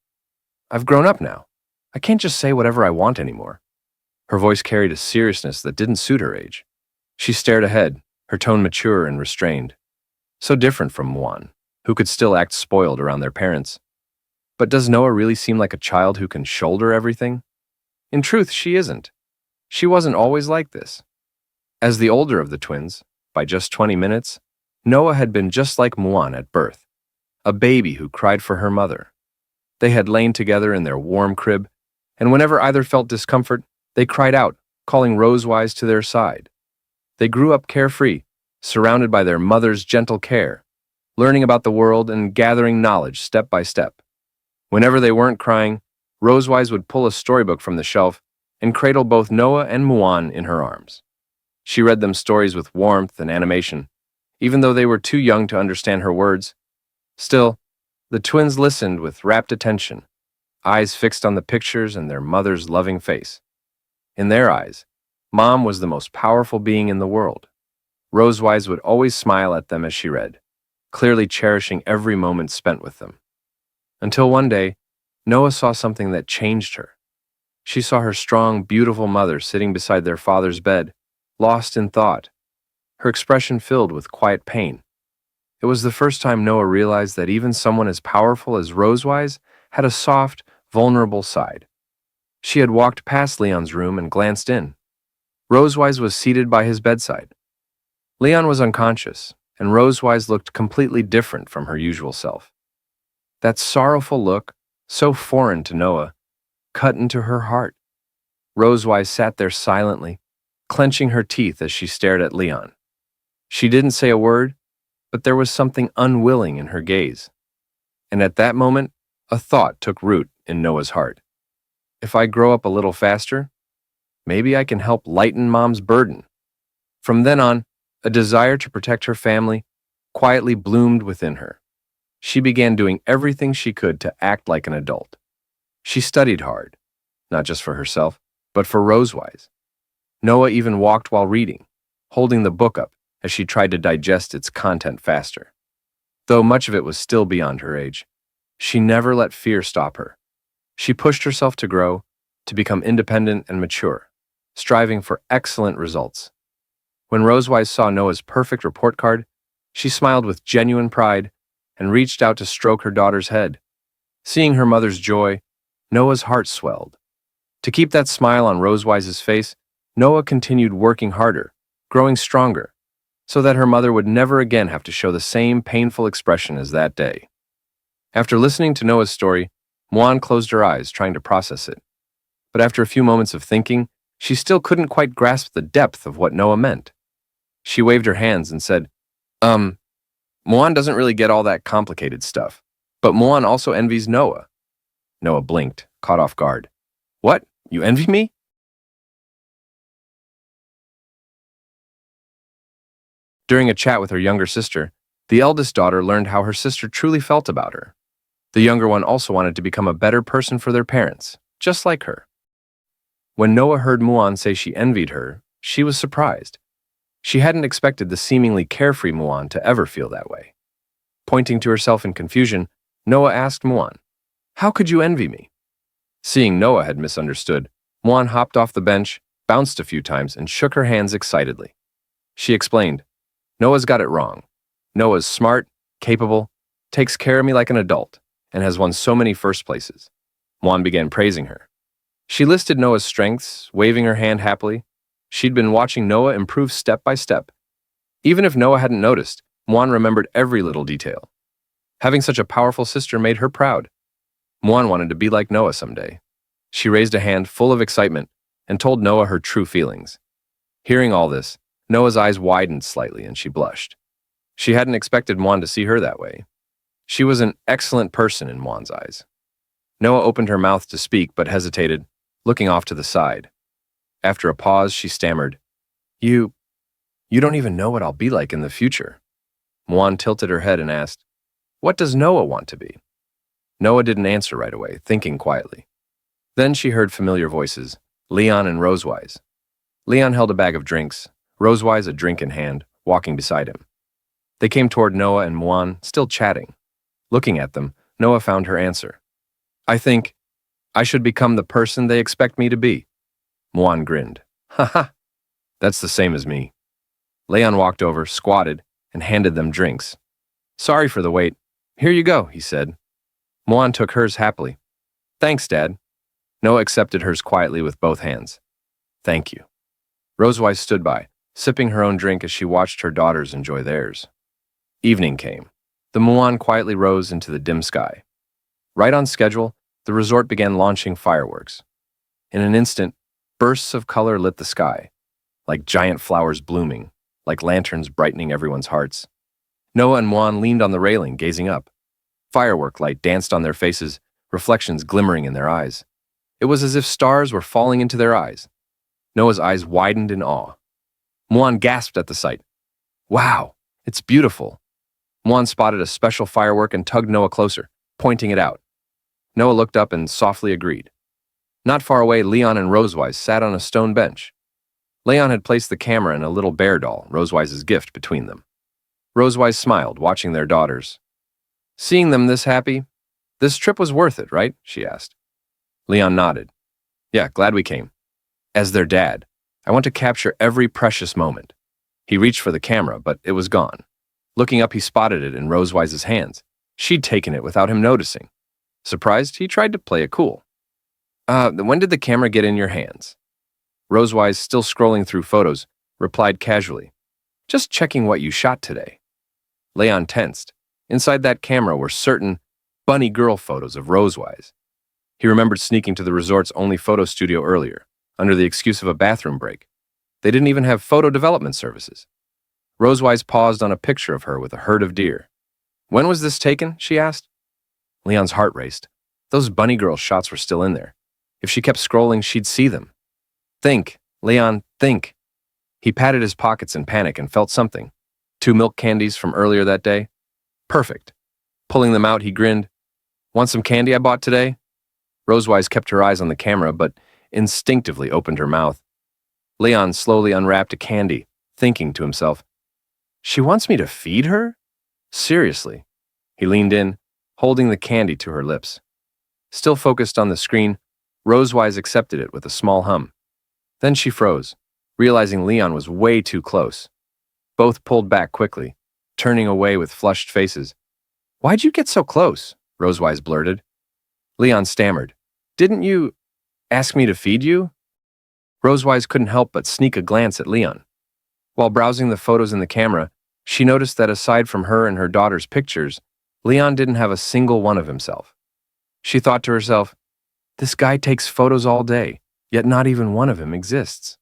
I've grown up now. I can't just say whatever I want anymore." Her voice carried a seriousness that didn't suit her age. She stared ahead, her tone mature and restrained. So different from Muan, who could still act spoiled around their parents. But does Noah really seem like a child who can shoulder everything? In truth, she isn't. She wasn't always like this. As the older of the twins, by just 20 minutes, Noah had been just like Muan at birth, a baby who cried for her mother. They had lain together in their warm crib, and whenever either felt discomfort, they cried out, calling Rosewise to their side. They grew up carefree, surrounded by their mother's gentle care, learning about the world and gathering knowledge step by step. Whenever they weren't crying, Rosewise would pull a storybook from the shelf and cradle both Noah and Muan in her arms. She read them stories with warmth and animation, even though they were too young to understand her words. Still, the twins listened with rapt attention, eyes fixed on the pictures and their mother's loving face. In their eyes, Mom was the most powerful being in the world. Rosewise would always smile at them as she read, clearly cherishing every moment spent with them. Until one day, Noah saw something that changed her. She saw her strong, beautiful mother sitting beside their father's bed, lost in thought, her expression filled with quiet pain. It was the first time Noah realized that even someone as powerful as Rosewise had a soft, vulnerable side. She had walked past Leon's room and glanced in. Rosewise was seated by his bedside. Leon was unconscious, and Rosewise looked completely different from her usual self. That sorrowful look, so foreign to Noah, cut into her heart. Rosewise sat there silently, clenching her teeth as she stared at Leon. She didn't say a word, but there was something unwilling in her gaze. And at that moment, a thought took root in Noah's heart. If I grow up a little faster, maybe I can help lighten Mom's burden. From then on, a desire to protect her family quietly bloomed within her. She began doing everything she could to act like an adult. She studied hard, not just for herself, but for Rosewise. Noah even walked while reading, holding the book up as she tried to digest its content faster. Though much of it was still beyond her age, she never let fear stop her. She pushed herself to grow, to become independent and mature, striving for excellent results. When Rosewise saw Noah's perfect report card, she smiled with genuine pride and reached out to stroke her daughter's head. Seeing her mother's joy, Noah's heart swelled. To keep that smile on Rosewise's face, Noah continued working harder, growing stronger, so that her mother would never again have to show the same painful expression as that day. After listening to Noah's story, Muan closed her eyes, trying to process it. But after a few moments of thinking, she still couldn't quite grasp the depth of what Noah meant. She waved her hands and said, Muan doesn't really get all that complicated stuff, but Muan also envies Noah. Noah blinked, caught off guard. What? You envy me? During a chat with her younger sister, the eldest daughter learned how her sister truly felt about her. The younger one also wanted to become a better person for their parents, just like her. When Noah heard Muan say she envied her, she was surprised. She hadn't expected the seemingly carefree Muan to ever feel that way. Pointing to herself in confusion, Noah asked Muan, "How could you envy me?" Seeing Noah had misunderstood, Muan hopped off the bench, bounced a few times, and shook her hands excitedly. She explained, "Noah's got it wrong. Noah's smart, capable, takes care of me like an adult, and has won so many first places." Muan began praising her. She listed Noah's strengths, waving her hand happily. She'd been watching Noah improve step by step. Even if Noah hadn't noticed, Muan remembered every little detail. Having such a powerful sister made her proud. Muan wanted to be like Noah someday. She raised a hand full of excitement and told Noah her true feelings. Hearing all this, Noah's eyes widened slightly and she blushed. She hadn't expected Muan to see her that way. She was an excellent person in Muan's eyes. Noah opened her mouth to speak but hesitated, looking off to the side. After a pause, she stammered, You don't even know what I'll be like in the future." Muan tilted her head and asked, "What does Noah want to be?" Noah didn't answer right away, thinking quietly. Then she heard familiar voices, Leon and Rosewise. Leon held a bag of drinks, Rosewise a drink in hand, walking beside him. They came toward Noah and Muan, still chatting. Looking at them, Noah found her answer. "I think I should become the person they expect me to be." Muan grinned. "Ha ha, that's the same as me." Leon walked over, squatted, and handed them drinks. "Sorry for the wait. Here you go," he said. Muan took hers happily. "Thanks, Dad." Noah accepted hers quietly with both hands. "Thank you." Rosewise stood by, sipping her own drink as she watched her daughters enjoy theirs. Evening came. The Muan quietly rose into the dim sky. Right on schedule, the resort began launching fireworks. In an instant, bursts of color lit the sky, like giant flowers blooming, like lanterns brightening everyone's hearts. Noah and Muan leaned on the railing, gazing up. Firework light danced on their faces, reflections glimmering in their eyes. It was as if stars were falling into their eyes. Noah's eyes widened in awe. Muan gasped at the sight. Wow, it's beautiful. Muan spotted a special firework and tugged Noah closer, pointing it out. Noah looked up and softly agreed. Not far away, Leon and Rosewise sat on a stone bench. Leon had placed the camera and a little bear doll, Rosewise's gift, between them. Rosewise smiled, watching their daughters. Seeing them this happy, this trip was worth it, right? She asked. Leon nodded. Yeah, glad we came. As their dad, I want to capture every precious moment. He reached for the camera, but it was gone. Looking up, he spotted it in Rosewise's hands. She'd taken it without him noticing. Surprised, he tried to play it cool. When did the camera get in your hands? Rosewise, still scrolling through photos, replied casually. Just checking what you shot today. Leon tensed. Inside that camera were certain bunny girl photos of Rosewise. He remembered sneaking to the resort's only photo studio earlier, under the excuse of a bathroom break. They didn't even have photo development services. Rosewise paused on a picture of her with a herd of deer. When was this taken? She asked. Leon's heart raced. Those bunny girl shots were still in there. If she kept scrolling, she'd see them. Think, Leon, think. He patted his pockets in panic and felt something. 2 milk candies from earlier that day. Perfect. Pulling them out, he grinned. Want some candy I bought today? Rosewise kept her eyes on the camera, but instinctively opened her mouth. Leon slowly unwrapped a candy, thinking to himself, She wants me to feed her? Seriously. He leaned in, holding the candy to her lips. Still focused on the screen, Rosewise accepted it with a small hum. Then she froze, realizing Leon was way too close. Both pulled back quickly, turning away with flushed faces. Why'd you get so close? Rosewise blurted. Leon stammered. Didn't you ask me to feed you? Rosewise couldn't help but sneak a glance at Leon. While browsing the photos in the camera, she noticed that aside from her and her daughter's pictures, Leon didn't have a single one of himself. She thought to herself, this guy takes photos all day, yet not even one of him exists.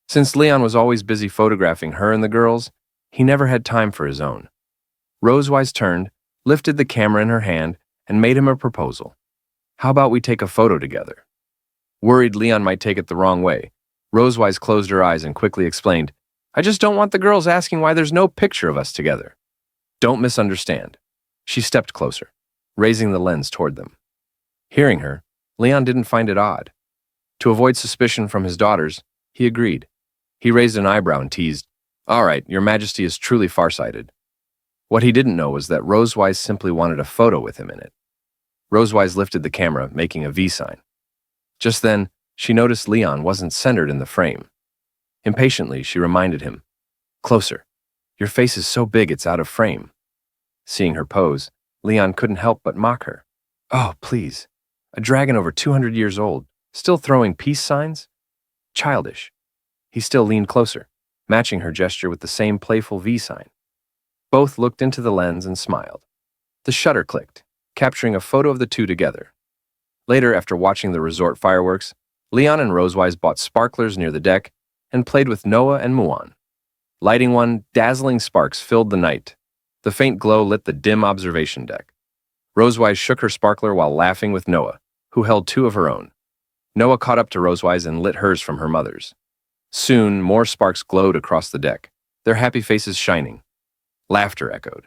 Since Leon was always busy photographing her and the girls, he never had time for his own. Rosewise turned, lifted the camera in her hand, and made him a proposal. How about we take a photo together? Worried Leon might take it the wrong way, Rosewise closed her eyes and quickly explained, I just don't want the girls asking why there's no picture of us together. Don't misunderstand. She stepped closer, raising the lens toward them. Hearing her, Leon didn't find it odd. To avoid suspicion from his daughters, he agreed. He raised an eyebrow and teased, All right, your majesty is truly farsighted. What he didn't know was that Rosewise simply wanted a photo with him in it. Rosewise lifted the camera, making a V sign. Just then, she noticed Leon wasn't centered in the frame. Impatiently, she reminded him, Closer. Your face is so big it's out of frame. Seeing her pose, Leon couldn't help but mock her. Oh, please. A dragon over 200 years old, still throwing peace signs? Childish. He still leaned closer, matching her gesture with the same playful V sign. Both looked into the lens and smiled. The shutter clicked, capturing a photo of the two together. Later, after watching the resort fireworks, Leon and Rosewise bought sparklers near the deck and played with Noah and Muan. Lighting one, dazzling sparks filled the night. The faint glow lit the dim observation deck. Rosewise shook her sparkler while laughing with Noah, who held 2 of her own. Noah caught up to Rosewise and lit hers from her mother's. Soon, more sparks glowed across the deck, their happy faces shining. Laughter echoed.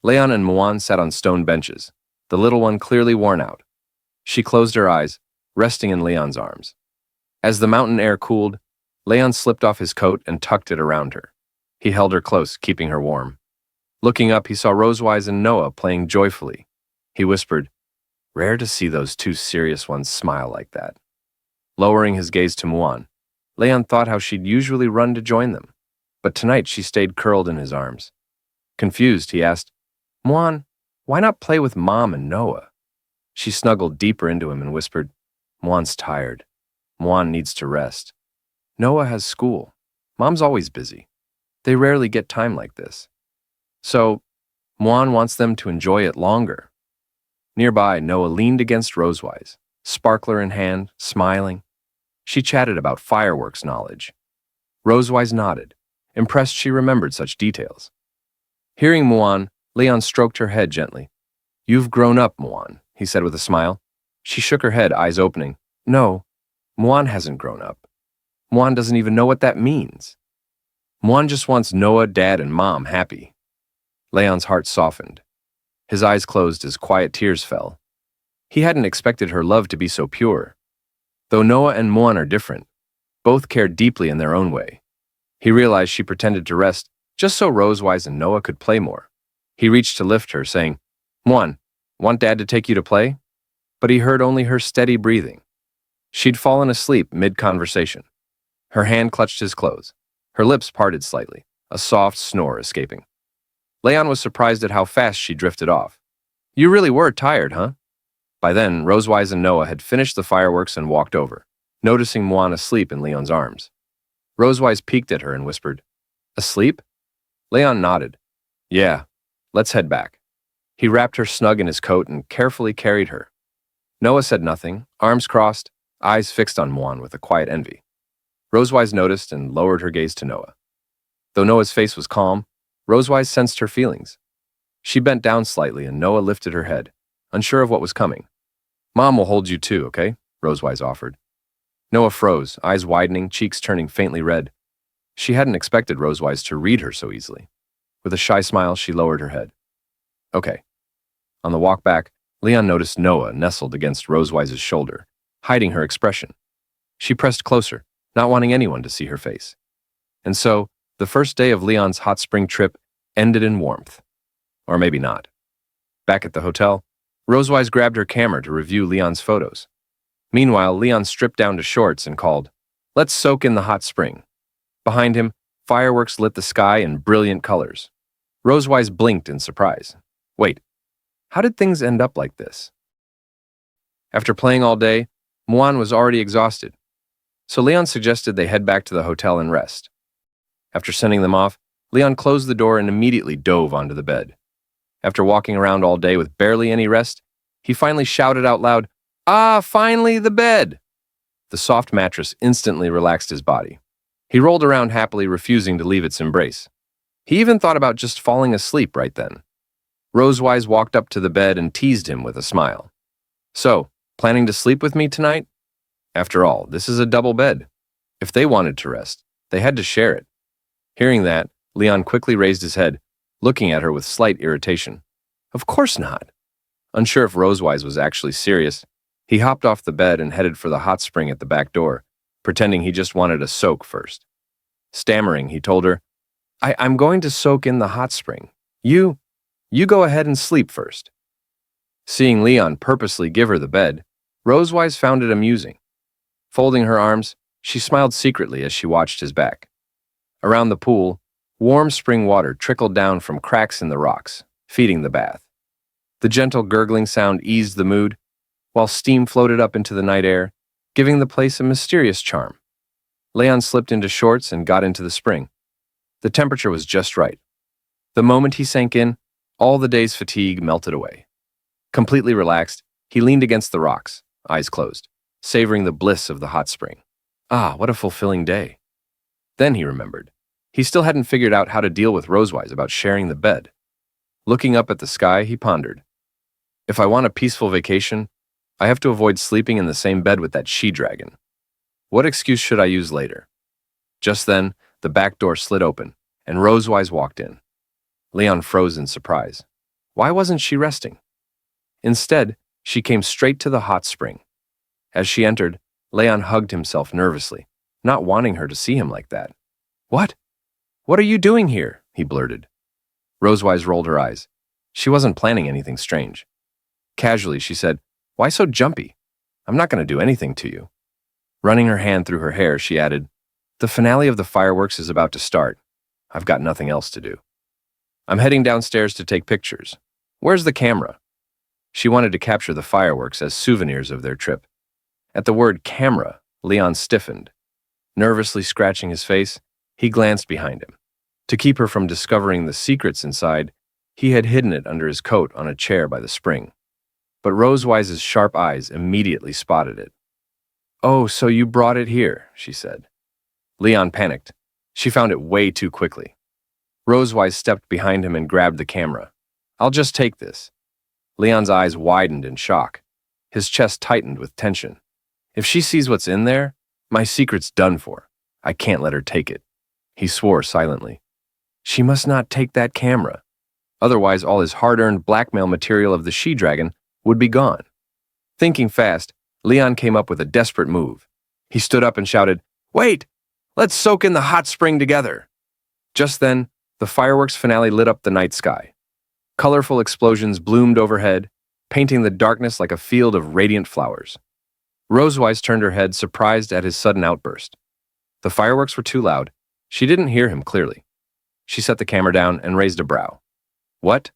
Leon and Muan sat on stone benches, the little one clearly worn out. She closed her eyes, resting in Leon's arms. As the mountain air cooled, Leon slipped off his coat and tucked it around her. He held her close, keeping her warm. Looking up, he saw Rosewise and Noah playing joyfully. He whispered, Rare to see those 2 serious ones smile like that. Lowering his gaze to Muan, Leon thought how she'd usually run to join them, but tonight she stayed curled in his arms. Confused, he asked, Muan, why not play with Mom and Noah? She snuggled deeper into him and whispered, Muan's tired. Muan needs to rest. Noah has school. Mom's always busy. They rarely get time like this. So, Muan wants them to enjoy it longer. Nearby, Noah leaned against Rosewise, sparkler in hand, smiling. She chatted about fireworks knowledge. Rosewise nodded, impressed she remembered such details. Hearing Muan, Leon stroked her head gently. You've grown up, Muan, he said with a smile. She shook her head, eyes opening. No, Muan hasn't grown up. Muan doesn't even know what that means. Muan just wants Noah, Dad, and Mom happy. Leon's heart softened. His eyes closed as quiet tears fell. He hadn't expected her love to be so pure. Though Noah and Muan are different, both cared deeply in their own way. He realized she pretended to rest just so Rosewise and Noah could play more. He reached to lift her, saying, Muan, want Dad to take you to play? But he heard only her steady breathing. She'd fallen asleep mid-conversation. Her hand clutched his clothes. Her lips parted slightly, a soft snore escaping. Leon was surprised at how fast she drifted off. You really were tired, huh? By then, Rosewise and Noah had finished the fireworks and walked over, noticing Muan asleep in Leon's arms. Rosewise peeked at her and whispered, Asleep? Leon nodded. Yeah, let's head back. He wrapped her snug in his coat and carefully carried her. Noah said nothing, arms crossed, eyes fixed on Muan with a quiet envy. Rosewise noticed and lowered her gaze to Noah. Though Noah's face was calm, Rosewise sensed her feelings. She bent down slightly and Noah lifted her head, unsure of what was coming. Mom will hold you too, okay? Rosewise offered. Noah froze, eyes widening, cheeks turning faintly red. She hadn't expected Rosewise to read her so easily. With a shy smile, she lowered her head. Okay. On the walk back, Leon noticed Noah nestled against Rosewise's shoulder, hiding her expression. She pressed closer, not wanting anyone to see her face. And so, the first day of Leon's hot spring trip ended in warmth. Or maybe not. Back at the hotel, Rosewise grabbed her camera to review Leon's photos. Meanwhile, Leon stripped down to shorts and called, Let's soak in the hot spring. Behind him, fireworks lit the sky in brilliant colors. Rosewise blinked in surprise. Wait, how did things end up like this? After playing all day, Muan was already exhausted. So Leon suggested they head back to the hotel and rest. After sending them off, Leon closed the door and immediately dove onto the bed. After walking around all day with barely any rest, he finally shouted out loud, Ah, finally the bed! The soft mattress instantly relaxed his body. He rolled around happily, refusing to leave its embrace. He even thought about just falling asleep right then. Rosewise walked up to the bed and teased him with a smile. So, planning to sleep with me tonight? After all, this is a double bed. If they wanted to rest, they had to share it. Hearing that, Leon quickly raised his head, looking at her with slight irritation. Of course not. Unsure if Rosewise was actually serious, he hopped off the bed and headed for the hot spring at the back door, pretending he just wanted a soak first. Stammering, he told her, I'm going to soak in the hot spring. You go ahead and sleep first. Seeing Leon purposely give her the bed, Rosewise found it amusing. Folding her arms, she smiled secretly as she watched his back. Around the pool, warm spring water trickled down from cracks in the rocks, feeding the bath. The gentle gurgling sound eased the mood, while steam floated up into the night air, giving the place a mysterious charm. Leon slipped into shorts and got into the spring. The temperature was just right. The moment he sank in, all the day's fatigue melted away. Completely relaxed, he leaned against the rocks, eyes closed, savoring the bliss of the hot spring. Ah, what a fulfilling day. Then he remembered. He still hadn't figured out how to deal with Rosewise about sharing the bed. Looking up at the sky, he pondered. If I want a peaceful vacation, I have to avoid sleeping in the same bed with that she-dragon. What excuse should I use later? Just then, the back door slid open, and Rosewise walked in. Leon froze in surprise. Why wasn't she resting? Instead, she came straight to the hot spring. As she entered, Leon hugged himself nervously, not wanting her to see him like that. What? What are you doing here? He blurted. Rosewise rolled her eyes. She wasn't planning anything strange. Casually, she said, Why so jumpy? I'm not going to do anything to you. Running her hand through her hair, she added, The finale of the fireworks is about to start. I've got nothing else to do. I'm heading downstairs to take pictures. Where's the camera? She wanted to capture the fireworks as souvenirs of their trip. At the word camera, Leon stiffened. Nervously scratching his face, he glanced behind him. To keep her from discovering the secrets inside, he had hidden it under his coat on a chair by the spring. But Rosewise's sharp eyes immediately spotted it. Oh, so you brought it here, she said. Leon panicked. She found it way too quickly. Rosewise stepped behind him and grabbed the camera. I'll just take this. Leon's eyes widened in shock. His chest tightened with tension. If she sees what's in there, my secret's done for. I can't let her take it. He swore silently. She must not take that camera. Otherwise, all his hard-earned blackmail material of the she-dragon would be gone. Thinking fast, Leon came up with a desperate move. He stood up and shouted, "Wait! Let's soak in the hot spring together!" Just then, the fireworks finale lit up the night sky. Colorful explosions bloomed overhead, painting the darkness like a field of radiant flowers. Rosewise turned her head, surprised at his sudden outburst. The fireworks were too loud. She didn't hear him clearly. She set the camera down and raised a brow. "What?"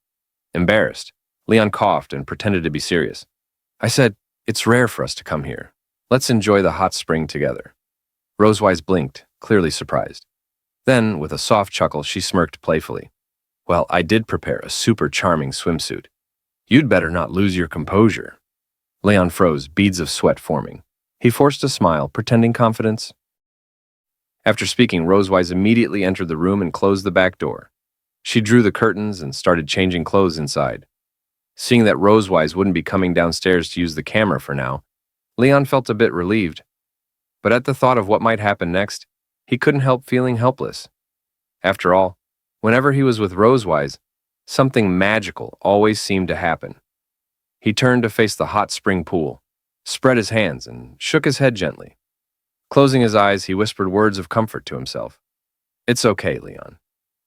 Embarrassed, Leon coughed and pretended to be serious. "I said, it's rare for us to come here. Let's enjoy the hot spring together." Rosewise blinked, clearly surprised. Then, with a soft chuckle, she smirked playfully. "Well, I did prepare a super charming swimsuit. You'd better not lose your composure." Leon froze, beads of sweat forming. He forced a smile, pretending confidence. After speaking, Rosewise immediately entered the room and closed the back door. She drew the curtains and started changing clothes inside. Seeing that Rosewise wouldn't be coming downstairs to use the camera for now, Leon felt a bit relieved. But at the thought of what might happen next, he couldn't help feeling helpless. After all, whenever he was with Rosewise, something magical always seemed to happen. He turned to face the hot spring pool, spread his hands, and shook his head gently. Closing his eyes, he whispered words of comfort to himself. "It's okay, Leon.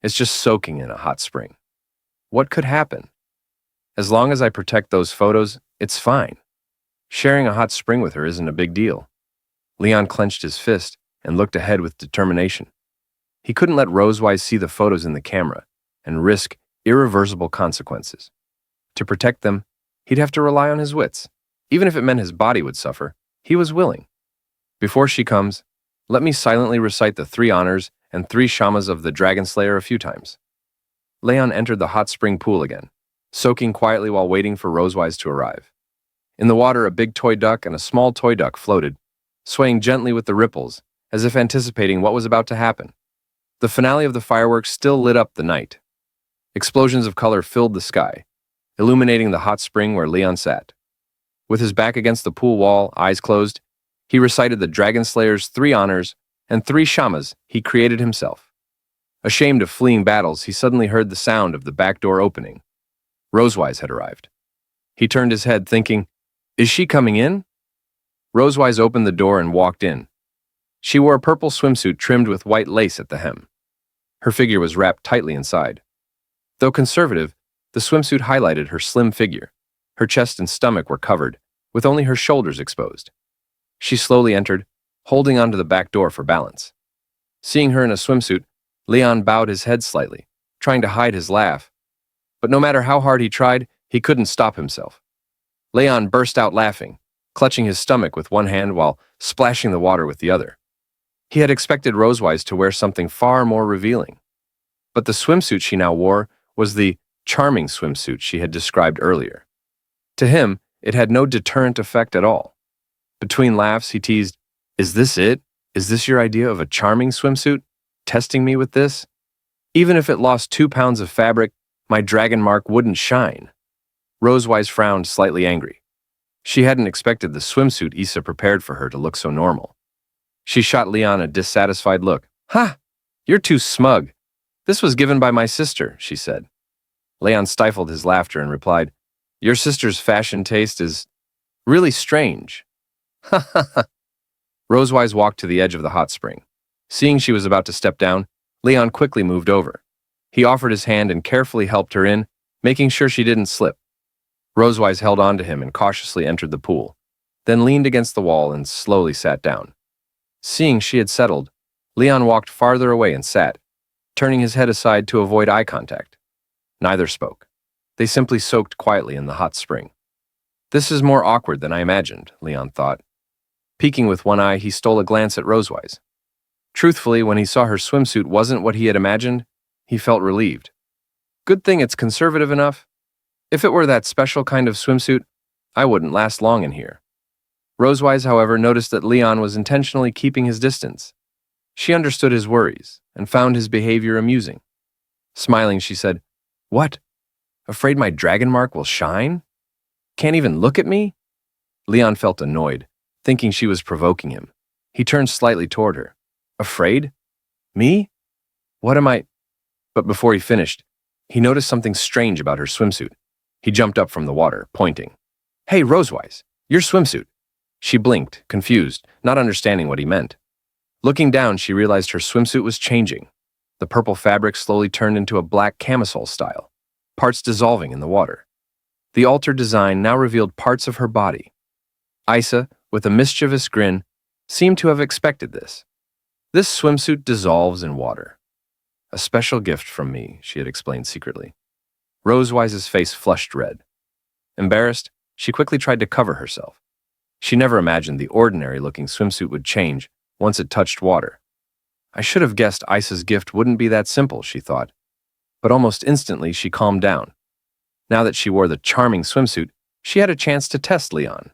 It's just soaking in a hot spring. What could happen? As long as I protect those photos, it's fine. Sharing a hot spring with her isn't a big deal." Leon clenched his fist and looked ahead with determination. He couldn't let Rosewise see the photos in the camera and risk irreversible consequences. To protect them, he'd have to rely on his wits. Even if it meant his body would suffer, he was willing. "Before she comes, let me silently recite the 3 honors and 3 shamas of the Dragon Slayer a few times." Leon entered the hot spring pool again, soaking quietly while waiting for Rosewise to arrive. In the water, a big toy duck and a small toy duck floated, swaying gently with the ripples, as if anticipating what was about to happen. The finale of the fireworks still lit up the night. Explosions of color filled the sky, illuminating the hot spring where Leon sat. With his back against the pool wall, eyes closed, he recited the Dragon Slayer's 3 honors and 3 shamas he created himself. Ashamed of fleeing battles, he suddenly heard the sound of the back door opening. Rosewise had arrived. He turned his head, thinking, "Is she coming in?" Rosewise opened the door and walked in. She wore a purple swimsuit trimmed with white lace at the hem. Her figure was wrapped tightly inside. Though conservative, the swimsuit highlighted her slim figure. Her chest and stomach were covered, with only her shoulders exposed. She slowly entered, holding onto the back door for balance. Seeing her in a swimsuit, Leon bowed his head slightly, trying to hide his laugh. But no matter how hard he tried, he couldn't stop himself. Leon burst out laughing, clutching his stomach with one hand while splashing the water with the other. He had expected Rosewise to wear something far more revealing. But the swimsuit she now wore was the charming swimsuit she had described earlier. To him, it had no deterrent effect at all. Between laughs, he teased, "Is this it? Is this your idea of a charming swimsuit? Testing me with this? Even if it lost 2 pounds of fabric, my dragon mark wouldn't shine." Rosewise frowned, slightly angry. She hadn't expected the swimsuit Issa prepared for her to look so normal. She shot Leon a dissatisfied look. "Ha! You're too smug. This was given by my sister," she said. Leon stifled his laughter and replied, "Your sister's fashion taste is really strange." "Ha ha ha." Rosewise walked to the edge of the hot spring. Seeing she was about to step down, Leon quickly moved over. He offered his hand and carefully helped her in, making sure she didn't slip. Rosewise held on to him and cautiously entered the pool, then leaned against the wall and slowly sat down. Seeing she had settled, Leon walked farther away and sat, turning his head aside to avoid eye contact. Neither spoke. They simply soaked quietly in the hot spring. This is more awkward than I imagined, Leon thought. Peeking with one eye, he stole a glance at Rosewise. Truthfully, when he saw her swimsuit wasn't what he had imagined, he felt relieved. Good thing it's conservative enough. If it were that special kind of swimsuit, I wouldn't last long in here. Rosewise, however, noticed that Leon was intentionally keeping his distance. She understood his worries and found his behavior amusing. Smiling, she said, "What? Afraid my dragon mark will shine? Can't even look at me?" Leon felt annoyed, thinking she was provoking him. He turned slightly toward her. Afraid? Me? What am I? But before he finished, he noticed something strange about her swimsuit. He jumped up from the water, pointing. Hey, Rosewise, your swimsuit. She blinked, confused, not understanding what he meant. Looking down, she realized her swimsuit was changing. The purple fabric slowly turned into a black camisole style, parts dissolving in the water. The altered design now revealed parts of her body. Isa, with a mischievous grin, seemed to have expected this. This swimsuit dissolves in water. A special gift from me, she had explained secretly. Rosewise's face flushed red. Embarrassed, she quickly tried to cover herself. She never imagined the ordinary-looking swimsuit would change once it touched water. I should have guessed Isa's gift wouldn't be that simple, she thought. But almost instantly, she calmed down. Now that she wore the charming swimsuit, she had a chance to test Leon.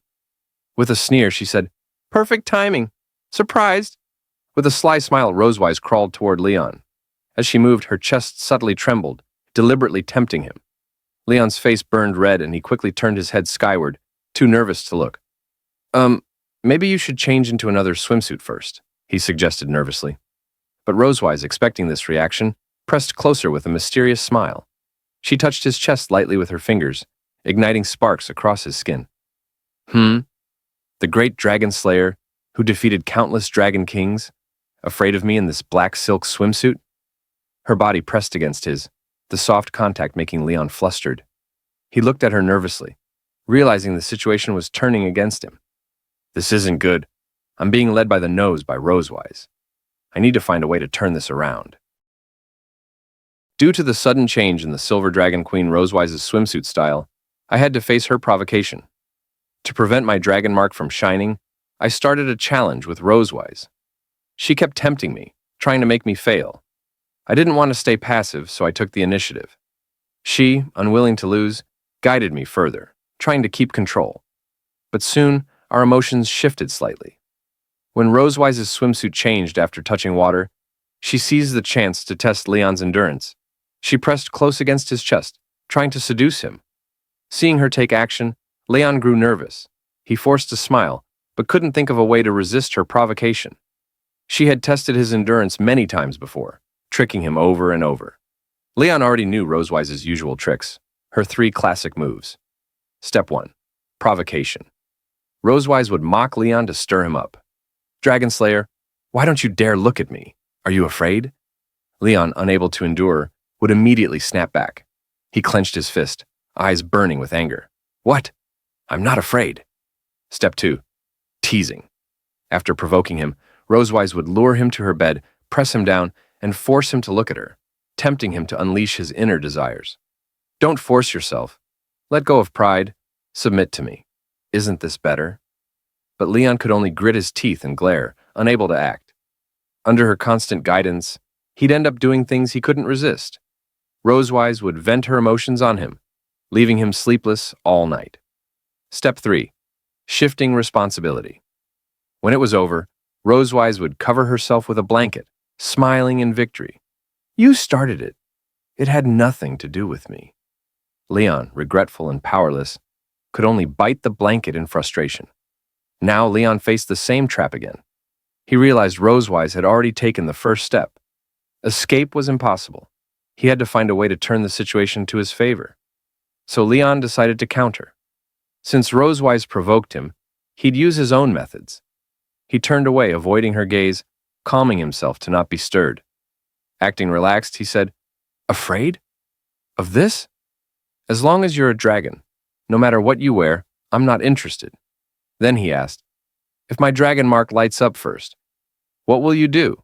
With a sneer, she said, Perfect timing. Surprised. With a sly smile, Rosewise crawled toward Leon. As she moved, her chest subtly trembled, deliberately tempting him. Leon's face burned red and he quickly turned his head skyward, too nervous to look. Maybe you should change into another swimsuit first, he suggested nervously. But Rosewise, expecting this reaction, pressed closer with a mysterious smile. She touched his chest lightly with her fingers, igniting sparks across his skin. The great dragon slayer, who defeated countless dragon kings, afraid of me in this black silk swimsuit? Her body pressed against his, the soft contact making Leon flustered. He looked at her nervously, realizing the situation was turning against him. This isn't good. I'm being led by the nose by Rosewise. I need to find a way to turn this around. Due to the sudden change in the Silver Dragon Queen Rosewise's swimsuit style, I had to face her provocation. To prevent my dragon mark from shining, I started a challenge with Rosewise. She kept tempting me, trying to make me fail. I didn't want to stay passive, so I took the initiative. She, unwilling to lose, guided me further, trying to keep control. But soon, our emotions shifted slightly. When Rosewise's swimsuit changed after touching water, she seized the chance to test Leon's endurance. She pressed close against his chest, trying to seduce him. Seeing her take action, Leon grew nervous. He forced a smile, but couldn't think of a way to resist her provocation. She had tested his endurance many times before, tricking him over and over. Leon already knew Rosewise's usual tricks, her 3 classic moves. Step 1. Provocation. Rosewise would mock Leon to stir him up. Dragon Slayer, why don't you dare look at me? Are you afraid? Leon, unable to endure, would immediately snap back. He clenched his fist, eyes burning with anger. What? I'm not afraid. Step 2. Teasing. After provoking him, Rosewise would lure him to her bed, press him down, and force him to look at her, tempting him to unleash his inner desires. Don't force yourself. Let go of pride. Submit to me. Isn't this better? But Leon could only grit his teeth and glare, unable to act. Under her constant guidance, he'd end up doing things he couldn't resist. Rosewise would vent her emotions on him, leaving him sleepless all night. Step 3. Shifting responsibility. When it was over, Rosewise would cover herself with a blanket, smiling in victory. You started it. It had nothing to do with me. Leon, regretful and powerless, could only bite the blanket in frustration. Now Leon faced the same trap again. He realized Rosewise had already taken the first step. Escape was impossible. He had to find a way to turn the situation to his favor. So Leon decided to counter. Since Rosewise provoked him, he'd use his own methods. He turned away, avoiding her gaze, calming himself to not be stirred. Acting relaxed, he said, Afraid? Of this? As long as you're a dragon, no matter what you wear, I'm not interested. Then he asked, If my dragon mark lights up first, what will you do?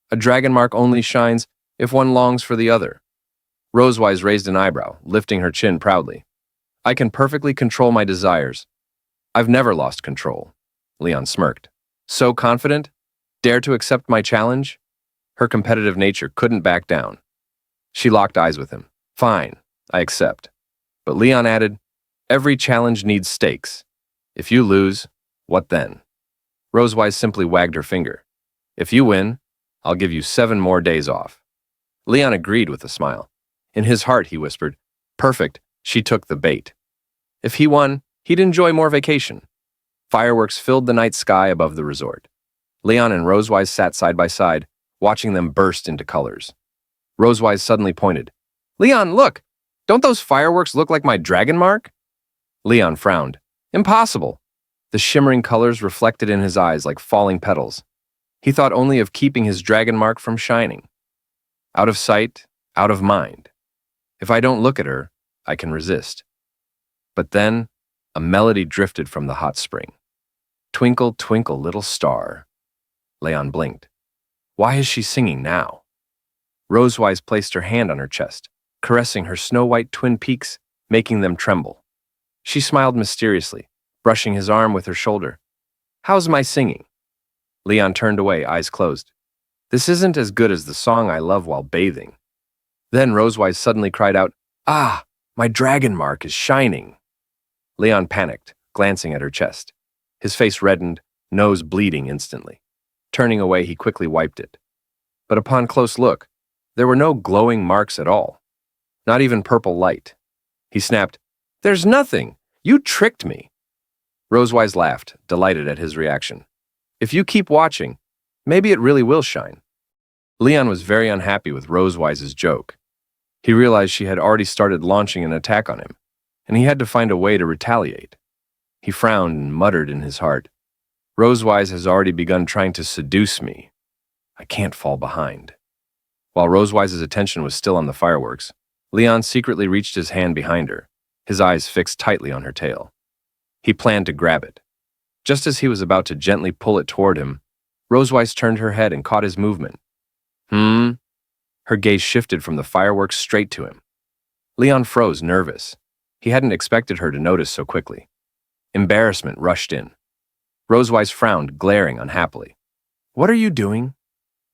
A dragon mark only shines if one longs for the other. Rosewise raised an eyebrow, lifting her chin proudly. I can perfectly control my desires. I've never lost control. Leon smirked. So confident? Dare to accept my challenge? Her competitive nature couldn't back down. She locked eyes with him. Fine, I accept. But Leon added, Every challenge needs stakes. If you lose, what then? Rosewise simply wagged her finger. If you win, I'll give you 7 more days off. Leon agreed with a smile. In his heart, he whispered, Perfect, she took the bait. If he won, he'd enjoy more vacation. Fireworks filled the night sky above the resort. Leon and Rosewise sat side by side, watching them burst into colors. Rosewise suddenly pointed. "Leon, look! Don't those fireworks look like my dragon mark?" Leon frowned. "Impossible." The shimmering colors reflected in his eyes like falling petals. He thought only of keeping his dragon mark from shining. Out of sight, out of mind. If I don't look at her, I can resist. But then, a melody drifted from the hot spring. "Twinkle, twinkle, little star." Leon blinked. Why is she singing now? Rosewise placed her hand on her chest, caressing her snow-white twin peaks, making them tremble. She smiled mysteriously, brushing his arm with her shoulder. "How's my singing?" Leon turned away, eyes closed. "This isn't as good as the song I love while bathing." Then Rosewise suddenly cried out, "Ah, my dragon mark is shining." Leon panicked, glancing at her chest. His face reddened, nose bleeding instantly. Turning away, he quickly wiped it. But upon close look, there were no glowing marks at all. Not even purple light. He snapped, "There's nothing! You tricked me!" Rosewise laughed, delighted at his reaction. "If you keep watching, maybe it really will shine." Leon was very unhappy with Rosewise's joke. He realized she had already started launching an attack on him, and he had to find a way to retaliate. He frowned and muttered in his heart, "Rosewise has already begun trying to seduce me. I can't fall behind." While Rosewise's attention was still on the fireworks, Leon secretly reached his hand behind her, his eyes fixed tightly on her tail. He planned to grab it. Just as he was about to gently pull it toward him, Rosewise turned her head and caught his movement. Her gaze shifted from the fireworks straight to him. Leon froze, nervous. He hadn't expected her to notice so quickly. Embarrassment rushed in. Rosewise frowned, glaring unhappily. "What are you doing?"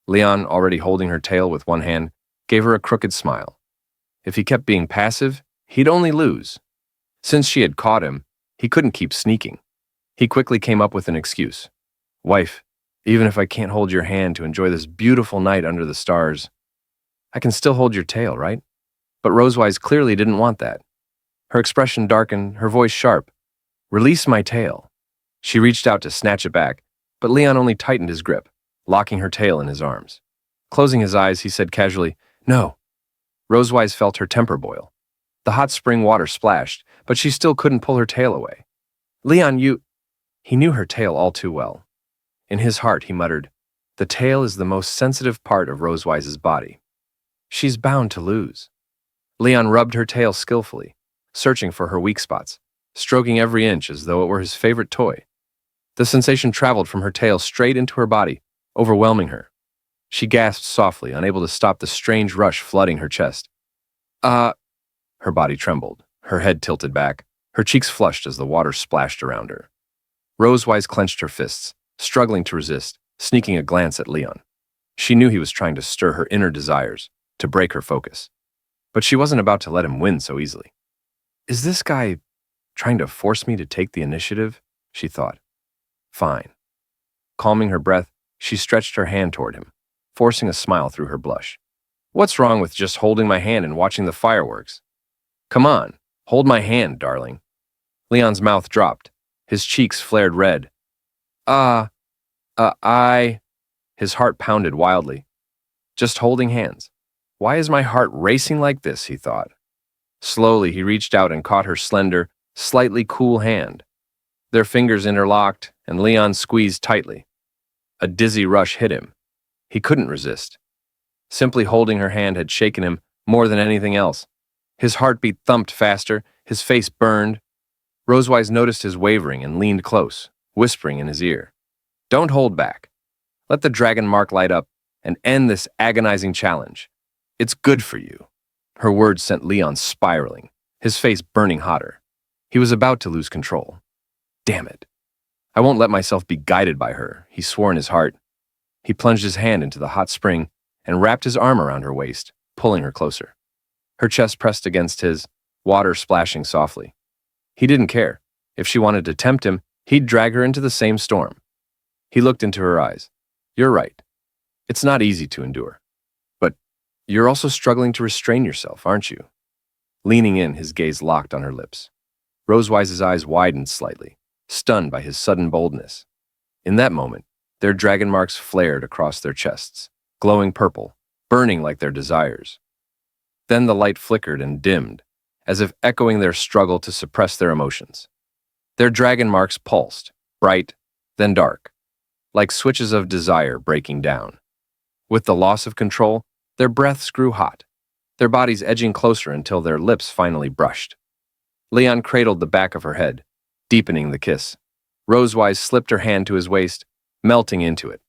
Leon, already holding her tail with one hand, gave her a crooked smile. If he kept being passive, he'd only lose. Since she had caught him, he couldn't keep sneaking. He quickly came up with an excuse. "Wife, even if I can't hold your hand to enjoy this beautiful night under the stars, I can still hold your tail, right?" But Rosewise clearly didn't want that. Her expression darkened, her voice sharp. "Release my tail." She reached out to snatch it back, but Leon only tightened his grip, locking her tail in his arms. Closing his eyes, he said casually, "No." Rosewise felt her temper boil. The hot spring water splashed, but she still couldn't pull her tail away. "Leon, you—" He knew her tail all too well. In his heart, he muttered, "The tail is the most sensitive part of Rosewise's body. She's bound to lose." Leon rubbed her tail skillfully, searching for her weak spots, stroking every inch as though it were his favorite toy. The sensation traveled from her tail straight into her body, overwhelming her. She gasped softly, unable to stop the strange rush flooding her chest. Her body trembled, her head tilted back, her cheeks flushed as the water splashed around her. Rosewise clenched her fists, struggling to resist, sneaking a glance at Leon. She knew he was trying to stir her inner desires, to break her focus. But she wasn't about to let him win so easily. "Is this guy trying to force me to take the initiative?" she thought. "Fine." Calming her breath, she stretched her hand toward him, forcing a smile through her blush. "What's wrong with just holding my hand and watching the fireworks? Come on, hold my hand, darling." Leon's mouth dropped. His cheeks flared red. I... His heart pounded wildly. Just holding hands. Why is my heart racing like this, he thought. Slowly, he reached out and caught her slender, slightly cool hand. Their fingers interlocked, and Leon squeezed tightly. A dizzy rush hit him. He couldn't resist. Simply holding her hand had shaken him more than anything else. His heartbeat thumped faster, his face burned. Rosewise noticed his wavering and leaned close, whispering in his ear. "Don't hold back. Let the dragon mark light up and end this agonizing challenge. It's good for you." Her words sent Leon spiraling, his face burning hotter. He was about to lose control. Damn it. I won't let myself be guided by her, he swore in his heart. He plunged his hand into the hot spring and wrapped his arm around her waist, pulling her closer. Her chest pressed against his, water splashing softly. He didn't care. If she wanted to tempt him, he'd drag her into the same storm. He looked into her eyes. "You're right. It's not easy to endure. But you're also struggling to restrain yourself, aren't you?" Leaning in, his gaze locked on her lips. Rosewise's eyes widened slightly, stunned by his sudden boldness. In that moment, their dragon marks flared across their chests, glowing purple, burning like their desires. Then the light flickered and dimmed, as if echoing their struggle to suppress their emotions. Their dragon marks pulsed, bright, then dark, like switches of desire breaking down. With the loss of control, their breaths grew hot, their bodies edging closer until their lips finally brushed. Leon cradled the back of her head, deepening the kiss. Rosewise slipped her hand to his waist, melting into it.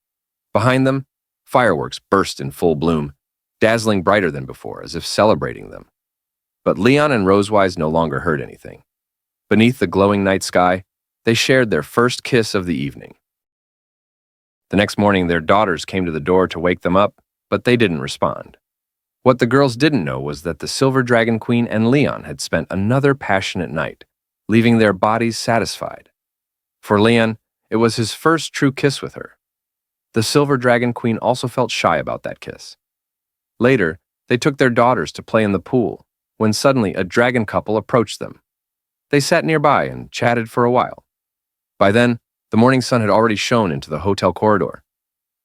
Behind them, fireworks burst in full bloom, dazzling brighter than before, as if celebrating them. But Leon and Rosewise no longer heard anything. Beneath the glowing night sky, they shared their first kiss of the evening. The next morning, their daughters came to the door to wake them up, but they didn't respond. What the girls didn't know was that the Silver Dragon Queen and Leon had spent another passionate night, leaving their bodies satisfied. For Leon, it was his first true kiss with her. The Silver Dragon Queen also felt shy about that kiss. Later, they took their daughters to play in the pool, when suddenly a dragon couple approached them. They sat nearby and chatted for a while. By then, the morning sun had already shone into the hotel corridor.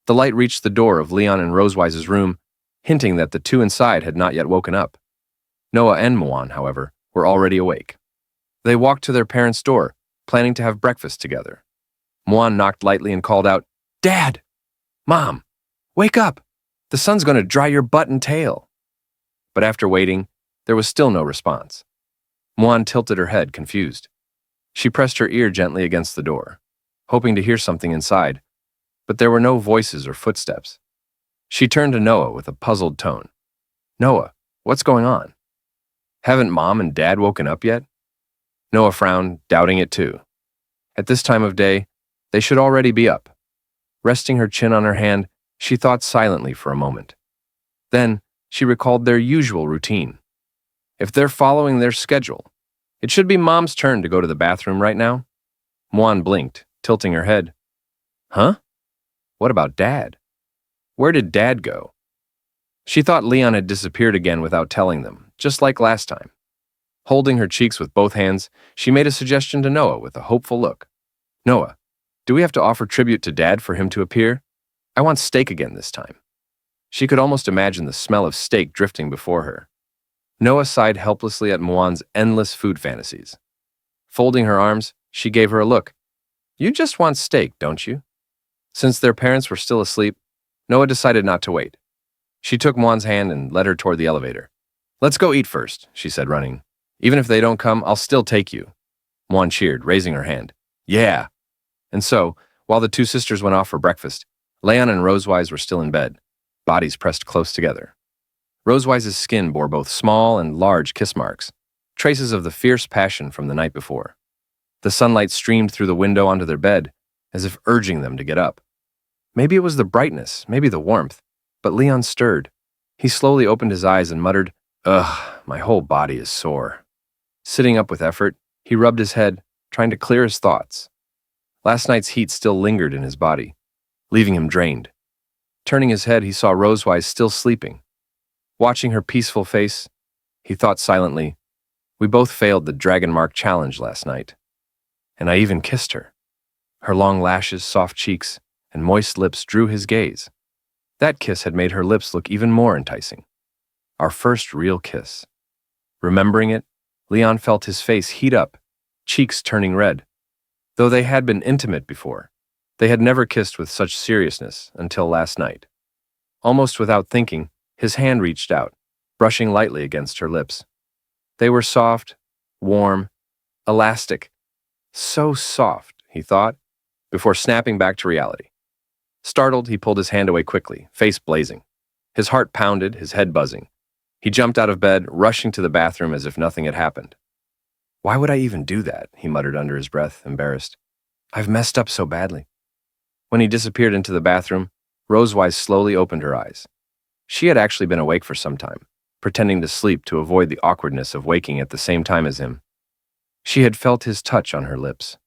The light reached the door of Leon and Rosewise's room, hinting that the two inside had not yet woken up. Noah and Muan, however, were already awake. They walked to their parents' door, planning to have breakfast together. Muan knocked lightly and called out, "Dad! Mom! Wake up! The sun's going to dry your butt and tail." But after waiting, there was still no response. Muan tilted her head, confused. She pressed her ear gently against the door, hoping to hear something inside, but there were no voices or footsteps. She turned to Noah with a puzzled tone. "Noah, what's going on? Haven't Mom and Dad woken up yet?" Noah frowned, doubting it too. At this time of day, they should already be up. Resting her chin on her hand, she thought silently for a moment. Then, she recalled their usual routine. If they're following their schedule, it should be Mom's turn to go to the bathroom right now. Muan blinked, tilting her head. Huh? What about Dad? Where did Dad go? She thought Leon had disappeared again without telling them, just like last time. Holding her cheeks with both hands, she made a suggestion to Noah with a hopeful look. "Noah, do we have to offer tribute to Dad for him to appear? I want steak again this time." She could almost imagine the smell of steak drifting before her. Noah sighed helplessly at Muan's endless food fantasies. Folding her arms, she gave her a look. "You just want steak, don't you?" Since their parents were still asleep, Noah decided not to wait. She took Muan's hand and led her toward the elevator. "Let's go eat first," she said, running. "Even if they don't come, I'll still take you." Muan cheered, raising her hand. "Yeah." And so, while the two sisters went off for breakfast, Leon and Rosewise were still in bed, bodies pressed close together. Rosewise's skin bore both small and large kiss marks, traces of the fierce passion from the night before. The sunlight streamed through the window onto their bed, as if urging them to get up. Maybe it was the brightness, maybe the warmth, but Leon stirred. He slowly opened his eyes and muttered, "Ugh, my whole body is sore." Sitting up with effort, he rubbed his head, trying to clear his thoughts. Last night's heat still lingered in his body, leaving him drained. Turning his head, he saw Rosewise still sleeping. Watching her peaceful face, he thought silently, "We both failed the Dragon Mark challenge last night. And I even kissed her." Her long lashes, soft cheeks, and moist lips drew his gaze. That kiss had made her lips look even more enticing. Our first real kiss. Remembering it, Leon felt his face heat up, cheeks turning red. Though they had been intimate before, they had never kissed with such seriousness until last night. Almost without thinking, his hand reached out, brushing lightly against her lips. They were soft, warm, elastic. So soft, he thought, before snapping back to reality. Startled, he pulled his hand away quickly, face blazing. His heart pounded, his head buzzing. He jumped out of bed, rushing to the bathroom as if nothing had happened. "Why would I even do that?" he muttered under his breath, embarrassed. "I've messed up so badly." When he disappeared into the bathroom, Rosewise slowly opened her eyes. She had actually been awake for some time, pretending to sleep to avoid the awkwardness of waking at the same time as him. She had felt his touch on her lips.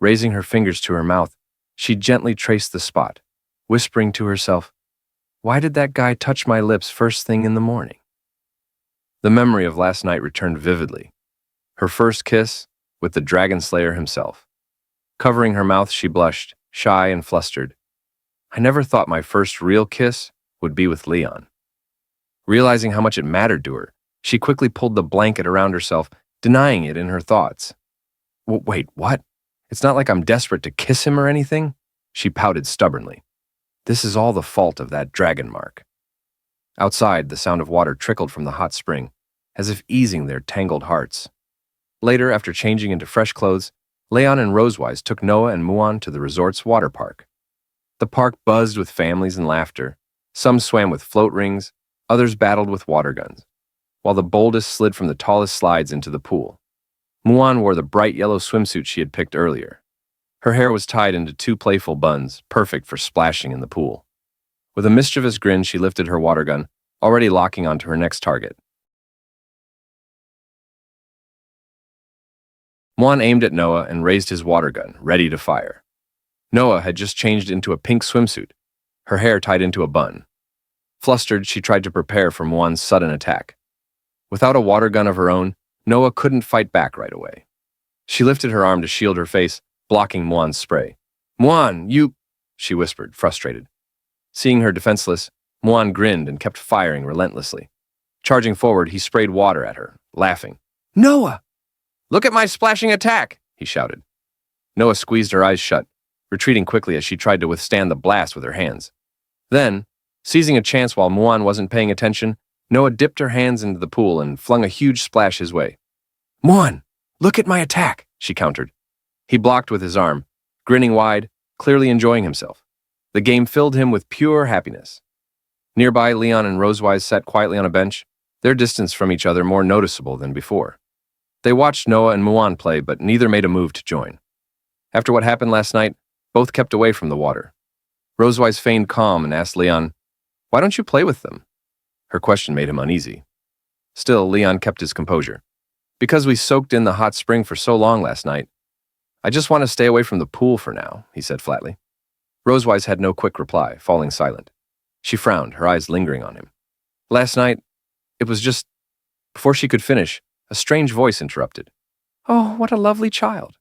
Raising her fingers to her mouth, she gently traced the spot, whispering to herself, "Why did that guy touch my lips first thing in the morning?" The memory of last night returned vividly. Her first kiss with the Dragon Slayer himself. Covering her mouth, she blushed, shy and flustered. I never thought my first real kiss would be with Leon. Realizing how much it mattered to her, she quickly pulled the blanket around herself, denying it in her thoughts. Wait, what? It's not like I'm desperate to kiss him or anything? She pouted stubbornly. This is all the fault of that dragon mark. Outside, the sound of water trickled from the hot spring, as if easing their tangled hearts. Later, after changing into fresh clothes, Leon and Rosewise took Noah and Muan to the resort's water park. The park buzzed with families and laughter. Some swam with float rings, others battled with water guns, while the boldest slid from the tallest slides into the pool. Muan wore the bright yellow swimsuit she had picked earlier. Her hair was tied into two playful buns, perfect for splashing in the pool. With a mischievous grin, she lifted her water gun, already locking onto her next target. Muan aimed at Noah and raised his water gun, ready to fire. Noah had just changed into a pink swimsuit, her hair tied into a bun. Flustered, she tried to prepare for Muan's sudden attack. Without a water gun of her own, Noah couldn't fight back right away. She lifted her arm to shield her face, blocking Muan's spray. Muan, you... she whispered, frustrated. Seeing her defenseless, Muan grinned and kept firing relentlessly. Charging forward, he sprayed water at her, laughing. Noah! Look at my splashing attack, he shouted. Noah squeezed her eyes shut, retreating quickly as she tried to withstand the blast with her hands. Then, seizing a chance while Muan wasn't paying attention, Noah dipped her hands into the pool and flung a huge splash his way. Muan, look at my attack, she countered. He blocked with his arm, grinning wide, clearly enjoying himself. The game filled him with pure happiness. Nearby, Leon and Rosewise sat quietly on a bench, their distance from each other more noticeable than before. They watched Noah and Muan play, but neither made a move to join. After what happened last night, both kept away from the water. Rosewise feigned calm and asked Leon, "Why don't you play with them?" Her question made him uneasy. Still, Leon kept his composure. "Because we soaked in the hot spring for so long last night. I just want to stay away from the pool for now," he said flatly. Rosewise had no quick reply, falling silent. She frowned, her eyes lingering on him. "Last night, it was just..." Before she could finish, a strange voice interrupted. "Oh, what a lovely child.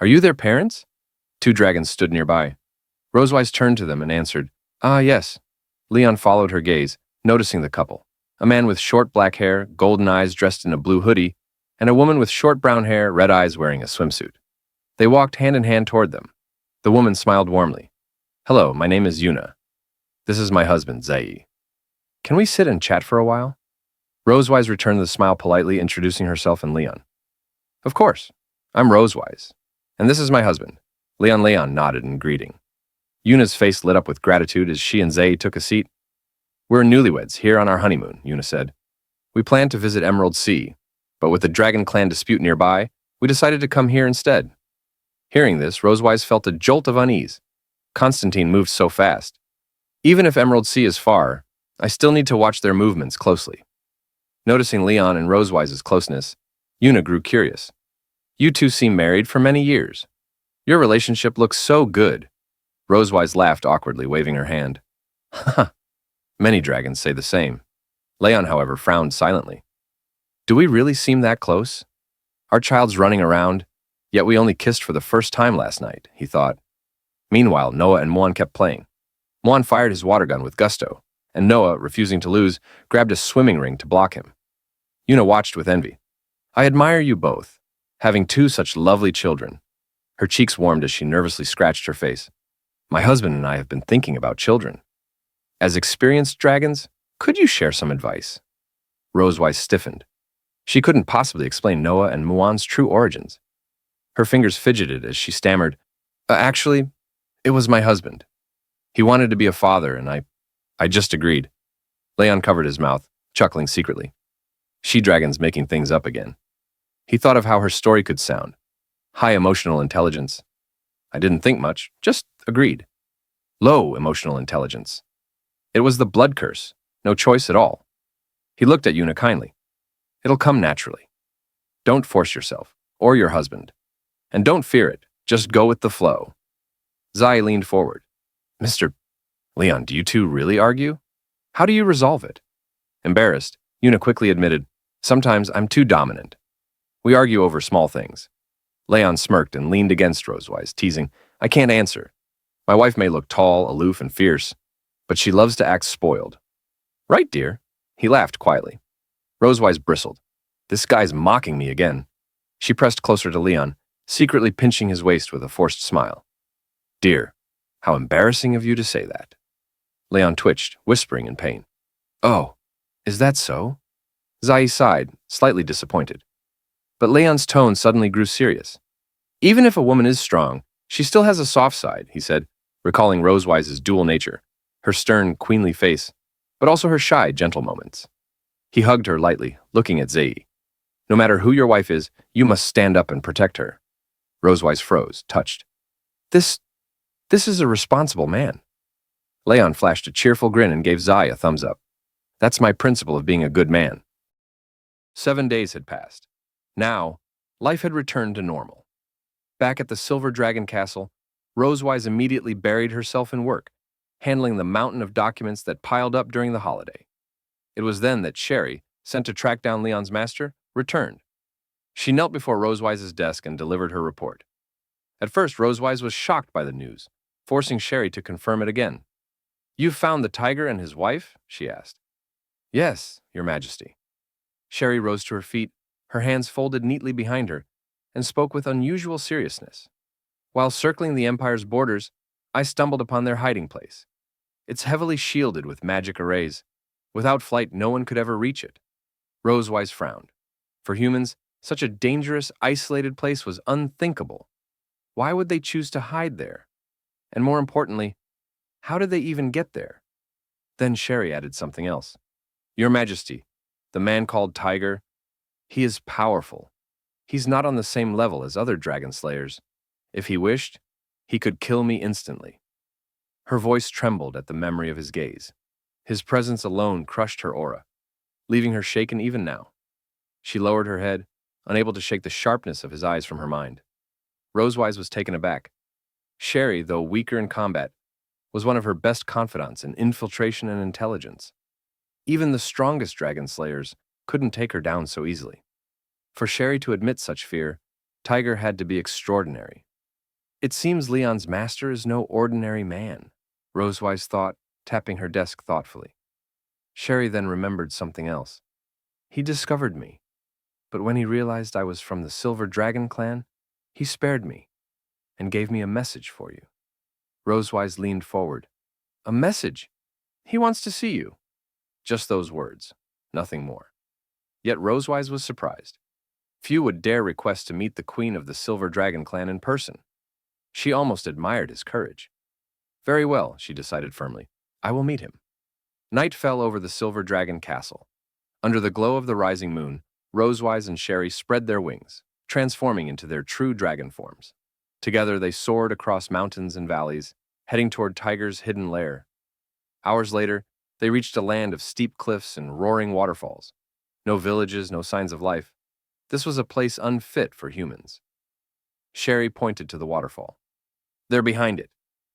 Are you their parents?" Two dragons stood nearby. Rosewise turned to them and answered, "Ah, yes." Leon followed her gaze, noticing the couple. A man with short black hair, golden eyes dressed in a blue hoodie, and a woman with short brown hair, red eyes wearing a swimsuit. They walked hand in hand toward them. The woman smiled warmly. "Hello, my name is Yuna. This is my husband, Zai. Can we sit and chat for a while?" Rosewise returned the smile politely, introducing herself and Leon. "Of course. I'm Rosewise. And this is my husband." Leon nodded in greeting. Yuna's face lit up with gratitude as she and Zai took a seat. "We're newlyweds here on our honeymoon," Yuna said. "We planned to visit Emerald Sea, but with the Dragon Clan dispute nearby, we decided to come here instead." Hearing this, Rosewise felt a jolt of unease. Constantine moved so fast. Even if Emerald Sea is far, I still need to watch their movements closely. Noticing Leon and Rosewise's closeness, Yuna grew curious. "You two seem married for many years. Your relationship looks so good." Rosewise laughed awkwardly, waving her hand. "Haha, many dragons say the same." Leon, however, frowned silently. "Do we really seem that close? Our child's running around, yet we only kissed for the first time last night," he thought. Meanwhile, Noah and Muan kept playing. Muan fired his water gun with gusto, and Noah, refusing to lose, grabbed a swimming ring to block him. Yuna watched with envy. "I admire you both, having two such lovely children." Her cheeks warmed as she nervously scratched her face. "My husband and I have been thinking about children. As experienced dragons, could you share some advice?" Rosewise stiffened. She couldn't possibly explain Noah and Muan's true origins. Her fingers fidgeted as she stammered, "Actually, it was my husband. He wanted to be a father, and I just agreed." Leon covered his mouth, chuckling secretly. She-dragons making things up again. He thought of how her story could sound. High emotional intelligence. I didn't think much, just agreed. Low emotional intelligence. It was the blood curse, no choice at all. He looked at Yuna kindly. "It'll come naturally. Don't force yourself, or your husband. And don't fear it, just go with the flow." Zai leaned forward. "Mr. Leon, do you two really argue? How do you resolve it?" Embarrassed, Yuna quickly admitted, "Sometimes I'm too dominant. We argue over small things. Leon smirked and leaned against Rosewise, teasing, I can't answer. My wife may look tall, aloof, and fierce, but she loves to act spoiled. Right, dear? He laughed quietly. Rosewise bristled. This guy's mocking me again. She pressed closer to Leon, secretly pinching his waist with a forced smile. Dear, how embarrassing of you to say that. Leon twitched, whispering in pain. Oh, is that so? Zai sighed, slightly disappointed. But Leon's tone suddenly grew serious. Even if a woman is strong, she still has a soft side, he said, recalling Rosewise's dual nature, her stern, queenly face, but also her shy, gentle moments. He hugged her lightly, looking at Zai. No matter who your wife is, you must stand up and protect her. Rosewise froze, touched. This is a responsible man. Leon flashed a cheerful grin and gave Zai a thumbs up. That's my principle of being a good man. 7 days had passed. Now, life had returned to normal. Back at the Silver Dragon Castle, Rosewise immediately buried herself in work, handling the mountain of documents that piled up during the holiday. It was then that Sherry, sent to track down Leon's master, returned. She knelt before Rosewise's desk and delivered her report. At first, Rosewise was shocked by the news, forcing Sherry to confirm it again. You've found the tiger and his wife? She asked. Yes, Your Majesty. Sherry rose to her feet, her hands folded neatly behind her, and spoke with unusual seriousness. While circling the Empire's borders, I stumbled upon their hiding place. It's heavily shielded with magic arrays. Without flight, no one could ever reach it. Rosewise frowned. For humans, such a dangerous, isolated place was unthinkable. Why would they choose to hide there? And more importantly, how did they even get there? Then Sherry added something else. Your Majesty, the man called Tiger, he is powerful. He's not on the same level as other dragon slayers. If he wished, he could kill me instantly. Her voice trembled at the memory of his gaze. His presence alone crushed her aura, leaving her shaken even now. She lowered her head, unable to shake the sharpness of his eyes from her mind. Rosewise was taken aback. Sherry, though weaker in combat, was one of her best confidants in infiltration and intelligence. Even the strongest dragon slayers couldn't take her down so easily. For Sherry to admit such fear, Tiger had to be extraordinary. It seems Leon's master is no ordinary man, Rosewise thought, tapping her desk thoughtfully. Sherry then remembered something else. He discovered me, but when he realized I was from the Silver Dragon clan, he spared me and gave me a message for you. Rosewise leaned forward. A message? He wants to see you. Just those words, nothing more. Yet Rosewise was surprised. Few would dare request to meet the queen of the Silver Dragon clan in person. She almost admired his courage. Very well, she decided firmly. I will meet him. Night fell over the Silver Dragon castle. Under the glow of the rising moon, Rosewise and Sherry spread their wings, transforming into their true dragon forms. Together they soared across mountains and valleys, heading toward Tiger's hidden lair. Hours later, they reached a land of steep cliffs and roaring waterfalls. No villages, no signs of life. This was a place unfit for humans. Sherry pointed to the waterfall. They're behind it,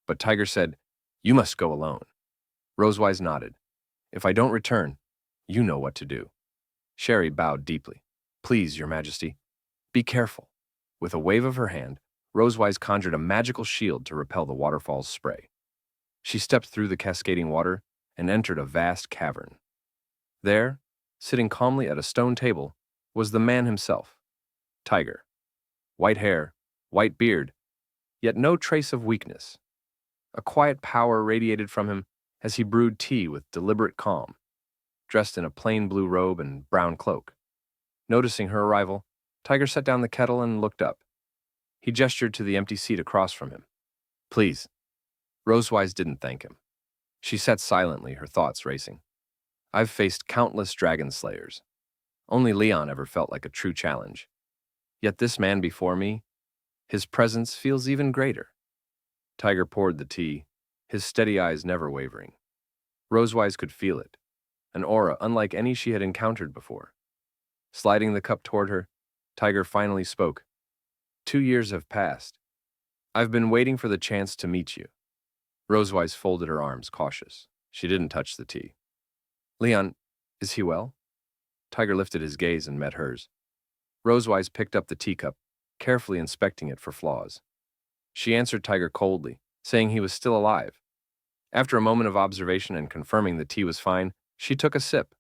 but Tiger said, You must go alone. Rosewise nodded. If I don't return, you know what to do. Sherry bowed deeply. Please, Your Majesty, be careful. With a wave of her hand, Rosewise conjured a magical shield to repel the waterfall's spray. She stepped through the cascading water and entered a vast cavern. There, sitting calmly at a stone table, was the man himself, Tiger. White hair, white beard, yet no trace of weakness. A quiet power radiated from him as he brewed tea with deliberate calm, dressed in a plain blue robe and brown cloak. Noticing her arrival, Tiger set down the kettle and looked up. He gestured to the empty seat across from him. Please. Rosewise didn't thank him. She sat silently, her thoughts racing. I've faced countless dragon slayers. Only Leon ever felt like a true challenge. Yet this man before me, his presence feels even greater. Tiger poured the tea, his steady eyes never wavering. Rosewise could feel it, an aura unlike any she had encountered before. Sliding the cup toward her, Tiger finally spoke. 2 years have passed. I've been waiting for the chance to meet you. Rosewise folded her arms, cautious. She didn't touch the tea. Leon, is he well? Tiger lifted his gaze and met hers. Rosewise picked up the teacup, carefully inspecting it for flaws. She answered Tiger coldly, saying he was still alive. After a moment of observation and confirming the tea was fine, she took a sip.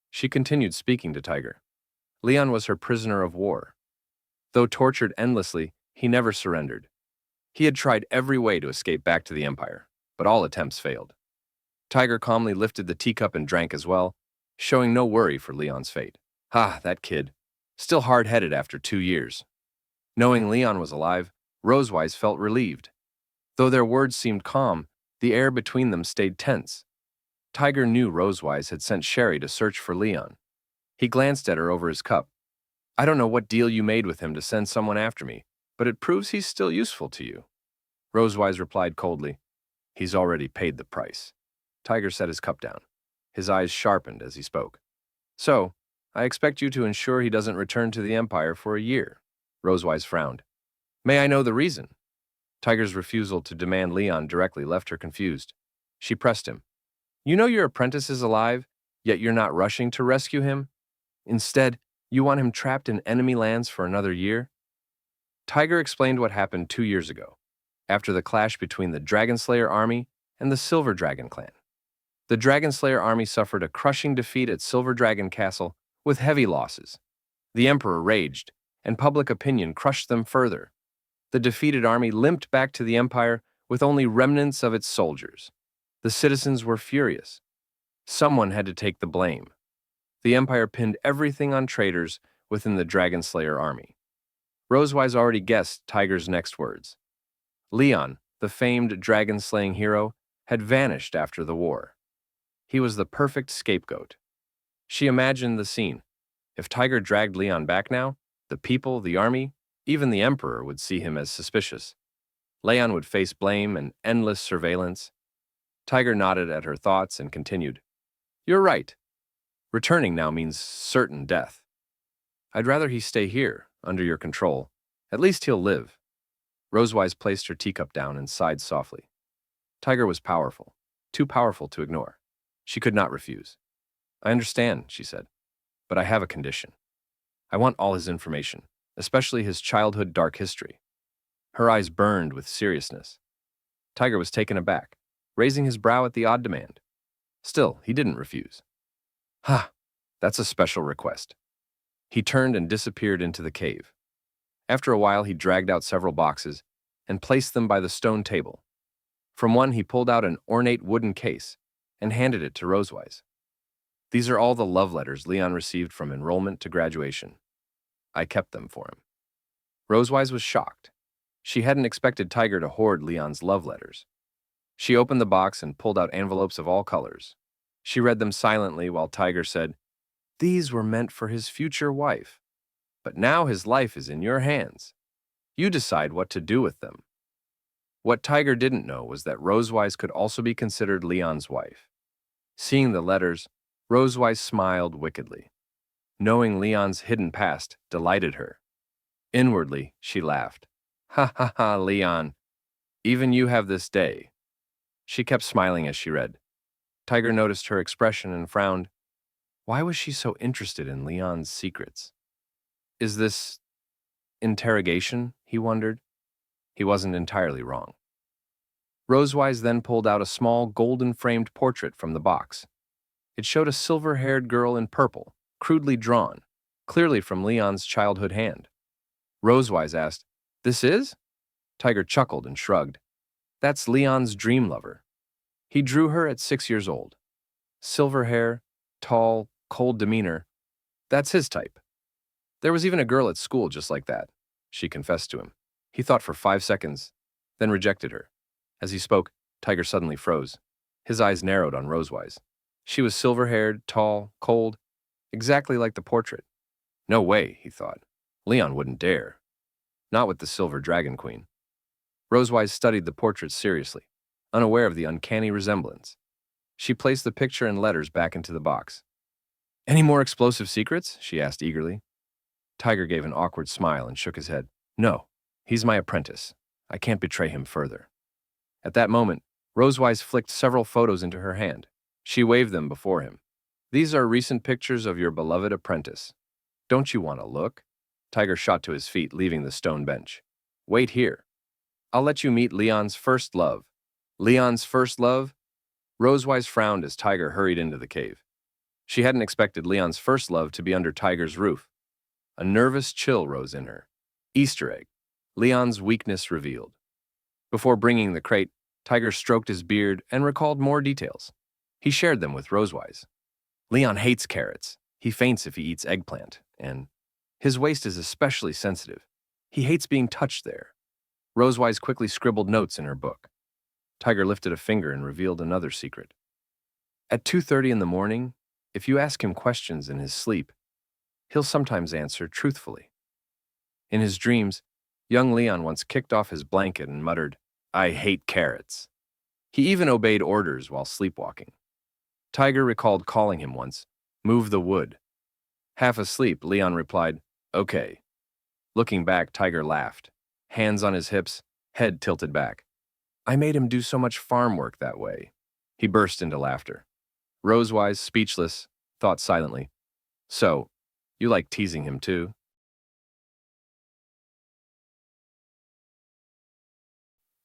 She continued speaking to Tiger. Leon was her prisoner of war. Though tortured endlessly, he never surrendered. He had tried every way to escape back to the Empire, but all attempts failed. Tiger calmly lifted the teacup and drank as well, showing no worry for Leon's fate. Ah, that kid. Still hard-headed after 2 years. Knowing Leon was alive, Rosewise felt relieved. Though their words seemed calm, the air between them stayed tense. Tiger knew Rosewise had sent Sherry to search for Leon. He glanced at her over his cup. I don't know what deal you made with him to send someone after me, but it proves he's still useful to you. Rosewise replied coldly, He's already paid the price. Tiger set his cup down. His eyes sharpened as he spoke. So, I expect you to ensure he doesn't return to the Empire for a year. Rosewise frowned. May I know the reason? Tiger's refusal to demand Leon directly left her confused. She pressed him. You know your apprentice is alive, yet you're not rushing to rescue him? Instead, you want him trapped in enemy lands for another year? Tiger explained what happened 2 years ago, after the clash between the Dragonslayer army and the Silver Dragon clan. The Dragonslayer army suffered a crushing defeat at Silver Dragon Castle with heavy losses. The Emperor raged, and public opinion crushed them further. The defeated army limped back to the Empire with only remnants of its soldiers. The citizens were furious. Someone had to take the blame. The Empire pinned everything on traitors within the Dragonslayer army. Rosewise already guessed Tiger's next words. Leon, the famed dragon-slaying hero, had vanished after the war. He was the perfect scapegoat. She imagined the scene. If Tiger dragged Leon back now, the people, the army, even the Emperor would see him as suspicious. Leon would face blame and endless surveillance. Tiger nodded at her thoughts and continued. You're right. Returning now means certain death. I'd rather he stay here, under your control. At least he'll live. Rosewise placed her teacup down and sighed softly. Tiger was powerful, too powerful to ignore. She could not refuse. I understand, she said, but I have a condition. I want all his information, especially his childhood dark history. Her eyes burned with seriousness. Tiger was taken aback, raising his brow at the odd demand. Still, he didn't refuse. Ha, that's a special request. He turned and disappeared into the cave. After a while, he dragged out several boxes and placed them by the stone table. From one, he pulled out an ornate wooden case and handed it to Rosewise. These are all the love letters Leon received from enrollment to graduation. I kept them for him. Rosewise was shocked. She hadn't expected Tiger to hoard Leon's love letters. She opened the box and pulled out envelopes of all colors. She read them silently while Tiger said, These were meant for his future wife. But now his life is in your hands. You decide what to do with them. What Tiger didn't know was that Rosewise could also be considered Leon's wife. Seeing the letters, Rosewise smiled wickedly. Knowing Leon's hidden past delighted her. Inwardly, she laughed. Ha ha ha, Leon. Even you have this day. She kept smiling as she read. Tiger noticed her expression and frowned. Why was she so interested in Leon's secrets? Is this interrogation? He wondered. He wasn't entirely wrong. Rosewise then pulled out a small golden-framed portrait from the box. It showed a silver-haired girl in purple, crudely drawn, clearly from Leon's childhood hand. Rosewise asked, This is? Tiger chuckled and shrugged. That's Leon's dream lover. He drew her at 6 years old. Silver hair, tall, cold demeanor. That's his type. There was even a girl at school just like that, she confessed to him. He thought for 5 seconds, then rejected her. As he spoke, Tiger suddenly froze. His eyes narrowed on Rosewise. She was silver-haired, tall, cold, exactly like the portrait. No way, he thought. Leon wouldn't dare. Not with the Silver Dragon Queen. Rosewise studied the portrait seriously, unaware of the uncanny resemblance. She placed the picture and letters back into the box. Any more explosive secrets? She asked eagerly. Tiger gave an awkward smile and shook his head. No, he's my apprentice. I can't betray him further. At that moment, Rosewise flicked several photos into her hand. She waved them before him. These are recent pictures of your beloved apprentice. Don't you want to look? Tiger shot to his feet, leaving the stone bench. Wait here. I'll let you meet Leon's first love. Leon's first love? Rosewise frowned as Tiger hurried into the cave. She hadn't expected Leon's first love to be under Tiger's roof. A nervous chill rose in her. Easter egg. Leon's weakness revealed. Before bringing the crate, Tiger stroked his beard and recalled more details. He shared them with Rosewise. Leon hates carrots. He faints if he eats eggplant, and his waist is especially sensitive. He hates being touched there. Rosewise quickly scribbled notes in her book. Tiger lifted a finger and revealed another secret. At 2:30 in the morning, if you ask him questions in his sleep, he'll sometimes answer truthfully. In his dreams, young Leon once kicked off his blanket and muttered, "I hate carrots." He even obeyed orders while sleepwalking. Tiger recalled calling him once, "Move the wood." Half asleep, Leon replied, "Okay." Looking back, Tiger laughed, hands on his hips, head tilted back. "I made him do so much farm work that way." He burst into laughter. Rosewise, speechless, thought silently, "So, you like teasing him too?"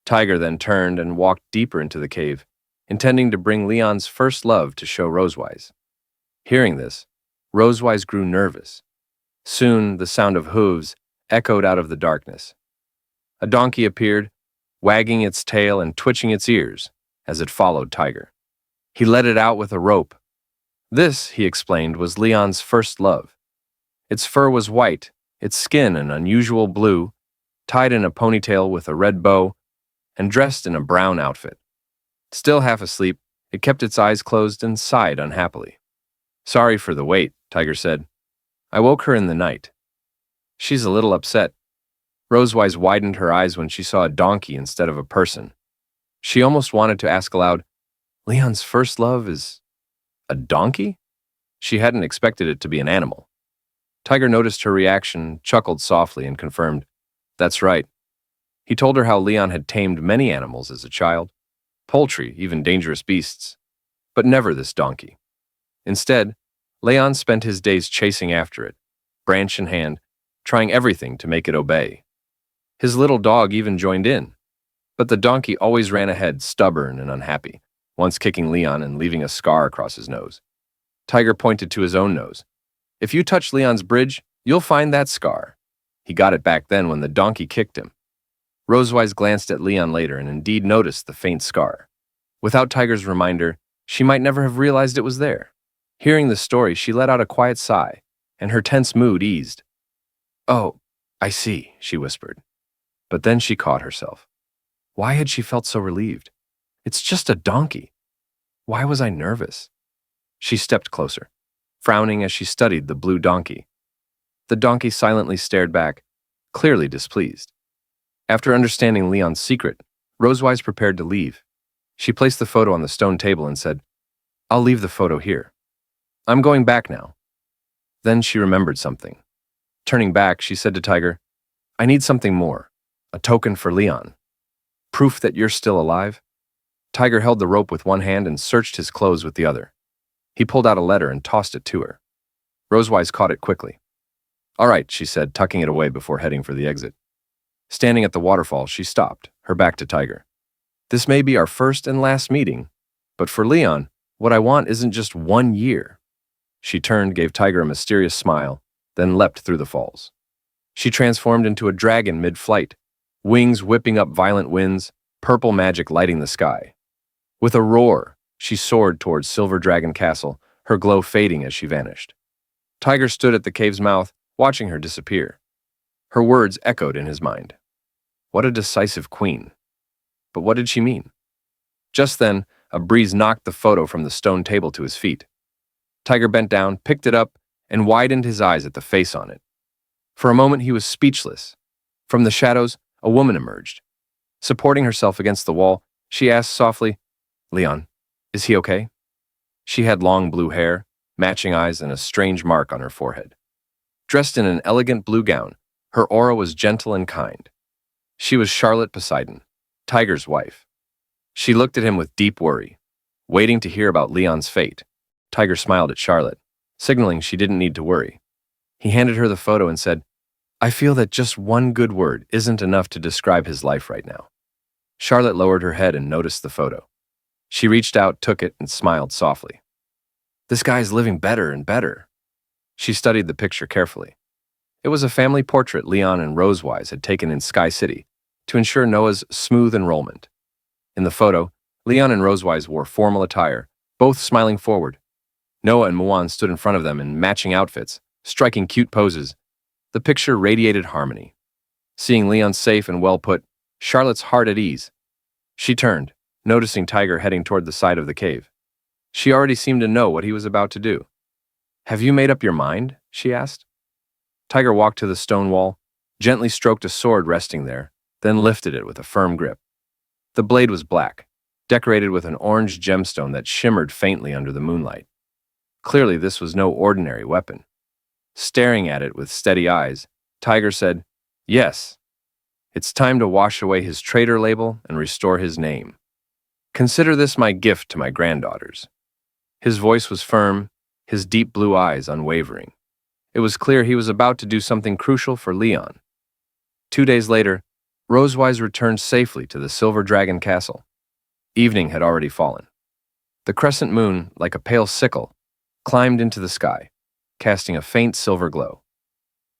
Tiger then turned and walked deeper into the cave, intending to bring Leon's first love to show Rosewise. Hearing this, Rosewise grew nervous. Soon, the sound of hooves echoed out of the darkness. A donkey appeared, wagging its tail and twitching its ears as it followed Tiger. He led it out with a rope. This, he explained, was Leon's first love. Its fur was white, its skin an unusual blue, tied in a ponytail with a red bow, and dressed in a brown outfit. Still half asleep, it kept its eyes closed and sighed unhappily. "Sorry for the wait," Tiger said. "I woke her in the night. She's a little upset." Rosewise widened her eyes when she saw a donkey instead of a person. She almost wanted to ask aloud, "Leon's first love is a donkey?" She hadn't expected it to be an animal. Tiger noticed her reaction, chuckled softly, and confirmed, "That's right." He told her how Leon had tamed many animals as a child, poultry, even dangerous beasts, but never this donkey. Instead, Leon spent his days chasing after it, branch in hand, trying everything to make it obey. His little dog even joined in, but the donkey always ran ahead, stubborn and unhappy, once kicking Leon and leaving a scar across his nose. Tiger pointed to his own nose. "If you touch Leon's bridge, you'll find that scar." He got it back then when the donkey kicked him. Rosewise glanced at Leon later and indeed noticed the faint scar. Without Tiger's reminder, she might never have realized it was there. Hearing the story, she let out a quiet sigh, and her tense mood eased. "Oh, I see," she whispered. But then she caught herself. Why had she felt so relieved? It's just a donkey. Why was I nervous? She stepped closer, frowning as she studied the blue donkey. The donkey silently stared back, clearly displeased. After understanding Leon's secret, Rosewise prepared to leave. She placed the photo on the stone table and said, "I'll leave the photo here. I'm going back now." Then she remembered something. Turning back, she said to Tiger, "I need something more, a token for Leon. Proof that you're still alive?" Tiger held the rope with one hand and searched his clothes with the other. He pulled out a letter and tossed it to her. Rosewise caught it quickly. "All right," she said, tucking it away before heading for the exit. Standing at the waterfall, she stopped, her back to Tiger. "This may be our first and last meeting, but for Leon, what I want isn't just 1 year." She turned, gave Tiger a mysterious smile, then leapt through the falls. She transformed into a dragon mid-flight, wings whipping up violent winds, purple magic lighting the sky. With a roar, she soared towards Silver Dragon Castle, her glow fading as she vanished. Tiger stood at the cave's mouth, watching her disappear. Her words echoed in his mind. What a decisive queen. But what did she mean? Just then, a breeze knocked the photo from the stone table to his feet. Tiger bent down, picked it up, and widened his eyes at the face on it. For a moment, he was speechless. From the shadows, a woman emerged. Supporting herself against the wall, she asked softly, "Leon, is he okay?" She had long blue hair, matching eyes, and a strange mark on her forehead. Dressed in an elegant blue gown, her aura was gentle and kind. She was Charlotte Poseidon, Tiger's wife. She looked at him with deep worry, waiting to hear about Leon's fate. Tiger smiled at Charlotte, signaling she didn't need to worry. He handed her the photo and said, I feel that just one good word isn't enough to describe his life right now. Charlotte lowered her head and noticed the photo. She reached out, took it, and smiled softly. This guy is living better and better. She studied the picture carefully. It was a family portrait Leon and Rosewise had taken in Sky City to ensure Noah's smooth enrollment. In the photo, Leon and Rosewise wore formal attire, both smiling forward. Noah and Muan stood in front of them in matching outfits, striking cute poses. The picture radiated harmony. Seeing Leon safe and well put, Charlotte's heart at ease. She turned, noticing Tiger heading toward the side of the cave. She already seemed to know what he was about to do. Have you made up your mind? She asked. Tiger walked to the stone wall, gently stroked a sword resting there, then lifted it with a firm grip. The blade was black, decorated with an orange gemstone that shimmered faintly under the moonlight. Clearly, this was no ordinary weapon. Staring at it with steady eyes, Tiger said, "Yes, it's time to wash away his traitor label and restore his name. Consider this my gift to my granddaughters." His voice was firm, his deep blue eyes unwavering. It was clear he was about to do something crucial for Leon. 2 days later, Rosewise returned safely to the Silver Dragon Castle. Evening had already fallen. The crescent moon, like a pale sickle, climbed into the sky, casting a faint silver glow.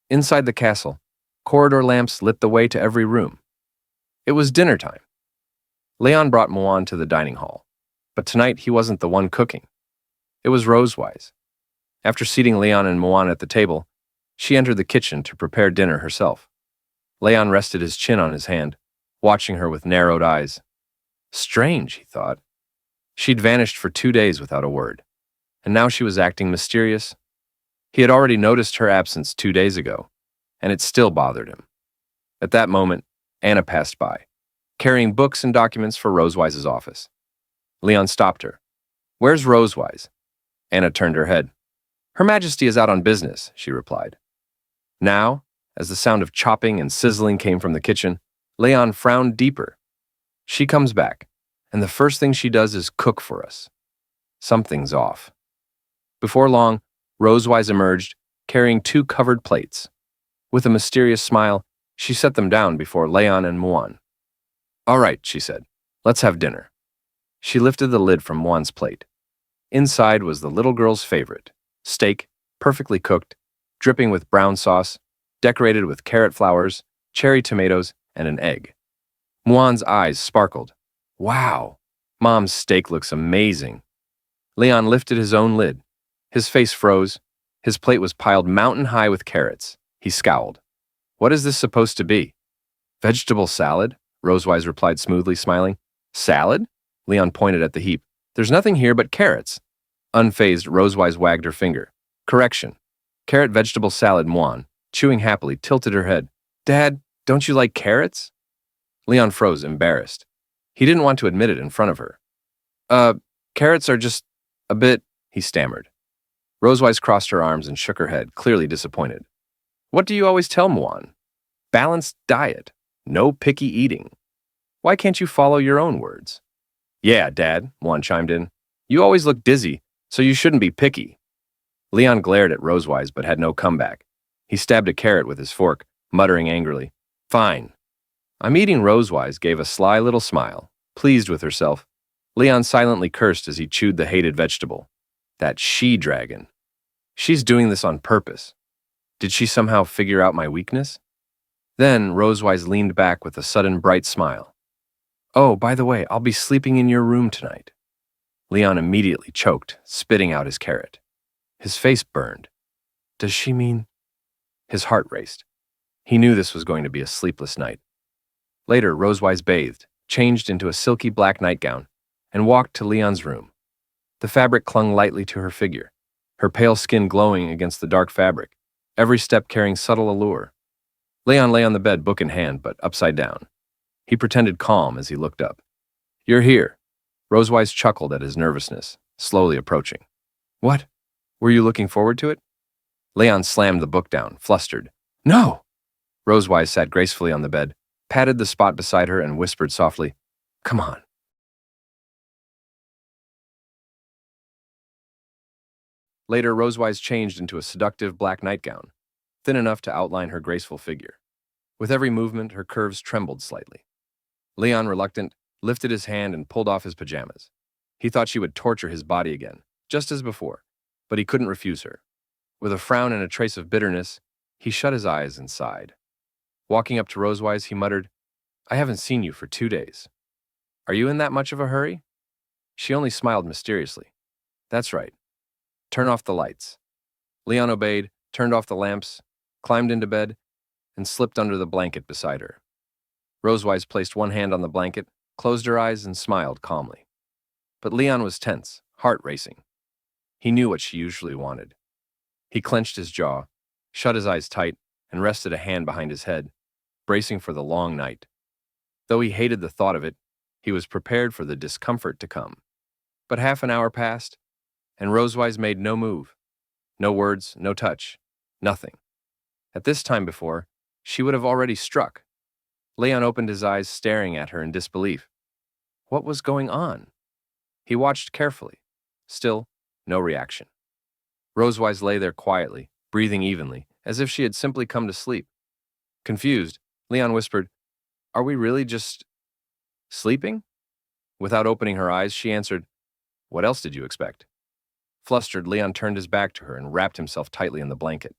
Inside the castle, corridor lamps lit the way to every room. It was dinner time. Leon brought Muan to the dining hall, but tonight he wasn't the one cooking. It was Rosewise. After seating Leon and Muan at the table, she entered the kitchen to prepare dinner herself. Leon rested his chin on his hand, watching her with narrowed eyes. Strange, he thought. She'd vanished for 2 days without a word, and now she was acting mysterious. He had already noticed her absence 2 days ago, and it still bothered him. At that moment, Anna passed by, carrying books and documents for Rosewise's office. Leon stopped her. "Where's Rosewise?" Anna turned her head. "Her Majesty is out on business," she replied. Now, as the sound of chopping and sizzling came from the kitchen, Leon frowned deeper. She comes back, and the first thing she does is cook for us. Something's off. Before long, Rosewise emerged, carrying 2 covered plates. With a mysterious smile, she set them down before Leon and Muan. "All right," she said, "let's have dinner." She lifted the lid from Muan's plate. Inside was the little girl's favorite, steak, perfectly cooked, dripping with brown sauce, decorated with carrot flowers, cherry tomatoes, and an egg. Muan's eyes sparkled. "Wow, Mom's steak looks amazing." Leon lifted his own lid. His face froze. His plate was piled mountain high with carrots. He scowled. "What is this supposed to be?" "Vegetable salad," Rosewise replied smoothly, smiling. "Salad?" Leon pointed at the heap. "There's nothing here but carrots." Unfazed, Rosewise wagged her finger. "Correction. Carrot vegetable salad." Muan, chewing happily, tilted her head. "Dad, don't you like carrots?" Leon froze, embarrassed. He didn't want to admit it in front of her. Carrots are just a bit," he stammered. Rosewise crossed her arms and shook her head, clearly disappointed. "What do you always tell Muan? Balanced diet. No picky eating. Why can't you follow your own words?" "Yeah, Dad," Muan chimed in. "You always look dizzy, so you shouldn't be picky." Leon glared at Rosewise but had no comeback. He stabbed a carrot with his fork, muttering angrily. "Fine." I'm eating. Rosewise gave a sly little smile, pleased with herself. Leon silently cursed as he chewed the hated vegetable. That she-dragon. She's doing this on purpose. Did she somehow figure out my weakness? Then Rosewise leaned back with a sudden bright smile. "Oh, by the way, I'll be sleeping in your room tonight." Leon immediately choked, spitting out his carrot. His face burned. Does she mean? His heart raced. He knew this was going to be a sleepless night. Later, Rosewise bathed, changed into a silky black nightgown, and walked to Leon's room. The fabric clung lightly to her figure, her pale skin glowing against the dark fabric, every step carrying subtle allure. Leon lay on the bed, book in hand, but upside down. He pretended calm as he looked up. "You're here." Rosewise chuckled at his nervousness, slowly approaching. "What? Were you looking forward to it?" Leon slammed the book down, flustered. "No!" Rosewise sat gracefully on the bed, patted the spot beside her, and whispered softly, "Come on." Later, Rosewise changed into a seductive black nightgown. thin enough to outline her graceful figure. With every movement, her curves trembled slightly. Leon, reluctant, lifted his hand and pulled off his pajamas. He thought she would torture his body again, just as before, but he couldn't refuse her. With a frown and a trace of bitterness, he shut his eyes and sighed. Walking up to Rosewise, he muttered, "I haven't seen you for 2 days. Are you in that much of a hurry?" She only smiled mysteriously. "That's right. Turn off the lights." Leon obeyed, turned off the lamps, climbed into bed, and slipped under the blanket beside her. Rosewise placed one hand on the blanket, closed her eyes, and smiled calmly. But Leon was tense, heart racing. He knew what she usually wanted. He clenched his jaw, shut his eyes tight, and rested a hand behind his head, bracing for the long night. Though he hated the thought of it, he was prepared for the discomfort to come. But half an hour passed, and Rosewise made no move. No words, no touch, nothing. At this time before, she would have already struck. Leon opened his eyes, staring at her in disbelief. What was going on? He watched carefully. Still, no reaction. Rosewise lay there quietly, breathing evenly, as if she had simply come to sleep. Confused, Leon whispered, "Are we really just sleeping?" Without opening her eyes, she answered, "What else did you expect?" Flustered, Leon turned his back to her and wrapped himself tightly in the blanket.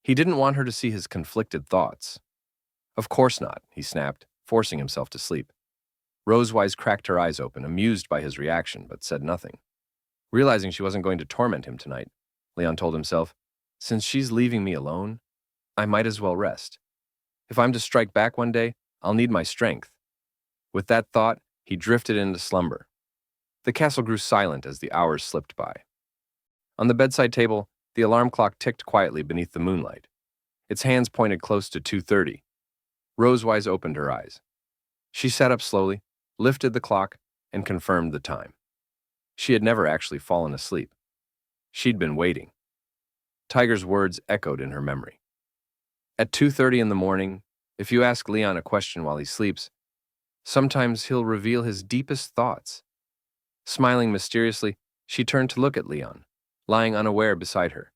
He didn't want her to see his conflicted thoughts. "Of course not," he snapped, forcing himself to sleep. Rosewise cracked her eyes open, amused by his reaction, but said nothing. Realizing she wasn't going to torment him tonight, Leon told himself, "Since she's leaving me alone, I might as well rest. If I'm to strike back one day, I'll need my strength." With that thought, he drifted into slumber. The castle grew silent as the hours slipped by. On the bedside table, the alarm clock ticked quietly beneath the moonlight. Its hands pointed close to 2:30. Rosewise opened her eyes. She sat up slowly, lifted the clock, and confirmed the time. She had never actually fallen asleep. She'd been waiting. Tiger's words echoed in her memory. At 2:30 in the morning, if you ask Leon a question while he sleeps, sometimes he'll reveal his deepest thoughts. Smiling mysteriously, she turned to look at Leon, lying unaware beside her.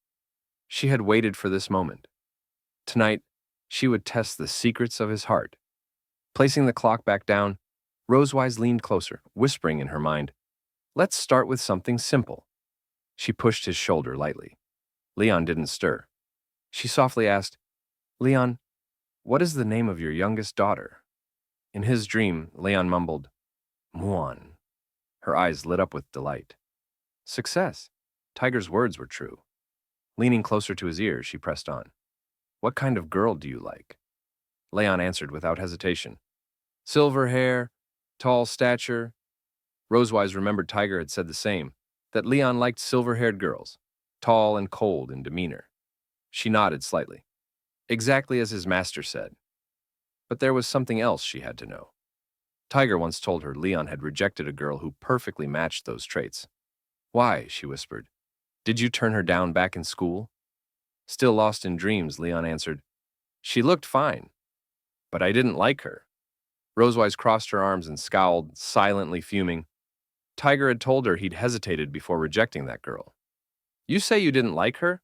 She had waited for this moment. Tonight, she would test the secrets of his heart. Placing the clock back down, Rosewise leaned closer, whispering in her mind, "Let's start with something simple." She pushed his shoulder lightly. Leon didn't stir. She softly asked, "Leon, what is the name of your youngest daughter?" In his dream, Leon mumbled, "Muan." Her eyes lit up with delight. Success. Tiger's words were true. Leaning closer to his ear, she pressed on. "What kind of girl do you like?" Leon answered without hesitation. "Silver hair, tall stature." Rosewise remembered Tiger had said the same, that Leon liked silver-haired girls, tall and cold in demeanor. She nodded slightly. Exactly as his master said. But there was something else she had to know. Tiger once told her Leon had rejected a girl who perfectly matched those traits. "Why?" she whispered. "Did you turn her down back in school?" Still lost in dreams, Leon answered, "She looked fine, but I didn't like her." Rosewise crossed her arms and scowled, silently fuming. Tiger had told her he'd hesitated before rejecting that girl. "You say you didn't like her?"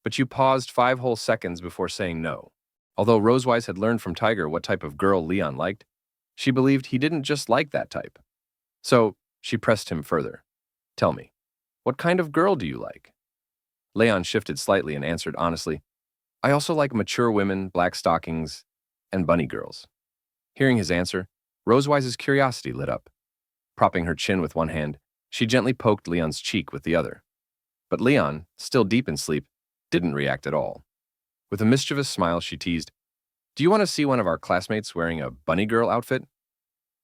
But you paused 5 whole seconds before saying no. Although Rosewise had learned from Tiger what type of girl Leon liked, she believed he didn't just like that type. So she pressed him further. "Tell me, what kind of girl do you like?" Leon shifted slightly and answered honestly, "I also like mature women, black stockings, and bunny girls." Hearing his answer, Rosewise's curiosity lit up. Propping her chin with one hand, she gently poked Leon's cheek with the other. But Leon, still deep in sleep, didn't react at all. With a mischievous smile, she teased, "Do you want to see one of our classmates wearing a bunny girl outfit?"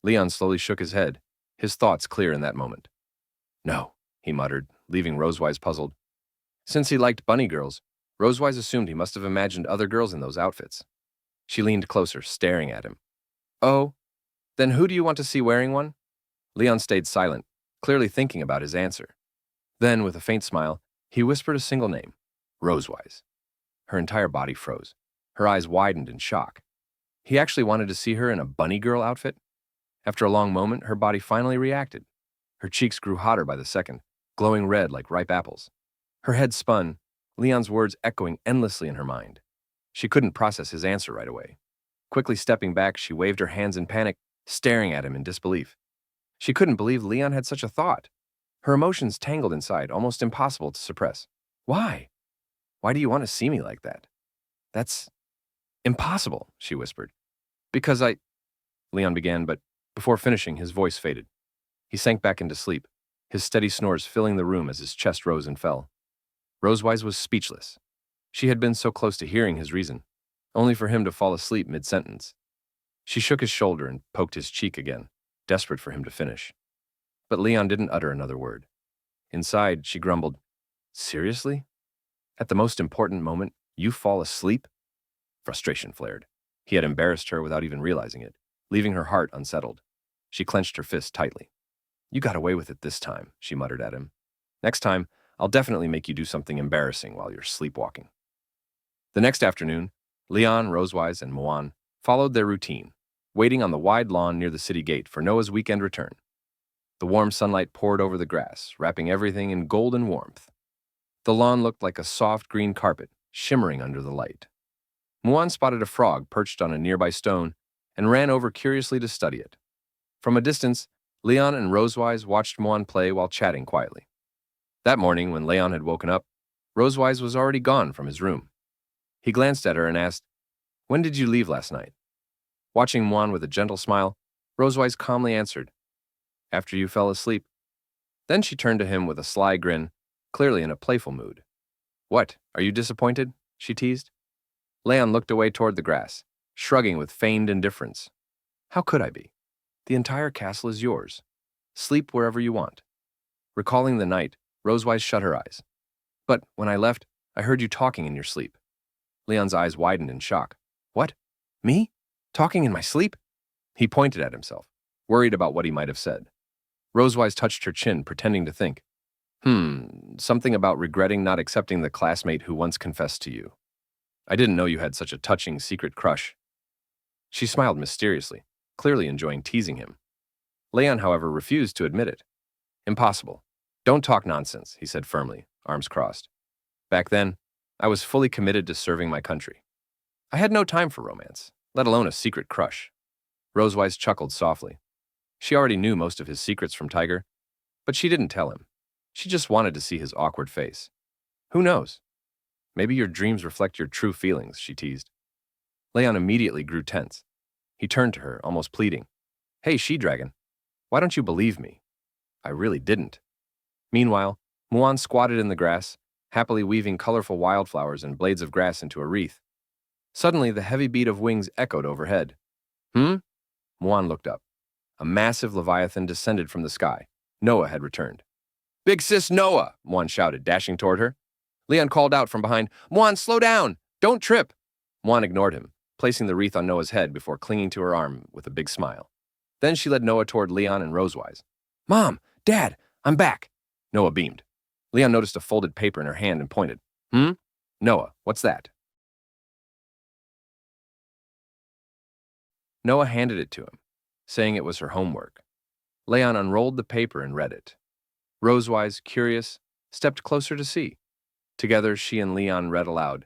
Leon slowly shook his head, his thoughts clear in that moment. "No," he muttered, leaving Rosewise puzzled. Since he liked bunny girls, Rosewise assumed he must have imagined other girls in those outfits. She leaned closer, staring at him. "Oh, then who do you want to see wearing one?" Leon stayed silent, clearly thinking about his answer. Then, with a faint smile, he whispered a single name, Rosewise. Her entire body froze. Her eyes widened in shock. He actually wanted to see her in a bunny girl outfit? After a long moment, her body finally reacted. Her cheeks grew hotter by the second, glowing red like ripe apples. Her head spun, Leon's words echoing endlessly in her mind. She couldn't process his answer right away. Quickly stepping back, she waved her hands in panic, staring at him in disbelief. She couldn't believe Leon had such a thought. Her emotions tangled inside, almost impossible to suppress. Why? Why do you want to see me like that? That's impossible, she whispered. Because Leon began, but before finishing, his voice faded. He sank back into sleep, his steady snores filling the room as his chest rose and fell. Rosewise was speechless. She had been so close to hearing his reason, only for him to fall asleep mid-sentence. She shook his shoulder and poked his cheek again, desperate for him to finish. But Leon didn't utter another word. Inside, she grumbled, Seriously? At the most important moment, you fall asleep? Frustration flared. He had embarrassed her without even realizing it, leaving her heart unsettled. She clenched her fist tightly. You got away with it this time, she muttered at him. Next time, I'll definitely make you do something embarrassing while you're sleepwalking. The next afternoon, Leon, Rosewise, and Muan followed their routine, waiting on the wide lawn near the city gate for Noah's weekend return. The warm sunlight poured over the grass, wrapping everything in golden warmth. The lawn looked like a soft green carpet, shimmering under the light. Muan spotted a frog perched on a nearby stone and ran over curiously to study it. From a distance, Leon and Rosewise watched Muan play while chatting quietly. That morning, when Leon had woken up, Rosewise was already gone from his room. He glanced at her and asked, When did you leave last night? Watching Muan with a gentle smile, Rosewise calmly answered, After you fell asleep. Then she turned to him with a sly grin, clearly in a playful mood. What, are you disappointed? She teased. Leon looked away toward the grass, shrugging with feigned indifference. How could I be? The entire castle is yours. Sleep wherever you want. Recalling the night, Rosewise shut her eyes. But when I left, I heard you talking in your sleep. Leon's eyes widened in shock. What? Me? Talking in my sleep? He pointed at himself, worried about what he might have said. Rosewise touched her chin, pretending to think. Something about regretting not accepting the classmate who once confessed to you. I didn't know you had such a touching secret crush. She smiled mysteriously, clearly enjoying teasing him. Leon, however, refused to admit it. Impossible. Don't talk nonsense, he said firmly, arms crossed. Back then, I was fully committed to serving my country. I had no time for romance, let alone a secret crush. Rosewise chuckled softly. She already knew most of his secrets from Tiger, but she didn't tell him. She just wanted to see his awkward face. Who knows? Maybe your dreams reflect your true feelings, she teased. Leon immediately grew tense. He turned to her, almost pleading. Hey, she-dragon, why don't you believe me? I really didn't. Meanwhile, Muan squatted in the grass, happily weaving colorful wildflowers and blades of grass into a wreath. Suddenly, the heavy beat of wings echoed overhead. Muan looked up. A massive leviathan descended from the sky. Noah had returned. Big sis Noah, Muan shouted, dashing toward her. Leon called out from behind, Muan, slow down! Don't trip! Muan ignored him, placing the wreath on Noah's head before clinging to her arm with a big smile. Then she led Noah toward Leon and Rosewise. Mom! Dad! I'm back! Noah beamed. Leon noticed a folded paper in her hand and pointed. Noah, what's that? Noah handed it to him, saying it was her homework. Leon unrolled the paper and read it. Rosewise, curious, stepped closer to see. Together, she and Leon read aloud.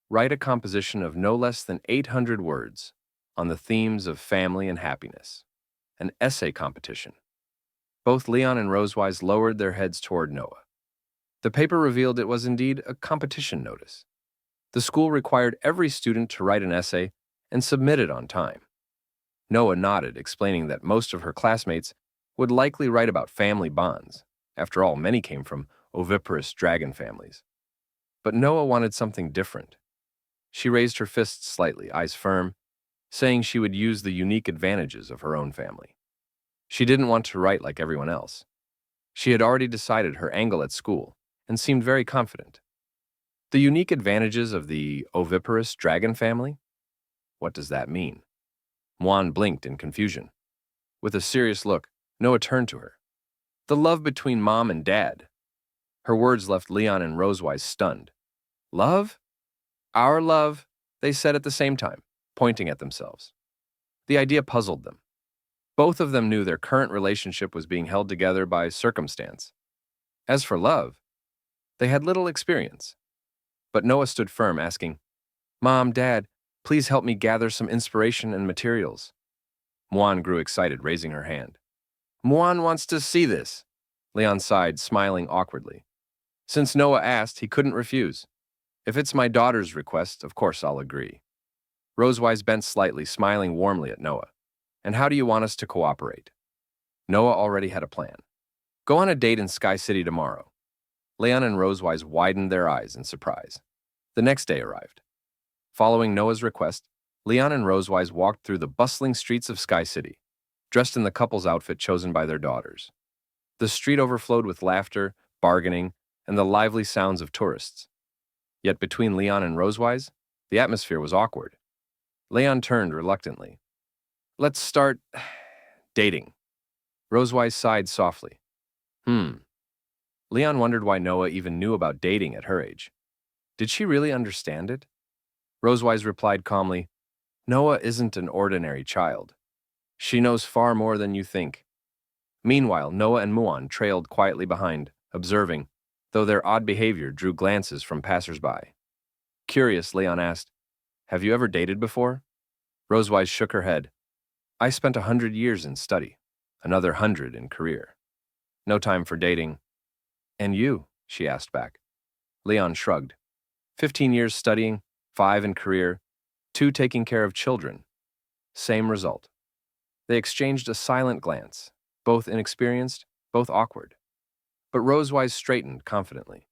Write a composition of no less than 800 words on the themes of family and happiness. An essay competition. Both Leon and Rosewise lowered their heads toward Noah. The paper revealed it was indeed a competition notice. The school required every student to write an essay and submit it on time. Noah nodded, explaining that most of her classmates would likely write about family bonds. After all, many came from oviparous dragon families. But Noah wanted something different. She raised her fists slightly, eyes firm, saying she would use the unique advantages of her own family. She didn't want to write like everyone else. She had already decided her angle at school and seemed very confident. The unique advantages of the oviparous dragon family? What does that mean? Muan blinked in confusion. With a serious look, Noah turned to her. The love between Mom and Dad. Her words left Leon and Rosewise stunned. Love? Our love, they said at the same time, pointing at themselves. The idea puzzled them. Both of them knew their current relationship was being held together by circumstance. As for love, they had little experience. But Noah stood firm, asking, Mom, Dad, please help me gather some inspiration and materials. Muan grew excited, raising her hand. Muan wants to see this. Leon sighed, smiling awkwardly. Since Noah asked, he couldn't refuse. If it's my daughter's request, of course I'll agree. Rosewise bent slightly, smiling warmly at Noah. And how do you want us to cooperate? Noah already had a plan. Go on a date in Sky City tomorrow. Leon and Rosewise widened their eyes in surprise. The next day arrived. Following Noah's request, Leon and Rosewise walked through the bustling streets of Sky City, dressed in the couple's outfit chosen by their daughters. The street overflowed with laughter, bargaining, and the lively sounds of tourists. Yet between Leon and Rosewise, the atmosphere was awkward. Leon turned reluctantly. Let's start dating. Rosewise sighed softly. Leon wondered why Noah even knew about dating at her age. Did she really understand it? Rosewise replied calmly, Noah isn't an ordinary child. She knows far more than you think. Meanwhile, Noah and Muan trailed quietly behind, observing, though their odd behavior drew glances from passers-by. Curious, Leon asked, Have you ever dated before? Rosewise shook her head. I spent 100 years in study, another 100 in career. No time for dating. And you? She asked back. Leon shrugged. 15 years studying, 5 in career, 2 taking care of children. Same result. They exchanged a silent glance, both inexperienced, both awkward. But Rosewise straightened confidently.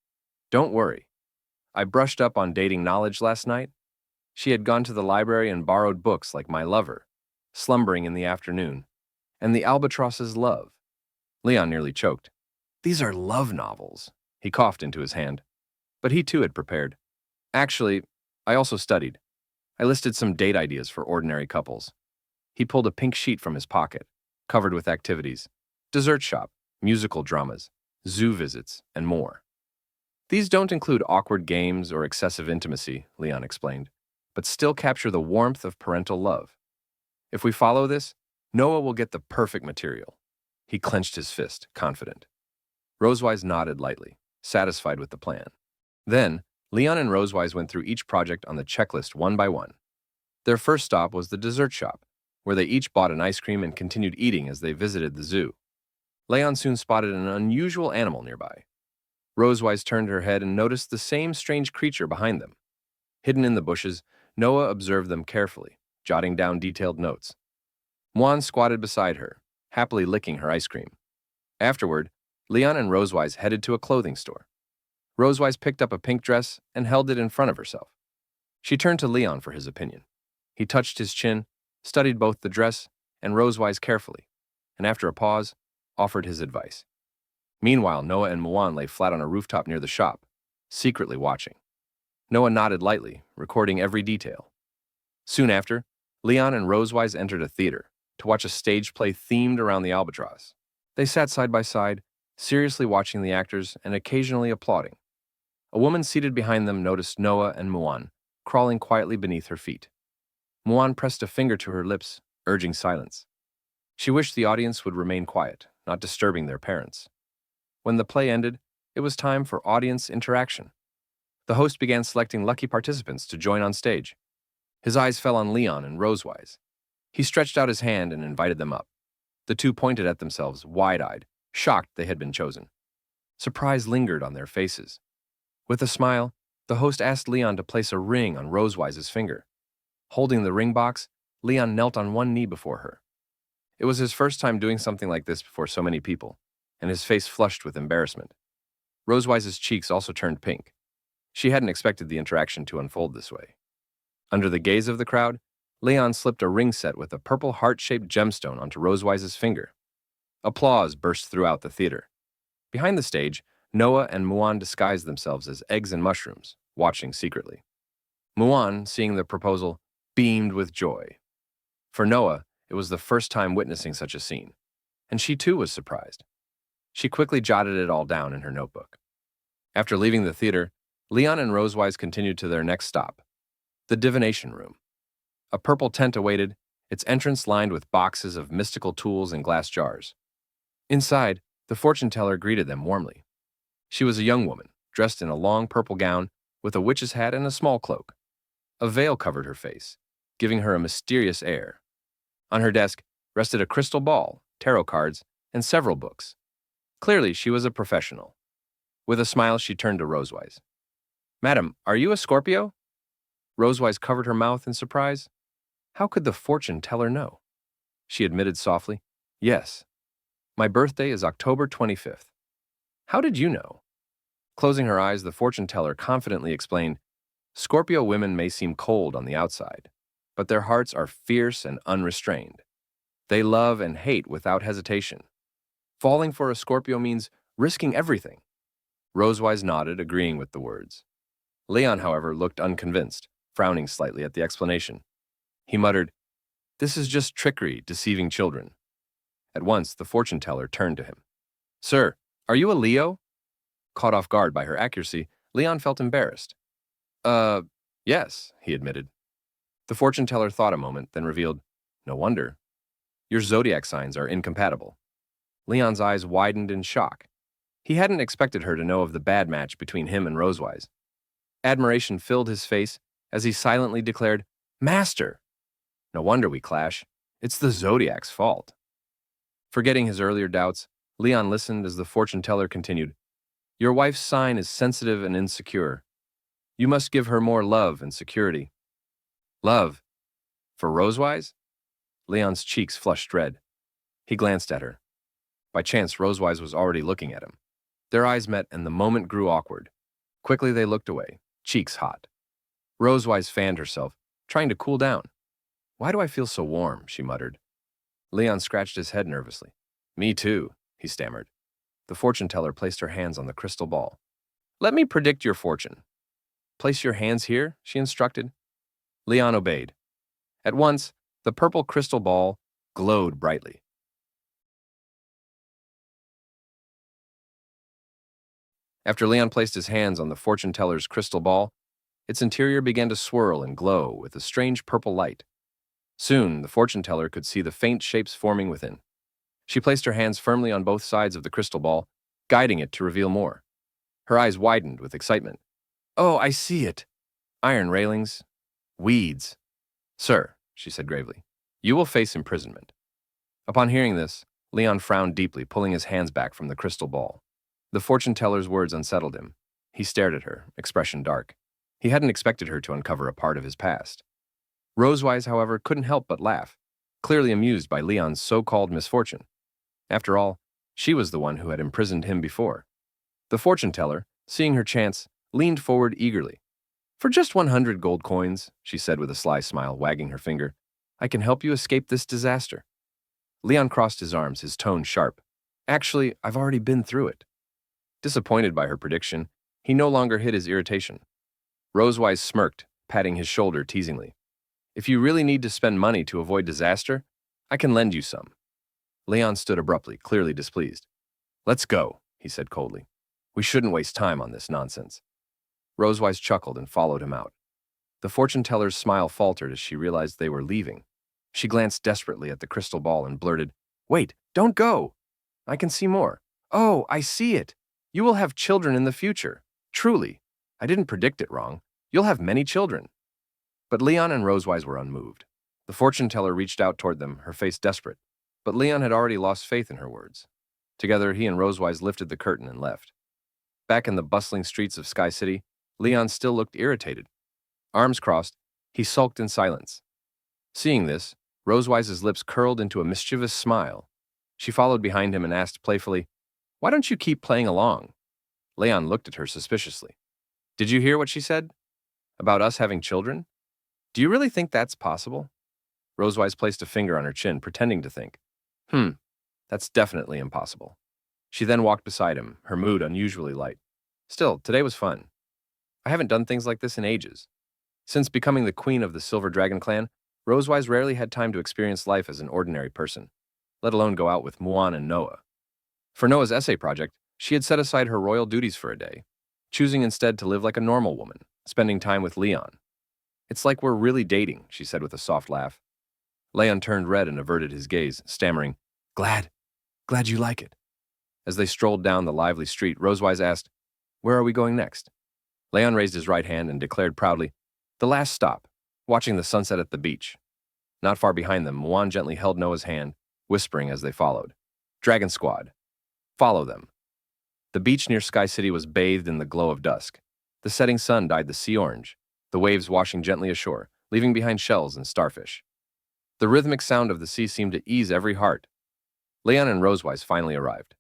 Don't worry. I brushed up on dating knowledge last night. She had gone to the library and borrowed books like My Lover, Slumbering in the Afternoon, and The Albatross's Love. Leon nearly choked. These are love novels. He coughed into his hand. But he too had prepared. Actually, I also studied. I listed some date ideas for ordinary couples. He pulled a pink sheet from his pocket, covered with activities, dessert shop, musical dramas, zoo visits, and more. These don't include awkward games or excessive intimacy, Leon explained, but still capture the warmth of parental love. If we follow this, Noah will get the perfect material. He clenched his fist, confident. Rosewise nodded lightly, satisfied with the plan. Then, Leon and Rosewise went through each project on the checklist one by one. Their first stop was the dessert shop, where they each bought an ice cream and continued eating as they visited the zoo. Leon soon spotted an unusual animal nearby. Rosewise turned her head and noticed the same strange creature behind them. Hidden in the bushes, Noah observed them carefully, jotting down detailed notes. Muan squatted beside her, happily licking her ice cream. Afterward, Leon and Rosewise headed to a clothing store. Rosewise picked up a pink dress and held it in front of herself. She turned to Leon for his opinion. He touched his chin, studied both the dress and Rosewise carefully, and after a pause, offered his advice. Meanwhile, Noah and Muan lay flat on a rooftop near the shop, secretly watching. Noah nodded lightly, recording every detail. Soon after, Leon and Rosewise entered a theater to watch a stage play themed around the albatross. They sat side by side, seriously watching the actors and occasionally applauding. A woman seated behind them noticed Noah and Muan crawling quietly beneath her feet. Muan pressed a finger to her lips, urging silence. She wished the audience would remain quiet, not disturbing their parents. When the play ended, it was time for audience interaction. The host began selecting lucky participants to join on stage. His eyes fell on Leon and Rosewise. He stretched out his hand and invited them up. The two pointed at themselves, wide-eyed, shocked they had been chosen. Surprise lingered on their faces. With a smile, the host asked Leon to place a ring on Rosewise's finger. Holding the ring box, Leon knelt on one knee before her. It was his first time doing something like this before so many people, and his face flushed with embarrassment. Rosewise's cheeks also turned pink. She hadn't expected the interaction to unfold this way. Under the gaze of the crowd, Leon slipped a ring set with a purple heart-shaped gemstone onto Rosewise's finger. Applause burst throughout the theater. Behind the stage, Noah and Muan disguised themselves as eggs and mushrooms, watching secretly. Muan, seeing the proposal, beamed with joy. For Noah, it was the first time witnessing such a scene, and she too was surprised. She quickly jotted it all down in her notebook. After leaving the theater, Leon and Rosewise continued to their next stop, the divination room. A purple tent awaited, its entrance lined with boxes of mystical tools and glass jars. Inside, the fortune teller greeted them warmly. She was a young woman, dressed in a long purple gown with a witch's hat and a small cloak. A veil covered her face, giving her a mysterious air. On her desk rested a crystal ball, tarot cards, and several books. Clearly, she was a professional. With a smile, she turned to Rosewise. "Madam, are you a Scorpio?" Rosewise covered her mouth in surprise. How could the fortune teller know? She admitted softly, "Yes. My birthday is October 25th. How did you know?" Closing her eyes, the fortune teller confidently explained, "Scorpio women may seem cold on the outside, but their hearts are fierce and unrestrained. They love and hate without hesitation. Falling for a Scorpio means risking everything." Rosewise nodded, agreeing with the words. Leon, however, looked unconvinced, frowning slightly at the explanation. He muttered, "This is just trickery, deceiving children." At once, the fortune teller turned to him. "Sir, are you a Leo?" Caught off guard by her accuracy, Leon felt embarrassed. Yes," he admitted. The fortune teller thought a moment, then revealed, "No wonder. Your zodiac signs are incompatible." Leon's eyes widened in shock. He hadn't expected her to know of the bad match between him and Rosewise. Admiration filled his face as he silently declared, "Master! No wonder we clash. It's the zodiac's fault." Forgetting his earlier doubts, Leon listened as the fortune teller continued, "Your wife's sign is sensitive and insecure. You must give her more love and security." "Love? For Rosewise?" Leon's cheeks flushed red. He glanced at her. By chance, Rosewise was already looking at him. Their eyes met and the moment grew awkward. Quickly they looked away, cheeks hot. Rosewise fanned herself, trying to cool down. "Why do I feel so warm?" she muttered. Leon scratched his head nervously. "Me too," he stammered. The fortune teller placed her hands on the crystal ball. "Let me predict your fortune." "Place your hands here," she instructed. Leon obeyed. At once, the purple crystal ball glowed brightly. After Leon placed his hands on the fortune teller's crystal ball, its interior began to swirl and glow with a strange purple light. Soon, the fortune teller could see the faint shapes forming within. She placed her hands firmly on both sides of the crystal ball, guiding it to reveal more. Her eyes widened with excitement. "Oh, I see it. Iron railings. Weeds." "Sir," she said gravely, "you will face imprisonment." Upon hearing this, Leon frowned deeply, pulling his hands back from the crystal ball. The fortune teller's words unsettled him. He stared at her, expression dark. He hadn't expected her to uncover a part of his past. Rosewise, however, couldn't help but laugh, clearly amused by Leon's so-called misfortune. After all, she was the one who had imprisoned him before. The fortune teller, seeing her chance, leaned forward eagerly. "For just 100 gold coins," she said with a sly smile, wagging her finger, "I can help you escape this disaster." Leon crossed his arms, his tone sharp. "Actually, I've already been through it." Disappointed by her prediction, he no longer hid his irritation. Rosewise smirked, patting his shoulder teasingly. "If you really need to spend money to avoid disaster, I can lend you some." Leon stood abruptly, clearly displeased. "Let's go," he said coldly. "We shouldn't waste time on this nonsense." Rosewise chuckled and followed him out. The fortune teller's smile faltered as she realized they were leaving. She glanced desperately at the crystal ball and blurted, "Wait, don't go! I can see more. Oh, I see it! You will have children in the future. Truly, I didn't predict it wrong. You'll have many children." But Leon and Rosewise were unmoved. The fortune teller reached out toward them, her face desperate. But Leon had already lost faith in her words. Together, he and Rosewise lifted the curtain and left. Back in the bustling streets of Sky City, Leon still looked irritated. Arms crossed, he sulked in silence. Seeing this, Rosewise's lips curled into a mischievous smile. She followed behind him and asked playfully, "Why don't you keep playing along?" Leon looked at her suspiciously. "Did you hear what she said? About us having children? Do you really think that's possible?" Rosewise placed a finger on her chin, pretending to think. That's definitely impossible." She then walked beside him, her mood unusually light. "Still, today was fun. I haven't done things like this in ages." Since becoming the queen of the Silver Dragon clan, Rosewise rarely had time to experience life as an ordinary person, let alone go out with Muan and Noah. For Noah's essay project, she had set aside her royal duties for a day, choosing instead to live like a normal woman, spending time with Leon. "It's like we're really dating," she said with a soft laugh. Leon turned red and averted his gaze, stammering, Glad you like it." As they strolled down the lively street, Rosewise asked, "Where are we going next?" Leon raised his right hand and declared proudly, The last stop, watching the sunset at the beach. Not far behind them, Muan gently held Noah's hand, whispering as they followed. Dragon Squad. Follow them. The beach near Sky City was bathed in the glow of dusk. The setting sun dyed the sea orange, the waves washing gently ashore, leaving behind shells and starfish. The rhythmic sound of the sea seemed to ease every heart. Leon and Rosewise finally arrived.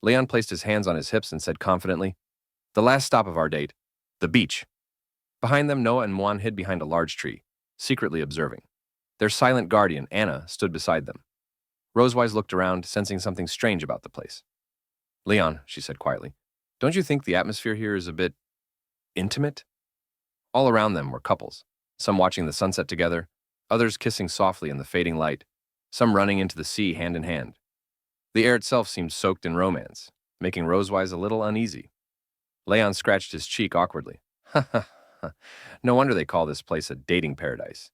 Leon placed his hands on his hips and said confidently, "The last stop of our date, the beach." Behind them, Noah and Muan hid behind a large tree, secretly observing. Their silent guardian, Anna, stood beside them. Rosewise looked around, sensing something strange about the place. "Leon," she said quietly, "don't you think the atmosphere here is a bit intimate?" All around them were couples, some watching the sunset together, others kissing softly in the fading light, some running into the sea hand in hand. The air itself seemed soaked in romance, making Rosewise a little uneasy. Leon scratched his cheek awkwardly. "Ha ha ha. No wonder they call this place a dating paradise.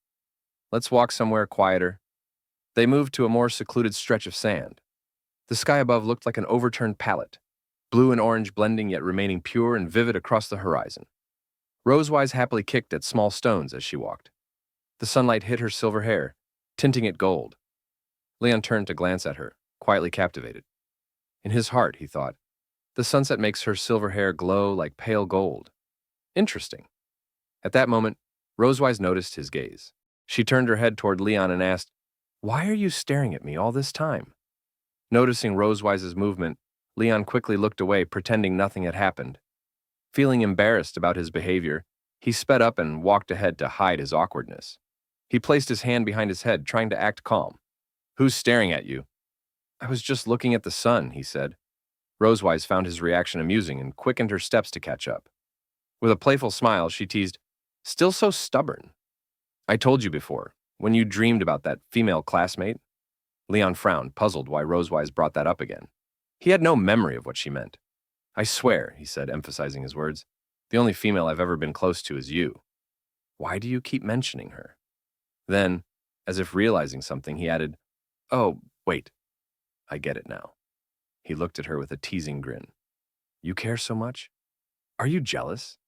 Let's walk somewhere quieter." They moved to a more secluded stretch of sand. The sky above looked like an overturned palette, blue and orange blending yet remaining pure and vivid across the horizon. Rosewise happily kicked at small stones as she walked. The sunlight hit her silver hair, tinting it gold. Leon turned to glance at her, quietly captivated. In his heart, he thought, the sunset makes her silver hair glow like pale gold. Interesting. At that moment, Rosewise noticed his gaze. She turned her head toward Leon and asked, "Why are you staring at me all this time?" Noticing Rosewise's movement, Leon quickly looked away, pretending nothing had happened. Feeling embarrassed about his behavior, he sped up and walked ahead to hide his awkwardness. He placed his hand behind his head, trying to act calm. "Who's staring at you?" "I was just looking at the sun," he said. Rosewise found his reaction amusing and quickened her steps to catch up. With a playful smile, she teased, "Still so stubborn. I told you before, when you dreamed about that female classmate." Leon frowned, puzzled why Rosewise brought that up again. He had no memory of what she meant. "I swear," he said, emphasizing his words, "the only female I've ever been close to is you. Why do you keep mentioning her?" Then, as if realizing something, he added, "Oh, wait. I get it now." He looked at her with a teasing grin. "You care so much? Are you jealous?"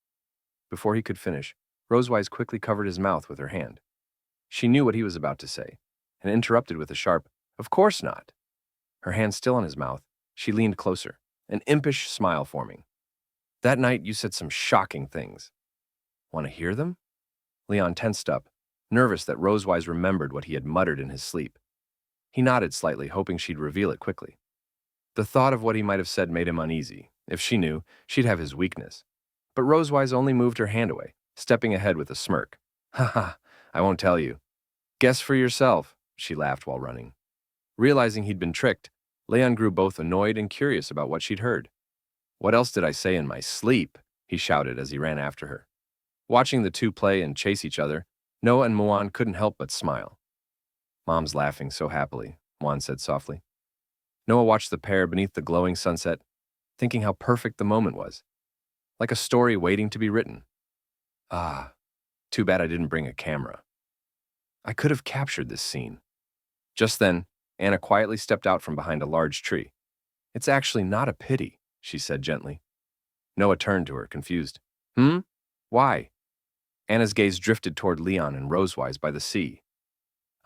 Before he could finish, Rosewise quickly covered his mouth with her hand. She knew what he was about to say, and interrupted with a sharp, "Of course not." Her hand still on his mouth, she leaned closer, an impish smile forming. "That night you said some shocking things. Want to hear them?" Leon tensed up, nervous that Rosewise remembered what he had muttered in his sleep. He nodded slightly, hoping she'd reveal it quickly. The thought of what he might have said made him uneasy. If she knew, she'd have his weakness. But Rosewise only moved her hand away, stepping ahead with a smirk. "Ha ha, I won't tell you. Guess for yourself," she laughed while running. Realizing he'd been tricked, Leon grew both annoyed and curious about what she'd heard. "What else did I say in my sleep?" he shouted as he ran after her. Watching the two play and chase each other, Noah and Muan couldn't help but smile. "Mom's laughing so happily," Muan said softly. Noah watched the pair beneath the glowing sunset, thinking how perfect the moment was. Like a story waiting to be written. Ah, too bad I didn't bring a camera. I could have captured this scene. Just then, Anna quietly stepped out from behind a large tree. "It's actually not a pity," she said gently. Noah turned to her, confused. "Hmm? Why?" Anna's gaze drifted toward Leon and Rosewise by the sea.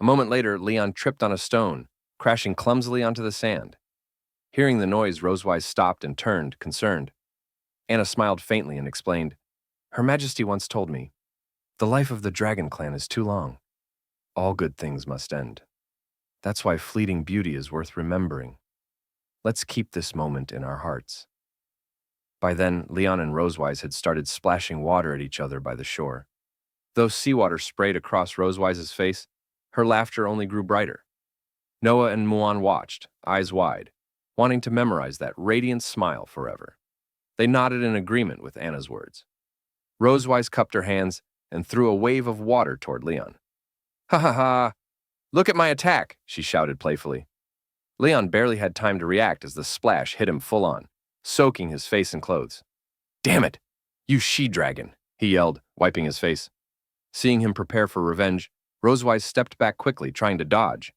A moment later, Leon tripped on a stone, crashing clumsily onto the sand. Hearing the noise, Rosewise stopped and turned, concerned. Anna smiled faintly and explained, "Her Majesty once told me, the life of the dragon clan is too long. All good things must end. That's why fleeting beauty is worth remembering. Let's keep this moment in our hearts." By then, Leon and Rosewise had started splashing water at each other by the shore. Though seawater sprayed across Rosewise's face, her laughter only grew brighter. Noah and Muan watched, eyes wide, wanting to memorize that radiant smile forever. They nodded in agreement with Anna's words. Rosewise cupped her hands and threw a wave of water toward Leon. "Ha ha ha! Look at my attack!" she shouted playfully. Leon barely had time to react as the splash hit him full on, soaking his face and clothes. "Damn it! You she-dragon!" he yelled, wiping his face. Seeing him prepare for revenge, Rosewise stepped back quickly, trying to dodge.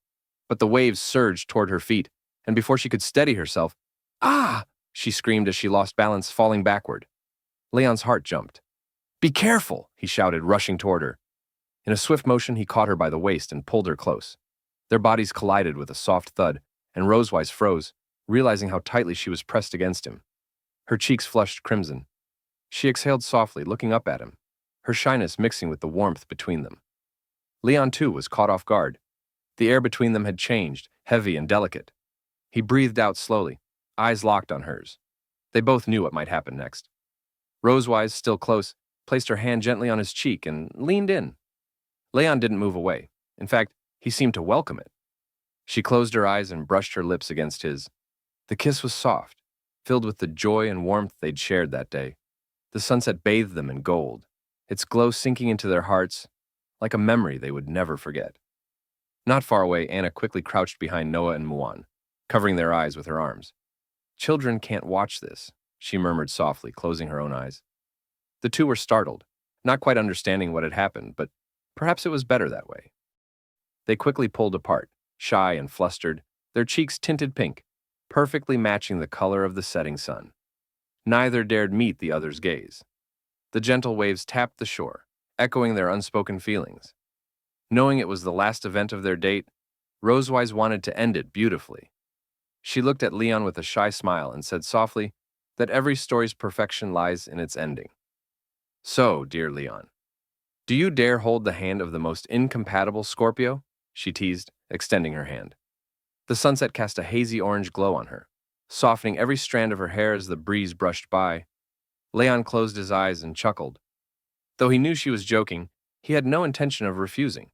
But the waves surged toward her feet, and before she could steady herself, "Ah!" she screamed as she lost balance, falling backward. Leon's heart jumped. "Be careful!" he shouted, rushing toward her. In a swift motion, he caught her by the waist and pulled her close. Their bodies collided with a soft thud, and Rosewise froze, realizing how tightly she was pressed against him. Her cheeks flushed crimson. She exhaled softly, looking up at him, her shyness mixing with the warmth between them. Leon, too, was caught off guard. The air between them had changed, heavy and delicate. He breathed out slowly, eyes locked on hers. They both knew what might happen next. Rosewise, still close, placed her hand gently on his cheek and leaned in. Leon didn't move away. In fact, he seemed to welcome it. She closed her eyes and brushed her lips against his. The kiss was soft, filled with the joy and warmth they'd shared that day. The sunset bathed them in gold, its glow sinking into their hearts like a memory they would never forget. Not far away, Anna quickly crouched behind Noah and Muan, covering their eyes with her arms. "Children can't watch this," she murmured softly, closing her own eyes. The two were startled, not quite understanding what had happened, but perhaps it was better that way. They quickly pulled apart, shy and flustered, their cheeks tinted pink, perfectly matching the color of the setting sun. Neither dared meet the other's gaze. The gentle waves tapped the shore, echoing their unspoken feelings. Knowing it was the last event of their date, Rosewise wanted to end it beautifully. She looked at Leon with a shy smile and said softly that every story's perfection lies in its ending. "So, dear Leon, do you dare hold the hand of the most incompatible Scorpio?" she teased, extending her hand. The sunset cast a hazy orange glow on her, softening every strand of her hair as the breeze brushed by. Leon closed his eyes and chuckled. Though he knew she was joking, he had no intention of refusing.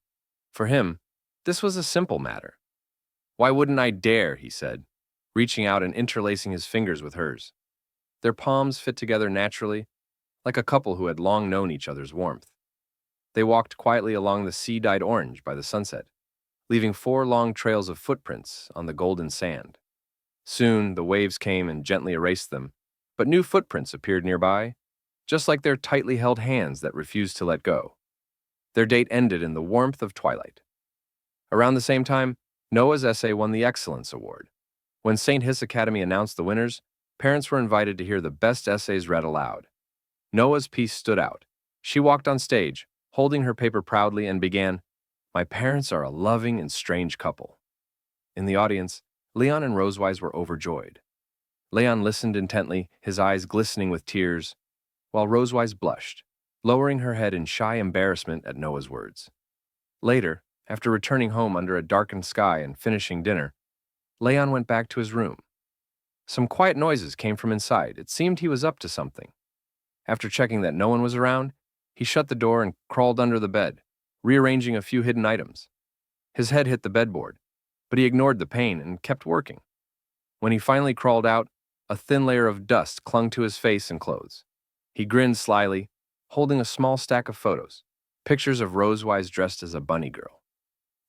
For him, this was a simple matter. "Why wouldn't I dare?" he said, reaching out and interlacing his fingers with hers. Their palms fit together naturally, like a couple who had long known each other's warmth. They walked quietly along the sea-dyed orange by the sunset, leaving 4 long trails of footprints on the golden sand. Soon, the waves came and gently erased them, but new footprints appeared nearby, just like their tightly held hands that refused to let go. Their date ended in the warmth of twilight. Around the same time, Noah's essay won the Excellence Award. When St. Hiss Academy announced the winners, parents were invited to hear the best essays read aloud. Noah's piece stood out. She walked on stage, holding her paper proudly, and began, "My parents are a loving and strange couple." In the audience, Leon and Rosewise were overjoyed. Leon listened intently, his eyes glistening with tears, while Rosewise blushed, lowering her head in shy embarrassment at Noah's words. Later, after returning home under a darkened sky and finishing dinner, Leon went back to his room. Some quiet noises came from inside. It seemed he was up to something. After checking that no one was around, he shut the door and crawled under the bed, rearranging a few hidden items. His head hit the bedboard, but he ignored the pain and kept working. When he finally crawled out, a thin layer of dust clung to his face and clothes. He grinned slyly, holding a small stack of photos, pictures of Rosewise dressed as a bunny girl.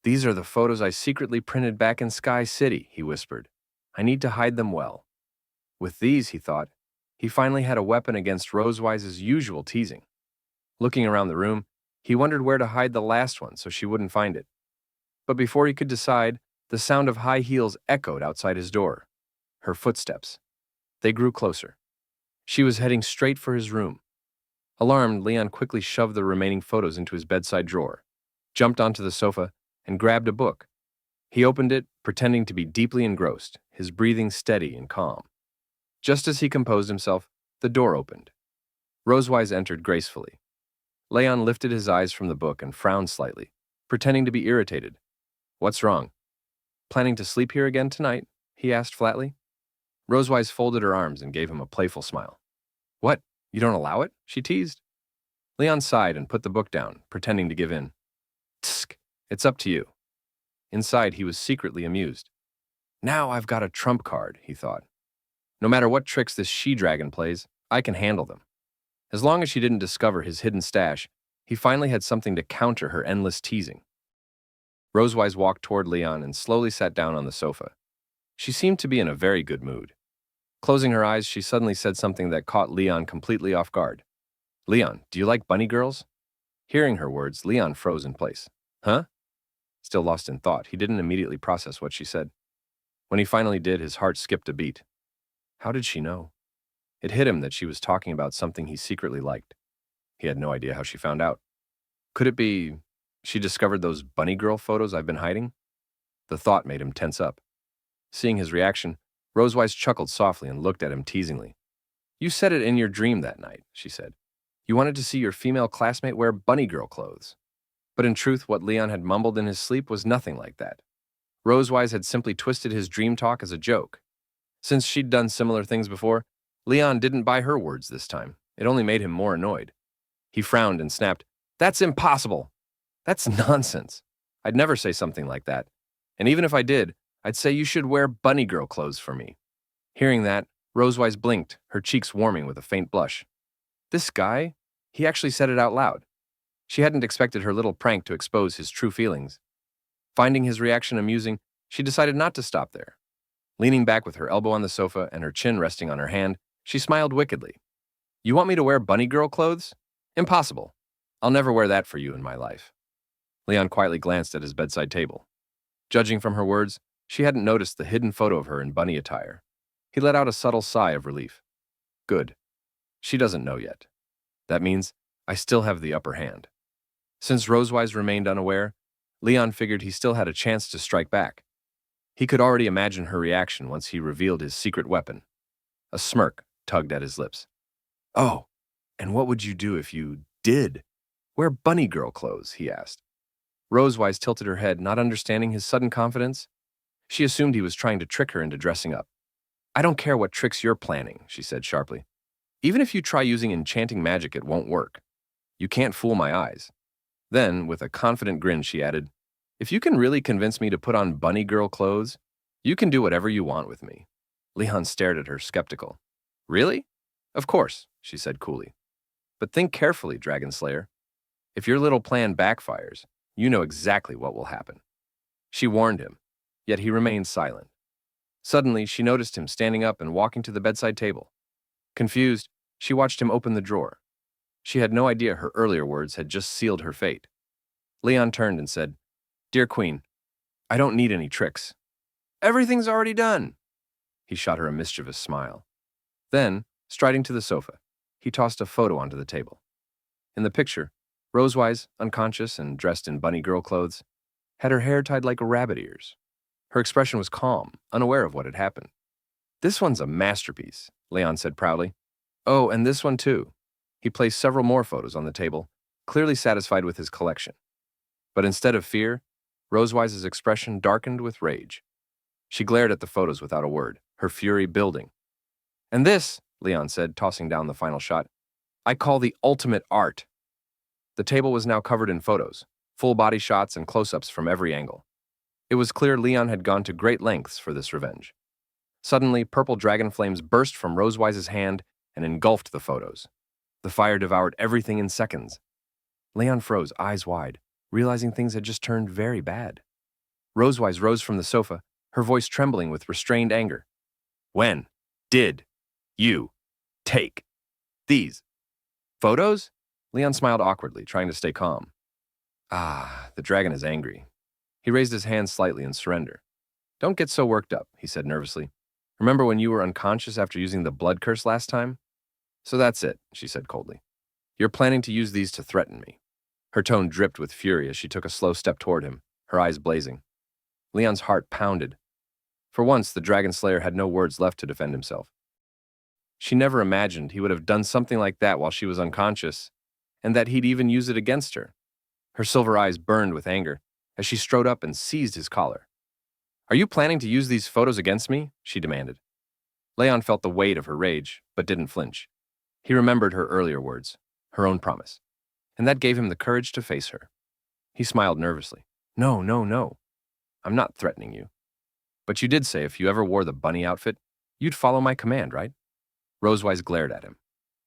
"These are the photos I secretly printed back in Sky City," he whispered. "I need to hide them well." With these, he thought, he finally had a weapon against Rosewise's usual teasing. Looking around the room, he wondered where to hide the last one so she wouldn't find it. But before he could decide, the sound of high heels echoed outside his door. Her footsteps. They grew closer. She was heading straight for his room. Alarmed, Leon quickly shoved the remaining photos into his bedside drawer, jumped onto the sofa, and grabbed a book. He opened it, pretending to be deeply engrossed, his breathing steady and calm. Just as he composed himself, the door opened. Rosewise entered gracefully. Leon lifted his eyes from the book and frowned slightly, pretending to be irritated. "What's wrong? Planning to sleep here again tonight?" he asked flatly. Rosewise folded her arms and gave him a playful smile. "What? You don't allow it?" she teased. Leon sighed and put the book down, pretending to give in. "Tsk, it's up to you." Inside, he was secretly amused. "Now I've got a trump card," he thought. "No matter what tricks this she-dragon plays, I can handle them." As long as she didn't discover his hidden stash, he finally had something to counter her endless teasing. Rosewise walked toward Leon and slowly sat down on the sofa. She seemed to be in a very good mood. Closing her eyes, she suddenly said something that caught Leon completely off guard. "Leon, do you like bunny girls?" Hearing her words, Leon froze in place. "Huh?" Still lost in thought, he didn't immediately process what she said. When he finally did, his heart skipped a beat. How did she know? It hit him that she was talking about something he secretly liked. He had no idea how she found out. Could it be she discovered those bunny girl photos I've been hiding? The thought made him tense up. Seeing his reaction, Rosewise chuckled softly and looked at him teasingly. You said it in your dream that night, she said. You wanted to see your female classmate wear bunny girl clothes. But in truth, what Leon had mumbled in his sleep was nothing like that. Rosewise had simply twisted his dream talk as a joke. Since she'd done similar things before, Leon didn't buy her words this time. It only made him more annoyed. He frowned and snapped, That's impossible! That's nonsense. I'd never say something like that. And even if I did, I'd say you should wear bunny girl clothes for me. Hearing that, Rosewise blinked, her cheeks warming with a faint blush. This guy? He actually said it out loud. She hadn't expected her little prank to expose his true feelings. Finding his reaction amusing, she decided not to stop there. Leaning back with her elbow on the sofa and her chin resting on her hand, she smiled wickedly. You want me to wear bunny girl clothes? Impossible. I'll never wear that for you in my life. Leon quietly glanced at his bedside table. Judging from her words, she hadn't noticed the hidden photo of her in bunny attire. He let out a subtle sigh of relief. Good. She doesn't know yet. That means I still have the upper hand. Since Rosewise remained unaware, Leon figured he still had a chance to strike back. He could already imagine her reaction once he revealed his secret weapon. A smirk tugged at his lips. Oh, and what would you do if you did wear bunny girl clothes? He asked. Rosewise tilted her head, not understanding his sudden confidence. She assumed he was trying to trick her into dressing up. I don't care what tricks you're planning, she said sharply. Even if you try using enchanting magic, it won't work. You can't fool my eyes. Then, with a confident grin, she added, If you can really convince me to put on bunny girl clothes, you can do whatever you want with me. Leon stared at her, skeptical. Really? Of course, she said coolly. But think carefully, Dragon Slayer. If your little plan backfires, you know exactly what will happen. She warned him, yet he remained silent. Suddenly, she noticed him standing up and walking to the bedside table. Confused, she watched him open the drawer. She had no idea her earlier words had just sealed her fate. Leon turned and said, Dear Queen, I don't need any tricks. Everything's already done. He shot her a mischievous smile. Then, striding to the sofa, he tossed a photo onto the table. In the picture, Rosewise, unconscious and dressed in bunny girl clothes, had her hair tied like rabbit ears. Her expression was calm, unaware of what had happened. This one's a masterpiece, Leon said proudly. Oh, and this one too. He placed several more photos on the table, clearly satisfied with his collection. But instead of fear, Rosewise's expression darkened with rage. She glared at the photos without a word, her fury building. And this, Leon said, tossing down the final shot, I call the ultimate art. The table was now covered in photos, full body shots and close-ups from every angle. It was clear Leon had gone to great lengths for this revenge. Suddenly, purple dragon flames burst from Rosewise's hand and engulfed the photos. The fire devoured everything in seconds. Leon froze, eyes wide, realizing things had just turned very bad. Rosewise rose from the sofa, her voice trembling with restrained anger. When did you take these photos? Leon smiled awkwardly, trying to stay calm. Ah, the dragon is angry. He raised his hand slightly in surrender. Don't get so worked up, he said nervously. Remember when you were unconscious after using the blood curse last time? So that's it, she said coldly. You're planning to use these to threaten me. Her tone dripped with fury as she took a slow step toward him, her eyes blazing. Leon's heart pounded. For once, the Dragon Slayer had no words left to defend himself. She never imagined he would have done something like that while she was unconscious, and that he'd even use it against her. Her silver eyes burned with anger as she strode up and seized his collar. Are you planning to use these photos against me? She demanded. Leon felt the weight of her rage, but didn't flinch. He remembered her earlier words, her own promise, and that gave him the courage to face her. He smiled nervously. No, no, no. I'm not threatening you. But you did say if you ever wore the bunny outfit, you'd follow my command, right? Rosewise glared at him.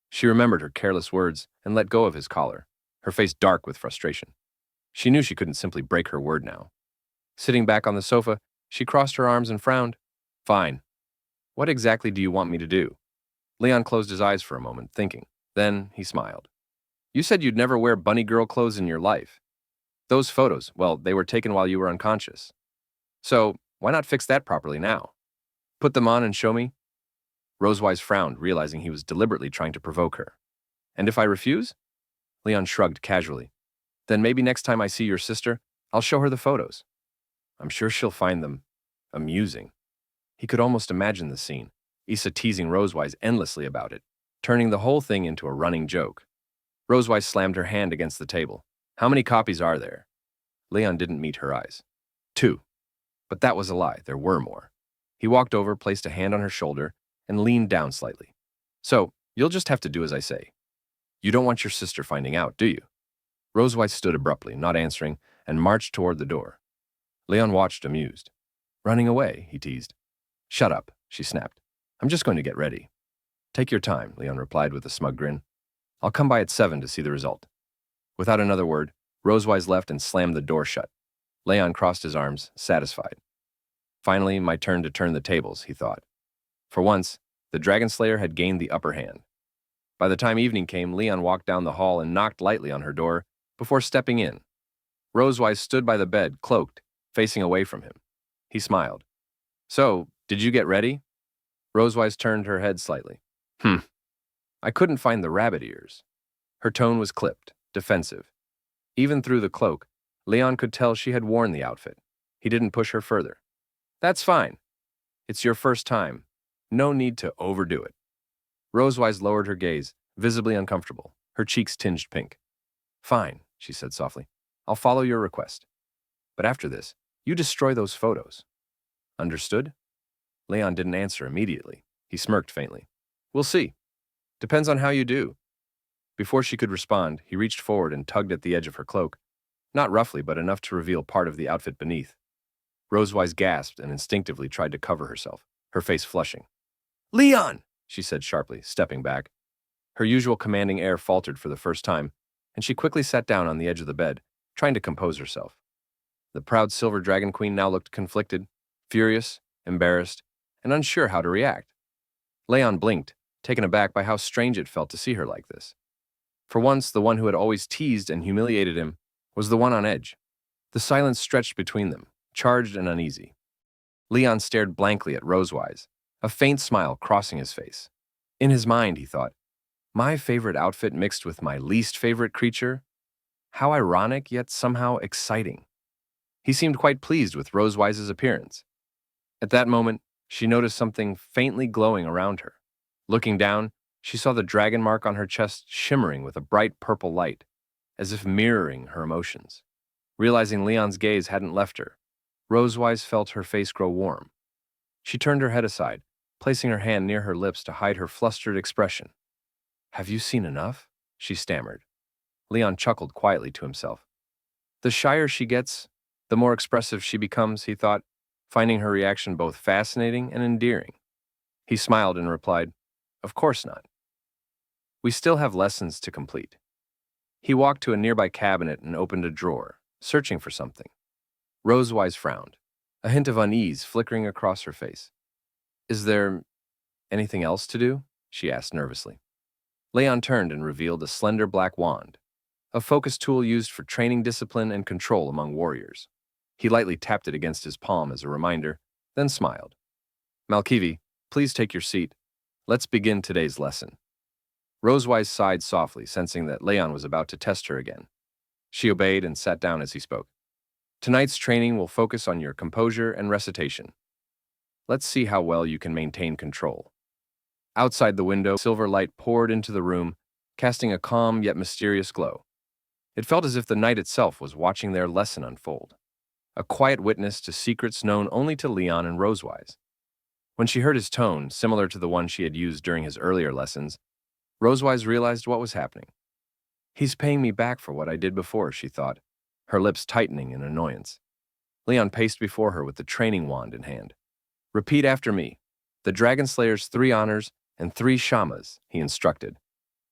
She remembered her careless words and let go of his collar, her face dark with frustration. She knew she couldn't simply break her word now. Sitting back on the sofa, she crossed her arms and frowned. Fine. What exactly do you want me to do? Leon closed his eyes for a moment, thinking. Then he smiled. You said you'd never wear bunny girl clothes in your life. Those photos, well, they were taken while you were unconscious. So, why not fix that properly now? Put them on and show me? Rosewise frowned, realizing he was deliberately trying to provoke her. And if I refuse? Leon shrugged casually. Then maybe next time I see your sister, I'll show her the photos. I'm sure she'll find them amusing. He could almost imagine the scene, Issa teasing Rosewise endlessly about it, turning the whole thing into a running joke. Rosewise slammed her hand against the table. How many copies are there? Leon didn't meet her eyes. 2. But that was a lie, there were more. He walked over, placed a hand on her shoulder, and leaned down slightly. So, you'll just have to do as I say. You don't want your sister finding out, do you? Rosewise stood abruptly, not answering, and marched toward the door. Leon watched, amused. Running away, he teased. Shut up, she snapped. I'm just going to get ready. Take your time, Leon replied with a smug grin. I'll come by at 7 to see the result. Without another word, Rosewise left and slammed the door shut. Leon crossed his arms, satisfied. Finally, my turn to turn the tables, he thought. For once, the Dragon Slayer had gained the upper hand. By the time evening came, Leon walked down the hall and knocked lightly on her door before stepping in. Rosewise stood by the bed, cloaked, facing away from him. He smiled. So, did you get ready? Rosewise turned her head slightly. I couldn't find the rabbit ears. Her tone was clipped, defensive. Even through the cloak, Leon could tell she had worn the outfit. He didn't push her further. That's fine. It's your first time. No need to overdo it. Rosewise lowered her gaze, visibly uncomfortable, her cheeks tinged pink. Fine, she said softly. I'll follow your request. But after this, you destroy those photos. Understood? Leon didn't answer immediately. He smirked faintly. We'll see. Depends on how you do. Before she could respond, he reached forward and tugged at the edge of her cloak, not roughly, but enough to reveal part of the outfit beneath. Rosewise gasped and instinctively tried to cover herself, her face flushing. Leon! She said sharply, stepping back. Her usual commanding air faltered for the first time, and she quickly sat down on the edge of the bed, trying to compose herself. The proud Silver Dragon Queen now looked conflicted, furious, embarrassed, and unsure how to react. Leon blinked, taken aback by how strange it felt to see her like this. For once, the one who had always teased and humiliated him was the one on edge. The silence stretched between them, charged and uneasy. Leon stared blankly at Rosewise, a faint smile crossing his face. In his mind, he thought, my favorite outfit mixed with my least favorite creature? How ironic, yet somehow exciting. He seemed quite pleased with Rosewise's appearance. At that moment, she noticed something faintly glowing around her. Looking down, she saw the dragon mark on her chest shimmering with a bright purple light, as if mirroring her emotions. Realizing Leon's gaze hadn't left her, Rosewise felt her face grow warm. She turned her head aside, placing her hand near her lips to hide her flustered expression. Have you seen enough? She stammered. Leon chuckled quietly to himself. The shyer she gets, the more expressive she becomes, he thought, finding her reaction both fascinating and endearing. He smiled and replied, Of course not. We still have lessons to complete. He walked to a nearby cabinet and opened a drawer, searching for something. Rosewise frowned, a hint of unease flickering across her face. Is there anything else to do? She asked nervously. Leon turned and revealed a slender black wand, a focus tool used for training discipline and control among warriors. He lightly tapped it against his palm as a reminder, then smiled. Malkivi, please take your seat. Let's begin today's lesson. Rosewise sighed softly, sensing that Leon was about to test her again. She obeyed and sat down as he spoke. Tonight's training will focus on your composure and recitation. Let's see how well you can maintain control. Outside the window, silver light poured into the room, casting a calm yet mysterious glow. It felt as if the night itself was watching their lesson unfold, a quiet witness to secrets known only to Leon and Rosewise. When she heard his tone, similar to the one she had used during his earlier lessons, Rosewise realized what was happening. He's paying me back for what I did before, she thought, her lips tightening in annoyance. Leon paced before her with the training wand in hand. Repeat after me. The Dragon Slayer's 3 honors and 3 shamas, he instructed.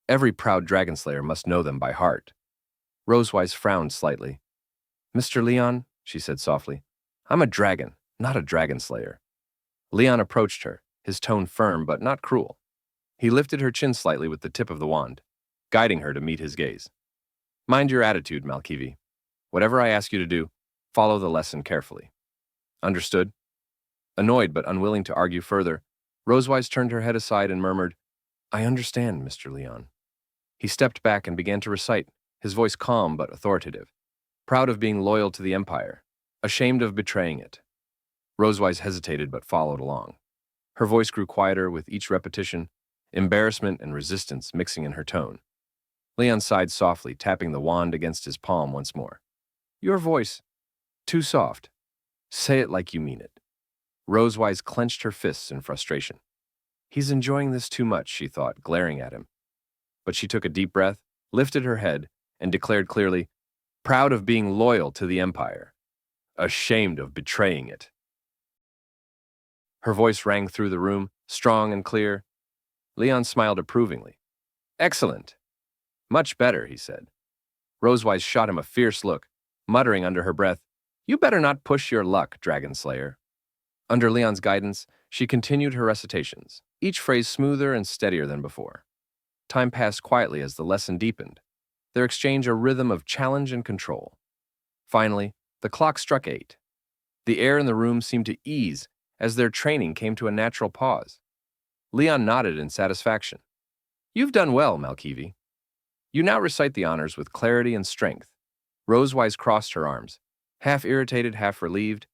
Every proud Dragon Slayer must know them by heart. Rosewise frowned slightly. Mr. Leon, she said softly, I'm a dragon, not a Dragon Slayer. Leon approached her, his tone firm but not cruel. He lifted her chin slightly with the tip of the wand, guiding her to meet his gaze. Mind your attitude, Malkivi. Whatever I ask you to do, follow the lesson carefully. Understood? Annoyed but unwilling to argue further, Rosewise turned her head aside and murmured, I understand, Mr. Leon. He stepped back and began to recite, his voice calm but authoritative. Proud of being loyal to the Empire, ashamed of betraying it. Rosewise hesitated but followed along. Her voice grew quieter with each repetition, embarrassment and resistance mixing in her tone. Leon sighed softly, tapping the wand against his palm once more. Your voice. Too soft. Say it like you mean it. Rosewise clenched her fists in frustration. He's enjoying this too much, she thought, glaring at him. But she took a deep breath, lifted her head, and declared clearly, proud of being loyal to the Empire, ashamed of betraying it. Her voice rang through the room, strong and clear. Leon smiled approvingly. Excellent. Much better, he said. Rosewise shot him a fierce look, muttering under her breath, You better not push your luck, Dragon Slayer. Under Leon's guidance, she continued her recitations, each phrase smoother and steadier than before. Time passed quietly as the lesson deepened, their exchange a rhythm of challenge and control. Finally, the clock struck 8. The air in the room seemed to ease as their training came to a natural pause. Leon nodded in satisfaction. You've done well, Malkivi. You now recite the honors with clarity and strength. Rosewise crossed her arms, half irritated, half relieved.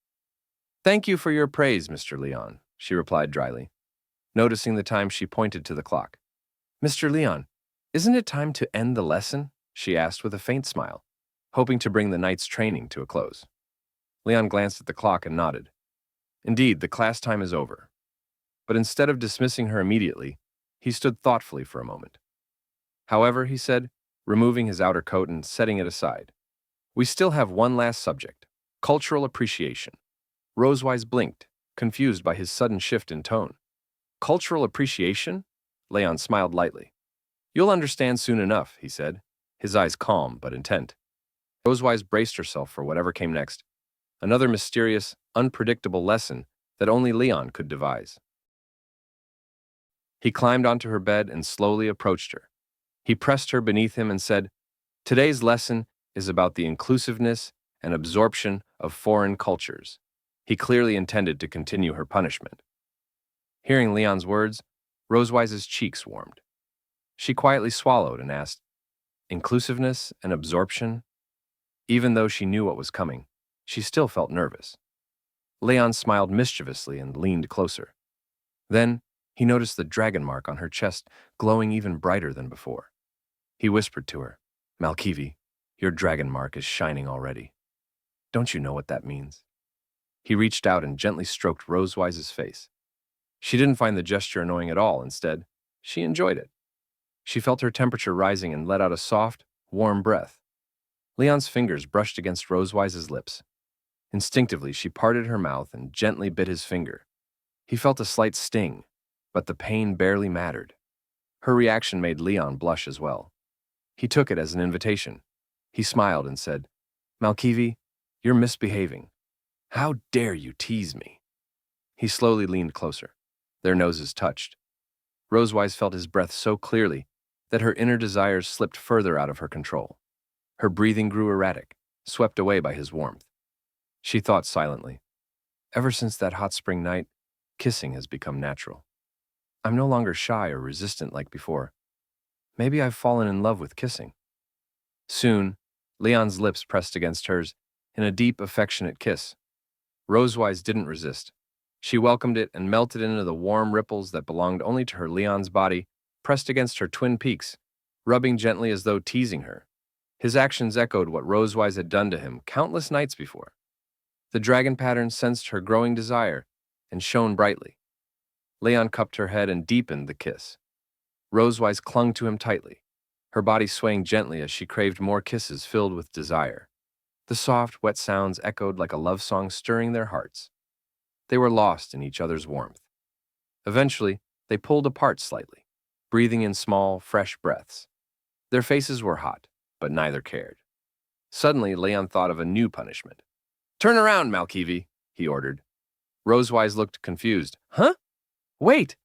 Thank you for your praise, Mr. Leon, she replied dryly. Noticing the time, she pointed to the clock. Mr. Leon, isn't it time to end the lesson? She asked with a faint smile, hoping to bring the night's training to a close. Leon glanced at the clock and nodded. Indeed, the class time is over. But instead of dismissing her immediately, he stood thoughtfully for a moment. However, he said, removing his outer coat and setting it aside, we still have one last subject, cultural appreciation. Rosewise blinked, confused by his sudden shift in tone. Cultural appreciation? Leon smiled lightly. You'll understand soon enough, he said, his eyes calm but intent. Rosewise braced herself for whatever came next, another mysterious, unpredictable lesson that only Leon could devise. He climbed onto her bed and slowly approached her. He pressed her beneath him and said, Today's lesson is about the inclusiveness and absorption of foreign cultures. He clearly intended to continue her punishment. Hearing Leon's words, Rosewise's cheeks warmed. She quietly swallowed and asked, Inclusiveness and absorption? Even though she knew what was coming, she still felt nervous. Leon smiled mischievously and leaned closer. Then, he noticed the dragon mark on her chest glowing even brighter than before. He whispered to her, Malkivi, your dragon mark is shining already. Don't you know what that means? He reached out and gently stroked Rosewise's face. She didn't find the gesture annoying at all. Instead, she enjoyed it. She felt her temperature rising and let out a soft, warm breath. Leon's fingers brushed against Rosewise's lips. Instinctively, she parted her mouth and gently bit his finger. He felt a slight sting, but the pain barely mattered. Her reaction made Leon blush as well. He took it as an invitation. He smiled and said, Malkivi, you're misbehaving. How dare you tease me? He slowly leaned closer. Their noses touched. Rosewise felt his breath so clearly that her inner desires slipped further out of her control. Her breathing grew erratic, swept away by his warmth. She thought silently, ever since that hot spring night, kissing has become natural. I'm no longer shy or resistant like before. Maybe I've fallen in love with kissing. Soon, Leon's lips pressed against hers in a deep, affectionate kiss. Rosewise didn't resist. She welcomed it and melted into the warm ripples that belonged only to her. Leon's body pressed against her twin peaks, rubbing gently as though teasing her. His actions echoed what Rosewise had done to him countless nights before. The dragon pattern sensed her growing desire and shone brightly. Leon cupped her head and deepened the kiss. Rosewise clung to him tightly, her body swaying gently as she craved more kisses filled with desire. The soft, wet sounds echoed like a love song, stirring their hearts. They were lost in each other's warmth. Eventually, they pulled apart slightly, breathing in small, fresh breaths. Their faces were hot, but neither cared. Suddenly, Leon thought of a new punishment. Turn around, Malkivi, he ordered. Rosewise looked confused. Huh? Wait!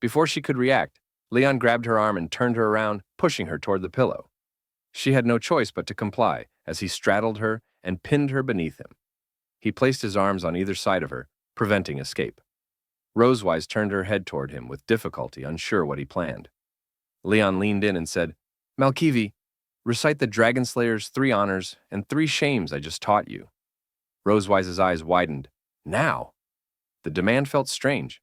Before she could react, Leon grabbed her arm and turned her around, pushing her toward the pillow. She had no choice but to comply as he straddled her and pinned her beneath him. He placed his arms on either side of her, preventing escape. Rosewise turned her head toward him with difficulty, unsure what he planned. Leon leaned in and said, Malkivi, Recite the Dragon Slayer's 3 honors and 3 shames I just taught you. Rosewise's eyes widened. Now? The demand felt strange.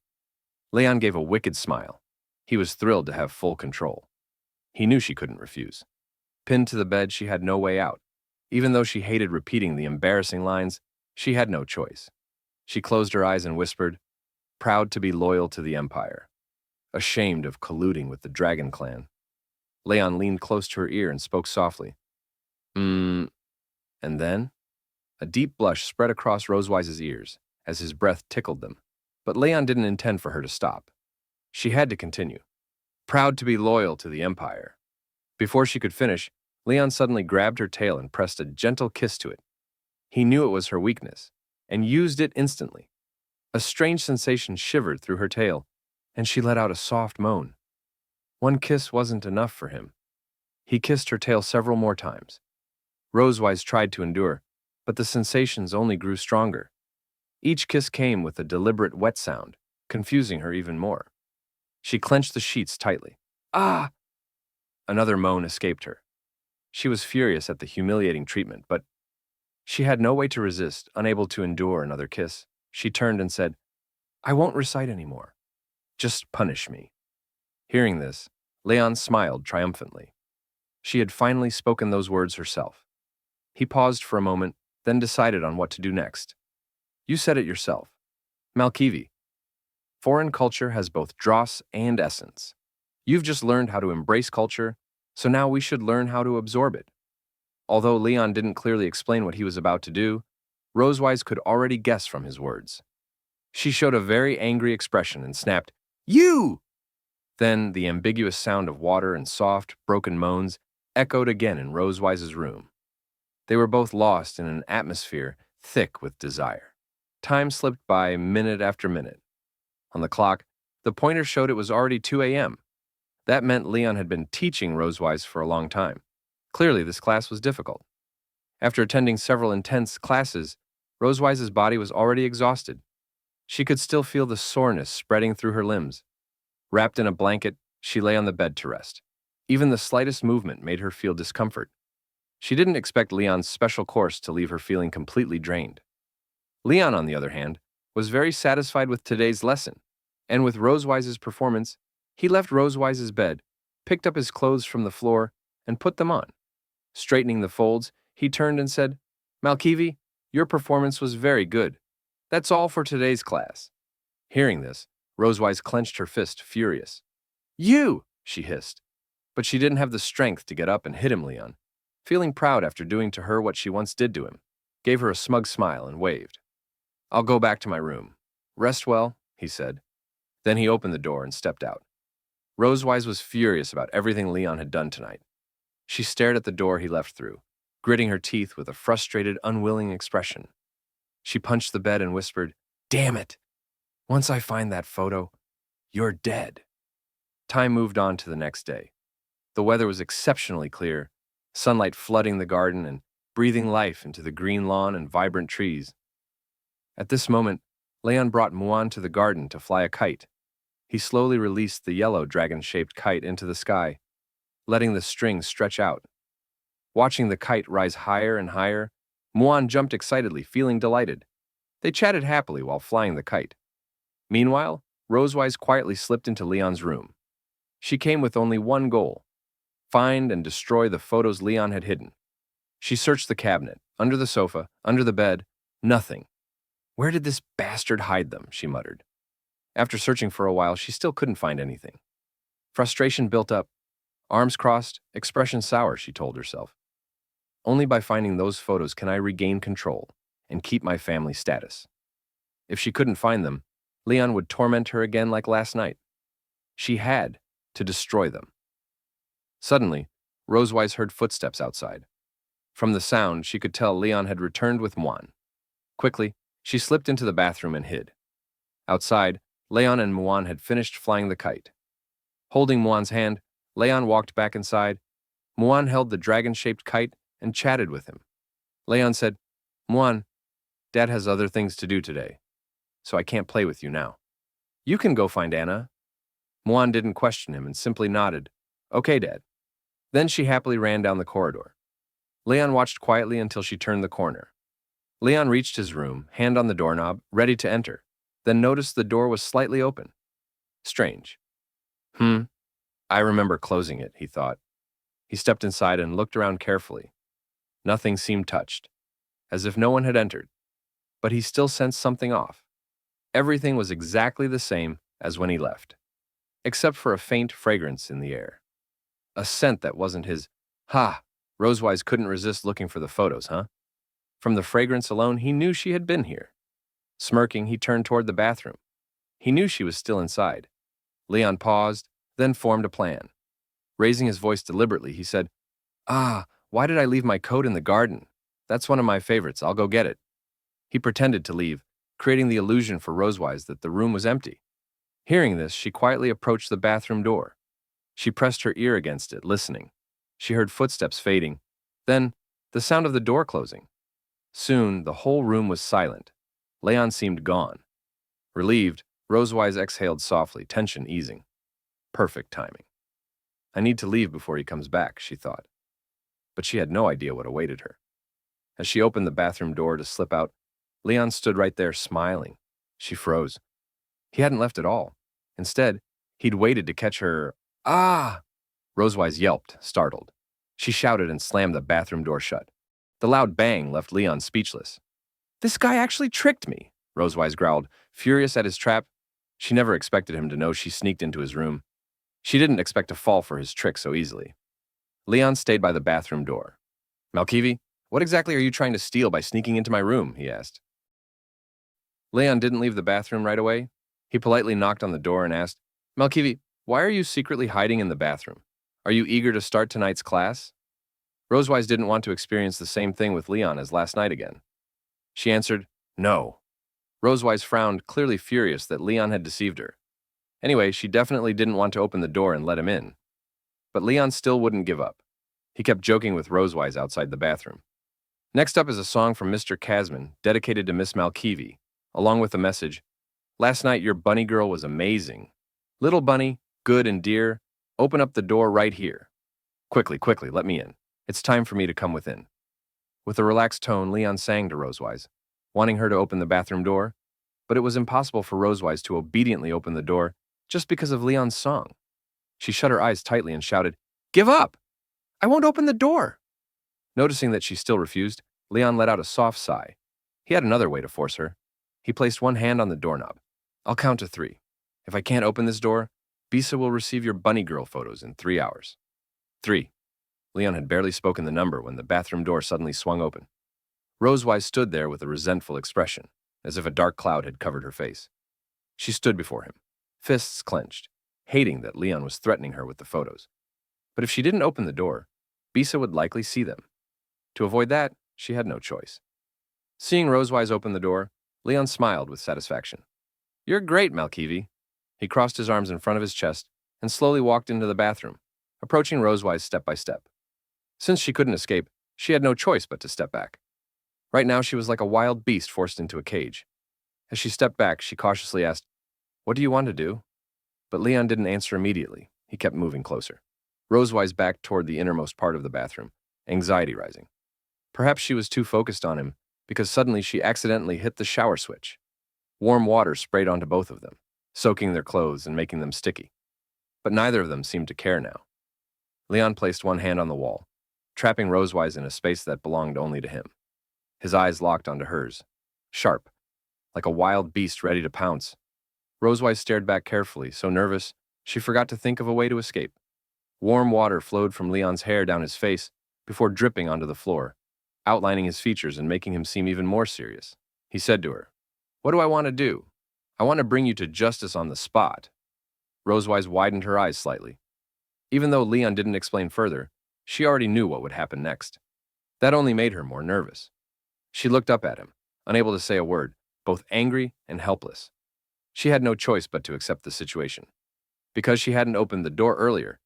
Leon gave a wicked smile. He was thrilled to have full control. He knew she couldn't refuse. Pinned to the bed, she had no way out. Even though she hated repeating the embarrassing lines, she had no choice. She closed her eyes and whispered, proud to be loyal to the Empire, ashamed of colluding with the Dragon Clan. Leon leaned close to her ear and spoke softly. And then? A deep blush spread across Rosewise's ears as his breath tickled them, but Leon didn't intend for her to stop. She had to continue. Proud to be loyal to the Empire. Before she could finish, Leon suddenly grabbed her tail and pressed a gentle kiss to it. He knew it was her weakness, and used it instantly. A strange sensation shivered through her tail, and she let out a soft moan. One kiss wasn't enough for him. He kissed her tail several more times. Rosewise tried to endure, but the sensations only grew stronger. Each kiss came with a deliberate wet sound, confusing her even more. She clenched the sheets tightly. Ah! Another moan escaped her. She was furious at the humiliating treatment, but she had no way to resist, unable to endure another kiss. She turned and said, I won't recite anymore. Just punish me. Hearing this, Leon smiled triumphantly. She had finally spoken those words herself. He paused for a moment, then decided on what to do next. You said it yourself. Malkivi. Foreign culture has both dross and essence. You've just learned how to embrace culture, so now we should learn how to absorb it. Although Leon didn't clearly explain what he was about to do, Rosewise could already guess from his words. She showed a very angry expression and snapped, You! Then the ambiguous sound of water and soft, broken moans echoed again in Rosewise's room. They were both lost in an atmosphere thick with desire. Time slipped by minute after minute. On the clock, the pointer showed it was already 2 a.m. That meant Leon had been teaching Rosewise for a long time. Clearly, this class was difficult. After attending several intense classes, Rosewise's body was already exhausted. She could still feel the soreness spreading through her limbs. Wrapped in a blanket, she lay on the bed to rest. Even the slightest movement made her feel discomfort. She didn't expect Leon's special course to leave her feeling completely drained. Leon, on the other hand, was very satisfied with today's lesson, and with Rosewise's performance, he left Rosewise's bed, picked up his clothes from the floor, and put them on. Straightening the folds, he turned and said, Malkivi, your performance was very good. That's all for today's class. Hearing this, Rosewise clenched her fist, furious. You! She hissed. But she didn't have the strength to get up and hit him. Leon, feeling proud after doing to her what she once did to him, gave her a smug smile and waved. I'll go back to my room. Rest well, he said. Then he opened the door and stepped out. Rosewise was furious about everything Leon had done tonight. She stared at the door he left through, gritting her teeth with a frustrated, unwilling expression. She punched the bed and whispered, Damn it! Once I find that photo, you're dead. Time moved on to the next day. The weather was exceptionally clear, sunlight flooding the garden and breathing life into the green lawn and vibrant trees. At this moment, Leon brought Muan to the garden to fly a kite. He slowly released the yellow dragon-shaped kite into the sky, letting the string stretch out. Watching the kite rise higher and higher, Muan jumped excitedly, feeling delighted. They chatted happily while flying the kite. Meanwhile, Rosewise quietly slipped into Leon's room. She came with only one goal: find and destroy the photos Leon had hidden. She searched the cabinet, under the sofa, under the bed. Nothing. Where did this bastard hide them? She muttered. After searching for a while, she still couldn't find anything. Frustration built up. Arms crossed, expression sour, she told herself. Only by finding those photos can I regain control and keep my family status. If she couldn't find them, Leon would torment her again like last night. She had to destroy them. Suddenly, Rosewise heard footsteps outside. From the sound, she could tell Leon had returned with Muan. Quickly, she slipped into the bathroom and hid. Outside, Leon and Muan had finished flying the kite. Holding Muan's hand, Leon walked back inside. Muan held the dragon-shaped kite and chatted with him. Leon said, Muan, Dad has other things to do today, so I can't play with you now. You can go find Anna. Muan didn't question him and simply nodded. Okay, Dad. Then she happily ran down the corridor. Leon watched quietly until she turned the corner. Leon reached his room, hand on the doorknob, ready to enter, then noticed the door was slightly open. Strange. I remember closing it, he thought. He stepped inside and looked around carefully. Nothing seemed touched, as if no one had entered. But he still sensed something off. Everything was exactly the same as when he left, except for a faint fragrance in the air. A scent that wasn't his. Rosewise couldn't resist looking for the photos, huh? From the fragrance alone, he knew she had been here. Smirking, he turned toward the bathroom. He knew she was still inside. Leon paused, then formed a plan. Raising his voice deliberately, he said, why did I leave my coat in the garden? That's one of my favorites. I'll go get it. He pretended to leave, creating the illusion for Rosewise that the room was empty. Hearing this, she quietly approached the bathroom door. She pressed her ear against it, listening. She heard footsteps fading, then the sound of the door closing. Soon, the whole room was silent. Leon seemed gone. Relieved, Rosewise exhaled softly, tension easing. Perfect timing. I need to leave before he comes back, she thought. But she had no idea what awaited her. As she opened the bathroom door to slip out, Leon stood right there, smiling. She froze. He hadn't left at all. Instead, he'd waited to catch her. Rosewise yelped, startled. She shouted and slammed the bathroom door shut. The loud bang left Leon speechless. This guy actually tricked me, Rosewise growled, furious at his trap. She never expected him to know she sneaked into his room. She didn't expect to fall for his trick so easily. Leon stayed by the bathroom door. Malkivi, what exactly are you trying to steal by sneaking into my room? He asked. Leon didn't leave the bathroom right away. He politely knocked on the door and asked, Malkivi, why are you secretly hiding in the bathroom? Are you eager to start tonight's class? Rosewise didn't want to experience the same thing with Leon as last night again. She answered, no. Rosewise frowned, clearly furious that Leon had deceived her. Anyway, she definitely didn't want to open the door and let him in. But Leon still wouldn't give up. He kept joking with Rosewise outside the bathroom. Next up is a song from Mr. Casman, dedicated to Miss Malkivi, along with a message, last night your bunny girl was amazing. Little bunny, good and dear, open up the door right here. Quickly, let me in. It's time for me to come within. With a relaxed tone, Leon sang to Rosewise, wanting her to open the bathroom door, but it was impossible for Rosewise to obediently open the door just because of Leon's song. She shut her eyes tightly and shouted, Give up! I won't open the door! Noticing that she still refused, Leon let out a soft sigh. He had another way to force her. He placed one hand on the doorknob. I'll count to 3. If I can't open this door, Bisa will receive your bunny girl photos in 3 hours. 3. Leon had barely spoken the number when the bathroom door suddenly swung open. Rosewise stood there with a resentful expression, as if a dark cloud had covered her face. She stood before him, fists clenched, hating that Leon was threatening her with the photos. But if she didn't open the door, Bisa would likely see them. To avoid that, she had no choice. Seeing Rosewise open the door, Leon smiled with satisfaction. You're great, Malkivi. He crossed his arms in front of his chest and slowly walked into the bathroom, approaching Rosewise step by step. Since she couldn't escape, she had no choice but to step back. Right now, she was like a wild beast forced into a cage. As she stepped back, she cautiously asked, What do you want to do? But Leon didn't answer immediately. He kept moving closer. Rosewise backed toward the innermost part of the bathroom, anxiety rising. Perhaps she was too focused on him, because suddenly she accidentally hit the shower switch. Warm water sprayed onto both of them, soaking their clothes and making them sticky. But neither of them seemed to care now. Leon placed one hand on the wall, trapping Rosewise in a space that belonged only to him. His eyes locked onto hers, sharp, like a wild beast ready to pounce. Rosewise stared back carefully, so nervous, she forgot to think of a way to escape. Warm water flowed from Leon's hair down his face before dripping onto the floor, outlining his features and making him seem even more serious. He said to her, What do I want to do? I want to bring you to justice on the spot. Rosewise widened her eyes slightly. Even though Leon didn't explain further, she already knew what would happen next. That only made her more nervous. She looked up at him, unable to say a word, both angry and helpless. She had no choice but to accept the situation. Because she hadn't opened the door earlier,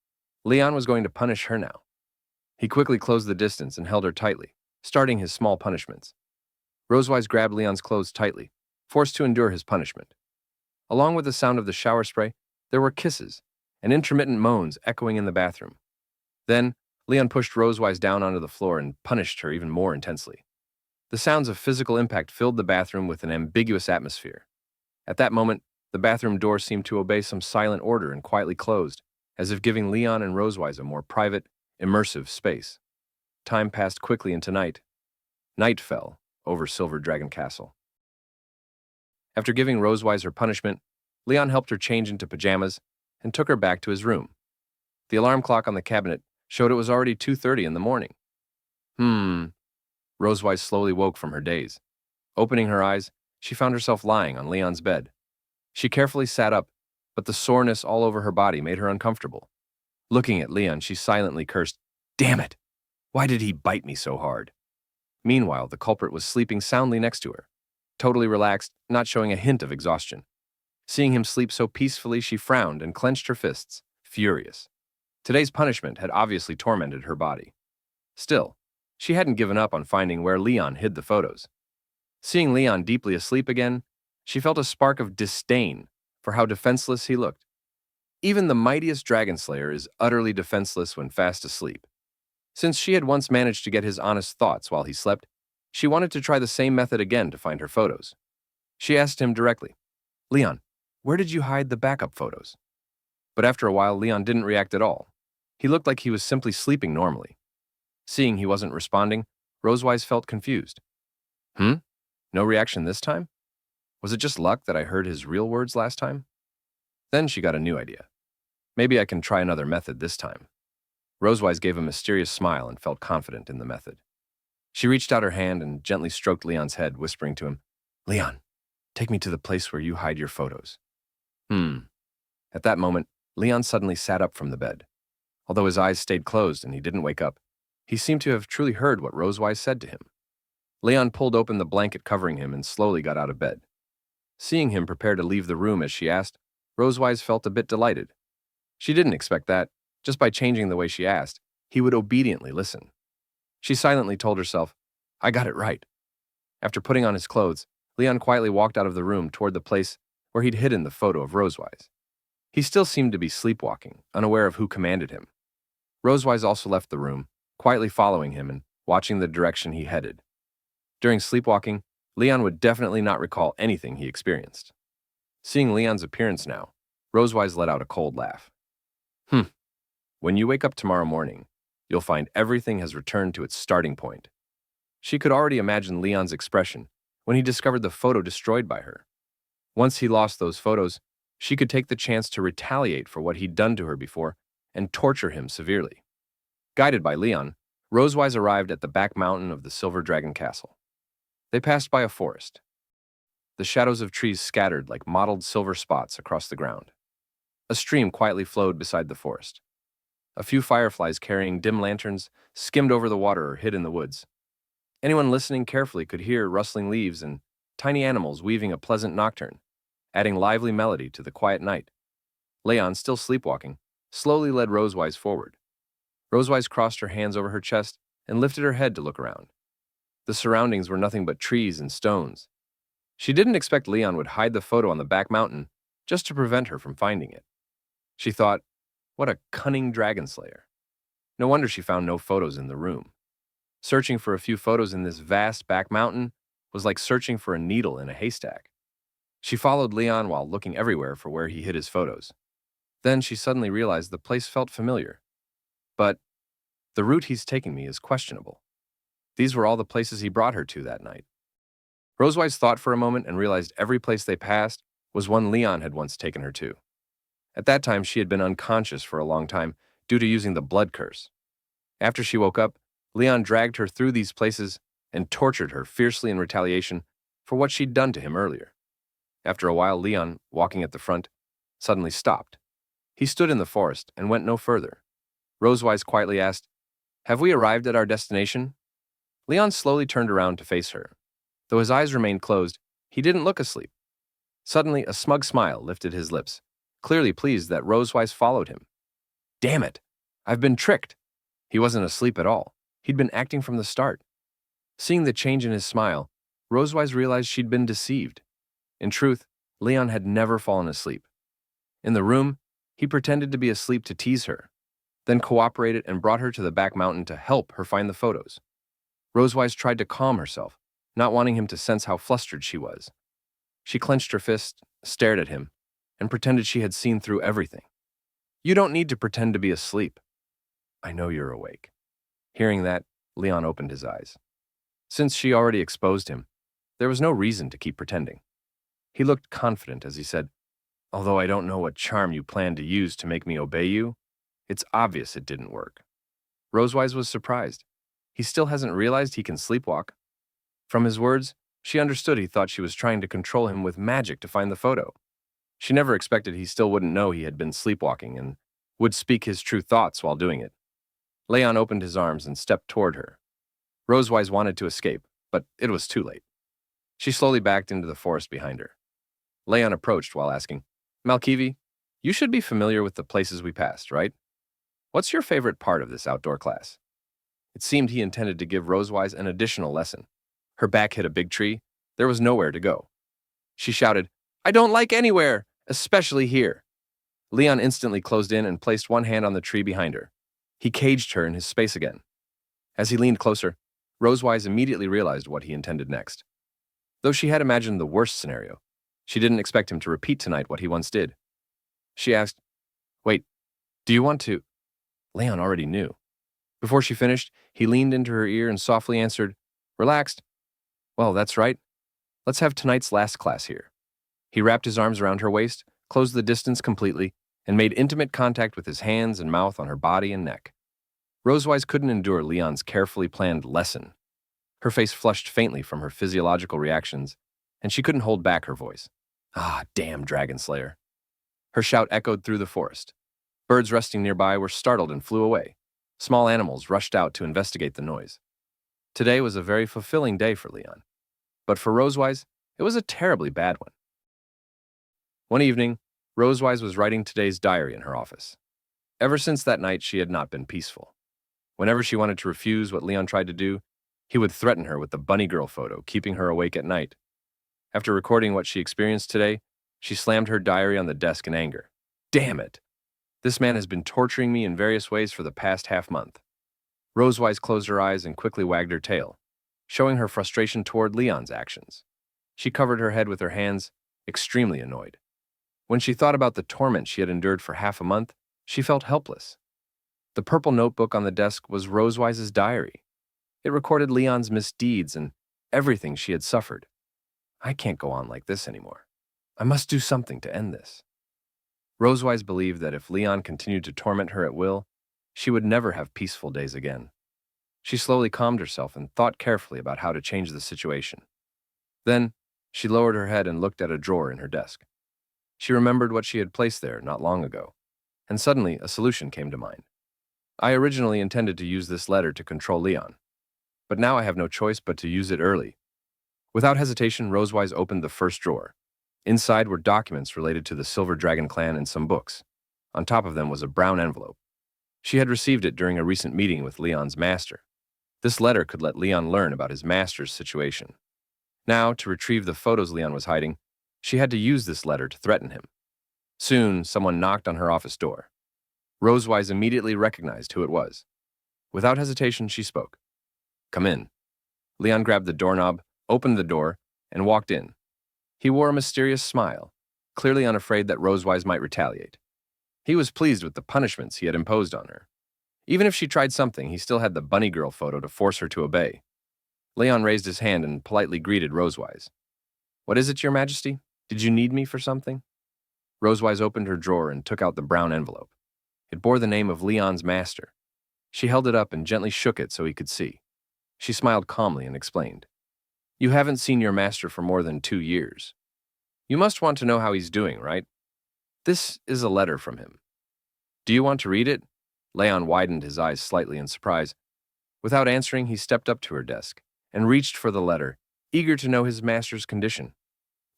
Leon was going to punish her now. He quickly closed the distance and held her tightly, starting his small punishments. Rosewise grabbed Leon's clothes tightly, forced to endure his punishment. Along with the sound of the shower spray, there were kisses and intermittent moans echoing in the bathroom. Then, Leon pushed Rosewise down onto the floor and punished her even more intensely. The sounds of physical impact filled the bathroom with an ambiguous atmosphere. At that moment, the bathroom door seemed to obey some silent order and quietly closed, as if giving Leon and Rosewise a more private, immersive space. Time passed quickly into night. Night fell over Silver Dragon Castle. After giving Rosewise her punishment, Leon helped her change into pajamas and took her back to his room. The alarm clock on the cabinet showed it was already 2:30 in the morning. Rosewise slowly woke from her daze. Opening her eyes, she found herself lying on Leon's bed. She carefully sat up, but the soreness all over her body made her uncomfortable. Looking at Leon, she silently cursed, "Damn it! Why did he bite me so hard?" Meanwhile, the culprit was sleeping soundly next to her, totally relaxed, not showing a hint of exhaustion. Seeing him sleep so peacefully, she frowned and clenched her fists, furious. Today's punishment had obviously tormented her body. Still, she hadn't given up on finding where Leon hid the photos. Seeing Leon deeply asleep again, she felt a spark of disdain for how defenseless he looked. Even the mightiest dragon slayer is utterly defenseless when fast asleep. Since she had once managed to get his honest thoughts while he slept, she wanted to try the same method again to find her photos. She asked him directly, "Leon, where did you hide the backup photos?" But after a while, Leon didn't react at all. He looked like he was simply sleeping normally. Seeing he wasn't responding, Rosewise felt confused. No reaction this time? Was it just luck that I heard his real words last time? Then she got a new idea. Maybe I can try another method this time. Rosewise gave a mysterious smile and felt confident in the method. She reached out her hand and gently stroked Leon's head, whispering to him, "Leon, take me to the place where you hide your photos." At that moment, Leon suddenly sat up from the bed. Although his eyes stayed closed and he didn't wake up, he seemed to have truly heard what Rosewise said to him. Leon pulled open the blanket covering him and slowly got out of bed. Seeing him prepare to leave the room as she asked, Rosewise felt a bit delighted. She didn't expect that, just by changing the way she asked, he would obediently listen. She silently told herself, "I got it right." After putting on his clothes, Leon quietly walked out of the room toward the place where he'd hidden the photo of Rosewise. He still seemed to be sleepwalking, unaware of who commanded him. Rosewise also left the room, quietly following him and watching the direction he headed. During sleepwalking, Leon would definitely not recall anything he experienced. Seeing Leon's appearance now, Rosewise let out a cold laugh. When you wake up tomorrow morning, you'll find everything has returned to its starting point." She could already imagine Leon's expression when he discovered the photo destroyed by her. Once he lost those photos, she could take the chance to retaliate for what he'd done to her before and torture him severely. Guided by Leon, Rosewise arrived at the back mountain of the Silver Dragon Castle. They passed by a forest. The shadows of trees scattered like mottled silver spots across the ground. A stream quietly flowed beside the forest. A few fireflies carrying dim lanterns skimmed over the water or hid in the woods. Anyone listening carefully could hear rustling leaves and tiny animals weaving a pleasant nocturne, adding lively melody to the quiet night. Leon, still sleepwalking, slowly led Rosewise forward. Rosewise crossed her hands over her chest and lifted her head to look around. The surroundings were nothing but trees and stones. She didn't expect Leon would hide the photo on the back mountain just to prevent her from finding it. She thought, what a cunning dragon slayer. No wonder she found no photos in the room. Searching for a few photos in this vast back mountain was like searching for a needle in a haystack. She followed Leon while looking everywhere for where he hid his photos. Then she suddenly realized the place felt familiar. But the route he's taking me is questionable. These were all the places he brought her to that night. Rosewise thought for a moment and realized every place they passed was one Leon had once taken her to. At that time, she had been unconscious for a long time due to using the blood curse. After she woke up, Leon dragged her through these places and tortured her fiercely in retaliation for what she'd done to him earlier. After a while, Leon, walking at the front, suddenly stopped. He stood in the forest and went no further. Rosewise quietly asked, "Have we arrived at our destination?" Leon slowly turned around to face her. Though his eyes remained closed, he didn't look asleep. Suddenly, a smug smile lifted his lips, clearly pleased that Rosewise followed him. Damn it! I've been tricked! He wasn't asleep at all. He'd been acting from the start. Seeing the change in his smile, Rosewise realized she'd been deceived. In truth, Leon had never fallen asleep. In the room, he pretended to be asleep to tease her. then cooperated and brought her to the back mountain to help her find the photos. Rosewise tried to calm herself, not wanting him to sense how flustered she was. She clenched her fist, stared at him, and pretended she had seen through everything. "You don't need to pretend to be asleep. I know you're awake." Hearing that, Leon opened his eyes. Since she already exposed him, there was no reason to keep pretending. He looked confident as he said, "Although I don't know what charm you plan to use to make me obey you, it's obvious it didn't work." Rosewise was surprised. He still hasn't realized he can sleepwalk. From his words, she understood he thought she was trying to control him with magic to find the photo. She never expected he still wouldn't know he had been sleepwalking and would speak his true thoughts while doing it. Leon opened his arms and stepped toward her. Rosewise wanted to escape, but it was too late. She slowly backed into the forest behind her. Leon approached while asking, "Malkivi, you should be familiar with the places we passed, right? What's your favorite part of this outdoor class?" It seemed he intended to give Rosewise an additional lesson. Her back hit a big tree. There was nowhere to go. She shouted, "I don't like anywhere, especially here." Leon instantly closed in and placed one hand on the tree behind her. He caged her in his space again. As he leaned closer, Rosewise immediately realized what he intended next. Though she had imagined the worst scenario, she didn't expect him to repeat tonight what he once did. She asked, "Wait, do you want to?" Leon already knew. Before she finished, he leaned into her ear and softly answered, "Relaxed? Well, that's right. Let's have tonight's last class here." He wrapped his arms around her waist, closed the distance completely, and made intimate contact with his hands and mouth on her body and neck. Rosewise couldn't endure Leon's carefully planned lesson. Her face flushed faintly from her physiological reactions, and she couldn't hold back her voice. "Ah, damn Dragon Slayer." Her shout echoed through the forest. Birds resting nearby were startled and flew away. Small animals rushed out to investigate the noise. Today was a very fulfilling day for Leon. But for Rosewise, it was a terribly bad one. One evening, Rosewise was writing today's diary in her office. Ever since that night, she had not been peaceful. Whenever she wanted to refuse what Leon tried to do, he would threaten her with the bunny girl photo, keeping her awake at night. After recording what she experienced today, she slammed her diary on the desk in anger. "Damn it! This man has been torturing me in various ways for the past half-month." Rosewise closed her eyes and quickly wagged her tail, showing her frustration toward Leon's actions. She covered her head with her hands, extremely annoyed. When she thought about the torment she had endured for half a month, she felt helpless. The purple notebook on the desk was Rosewise's diary. It recorded Leon's misdeeds and everything she had suffered. "I can't go on like this anymore. I must do something to end this." Rosewise believed that if Leon continued to torment her at will, she would never have peaceful days again. She slowly calmed herself and thought carefully about how to change the situation. Then, she lowered her head and looked at a drawer in her desk. She remembered what she had placed there not long ago, and suddenly a solution came to mind. "I originally intended to use this letter to control Leon, but now I have no choice but to use it early." Without hesitation, Rosewise opened the first drawer. Inside were documents related to the Silver Dragon clan and some books. On top of them was a brown envelope. She had received it during a recent meeting with Leon's master. This letter could let Leon learn about his master's situation. Now, to retrieve the photos Leon was hiding, she had to use this letter to threaten him. Soon, someone knocked on her office door. Rosewise immediately recognized who it was. Without hesitation, she spoke. "Come in." Leon grabbed the doorknob, opened the door, and walked in. He wore a mysterious smile, clearly unafraid that Rosewise might retaliate. He was pleased with the punishments he had imposed on her. Even if she tried something, he still had the bunny girl photo to force her to obey. Leon raised his hand and politely greeted Rosewise. "What is it, Your Majesty? Did you need me for something?" Rosewise opened her drawer and took out the brown envelope. It bore the name of Leon's master. She held it up and gently shook it so he could see. She smiled calmly and explained. "You haven't seen your master for more than 2 years. You must want to know how he's doing, right? This is a letter from him. Do you want to read it?" Leon widened his eyes slightly in surprise. Without answering, he stepped up to her desk and reached for the letter, eager to know his master's condition.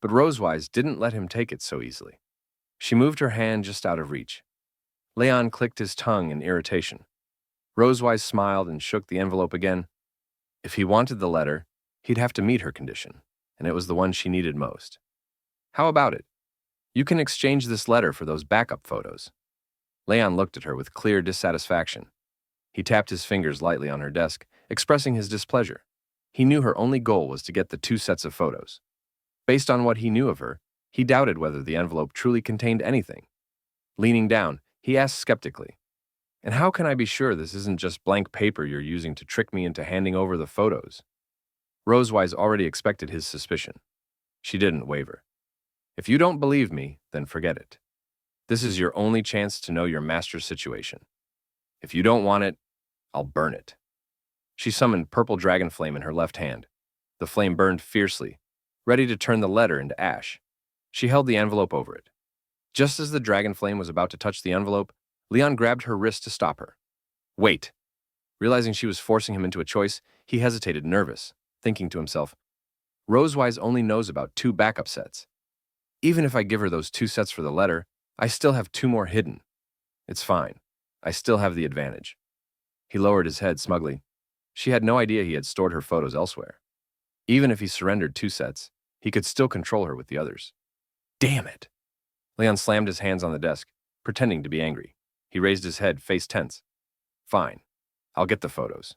But Rosewise didn't let him take it so easily. She moved her hand just out of reach. Leon clicked his tongue in irritation. Rosewise smiled and shook the envelope again. If he wanted the letter, he'd have to meet her condition, and it was the one she needed most. "How about it? You can exchange this letter for those backup photos." Leon looked at her with clear dissatisfaction. He tapped his fingers lightly on her desk, expressing his displeasure. He knew her only goal was to get the 2 sets of photos. Based on what he knew of her, he doubted whether the envelope truly contained anything. Leaning down, he asked skeptically, "And how can I be sure this isn't just blank paper you're using to trick me into handing over the photos?" Rosewise already expected his suspicion. She didn't waver. "If you don't believe me, then forget it. This is your only chance to know your master's situation. If you don't want it, I'll burn it." She summoned purple dragon flame in her left hand. The flame burned fiercely, ready to turn the letter into ash. She held the envelope over it. Just as the dragon flame was about to touch the envelope, Leon grabbed her wrist to stop her. "Wait." Realizing she was forcing him into a choice, he hesitated, nervous, thinking to himself, "Rosewise only knows about 2 backup sets. Even if I give her those 2 sets for the letter, I still have 2 more hidden. It's fine. I still have the advantage." He lowered his head smugly. She had no idea he had stored her photos elsewhere. Even if he surrendered 2 sets, he could still control her with the others. Damn it! Leon slammed his hands on the desk, pretending to be angry. He raised his head, face tense. "Fine. I'll get the photos."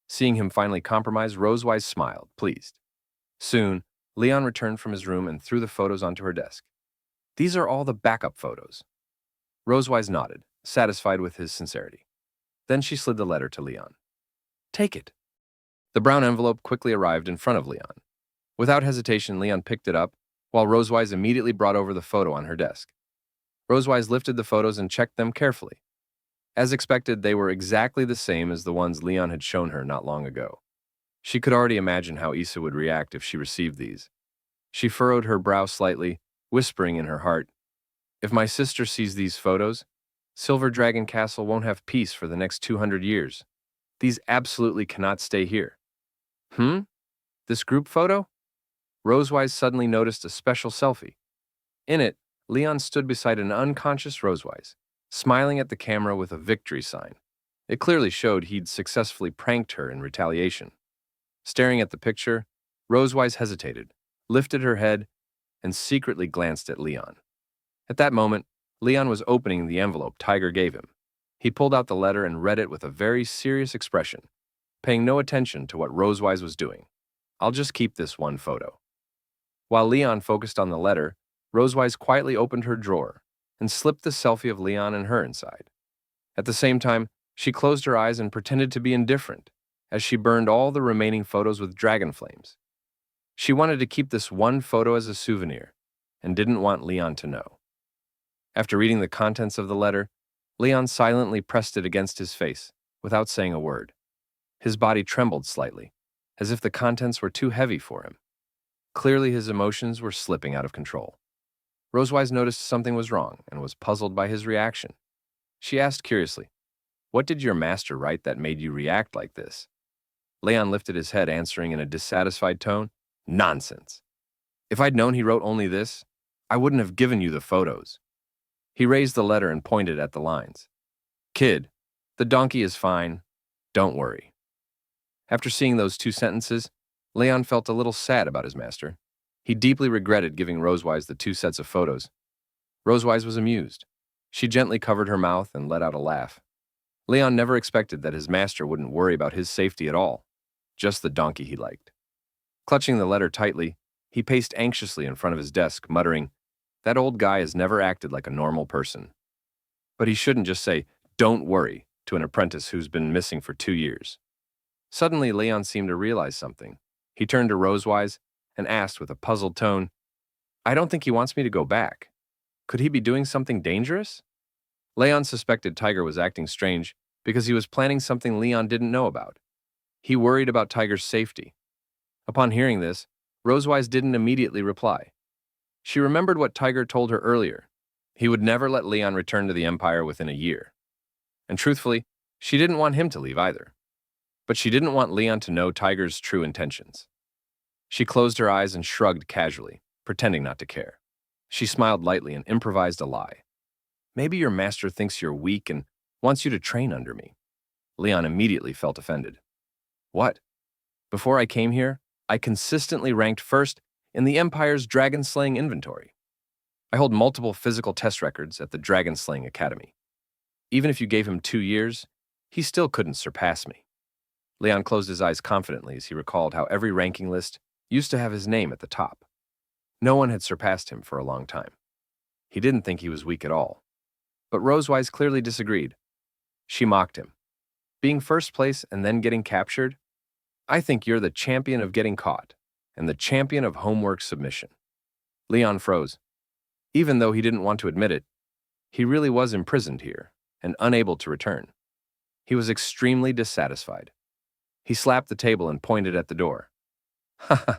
Seeing him finally compromise, Rosewise smiled, pleased. Soon, Leon returned from his room and threw the photos onto her desk. "These are all the backup photos." Rosewise nodded, satisfied with his sincerity. Then she slid the letter to Leon. "Take it." The brown envelope quickly arrived in front of Leon. Without hesitation, Leon picked it up, while Rosewise immediately brought over the photo on her desk. Rosewise lifted the photos and checked them carefully. As expected, they were exactly the same as the ones Leon had shown her not long ago. She could already imagine how Issa would react if she received these. She furrowed her brow slightly, whispering in her heart, "If my sister sees these photos, Silver Dragon Castle won't have peace for the next 200 years. These absolutely cannot stay here." This group photo? Rosewise suddenly noticed a special selfie. In it, Leon stood beside an unconscious Rosewise, smiling at the camera with a victory sign. It clearly showed he'd successfully pranked her in retaliation. Staring at the picture, Rosewise hesitated, lifted her head, and secretly glanced at Leon. At that moment, Leon was opening the envelope Tiger gave him. He pulled out the letter and read it with a very serious expression, paying no attention to what Rosewise was doing. "I'll just keep this one photo." While Leon focused on the letter, Rosewise quietly opened her drawer and slipped the selfie of Leon and her inside. At the same time, she closed her eyes and pretended to be indifferent as she burned all the remaining photos with dragon flames. She wanted to keep this one photo as a souvenir and didn't want Leon to know. After reading the contents of the letter, Leon silently pressed it against his face without saying a word. His body trembled slightly, as if the contents were too heavy for him. Clearly, his emotions were slipping out of control. Rosewise noticed something was wrong and was puzzled by his reaction. She asked curiously, "What did your master write that made you react like this?" Leon lifted his head, answering in a dissatisfied tone, "Nonsense. If I'd known he wrote only this, I wouldn't have given you the photos." He raised the letter and pointed at the lines. "Kid, the donkey is fine. Don't worry." After seeing those 2 sentences, Leon felt a little sad about his master. He deeply regretted giving Rosewise the 2 sets of photos. Rosewise was amused. She gently covered her mouth and let out a laugh. Leon never expected that his master wouldn't worry about his safety at all, just the donkey he liked. Clutching the letter tightly, he paced anxiously in front of his desk, muttering, "That old guy has never acted like a normal person." But he shouldn't just say, "Don't worry," to an apprentice who's been missing for 2 years. Suddenly, Leon seemed to realize something. He turned to Rosewise and asked with a puzzled tone, "I don't think he wants me to go back. Could he be doing something dangerous?" Leon suspected Tiger was acting strange because he was planning something Leon didn't know about. He worried about Tiger's safety. Upon hearing this, Rosewise didn't immediately reply. She remembered what Tiger told her earlier. He would never let Leon return to the Empire within a year. And truthfully, she didn't want him to leave either. But she didn't want Leon to know Tiger's true intentions. She closed her eyes and shrugged casually, pretending not to care. She smiled lightly and improvised a lie. "Maybe your master thinks you're weak and wants you to train under me." Leon immediately felt offended. "What? Before I came here, I consistently ranked first in the Empire's dragon-slaying inventory. I hold multiple physical test records at the Dragon Slaying Academy. Even if you gave him 2 years, he still couldn't surpass me. Leon closed his eyes confidently as he recalled how every ranking list used to have his name at the top. No one had surpassed him for a long time. He didn't think he was weak at all. But Rosewise clearly disagreed. She mocked him. Being first place and then getting captured? I think you're the champion of getting caught, and the champion of homework submission. Leon froze. Even though he didn't want to admit it, he really was imprisoned here and unable to return. He was extremely dissatisfied. He slapped the table and pointed at the door. Haha,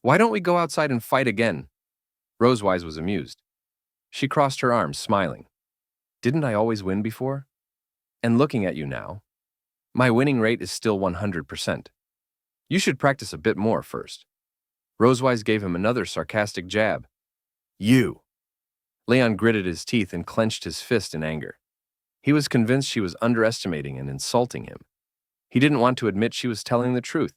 why don't we go outside and fight again? Rosewise was amused. She crossed her arms, smiling. Didn't I always win before? And looking at you now, my winning rate is still 100%. You should practice a bit more first. Rosewise gave him another sarcastic jab. You! Leon gritted his teeth and clenched his fist in anger. He was convinced she was underestimating and insulting him. He didn't want to admit she was telling the truth.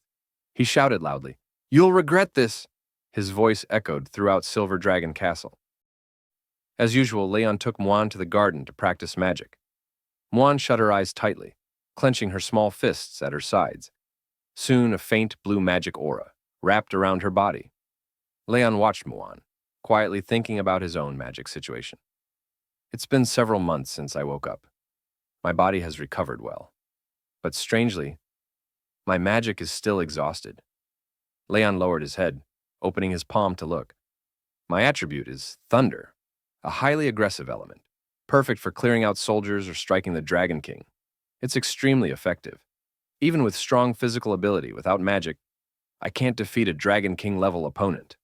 He shouted loudly, "You'll regret this!" His voice echoed throughout Silver Dragon Castle. As usual, Leon took Muan to the garden to practice magic. Muan shut her eyes tightly, clenching her small fists at her sides. Soon, a faint blue magic aura wrapped around her body. Leon watched Muan, quietly thinking about his own magic situation. It's been several months since I woke up. My body has recovered well. But strangely, my magic is still exhausted. Leon lowered his head, opening his palm to look. My attribute is Thunder, a highly aggressive element, perfect for clearing out soldiers or striking the Dragon King. It's extremely effective. Even with strong physical ability, without magic, I can't defeat a Dragon King-level opponent.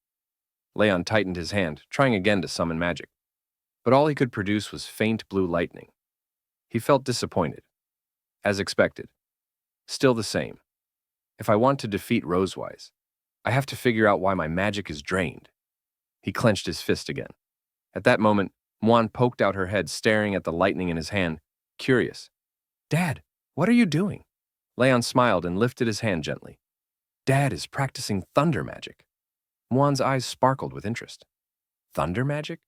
Leon tightened his hand, trying again to summon magic. But all he could produce was faint blue lightning. He felt disappointed. As expected. Still the same. If I want to defeat Rosewise, I have to figure out why my magic is drained. He clenched his fist again. At that moment, Muan poked out her head, staring at the lightning in his hand, curious. Dad, what are you doing? Leon smiled and lifted his hand gently. Dad is practicing thunder magic. Muan's eyes sparkled with interest. Thunder magic?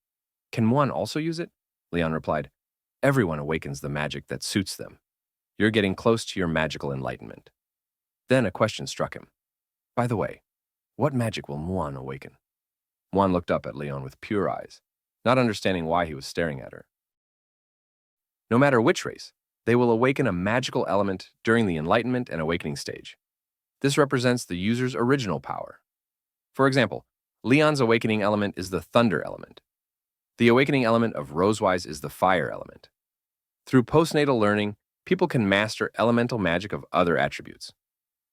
Can Muan also use it? Leon replied. Everyone awakens the magic that suits them. You're getting close to your magical enlightenment. Then a question struck him. By the way, what magic will Muan awaken? Muan looked up at Leon with pure eyes, not understanding why he was staring at her. No matter which race, they will awaken a magical element during the enlightenment and awakening stage. This represents the user's original power. For example, Leon's awakening element is the thunder element. The awakening element of Rosewise is the fire element. Through postnatal learning, people can master elemental magic of other attributes.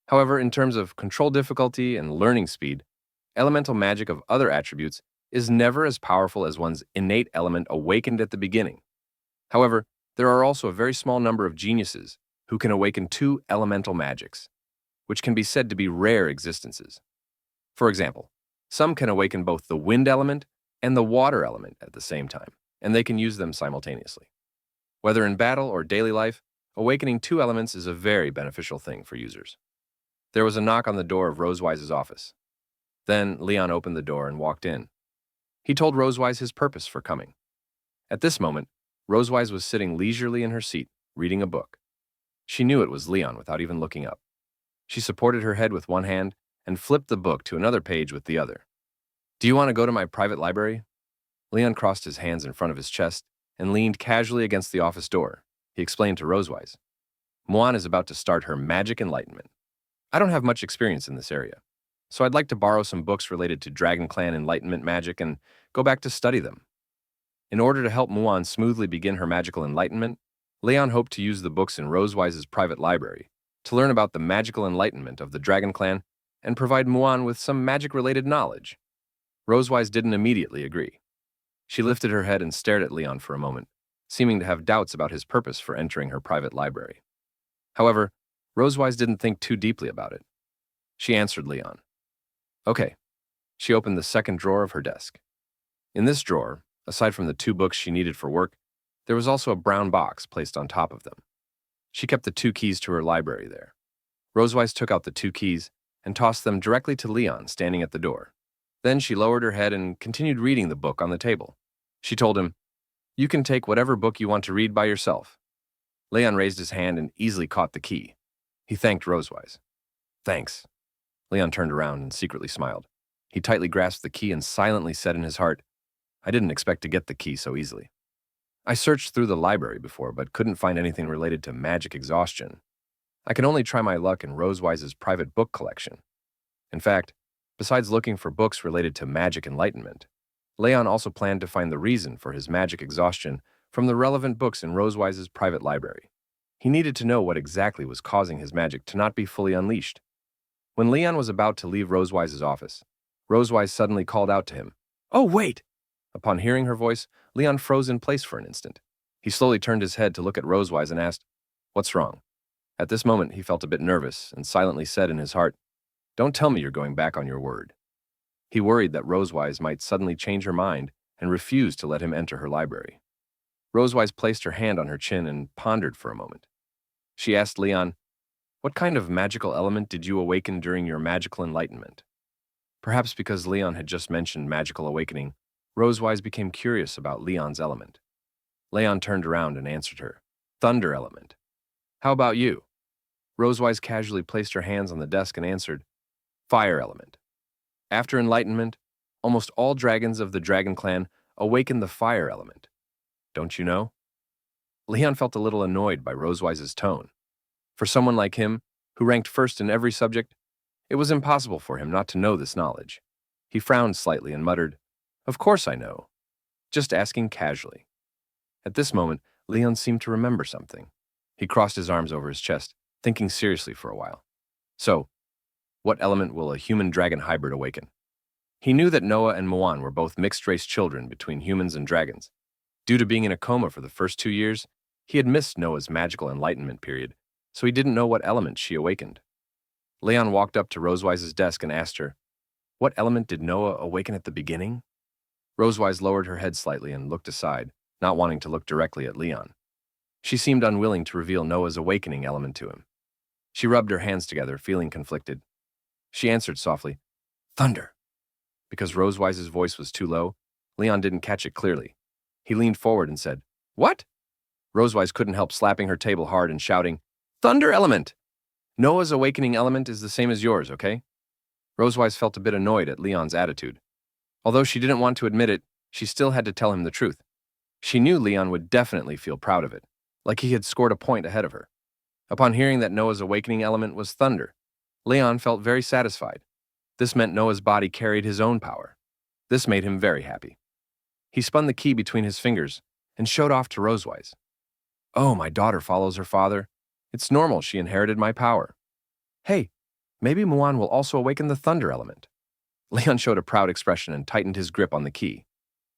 However, in terms of control difficulty and learning speed, elemental magic of other attributes is never as powerful as one's innate element awakened at the beginning. However, there are also a very small number of geniuses who can awaken two elemental magics, which can be said to be rare existences. For example, some can awaken both the wind element and the water element at the same time, and they can use them simultaneously. Whether in battle or daily life, awakening two elements is a very beneficial thing for users. There was a knock on the door of Rosewise's office. Then Leon opened the door and walked in. He told Rosewise his purpose for coming. At this moment, Rosewise was sitting leisurely in her seat, reading a book. She knew it was Leon without even looking up. She supported her head with one hand and flipped the book to another page with the other. Do you want to go to my private library? Leon crossed his hands in front of his chest and leaned casually against the office door. He explained to Rosewise. Muan is about to start her magic enlightenment. I don't have much experience in this area, so I'd like to borrow some books related to Dragon Clan enlightenment magic and go back to study them. In order to help Muan smoothly begin her magical enlightenment, Leon hoped to use the books in Rosewise's private library to learn about the magical enlightenment of the Dragon Clan and provide Muan with some magic-related knowledge. Rosewise didn't immediately agree. She lifted her head and stared at Leon for a moment, seeming to have doubts about his purpose for entering her private library. However, Rosewise didn't think too deeply about it. She answered Leon. Okay. She opened the second drawer of her desk. In this drawer, aside from the two books she needed for work, there was also a brown box placed on top of them. She kept the two keys to her library there. Rosewise took out the two keys and tossed them directly to Leon standing at the door. Then she lowered her head and continued reading the book on the table. She told him, You can take whatever book you want to read by yourself. Leon raised his hand and easily caught the key. He thanked Rosewise. Thanks. Leon turned around and secretly smiled. He tightly grasped the key and silently said in his heart, I didn't expect to get the key so easily. I searched through the library before, but couldn't find anything related to magic exhaustion. I can only try my luck in Rosewise's private book collection. In fact, besides looking for books related to magic enlightenment, Leon also planned to find the reason for his magic exhaustion from the relevant books in Rosewise's private library. He needed to know what exactly was causing his magic to not be fully unleashed. When Leon was about to leave Rosewise's office, Rosewise suddenly called out to him, Oh, wait! Upon hearing her voice, Leon froze in place for an instant. He slowly turned his head to look at Rosewise and asked, What's wrong? At this moment, he felt a bit nervous and silently said in his heart, Don't tell me you're going back on your word. He worried that Rosewise might suddenly change her mind and refuse to let him enter her library. Rosewise placed her hand on her chin and pondered for a moment. She asked Leon, What kind of magical element did you awaken during your magical enlightenment? Perhaps because Leon had just mentioned magical awakening, Rosewise became curious about Leon's element. Leon turned around and answered her, Thunder element. How about you? Rosewise casually placed her hands on the desk and answered, Fire element. After enlightenment, almost all dragons of the dragon clan awaken the fire element. Don't you know? Leon felt a little annoyed by Rosewise's tone. For someone like him, who ranked first in every subject, it was impossible for him not to know this knowledge. He frowned slightly and muttered, Of course I know. Just asking casually. At this moment, Leon seemed to remember something. He crossed his arms over his chest, thinking seriously for a while. So, what element will a human-dragon hybrid awaken? He knew that Noah and Moan were both mixed-race children between humans and dragons. Due to being in a coma for the first 2 years, he had missed Noah's magical enlightenment period, so he didn't know what element she awakened. Leon walked up to Rosewise's desk and asked her, What element did Noah awaken at the beginning? Rosewise lowered her head slightly and looked aside, not wanting to look directly at Leon. She seemed unwilling to reveal Noah's awakening element to him. She rubbed her hands together, feeling conflicted. She answered softly, Thunder. Because Rosewise's voice was too low, Leon didn't catch it clearly. He leaned forward and said, What? Rosewise couldn't help slapping her table hard and shouting, Thunder element! Noah's awakening element is the same as yours, okay? Rosewise felt a bit annoyed at Leon's attitude. Although she didn't want to admit it, she still had to tell him the truth. She knew Leon would definitely feel proud of it, like he had scored a point ahead of her. Upon hearing that Noah's awakening element was thunder, Leon felt very satisfied. This meant Noah's body carried his own power. This made him very happy. He spun the key between his fingers and showed off to Rosewise. Oh, my daughter follows her father. It's normal she inherited my power. Hey, maybe Moan will also awaken the thunder element. Leon showed a proud expression and tightened his grip on the key.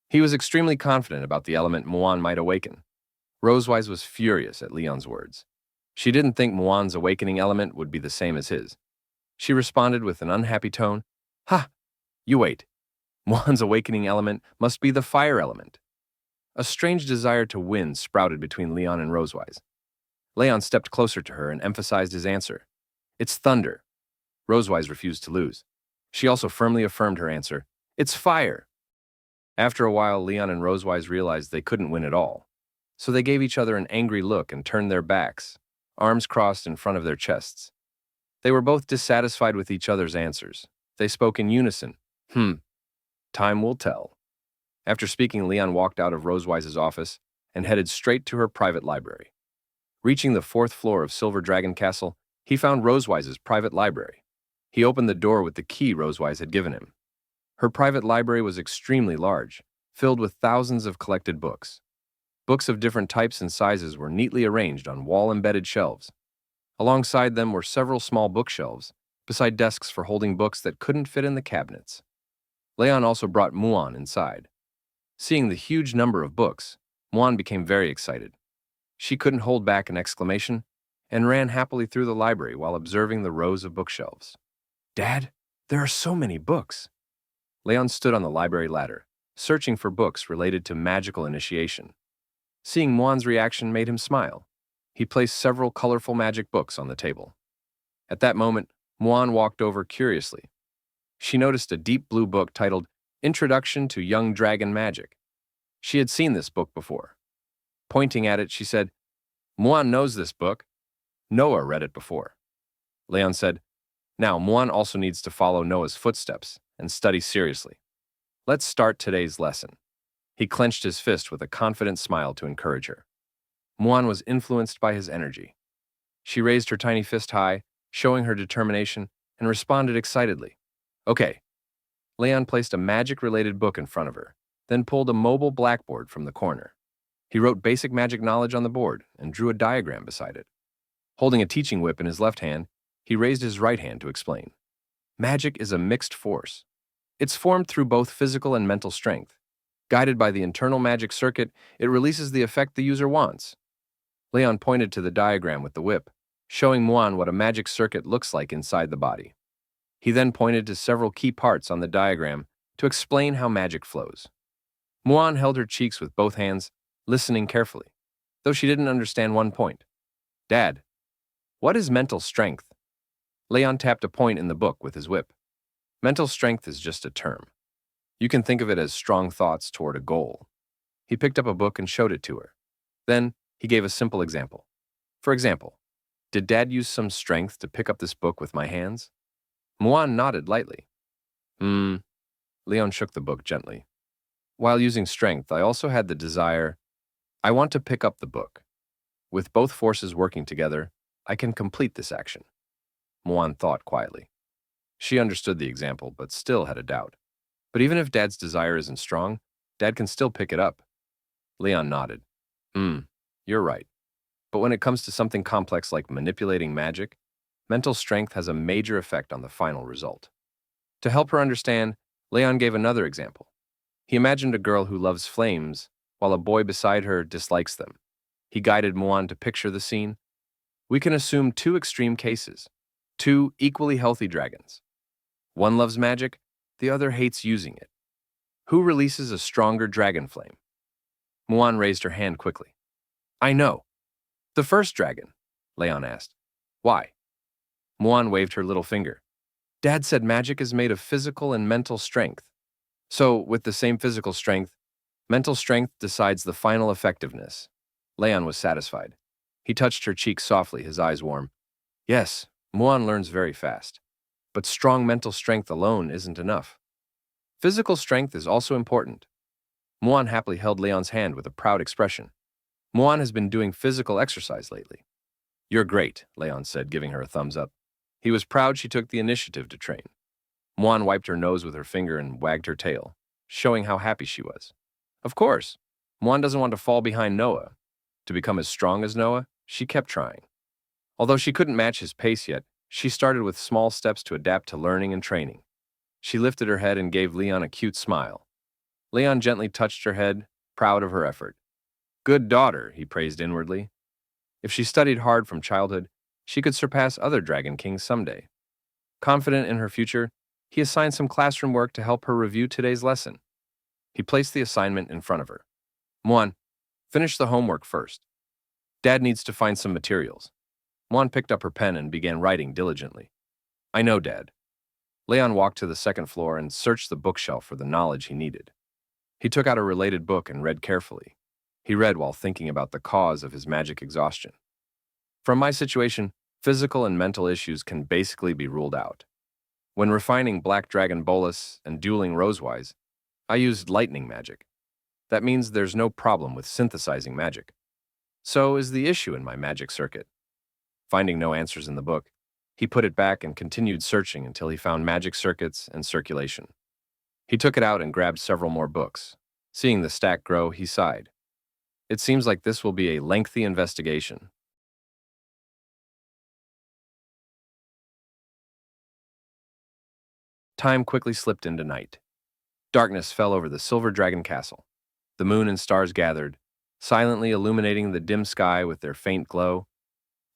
He was extremely confident about the element Moan might awaken. Rosewise was furious at Leon's words. She didn't think Moan's awakening element would be the same as his. She responded with an unhappy tone, Ha! You wait. Moan's awakening element must be the fire element. A strange desire to win sprouted between Leon and Rosewise. Leon stepped closer to her and emphasized his answer. It's thunder. Rosewise refused to lose. She also firmly affirmed her answer. It's fire. After a while, Leon and Rosewise realized they couldn't win at all. So they gave each other an angry look and turned their backs, arms crossed in front of their chests. They were both dissatisfied with each other's answers. They spoke in unison. Time will tell. After speaking, Leon walked out of Rosewise's office and headed straight to her private library. Reaching the 4th floor of Silver Dragon Castle, he found Rosewise's private library. He opened the door with the key Rosewise had given him. Her private library was extremely large, filled with thousands of collected books. Books of different types and sizes were neatly arranged on wall-embedded shelves. Alongside them were several small bookshelves, beside desks for holding books that couldn't fit in the cabinets. Leon also brought Moan inside. Seeing the huge number of books, Moan became very excited. She couldn't hold back an exclamation and ran happily through the library while observing the rows of bookshelves. Dad, there are so many books. Leon stood on the library ladder, searching for books related to magical initiation. Seeing Moan's reaction made him smile. He placed several colorful magic books on the table. At that moment, Moan walked over curiously. She noticed a deep blue book titled Introduction to Young Dragon Magic. She had seen this book before. Pointing at it, she said, Muan knows this book. Noah read it before. Leon said, now Muan also needs to follow Noah's footsteps and study seriously. Let's start today's lesson. He clenched his fist with a confident smile to encourage her. Muan was influenced by his energy. She raised her tiny fist high, showing her determination, and responded excitedly. Okay. Leon placed a magic-related book in front of her, then pulled a mobile blackboard from the corner. He wrote basic magic knowledge on the board and drew a diagram beside it. Holding a teaching whip in his left hand, he raised his right hand to explain. Magic is a mixed force. It's formed through both physical and mental strength. Guided by the internal magic circuit, it releases the effect the user wants. Leon pointed to the diagram with the whip, showing Muan what a magic circuit looks like inside the body. He then pointed to several key parts on the diagram to explain how magic flows. Muan held her cheeks with both hands, listening carefully, though she didn't understand one point. Dad, what is mental strength? Leon tapped a point in the book with his whip. Mental strength is just a term. You can think of it as strong thoughts toward a goal. He picked up a book and showed it to her. Then, he gave a simple example. For example, did Dad use some strength to pick up this book with my hands? Muan nodded lightly. Leon shook the book gently. While using strength, I also had the desire, I want to pick up the book. With both forces working together, I can complete this action. Muan thought quietly. She understood the example, but still had a doubt. But even if Dad's desire isn't strong, Dad can still pick it up. Leon nodded. You're right. But when it comes to something complex like manipulating magic, mental strength has a major effect on the final result. To help her understand, Leon gave another example. He imagined a girl who loves flames, while a boy beside her dislikes them. He guided Muan to picture the scene. We can assume two extreme cases, two equally healthy dragons. One loves magic, the other hates using it. Who releases a stronger dragon flame? Muan raised her hand quickly. I know. The first dragon, Leon asked. Why? Muan waved her little finger. Dad said magic is made of physical and mental strength. So, with the same physical strength, mental strength decides the final effectiveness. Leon was satisfied. He touched her cheek softly, his eyes warm. Yes, Muan learns very fast. But strong mental strength alone isn't enough. Physical strength is also important. Muan happily held Leon's hand with a proud expression. Muan has been doing physical exercise lately. You're great, Leon said, giving her a thumbs up. He was proud she took the initiative to train. Muan wiped her nose with her finger and wagged her tail, showing how happy she was. Of course, Muan doesn't want to fall behind Noah. To become as strong as Noah, she kept trying. Although she couldn't match his pace yet, she started with small steps to adapt to learning and training. She lifted her head and gave Leon a cute smile. Leon gently touched her head, proud of her effort. Good daughter, he praised inwardly. If she studied hard from childhood, she could surpass other dragon kings someday. Confident in her future, he assigned some classroom work to help her review today's lesson. He placed the assignment in front of her. Muan, finish the homework first. Dad needs to find some materials. Muan picked up her pen and began writing diligently. I know, Dad. Leon walked to the second floor and searched the bookshelf for the knowledge he needed. He took out a related book and read carefully. He read while thinking about the cause of his magic exhaustion. From my situation, physical and mental issues can basically be ruled out. When refining Black Dragon Bolus and dueling Rosewise, I used lightning magic. That means there's no problem with synthesizing magic. So is the issue in my magic circuit. Finding no answers in the book, he put it back and continued searching until he found magic circuits and circulation. He took it out and grabbed several more books. Seeing the stack grow, he sighed. It seems like this will be a lengthy investigation. Time quickly slipped into night. Darkness fell over the Silver Dragon Castle. The moon and stars gathered, silently illuminating the dim sky with their faint glow.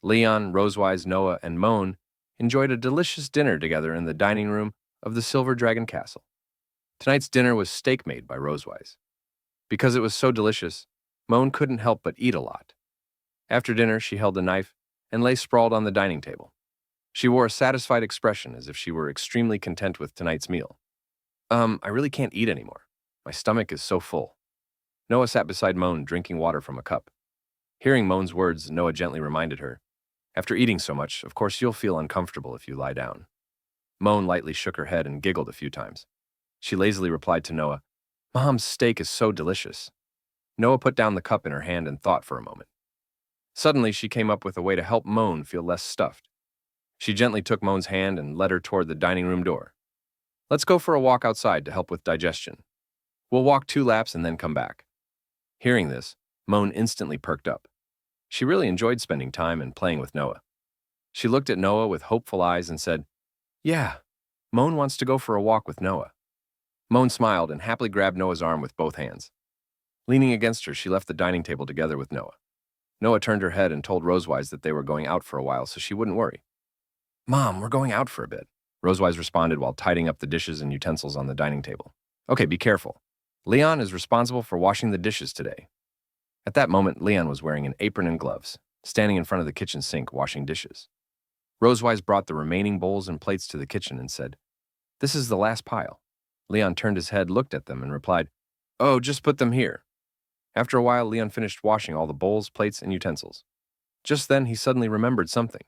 Leon, Rosewise, Noah, and Moan enjoyed a delicious dinner together in the dining room of the Silver Dragon Castle. Tonight's dinner was steak made by Rosewise. Because it was so delicious, Moan couldn't help but eat a lot. After dinner, she held a knife and lay sprawled on the dining table. She wore a satisfied expression as if she were extremely content with tonight's meal. I really can't eat anymore. My stomach is so full. Noah sat beside Moan, drinking water from a cup. Hearing Moan's words, Noah gently reminded her, "After eating so much, of course you'll feel uncomfortable if you lie down." Moan lightly shook her head and giggled a few times. She lazily replied to Noah, "Mom's steak is so delicious." Noah put down the cup in her hand and thought for a moment. Suddenly, she came up with a way to help Moan feel less stuffed. She gently took Moan's hand and led her toward the dining room door. "Let's go for a walk outside to help with digestion. We'll walk 2 laps and then come back." Hearing this, Moan instantly perked up. She really enjoyed spending time and playing with Noah. She looked at Noah with hopeful eyes and said, "Yeah, Moan wants to go for a walk with Noah." Moan smiled and happily grabbed Noah's arm with both hands. Leaning against her, she left the dining table together with Noah. Noah turned her head and told Rosewise that they were going out for a while so she wouldn't worry. "Mom, we're going out for a bit," Rosewise responded while tidying up the dishes and utensils on the dining table. "Okay, be careful. Leon is responsible for washing the dishes today." At that moment, Leon was wearing an apron and gloves, standing in front of the kitchen sink washing dishes. Rosewise brought the remaining bowls and plates to the kitchen and said, "This is the last pile." Leon turned his head, looked at them, and replied, "Oh, just put them here." After a while, Leon finished washing all the bowls, plates, and utensils. Just then, he suddenly remembered something.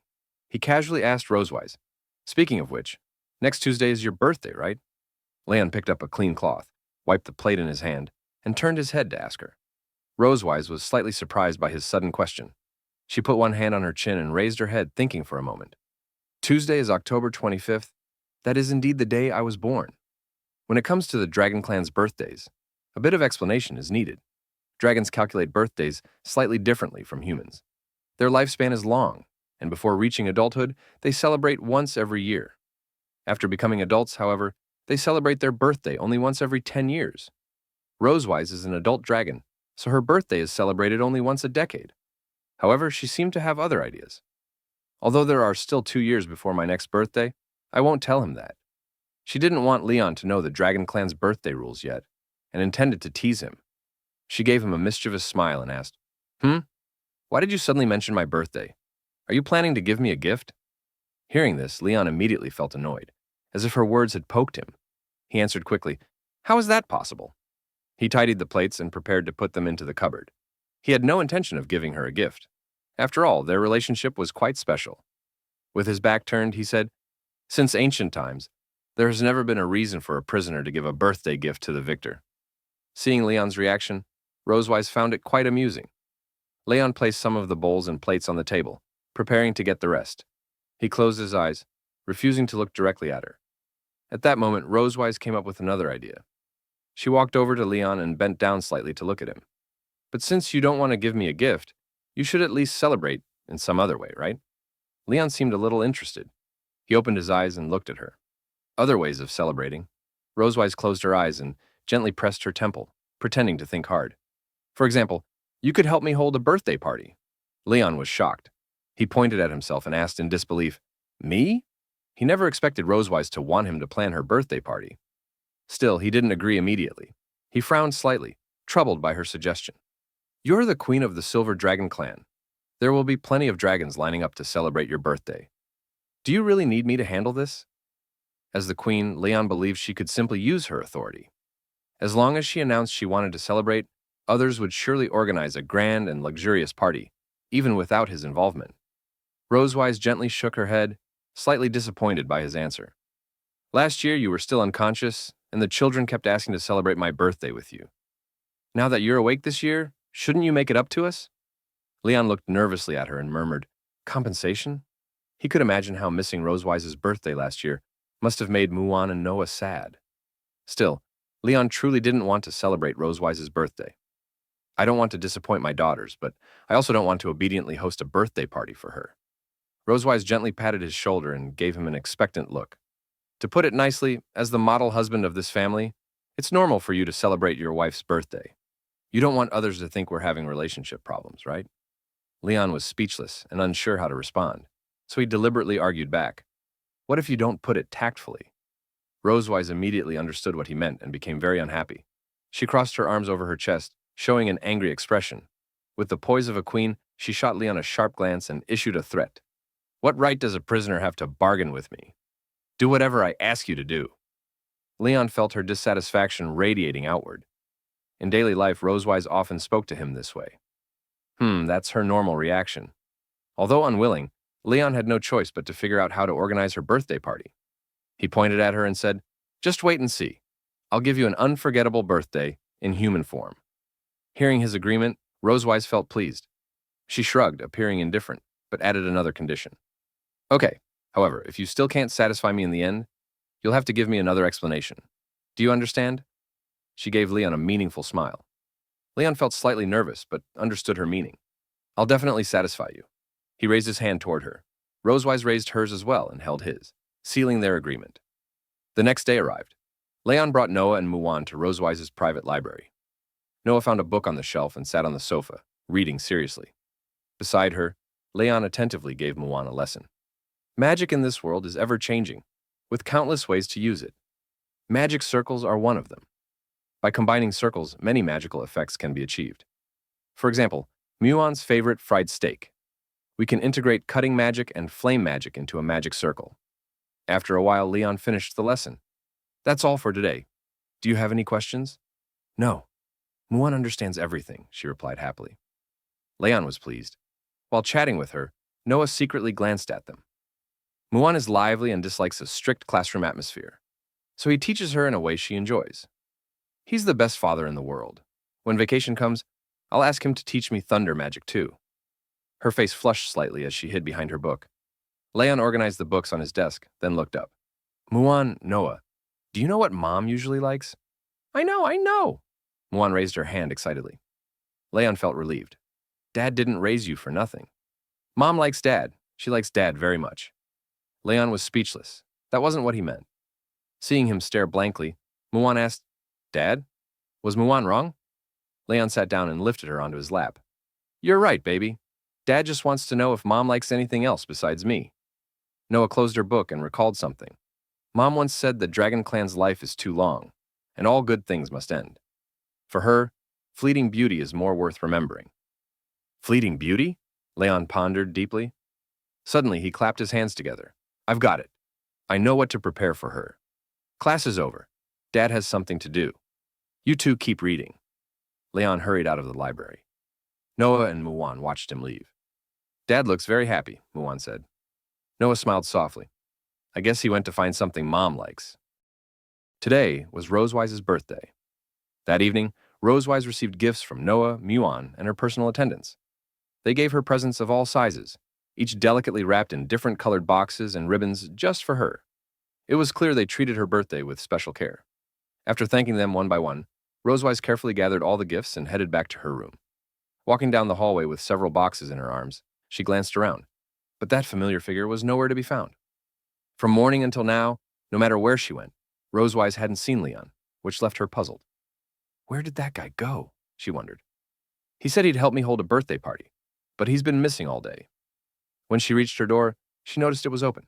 He casually asked Rosewise, "Speaking of which, next Tuesday is your birthday, right?" Leon picked up a clean cloth, wiped the plate in his hand, and turned his head to ask her. Rosewise was slightly surprised by his sudden question. She put one hand on her chin and raised her head, thinking for a moment. "Tuesday is October 25th. That is indeed the day I was born." When it comes to the Dragon Clan's birthdays, a bit of explanation is needed. Dragons calculate birthdays slightly differently from humans. Their lifespan is long, and before reaching adulthood, they celebrate once every year. After becoming adults, however, they celebrate their birthday only once every 10 years. Rosewise is an adult dragon, so her birthday is celebrated only once a decade. However, she seemed to have other ideas. "Although there are still 2 years before my next birthday, I won't tell him that." She didn't want Leon to know the Dragon Clan's birthday rules yet, and intended to tease him. She gave him a mischievous smile and asked, Why did you suddenly mention my birthday? Are you planning to give me a gift?" Hearing this, Leon immediately felt annoyed, as if her words had poked him. He answered quickly, "How is that possible?" He tidied the plates and prepared to put them into the cupboard. He had no intention of giving her a gift. After all, their relationship was quite special. With his back turned, he said, "Since ancient times, there has never been a reason for a prisoner to give a birthday gift to the victor." Seeing Leon's reaction, Rosewise found it quite amusing. Leon placed some of the bowls and plates on the table, preparing to get the rest. He closed his eyes, refusing to look directly at her. At that moment, Rosewise came up with another idea. She walked over to Leon and bent down slightly to look at him. "But since you don't want to give me a gift, you should at least celebrate in some other way, right?" Leon seemed a little interested. He opened his eyes and looked at her. Other ways of celebrating. Rosewise closed her eyes and gently pressed her temple, pretending to think hard. "For example, you could help me hold a birthday party." Leon was shocked. He pointed at himself and asked in disbelief, "Me?" He never expected Rosewise to want him to plan her birthday party. Still, he didn't agree immediately. He frowned slightly, troubled by her suggestion. "You're the queen of the Silver Dragon clan. There will be plenty of dragons lining up to celebrate your birthday. Do you really need me to handle this?" As the queen, Leon believed she could simply use her authority. As long as she announced she wanted to celebrate, others would surely organize a grand and luxurious party, even without his involvement. Rosewise gently shook her head, slightly disappointed by his answer. "Last year you were still unconscious, and the children kept asking to celebrate my birthday with you. Now that you're awake this year, shouldn't you make it up to us?" Leon looked nervously at her and murmured, "Compensation?" He could imagine how missing Rosewise's birthday last year must have made Muan and Noah sad. Still, Leon truly didn't want to celebrate Rosewise's birthday. "I don't want to disappoint my daughters, but I also don't want to obediently host a birthday party for her." Rosewise gently patted his shoulder and gave him an expectant look. "To put it nicely, as the model husband of this family, it's normal for you to celebrate your wife's birthday. You don't want others to think we're having relationship problems, right?" Leon was speechless and unsure how to respond, so he deliberately argued back. "What if you don't put it tactfully?" Rosewise immediately understood what he meant and became very unhappy. She crossed her arms over her chest, showing an angry expression. With the poise of a queen, she shot Leon a sharp glance and issued a threat. "What right does a prisoner have to bargain with me? Do whatever I ask you to do." Leon felt her dissatisfaction radiating outward. In daily life, Rosewise often spoke to him this way. That's her normal reaction. Although unwilling, Leon had no choice but to figure out how to organize her birthday party. He pointed at her and said, "Just wait and see. I'll give you an unforgettable birthday in human form." Hearing his agreement, Rosewise felt pleased. She shrugged, appearing indifferent, but added another condition. "Okay, however, if you still can't satisfy me in the end, you'll have to give me another explanation. Do you understand?" She gave Leon a meaningful smile. Leon felt slightly nervous, but understood her meaning. "I'll definitely satisfy you." He raised his hand toward her. Rosewise raised hers as well and held his, sealing their agreement. The next day arrived. Leon brought Noah and Muwan to Rosewise's private library. Noah found a book on the shelf and sat on the sofa, reading seriously. Beside her, Leon attentively gave Muwan a lesson. Magic in this world is ever-changing, with countless ways to use it. Magic circles are one of them. By combining circles, many magical effects can be achieved. For example, Muwan's favorite fried steak. We can integrate cutting magic and flame magic into a magic circle. After a while, Leon finished the lesson. "That's all for today. Do you have any questions?" "No. Muwan understands everything," she replied happily. Leon was pleased. While chatting with her, Noah secretly glanced at them. Muwan is lively and dislikes a strict classroom atmosphere, so he teaches her in a way she enjoys. He's the best father in the world. When vacation comes, I'll ask him to teach me thunder magic too. Her face flushed slightly as she hid behind her book. Leon organized the books on his desk, then looked up. "Muwan, Noah, do you know what Mom usually likes?" I know. Muwan raised her hand excitedly. Leon felt relieved. Dad didn't raise you for nothing. Mom likes Dad. She likes Dad very much. Leon was speechless. That wasn't what he meant. Seeing him stare blankly, Muwan asked, "Dad? Was Muwan wrong?" Leon sat down and lifted her onto his lap. "You're right, baby. Dad just wants to know if Mom likes anything else besides me." Noah closed her book and recalled something. Mom once said that Dragon Clan's life is too long, and all good things must end. For her, fleeting beauty is more worth remembering. Fleeting beauty? Leon pondered deeply. Suddenly, he clapped his hands together. "I've got it. I know what to prepare for her. Class is over. Dad has something to do. You two keep reading." Leon hurried out of the library. Noah and Muwan watched him leave. "Dad looks very happy," Muwan said. Noah smiled softly. "I guess he went to find something Mom likes." Today was Rosewise's birthday. That evening, Rosewise received gifts from Noah, Muwan, and her personal attendants. They gave her presents of all sizes, each delicately wrapped in different colored boxes and ribbons just for her. It was clear they treated her birthday with special care. After thanking them one by one, Rosewise carefully gathered all the gifts and headed back to her room. Walking down the hallway with several boxes in her arms, she glanced around, but that familiar figure was nowhere to be found. From morning until now, no matter where she went, Rosewise hadn't seen Leon, which left her puzzled. "Where did that guy go?" she wondered. "He said he'd help me hold a birthday party, but he's been missing all day." When she reached her door, she noticed it was open.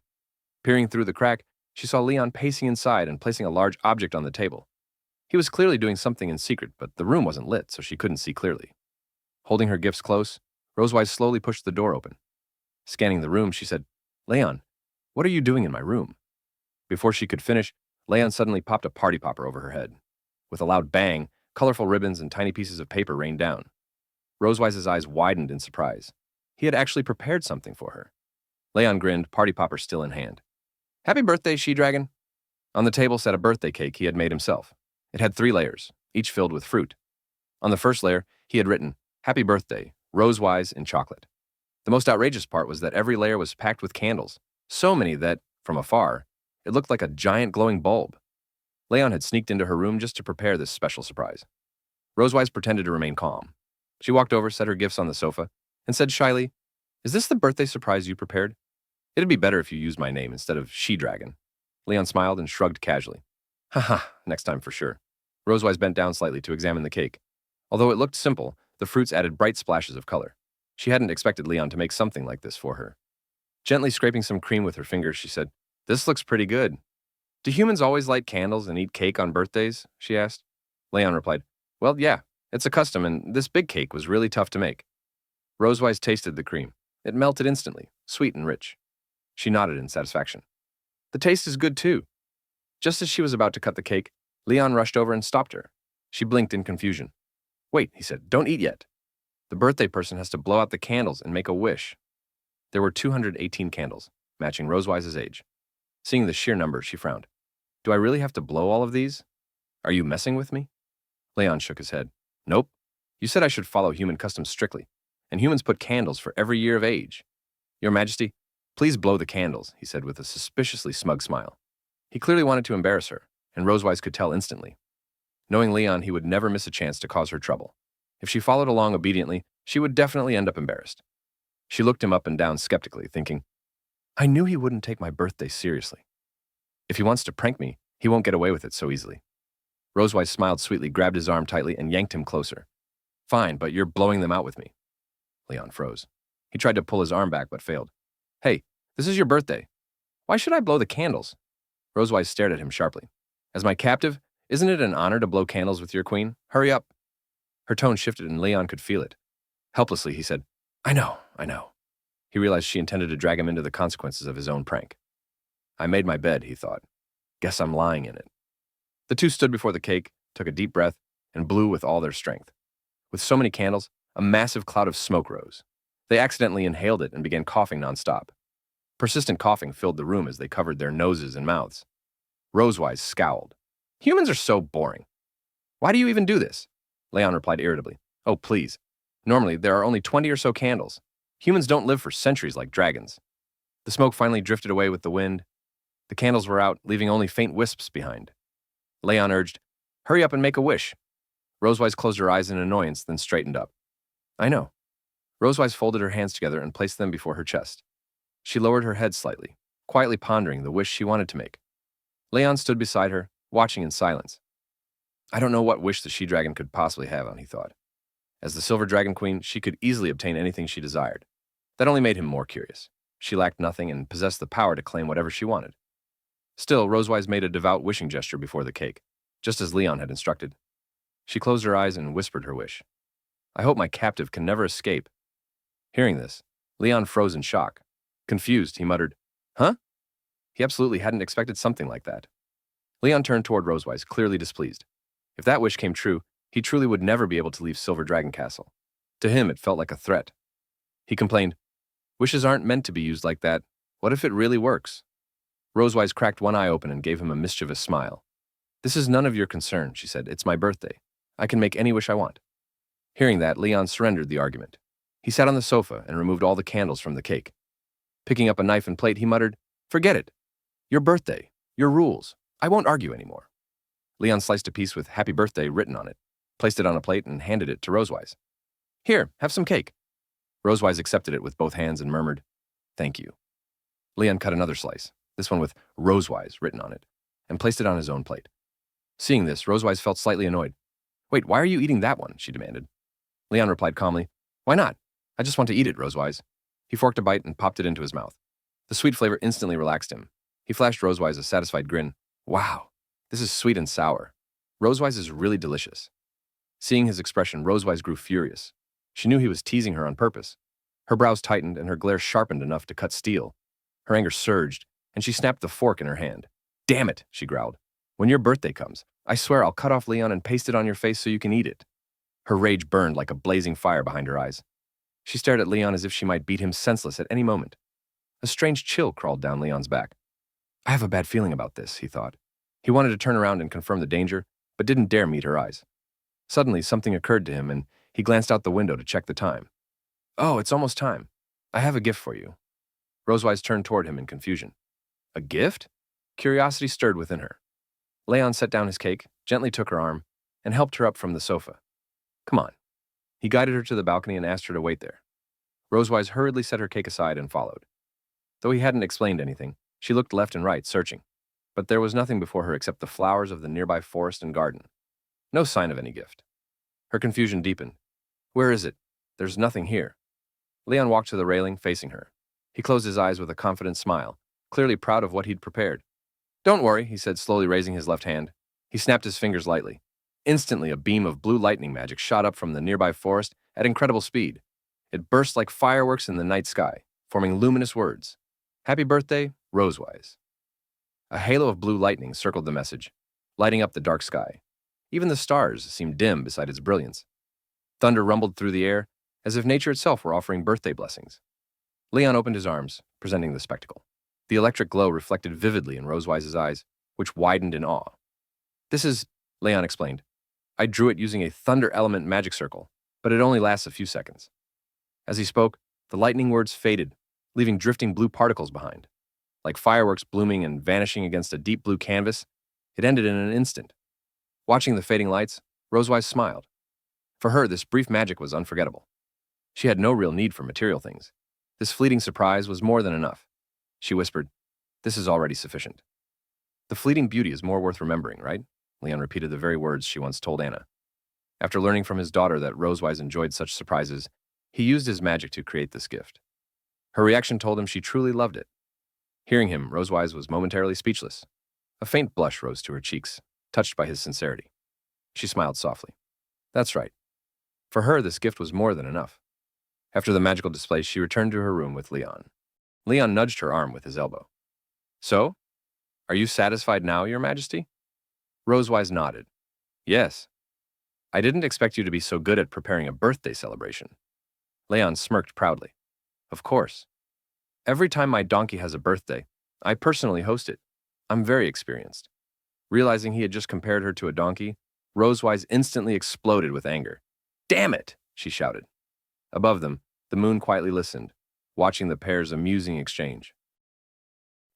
Peering through the crack, she saw Leon pacing inside and placing a large object on the table. He was clearly doing something in secret, but the room wasn't lit, so she couldn't see clearly. Holding her gifts close, Rosewise slowly pushed the door open. Scanning the room, she said, "Leon, what are you doing in my room?" Before she could finish, Leon suddenly popped a party popper over her head. With a loud bang, colorful ribbons and tiny pieces of paper rained down. Rosewise's eyes widened in surprise. He had actually prepared something for her. Leon grinned, party popper still in hand. "Happy birthday, she-dragon." On the table sat a birthday cake he had made himself. It had 3 layers, each filled with fruit. On the first layer, he had written, "Happy birthday, Rosewise in chocolate." The most outrageous part was that every layer was packed with candles, so many that, from afar, it looked like a giant glowing bulb. Leon had sneaked into her room just to prepare this special surprise. Rosewise pretended to remain calm. She walked over, set her gifts on the sofa, and said shyly, "Is this the birthday surprise you prepared? It'd be better if you used my name instead of she-dragon." Leon smiled and shrugged casually. "Haha, next time for sure." Rosewise bent down slightly to examine the cake. Although it looked simple, the fruits added bright splashes of color. She hadn't expected Leon to make something like this for her. Gently scraping some cream with her fingers, she said, "This looks pretty good." "Do humans always light candles and eat cake on birthdays?" she asked. Leon replied, "Well, yeah, it's a custom, and this big cake was really tough to make." Rosewise tasted the cream. It melted instantly, sweet and rich. She nodded in satisfaction. "The taste is good, too." Just as she was about to cut the cake, Leon rushed over and stopped her. She blinked in confusion. "Wait," he said, "don't eat yet." The birthday person has to blow out the candles and make a wish. There were 218 candles, matching Rosewise's age. Seeing the sheer number, she frowned. Do I really have to blow all of these? Are you messing with me? Leon shook his head. Nope. You said I should follow human customs strictly, and humans put candles for every year of age. Your Majesty, please blow the candles, he said with a suspiciously smug smile. He clearly wanted to embarrass her, and Rosewise could tell instantly. Knowing Leon, he would never miss a chance to cause her trouble. If she followed along obediently, she would definitely end up embarrassed. She looked him up and down skeptically, thinking, I knew he wouldn't take my birthday seriously. If he wants to prank me, he won't get away with it so easily. Rosewise smiled sweetly, grabbed his arm tightly, and yanked him closer. Fine, but you're blowing them out with me. Leon froze. He tried to pull his arm back, but failed. Hey, this is your birthday. Why should I blow the candles? Rosewise stared at him sharply. As my captive, isn't it an honor to blow candles with your queen? Hurry up. Her tone shifted and Leon could feel it. Helplessly, he said, I know. He realized she intended to drag him into the consequences of his own prank. I made my bed, he thought. Guess I'm lying in it. The two stood before the cake, took a deep breath, and blew with all their strength. With so many candles, a massive cloud of smoke rose. They accidentally inhaled it and began coughing nonstop. Persistent coughing filled the room as they covered their noses and mouths. Rosewise scowled. Humans are so boring. Why do you even do this? Leon replied irritably. Oh, please. Normally, there are only 20 or so candles. Humans don't live for centuries like dragons. The smoke finally drifted away with the wind. The candles were out, leaving only faint wisps behind. Leon urged, Hurry up and make a wish. Rosewise closed her eyes in annoyance, then straightened up. I know. Rosewise folded her hands together and placed them before her chest. She lowered her head slightly, quietly pondering the wish she wanted to make. Leon stood beside her, watching in silence. I don't know what wish the she-dragon could possibly have on, he thought. As the Silver Dragon Queen, she could easily obtain anything she desired. That only made him more curious. She lacked nothing and possessed the power to claim whatever she wanted. Still, Rosewise made a devout wishing gesture before the cake, just as Leon had instructed. She closed her eyes and whispered her wish. I hope my captive can never escape. Hearing this, Leon froze in shock. Confused, he muttered, Huh? He absolutely hadn't expected something like that. Leon turned toward Rosewise, clearly displeased. If that wish came true, he truly would never be able to leave Silver Dragon Castle. To him, it felt like a threat. He complained, Wishes aren't meant to be used like that. What if it really works? Rosewise cracked one eye open and gave him a mischievous smile. This is none of your concern, she said. It's my birthday. I can make any wish I want. Hearing that, Leon surrendered the argument. He sat on the sofa and removed all the candles from the cake. Picking up a knife and plate, he muttered, Forget it. Your birthday. Your rules. I won't argue anymore. Leon sliced a piece with Happy Birthday written on it, placed it on a plate, and handed it to Rosewise. Here, have some cake. Rosewise accepted it with both hands and murmured, Thank you. Leon cut another slice, this one with Rosewise written on it, and placed it on his own plate. Seeing this, Rosewise felt slightly annoyed. Wait, why are you eating that one? She demanded. Leon replied calmly, Why not? I just want to eat it, Rosewise. He forked a bite and popped it into his mouth. The sweet flavor instantly relaxed him. He flashed Rosewise a satisfied grin. Wow, this is sweet and sour. Rosewise is really delicious. Seeing his expression, Rosewise grew furious. She knew he was teasing her on purpose. Her brows tightened and her glare sharpened enough to cut steel. Her anger surged, and she snapped the fork in her hand. Damn it, she growled. When your birthday comes, I swear I'll cut off Leon and paste it on your face so you can eat it. Her rage burned like a blazing fire behind her eyes. She stared at Leon as if she might beat him senseless at any moment. A strange chill crawled down Leon's back. I have a bad feeling about this, he thought. He wanted to turn around and confirm the danger, but didn't dare meet her eyes. Suddenly, something occurred to him, and he glanced out the window to check the time. Oh, it's almost time. I have a gift for you. Rosewise turned toward him in confusion. A gift? Curiosity stirred within her. Leon set down his cake, gently took her arm, and helped her up from the sofa. Come on. He guided her to the balcony and asked her to wait there. Rosewise hurriedly set her cake aside and followed. Though he hadn't explained anything, she looked left and right, searching. But there was nothing before her except the flowers of the nearby forest and garden. No sign of any gift. Her confusion deepened. Where is it? There's nothing here. Leon walked to the railing, facing her. He closed his eyes with a confident smile, clearly proud of what he'd prepared. Don't worry, he said, slowly raising his left hand. He snapped his fingers lightly. Instantly, a beam of blue lightning magic shot up from the nearby forest at incredible speed. It burst like fireworks in the night sky, forming luminous words. Happy birthday, Rosewise. A halo of blue lightning circled the message, lighting up the dark sky. Even the stars seemed dim beside its brilliance. Thunder rumbled through the air, as if nature itself were offering birthday blessings. Leon opened his arms, presenting the spectacle. The electric glow reflected vividly in Rosewise's eyes, which widened in awe. "This is," Leon explained. "I drew it using a thunder element magic circle, but it only lasts a few seconds." As he spoke, the lightning words faded, leaving drifting blue particles behind. Like fireworks blooming and vanishing against a deep blue canvas, it ended in an instant. Watching the fading lights, Rosewise smiled. For her, this brief magic was unforgettable. She had no real need for material things. This fleeting surprise was more than enough. She whispered, "This is already sufficient." "The fleeting beauty is more worth remembering, right?" Leon repeated the very words she once told Anna. After learning from his daughter that Rosewise enjoyed such surprises, he used his magic to create this gift. Her reaction told him she truly loved it. Hearing him, Rosewise was momentarily speechless. A faint blush rose to her cheeks, touched by his sincerity. She smiled softly. That's right. For her, this gift was more than enough. After the magical display, she returned to her room with Leon. Leon nudged her arm with his elbow. "So? Are you satisfied now, Your Majesty?" Rosewise nodded. "Yes. I didn't expect you to be so good at preparing a birthday celebration." Leon smirked proudly. "Of course. Every time my donkey has a birthday, I personally host it. I'm very experienced." Realizing he had just compared her to a donkey, Rosewise instantly exploded with anger. "Damn it!" she shouted. Above them, the moon quietly listened, watching the pair's amusing exchange.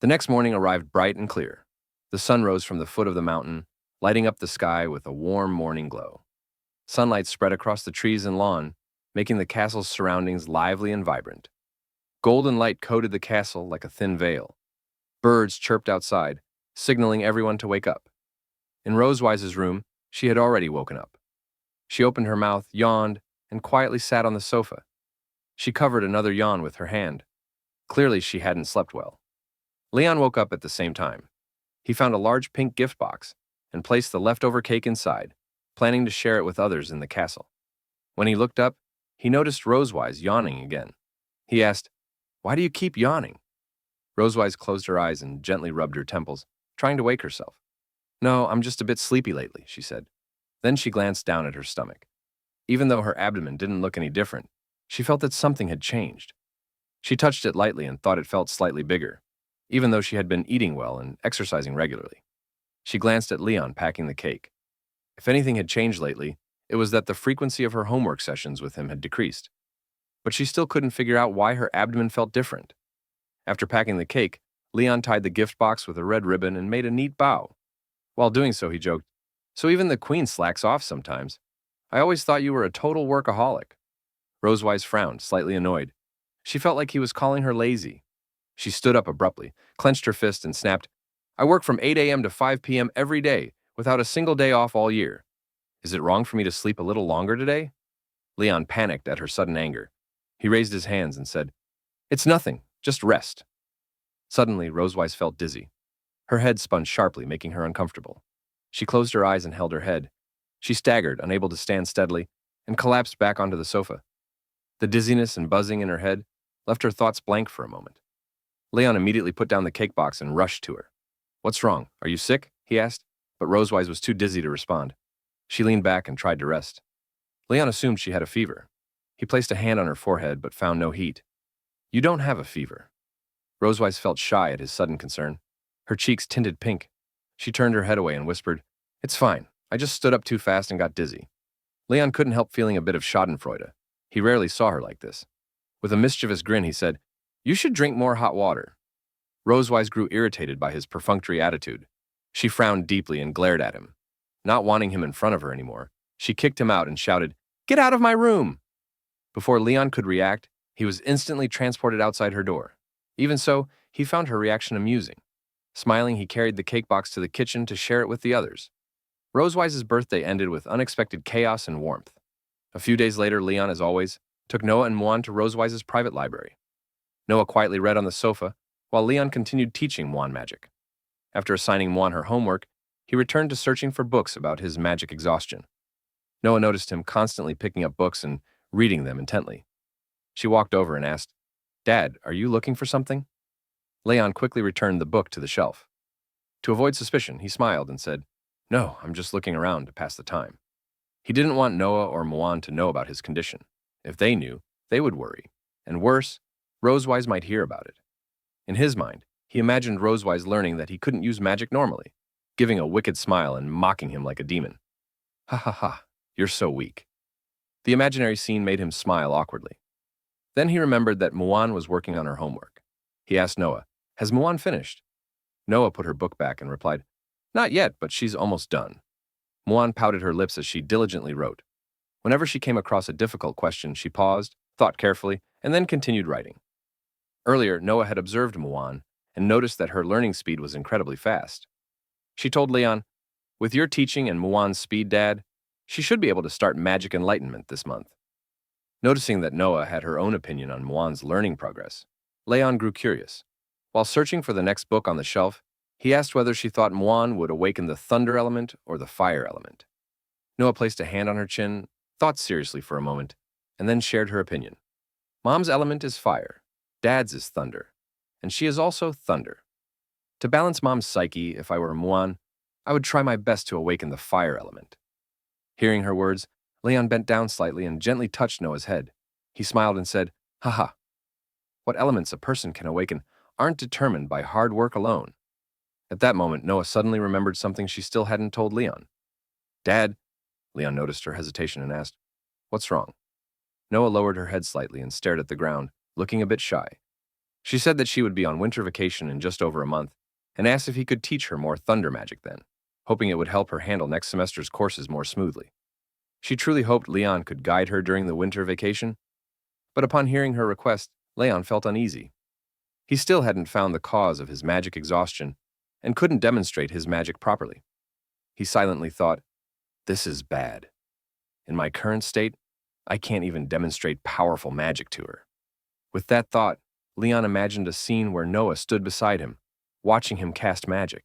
The next morning arrived bright and clear. The sun rose from the foot of the mountain, lighting up the sky with a warm morning glow. Sunlight spread across the trees and lawn, making the castle's surroundings lively and vibrant. Golden light coated the castle like a thin veil. Birds chirped outside, signaling everyone to wake up. In Rosewise's room, she had already woken up. She opened her mouth, yawned, and quietly sat on the sofa. She covered another yawn with her hand. Clearly, she hadn't slept well. Leon woke up at the same time. He found a large pink gift box and placed the leftover cake inside, planning to share it with others in the castle. When he looked up, he noticed Rosewise yawning again. He asked, "Why do you keep yawning?" Rosewise closed her eyes and gently rubbed her temples, trying to wake herself. "No, I'm just a bit sleepy lately," she said. Then she glanced down at her stomach. Even though her abdomen didn't look any different, she felt that something had changed. She touched it lightly and thought it felt slightly bigger, even though she had been eating well and exercising regularly. She glanced at Leon packing the cake. If anything had changed lately, it was that the frequency of her homework sessions with him had decreased. But she still couldn't figure out why her abdomen felt different. After packing the cake, Leon tied the gift box with a red ribbon and made a neat bow. While doing so, he joked, "So even the queen slacks off sometimes. I always thought you were a total workaholic." Rosewise frowned, slightly annoyed. She felt like he was calling her lazy. She stood up abruptly, clenched her fist, and snapped, "I work from 8 a.m. to 5 p.m. every day, without a single day off all year. Is it wrong for me to sleep a little longer today?" Leon panicked at her sudden anger. He raised his hands and said, "It's nothing, just rest." Suddenly, Rosewise felt dizzy. Her head spun sharply, making her uncomfortable. She closed her eyes and held her head. She staggered, unable to stand steadily, and collapsed back onto the sofa. The dizziness and buzzing in her head left her thoughts blank for a moment. Leon immediately put down the cake box and rushed to her. "What's wrong? Are you sick?" he asked, but Rosewise was too dizzy to respond. She leaned back and tried to rest. Leon assumed she had a fever. He placed a hand on her forehead but found no heat. "You don't have a fever." Rosewise felt shy at his sudden concern. Her cheeks tinted pink. She turned her head away and whispered, "It's fine. I just stood up too fast and got dizzy." Leon couldn't help feeling a bit of schadenfreude. He rarely saw her like this. With a mischievous grin, he said, "You should drink more hot water." Rosewise grew irritated by his perfunctory attitude. She frowned deeply and glared at him. Not wanting him in front of her anymore, she kicked him out and shouted, "Get out of my room!" Before Leon could react, he was instantly transported outside her door. Even so, he found her reaction amusing. Smiling, he carried the cake box to the kitchen to share it with the others. Rosewise's birthday ended with unexpected chaos and warmth. A few days later, Leon, as always, took Noah and Mwan to Rosewise's private library. Noah quietly read on the sofa, while Leon continued teaching Mwan magic. After assigning Mwan her homework, he returned to searching for books about his magic exhaustion. Noah noticed him constantly picking up books and reading them intently. She walked over and asked, "Dad, are you looking for something?" Leon quickly returned the book to the shelf. To avoid suspicion, he smiled and said, "No, I'm just looking around to pass the time." He didn't want Noah or Mwan to know about his condition. If they knew, they would worry. And worse, Rosewise might hear about it. In his mind, he imagined Rosewise learning that he couldn't use magic normally, giving a wicked smile and mocking him like a demon. Ha ha ha, you're so weak. The imaginary scene made him smile awkwardly. Then he remembered that Muan was working on her homework. He asked Noah, "Has Muan finished?" Noah put her book back and replied, "Not yet, but she's almost done." Muan pouted her lips as she diligently wrote. Whenever she came across a difficult question, she paused, thought carefully, and then continued writing. Earlier, Noah had observed Muan and noticed that her learning speed was incredibly fast. She told Leon, "With your teaching and Muan's speed, Dad, she should be able to start magic enlightenment this month." Noticing that Noah had her own opinion on Muan's learning progress, Leon grew curious. While searching for the next book on the shelf, he asked whether she thought Muan would awaken the thunder element or the fire element. Noah placed a hand on her chin, thought seriously for a moment, and then shared her opinion. "Mom's element is fire, Dad's is thunder, and she is also thunder. To balance Mom's psyche, if I were Muan, I would try my best to awaken the fire element." Hearing her words, Leon bent down slightly and gently touched Noah's head. He smiled and said, "Haha. What elements a person can awaken aren't determined by hard work alone." At that moment, Noah suddenly remembered something she still hadn't told Leon. "Dad," Leon noticed her hesitation and asked, "What's wrong?" Noah lowered her head slightly and stared at the ground, looking a bit shy. She said that she would be on winter vacation in just over a month, and asked if he could teach her more thunder magic then, hoping it would help her handle next semester's courses more smoothly. She truly hoped Leon could guide her during the winter vacation, but upon hearing her request, Leon felt uneasy. He still hadn't found the cause of his magic exhaustion and couldn't demonstrate his magic properly. He silently thought, "This is bad. In my current state, I can't even demonstrate powerful magic to her." With that thought, Leon imagined a scene where Noah stood beside him, watching him cast magic.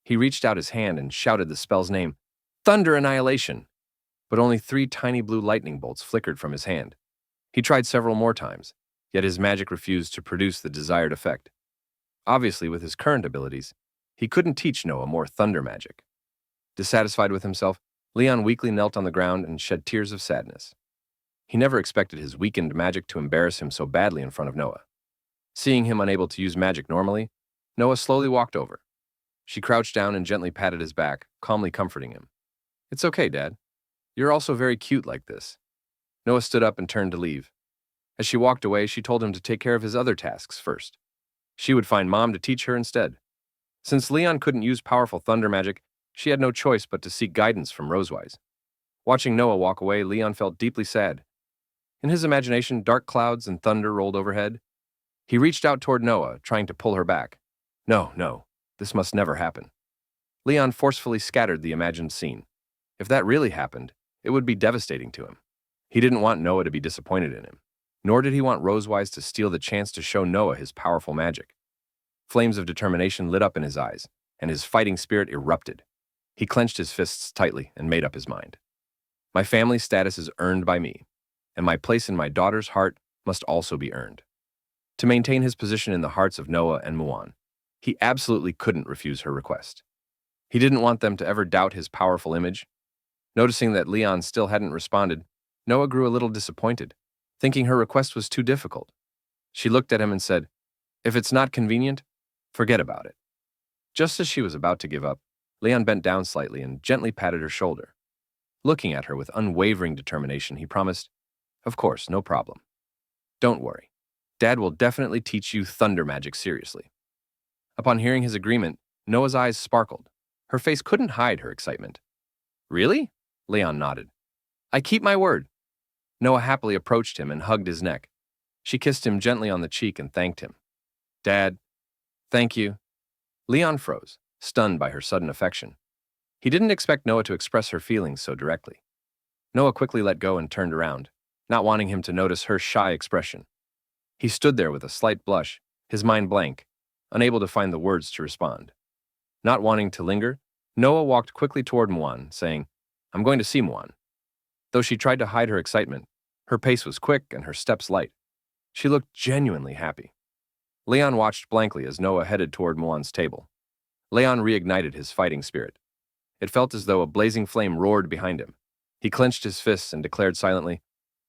He reached out his hand and shouted the spell's name, "Thunder Annihilation!" But only 3 tiny blue lightning bolts flickered from his hand. He tried several more times, yet his magic refused to produce the desired effect. Obviously, with his current abilities, he couldn't teach Noah more thunder magic. Dissatisfied with himself, Leon weakly knelt on the ground and shed tears of sadness. He never expected his weakened magic to embarrass him so badly in front of Noah. Seeing him unable to use magic normally, Noah slowly walked over. She crouched down and gently patted his back, calmly comforting him. "It's okay, Dad. You're also very cute like this." Noah stood up and turned to leave. As she walked away, she told him to take care of his other tasks first. She would find Mom to teach her instead. Since Leon couldn't use powerful thunder magic, she had no choice but to seek guidance from Rosewise. Watching Noah walk away, Leon felt deeply sad. In his imagination, dark clouds and thunder rolled overhead. He reached out toward Noah, trying to pull her back. No, this must never happen. Leon forcefully scattered the imagined scene. If that really happened, it would be devastating to him. He didn't want Noah to be disappointed in him, nor did he want Rosewise to steal the chance to show Noah his powerful magic. Flames of determination lit up in his eyes, and his fighting spirit erupted. He clenched his fists tightly and made up his mind. My family status is earned by me, and my place in my daughter's heart must also be earned. To maintain his position in the hearts of Noah and Muan, he absolutely couldn't refuse her request. He didn't want them to ever doubt his powerful image. Noticing that Leon still hadn't responded, Noah grew a little disappointed, thinking her request was too difficult. She looked at him and said, "If it's not convenient, forget about it." Just as she was about to give up, Leon bent down slightly and gently patted her shoulder. Looking at her with unwavering determination, he promised, "Of course, no problem. Don't worry. Dad will definitely teach you thunder magic seriously." Upon hearing his agreement, Noah's eyes sparkled. Her face couldn't hide her excitement. "Really?" Leon nodded. "I keep my word." Noah happily approached him and hugged his neck. She kissed him gently on the cheek and thanked him. "Dad, thank you." Leon froze, stunned by her sudden affection. He didn't expect Noah to express her feelings so directly. Noah quickly let go and turned around, not wanting him to notice her shy expression. He stood there with a slight blush, his mind blank, unable to find the words to respond. Not wanting to linger, Noah walked quickly toward Muan, saying, "I'm going to see Muan." Though she tried to hide her excitement, her pace was quick and her steps light. She looked genuinely happy. Leon watched blankly as Noah headed toward Muan's table. Leon reignited his fighting spirit. It felt as though a blazing flame roared behind him. He clenched his fists and declared silently,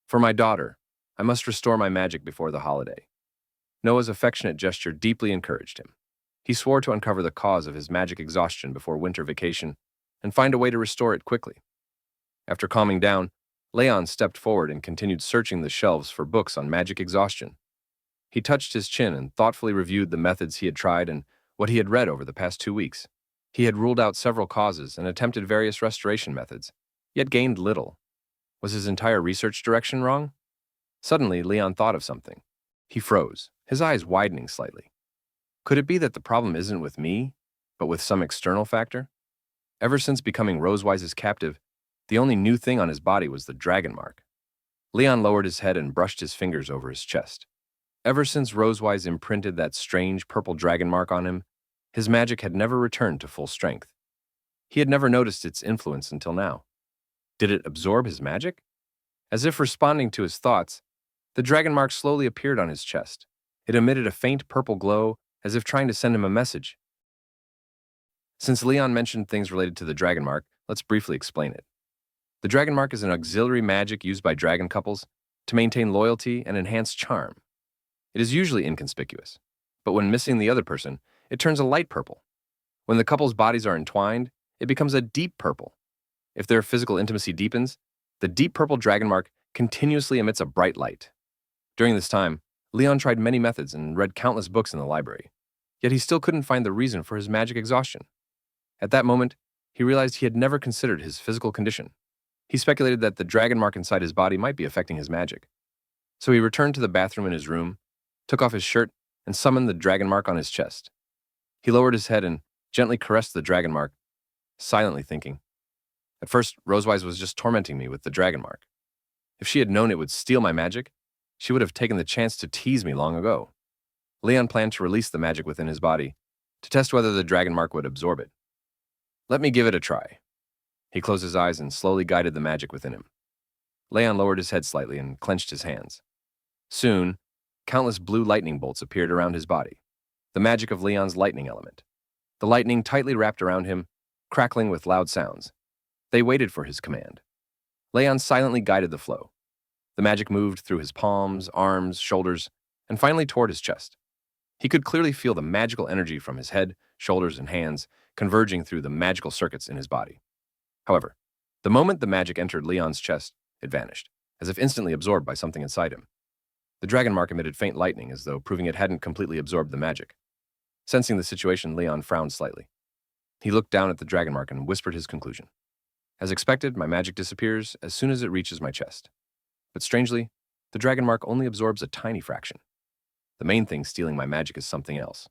For my daughter, I must restore my magic before the holiday. Noah's affectionate gesture deeply encouraged him. He swore to uncover the cause of his magic exhaustion before winter vacation and find a way to restore it quickly. After calming down, Leon stepped forward and continued searching the shelves for books on magic exhaustion. He touched his chin and thoughtfully reviewed the methods he had tried and what he had read over the past 2 weeks. He had ruled out several causes and attempted various restoration methods, yet gained little. Was his entire research direction wrong? Suddenly, Leon thought of something. He froze, his eyes widening slightly. Could it be that the problem isn't with me, but with some external factor? Ever since becoming Rosewise's captive, the only new thing on his body was the dragon mark. Leon lowered his head and brushed his fingers over his chest. Ever since Rosewise imprinted that strange purple dragon mark on him, his magic had never returned to full strength. He had never noticed its influence until now. Did it absorb his magic? As if responding to his thoughts, the dragon mark slowly appeared on his chest. It emitted a faint purple glow, as if trying to send him a message. Since Leon mentioned things related to the dragon mark, let's briefly explain it. The dragon mark is an auxiliary magic used by dragon couples to maintain loyalty and enhance charm. It is usually inconspicuous, but when missing the other person, it turns a light purple. When the couple's bodies are entwined, it becomes a deep purple. If their physical intimacy deepens, the deep purple dragon mark continuously emits a bright light. During this time, Leon tried many methods and read countless books in the library, yet he still couldn't find the reason for his magic exhaustion. At that moment, he realized he had never considered his physical condition. He speculated that the dragon mark inside his body might be affecting his magic. So he returned to the bathroom in his room, took off his shirt, and summoned the dragon mark on his chest. He lowered his head and gently caressed the dragon mark, silently thinking, "At first, Rosewise was just tormenting me with the dragon mark. If she had known it would steal my magic, she would have taken the chance to tease me long ago." Leon planned to release the magic within his body, to test whether the dragon mark would absorb it. "Let me give it a try." He closed his eyes and slowly guided the magic within him. Leon lowered his head slightly and clenched his hands. Soon, countless blue lightning bolts appeared around his body, the magic of Leon's lightning element. The lightning tightly wrapped around him, crackling with loud sounds. They waited for his command. Leon silently guided the flow. The magic moved through his palms, arms, shoulders, and finally toward his chest. He could clearly feel the magical energy from his head, shoulders, and hands converging through the magical circuits in his body. However, the moment the magic entered Leon's chest, it vanished, as if instantly absorbed by something inside him. The dragon mark emitted faint lightning, as though proving it hadn't completely absorbed the magic. Sensing the situation, Leon frowned slightly. He looked down at the dragon mark and whispered his conclusion. "As expected, my magic disappears as soon as it reaches my chest. But strangely, the dragon mark only absorbs a tiny fraction. The main thing stealing my magic is something else.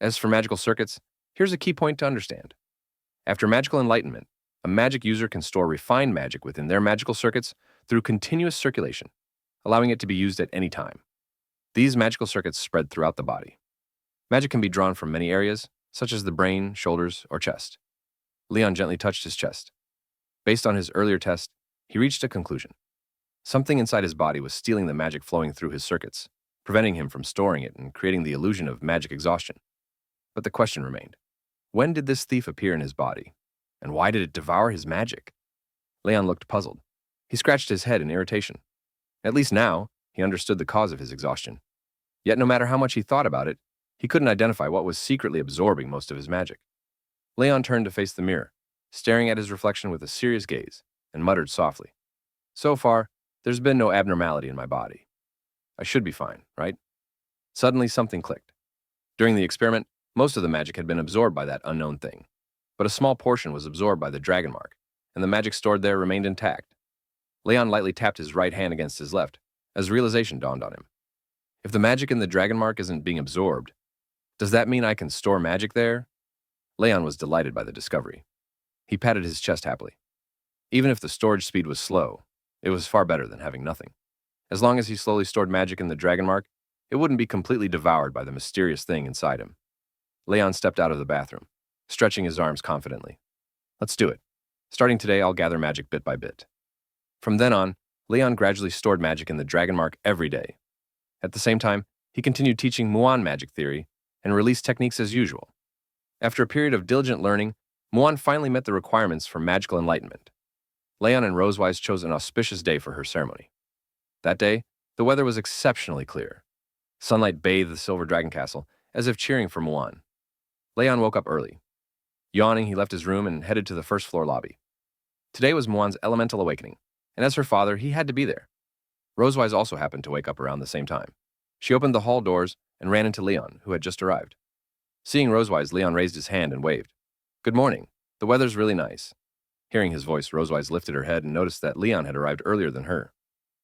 As for magical circuits, here's a key point to understand. After magical enlightenment, a magic user can store refined magic within their magical circuits through continuous circulation, allowing it to be used at any time. These magical circuits spread throughout the body. Magic can be drawn from many areas, such as the brain, shoulders, or chest." Leon gently touched his chest. Based on his earlier test, he reached a conclusion. Something inside his body was stealing the magic flowing through his circuits, preventing him from storing it and creating the illusion of magic exhaustion. But the question remained. When did this thief appear in his body? And why did it devour his magic? Leon looked puzzled. He scratched his head in irritation. At least now, he understood the cause of his exhaustion. Yet no matter how much he thought about it, he couldn't identify what was secretly absorbing most of his magic. Leon turned to face the mirror, staring at his reflection with a serious gaze, and muttered softly, "So far, there's been no abnormality in my body. I should be fine, right?" Suddenly, something clicked. During the experiment, most of the magic had been absorbed by that unknown thing, but a small portion was absorbed by the dragon mark, and the magic stored there remained intact. Leon lightly tapped his right hand against his left, as realization dawned on him. If the magic in the dragon mark isn't being absorbed, does that mean I can store magic there? Leon was delighted by the discovery. He patted his chest happily. Even if the storage speed was slow, it was far better than having nothing. As long as he slowly stored magic in the dragon mark, it wouldn't be completely devoured by the mysterious thing inside him. Leon stepped out of the bathroom, stretching his arms confidently. "Let's do it. Starting today, I'll gather magic bit by bit." From then on, Leon gradually stored magic in the dragon mark every day. At the same time, he continued teaching Muan magic theory and release techniques as usual. After a period of diligent learning, Muan finally met the requirements for magical enlightenment. Leon and Rosewise chose an auspicious day for her ceremony. That day, the weather was exceptionally clear. Sunlight bathed the Silver Dragon Castle, as if cheering for Muan. Leon woke up early. Yawning, he left his room and headed to the first floor lobby. Today was Muan's elemental awakening, and as her father, he had to be there. Rosewise also happened to wake up around the same time. She opened the hall doors and ran into Leon, who had just arrived. Seeing Rosewise, Leon raised his hand and waved. "Good morning. The weather's really nice." Hearing his voice, Rosewise lifted her head and noticed that Leon had arrived earlier than her.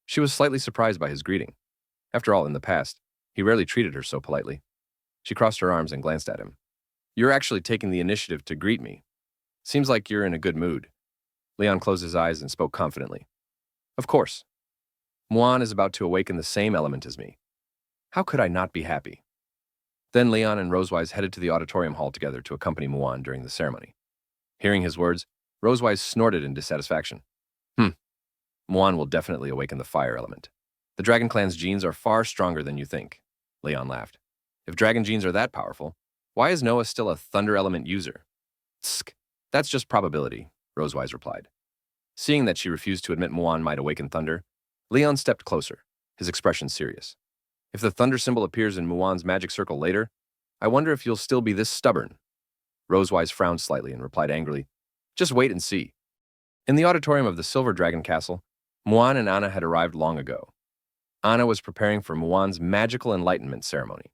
She was slightly surprised by his greeting. After all, in the past, he rarely treated her so politely. She crossed her arms and glanced at him. "You're actually taking the initiative to greet me. Seems like you're in a good mood." Leon closed his eyes and spoke confidently. "Of course. Muan is about to awaken the same element as me. How could I not be happy?" Then Leon and Rosewise headed to the auditorium hall together to accompany Muan during the ceremony. Hearing his words, Rosewise snorted in dissatisfaction. Muan will definitely awaken the fire element. The Dragon Clan's genes are far stronger than you think." Leon laughed. "If dragon genes are that powerful, why is Noah still a thunder element user?" "Tsk, that's just probability," Rosewise replied. Seeing that she refused to admit Muan might awaken thunder, Leon stepped closer, his expression serious. "If the thunder symbol appears in Muan's magic circle later, I wonder if you'll still be this stubborn." Rosewise frowned slightly and replied angrily, "Just wait and see." In the auditorium of the Silver Dragon Castle, Muan and Anna had arrived long ago. Anna was preparing for Muan's magical enlightenment ceremony.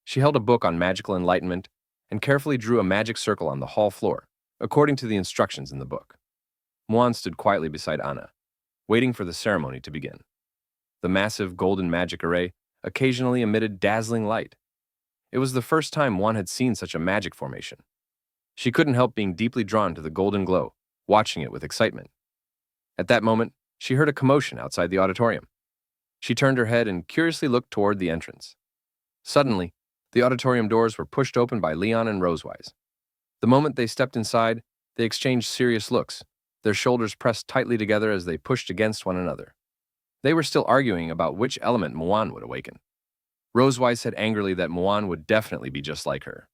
She held a book on magical enlightenment and carefully drew a magic circle on the hall floor, according to the instructions in the book. Muan stood quietly beside Anna, waiting for the ceremony to begin. The massive golden magic array occasionally emitted dazzling light. It was the first time one had seen such a magic formation. She couldn't help being deeply drawn to the golden glow, watching it with excitement. At that moment, she heard a commotion outside the auditorium. She turned her head and curiously looked toward the entrance. Suddenly, the auditorium doors were pushed open by Leon and Rosewise. The moment they stepped inside, they exchanged serious looks, their shoulders pressed tightly together as they pushed against one another. They were still arguing about which element Muan would awaken. Rosewise said angrily that Muan would definitely be just like her.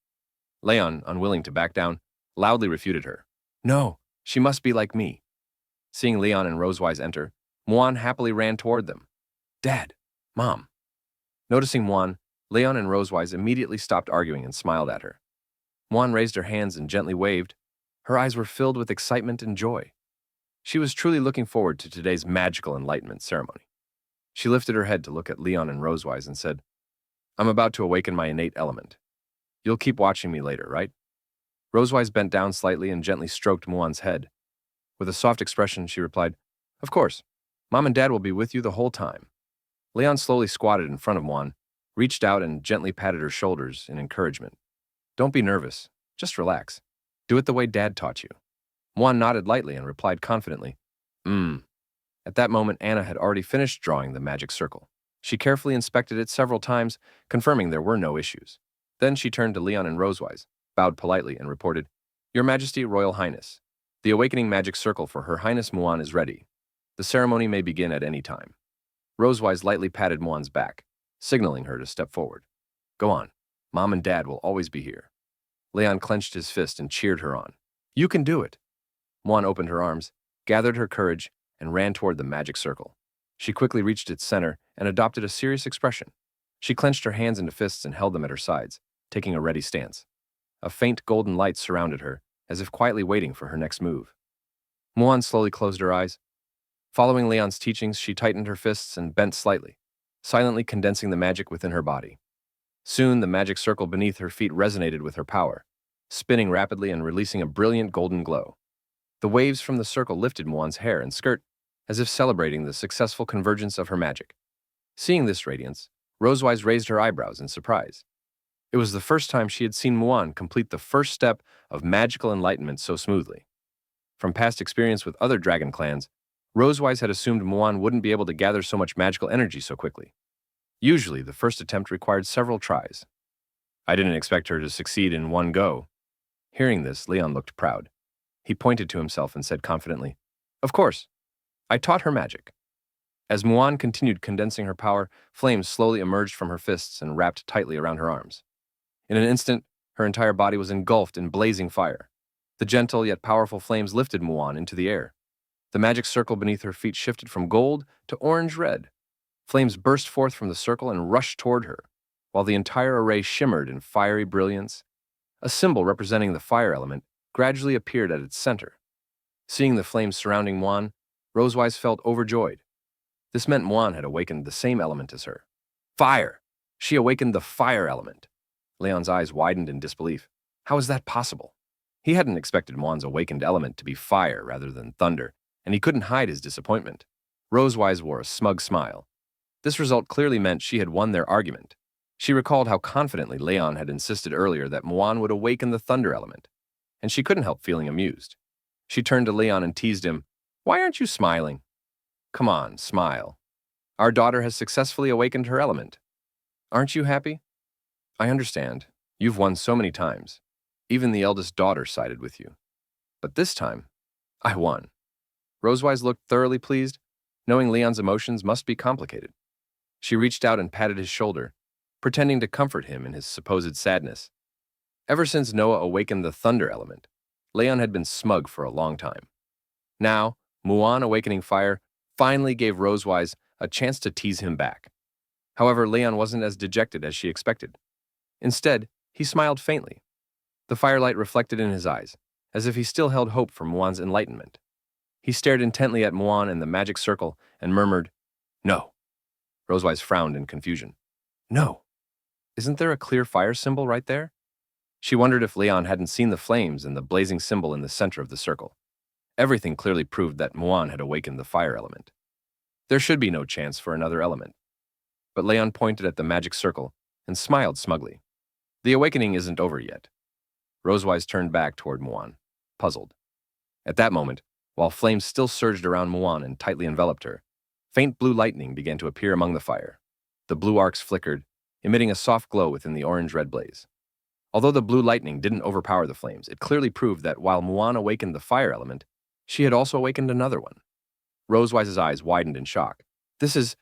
Leon, unwilling to back down, loudly refuted her. "No, she must be like me." Seeing Leon and Rosewise enter, Muan happily ran toward them. "Dad, Mom." Noticing Muan, Leon and Rosewise immediately stopped arguing and smiled at her. Muan raised her hands and gently waved. Her eyes were filled with excitement and joy. She was truly looking forward to today's magical enlightenment ceremony. She lifted her head to look at Leon and Rosewise and said, "I'm about to awaken my innate element. You'll keep watching me later, right?" Rosewise bent down slightly and gently stroked Muan's head. With a soft expression, she replied, "Of course. Mom and Dad will be with you the whole time." Leon slowly squatted in front of Muan, reached out and gently patted her shoulders in encouragement. "Don't be nervous. Just relax. Do it the way Dad taught you." Muan nodded lightly and replied confidently, At that moment, Anna had already finished drawing the magic circle. She carefully inspected it several times, confirming there were no issues. Then she turned to Leon and Rosewise, bowed politely, and reported, "Your Majesty, Royal Highness, the awakening magic circle for Her Highness Muan is ready. The ceremony may begin at any time." Rosewise lightly patted Muan's back, signaling her to step forward. "Go on. Mom and Dad will always be here." Leon clenched his fist and cheered her on. "You can do it." Muan opened her arms, gathered her courage, and ran toward the magic circle. She quickly reached its center and adopted a serious expression. She clenched her hands into fists and held them at her sides, taking a ready stance. A faint golden light surrounded her, as if quietly waiting for her next move. Muan slowly closed her eyes. Following Leon's teachings, she tightened her fists and bent slightly, silently condensing the magic within her body. Soon, the magic circle beneath her feet resonated with her power, spinning rapidly and releasing a brilliant golden glow. The waves from the circle lifted Muan's hair and skirt, as if celebrating the successful convergence of her magic. Seeing this radiance, Rosewise raised her eyebrows in surprise. It was the first time she had seen Muan complete the first step of magical enlightenment so smoothly. From past experience with other dragon clans, Rosewise had assumed Muan wouldn't be able to gather so much magical energy so quickly. Usually, the first attempt required several tries. "I didn't expect her to succeed in one go." Hearing this, Leon looked proud. He pointed to himself and said confidently, "Of course. I taught her magic." As Muan continued condensing her power, flames slowly emerged from her fists and wrapped tightly around her arms. In an instant, her entire body was engulfed in blazing fire. The gentle yet powerful flames lifted Muan into the air. The magic circle beneath her feet shifted from gold to orange-red. Flames burst forth from the circle and rushed toward her, while the entire array shimmered in fiery brilliance. A symbol representing the fire element gradually appeared at its center. Seeing the flames surrounding Muan, Rosewise felt overjoyed. This meant Muan had awakened the same element as her. Fire! She awakened the fire element. Leon's eyes widened in disbelief. How is that possible? He hadn't expected Muan's awakened element to be fire rather than thunder, and he couldn't hide his disappointment. Rosewise wore a smug smile. This result clearly meant she had won their argument. She recalled how confidently Leon had insisted earlier that Muan would awaken the thunder element, and she couldn't help feeling amused. She turned to Leon and teased him, "Why aren't you smiling? Come on, smile. Our daughter has successfully awakened her element. Aren't you happy? I understand. You've won so many times. Even the eldest daughter sided with you. But this time, I won." Rosewise looked thoroughly pleased, knowing Leon's emotions must be complicated. She reached out and patted his shoulder, pretending to comfort him in his supposed sadness. Ever since Noah awakened the thunder element, Leon had been smug for a long time. Now, Muan awakening fire finally gave Rosewise a chance to tease him back. However, Leon wasn't as dejected as she expected. Instead, he smiled faintly. The firelight reflected in his eyes, as if he still held hope for Muan's enlightenment. He stared intently at Muan and the magic circle and murmured, "No." Rosewise frowned in confusion. "No. Isn't there a clear fire symbol right there?" She wondered if Leon hadn't seen the flames and the blazing symbol in the center of the circle. Everything clearly proved that Muan had awakened the fire element. There should be no chance for another element. But Leon pointed at the magic circle and smiled smugly. The awakening isn't over yet. Rosewise turned back toward Muan, puzzled. At that moment, while flames still surged around Muan and tightly enveloped her, faint blue lightning began to appear among the fire. The blue arcs flickered, emitting a soft glow within the orange-red blaze. Although the blue lightning didn't overpower the flames, it clearly proved that while Muan awakened the fire element, she had also awakened another one. Rosewise's eyes widened in shock. This is...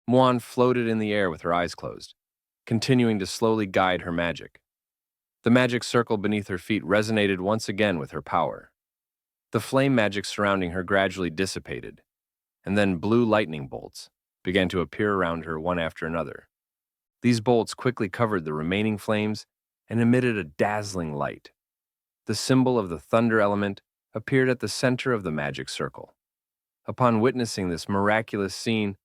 Muan floated in the air with her eyes closed, continuing to slowly guide her magic. The magic circle beneath her feet resonated once again with her power. The flame magic surrounding her gradually dissipated, and then blue lightning bolts began to appear around her one after another. These bolts quickly covered the remaining flames and emitted a dazzling light. The symbol of the thunder element appeared at the center of the magic circle. Upon witnessing this miraculous scene,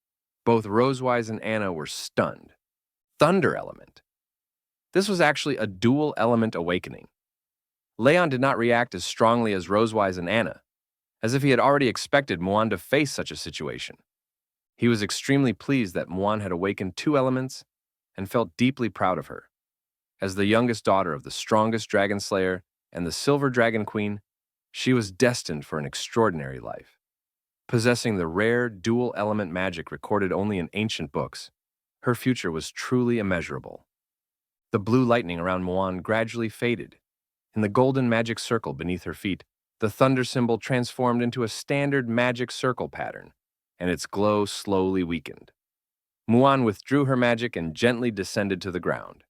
both Rosewise and Anna were stunned. Thunder element. This was actually a dual element awakening. Leon did not react as strongly as Rosewise and Anna, as if he had already expected Muan to face such a situation. He was extremely pleased that Muan had awakened two elements and felt deeply proud of her. As the youngest daughter of the strongest dragon slayer and the Silver Dragon Queen, she was destined for an extraordinary life. Possessing the rare dual-element magic recorded only in ancient books, her future was truly immeasurable. The blue lightning around Muan gradually faded. In the golden magic circle beneath her feet, the thunder symbol transformed into a standard magic circle pattern, and its glow slowly weakened. Muan withdrew her magic and gently descended to the ground.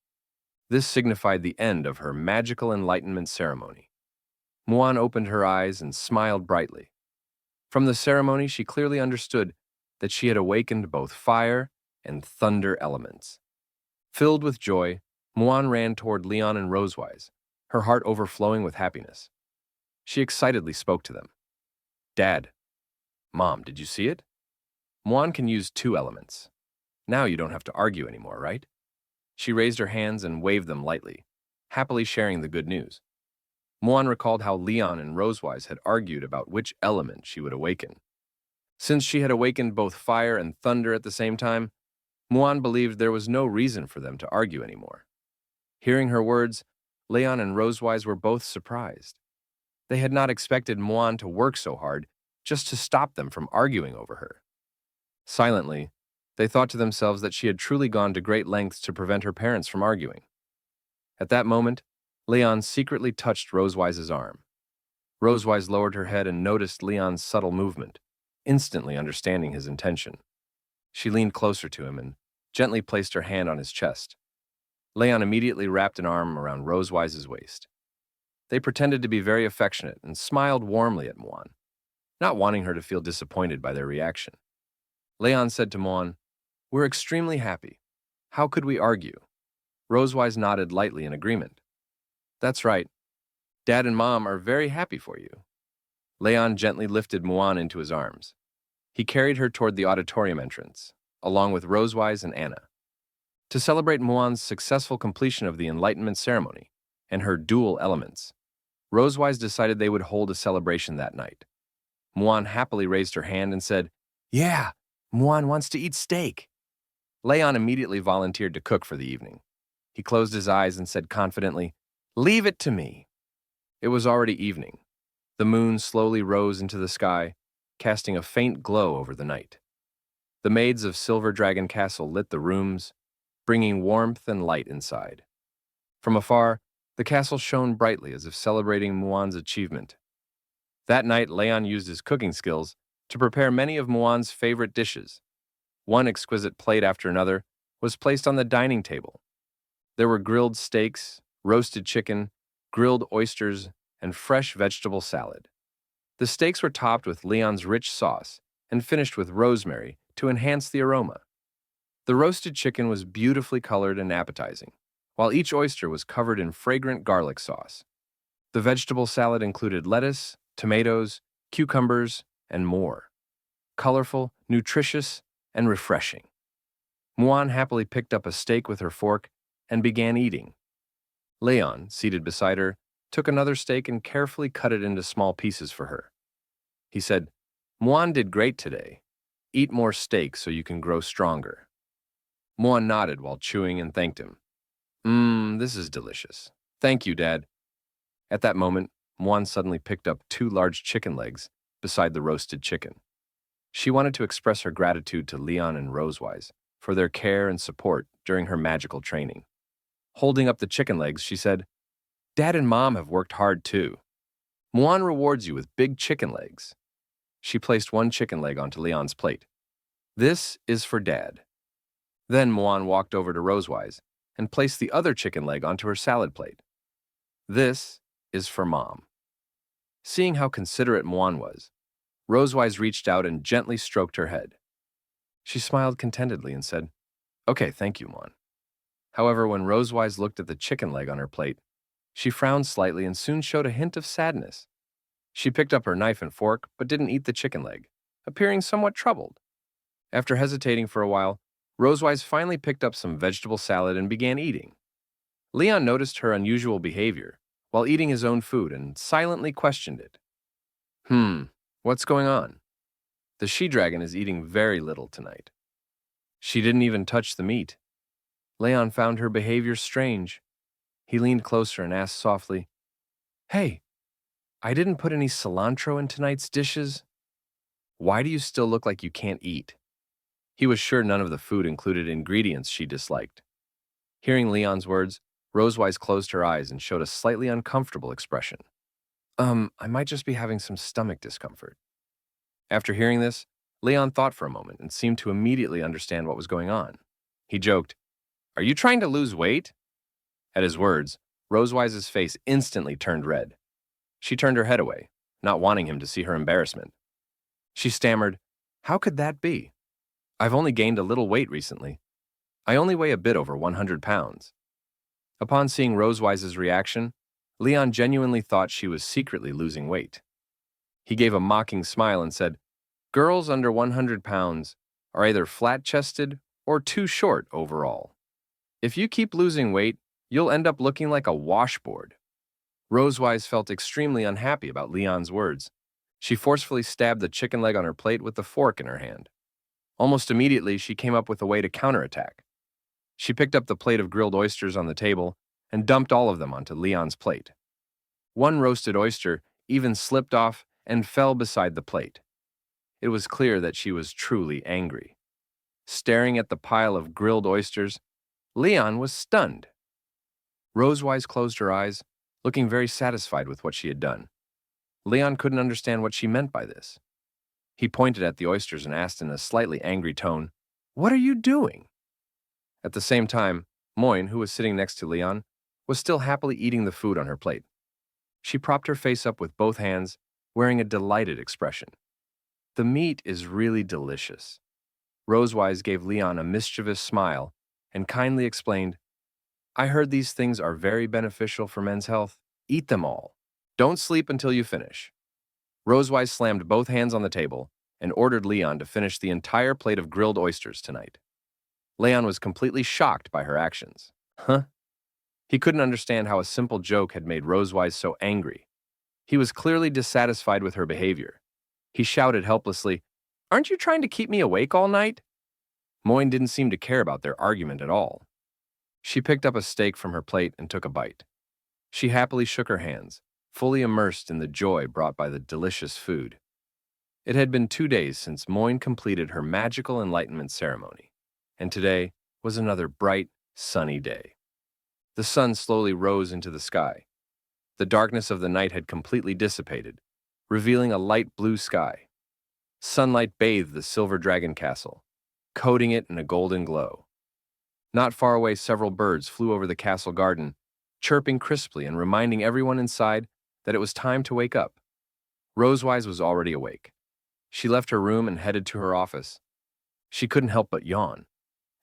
This signified the end of her magical enlightenment ceremony. Muan opened her eyes and smiled brightly. From the ceremony, she clearly understood that she had awakened both fire and thunder elements. Filled with joy, Muan ran toward Leon and Rosewise, her heart overflowing with happiness. She excitedly spoke to them. "Dad, Mom, did you see it? Muan can use two elements. Now you don't have to argue anymore, right?" She raised her hands and waved them lightly, happily sharing the good news. Muan recalled how Leon and Rosewise had argued about which element she would awaken. Since she had awakened both fire and thunder at the same time, Muan believed there was no reason for them to argue anymore. Hearing her words, Leon and Rosewise were both surprised. They had not expected Muan to work so hard just to stop them from arguing over her. Silently, they thought to themselves that she had truly gone to great lengths to prevent her parents from arguing. At that moment, Leon secretly touched Rosewise's arm. Rosewise lowered her head and noticed Leon's subtle movement, instantly understanding his intention. She leaned closer to him and gently placed her hand on his chest. Leon immediately wrapped an arm around Rosewise's waist. They pretended to be very affectionate and smiled warmly at Muan, not wanting her to feel disappointed by their reaction. Leon said to Muan, We're extremely happy. How could we argue? Rosewise nodded lightly in agreement. That's right. Dad and Mom are very happy for you. Leon gently lifted Muan into his arms. He carried her toward the auditorium entrance, along with Rosewise and Anna. To celebrate Muan's successful completion of the Enlightenment ceremony and her dual elements, Rosewise decided they would hold a celebration that night. Muan happily raised her hand and said, "Yeah, Muan wants to eat steak." Leon immediately volunteered to cook for the evening. He closed his eyes and said confidently, "Leave it to me." It was already evening. The moon slowly rose into the sky, casting a faint glow over the night. The maids of Silver Dragon Castle lit the rooms, bringing warmth and light inside. From afar, the castle shone brightly as if celebrating Muan's achievement. That night, Leon used his cooking skills to prepare many of Muan's favorite dishes. One exquisite plate after another was placed on the dining table. There were grilled steaks, roasted chicken, grilled oysters, and fresh vegetable salad. The steaks were topped with Leon's rich sauce and finished with rosemary to enhance the aroma. The roasted chicken was beautifully colored and appetizing, while each oyster was covered in fragrant garlic sauce. The vegetable salad included lettuce, tomatoes, cucumbers, and more. Colorful, nutritious, and refreshing. Muan happily picked up a steak with her fork and began eating. Leon, seated beside her, took another steak and carefully cut it into small pieces for her. He said, "Muan did great today. Eat more steak so you can grow stronger." Muan nodded while chewing and thanked him. This is delicious. Thank you, Dad." At that moment, Muan suddenly picked up 2 large chicken legs beside the roasted chicken. She wanted to express her gratitude to Leon and Rosewise for their care and support during her magical training. Holding up the chicken legs, she said, "Dad and Mom have worked hard too. Muan rewards you with big chicken legs." She placed one chicken leg onto Leon's plate. "This is for Dad." Then Muan walked over to Rosewise and placed the other chicken leg onto her salad plate. "This is for Mom." Seeing how considerate Muan was, Rosewise reached out and gently stroked her head. She smiled contentedly and said, "Okay, thank you, Muan." However, when Rosewise looked at the chicken leg on her plate, she frowned slightly and soon showed a hint of sadness. She picked up her knife and fork, but didn't eat the chicken leg, appearing somewhat troubled. After hesitating for a while, Rosewise finally picked up some vegetable salad and began eating. Leon noticed her unusual behavior while eating his own food and silently questioned it. What's going on? The she-dragon is eating very little tonight. She didn't even touch the meat. Leon found her behavior strange. He leaned closer and asked softly, "Hey, I didn't put any cilantro in tonight's dishes. Why do you still look like you can't eat?" He was sure none of the food included ingredients she disliked. Hearing Leon's words, Rosewise closed her eyes and showed a slightly uncomfortable expression. I might just be having some stomach discomfort." After hearing this, Leon thought for a moment and seemed to immediately understand what was going on. He joked, "Are you trying to lose weight?" At his words, Rosewise's face instantly turned red. She turned her head away, not wanting him to see her embarrassment. She stammered, "How could that be? I've only gained a little weight recently. I only weigh a bit over 100 pounds. Upon seeing Rosewise's reaction, Leon genuinely thought she was secretly losing weight. He gave a mocking smile and said, "Girls under 100 pounds are either flat-chested or too short overall. If you keep losing weight, you'll end up looking like a washboard." Rosewise felt extremely unhappy about Leon's words. She forcefully stabbed the chicken leg on her plate with the fork in her hand. Almost immediately, she came up with a way to counterattack. She picked up the plate of grilled oysters on the table and dumped all of them onto Leon's plate. One roasted oyster even slipped off and fell beside the plate. It was clear that she was truly angry. Staring at the pile of grilled oysters, Leon was stunned. Rosewise closed her eyes, looking very satisfied with what she had done. Leon couldn't understand what she meant by this. He pointed at the oysters and asked in a slightly angry tone, "What are you doing?" At the same time, Moyne, who was sitting next to Leon, was still happily eating the food on her plate. She propped her face up with both hands, wearing a delighted expression. "The meat is really delicious." Rosewise gave Leon a mischievous smile and kindly explained, I heard these things are very beneficial for men's health. Eat them all. Don't sleep until you finish. Rosewise slammed both hands on the table and ordered Leon to finish the entire plate of grilled oysters tonight. Leon was completely shocked by her actions. Huh? He couldn't understand how a simple joke had made Rosewise so angry. He was clearly dissatisfied with her behavior. He shouted helplessly, Aren't you trying to keep me awake all night? Moyne didn't seem to care about their argument at all. She picked up a steak from her plate and took a bite. She happily shook her hands, fully immersed in the joy brought by the delicious food. It had been 2 days since Moyne completed her magical enlightenment ceremony, and today was another bright, sunny day. The sun slowly rose into the sky. The darkness of the night had completely dissipated, revealing a light blue sky. Sunlight bathed the silver dragon castle, coating it in a golden glow. Not far away, several birds flew over the castle garden, chirping crisply and reminding everyone inside that it was time to wake up. Rosewise was already awake. She left her room and headed to her office. She couldn't help but yawn.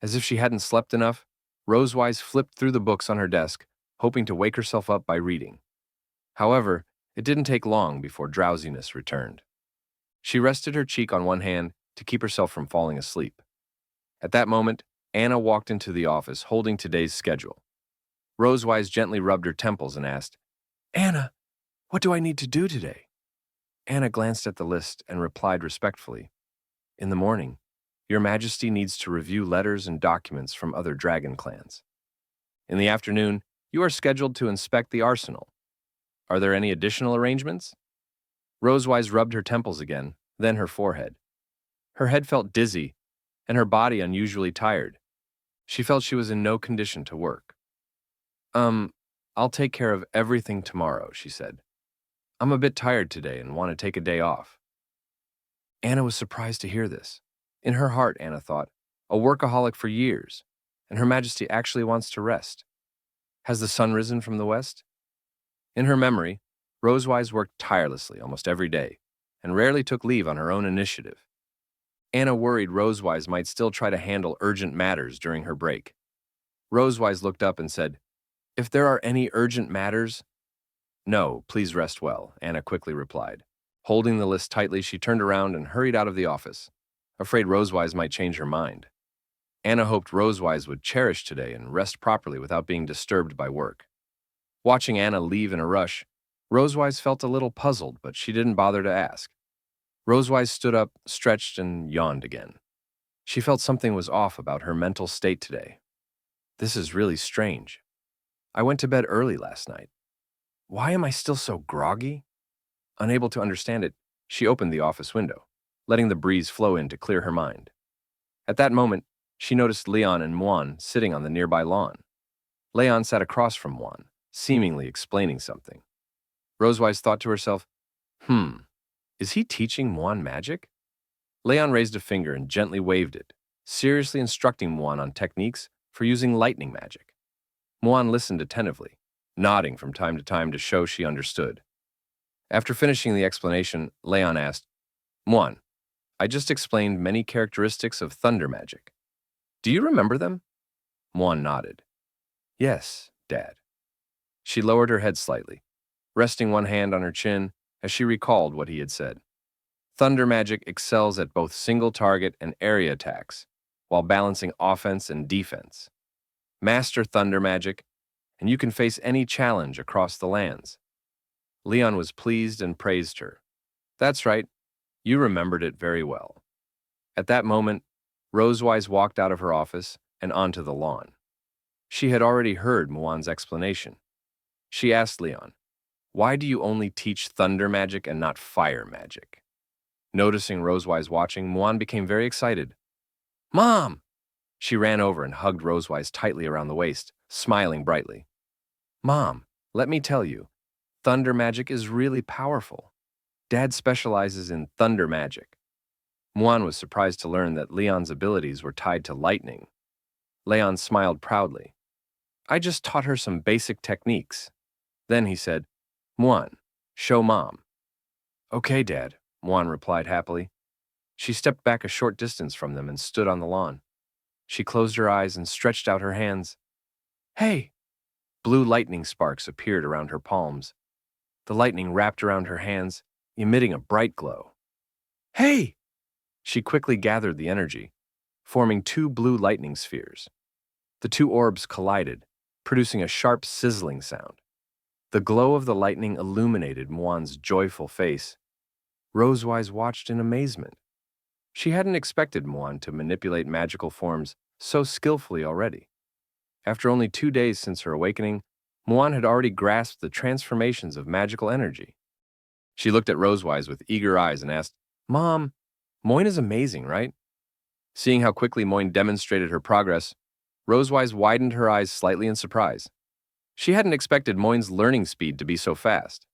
As if she hadn't slept enough, Rosewise flipped through the books on her desk, hoping to wake herself up by reading. However, it didn't take long before drowsiness returned. She rested her cheek on one hand to keep herself from falling asleep. At that moment, Anna walked into the office holding today's schedule. Rosewise gently rubbed her temples and asked, Anna, what do I need to do today? Anna glanced at the list and replied respectfully, In the morning, Your Majesty needs to review letters and documents from other dragon clans. In the afternoon, you are scheduled to inspect the arsenal. Are there any additional arrangements? Rosewise rubbed her temples again, then her forehead. Her head felt dizzy, and her body unusually tired. She felt she was in no condition to work. I'll take care of everything tomorrow, she said. I'm a bit tired today and want to take a day off. Anna was surprised to hear this. In her heart, Anna thought, a workaholic for years, and Her Majesty actually wants to rest. Has the sun risen from the west? In her memory, Rosewise worked tirelessly almost every day, and rarely took leave on her own initiative. Anna worried Rosewise might still try to handle urgent matters during her break. Rosewise looked up and said, If there are any urgent matters— No, please rest well, Anna quickly replied. Holding the list tightly, she turned around and hurried out of the office, afraid Rosewise might change her mind. Anna hoped Rosewise would cherish today and rest properly without being disturbed by work. Watching Anna leave in a rush, Rosewise felt a little puzzled, but she didn't bother to ask. Rosewise stood up, stretched, and yawned again. She felt something was off about her mental state today. This is really strange. I went to bed early last night. Why am I still so groggy? Unable to understand it, she opened the office window, letting the breeze flow in to clear her mind. At that moment, she noticed Leon and Muan sitting on the nearby lawn. Leon sat across from Muan, seemingly explaining something. Rosewise thought to herself, is he teaching Muan magic? Leon raised a finger and gently waved it, seriously instructing Muan on techniques for using lightning magic. Muan listened attentively, nodding from time to time to show she understood. After finishing the explanation, Leon asked, Muan, I just explained many characteristics of thunder magic. Do you remember them? Muan nodded. Yes, Dad. She lowered her head slightly, resting one hand on her chin as she recalled what he had said. Thunder magic excels at both single target and area attacks, while balancing offense and defense. Master thunder magic, and you can face any challenge across the lands. Leon was pleased and praised her. That's right, you remembered it very well. At that moment, Rosewise walked out of her office and onto the lawn. She had already heard Muan's explanation. She asked Leon, Why do you only teach thunder magic and not fire magic? Noticing Rosewise watching, Muan became very excited. Mom! She ran over and hugged Rosewise tightly around the waist, smiling brightly. Mom, let me tell you, thunder magic is really powerful. Dad specializes in thunder magic. Muan was surprised to learn that Leon's abilities were tied to lightning. Leon smiled proudly. I just taught her some basic techniques. Then he said, Muan, show Mom. Okay, Dad, Muan replied happily. She stepped back a short distance from them and stood on the lawn. She closed her eyes and stretched out her hands. Hey! Blue lightning sparks appeared around her palms. The lightning wrapped around her hands, emitting a bright glow. Hey! She quickly gathered the energy, forming two blue lightning spheres. The two orbs collided, producing a sharp sizzling sound. The glow of the lightning illuminated Muan's joyful face. Rosewise watched in amazement. She hadn't expected Muan to manipulate magical forms so skillfully already. After only 2 days since her awakening, Muan had already grasped the transformations of magical energy. She looked at Rosewise with eager eyes and asked, Mom, Moin is amazing, right? Seeing how quickly Moin demonstrated her progress, Rosewise widened her eyes slightly in surprise. She hadn't expected Moin's learning speed to be so fast.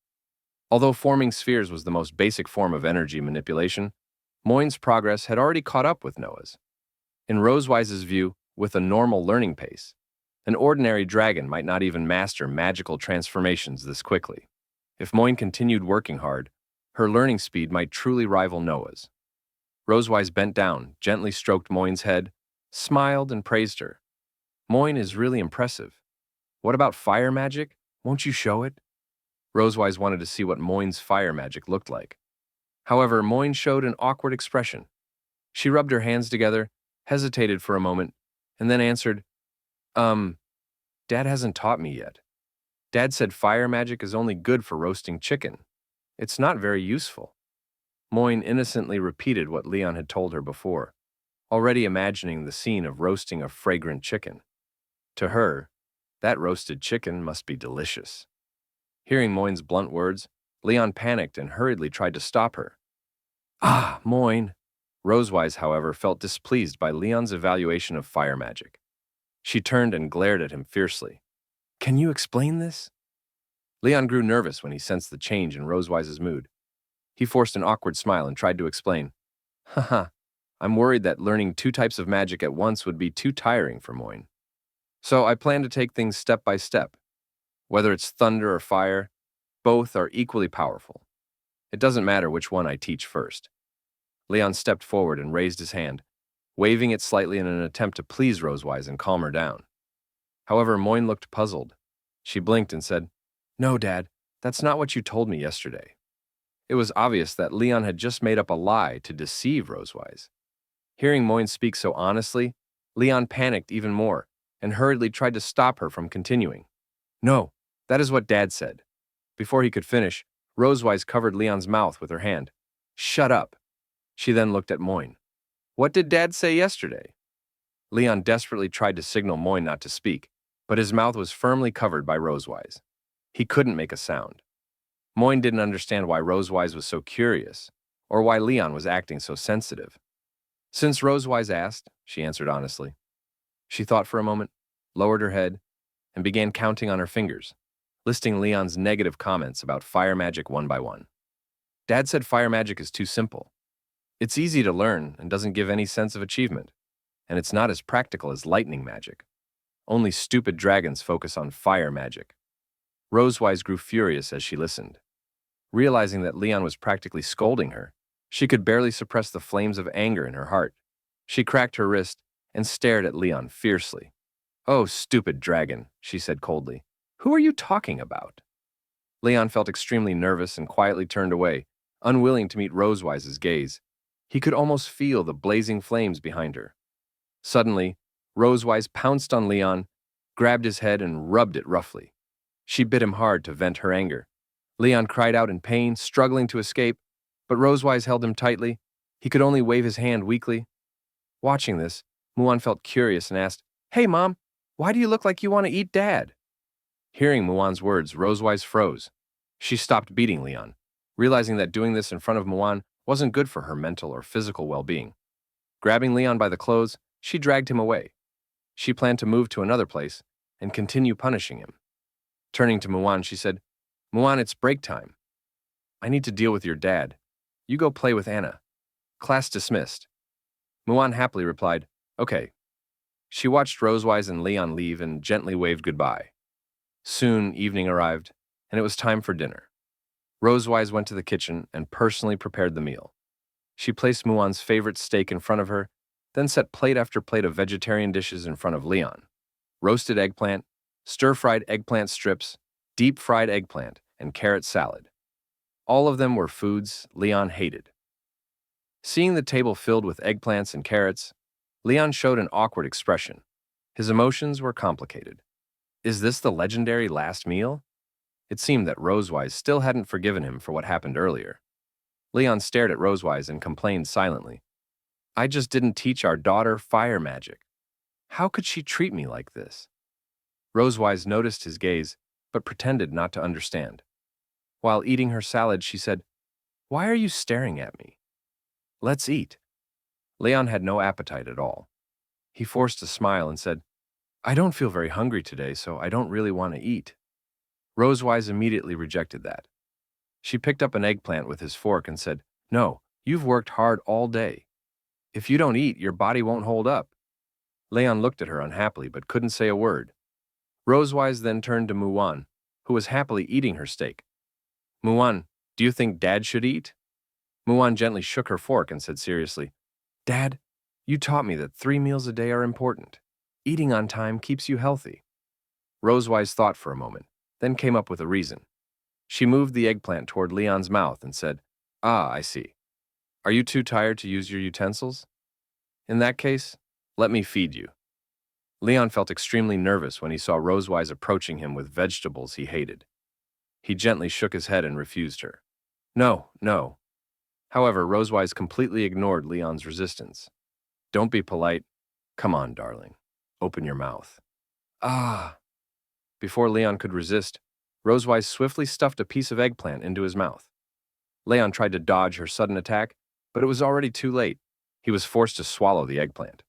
Although forming spheres was the most basic form of energy manipulation, Moin's progress had already caught up with Noah's. In Rosewise's view, with a normal learning pace, an ordinary dragon might not even master magical transformations this quickly. If Moin continued working hard, her learning speed might truly rival Noah's. Rosewise bent down, gently stroked Moin's head, smiled, and praised her. Moin is really impressive. What about fire magic? Won't you show it? Rosewise wanted to see what Moin's fire magic looked like. However, Moin showed an awkward expression. She rubbed her hands together, hesitated for a moment, and then answered, Dad hasn't taught me yet. Dad said fire magic is only good for roasting chicken. It's not very useful. Moin innocently repeated what Leon had told her before, already imagining the scene of roasting a fragrant chicken. To her, that roasted chicken must be delicious. Hearing Moin's blunt words, Leon panicked and hurriedly tried to stop her. Ah, Moin! Rosewise, however, felt displeased by Leon's evaluation of fire magic. She turned and glared at him fiercely. Can you explain this? Leon grew nervous when he sensed the change in Rosewise's mood. He forced an awkward smile and tried to explain. Haha, I'm worried that learning 2 types of magic at once would be too tiring for Moin. So I plan to take things step by step. Whether it's thunder or fire, both are equally powerful. It doesn't matter which one I teach first. Leon stepped forward and raised his hand, waving it slightly in an attempt to please Rosewise and calm her down. However, Moin looked puzzled. She blinked and said, No, Dad, that's not what you told me yesterday. It was obvious that Leon had just made up a lie to deceive Rosewise. Hearing Moin speak so honestly, Leon panicked even more and hurriedly tried to stop her from continuing. No, that is what Dad said. Before he could finish, Rosewise covered Leon's mouth with her hand. Shut up. She then looked at Moin. What did Dad say yesterday? Leon desperately tried to signal Moin not to speak, but his mouth was firmly covered by Rosewise. He couldn't make a sound. Moin didn't understand why Rosewise was so curious, or why Leon was acting so sensitive. Since Rosewise asked, she answered honestly. She thought for a moment, lowered her head, and began counting on her fingers, listing Leon's negative comments about fire magic one by one. Dad said fire magic is too simple. It's easy to learn and doesn't give any sense of achievement, and it's not as practical as lightning magic. Only stupid dragons focus on fire magic. Rosewise grew furious as she listened. Realizing that Leon was practically scolding her, she could barely suppress the flames of anger in her heart. She cracked her wrist and stared at Leon fiercely. Oh, stupid dragon, she said coldly. Who are you talking about? Leon felt extremely nervous and quietly turned away, unwilling to meet Rosewise's gaze. He could almost feel the blazing flames behind her. Suddenly, Rosewise pounced on Leon, grabbed his head and rubbed it roughly. She bit him hard to vent her anger. Leon cried out in pain, struggling to escape, but Rosewise held him tightly. He could only wave his hand weakly. Watching this, Muan felt curious and asked, Hey, Mom, why do you look like you want to eat Dad? Hearing Muan's words, Rosewise froze. She stopped beating Leon, realizing that doing this in front of Muan wasn't good for her mental or physical well-being. Grabbing Leon by the clothes, she dragged him away. She planned to move to another place and continue punishing him. Turning to Muan, she said, Muan, it's break time. I need to deal with your dad. You go play with Anna. Class dismissed. Muan happily replied, Okay. She watched Rosewise and Leon leave and gently waved goodbye. Soon, evening arrived, and it was time for dinner. Rosewise went to the kitchen and personally prepared the meal. She placed Muan's favorite steak in front of her, then set plate after plate of vegetarian dishes in front of Leon. Roasted eggplant, stir-fried eggplant strips, deep-fried eggplant, and carrot salad. All of them were foods Leon hated. Seeing the table filled with eggplants and carrots, Leon showed an awkward expression. His emotions were complicated. Is this the legendary last meal? It seemed that Rosewise still hadn't forgiven him for what happened earlier. Leon stared at Rosewise and complained silently. I just didn't teach our daughter fire magic. How could she treat me like this? Rosewise noticed his gaze, but pretended not to understand. While eating her salad, she said, Why are you staring at me? Let's eat. Leon had no appetite at all. He forced a smile and said, I don't feel very hungry today, so I don't really want to eat. Rosewise immediately rejected that. She picked up an eggplant with his fork and said, No, you've worked hard all day. If you don't eat, your body won't hold up. Leon looked at her unhappily but couldn't say a word. Rosewise then turned to Muan, who was happily eating her steak. Muan, do you think Dad should eat? Muan gently shook her fork and said seriously, Dad, you taught me that 3 meals a day are important. Eating on time keeps you healthy. Rosewise thought for a moment, then came up with a reason. She moved the eggplant toward Leon's mouth and said, Ah, I see. Are you too tired to use your utensils? In that case, let me feed you. Leon felt extremely nervous when he saw Rosewise approaching him with vegetables he hated. He gently shook his head and refused her. No, no. However, Rosewise completely ignored Leon's resistance. Don't be polite. Come on, darling. Open your mouth. Ah. Before Leon could resist, Rosewise swiftly stuffed a piece of eggplant into his mouth. Leon tried to dodge her sudden attack, but it was already too late. He was forced to swallow the eggplant.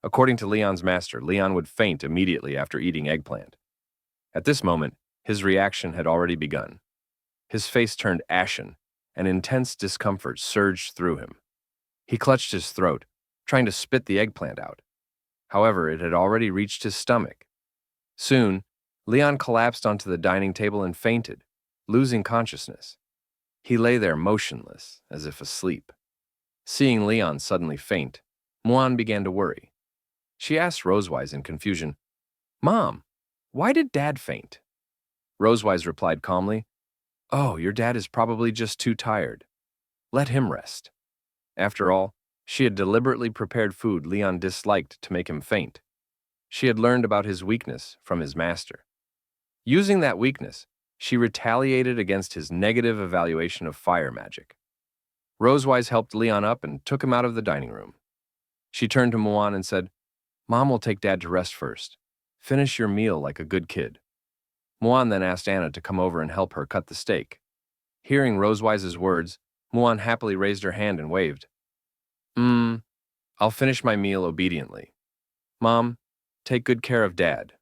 According to Leon's master, Leon would faint immediately after eating eggplant. At this moment, his reaction had already begun. His face turned ashen, and intense discomfort surged through him. He clutched his throat, trying to spit the eggplant out. However, it had already reached his stomach. Soon, Leon collapsed onto the dining table and fainted, losing consciousness. He lay there motionless, as if asleep. Seeing Leon suddenly faint, Muan began to worry. She asked Rosewise in confusion, Mom, why did Dad faint? Rosewise replied calmly, Oh, your dad is probably just too tired. Let him rest. After all, she had deliberately prepared food Leon disliked to make him faint. She had learned about his weakness from his master. Using that weakness, she retaliated against his negative evaluation of fire magic. Rosewise helped Leon up and took him out of the dining room. She turned to Muan and said, Mom will take Dad to rest first. Finish your meal like a good kid. Muan then asked Anna to come over and help her cut the steak. Hearing Rosewise's words, Muan happily raised her hand and waved. I'll finish my meal obediently. Mom, take good care of Dad.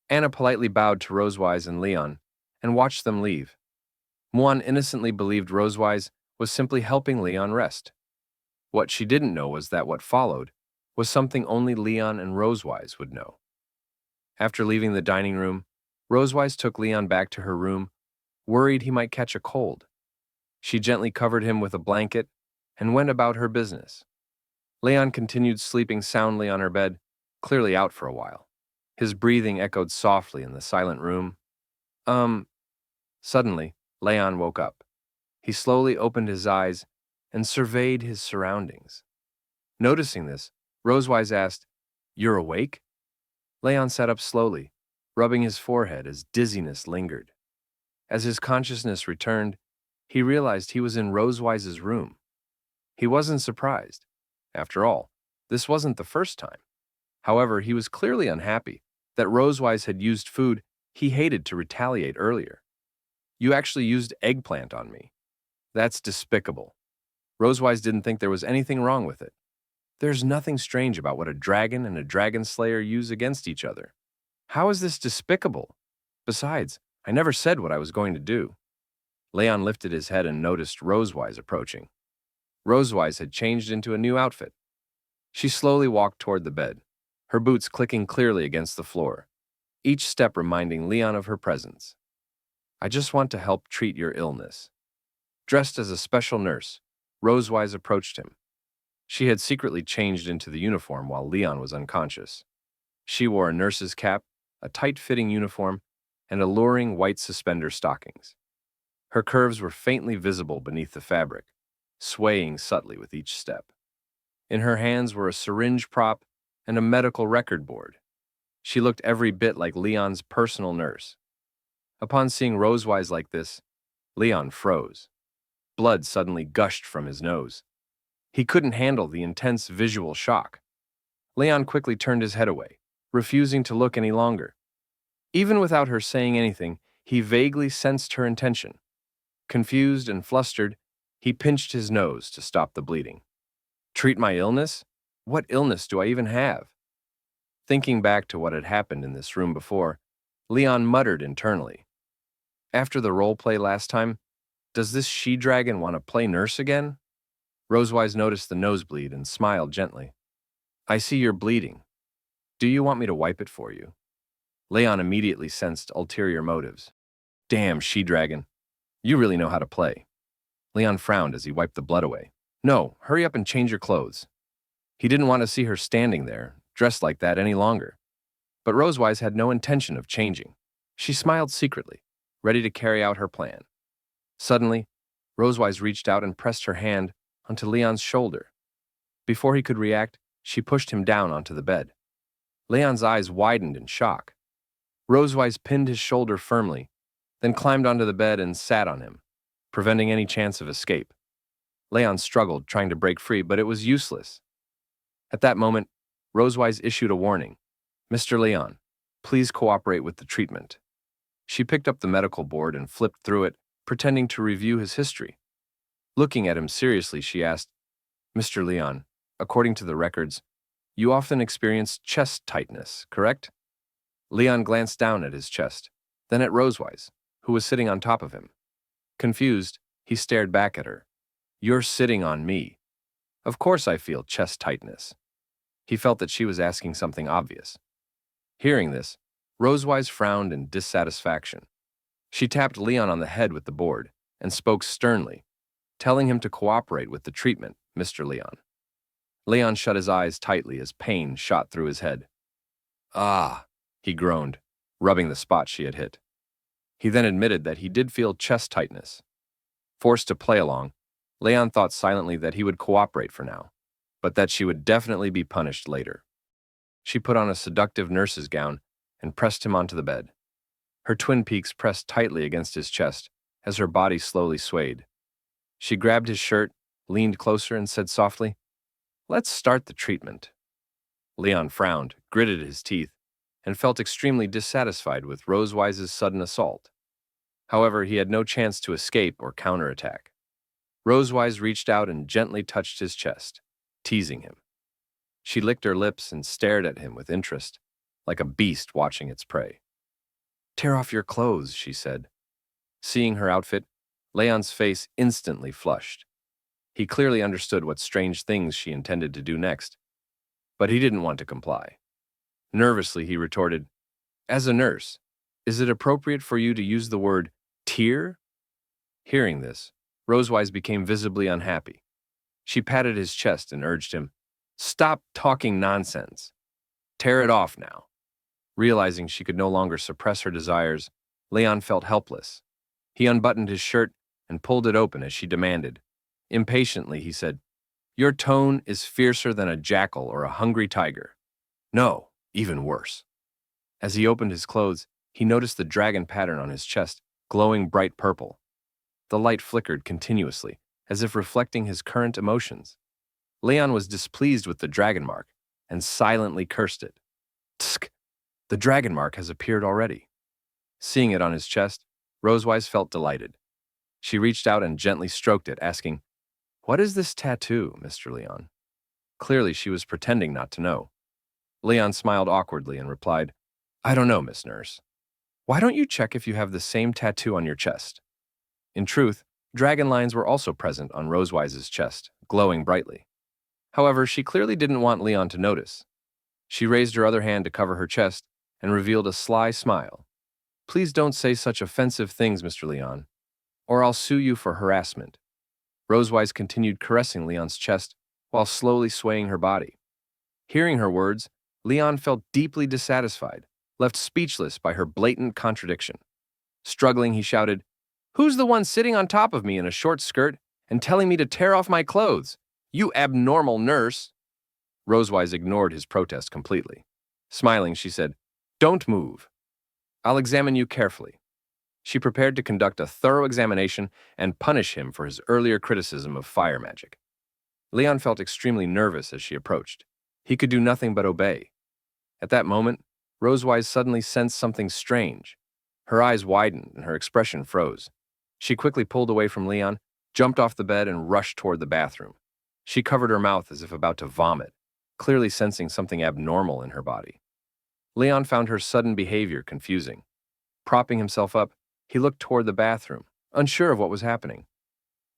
Anna politely bowed to Rosewise and Leon and watched them leave. Muan innocently believed Rosewise was simply helping Leon rest. What she didn't know was that what followed was something only Leon and Rosewise would know. After leaving the dining room, Rosewise took Leon back to her room, worried he might catch a cold. She gently covered him with a blanket and went about her business. Leon continued sleeping soundly on her bed, clearly out for a while. His breathing echoed softly in the silent room. Suddenly, Leon woke up. He slowly opened his eyes and surveyed his surroundings. Noticing this, Rosewise asked, You're awake? Leon sat up slowly, rubbing his forehead as dizziness lingered. As his consciousness returned, he realized he was in Rosewise's room. He wasn't surprised. After all, this wasn't the first time. However, he was clearly unhappy that Rosewise had used food he hated to retaliate earlier. You actually used eggplant on me. That's despicable. Rosewise didn't think there was anything wrong with it. There's nothing strange about what a dragon and a dragon slayer use against each other. How is this despicable? Besides, I never said what I was going to do. Leon lifted his head and noticed Rosewise approaching. Rosewise had changed into a new outfit. She slowly walked toward the bed, her boots clicking clearly against the floor, each step reminding Leon of her presence. I just want to help treat your illness. Dressed as a special nurse, Rosewise approached him. She had secretly changed into the uniform while Leon was unconscious. She wore a nurse's cap, a tight-fitting uniform, and alluring white suspender stockings. Her curves were faintly visible beneath the fabric, swaying subtly with each step. In her hands were a syringe prop and a medical record board. She looked every bit like Leon's personal nurse. Upon seeing Rosewise like this, Leon froze. Blood suddenly gushed from his nose. He couldn't handle the intense visual shock. Leon quickly turned his head away, refusing to look any longer. Even without her saying anything, he vaguely sensed her intention. Confused and flustered, he pinched his nose to stop the bleeding. Treat my illness? What illness do I even have? Thinking back to what had happened in this room before, Leon muttered internally. After the role play last time, does this she-dragon want to play nurse again? Rosewise noticed the nosebleed and smiled gently. I see you're bleeding. Do you want me to wipe it for you? Leon immediately sensed ulterior motives. Damn she-dragon. You really know how to play. Leon frowned as he wiped the blood away. No, hurry up and change your clothes. He didn't want to see her standing there, dressed like that any longer. But Rosewise had no intention of changing. She smiled secretly, ready to carry out her plan. Suddenly, Rosewise reached out and pressed her hand onto Leon's shoulder. Before he could react, she pushed him down onto the bed. Leon's eyes widened in shock. Rosewise pinned his shoulder firmly, then climbed onto the bed and sat on him, preventing any chance of escape. Leon struggled, trying to break free, but it was useless. At that moment, Rosewise issued a warning. Mr. Leon, please cooperate with the treatment. She picked up the medical board and flipped through it, pretending to review his history. Looking at him seriously, she asked, Mr. Leon, according to the records, you often experience chest tightness, correct? Leon glanced down at his chest, then at Rosewise, who was sitting on top of him. Confused, he stared back at her. You're sitting on me. Of course I feel chest tightness. He felt that she was asking something obvious. Hearing this, Rosewise frowned in dissatisfaction. She tapped Leon on the head with the board and spoke sternly, telling him to cooperate with the treatment, Mr. Leon. Leon shut his eyes tightly as pain shot through his head. Ah, he groaned, rubbing the spot she had hit. He then admitted that he did feel chest tightness. Forced to play along, Leon thought silently that he would cooperate for now, but that she would definitely be punished later. She put on a seductive nurse's gown and pressed him onto the bed. Her twin peaks pressed tightly against his chest as her body slowly swayed. She grabbed his shirt, leaned closer, and said softly, Let's start the treatment. Leon frowned, gritted his teeth, and felt extremely dissatisfied with Rosewise's sudden assault. However, he had no chance to escape or counterattack. Rosewise reached out and gently touched his chest, teasing him. She licked her lips and stared at him with interest, like a beast watching its prey. Tear off your clothes, she said. Seeing her outfit, Leon's face instantly flushed. He clearly understood what strange things she intended to do next, but he didn't want to comply. Nervously, he retorted, As a nurse, is it appropriate for you to use the word tear? Hearing this, Rosewise became visibly unhappy. She patted his chest and urged him, Stop talking nonsense. Tear it off now. Realizing she could no longer suppress her desires, Leon felt helpless. He unbuttoned his shirt and pulled it open as she demanded. Impatiently, he said, Your tone is fiercer than a jackal or a hungry tiger. No, even worse. As he opened his clothes, he noticed the dragon pattern on his chest, glowing bright purple. The light flickered continuously, as if reflecting his current emotions. Leon was displeased with the dragon mark and silently cursed it. Tsk! The dragon mark has appeared already. Seeing it on his chest, Rosewise felt delighted. She reached out and gently stroked it, asking, What is this tattoo, Mr. Leon? Clearly, she was pretending not to know. Leon smiled awkwardly and replied, I don't know, Miss Nurse. Why don't you check if you have the same tattoo on your chest? In truth, dragon lines were also present on Rosewise's chest, glowing brightly. However, she clearly didn't want Leon to notice. She raised her other hand to cover her chest and revealed a sly smile. Please don't say such offensive things, Mr. Leon, or I'll sue you for harassment. Rosewise continued caressing Leon's chest while slowly swaying her body. Hearing her words, Leon felt deeply dissatisfied, left speechless by her blatant contradiction. Struggling, he shouted, "Who's the one sitting on top of me in a short skirt and telling me to tear off my clothes? You abnormal nurse!" Rosewise ignored his protest completely. Smiling, she said, "Don't move. I'll examine you carefully." She prepared to conduct a thorough examination and punish him for his earlier criticism of fire magic. Leon felt extremely nervous as she approached. He could do nothing but obey. At that moment, Rosewise suddenly sensed something strange. Her eyes widened and her expression froze. She quickly pulled away from Leon, jumped off the bed, and rushed toward the bathroom. She covered her mouth as if about to vomit, clearly sensing something abnormal in her body. Leon found her sudden behavior confusing. Propping himself up, he looked toward the bathroom, unsure of what was happening.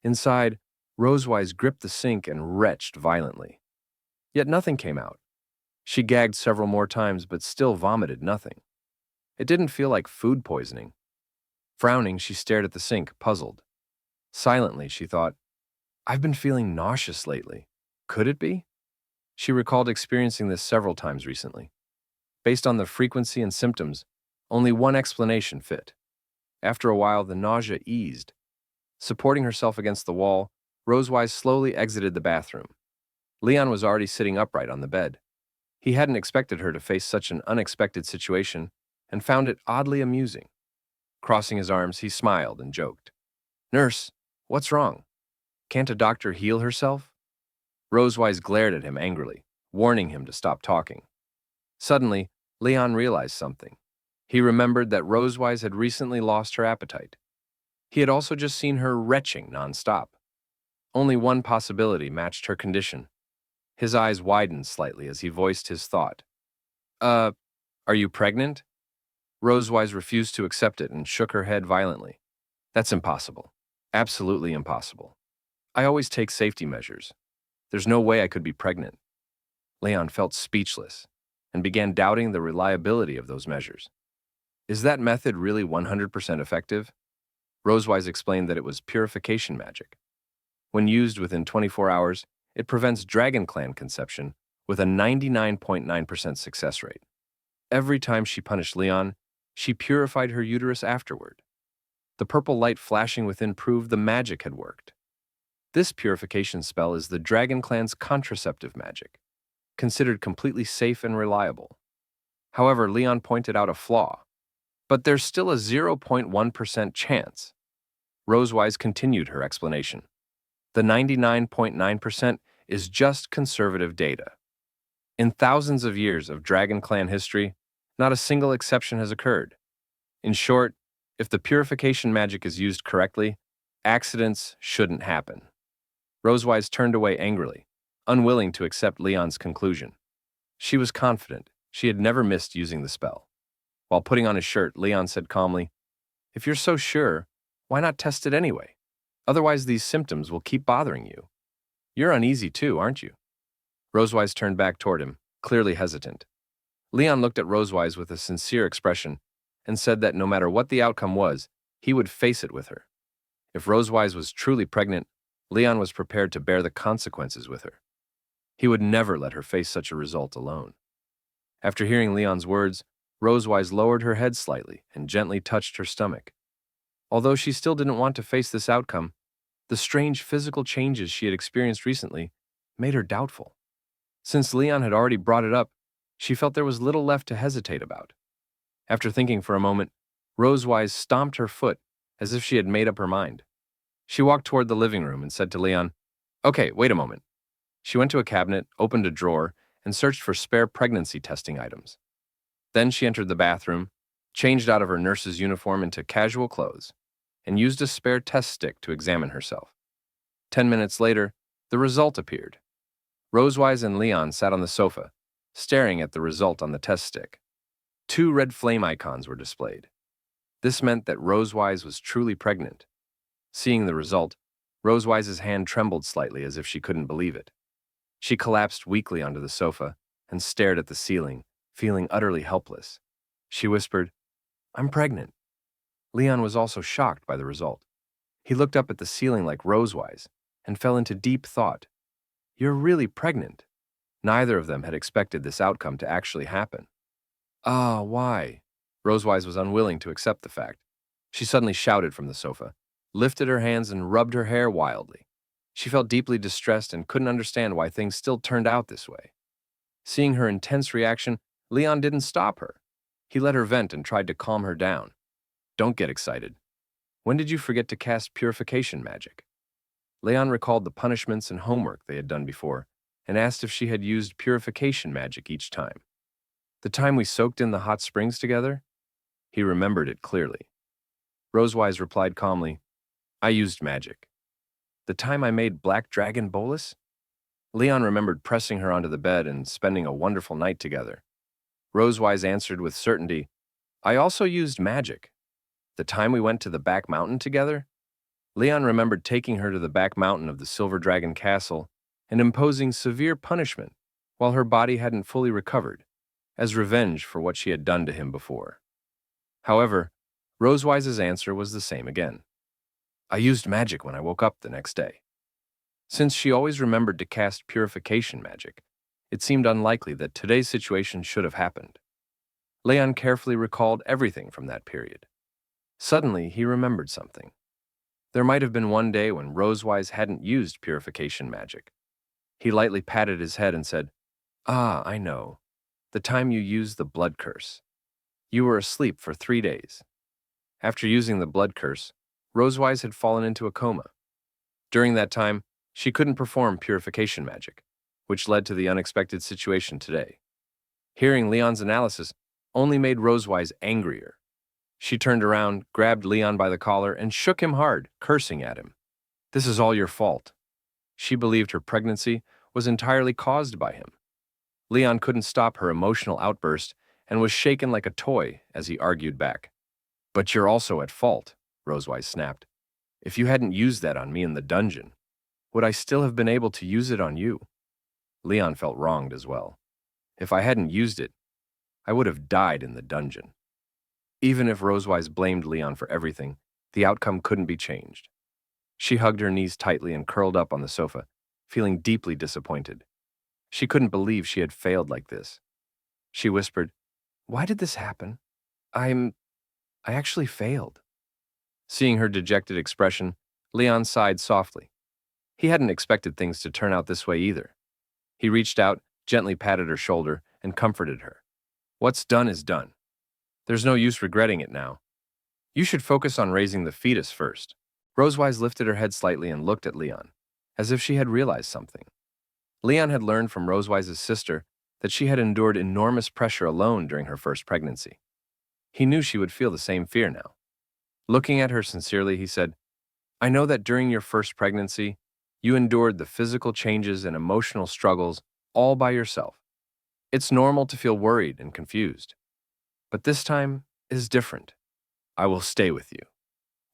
Inside, Rosewise gripped the sink and retched violently. Yet nothing came out. She gagged several more times but still vomited nothing. It didn't feel like food poisoning. Frowning, she stared at the sink, puzzled. Silently, she thought, "I've been feeling nauseous lately. Could it be?" She recalled experiencing this several times recently. Based on the frequency and symptoms, only one explanation fit. After a while, the nausea eased. Supporting herself against the wall, Rosewise slowly exited the bathroom. Leon was already sitting upright on the bed. He hadn't expected her to face such an unexpected situation and found it oddly amusing. Crossing his arms, he smiled and joked, "Nurse, what's wrong? Can't a doctor heal herself?" Rosewise glared at him angrily, warning him to stop talking. Suddenly, Leon realized something. He remembered that Rosewise had recently lost her appetite. He had also just seen her retching nonstop. Only one possibility matched her condition. His eyes widened slightly as he voiced his thought. Are you pregnant?" Rosewise refused to accept it and shook her head violently. "That's impossible. Absolutely impossible. I always take safety measures. There's no way I could be pregnant." Leon felt speechless and began doubting the reliability of those measures. Is that method really 100% effective? Rosewise explained that it was purification magic. When used within 24 hours, it prevents Dragon Clan conception with a 99.9% success rate. Every time she punished Leon, she purified her uterus afterward. The purple light flashing within proved the magic had worked. This purification spell is the Dragon Clan's contraceptive magic, considered completely safe and reliable. However, Leon pointed out a flaw. But there's still a 0.1% chance. Rosewise continued her explanation. The 99.9% is just conservative data. In thousands of years of Dragon Clan history, not a single exception has occurred. In short, if the purification magic is used correctly, accidents shouldn't happen. Rosewise turned away angrily, unwilling to accept Leon's conclusion. She was confident she had never missed using the spell. While putting on his shirt, Leon said calmly, "If you're so sure, why not test it anyway? Otherwise, these symptoms will keep bothering you. You're uneasy too, aren't you?" Rosewise turned back toward him, clearly hesitant. Leon looked at Rosewise with a sincere expression and said that no matter what the outcome was, he would face it with her. If Rosewise was truly pregnant, Leon was prepared to bear the consequences with her. He would never let her face such a result alone. After hearing Leon's words, Rosewise lowered her head slightly and gently touched her stomach. Although she still didn't want to face this outcome, the strange physical changes she had experienced recently made her doubtful. Since Leon had already brought it up, she felt there was little left to hesitate about. After thinking for a moment, Rosewise stomped her foot as if she had made up her mind. She walked toward the living room and said to Leon, "Okay, wait a moment." She went to a cabinet, opened a drawer, and searched for spare pregnancy testing items. Then she entered the bathroom, changed out of her nurse's uniform into casual clothes, and used a spare test stick to examine herself. 10 minutes later, the result appeared. Rosewise and Leon sat on the sofa, staring at the result on the test stick. 2 red flame icons were displayed. This meant that Rosewise was truly pregnant. Seeing the result, Rosewise's hand trembled slightly as if she couldn't believe it. She collapsed weakly onto the sofa and stared at the ceiling, feeling utterly helpless. She whispered, "I'm pregnant." Leon was also shocked by the result. He looked up at the ceiling like Rosewise and fell into deep thought. You're really pregnant. Neither of them had expected this outcome to actually happen. Ah, why? Rosewise was unwilling to accept the fact. She suddenly shouted from the sofa, lifted her hands, and rubbed her hair wildly. She felt deeply distressed and couldn't understand why things still turned out this way. Seeing her intense reaction, Leon didn't stop her. He let her vent and tried to calm her down. Don't get excited. When did you forget to cast purification magic? Leon recalled the punishments and homework they had done before and asked if she had used purification magic each time. The time we soaked in the hot springs together? He remembered it clearly. Rosewise replied calmly, I used magic. The time I made Black Dragon Bolus? Leon remembered pressing her onto the bed and spending a wonderful night together. Rosewise answered with certainty, I also used magic. The time we went to the back mountain together? Leon remembered taking her to the back mountain of the Silver Dragon Castle and imposing severe punishment while her body hadn't fully recovered, as revenge for what she had done to him before. However, Rosewise's answer was the same again. I used magic when I woke up the next day. Since she always remembered to cast purification magic, it seemed unlikely that today's situation should have happened. Leon carefully recalled everything from that period. Suddenly, he remembered something. There might have been one day when Rosewise hadn't used purification magic. He lightly patted his head and said, Ah, I know. The time you used the blood curse. You were asleep for 3 days. After using the blood curse, Rosewise had fallen into a coma. During that time, she couldn't perform purification magic, which led to the unexpected situation today. Hearing Leon's analysis only made Rosewise angrier. She turned around, grabbed Leon by the collar, and shook him hard, cursing at him. This is all your fault. She believed her pregnancy was entirely caused by him. Leon couldn't stop her emotional outburst and was shaken like a toy as he argued back. But you're also at fault, Rosewise snapped. If you hadn't used that on me in the dungeon, would I still have been able to use it on you? Leon felt wronged as well. If I hadn't used it, I would have died in the dungeon. Even if Rosewise blamed Leon for everything, the outcome couldn't be changed. She hugged her knees tightly and curled up on the sofa, feeling deeply disappointed. She couldn't believe she had failed like this. She whispered, Why did this happen? I actually failed. Seeing her dejected expression, Leon sighed softly. He hadn't expected things to turn out this way either. He reached out, gently patted her shoulder, and comforted her. What's done is done. There's no use regretting it now. You should focus on raising the fetus first. Rosewise lifted her head slightly and looked at Leon, as if she had realized something. Leon had learned from Rosewise's sister that she had endured enormous pressure alone during her first pregnancy. He knew she would feel the same fear now. Looking at her sincerely, he said, I know that during your first pregnancy, you endured the physical changes and emotional struggles all by yourself. It's normal to feel worried and confused. But this time is different. I will stay with you.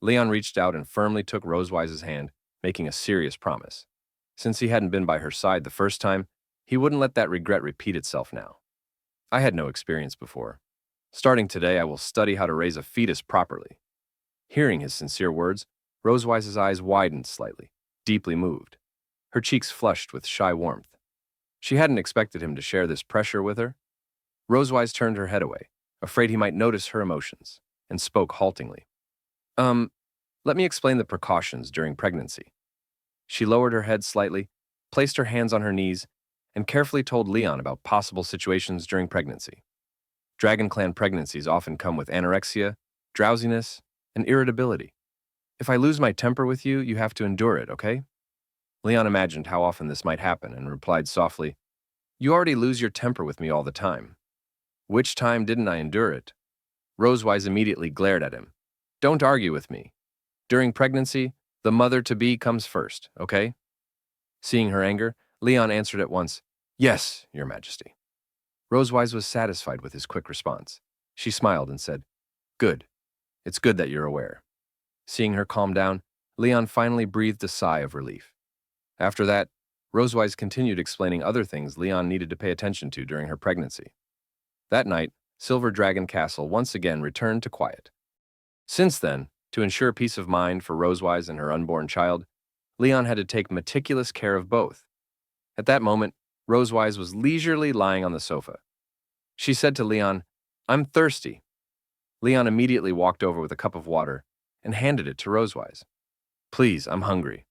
Leon reached out and firmly took Rosewise's hand, making a serious promise. Since he hadn't been by her side the first time, he wouldn't let that regret repeat itself now. I had no experience before. Starting today, I will study how to raise a fetus properly. Hearing his sincere words, Rosewise's eyes widened slightly, deeply moved. Her cheeks flushed with shy warmth. She hadn't expected him to share this pressure with her. Rosewise turned her head away, afraid he might notice her emotions, and spoke haltingly. Let me explain the precautions during pregnancy. She lowered her head slightly, placed her hands on her knees, and carefully told Leon about possible situations during pregnancy. Dragon Clan pregnancies often come with anorexia, drowsiness, and irritability. If I lose my temper with you, you have to endure it, okay? Leon imagined how often this might happen and replied softly, You already lose your temper with me all the time. Which time didn't I endure it? Rosewise immediately glared at him. Don't argue with me. During pregnancy, the mother-to-be comes first, okay? Seeing her anger, Leon answered at once, Yes, Your Majesty. Rosewise was satisfied with his quick response. She smiled and said, Good. It's good that you're aware. Seeing her calm down, Leon finally breathed a sigh of relief. After that, Rosewise continued explaining other things Leon needed to pay attention to during her pregnancy. That night, Silver Dragon Castle once again returned to quiet. Since then, to ensure peace of mind for Rosewise and her unborn child, Leon had to take meticulous care of both. At that moment, Rosewise was leisurely lying on the sofa. She said to Leon, "I'm thirsty." Leon immediately walked over with a cup of water and handed it to Rosewise. "Please, I'm hungry."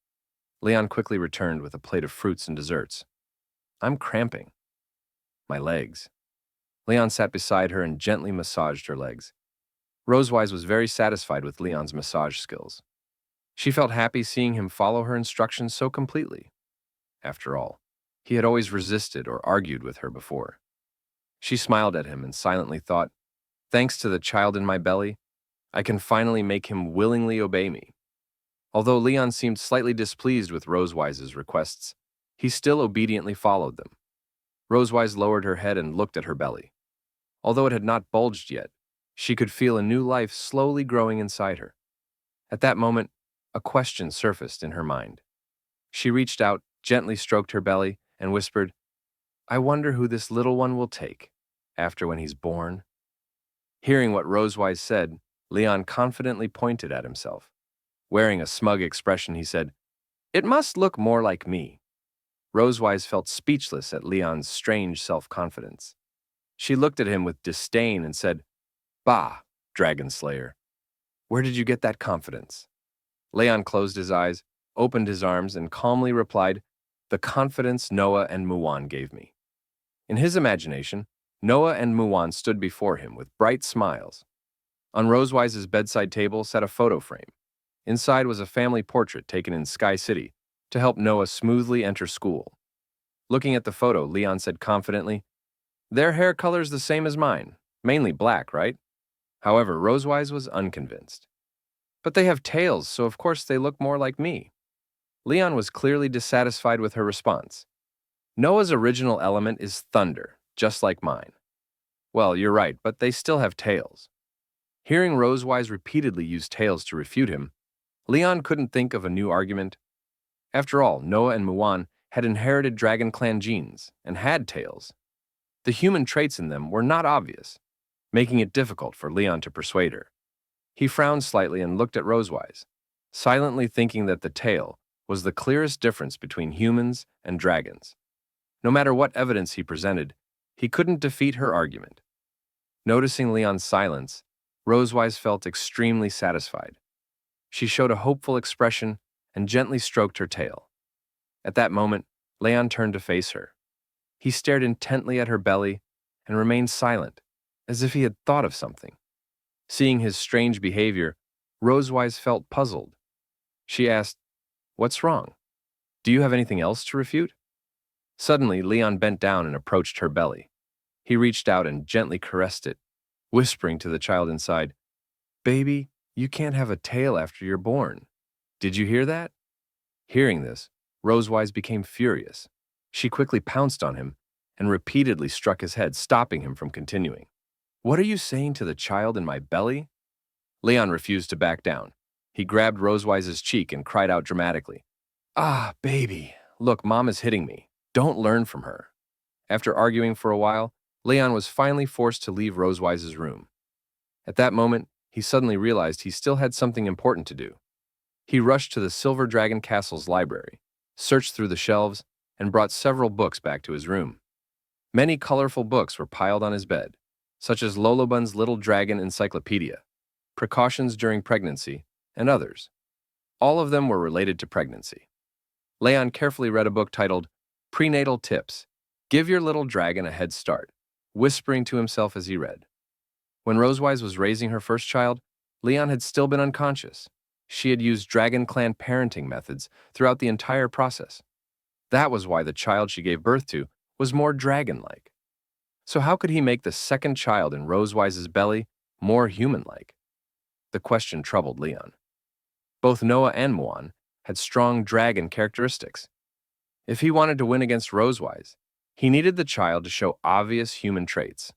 Leon quickly returned with a plate of fruits and desserts. "I'm cramping." "My legs." Leon sat beside her and gently massaged her legs. Rosewise was very satisfied with Leon's massage skills. She felt happy seeing him follow her instructions so completely. After all, he had always resisted or argued with her before. She smiled at him and silently thought, "Thanks to the child in my belly, I can finally make him willingly obey me." Although Leon seemed slightly displeased with Rosewise's requests, he still obediently followed them. Rosewise lowered her head and looked at her belly. Although it had not bulged yet, she could feel a new life slowly growing inside her. At that moment, a question surfaced in her mind. She reached out, gently stroked her belly, and whispered, "I wonder who this little one will take after when he's born." Hearing what Rosewise said, Leon confidently pointed at himself. Wearing a smug expression, he said, "It must look more like me." Rosewise felt speechless at Leon's strange self-confidence. She looked at him with disdain and said, "Bah, Dragon Slayer. Where did you get that confidence?" Leon closed his eyes, opened his arms, and calmly replied, "The confidence Noah and Muwan gave me." In his imagination, Noah and Muwan stood before him with bright smiles. On Rosewise's bedside table sat a photo frame. Inside was a family portrait taken in Sky City to help Noah smoothly enter school. Looking at the photo, Leon said confidently, "Their hair color's the same as mine, mainly black, right?" However, Rosewise was unconvinced. "But they have tails, so of course they look more like me." Leon was clearly dissatisfied with her response. "Noah's original element is thunder, just like mine." "Well, you're right, but they still have tails." Hearing Rosewise repeatedly use tails to refute him, Leon couldn't think of a new argument. After all, Noah and Muwan had inherited Dragon Clan genes and had tails. The human traits in them were not obvious, making it difficult for Leon to persuade her. He frowned slightly and looked at Rosewise, silently thinking that the tail was the clearest difference between humans and dragons. No matter what evidence he presented, he couldn't defeat her argument. Noticing Leon's silence, Rosewise felt extremely satisfied. She showed a hopeful expression and gently stroked her tail. At that moment, Leon turned to face her. He stared intently at her belly and remained silent, as if he had thought of something. Seeing his strange behavior, Rosewise felt puzzled. She asked, "What's wrong? Do you have anything else to refute?" Suddenly, Leon bent down and approached her belly. He reached out and gently caressed it, whispering to the child inside, "Baby, you can't have a tail after you're born. Did you hear that?" Hearing this, Rosewise became furious. She quickly pounced on him and repeatedly struck his head, stopping him from continuing. "What are you saying to the child in my belly?" Leon refused to back down. He grabbed Rosewise's cheek and cried out dramatically, "Ah, baby, look, Mom is hitting me. Don't learn from her." After arguing for a while, Leon was finally forced to leave Rosewise's room. At that moment, he suddenly realized he still had something important to do. He rushed to the Silver Dragon Castle's library, searched through the shelves, and brought several books back to his room. Many colorful books were piled on his bed, such as Lolobun's Little Dragon Encyclopedia, Precautions During Pregnancy, and others. All of them were related to pregnancy. Leon carefully read a book titled Prenatal Tips. Give Your Little Dragon a Head Start, whispering to himself as he read. When Rosewise was raising her first child, Leon had still been unconscious. She had used Dragon Clan parenting methods throughout the entire process. That was why the child she gave birth to was more dragon-like. So how could he make the second child in Rosewise's belly more human-like? The question troubled Leon. Both Noah and Muwan had strong dragon characteristics. If he wanted to win against Rosewise, he needed the child to show obvious human traits.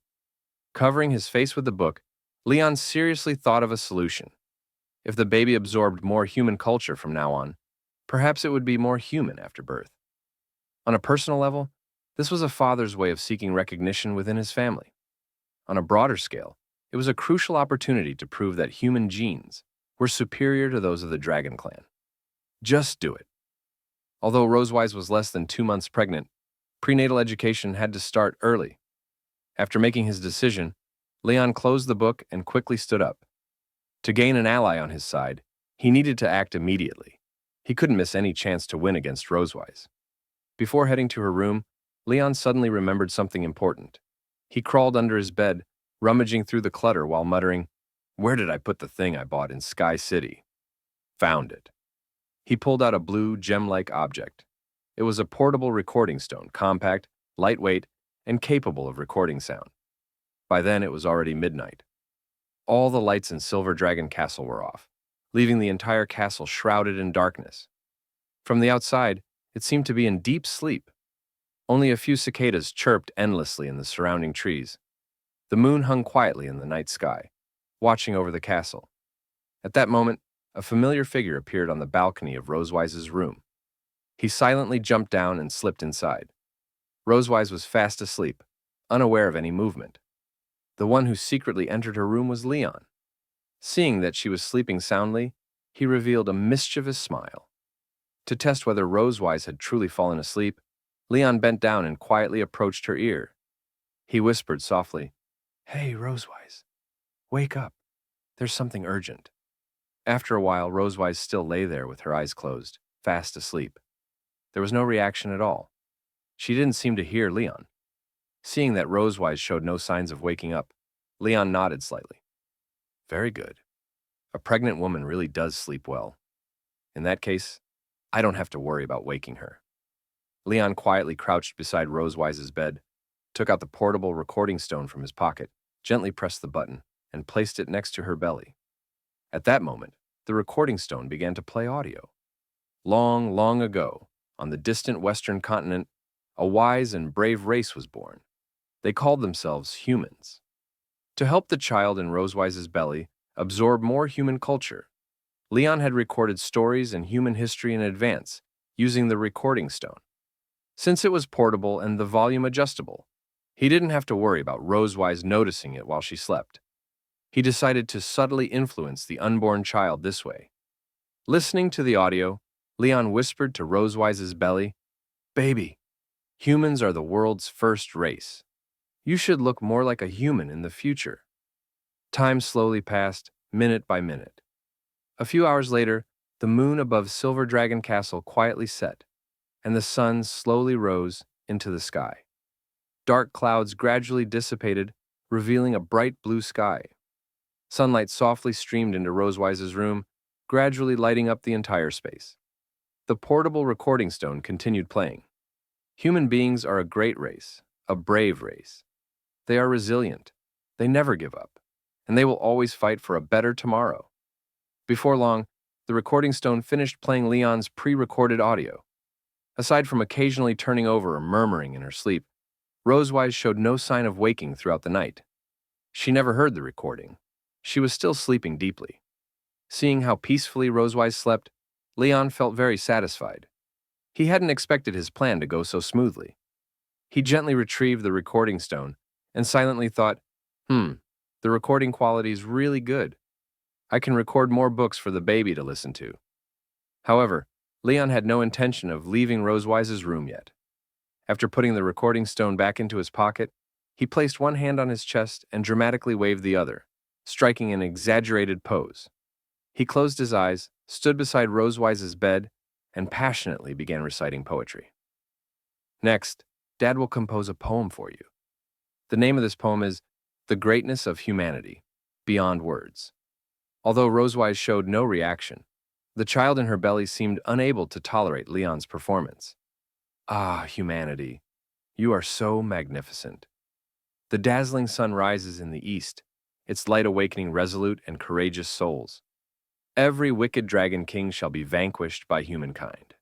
Covering his face with the book, Leon seriously thought of a solution. If the baby absorbed more human culture from now on, perhaps it would be more human after birth. On a personal level, this was a father's way of seeking recognition within his family. On a broader scale, it was a crucial opportunity to prove that human genes were superior to those of the Dragon Clan. Just do it. Although Rosewise was less than 2 months pregnant, prenatal education had to start early. After making his decision, Leon closed the book and quickly stood up. To gain an ally on his side, he needed to act immediately. He couldn't miss any chance to win against Rosewise. Before heading to her room, Leon suddenly remembered something important. He crawled under his bed, rummaging through the clutter while muttering, "Where did I put the thing I bought in Sky City?" Found it. He pulled out a blue, gem-like object. It was a portable recording stone, compact, lightweight, and capable of recording sound. By then, it was already midnight. All the lights in Silver Dragon Castle were off, leaving the entire castle shrouded in darkness. From the outside, it seemed to be in deep sleep. Only a few cicadas chirped endlessly in the surrounding trees. The moon hung quietly in the night sky, watching over the castle. At that moment, a familiar figure appeared on the balcony of Rosewise's room. He silently jumped down and slipped inside. Rosewise was fast asleep, unaware of any movement. The one who secretly entered her room was Leon. Seeing that she was sleeping soundly, he revealed a mischievous smile. To test whether Rosewise had truly fallen asleep, Leon bent down and quietly approached her ear. He whispered softly, "Hey, Rosewise, wake up. There's something urgent." After a while, Rosewise still lay there with her eyes closed, fast asleep. There was no reaction at all. She didn't seem to hear Leon. Seeing that Rosewise showed no signs of waking up, Leon nodded slightly. "Very good. A pregnant woman really does sleep well. In that case, I don't have to worry about waking her." Leon quietly crouched beside Rosewise's bed, took out the portable recording stone from his pocket, gently pressed the button, and placed it next to her belly. At that moment, the recording stone began to play audio. Long, long ago, on the distant western continent, a wise and brave race was born. They called themselves humans. To help the child in Rosewise's belly absorb more human culture, Leon had recorded stories and human history in advance using the recording stone. Since it was portable and the volume adjustable, he didn't have to worry about Rosewise noticing it while she slept. He decided to subtly influence the unborn child this way. Listening to the audio, Leon whispered to Rosewise's belly, "Baby, humans are the world's first race. You should look more like a human in the future." Time slowly passed, minute by minute. A few hours later, the moon above Silver Dragon Castle quietly set, and the sun slowly rose into the sky. Dark clouds gradually dissipated, revealing a bright blue sky. Sunlight softly streamed into Rosewise's room, gradually lighting up the entire space. The portable recording stone continued playing. Human beings are a great race, a brave race. They are resilient, they never give up, and they will always fight for a better tomorrow. Before long, the recording stone finished playing Leon's pre-recorded audio. Aside from occasionally turning over or murmuring in her sleep, Rosewise showed no sign of waking throughout the night. She never heard the recording. She was still sleeping deeply. Seeing how peacefully Rosewise slept, Leon felt very satisfied. He hadn't expected his plan to go so smoothly. He gently retrieved the recording stone and silently thought, the recording quality is really good. I can record more books for the baby to listen to." However, Leon had no intention of leaving Rosewise's room yet. After putting the recording stone back into his pocket, he placed one hand on his chest and dramatically waved the other, striking an exaggerated pose. He closed his eyes, stood beside Rosewise's bed, and passionately began reciting poetry. "Next, Dad will compose a poem for you. The name of this poem is The Greatness of Humanity, Beyond Words." Although Rosewise showed no reaction, the child in her belly seemed unable to tolerate Leon's performance. "Ah, humanity, you are so magnificent. The dazzling sun rises in the east, its light awakening resolute and courageous souls. Every wicked dragon king shall be vanquished by humankind.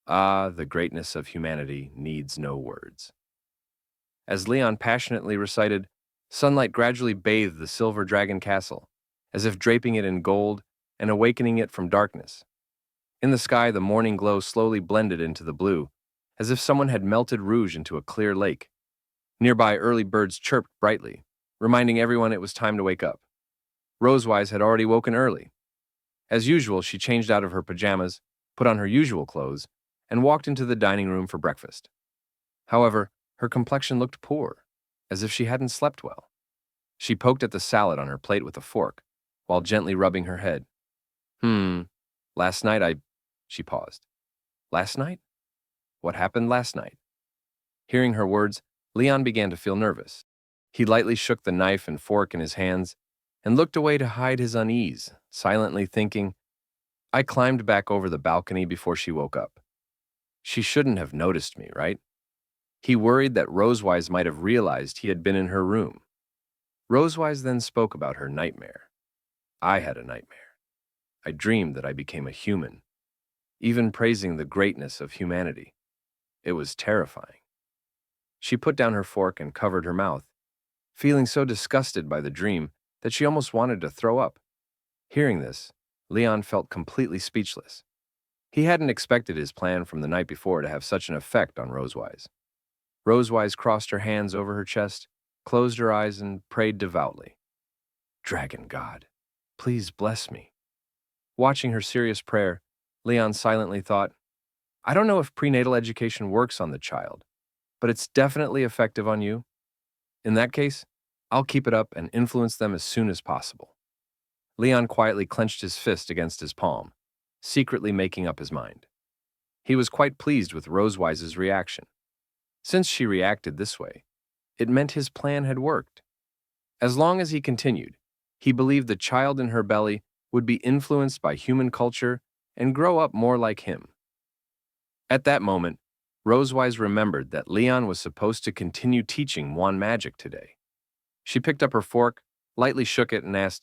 Ah, the greatness of humanity needs no words." As Leon passionately recited, sunlight gradually bathed the Silver Dragon Castle, as if draping it in gold and awakening it from darkness. In the sky, the morning glow slowly blended into the blue, as if someone had melted rouge into a clear lake. Nearby, early birds chirped brightly, reminding everyone it was time to wake up. Rosewise had already woken early. As usual, she changed out of her pajamas, put on her usual clothes, and walked into the dining room for breakfast. However, her complexion looked poor, as if she hadn't slept well. She poked at the salad on her plate with a fork, while gently rubbing her head. Last night She paused. Last night? What happened last night? Hearing her words, Leon began to feel nervous. He lightly shook the knife and fork in his hands and looked away to hide his unease, silently thinking, I climbed back over the balcony before she woke up. She shouldn't have noticed me, right? He worried that Rosewise might have realized he had been in her room. Rosewise then spoke about her nightmare. I had a nightmare. I dreamed that I became a human, even praising the greatness of humanity. It was terrifying. She put down her fork and covered her mouth, feeling so disgusted by the dream that she almost wanted to throw up. Hearing this, Leon felt completely speechless. He hadn't expected his plan from the night before to have such an effect on Rosewise. Rosewise crossed her hands over her chest, closed her eyes, and prayed devoutly. Dragon God, please bless me. Watching her serious prayer, Leon silently thought, I don't know if prenatal education works on the child, but it's definitely effective on you. In that case, I'll keep it up and influence them as soon as possible. Leon quietly clenched his fist against his palm, secretly making up his mind. He was quite pleased with Rosewise's reaction. Since she reacted this way, it meant his plan had worked. As long as he continued, he believed the child in her belly would be influenced by human culture and grow up more like him. At that moment, Rosewise remembered that Leon was supposed to continue teaching Muan magic today. She picked up her fork, lightly shook it, and asked,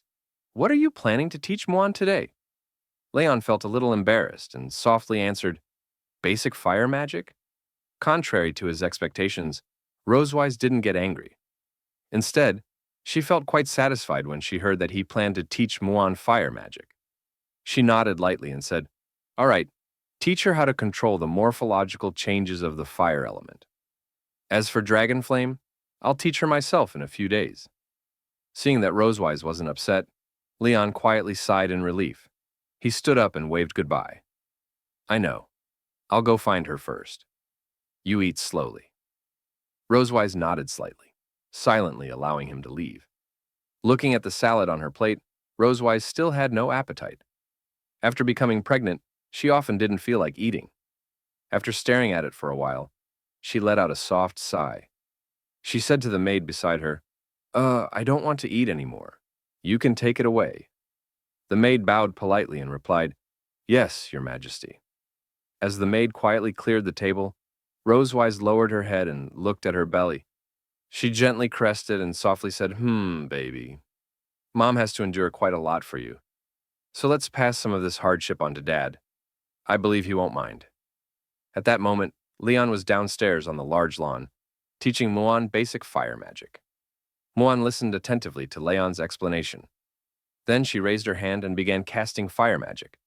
What are you planning to teach Muan today? Leon felt a little embarrassed and softly answered, Basic fire magic? Contrary to his expectations, Rosewise didn't get angry. Instead, she felt quite satisfied when she heard that he planned to teach Muan fire magic. She nodded lightly and said, All right, teach her how to control the morphological changes of the fire element. As for Dragon Flame, I'll teach her myself in a few days. Seeing that Rosewise wasn't upset, Leon quietly sighed in relief. He stood up and waved goodbye. I know. I'll go find her first. You eat slowly. Rosewise nodded slightly, silently allowing him to leave. Looking at the salad on her plate, Rosewise still had no appetite. After becoming pregnant, she often didn't feel like eating. After staring at it for a while, she let out a soft sigh. She said to the maid beside her, I don't want to eat anymore. You can take it away. The maid bowed politely and replied, Yes, Your Majesty. As the maid quietly cleared the table, Rosewise lowered her head and looked at her belly. She gently caressed it and softly said, baby. Mom has to endure quite a lot for you. So let's pass some of this hardship on to Dad. I believe he won't mind. At that moment, Leon was downstairs on the large lawn, teaching Muan basic fire magic. Muan listened attentively to Leon's explanation. Then she raised her hand and began casting fire magic.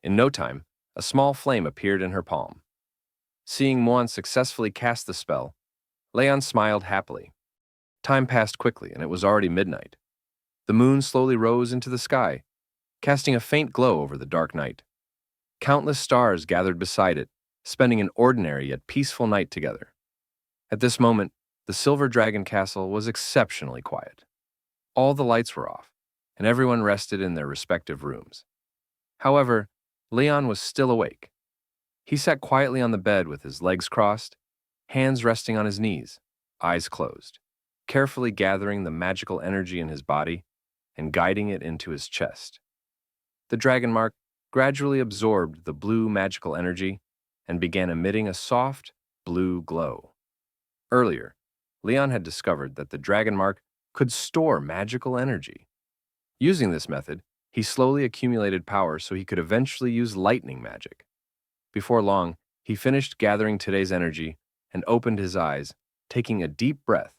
In no time, a small flame appeared in her palm. Seeing Muan successfully cast the spell, Leon smiled happily. Time passed quickly, and it was already midnight. The moon slowly rose into the sky, casting a faint glow over the dark night. Countless stars gathered beside it, spending an ordinary yet peaceful night together. At this moment, the Silver Dragon Castle was exceptionally quiet. All the lights were off, and everyone rested in their respective rooms. However, Leon was still awake. He sat quietly on the bed with his legs crossed, hands resting on his knees, eyes closed, carefully gathering the magical energy in his body and guiding it into his chest. The dragon mark gradually absorbed the blue magical energy and began emitting a soft, blue glow. Earlier, Leon had discovered that the dragon mark could store magical energy. Using this method, he slowly accumulated power so he could eventually use lightning magic. Before long, he finished gathering today's energy and opened his eyes, taking a deep breath.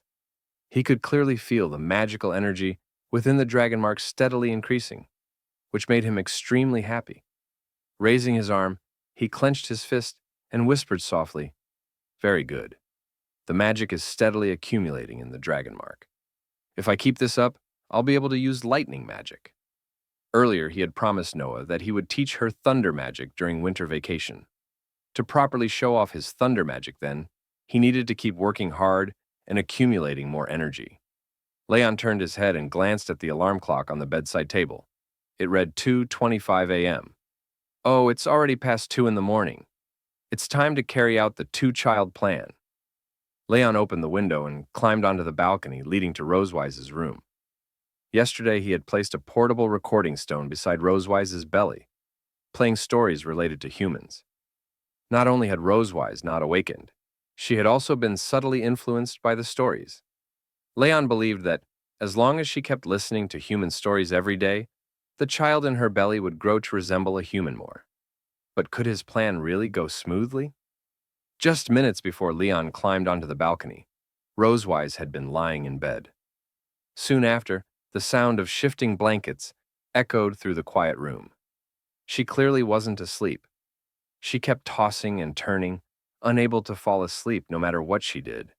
He could clearly feel the magical energy within the dragon mark steadily increasing, which made him extremely happy. Raising his arm, he clenched his fist and whispered softly, Very good. The magic is steadily accumulating in the dragon mark. If I keep this up, I'll be able to use lightning magic. Earlier, he had promised Noah that he would teach her thunder magic during winter vacation. To properly show off his thunder magic, then, he needed to keep working hard and accumulating more energy. Leon turned his head and glanced at the alarm clock on the bedside table. It read 2:25 a.m. Oh, it's already past 2 in the morning. It's time to carry out the two-child plan. Leon opened the window and climbed onto the balcony leading to Rosewise's room. Yesterday, he had placed a portable recording stone beside Rosewise's belly, playing stories related to humans. Not only had Rosewise not awakened, she had also been subtly influenced by the stories. Leon believed that, as long as she kept listening to human stories every day, the child in her belly would grow to resemble a human more. But could his plan really go smoothly? Just minutes before Leon climbed onto the balcony, Rosewise had been lying in bed. Soon after, the sound of shifting blankets echoed through the quiet room. She clearly wasn't asleep. She kept tossing and turning, unable to fall asleep no matter what she did.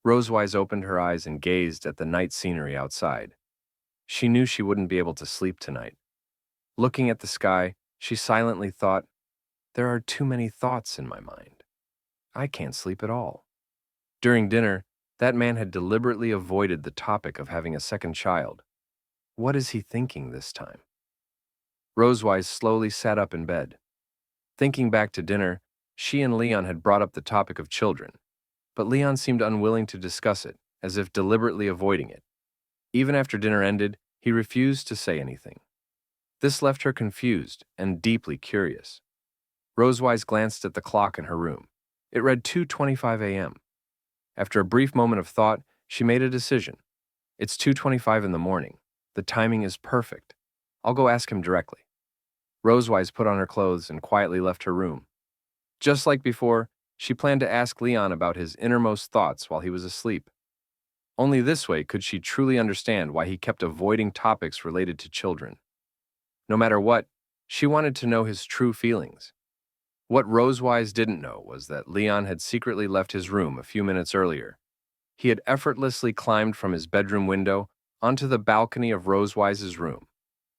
Rosewise opened her eyes and gazed at the night scenery outside. She knew she wouldn't be able to sleep tonight. Looking at the sky, she silently thought, "There are too many thoughts in my mind. I can't sleep at all." During dinner, that man had deliberately avoided the topic of having a second child. What is he thinking this time? Rosewise slowly sat up in bed. Thinking back to dinner, she and Leon had brought up the topic of children, but Leon seemed unwilling to discuss it, as if deliberately avoiding it. Even after dinner ended, he refused to say anything. This left her confused and deeply curious. Rosewise glanced at the clock in her room. It read 2:25 a.m. After a brief moment of thought, she made a decision. It's 2:25 in the morning. The timing is perfect. I'll go ask him directly. Rosewise put on her clothes and quietly left her room. Just like before, she planned to ask Leon about his innermost thoughts while he was asleep. Only this way could she truly understand why he kept avoiding topics related to children. No matter what, she wanted to know his true feelings. What Rosewise didn't know was that Leon had secretly left his room a few minutes earlier. He had effortlessly climbed from his bedroom window onto the balcony of Rosewise's room.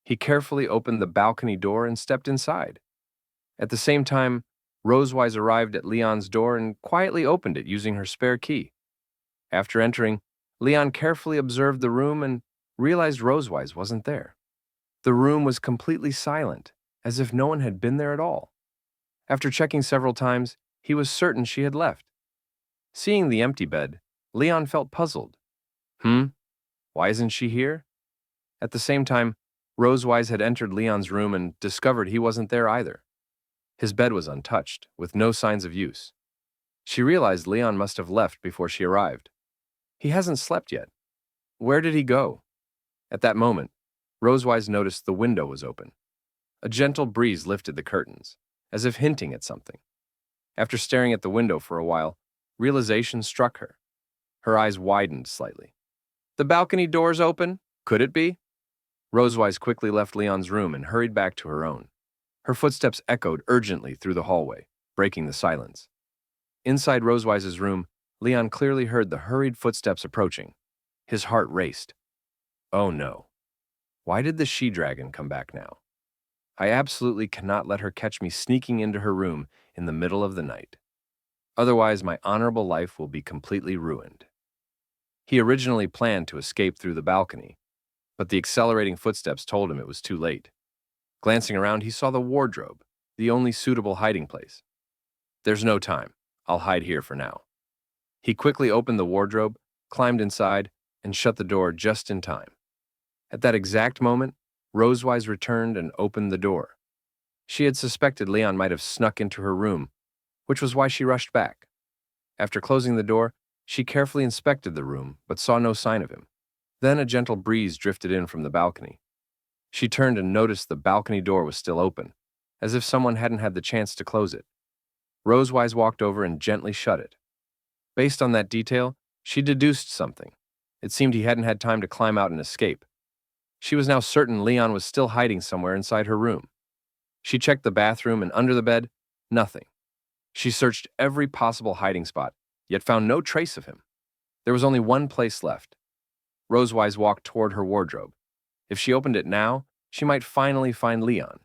He carefully opened the balcony door and stepped inside. At the same time, Rosewise arrived at Leon's door and quietly opened it using her spare key. After entering, Leon carefully observed the room and realized Rosewise wasn't there. The room was completely silent, as if no one had been there at all. After checking several times, he was certain she had left. Seeing the empty bed, Leon felt puzzled. Why isn't she here? At the same time, Rosewise had entered Leon's room and discovered he wasn't there either. His bed was untouched, with no signs of use. She realized Leon must have left before she arrived. He hasn't slept yet. Where did he go? At that moment, Rosewise noticed the window was open. A gentle breeze lifted the curtains, as if hinting at something. After staring at the window for a while, realization struck her. Her eyes widened slightly. The balcony door's open? Could it be? Rosewise quickly left Leon's room and hurried back to her own. Her footsteps echoed urgently through the hallway, breaking the silence. Inside Rosewise's room, Leon clearly heard the hurried footsteps approaching. His heart raced. Oh no. Why did the she-dragon come back now? I absolutely cannot let her catch me sneaking into her room in the middle of the night. Otherwise, my honorable life will be completely ruined. He originally planned to escape through the balcony, but the accelerating footsteps told him it was too late. Glancing around, he saw the wardrobe, the only suitable hiding place. There's no time. I'll hide here for now. He quickly opened the wardrobe, climbed inside, and shut the door just in time. At that exact moment, Rosewise returned and opened the door. She had suspected Leon might have snuck into her room, which was why she rushed back. After closing the door, she carefully inspected the room, but saw no sign of him. Then a gentle breeze drifted in from the balcony. She turned and noticed the balcony door was still open, as if someone hadn't had the chance to close it. Rosewise walked over and gently shut it. Based on that detail, she deduced something. It seemed he hadn't had time to climb out and escape. She was now certain Leon was still hiding somewhere inside her room. She checked the bathroom and under the bed, nothing. She searched every possible hiding spot, yet found no trace of him. There was only one place left. Rosewise walked toward her wardrobe. If she opened it now, she might finally find Leon.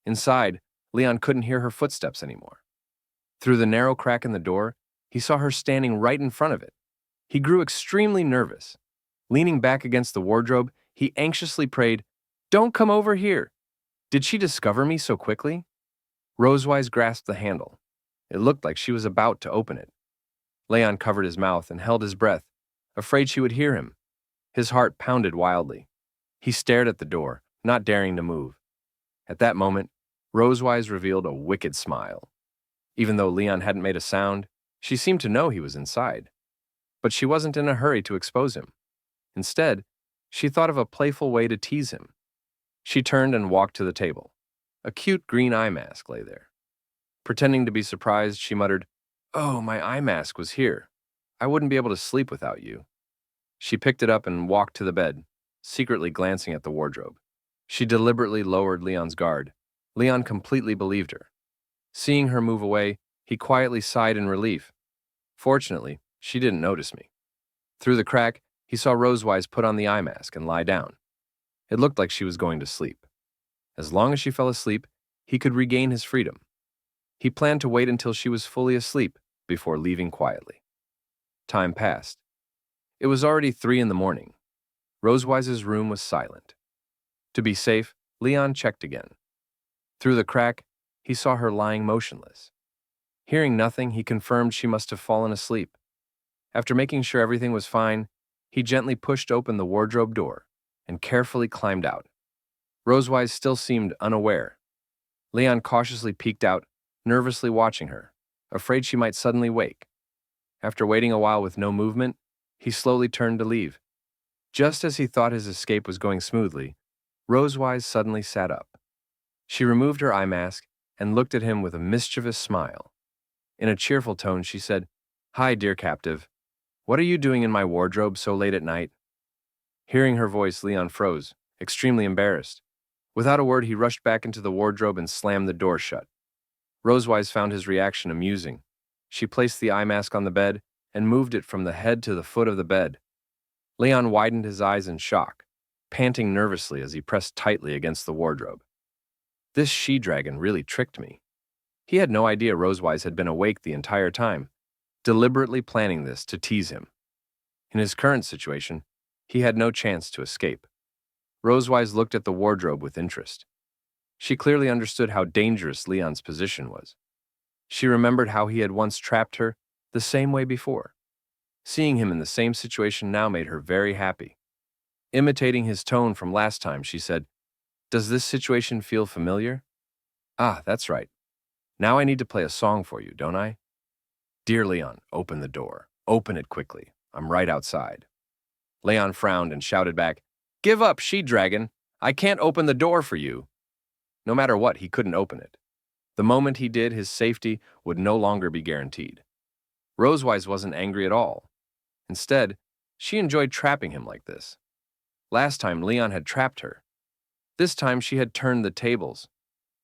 Inside, Leon couldn't hear her footsteps anymore. Through the narrow crack in the door, he saw her standing right in front of it. He grew extremely nervous. Leaning back against the wardrobe, he anxiously prayed, "Don't come over here!" Did she discover me so quickly? Rosewise grasped the handle. It looked like she was about to open it. Leon covered his mouth and held his breath, afraid she would hear him. His heart pounded wildly. He stared at the door, not daring to move. At that moment, Rosewise revealed a wicked smile. Even though Leon hadn't made a sound, she seemed to know he was inside. But she wasn't in a hurry to expose him. Instead, she thought of a playful way to tease him. She turned and walked to the table. A cute green eye mask lay there. Pretending to be surprised, she muttered, "Oh, my eye mask was here. I wouldn't be able to sleep without you." She picked it up and walked to the bed, secretly glancing at the wardrobe. She deliberately lowered Leon's guard. Leon completely believed her. Seeing her move away, he quietly sighed in relief. Fortunately, she didn't notice me. Through the crack, he saw Rosewise put on the eye mask and lie down. It looked like she was going to sleep. As long as she fell asleep, he could regain his freedom. He planned to wait until she was fully asleep before leaving quietly. Time passed. It was already 3 in the morning. Rosewise's room was silent. To be safe, Leon checked again. Through the crack, he saw her lying motionless. Hearing nothing, he confirmed she must have fallen asleep. After making sure everything was fine, he gently pushed open the wardrobe door and carefully climbed out. Rosewise still seemed unaware. Leon cautiously peeked out, nervously watching her, afraid she might suddenly wake. After waiting a while with no movement, he slowly turned to leave. Just as he thought his escape was going smoothly, Rosewise suddenly sat up. She removed her eye mask and looked at him with a mischievous smile. In a cheerful tone, she said, "Hi, dear captive. What are you doing in my wardrobe so late at night?" Hearing her voice, Leon froze, extremely embarrassed. Without a word, he rushed back into the wardrobe and slammed the door shut. Rosewise found his reaction amusing. She placed the eye mask on the bed and moved it from the head to the foot of the bed. Leon widened his eyes in shock, panting nervously as he pressed tightly against the wardrobe. This she-dragon really tricked me. He had no idea Rosewise had been awake the entire time, deliberately planning this to tease him. In his current situation, he had no chance to escape. Rosewise looked at the wardrobe with interest. She clearly understood how dangerous Leon's position was. She remembered how he had once trapped her the same way before. Seeing him in the same situation now made her very happy. Imitating his tone from last time, she said, "Does this situation feel familiar?" "Ah, that's right. Now I need to play a song for you, don't I?" "Dear Leon, open the door. Open it quickly. I'm right outside." Leon frowned and shouted back, "Give up, she-dragon. I can't open the door for you." No matter what, he couldn't open it. The moment he did, his safety would no longer be guaranteed. Rosewise wasn't angry at all. Instead, she enjoyed trapping him like this. Last time, Leon had trapped her. This time, she had turned the tables.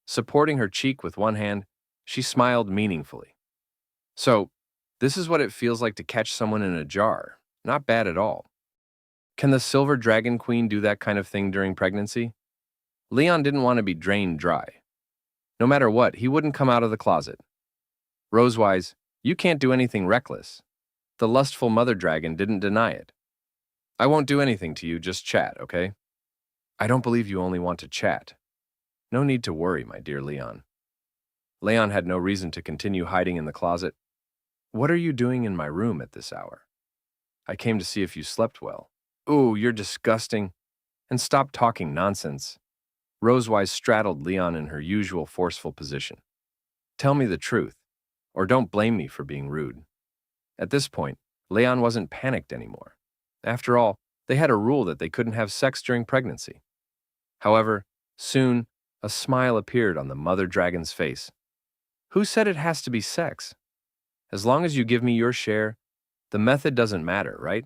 Supporting her cheek with one hand, she smiled meaningfully. "So, this is what it feels like to catch someone in a jar. Not bad at all. Can the Silver Dragon Queen do that kind of thing during pregnancy?" Leon didn't want to be drained dry. No matter what, he wouldn't come out of the closet. "Rosewise, you can't do anything reckless." The lustful mother dragon didn't deny it. "I won't do anything to you, just chat, okay?" "I don't believe you only want to chat." "No need to worry, my dear Leon." Leon had no reason to continue hiding in the closet. "What are you doing in my room at this hour?" "I came to see if you slept well." "Ooh, you're disgusting." "And stop talking nonsense." Rosewise straddled Leon in her usual forceful position. "Tell me the truth, or don't blame me for being rude." At this point, Leon wasn't panicked anymore. After all, they had a rule that they couldn't have sex during pregnancy. However, soon, a smile appeared on the mother dragon's face. "Who said it has to be sex? As long as you give me your share, the method doesn't matter, right?"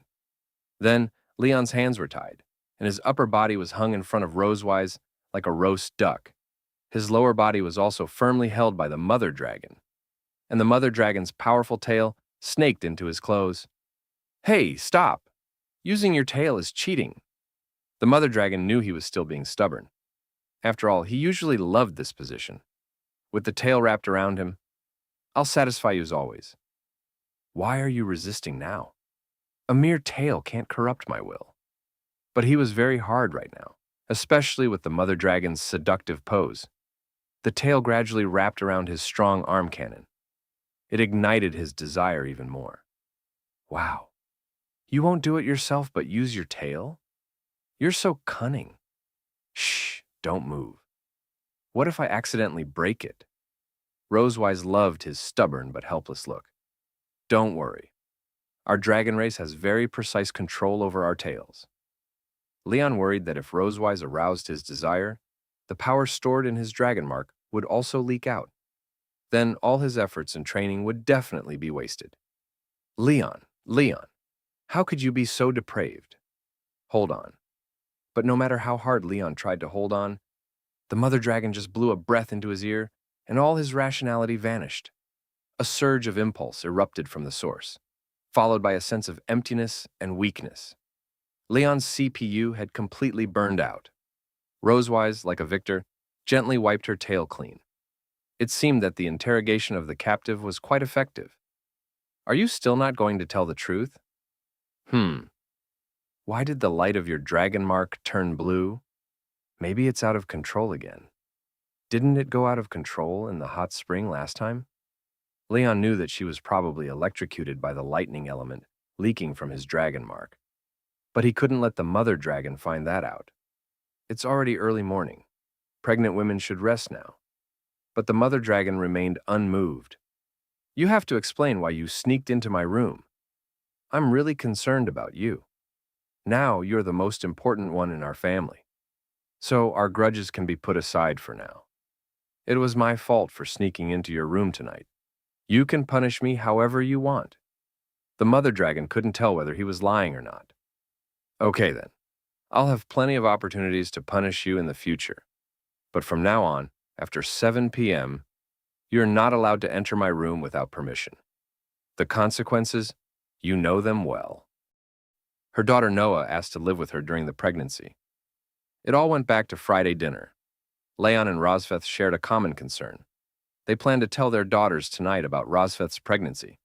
Then, Leon's hands were tied, and his upper body was hung in front of Rosewise like a roast duck. His lower body was also firmly held by the mother dragon, and the mother dragon's powerful tail snaked into his clothes. "Hey, stop! Using your tail is cheating." The mother dragon knew he was still being stubborn. After all, he usually loved this position. With the tail wrapped around him, I'll satisfy you as always. Why are you resisting now? A mere tale can't corrupt my will. But he was very hard right now, especially with the mother dragon's seductive pose. The tail gradually wrapped around his strong arm cannon. It ignited his desire even more. Wow. You won't do it yourself but use your tail? You're so cunning. Shh, don't move. What if I accidentally break it? Rosewise loved his stubborn but helpless look. Don't worry. Our dragon race has very precise control over our tails. Leon worried that if Rosewise aroused his desire, the power stored in his dragon mark would also leak out. Then all his efforts and training would definitely be wasted. Leon, how could you be so depraved? Hold on. But no matter how hard Leon tried to hold on, the mother dragon just blew a breath into his ear, and all his rationality vanished. A surge of impulse erupted from the source, followed by a sense of emptiness and weakness. Leon's CPU had completely burned out. Rosewise, like a victor, gently wiped her tail clean. It seemed that the interrogation of the captive was quite effective. Are you still not going to tell the truth? Why did the light of your dragon mark turn blue? Maybe it's out of control again. Didn't it go out of control in the hot spring last time? Leon knew that she was probably electrocuted by the lightning element leaking from his dragon mark. But he couldn't let the mother dragon find that out. It's already early morning. Pregnant women should rest now. But the mother dragon remained unmoved. You have to explain why you sneaked into my room. I'm really concerned about you. Now you're the most important one in our family. So our grudges can be put aside for now. It was my fault for sneaking into your room tonight. You can punish me however you want. The mother dragon couldn't tell whether he was lying or not. Okay then. I'll have plenty of opportunities to punish you in the future. But from now on, after 7 p.m., you're not allowed to enter my room without permission. The consequences, you know them well. Her daughter Noah asked to live with her during the pregnancy. It all went back to Friday dinner. Leon and Rosveth shared a common concern. They planned to tell their daughters tonight about Rosveth's pregnancy,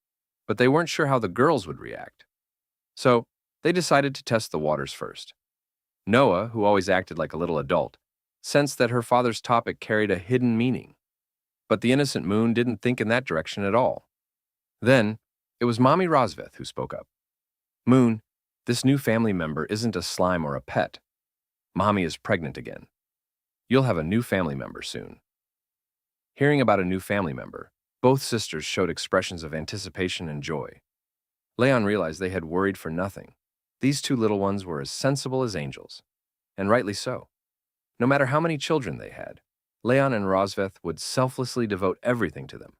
but they weren't sure how the girls would react. So, they decided to test the waters first. Noah, who always acted like a little adult, sensed that her father's topic carried a hidden meaning. But the innocent Moon didn't think in that direction at all. Then, it was Mommy Rosveth who spoke up. Moon, this new family member isn't a slime or a pet. Mommy is pregnant again. You'll have a new family member soon. Hearing about a new family member, both sisters showed expressions of anticipation and joy. Leon realized they had worried for nothing. These two little ones were as sensible as angels, and rightly so. No matter how many children they had, Leon and Rosveth would selflessly devote everything to them.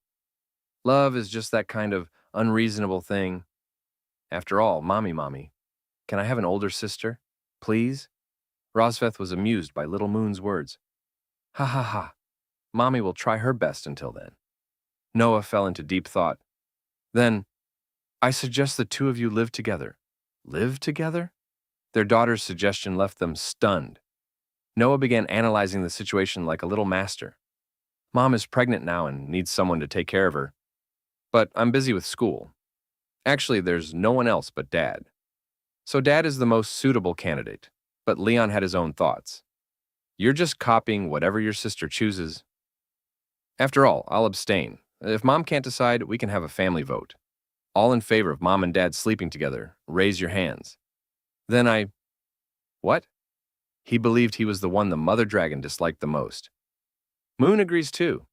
Love is just that kind of unreasonable thing. After all, Mommy, can I have an older sister? Please? Rosveth was amused by little Moon's words. Ha ha ha. Mommy will try her best until then. Noah fell into deep thought. Then, I suggest the two of you live together. Live together? Their daughter's suggestion left them stunned. Noah began analyzing the situation like a little master. Mom is pregnant now and needs someone to take care of her. But I'm busy with school. Actually, there's no one else but Dad. So Dad is the most suitable candidate, but Leon had his own thoughts. You're just copying whatever your sister chooses. After all, I'll abstain. If Mom can't decide, we can have a family vote. All in favor of Mom and Dad sleeping together, raise your hands. Then What? He believed he was the one the mother dragon disliked the most. Moon agrees too.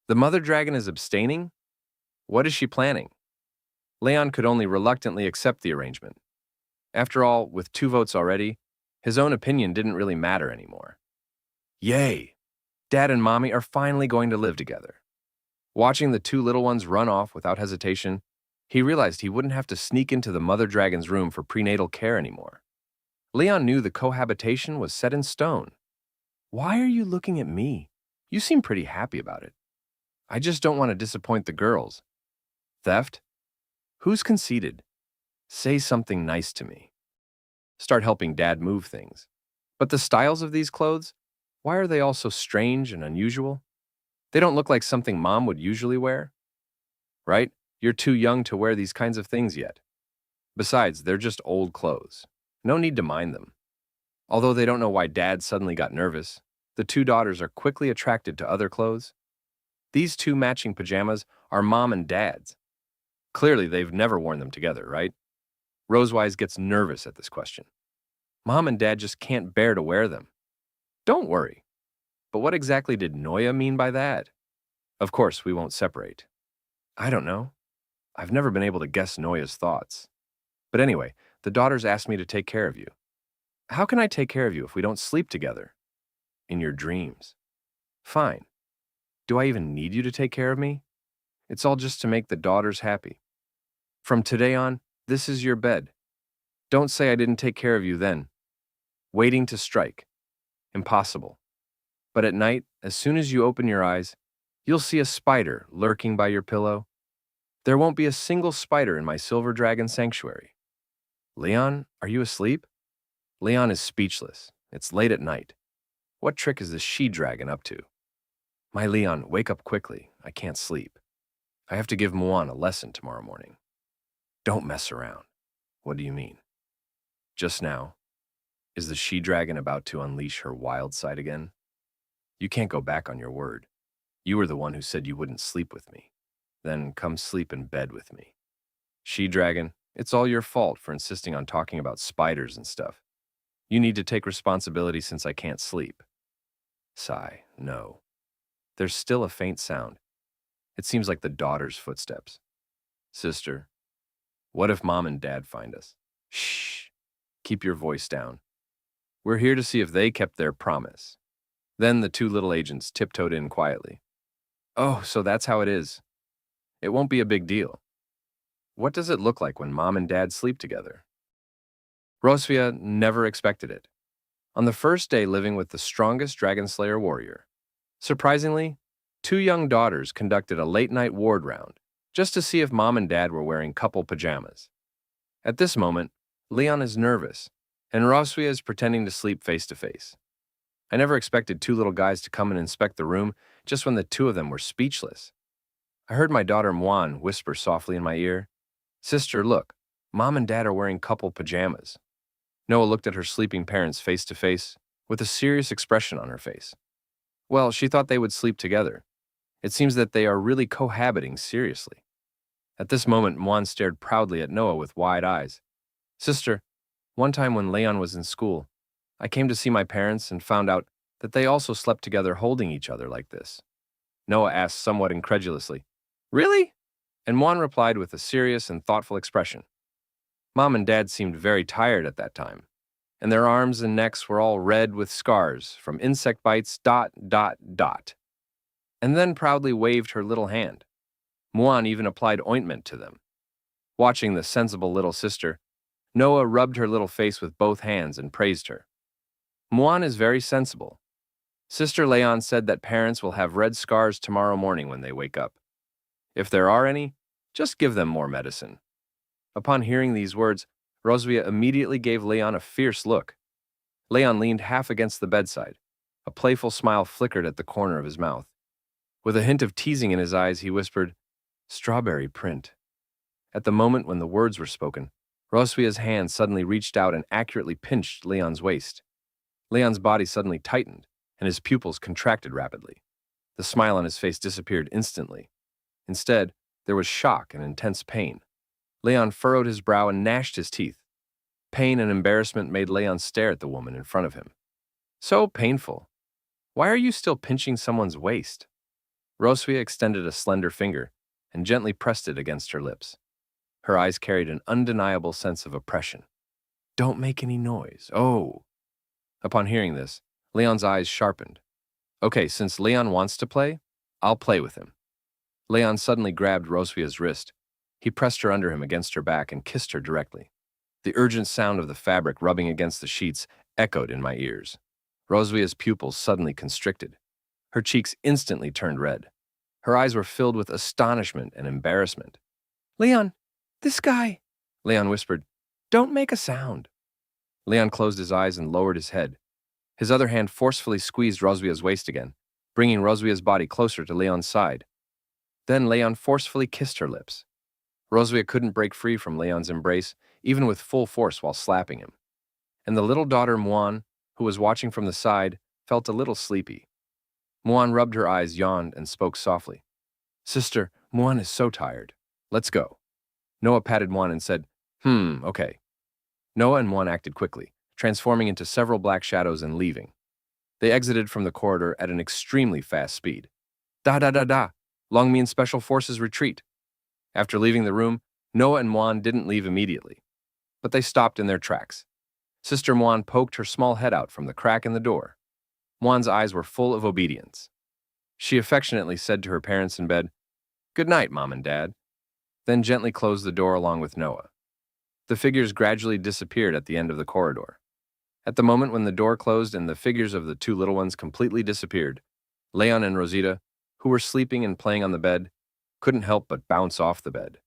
The mother dragon is abstaining? What is she planning? Leon could only reluctantly accept the arrangement. After all, with 2 votes already, his own opinion didn't really matter anymore. Yay! Dad and Mommy are finally going to live together. Watching the 2 little ones run off without hesitation, he realized he wouldn't have to sneak into the mother dragon's room for prenatal care anymore. Leon knew the cohabitation was set in stone. Why are you looking at me? You seem pretty happy about it. I just don't want to disappoint the girls. Theft? Who's conceited? Say something nice to me. Start helping Dad move things. But the styles of these clothes? Why are they all so strange and unusual? They don't look like something Mom would usually wear. right? You're too young to wear these kinds of things yet. Besides, they're just old clothes. No need to mind them. Although they don't know why Dad suddenly got nervous, the two daughters are quickly attracted to other clothes. These two matching pajamas are Mom and Dad's. Clearly, they've never worn them together, right? Rosewise gets nervous at this question. Mom and Dad just can't bear to wear them. Don't worry. But what exactly did Noya mean by that? Of course, we won't separate. I don't know. I've never been able to guess Noya's thoughts. But anyway, the daughters asked me to take care of you. How can I take care of you if we don't sleep together? In your dreams. Fine. Do I even need you to take care of me? It's all just to make the daughters happy. From today on, this is your bed. Don't say I didn't take care of you then. Waiting to strike. Impossible. But at night, as soon as you open your eyes, you'll see a spider lurking by your pillow. There won't be a single spider in my silver dragon sanctuary. Leon, are you asleep? Leon is speechless. It's late at night. What trick is this she-dragon up to? My Leon, wake up quickly. I can't sleep. I have to give Muan a lesson tomorrow morning. Don't mess around. What do you mean? Just now, is the she-dragon about to unleash her wild side again? You can't go back on your word. You were the one who said you wouldn't sleep with me. Then come sleep in bed with me. She-dragon, it's all your fault for insisting on talking about spiders and stuff. You need to take responsibility since I can't sleep. Sigh, no. There's still a faint sound. It seems like the daughter's footsteps. Sister, what if Mom and Dad find us? Shh. Keep your voice down. We're here to see if they kept their promise. Then the two little agents tiptoed in quietly. Oh, so that's how it is. It won't be a big deal. What does it look like when Mom and Dad sleep together? Rosvia never expected it. On the first day living with the strongest Dragon Slayer warrior, surprisingly, two young daughters conducted a late-night ward round just to see if Mom and Dad were wearing couple pajamas. At this moment, Leon is nervous, and Rosvia is pretending to sleep face-to-face. I never expected two little guys to come and inspect the room just when the two of them were speechless. I heard my daughter Muan whisper softly in my ear, Sister, look, Mom and Dad are wearing couple pajamas. Noah looked at her sleeping parents face-to-face with a serious expression on her face. Well, she thought they would sleep together. It seems that they are really cohabiting seriously. At this moment, Muan stared proudly at Noah with wide eyes. Sister, one time when Leon was in school, I came to see my parents and found out that they also slept together holding each other like this. Noah asked somewhat incredulously, Really? And Muan replied with a serious and thoughtful expression. Mom and Dad seemed very tired at that time, and their arms and necks were all red with scars from insect bites, ... And then proudly waved her little hand. Muan even applied ointment to them. Watching the sensible little sister, Noah rubbed her little face with both hands and praised her. Muan is very sensible. Sister Leon said that parents will have red scars tomorrow morning when they wake up. If there are any, just give them more medicine. Upon hearing these words, Rosvia immediately gave Leon a fierce look. Leon leaned half against the bedside. A playful smile flickered at the corner of his mouth. With a hint of teasing in his eyes, he whispered, Strawberry print. At the moment when the words were spoken, Rosvia's hand suddenly reached out and accurately pinched Leon's waist. Leon's body suddenly tightened, and his pupils contracted rapidly. The smile on his face disappeared instantly. Instead, there was shock and intense pain. Leon furrowed his brow and gnashed his teeth. Pain and embarrassment made Leon stare at the woman in front of him. So painful. Why are you still pinching someone's waist? Rosvia extended a slender finger and gently pressed it against her lips. Her eyes carried an undeniable sense of oppression. Don't make any noise. Oh. Upon hearing this, Leon's eyes sharpened. Okay, since Leon wants to play, I'll play with him. Leon suddenly grabbed Rosvia's wrist. He pressed her under him against her back and kissed her directly. The urgent sound of the fabric rubbing against the sheets echoed in my ears. Rosvia's pupils suddenly constricted. Her cheeks instantly turned red. Her eyes were filled with astonishment and embarrassment. Leon, this guy, Leon whispered, don't make a sound. Leon closed his eyes and lowered his head. His other hand forcefully squeezed Rosvia's waist again, bringing Rosvia's body closer to Leon's side. Then Leon forcefully kissed her lips. Rosvia couldn't break free from Leon's embrace, even with full force while slapping him. And the little daughter Muan, who was watching from the side, felt a little sleepy. Muan rubbed her eyes, yawned, and spoke softly. Sister, Muan is so tired. Let's go. Noah patted Muan and said, okay. Noah and Muan acted quickly, transforming into several black shadows and leaving. They exited from the corridor at an extremely fast speed. Da da da da! Longmian Special Forces retreat! After leaving the room, Noah and Muan didn't leave immediately, but they stopped in their tracks. Sister Muan poked her small head out from the crack in the door. Muan's eyes were full of obedience. She affectionately said to her parents in bed, "Good night, Mom and Dad," then gently closed the door along with Noah. The figures gradually disappeared at the end of the corridor. At the moment when the door closed and the figures of the two little ones completely disappeared, Leon and Rosita, who were sleeping and playing on the bed, couldn't help but bounce off the bed.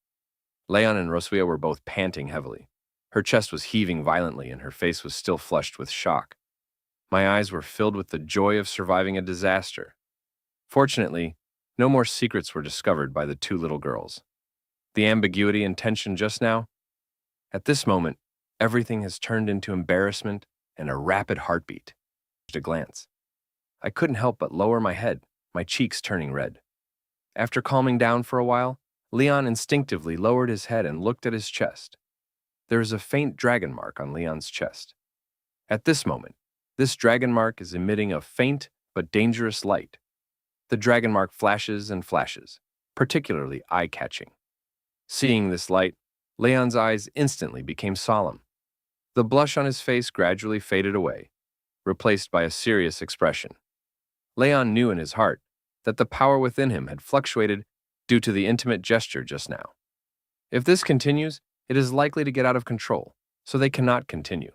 Leon and Rosvia were both panting heavily. Her chest was heaving violently and her face was still flushed with shock. My eyes were filled with the joy of surviving a disaster. Fortunately, no more secrets were discovered by the two little girls. The ambiguity and tension just now? At this moment, everything has turned into embarrassment and a rapid heartbeat. At a glance, I couldn't help but lower my head, my cheeks turning red. After calming down for a while, Leon instinctively lowered his head and looked at his chest. There is a faint dragon mark on Leon's chest. At this moment, this dragon mark is emitting a faint but dangerous light. The dragon mark flashes and flashes, particularly eye-catching. Seeing this light, Leon's eyes instantly became solemn. The blush on his face gradually faded away, replaced by a serious expression. Leon knew in his heart that the power within him had fluctuated due to the intimate gesture just now. If this continues, it is likely to get out of control, so they cannot continue.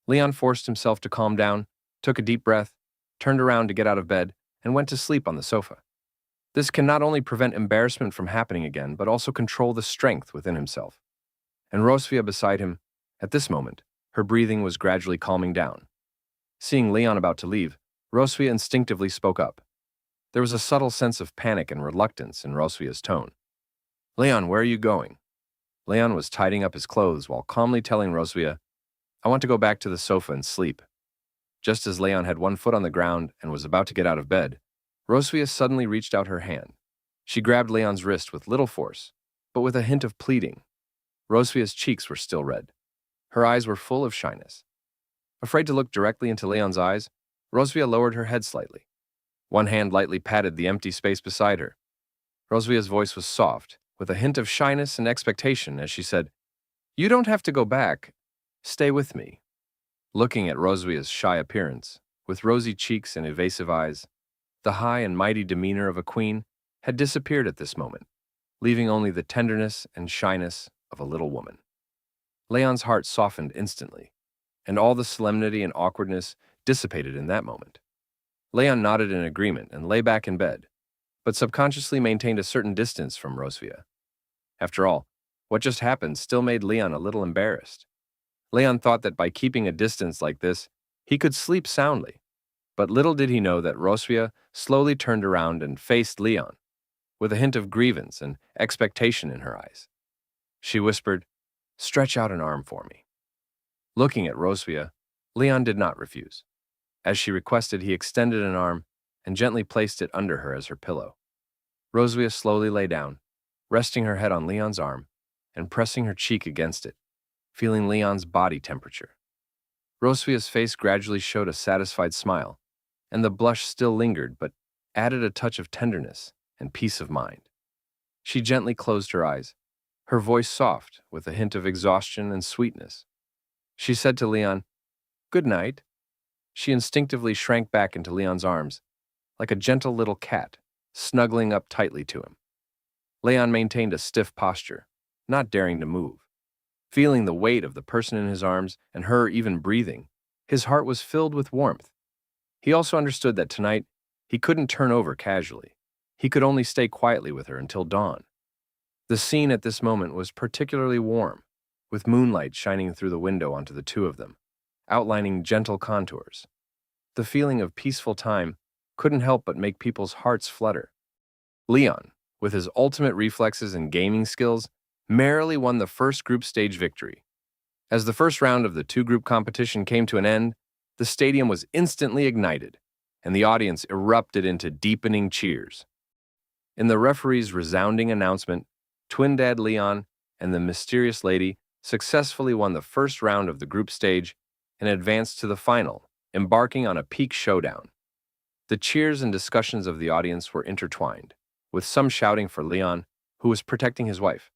Leon forced himself to calm down, took a deep breath, turned around to get out of bed, and went to sleep on the sofa. This can not only prevent embarrassment from happening again, but also control the strength within himself. And Rosvia beside him, at this moment, her breathing was gradually calming down. Seeing Leon about to leave, Rosvia instinctively spoke up. There was a subtle sense of panic and reluctance in Rosvia's tone. "Leon, where are you going?" Leon was tidying up his clothes while calmly telling Rosvia, "I want to go back to the sofa and sleep." Just as Leon had one foot on the ground and was about to get out of bed, Rosvia suddenly reached out her hand. She grabbed Leon's wrist with little force, but with a hint of pleading. Rosvia's cheeks were still red. Her eyes were full of shyness. Afraid to look directly into Leon's eyes, Rosvia lowered her head slightly. One hand lightly patted the empty space beside her. Rosvia's voice was soft, with a hint of shyness and expectation as she said, "You don't have to go back. Stay with me." Looking at Rosvia's shy appearance, with rosy cheeks and evasive eyes, the high and mighty demeanor of a queen had disappeared at this moment, leaving only the tenderness and shyness of a little woman. Leon's heart softened instantly, and all the solemnity and awkwardness dissipated in that moment. Leon nodded in agreement and lay back in bed, but subconsciously maintained a certain distance from Rosvia. After all, what just happened still made Leon a little embarrassed. Leon thought that by keeping a distance like this, he could sleep soundly, but little did he know that Rosvia slowly turned around and faced Leon, with a hint of grievance and expectation in her eyes. She whispered, "Stretch out an arm for me." Looking at Rosvia, Leon did not refuse. As she requested, he extended an arm and gently placed it under her as her pillow. Rosvia slowly lay down, resting her head on Leon's arm and pressing her cheek against it, feeling Leon's body temperature. Rosvia's face gradually showed a satisfied smile, and the blush still lingered but added a touch of tenderness and peace of mind. She gently closed her eyes, her voice soft with a hint of exhaustion and sweetness. She said to Leon, "Good night." She instinctively shrank back into Leon's arms, like a gentle little cat, snuggling up tightly to him. Leon maintained a stiff posture, not daring to move. Feeling the weight of the person in his arms and her even breathing, his heart was filled with warmth. He also understood that tonight he couldn't turn over casually. He could only stay quietly with her until dawn. The scene at this moment was particularly warm, with moonlight shining through the window onto the two of them, outlining gentle contours. The feeling of peaceful time couldn't help but make people's hearts flutter. Leon, with his ultimate reflexes and gaming skills, merrily won the first group stage victory. As the first round of the two-group competition came to an end, the stadium was instantly ignited, and the audience erupted into deepening cheers. In the referee's resounding announcement, Twin Dad Leon and the mysterious lady successfully won the first round of the group stage and advanced to the final, embarking on a peak showdown. The cheers and discussions of the audience were intertwined, with some shouting for Leon, who was protecting his wife.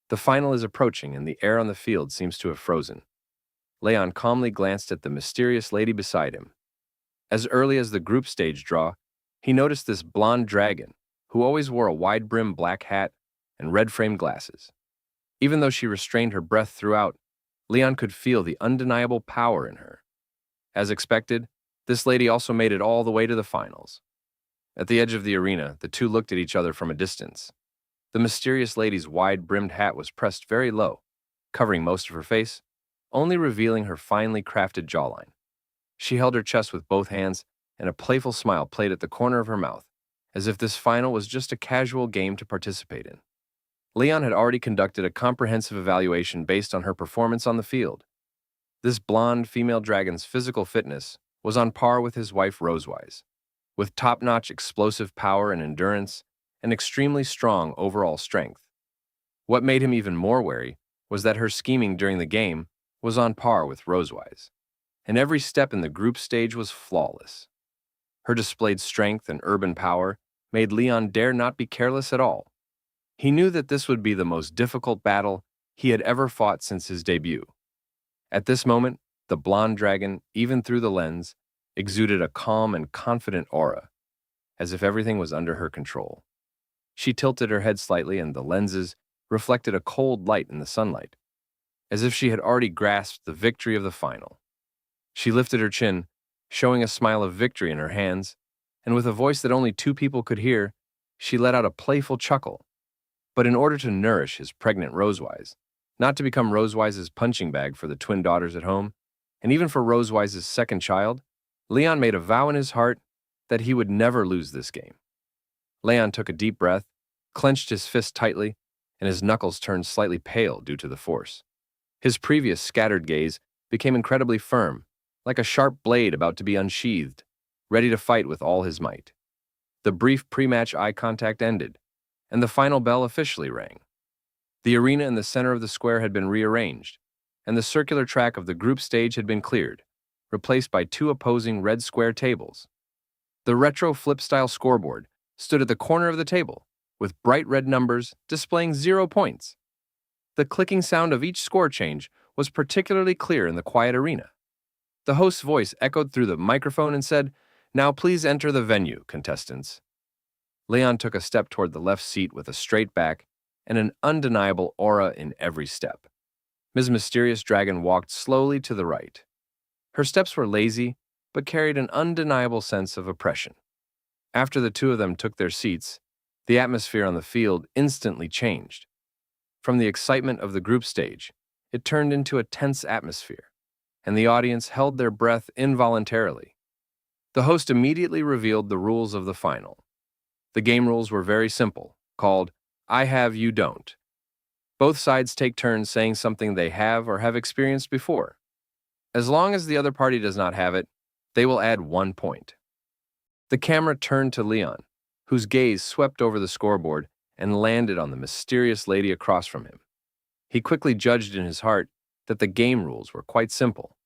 The final is approaching, and the air on the field seems to have frozen. Leon calmly glanced at the mysterious lady beside him. As early as the group stage draw, he noticed this blonde dragon, who always wore a wide-brimmed black hat and red-framed glasses. Even though she restrained her breath throughout, Leon could feel the undeniable power in her. As expected, this lady also made it all the way to the finals. At the edge of the arena, the two looked at each other from a distance. The mysterious lady's wide-brimmed hat was pressed very low, covering most of her face, only revealing her finely crafted jawline. She held her chest with both hands, and a playful smile played at the corner of her mouth, as if this final was just a casual game to participate in. Leon had already conducted a comprehensive evaluation based on her performance on the field. This blonde female dragon's physical fitness was on par with his wife Rosewise, with top-notch explosive power and endurance, and extremely strong overall strength. What made him even more wary was that her scheming during the game was on par with Rosewise, and every step in the group stage was flawless. Her displayed strength and urban power made Leon dare not be careless at all. He knew that this would be the most difficult battle he had ever fought since his debut. At this moment, the blonde dragon, even through the lens, exuded a calm and confident aura, as if everything was under her control. She tilted her head slightly, and the lenses reflected a cold light in the sunlight, as if she had already grasped the victory of the final. She lifted her chin, showing a smile of victory in her hands, and with a voice that only two people could hear, she let out a playful chuckle. But in order to nourish his pregnant Rosewise, not to become Rosewise's punching bag for the twin daughters at home, and even for Rosewise's second child, Leon made a vow in his heart that he would never lose this game. Leon took a deep breath, clenched his fist tightly, and his knuckles turned slightly pale due to the force. His previous scattered gaze became incredibly firm, like a sharp blade about to be unsheathed, ready to fight with all his might. The brief pre-match eye contact ended, and the final bell officially rang. The arena in the center of the square had been rearranged, and the circular track of the group stage had been cleared, replaced by two opposing red square tables. The retro flip-style scoreboard stood at the corner of the table, with bright red numbers displaying 0 points. The clicking sound of each score change was particularly clear in the quiet arena. The host's voice echoed through the microphone and said, "Now please enter the venue, contestants." Leon took a step toward the left seat with a straight back and an undeniable aura in every step. Ms. Mysterious Dragon walked slowly to the right. Her steps were lazy, but carried an undeniable sense of oppression. After the two of them took their seats, the atmosphere on the field instantly changed. From the excitement of the group stage, it turned into a tense atmosphere, and the audience held their breath involuntarily. The host immediately revealed the rules of the final. The game rules were very simple, called I Have, You Don't. Both sides take turns saying something they have or have experienced before. As long as the other party does not have it, they will add 1 point. The camera turned to Leon, whose gaze swept over the scoreboard and landed on the mysterious lady across from him. He quickly judged in his heart that the game rules were quite simple.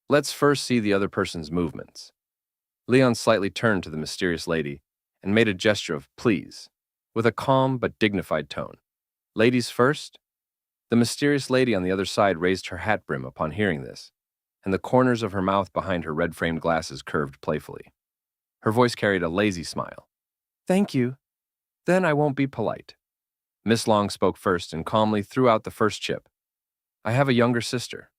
Let's first see the other person's movements. Leon slightly turned to the mysterious lady and made a gesture of please, with a calm but dignified tone. Ladies first? The mysterious lady on the other side raised her hat brim upon hearing this, and the corners of her mouth behind her red-framed glasses curved playfully. Her voice carried a lazy smile. Thank you. Then I won't be polite. Miss Long spoke first and calmly threw out the first chip. I have a younger sister.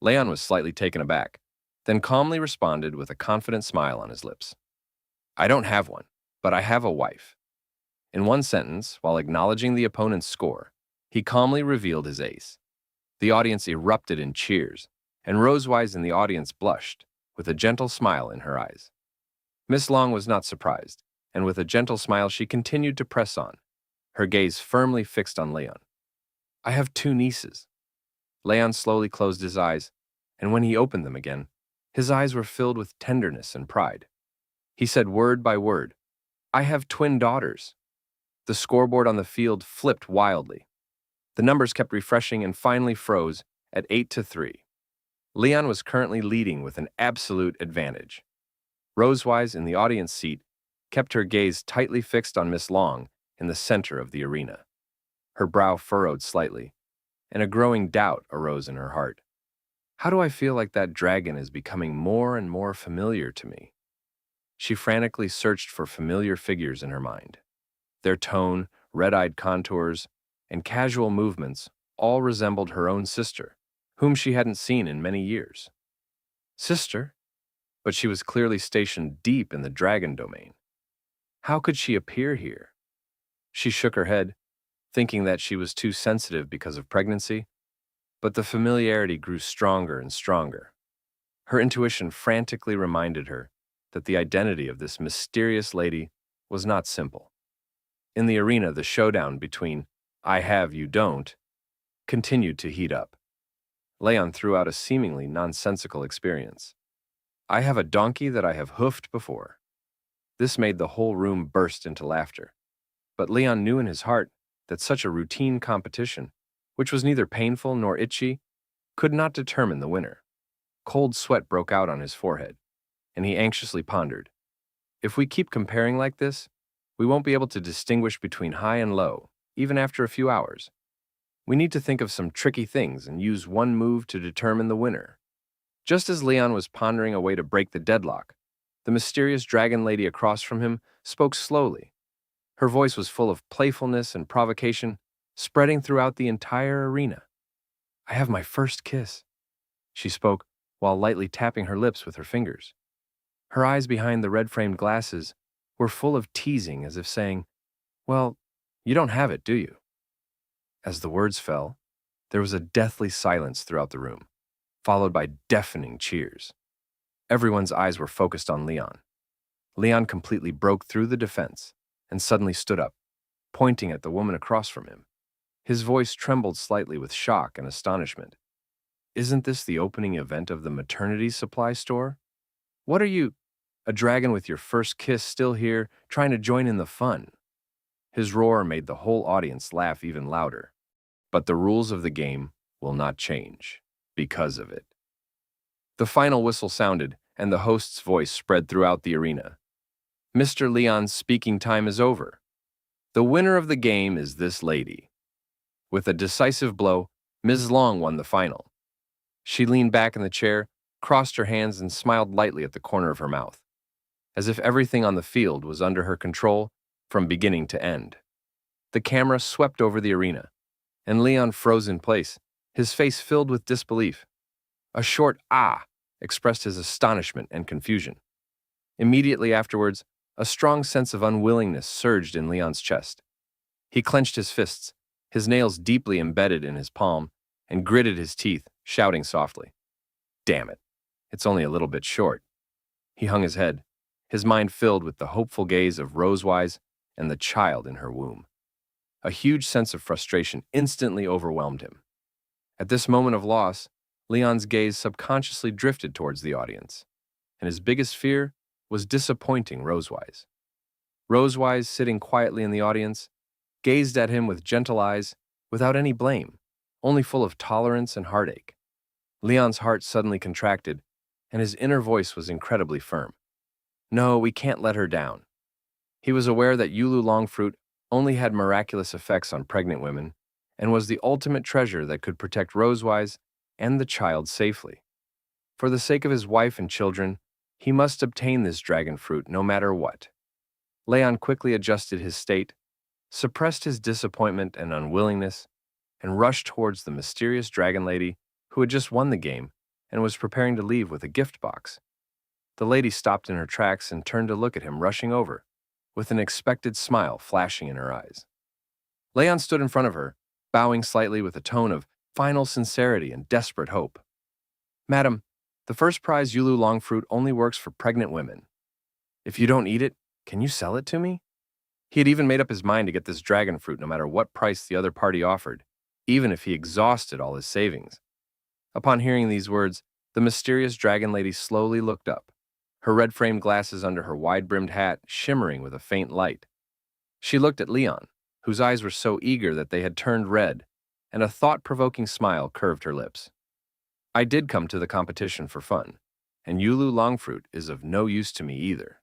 Leon was slightly taken aback, then calmly responded with a confident smile on his lips. I don't have one, but I have a wife. In one sentence, while acknowledging the opponent's score, he calmly revealed his ace. The audience erupted in cheers, and Rosewise in the audience blushed, with a gentle smile in her eyes. Miss Long was not surprised, and with a gentle smile she continued to press on. her gaze firmly fixed on Leon. I have two nieces. Leon slowly closed his eyes, and when he opened them again, his eyes were filled with tenderness and pride. He said word by word, I have twin daughters. The scoreboard on the field flipped wildly. The numbers kept refreshing and finally froze at 8-3. Leon was currently leading with an absolute advantage. Rosewise, in the audience seat, kept her gaze tightly fixed on Miss Long in the center of the arena. Her brow furrowed slightly, and a growing doubt arose in her heart. How do I feel like that dragon is becoming more and more familiar to me? She frantically searched for familiar figures in her mind. Their tone, red-eyed contours, and casual movements all resembled her own sister, whom she hadn't seen in many years. Sister? But she was clearly stationed deep in the dragon domain. How could she appear here? She shook her head, thinking that she was too sensitive because of pregnancy, but the familiarity grew stronger and stronger. Her intuition frantically reminded her that the identity of this mysterious lady was not simple. In the arena, the showdown between I have, you don't continued to heat up. Leon threw out a seemingly nonsensical experience. I have a donkey that I have hoofed before. This made the whole room burst into laughter. But Leon knew in his heart that such a routine competition, which was neither painful nor itchy, could not determine the winner. Cold sweat broke out on his forehead, and he anxiously pondered. If we keep comparing like this, we won't be able to distinguish between high and low, even after a few hours. We need to think of some tricky things and use one move to determine the winner. Just as Leon was pondering a way to break the deadlock, the mysterious dragon lady across from him spoke slowly. Her voice was full of playfulness and provocation, spreading throughout the entire arena. I have my first kiss, she spoke while lightly tapping her lips with her fingers. Her eyes behind the red-framed glasses were full of teasing, as if saying, well, you don't have it, do you? As the words fell, there was a deathly silence throughout the room, followed by deafening cheers. Everyone's eyes were focused on Leon. Leon completely broke through the defense and suddenly stood up, pointing at the woman across from him. His voice trembled slightly with shock and astonishment. Isn't this the opening event of the maternity supply store? What are you, a dragon with your first kiss still here, trying to join in the fun? His roar made the whole audience laugh even louder. But the rules of the game will not change because of it. The final whistle sounded, and the host's voice spread throughout the arena. Mr. Leon's speaking time is over. The winner of the game is this lady. With a decisive blow, Ms. Long won the final. She leaned back in the chair, crossed her hands, and smiled lightly at the corner of her mouth, as if everything on the field was under her control from beginning to end. The camera swept over the arena, and Leon froze in place, his face filled with disbelief. A short "ah" expressed his astonishment and confusion. Immediately afterwards, a strong sense of unwillingness surged in Leon's chest. He clenched his fists, his nails deeply embedded in his palm, and gritted his teeth, shouting softly, Damn it, it's only a little bit short. He hung his head, his mind filled with the hopeful gaze of Rosewise and the child in her womb. A huge sense of frustration instantly overwhelmed him. At this moment of loss, Leon's gaze subconsciously drifted towards the audience, and his biggest fear was disappointing Rosewise. Rosewise, sitting quietly in the audience, gazed at him with gentle eyes, without any blame, only full of tolerance and heartache. Leon's heart suddenly contracted, and his inner voice was incredibly firm. No, we can't let her down. He was aware that Yulu Longfruit only had miraculous effects on pregnant women, and was the ultimate treasure that could protect Rosewise and the child safely. For the sake of his wife and children, he must obtain this dragon fruit no matter what. Leon quickly adjusted his state, suppressed his disappointment and unwillingness, and rushed towards the mysterious dragon lady who had just won the game and was preparing to leave with a gift box. The lady stopped in her tracks and turned to look at him rushing over, with an expected smile flashing in her eyes. Leon stood in front of her, bowing slightly with a tone of final sincerity and desperate hope. Madam, the first prize Yulu Longfruit only works for pregnant women. If you don't eat it, can you sell it to me? He had even made up his mind to get this dragon fruit no matter what price the other party offered, even if he exhausted all his savings. Upon hearing these words, the mysterious dragon lady slowly looked up, her red-framed glasses under her wide-brimmed hat shimmering with a faint light. She looked at Leon, whose eyes were so eager that they had turned red, and a thought-provoking smile curved her lips. I did come to the competition for fun, and Yulu Longfruit is of no use to me either.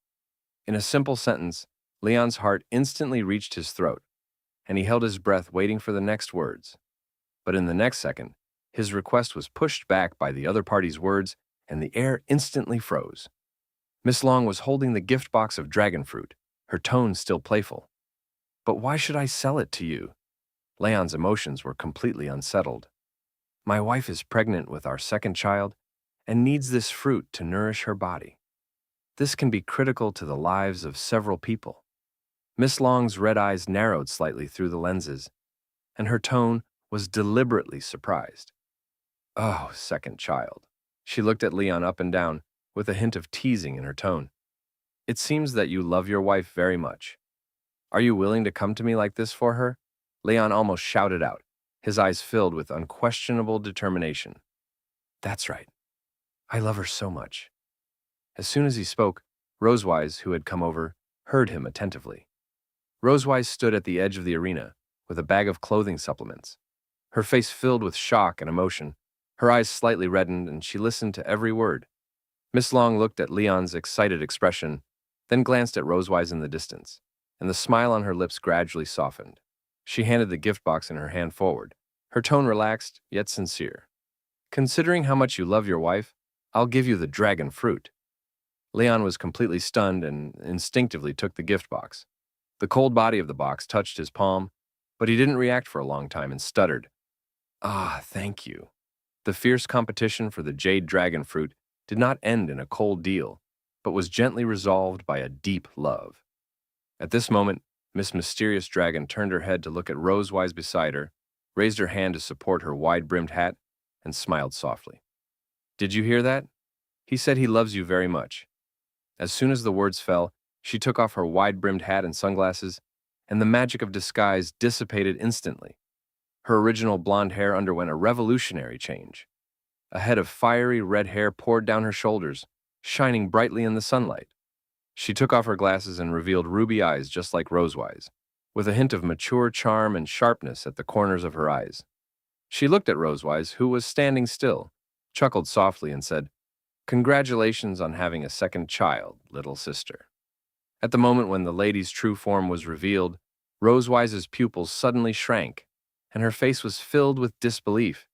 In a simple sentence, Leon's heart instantly reached his throat, and he held his breath waiting for the next words. But in the next second, his request was pushed back by the other party's words, and the air instantly froze. Miss Long was holding the gift box of dragon fruit, her tone still playful. But why should I sell it to you? Leon's emotions were completely unsettled. My wife is pregnant with our second child and needs this fruit to nourish her body. This can be critical to the lives of several people. Miss Long's red eyes narrowed slightly through the lenses, and her tone was deliberately surprised. Oh, second child. She looked at Leon up and down, with a hint of teasing in her tone. It seems that you love your wife very much. Are you willing to come to me like this for her? Leon almost shouted out, his eyes filled with unquestionable determination. That's right. I love her so much. As soon as he spoke, Rosewise, who had come over, heard him attentively. Rosewise stood at the edge of the arena, with a bag of clothing supplements. Her face filled with shock and emotion, her eyes slightly reddened, and she listened to every word. Miss Long looked at Leon's excited expression, then glanced at Rosewise in the distance, and the smile on her lips gradually softened. She handed the gift box in her hand forward, her tone relaxed, yet sincere. Considering how much you love your wife, I'll give you the dragon fruit. Leon was completely stunned and instinctively took the gift box. The cold body of the box touched his palm, but he didn't react for a long time and stuttered. Ah, thank you. The fierce competition for the jade dragon fruit did not end in a cold deal, but was gently resolved by a deep love. At this moment, Miss Mysterious Dragon turned her head to look at Rosewise beside her, raised her hand to support her wide-brimmed hat, and smiled softly. Did you hear that? He said he loves you very much. As soon as the words fell, she took off her wide-brimmed hat and sunglasses, and the magic of disguise dissipated instantly. Her original blonde hair underwent a revolutionary change. A head of fiery red hair poured down her shoulders, shining brightly in the sunlight. She took off her glasses and revealed ruby eyes just like Rosewise, with a hint of mature charm and sharpness at the corners of her eyes. She looked at Rosewise, who was standing still, chuckled softly, and said, Congratulations on having a second child, little sister. At the moment when the lady's true form was revealed, Rosewise's pupils suddenly shrank, and her face was filled with disbelief.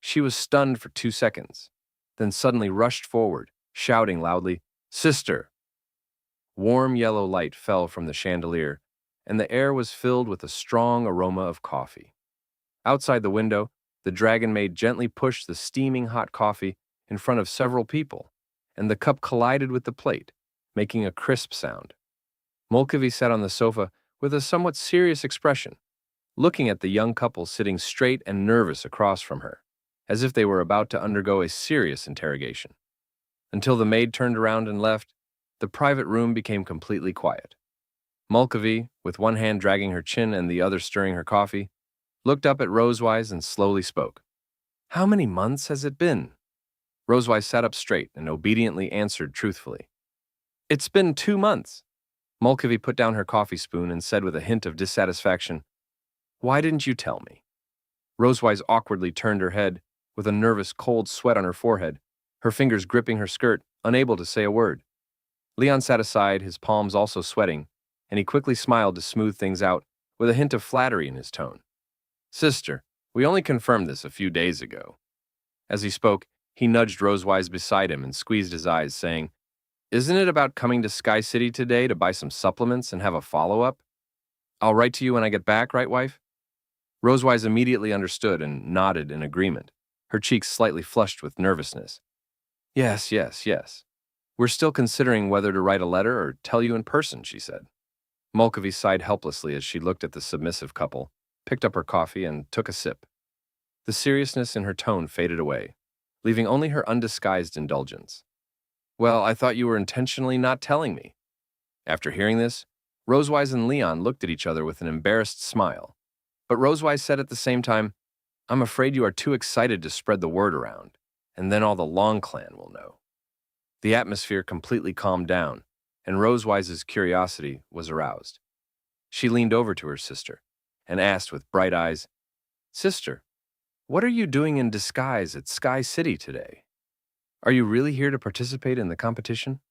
She was stunned for 2 seconds, then suddenly rushed forward, shouting loudly, Sister! Warm yellow light fell from the chandelier, and the air was filled with a strong aroma of coffee. Outside the window, the dragon maid gently pushed the steaming hot coffee in front of several people, and the cup collided with the plate, making a crisp sound. Molkavi sat on the sofa with a somewhat serious expression, looking at the young couple sitting straight and nervous across from her, as if they were about to undergo a serious interrogation. Until the maid turned around and left, the private room became completely quiet. Molkavi, with one hand dragging her chin and the other stirring her coffee, looked up at Rosewise and slowly spoke. How many months has it been? Rosewise sat up straight and obediently answered truthfully. It's been 2 months. Molkavi put down her coffee spoon and said with a hint of dissatisfaction, Why didn't you tell me? Rosewise awkwardly turned her head, with a nervous cold sweat on her forehead, her fingers gripping her skirt, unable to say a word. Leon sat aside, his palms also sweating, and he quickly smiled to smooth things out, with a hint of flattery in his tone. Sister, we only confirmed this a few days ago. As he spoke, he nudged Rosewise beside him and squeezed his eyes, saying, Isn't it about coming to Sky City today to buy some supplements and have a follow-up? I'll write to you when I get back, right, wife? Rosewise immediately understood and nodded in agreement, her cheeks slightly flushed with nervousness. Yes. We're still considering whether to write a letter or tell you in person, she said. Molkavi sighed helplessly as she looked at the submissive couple, picked up her coffee, and took a sip. The seriousness in her tone faded away, leaving only her undisguised indulgence. Well, I thought you were intentionally not telling me. After hearing this, Rosewise and Leon looked at each other with an embarrassed smile, but Rosewise said at the same time, "I'm afraid you are too excited to spread the word around, and then all the Long Clan will know." The atmosphere completely calmed down, and Rosewise's curiosity was aroused. She leaned over to her sister and asked with bright eyes, "Sister, what are you doing in disguise at Sky City today? Are you really here to participate in the competition?"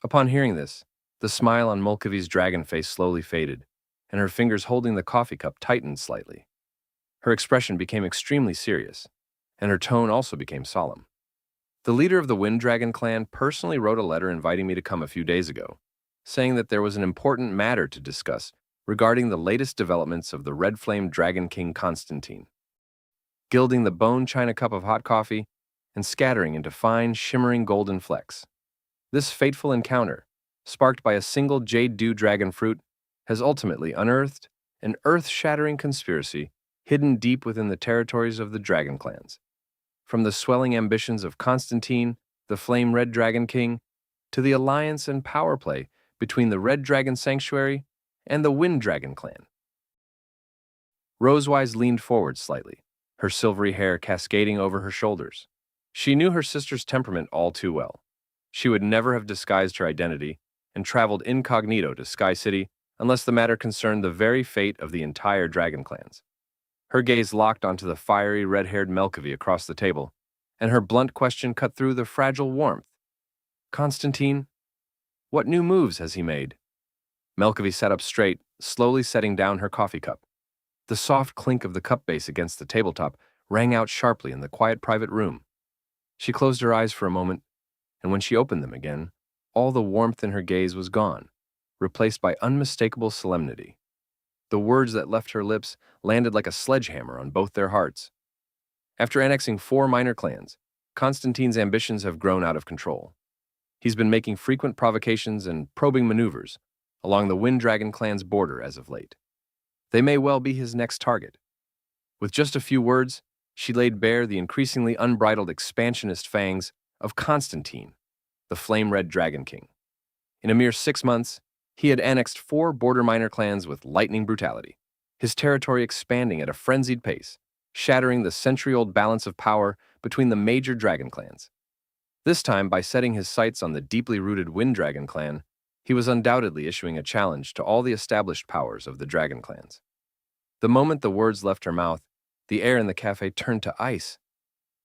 Upon hearing this, the smile on Mulcahy's dragon face slowly faded, and her fingers holding the coffee cup tightened slightly. Her expression became extremely serious, and her tone also became solemn. "The leader of the Wind Dragon clan personally wrote a letter inviting me to come a few days ago, saying that there was an important matter to discuss regarding the latest developments of the Red Flame Dragon King Constantine. Gilding the bone china cup of hot coffee and scattering into fine, shimmering golden flecks. This fateful encounter, sparked by a single jade dew dragon fruit, has ultimately unearthed an earth-shattering conspiracy hidden deep within the territories of the dragon clans. From the swelling ambitions of Constantine, the Flame Red Dragon King, to the alliance and power play between the Red Dragon Sanctuary and the Wind Dragon clan." Rosewise leaned forward slightly, her silvery hair cascading over her shoulders. She knew her sister's temperament all too well. She would never have disguised her identity and traveled incognito to Sky City unless the matter concerned the very fate of the entire dragon clans. Her gaze locked onto the fiery, red-haired Melkavy across the table, and her blunt question cut through the fragile warmth. "Constantine, what new moves has he made?" Melkavy sat up straight, slowly setting down her coffee cup. The soft clink of the cup base against the tabletop rang out sharply in the quiet private room. She closed her eyes for a moment, and when she opened them again, all the warmth in her gaze was gone, replaced by unmistakable solemnity. The words that left her lips landed like a sledgehammer on both their hearts. After annexing 4 minor clans, Constantine's ambitions have grown out of control. He's been making frequent provocations and probing maneuvers along the Wind Dragon clan's border as of late. They may well be his next target. With just a few words, she laid bare the increasingly unbridled expansionist fangs of Constantine, the Flame Red Dragon King. In a mere 6 months, he had annexed 4 border minor clans with lightning brutality, his territory expanding at a frenzied pace, shattering the century-old balance of power between the major dragon clans. This time, by setting his sights on the deeply rooted Wind Dragon clan, he was undoubtedly issuing a challenge to all the established powers of the dragon clans. The moment the words left her mouth, the air in the cafe turned to ice.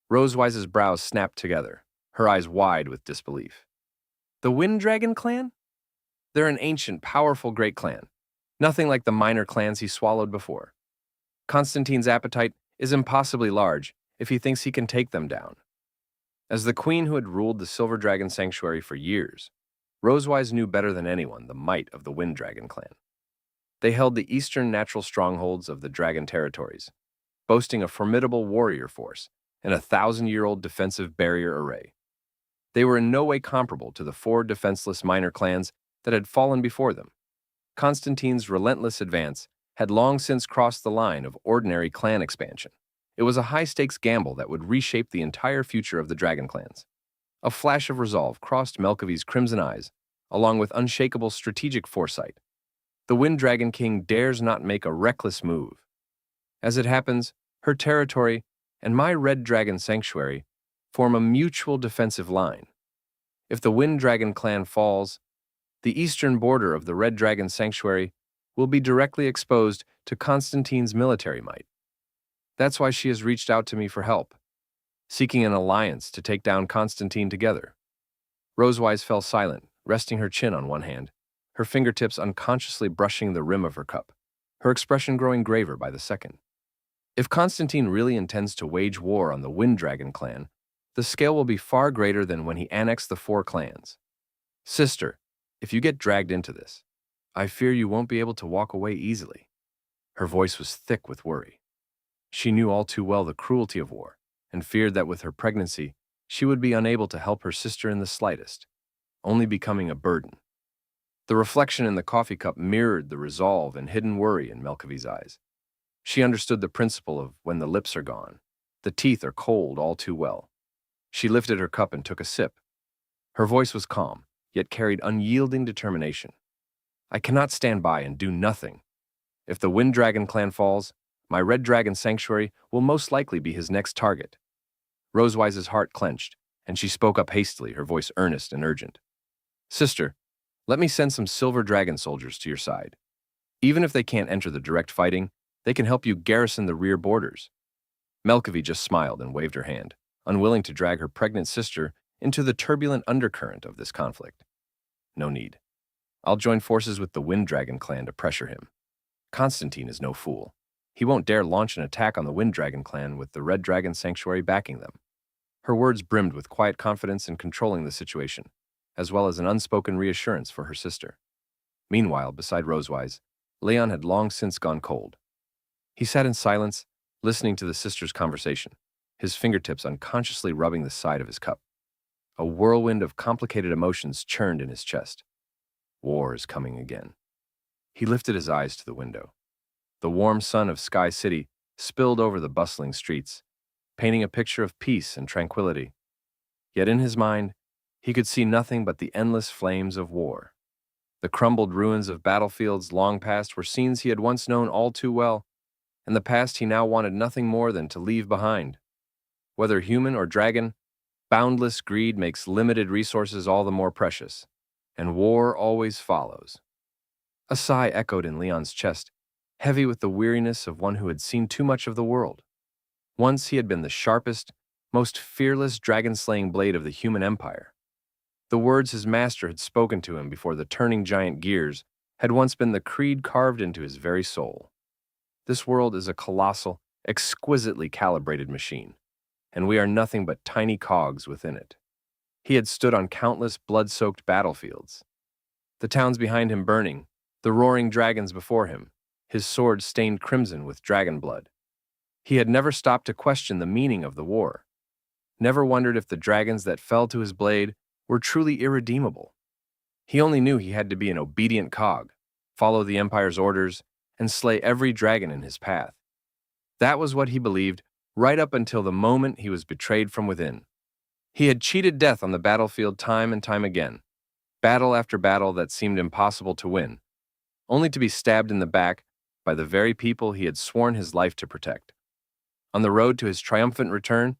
Rosewise's brows snapped together, her eyes wide with disbelief. "The Wind Dragon clan? They're an ancient, powerful great clan, nothing like the minor clans he swallowed before. Constantine's appetite is impossibly large if he thinks he can take them down." As the queen who had ruled the Silver Dragon Sanctuary for years, Rosewise knew better than anyone the might of the Wind Dragon clan. They held the eastern natural strongholds of the dragon territories, boasting a formidable warrior force and a 1,000-year-old defensive barrier array. They were in no way comparable to the 4 defenseless minor clans that had fallen before them. Constantine's relentless advance had long since crossed the line of ordinary clan expansion. It was a high-stakes gamble that would reshape the entire future of the dragon clans. A flash of resolve crossed Melkavy's crimson eyes, along with unshakable strategic foresight. The Wind Dragon King dares not make a reckless move. As it happens, her territory and my Red Dragon Sanctuary form a mutual defensive line. If the Wind Dragon clan falls, the eastern border of the Red Dragon Sanctuary will be directly exposed to Constantine's military might. That's why she has reached out to me for help, seeking an alliance to take down Constantine together. Rosewise fell silent, resting her chin on one hand, her fingertips unconsciously brushing the rim of her cup, her expression growing graver by the second. If Constantine really intends to wage war on the Wind Dragon clan, the scale will be far greater than when he annexed the 4 clans. Sister, if you get dragged into this, I fear you won't be able to walk away easily. Her voice was thick with worry. She knew all too well the cruelty of war, and feared that with her pregnancy, she would be unable to help her sister in the slightest, only becoming a burden. The reflection in the coffee cup mirrored the resolve and hidden worry in Melkavy's eyes. She understood the principle of when the lips are gone, the teeth are cold all too well. She lifted her cup and took a sip. Her voice was calm, yet carried unyielding determination. I cannot stand by and do nothing. If the Wind Dragon clan falls, my Red Dragon sanctuary will most likely be his next target. Rosewise's heart clenched, and she spoke up hastily, her voice earnest and urgent. Sister, let me send some Silver Dragon soldiers to your side. Even if they can't enter the direct fighting, they can help you garrison the rear borders. Melkavi just smiled and waved her hand, unwilling to drag her pregnant sister into the turbulent undercurrent of this conflict. No need. I'll join forces with the Wind Dragon clan to pressure him. Constantine is no fool. He won't dare launch an attack on the Wind Dragon clan with the Red Dragon Sanctuary backing them. Her words brimmed with quiet confidence in controlling the situation, as well as an unspoken reassurance for her sister. Meanwhile, beside Rosewise, Leon had long since gone cold. He sat in silence, listening to the sisters' conversation, his fingertips unconsciously rubbing the side of his cup. A whirlwind of complicated emotions churned in his chest. War is coming again. He lifted his eyes to the window. The warm sun of Sky City spilled over the bustling streets, painting a picture of peace and tranquility. Yet in his mind, he could see nothing but the endless flames of war. The crumbled ruins of battlefields long past were scenes he had once known all too well, and the past he now wanted nothing more than to leave behind. Whether human or dragon, boundless greed makes limited resources all the more precious, and war always follows. A sigh echoed in Leon's chest, heavy with the weariness of one who had seen too much of the world. Once he had been the sharpest, most fearless dragon-slaying blade of the human empire. The words his master had spoken to him before the turning giant gears had once been the creed carved into his very soul. This world is a colossal, exquisitely calibrated machine, and we are nothing but tiny cogs within it. He had stood on countless blood-soaked battlefields. The towns behind him burning, the roaring dragons before him, his sword stained crimson with dragon blood. He had never stopped to question the meaning of the war, never wondered if the dragons that fell to his blade were truly irredeemable. He only knew he had to be an obedient cog, follow the Empire's orders, and slay every dragon in his path. That was what he believed right up until the moment he was betrayed from within. He had cheated death on the battlefield time and time again, battle after battle that seemed impossible to win, only to be stabbed in the back by the very people he had sworn his life to protect. On the road to his triumphant return,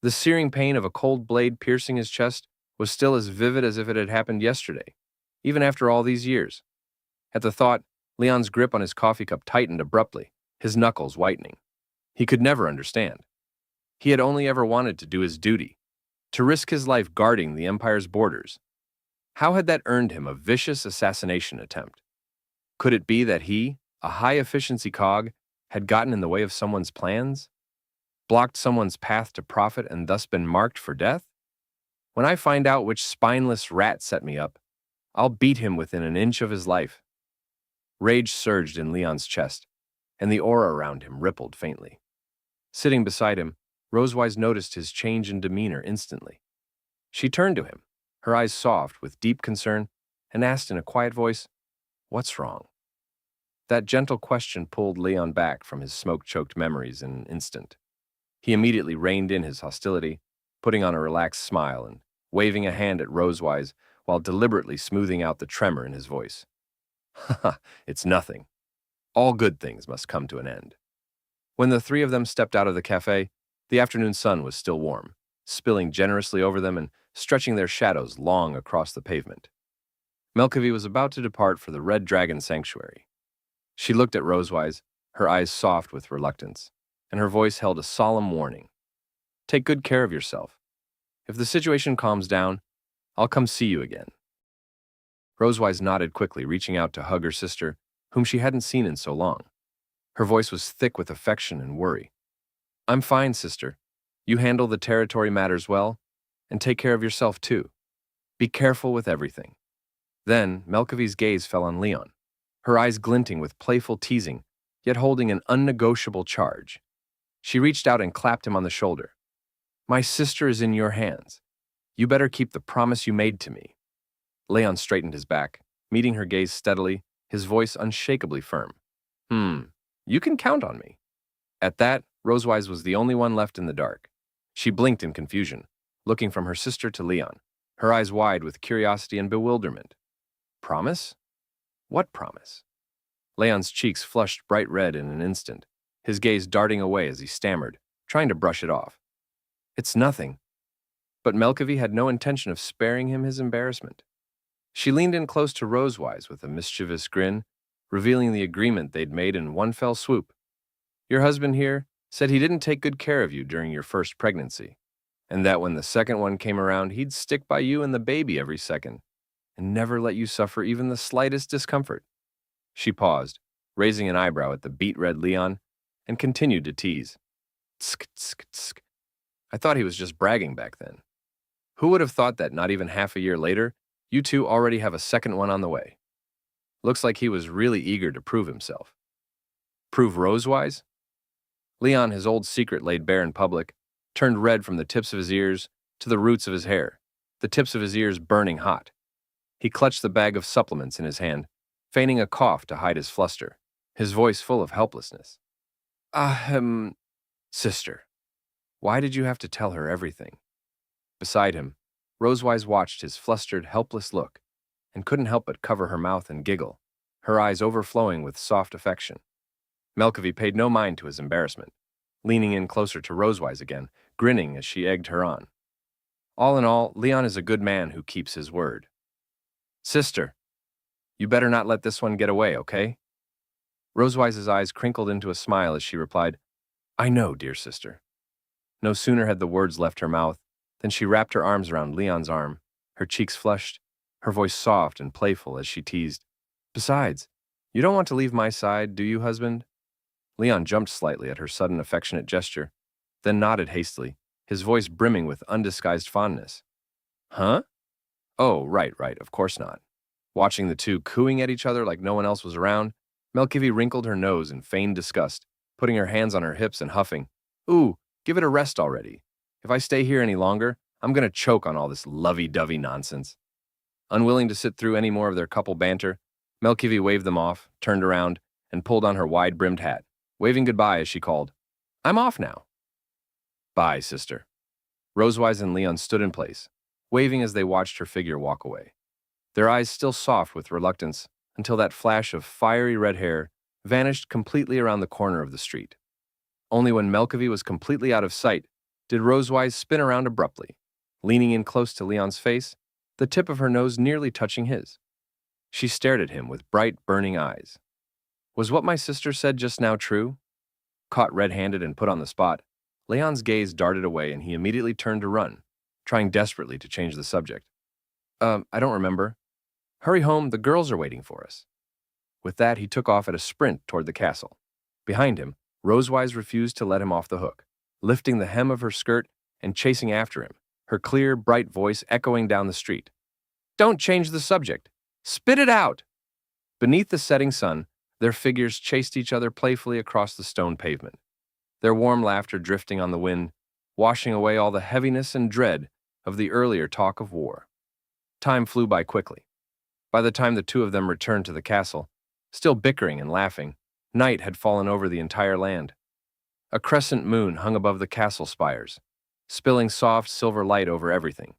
the searing pain of a cold blade piercing his chest was still as vivid as if it had happened yesterday, even after all these years. At the thought, Leon's grip on his coffee cup tightened abruptly, his knuckles whitening. He could never understand. He had only ever wanted to do his duty, to risk his life guarding the Empire's borders. How had that earned him a vicious assassination attempt? Could it be that he, a high-efficiency cog, had gotten in the way of someone's plans? Blocked someone's path to profit and thus been marked for death? When I find out which spineless rat set me up, I'll beat him within an inch of his life. Rage surged in Leon's chest, and the aura around him rippled faintly. Sitting beside him, Rosewise noticed his change in demeanor instantly. She turned to him, her eyes soft with deep concern, and asked in a quiet voice, "What's wrong?" That gentle question pulled Leon back from his smoke-choked memories in an instant. He immediately reined in his hostility, putting on a relaxed smile and waving a hand at Rosewise while deliberately smoothing out the tremor in his voice. "Haha, it's nothing. All good things must come to an end." When the three of them stepped out of the cafe, the afternoon sun was still warm, spilling generously over them and stretching their shadows long across the pavement. Melkavi was about to depart for the Red Dragon Sanctuary. She looked at Rosewise, her eyes soft with reluctance, and her voice held a solemn warning. "Take good care of yourself. If the situation calms down, I'll come see you again." Rosewise nodded quickly, reaching out to hug her sister, whom she hadn't seen in so long. Her voice was thick with affection and worry. "I'm fine, sister. You handle the territory matters well, and take care of yourself too. Be careful with everything." Then, Melkavi's gaze fell on Leon, her eyes glinting with playful teasing, yet holding an unnegotiable charge. She reached out and clapped him on the shoulder. "My sister is in your hands. You better keep the promise you made to me." Leon straightened his back, meeting her gaze steadily, his voice unshakably firm. You can count on me." At that, Rosewise was the only one left in the dark. She blinked in confusion, looking from her sister to Leon, her eyes wide with curiosity and bewilderment. "Promise? What promise? Leon's cheeks flushed bright red in an instant, his gaze darting away as he stammered, trying to brush it off. It's nothing. But Melkavy had no intention of sparing him his embarrassment. She leaned in close to Rosewise with a mischievous grin, revealing the agreement they'd made in one fell swoop. Your husband here said he didn't take good care of you during your first pregnancy, and that when the second one came around, he'd stick by you and the baby every second, and never let you suffer even the slightest discomfort. She paused, raising an eyebrow at the beet-red Leon, and continued to tease. Tsk, tsk, tsk. I thought he was just bragging back then. Who would have thought that not even half a year later, you two already have a second one on the way? Looks like he was really eager to prove himself. Prove Rosewise? Leon, his old secret laid bare in public, turned red from the tips of his ears to the roots of his hair, the tips of his ears burning hot. He clutched the bag of supplements in his hand, feigning a cough to hide his fluster, his voice full of helplessness. Sister, why did you have to tell her everything? Beside him, Rosewise watched his flustered, helpless look, and couldn't help but cover her mouth and giggle, her eyes overflowing with soft affection. Melkavy paid no mind to his embarrassment, leaning in closer to Rosewise again, grinning as she egged her on. All in all, Leon is a good man who keeps his word. Sister, you better not let this one get away, okay? Rosewise's eyes crinkled into a smile as she replied, I know, dear sister. No sooner had the words left her mouth than she wrapped her arms around Leon's arm, her cheeks flushed, her voice soft and playful as she teased. Besides, you don't want to leave my side, do you, husband? Leon jumped slightly at her sudden affectionate gesture, then nodded hastily, his voice brimming with undisguised fondness. Huh? Oh, right, of course not. Watching the two cooing at each other like no one else was around, Melkavy wrinkled her nose in feigned disgust, putting her hands on her hips and huffing. Ooh, give it a rest already. If I stay here any longer, I'm gonna choke on all this lovey-dovey nonsense. Unwilling to sit through any more of their couple banter, Melkavy waved them off, turned around, and pulled on her wide-brimmed hat, waving goodbye as she called, I'm off now. Bye, sister. Rosewise and Leon stood in place, waving as they watched her figure walk away, their eyes still soft with reluctance until that flash of fiery red hair vanished completely around the corner of the street. Only when Melkavy was completely out of sight did Rosewise spin around abruptly, leaning in close to Leon's face, the tip of her nose nearly touching his. She stared at him with bright, burning eyes. Was what my sister said just now true? Caught red-handed and put on the spot, Leon's gaze darted away and he immediately turned to run, trying desperately to change the subject. I don't remember. Hurry home, the girls are waiting for us. With that, he took off at a sprint toward the castle. Behind him, Rosewise refused to let him off the hook, lifting the hem of her skirt and chasing after him, her clear, bright voice echoing down the street. Don't change the subject. Spit it out! Beneath the setting sun, their figures chased each other playfully across the stone pavement, their warm laughter drifting on the wind, washing away all the heaviness and dread of the earlier talk of war. Time flew by quickly. By the time the two of them returned to the castle, still bickering and laughing, night had fallen over the entire land. A crescent moon hung above the castle spires, spilling soft silver light over everything.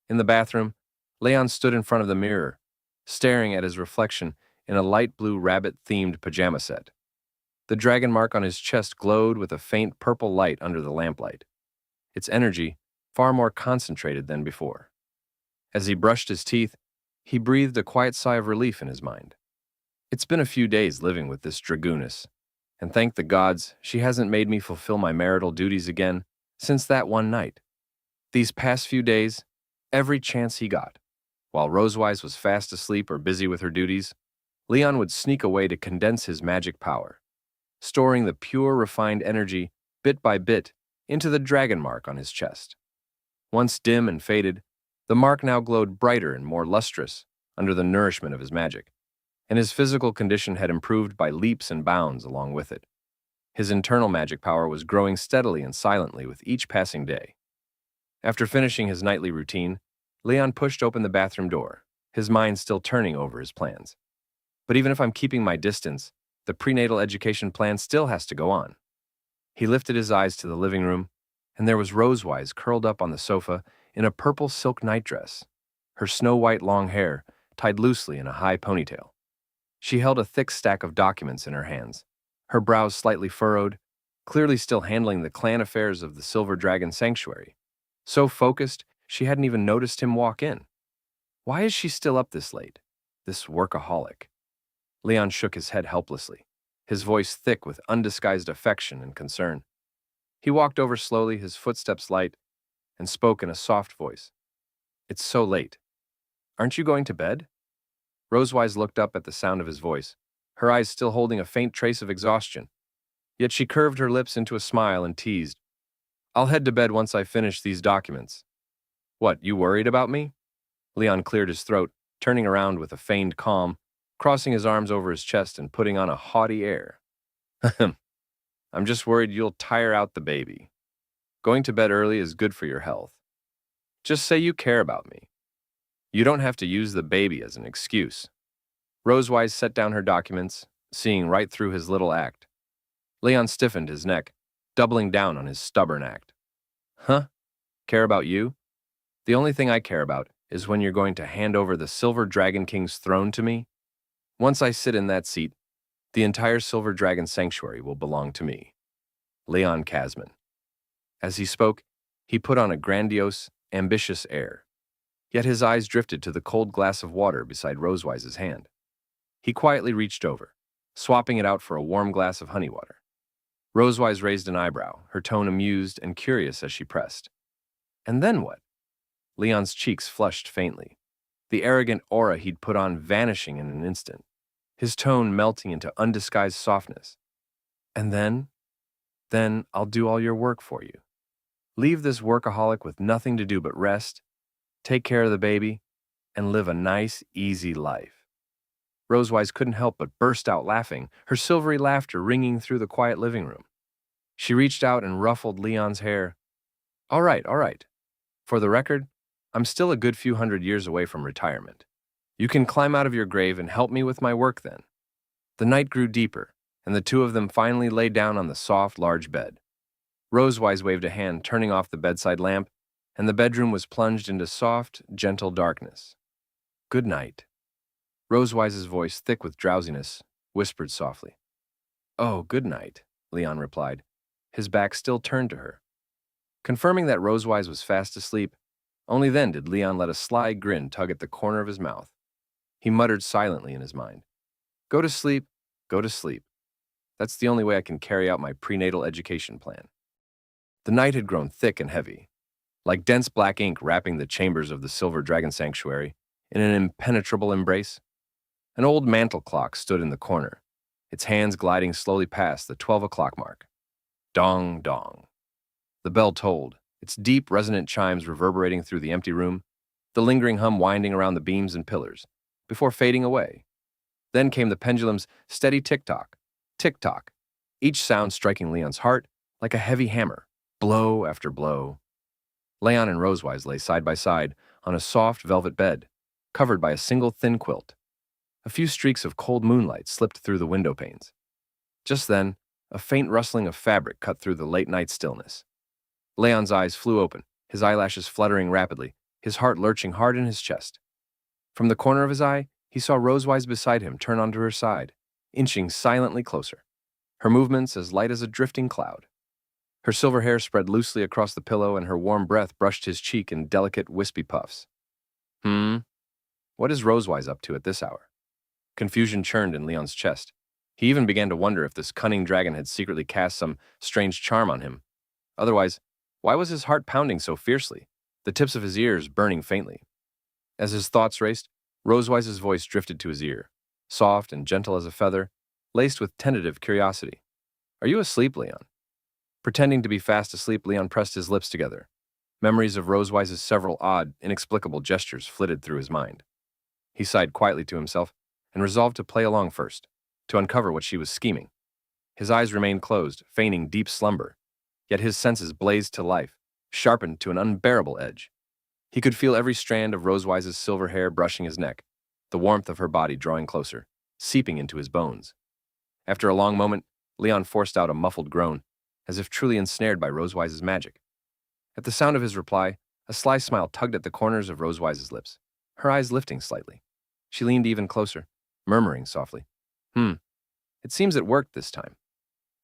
In the bathroom, Leon stood in front of the mirror, staring at his reflection in a light blue rabbit-themed pajama set. The dragon mark on his chest glowed with a faint purple light under the lamplight, its energy far more concentrated than before. As he brushed his teeth, he breathed a quiet sigh of relief in his mind. It's been a few days living with this dragooness, and thank the gods she hasn't made me fulfill my marital duties again since that one night. These past few days, every chance he got, while Rosewise was fast asleep or busy with her duties, Leon would sneak away to condense his magic power, storing the pure, refined energy, bit by bit, into the dragon mark on his chest. Once dim and faded, the mark now glowed brighter and more lustrous under the nourishment of his magic, and his physical condition had improved by leaps and bounds along with it. His internal magic power was growing steadily and silently with each passing day. After finishing his nightly routine, Leon pushed open the bathroom door, his mind still turning over his plans. But even if I'm keeping my distance, the prenatal education plan still has to go on. He lifted his eyes to the living room, and there was Rosewise curled up on the sofa in a purple silk nightdress, her snow-white long hair tied loosely in a high ponytail. She held a thick stack of documents in her hands, her brows slightly furrowed, clearly still handling the clan affairs of the Silver Dragon Sanctuary. So focused, she hadn't even noticed him walk in. Why is she still up this late? This workaholic. Leon shook his head helplessly, his voice thick with undisguised affection and concern. He walked over slowly, his footsteps light, and spoke in a soft voice. It's so late. Aren't you going to bed? Rosewise looked up at the sound of his voice, her eyes still holding a faint trace of exhaustion. Yet she curved her lips into a smile and teased. I'll head to bed once I finish these documents. What, you worried about me? Leon cleared his throat, turning around with a feigned calm, crossing his arms over his chest and putting on a haughty air. Ahem. I'm just worried you'll tire out the baby. Going to bed early is good for your health. Just say you care about me. You don't have to use the baby as an excuse. Rosewise set down her documents, seeing right through his little act. Leon stiffened his neck, doubling down on his stubborn act. Huh? Care about you? The only thing I care about is when you're going to hand over the Silver Dragon King's throne to me. Once I sit in that seat, the entire Silver Dragon Sanctuary will belong to me. Leon Casman. As he spoke, he put on a grandiose, ambitious air. Yet his eyes drifted to the cold glass of water beside Rosewise's hand. He quietly reached over, swapping it out for a warm glass of honey water. Rosewise raised an eyebrow, her tone amused and curious as she pressed. And then what? Leon's cheeks flushed faintly, the arrogant aura he'd put on vanishing in an instant, his tone melting into undisguised softness. And then I'll do all your work for you. Leave this workaholic with nothing to do but rest, take care of the baby, and live a nice, easy life. Rosewise couldn't help but burst out laughing, her silvery laughter ringing through the quiet living room. She reached out and ruffled Leon's hair. All right. For the record, I'm still a good few hundred years away from retirement. You can climb out of your grave and help me with my work then. The night grew deeper, and the two of them finally lay down on the soft, large bed. Rosewise waved a hand, turning off the bedside lamp, and the bedroom was plunged into soft, gentle darkness. Good night. Rosewise's voice, thick with drowsiness, whispered softly. Oh, good night, Leon replied, his back still turned to her. Confirming that Rosewise was fast asleep, only then did Leon let a sly grin tug at the corner of his mouth. He muttered silently in his mind. Go to sleep, go to sleep. That's the only way I can carry out my prenatal education plan. The night had grown thick and heavy, like dense black ink wrapping the chambers of the Silver Dragon Sanctuary in an impenetrable embrace. An old mantel clock stood in the corner, its hands gliding slowly past the 12 o'clock mark. Dong, dong. The bell tolled, its deep, resonant chimes reverberating through the empty room, the lingering hum winding around the beams and pillars, before fading away. Then came the pendulum's steady tick-tock, each sound striking Leon's heart like a heavy hammer, blow after blow. Leon and Rosewise lay side by side on a soft velvet bed, covered by a single thin quilt. A few streaks of cold moonlight slipped through the window panes. Just then, a faint rustling of fabric cut through the late-night stillness. Leon's eyes flew open, his eyelashes fluttering rapidly, his heart lurching hard in his chest. From the corner of his eye, he saw Rosewise beside him turn onto her side, inching silently closer, her movements as light as a drifting cloud. Her silver hair spread loosely across the pillow and her warm breath brushed his cheek in delicate, wispy puffs. What is Rosewise up to at this hour? Confusion churned in Leon's chest. He even began to wonder if this cunning dragon had secretly cast some strange charm on him. Otherwise, why was his heart pounding so fiercely, the tips of his ears burning faintly? As his thoughts raced, Rosewise's voice drifted to his ear, soft and gentle as a feather, laced with tentative curiosity. Are you asleep, Leon? Pretending to be fast asleep, Leon pressed his lips together. Memories of Rosewise's several odd, inexplicable gestures flitted through his mind. He sighed quietly to himself and resolved to play along first, to uncover what she was scheming. His eyes remained closed, feigning deep slumber, yet his senses blazed to life, sharpened to an unbearable edge. He could feel every strand of Rosewise's silver hair brushing his neck, the warmth of her body drawing closer, seeping into his bones. After a long moment, Leon forced out a muffled groan, as if truly ensnared by Rosewise's magic. At the sound of his reply, a sly smile tugged at the corners of Rosewise's lips, her eyes lifting slightly. She leaned even closer, murmuring softly, It seems it worked this time.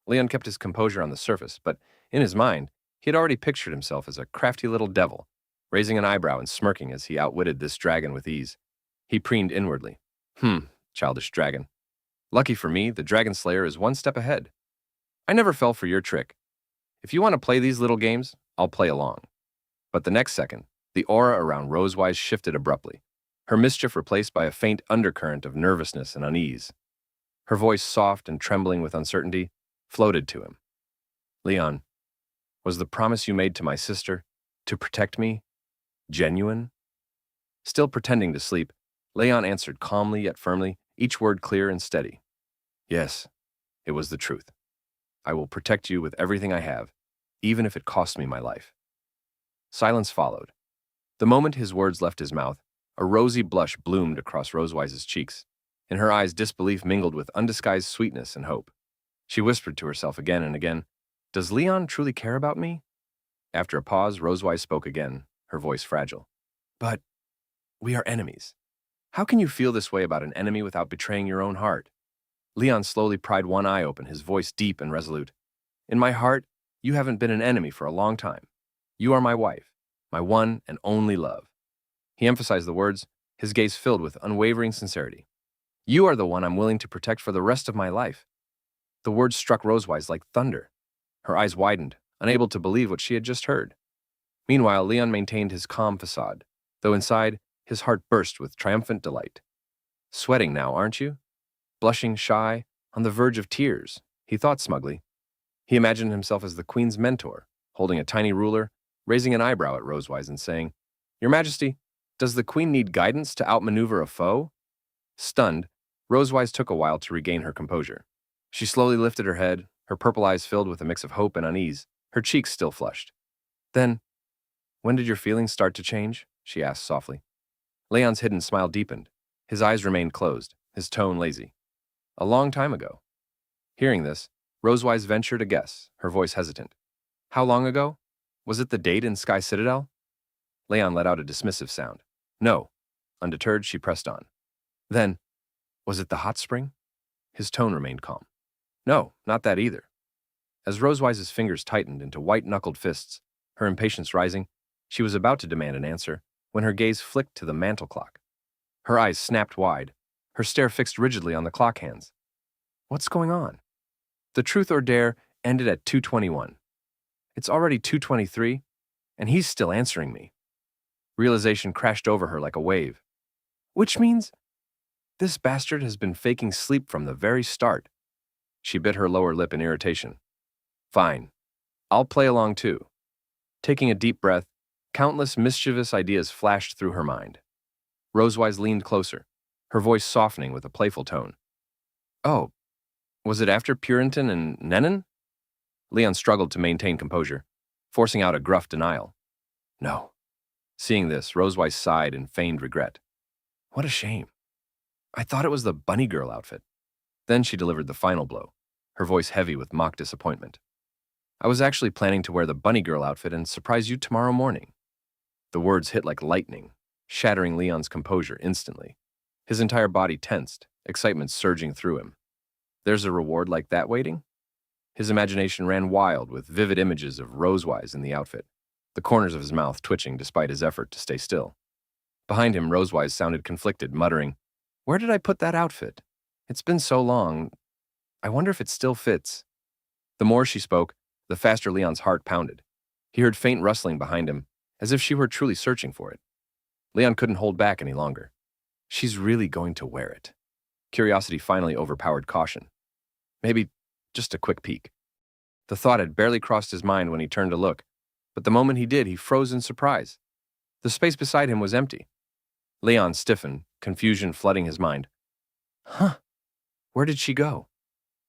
Leon kept his composure on the surface, but in his mind, he had already pictured himself as a crafty little devil, raising an eyebrow and smirking as he outwitted this dragon with ease. He preened inwardly. Childish dragon. Lucky for me, the dragon slayer is one step ahead. I never fell for your trick. If you want to play these little games, I'll play along. But the next second, the aura around Rosewise shifted abruptly, her mischief replaced by a faint undercurrent of nervousness and unease. Her voice, soft and trembling with uncertainty, floated to him. Leon, was the promise you made to my sister, to protect me, genuine? Still pretending to sleep, Leon answered calmly yet firmly, each word clear and steady. Yes, it was the truth. I will protect you with everything I have, even if it costs me my life. Silence followed. The moment his words left his mouth, a rosy blush bloomed across Rosewise's cheeks. In her eyes, disbelief mingled with undisguised sweetness and hope. She whispered to herself again and again, "Does Leon truly care about me?" After a pause, Rosewise spoke again, her voice fragile. "But we are enemies. How can you feel this way about an enemy without betraying your own heart?" Leon slowly pried one eye open, his voice deep and resolute. "In my heart, you haven't been an enemy for a long time. You are my wife, my one and only love." He emphasized the words, his gaze filled with unwavering sincerity. "You are the one I'm willing to protect for the rest of my life." The words struck Rosewise like thunder. Her eyes widened, unable to believe what she had just heard. Meanwhile, Leon maintained his calm facade, though inside, his heart burst with triumphant delight. "Sweating now, aren't you? Blushing, shy, on the verge of tears," he thought smugly. He imagined himself as the queen's mentor, holding a tiny ruler, raising an eyebrow at Rosewise and saying, "Your Majesty, does the queen need guidance to outmaneuver a foe?" Stunned, Rosewise took a while to regain her composure. She slowly lifted her head, her purple eyes filled with a mix of hope and unease, her cheeks still flushed. "Then, when did your feelings start to change?" she asked softly. Leon's hidden smile deepened. His eyes remained closed, his tone lazy. "A long time ago." Hearing this, Rosewise ventured a guess, her voice hesitant. "How long ago? Was it the date in Sky Citadel?" Leon let out a dismissive sound. "No." Undeterred, she pressed on. "Then, was it the hot spring?" His tone remained calm. "No, not that either." As Rosewise's fingers tightened into white-knuckled fists, her impatience rising, she was about to demand an answer when her gaze flicked to the mantel clock. Her eyes snapped wide, her stare fixed rigidly on the clock hands. What's going on? The truth or dare ended at 2:21. It's already 2:23, and he's still answering me. Realization crashed over her like a wave. Which means this bastard has been faking sleep from the very start. She bit her lower lip in irritation. "Fine. I'll play along too." Taking a deep breath, countless mischievous ideas flashed through her mind. Rosewise leaned closer, her voice softening with a playful tone. "Oh, was it after Puritan and Nennen?" Leon struggled to maintain composure, forcing out a gruff denial. "No." Seeing this, Rosewise sighed in feigned regret. "What a shame. I thought it was the bunny girl outfit." Then she delivered the final blow, her voice heavy with mock disappointment. "I was actually planning to wear the bunny girl outfit and surprise you tomorrow morning." The words hit like lightning, shattering Leon's composure instantly. His entire body tensed, excitement surging through him. There's a reward like that waiting? His imagination ran wild with vivid images of Rosewise in the outfit, the corners of his mouth twitching despite his effort to stay still. Behind him, Rosewise sounded conflicted, muttering, "Where did I put that outfit? It's been so long. I wonder if it still fits." The more she spoke, the faster Leon's heart pounded. He heard faint rustling behind him, as if she were truly searching for it. Leon couldn't hold back any longer. She's really going to wear it. Curiosity finally overpowered caution. Maybe just a quick peek. The thought had barely crossed his mind when he turned to look, but the moment he did, he froze in surprise. The space beside him was empty. Leon stiffened, confusion flooding his mind. Huh, where did she go?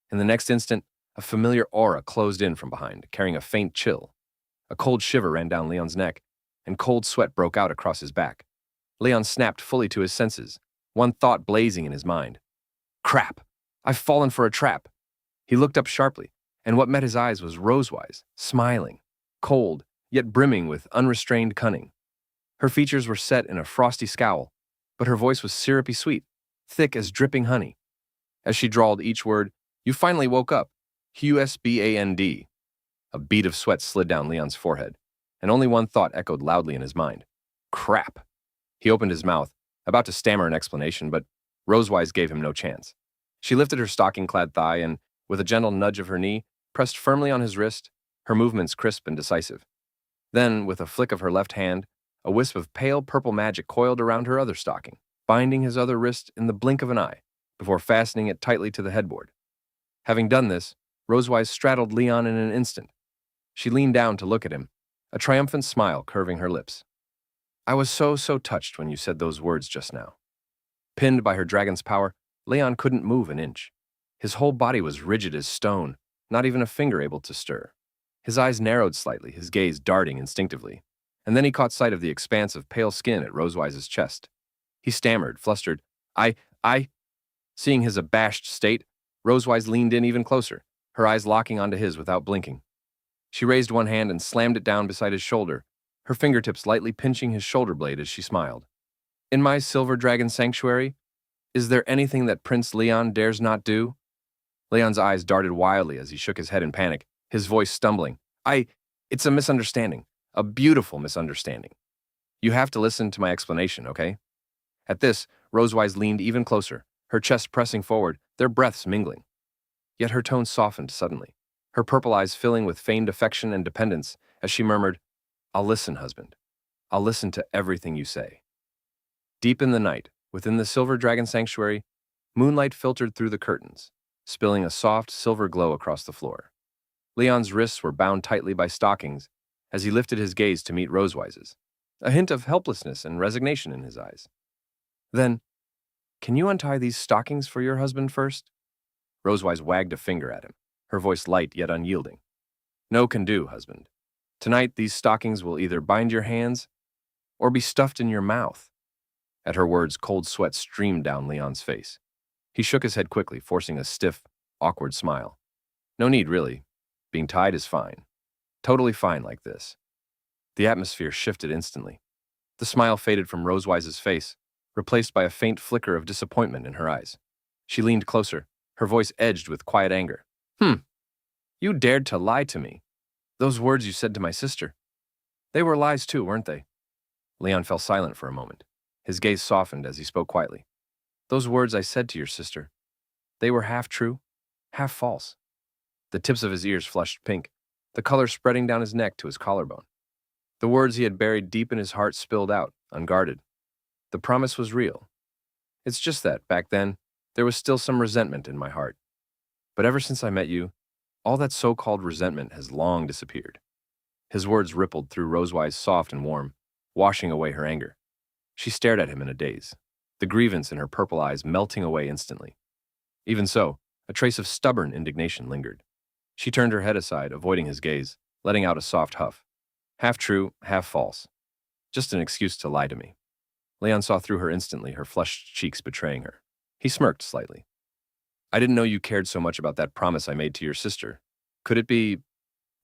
In the next instant, a familiar aura closed in from behind, carrying a faint chill. A cold shiver ran down Leon's neck, and cold sweat broke out across his back. Leon snapped fully to his senses, one thought blazing in his mind. Crap! I've fallen for a trap! He looked up sharply, and what met his eyes was Rosewise, smiling, cold, yet brimming with unrestrained cunning. Her features were set in a frosty scowl, but her voice was syrupy sweet, thick as dripping honey. As she drawled each word, "You finally woke up. Husband." A bead of sweat slid down Leon's forehead, and only one thought echoed loudly in his mind. Crap. He opened his mouth, about to stammer an explanation, but Rosewise gave him no chance. She lifted her stocking-clad thigh and, with a gentle nudge of her knee, pressed firmly on his wrist, her movements crisp and decisive. Then, with a flick of her left hand, a wisp of pale purple magic coiled around her other stocking, binding his other wrist in the blink of an eye, before fastening it tightly to the headboard. Having done this, Rosewise straddled Leon in an instant. She leaned down to look at him, a triumphant smile curving her lips. "I was so touched when you said those words just now." Pinned by her dragon's power, Leon couldn't move an inch. His whole body was rigid as stone, not even a finger able to stir. His eyes narrowed slightly, his gaze darting instinctively, and then he caught sight of the expanse of pale skin at Rosewise's chest. He stammered, flustered, I... Seeing his abashed state, Rosewise leaned in even closer, her eyes locking onto his without blinking. She raised one hand and slammed it down beside his shoulder, her fingertips lightly pinching his shoulder blade as she smiled. "In my silver dragon sanctuary, is there anything that Prince Leon dares not do?" Leon's eyes darted wildly as he shook his head in panic, his voice stumbling. It's a misunderstanding. A beautiful misunderstanding. You have to listen to my explanation, okay?" At this, Rosewise leaned even closer, her chest pressing forward, their breaths mingling. Yet her tone softened suddenly, her purple eyes filling with feigned affection and dependence as she murmured, "I'll listen, husband. I'll listen to everything you say." Deep in the night, within the silver dragon sanctuary, moonlight filtered through the curtains, spilling a soft silver glow across the floor. Leon's wrists were bound tightly by stockings as he lifted his gaze to meet Rosewise's, a hint of helplessness and resignation in his eyes. "Then, can you untie these stockings for your husband first?" Rosewise wagged a finger at him, her voice light yet unyielding. "No can do, husband. Tonight these stockings will either bind your hands or be stuffed in your mouth." At her words, cold sweat streamed down Leon's face. He shook his head quickly, forcing a stiff, awkward smile. "No need, really. Being tied is fine. Totally fine like this." The atmosphere shifted instantly. The smile faded from Rosewise's face, replaced by a faint flicker of disappointment in her eyes. She leaned closer, her voice edged with quiet anger. You dared to lie to me. Those words you said to my sister. They were lies too, weren't they?" Leon fell silent for a moment. His gaze softened as he spoke quietly. "Those words I said to your sister, they were half true, half false." The tips of his ears flushed pink, the color spreading down his neck to his collarbone. The words he had buried deep in his heart spilled out, unguarded. The promise was real. It's just that, back then, there was still some resentment in my heart. But ever since I met you, all that so-called resentment has long disappeared. His words rippled through Rosewise soft and warm, washing away her anger. She stared at him in a daze, the grievance in her purple eyes melting away instantly. Even so, a trace of stubborn indignation lingered. She turned her head aside, avoiding his gaze, letting out a soft huff. Half true, half false. Just an excuse to lie to me. Leon saw through her instantly, her flushed cheeks betraying her. He smirked slightly. "I didn't know you cared so much about that promise I made to your sister. Could it be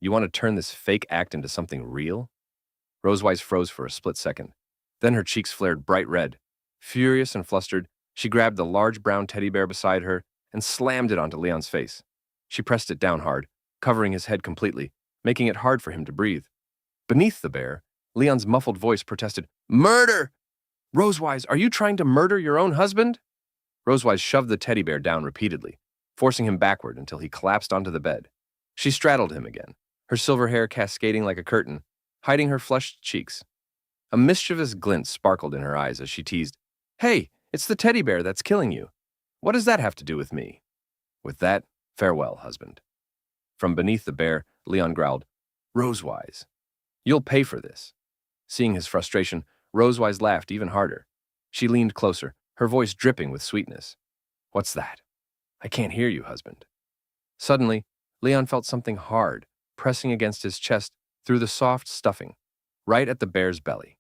you want to turn this fake act into something real?" Rosewise froze for a split second. Then her cheeks flared bright red. Furious and flustered, she grabbed the large brown teddy bear beside her and slammed it onto Leon's face. She pressed it down hard, covering his head completely, making it hard for him to breathe. Beneath the bear, Leon's muffled voice protested, "Murder! Rosewise, are you trying to murder your own husband?" Rosewise shoved the teddy bear down repeatedly, forcing him backward until he collapsed onto the bed. She straddled him again, her silver hair cascading like a curtain, hiding her flushed cheeks. A mischievous glint sparkled in her eyes as she teased, "Hey, it's the teddy bear that's killing you. What does that have to do with me?" With that, farewell, husband. From beneath the bear, Leon growled, "Rosewise, you'll pay for this." Seeing his frustration, Rosewise laughed even harder. She leaned closer, her voice dripping with sweetness. "What's that? I can't hear you, husband." Suddenly, Leon felt something hard pressing against his chest through the soft stuffing, right at the bear's belly.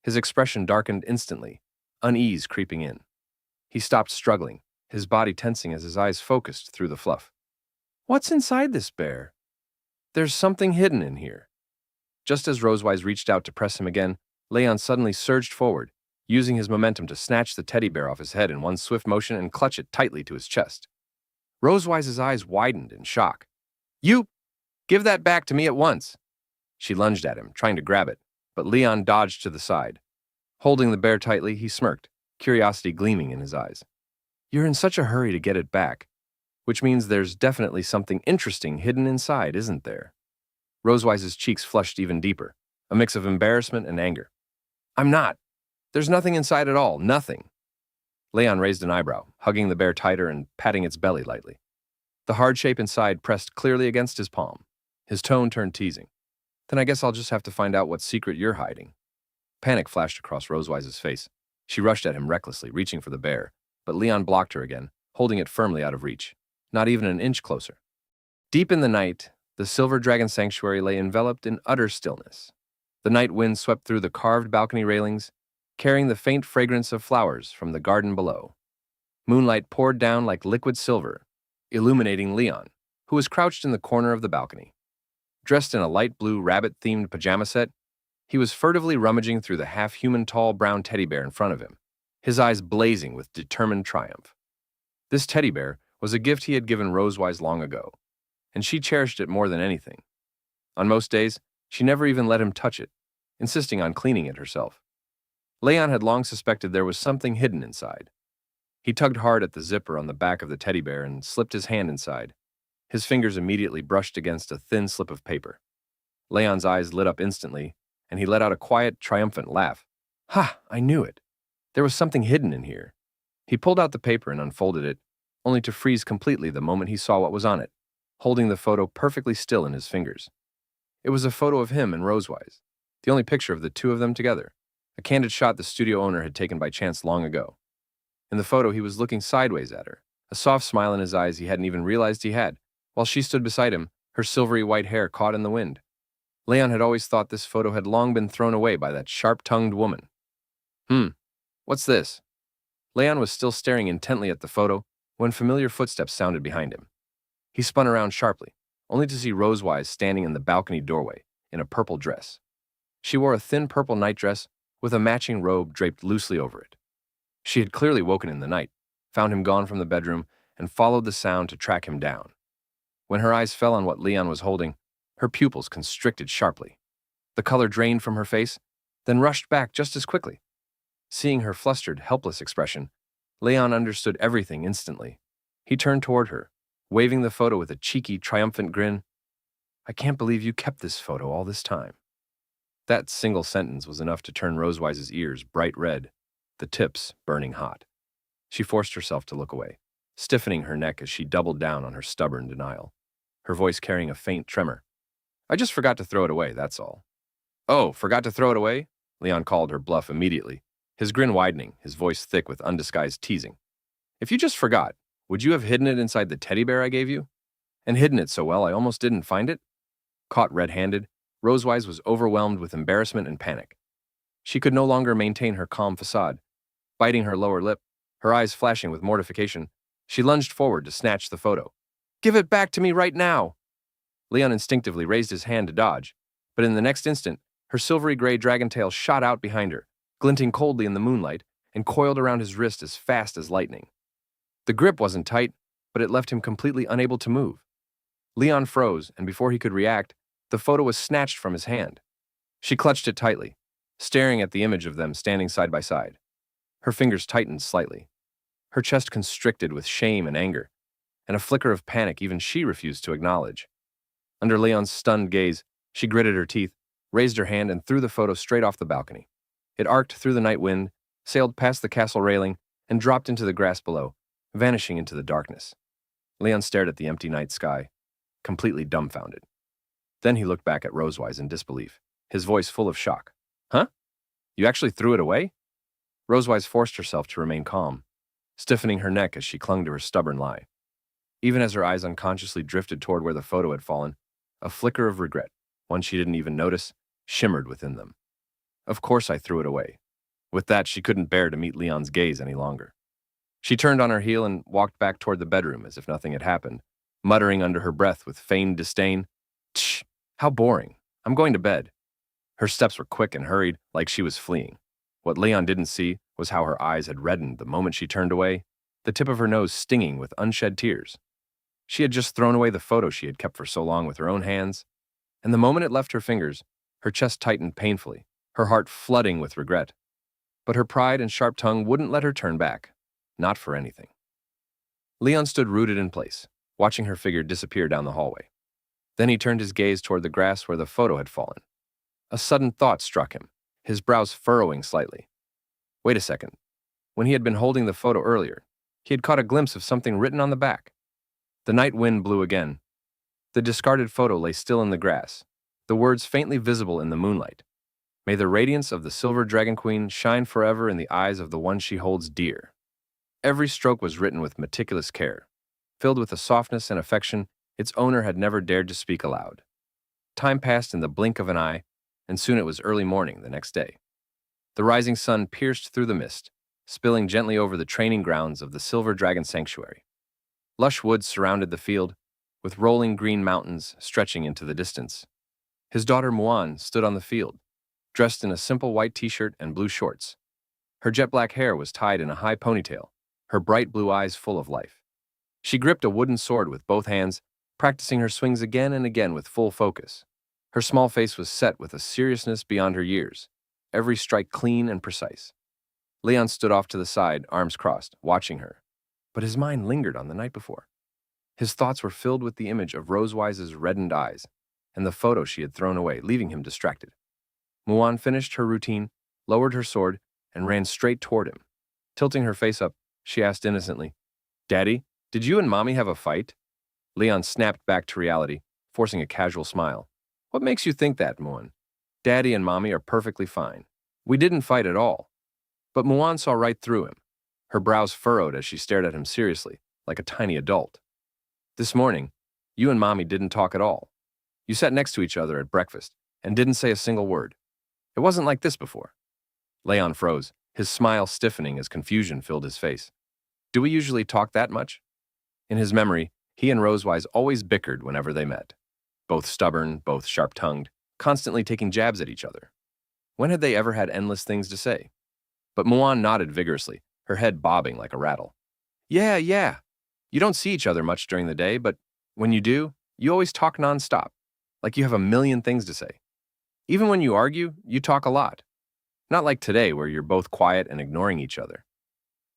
His expression darkened instantly, unease creeping in. He stopped struggling, his body tensing as his eyes focused through the fluff. "What's inside this bear? There's something hidden in here." Just as Rosewise reached out to press him again, Leon suddenly surged forward, using his momentum to snatch the teddy bear off his head in one swift motion and clutch it tightly to his chest. Rosewise's eyes widened in shock. You! Give that back to me at once! She lunged at him, trying to grab it, but Leon dodged to the side. Holding the bear tightly, he smirked, curiosity gleaming in his eyes. You're in such a hurry to get it back, which means there's definitely something interesting hidden inside, isn't there? Rosewise's cheeks flushed even deeper, a mix of embarrassment and anger. I'm not. There's nothing inside at all, nothing. Leon raised an eyebrow, hugging the bear tighter and patting its belly lightly. The hard shape inside pressed clearly against his palm. His tone turned teasing. Then I guess I'll just have to find out what secret you're hiding. Panic flashed across Rosewise's face. She rushed at him recklessly, reaching for the bear, but Leon blocked her again, holding it firmly out of reach, not even an inch closer. Deep in the night, the Silver Dragon Sanctuary lay enveloped in utter stillness. The night wind swept through the carved balcony railings, carrying the faint fragrance of flowers from the garden below. Moonlight poured down like liquid silver, illuminating Leon, who was crouched in the corner of the balcony. Dressed in a light blue rabbit-themed pajama set, he was furtively rummaging through the half-human tall brown teddy bear in front of him, his eyes blazing with determined triumph. This teddy bear was a gift he had given Rosewise long ago, and she cherished it more than anything. On most days, she never even let him touch it, insisting on cleaning it herself. Leon had long suspected there was something hidden inside. He tugged hard at the zipper on the back of the teddy bear and slipped his hand inside. His fingers immediately brushed against a thin slip of paper. Leon's eyes lit up instantly, and he let out a quiet, triumphant laugh. Ha! I knew it. There was something hidden in here. He pulled out the paper and unfolded it, only to freeze completely the moment he saw what was on it, holding the photo perfectly still in his fingers. It was a photo of him and Rosewise, the only picture of the two of them together, a candid shot the studio owner had taken by chance long ago. In the photo, he was looking sideways at her, a soft smile in his eyes he hadn't even realized he had, while she stood beside him, her silvery white hair caught in the wind. Leon had always thought this photo had long been thrown away by that sharp-tongued woman. What's this? Leon was still staring intently at the photo when familiar footsteps sounded behind him. He spun around sharply, only to see Rosewise standing in the balcony doorway, in a purple dress. She wore a thin purple nightdress with a matching robe draped loosely over it. She had clearly woken in the night, found him gone from the bedroom, and followed the sound to track him down. When her eyes fell on what Leon was holding, her pupils constricted sharply. The color drained from her face, then rushed back just as quickly. Seeing her flustered, helpless expression, Leon understood everything instantly. He turned toward her, waving the photo with a cheeky, triumphant grin. I can't believe you kept this photo all this time. That single sentence was enough to turn Rosewise's ears bright red, the tips burning hot. She forced herself to look away, stiffening her neck as she doubled down on her stubborn denial, her voice carrying a faint tremor. I just forgot to throw it away, that's all. Oh, forgot to throw it away? Leon called her bluff immediately, his grin widening, his voice thick with undisguised teasing. If you just forgot, would you have hidden it inside the teddy bear I gave you? And hidden it so well I almost didn't find it? Caught red-handed, Rosewise was overwhelmed with embarrassment and panic. She could no longer maintain her calm facade. Biting her lower lip, her eyes flashing with mortification, she lunged forward to snatch the photo. Give it back to me right now! Leon instinctively raised his hand to dodge, but in the next instant, her silvery gray dragon tail shot out behind her, glinting coldly in the moonlight, and coiled around his wrist as fast as lightning. The grip wasn't tight, but it left him completely unable to move. Leon froze, and before he could react, the photo was snatched from his hand. She clutched it tightly, staring at the image of them standing side by side. Her fingers tightened slightly. Her chest constricted with shame and anger, and a flicker of panic even she refused to acknowledge. Under Leon's stunned gaze, she gritted her teeth, raised her hand, and threw the photo straight off the balcony. It arced through the night wind, sailed past the castle railing, and dropped into the grass below, vanishing into the darkness. Leon stared at the empty night sky, completely dumbfounded. Then he looked back at Rosewise in disbelief, his voice full of shock. Huh? You actually threw it away? Rosewise forced herself to remain calm, stiffening her neck as she clung to her stubborn lie. Even as her eyes unconsciously drifted toward where the photo had fallen, a flicker of regret, one she didn't even notice, shimmered within them. Of course I threw it away. With that, she couldn't bear to meet Leon's gaze any longer. She turned on her heel and walked back toward the bedroom as if nothing had happened, muttering under her breath with feigned disdain, Tch, how boring. I'm going to bed. Her steps were quick and hurried, like she was fleeing. What Leon didn't see was how her eyes had reddened the moment she turned away, the tip of her nose stinging with unshed tears. She had just thrown away the photo she had kept for so long with her own hands, and the moment it left her fingers, her chest tightened painfully, her heart flooding with regret. But her pride and sharp tongue wouldn't let her turn back. Not for anything. Leon stood rooted in place, watching her figure disappear down the hallway. Then he turned his gaze toward the grass where the photo had fallen. A sudden thought struck him, his brows furrowing slightly. Wait a second. When he had been holding the photo earlier, he had caught a glimpse of something written on the back. The night wind blew again. The discarded photo lay still in the grass, the words faintly visible in the moonlight. May the radiance of the Silver Dragon Queen shine forever in the eyes of the one she holds dear. Every stroke was written with meticulous care, filled with a softness and affection its owner had never dared to speak aloud. Time passed in the blink of an eye, and soon it was early morning the next day. The rising sun pierced through the mist, spilling gently over the training grounds of the Silver Dragon Sanctuary. Lush woods surrounded the field, with rolling green mountains stretching into the distance. His daughter Muan stood on the field, dressed in a simple white t-shirt and blue shorts. Her jet-black hair was tied in a high ponytail, her bright blue eyes full of life. She gripped a wooden sword with both hands, practicing her swings again and again with full focus. Her small face was set with a seriousness beyond her years, every strike clean and precise. Leon stood off to the side, arms crossed, watching her. But his mind lingered on the night before. His thoughts were filled with the image of Rosewise's reddened eyes and the photo she had thrown away, leaving him distracted. Muan finished her routine, lowered her sword, and ran straight toward him. Tilting her face up, she asked innocently, "Daddy, did you and Mommy have a fight?" Leon snapped back to reality, forcing a casual smile. "What makes you think that, Muan? Daddy and Mommy are perfectly fine. We didn't fight at all." But Muan saw right through him. Her brows furrowed as she stared at him seriously, like a tiny adult. "This morning, you and Mommy didn't talk at all. You sat next to each other at breakfast and didn't say a single word. It wasn't like this before." Leon froze, his smile stiffening as confusion filled his face. Do we usually talk that much? In his memory, he and Rosewise always bickered whenever they met. Both stubborn, both sharp-tongued, constantly taking jabs at each other. When had they ever had endless things to say? But Muan nodded vigorously, her head bobbing like a rattle. Yeah. You don't see each other much during the day, but when you do, you always talk nonstop, like you have a million things to say. Even when you argue, you talk a lot. Not like today, where you're both quiet and ignoring each other."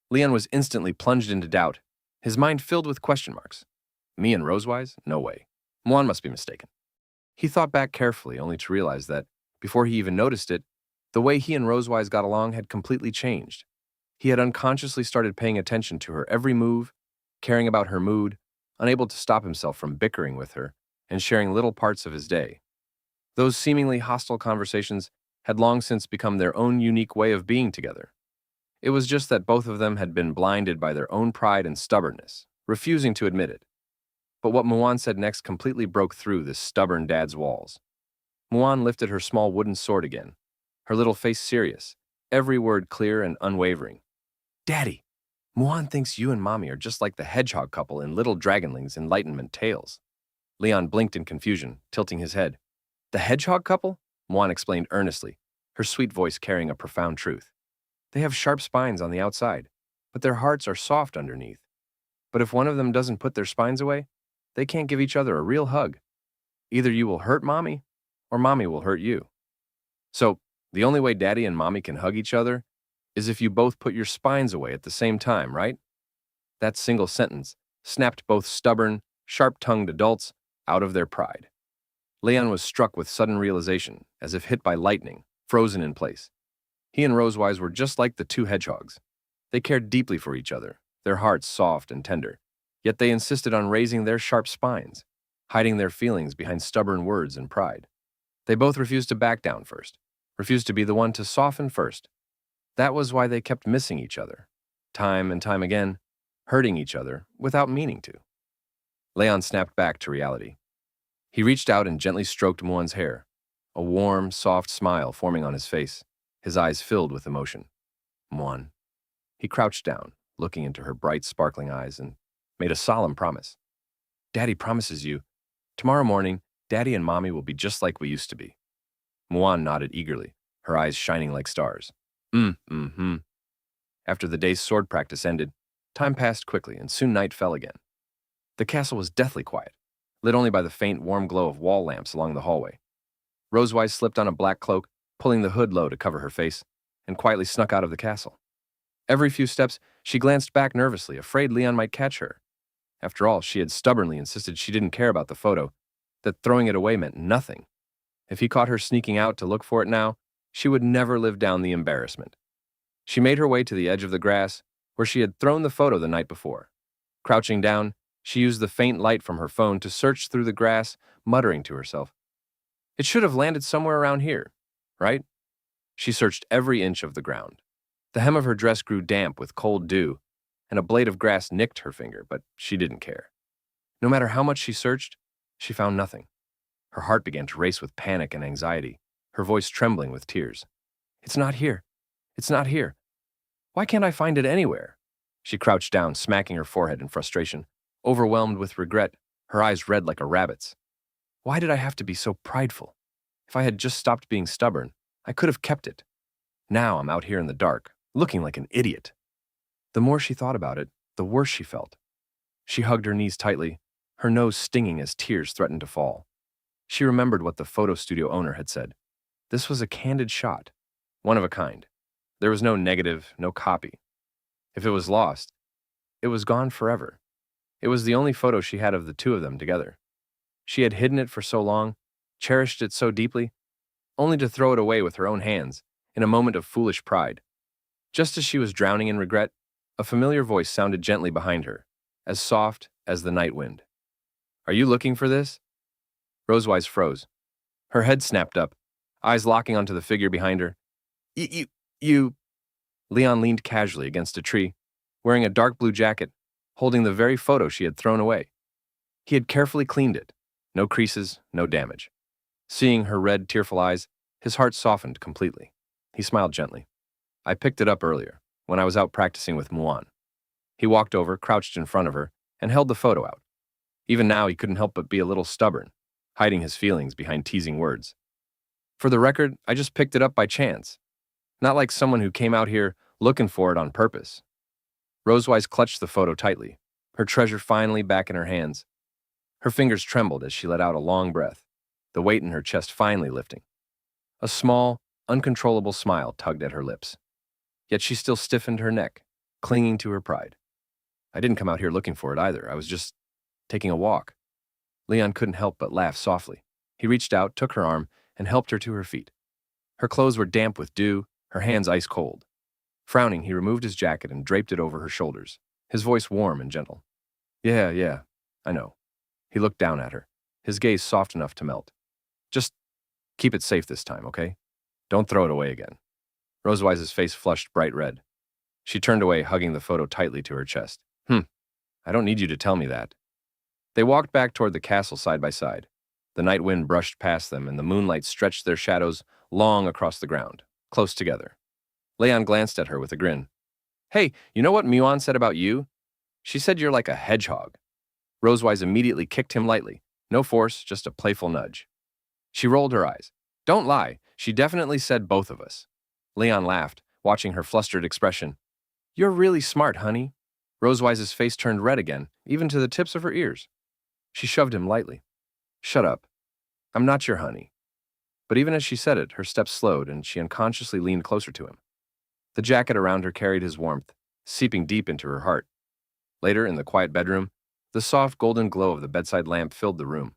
Leon was instantly plunged into doubt, his mind filled with question marks. Me and Rosewise? No way. Muan must be mistaken. He thought back carefully, only to realize that, before he even noticed it, the way he and Rosewise got along had completely changed. He had unconsciously started paying attention to her every move, caring about her mood, unable to stop himself from bickering with her and sharing little parts of his day. Those seemingly hostile conversations had long since become their own unique way of being together. It was just that both of them had been blinded by their own pride and stubbornness, refusing to admit it. But what Muan said next completely broke through this stubborn dad's walls. Muan lifted her small wooden sword again, her little face serious, every word clear and unwavering. "Daddy, Muan thinks you and Mommy are just like the hedgehog couple in Little Dragonling's Enlightenment Tales." Leon blinked in confusion, tilting his head. "The hedgehog couple?" Muan explained earnestly, her sweet voice carrying a profound truth. "They have sharp spines on the outside, but their hearts are soft underneath. But if one of them doesn't put their spines away, they can't give each other a real hug. Either you will hurt Mommy, or Mommy will hurt you. So, the only way Daddy and Mommy can hug each other is if you both put your spines away at the same time, right?" That single sentence snapped both stubborn, sharp-tongued adults out of their pride. Leon was struck with sudden realization, as if hit by lightning, frozen in place. He and Rosewise were just like the two hedgehogs. They cared deeply for each other, their hearts soft and tender, yet they insisted on raising their sharp spines, hiding their feelings behind stubborn words and pride. They both refused to back down first, refused to be the one to soften first. That was why they kept missing each other, time and time again, hurting each other without meaning to. Leon snapped back to reality. He reached out and gently stroked Muan's hair, a warm, soft smile forming on his face, his eyes filled with emotion. "Muan." He crouched down, looking into her bright, sparkling eyes, and made a solemn promise. "Daddy promises you, tomorrow morning, Daddy and Mommy will be just like we used to be." Muan nodded eagerly, her eyes shining like stars. After the day's sword practice ended, time passed quickly and soon night fell again. The castle was deathly quiet, lit only by the faint, warm glow of wall lamps along the hallway. Rosewise slipped on a black cloak, pulling the hood low to cover her face, and quietly snuck out of the castle. Every few steps, she glanced back nervously, afraid Leon might catch her. After all, she had stubbornly insisted she didn't care about the photo, that throwing it away meant nothing. If he caught her sneaking out to look for it now, she would never live down the embarrassment. She made her way to the edge of the grass, where she had thrown the photo the night before. Crouching down, she used the faint light from her phone to search through the grass, muttering to herself. It should have landed somewhere around here, right? She searched every inch of the ground. The hem of her dress grew damp with cold dew, and a blade of grass nicked her finger, but she didn't care. No matter how much she searched, she found nothing. Her heart began to race with panic and anxiety, her voice trembling with tears. It's not here. It's not here. Why can't I find it anywhere? She crouched down, smacking her forehead in frustration, overwhelmed with regret, her eyes red like a rabbit's. Why did I have to be so prideful? If I had just stopped being stubborn, I could have kept it. Now I'm out here in the dark, looking like an idiot. The more she thought about it, the worse she felt. She hugged her knees tightly, her nose stinging as tears threatened to fall. She remembered what the photo studio owner had said. This was a candid shot, one of a kind. There was no negative, no copy. If it was lost, it was gone forever. It was the only photo she had of the two of them together. She had hidden it for so long, cherished it so deeply, only to throw it away with her own hands in a moment of foolish pride. Just as she was drowning in regret, a familiar voice sounded gently behind her, as soft as the night wind. Are you looking for this? Rosewise froze. Her head snapped up, eyes locking onto the figure behind her. You... Leon leaned casually against a tree, wearing a dark blue jacket, holding the very photo she had thrown away. He had carefully cleaned it. No creases, no damage. Seeing her red, tearful eyes, his heart softened completely. He smiled gently. I picked it up earlier, when I was out practicing with Muan. He walked over, crouched in front of her, and held the photo out. Even now, he couldn't help but be a little stubborn, hiding his feelings behind teasing words. For the record, I just picked it up by chance. Not like someone who came out here looking for it on purpose. Rosewise clutched the photo tightly, her treasure finally back in her hands. Her fingers trembled as she let out a long breath, the weight in her chest finally lifting. A small, uncontrollable smile tugged at her lips. Yet she still stiffened her neck, clinging to her pride. I didn't come out here looking for it either. I was just taking a walk. Leon couldn't help but laugh softly. He reached out, took her arm, and helped her to her feet. Her clothes were damp with dew, her hands ice cold. Frowning, he removed his jacket and draped it over her shoulders, his voice warm and gentle. Yeah, I know. He looked down at her, his gaze soft enough to melt. Just keep it safe this time, okay? Don't throw it away again. Rosewise's face flushed bright red. She turned away, hugging the photo tightly to her chest. I don't need you to tell me that. They walked back toward the castle side by side. The night wind brushed past them, and the moonlight stretched their shadows long across the ground, close together. Leon glanced at her with a grin. Hey, you know what Muan said about you? She said you're like a hedgehog. Rosewise immediately kicked him lightly. No force, just a playful nudge. She rolled her eyes. Don't lie, she definitely said both of us. Leon laughed, watching her flustered expression. You're really smart, honey. Rosewise's face turned red again, even to the tips of her ears. She shoved him lightly. Shut up. I'm not your honey. But even as she said it, her steps slowed and she unconsciously leaned closer to him. The jacket around her carried his warmth, seeping deep into her heart. Later, in the quiet bedroom, the soft golden glow of the bedside lamp filled the room.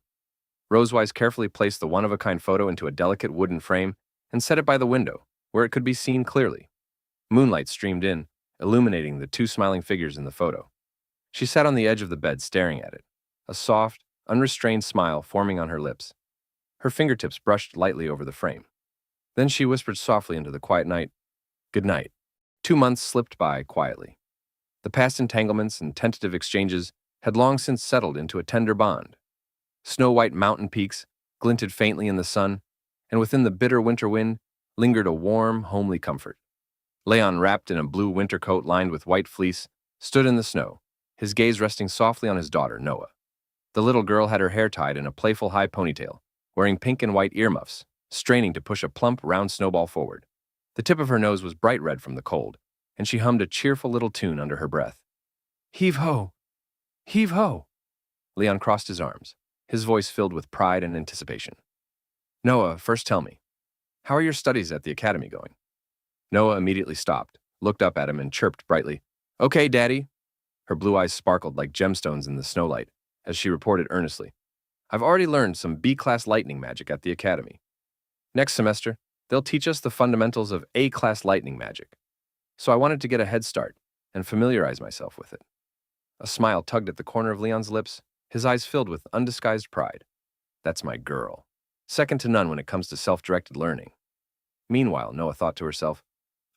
Rosewise carefully placed the one-of-a-kind photo into a delicate wooden frame and set it by the window, where it could be seen clearly. Moonlight streamed in, illuminating the two smiling figures in the photo. She sat on the edge of the bed staring at it, a soft, unrestrained smile forming on her lips. Her fingertips brushed lightly over the frame. Then she whispered softly into the quiet night, Good night. 2 months slipped by quietly. The past entanglements and tentative exchanges had long since settled into a tender bond. Snow-white mountain peaks glinted faintly in the sun, and within the bitter winter wind lingered a warm, homely comfort. Leon, wrapped in a blue winter coat lined with white fleece, stood in the snow, his gaze resting softly on his daughter, Noah. The little girl had her hair tied in a playful high ponytail, wearing pink and white earmuffs, straining to push a plump, round snowball forward. The tip of her nose was bright red from the cold, and she hummed a cheerful little tune under her breath. Heave-ho! Heave-ho! Leon crossed his arms, his voice filled with pride and anticipation. Noah, first tell me, how are your studies at the academy going? Noah immediately stopped, looked up at him, and chirped brightly, Okay, Daddy. Her blue eyes sparkled like gemstones in the snowlight, as she reported earnestly, I've already learned some B-class lightning magic at the academy. Next semester, they'll teach us the fundamentals of A-class lightning magic. So I wanted to get a head start and familiarize myself with it. A smile tugged at the corner of Leon's lips, his eyes filled with undisguised pride. That's my girl. Second to none when it comes to self-directed learning. Meanwhile, Noah thought to herself,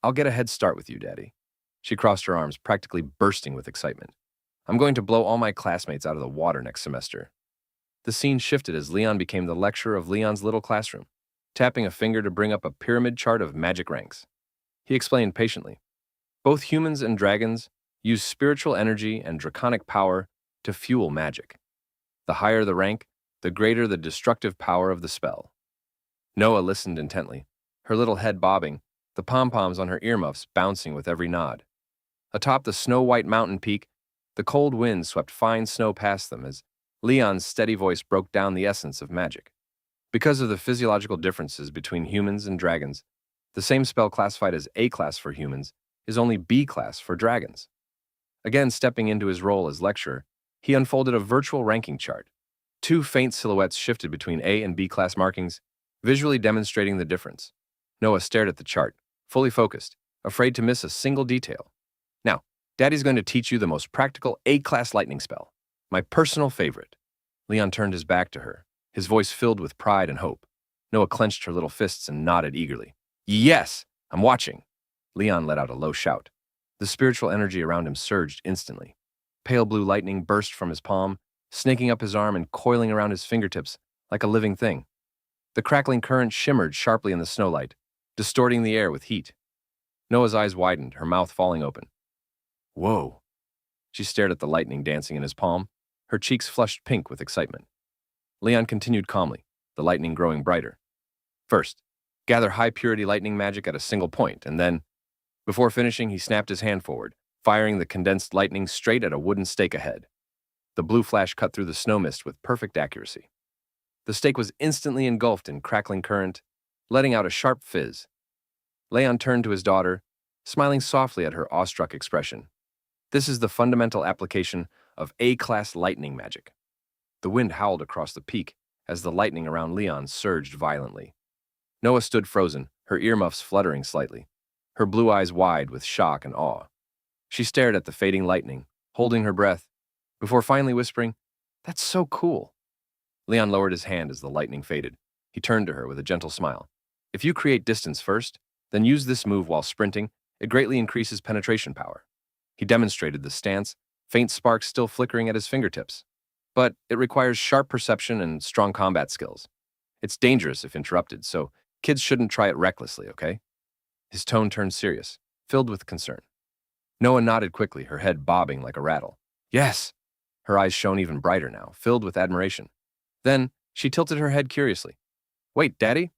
I'll get a head start with you, Daddy. She crossed her arms, practically bursting with excitement. I'm going to blow all my classmates out of the water next semester. The scene shifted as Leon became the lecturer of Leon's little classroom, tapping a finger to bring up a pyramid chart of magic ranks. He explained patiently, both humans and dragons use spiritual energy and draconic power to fuel magic. The higher the rank, the greater the destructive power of the spell. Noah listened intently, her little head bobbing, the pom-poms on her earmuffs bouncing with every nod. Atop the snow-white mountain peak, the cold wind swept fine snow past them as Leon's steady voice broke down the essence of magic. Because of the physiological differences between humans and dragons, the same spell classified as A-class for humans is only B-class for dragons. Again, stepping into his role as lecturer, he unfolded a virtual ranking chart. Two faint silhouettes shifted between A and B-class markings, visually demonstrating the difference. Noah stared at the chart, fully focused, afraid to miss a single detail. Now, Daddy's going to teach you the most practical A-class lightning spell, my personal favorite. Leon turned his back to her, his voice filled with pride and hope. Noah clenched her little fists and nodded eagerly. Yes, I'm watching. Leon let out a low shout. The spiritual energy around him surged instantly. Pale blue lightning burst from his palm, snaking up his arm and coiling around his fingertips like a living thing. The crackling current shimmered sharply in the snowlight, distorting the air with heat. Noah's eyes widened, her mouth falling open. Whoa. She stared at the lightning dancing in his palm, her cheeks flushed pink with excitement. Leon continued calmly, the lightning growing brighter. First, gather high-purity lightning magic at a single point, and then, before finishing, he snapped his hand forward, firing the condensed lightning straight at a wooden stake ahead. The blue flash cut through the snow mist with perfect accuracy. The stake was instantly engulfed in crackling current, letting out a sharp fizz. Leon turned to his daughter, smiling softly at her awestruck expression. This is the fundamental application of A-class lightning magic. The wind howled across the peak as the lightning around Leon surged violently. Noah stood frozen, her earmuffs fluttering slightly, her blue eyes wide with shock and awe. She stared at the fading lightning, holding her breath, before finally whispering, That's so cool. Leon lowered his hand as the lightning faded. He turned to her with a gentle smile. If you create distance first, then use this move while sprinting, it greatly increases penetration power. He demonstrated the stance, faint sparks still flickering at his fingertips. But it requires sharp perception and strong combat skills. It's dangerous if interrupted, so kids shouldn't try it recklessly, okay? His tone turned serious, filled with concern. Noah nodded quickly, her head bobbing like a rattle. Yes! Her eyes shone even brighter now, filled with admiration. Then, she tilted her head curiously. Wait, Daddy?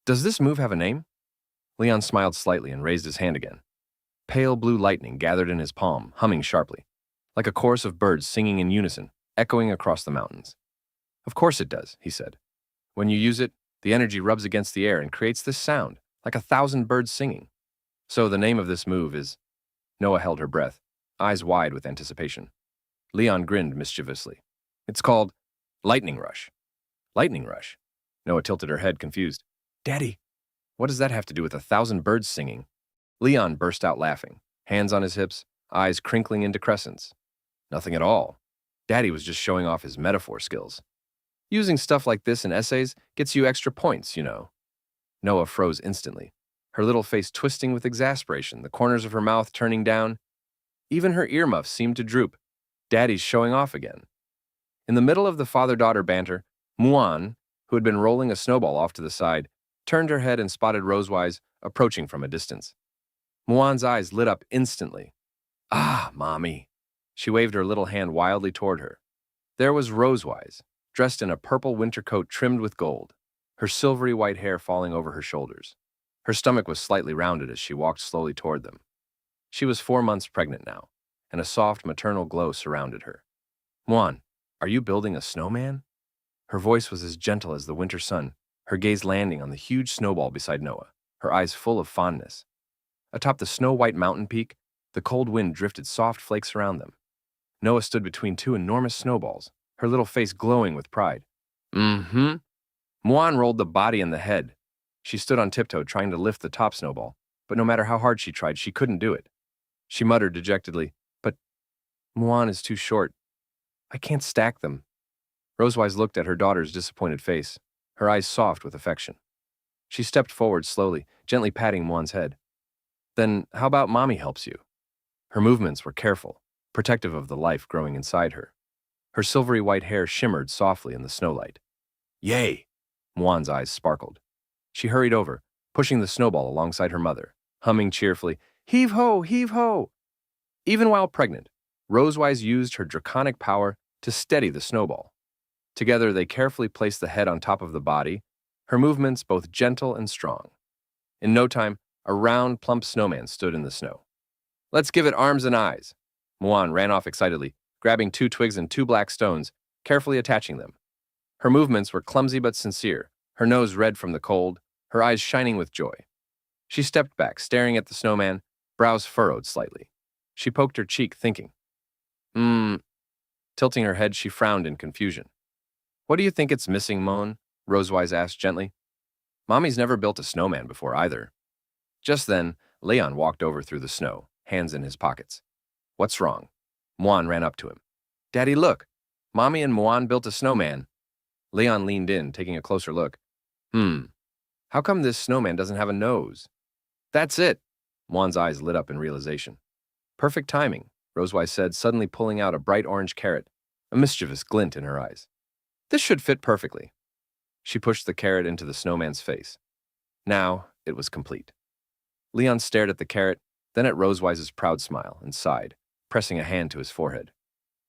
Does this move have a name? Leon smiled slightly and raised his hand again. Pale blue lightning gathered in his palm, humming sharply, like a chorus of birds singing in unison, echoing across the mountains. Of course it does, he said. When you use it, the energy rubs against the air and creates this sound, like 1,000 birds singing. So the name of this move is... Noah held her breath, eyes wide with anticipation. Leon grinned mischievously. It's called Lightning Rush. Lightning Rush? Noah tilted her head, confused. Daddy, what does that have to do with 1,000 birds singing? Leon burst out laughing, hands on his hips, eyes crinkling into crescents. Nothing at all. Daddy was just showing off his metaphor skills. Using stuff like this in essays gets you extra points, you know. Noah froze instantly, her little face twisting with exasperation, the corners of her mouth turning down. Even her earmuffs seemed to droop. Daddy's showing off again. In the middle of the father-daughter banter, Muan, who had been rolling a snowball off to the side, turned her head and spotted Rosewise approaching from a distance. Muan's eyes lit up instantly. Ah, Mommy. She waved her little hand wildly toward her. There was Rosewise, dressed in a purple winter coat trimmed with gold, her silvery white hair falling over her shoulders. Her stomach was slightly rounded as she walked slowly toward them. She was 4 months pregnant now, and a soft maternal glow surrounded her. Muan, Are you building a snowman? Her voice was as gentle as the winter sun, her gaze landing on the huge snowball beside Noah, her eyes full of fondness. Atop the snow-white mountain peak, the cold wind drifted soft flakes around them. Noah stood between two enormous snowballs, her little face glowing with pride. Mm-hmm. Muan rolled the body and the head. She stood on tiptoe trying to lift the top snowball, but no matter how hard she tried, she couldn't do it. She muttered dejectedly, "But Muan is too short. I can't stack them." Rosewise looked at her daughter's disappointed face, her eyes soft with affection. She stepped forward slowly, gently patting Muan's head. "Then how about Mommy helps you?" Her movements were careful, protective of the life growing inside her. Her silvery white hair shimmered softly in the snowlight. "Yay!" Muan's eyes sparkled. She hurried over, pushing the snowball alongside her mother, humming cheerfully, "Heave ho, heave ho!" Even while pregnant, Rosewise used her draconic power to steady the snowball. Together, they carefully placed the head on top of the body, her movements both gentle and strong. In no time, a round, plump snowman stood in the snow. "Let's give it arms and eyes." Muan ran off excitedly, grabbing 2 twigs and 2 black stones, carefully attaching them. Her movements were clumsy but sincere, her nose red from the cold, her eyes shining with joy. She stepped back, staring at the snowman, brows furrowed slightly. She poked her cheek, thinking. Tilting her head, she frowned in confusion. "What do you think it's missing, Moan?" Rosewise asked gently. "Mommy's never built a snowman before either." Just then, Leon walked over through the snow, hands in his pockets. "What's wrong?" Muan ran up to him. "Daddy, look! Mommy and Muan built a snowman." Leon leaned in, taking a closer look. How come this snowman doesn't have a nose?" "That's it!" Muan's eyes lit up in realization. "Perfect timing," Rosewise said, suddenly pulling out a bright orange carrot, a mischievous glint in her eyes. "This should fit perfectly." She pushed the carrot into the snowman's face. Now, it was complete. Leon stared at the carrot, then at Rosewise's proud smile, and sighed, pressing a hand to his forehead.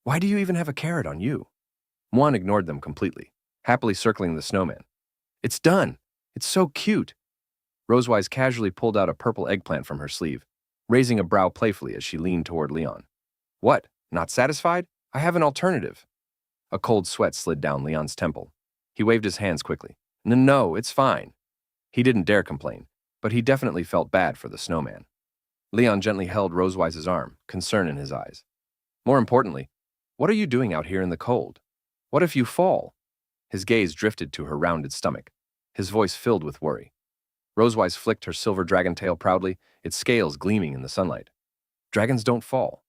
"Why do you even have a carrot on you?" Muan ignored them completely, happily circling the snowman. "It's done! It's so cute!" Rosewise casually pulled out a purple eggplant from her sleeve, raising a brow playfully as she leaned toward Leon. "What? Not satisfied? I have an alternative." A cold sweat slid down Leon's temple. He waved his hands quickly. No, it's fine." He didn't dare complain, but he definitely felt bad for the snowman. Leon gently held Rosewise's arm, concern in his eyes. "More importantly, what are you doing out here in the cold? What if you fall?" His gaze drifted to her rounded stomach, his voice filled with worry. Rosewise flicked her silver dragon tail proudly, its scales gleaming in the sunlight. "Dragons don't fall.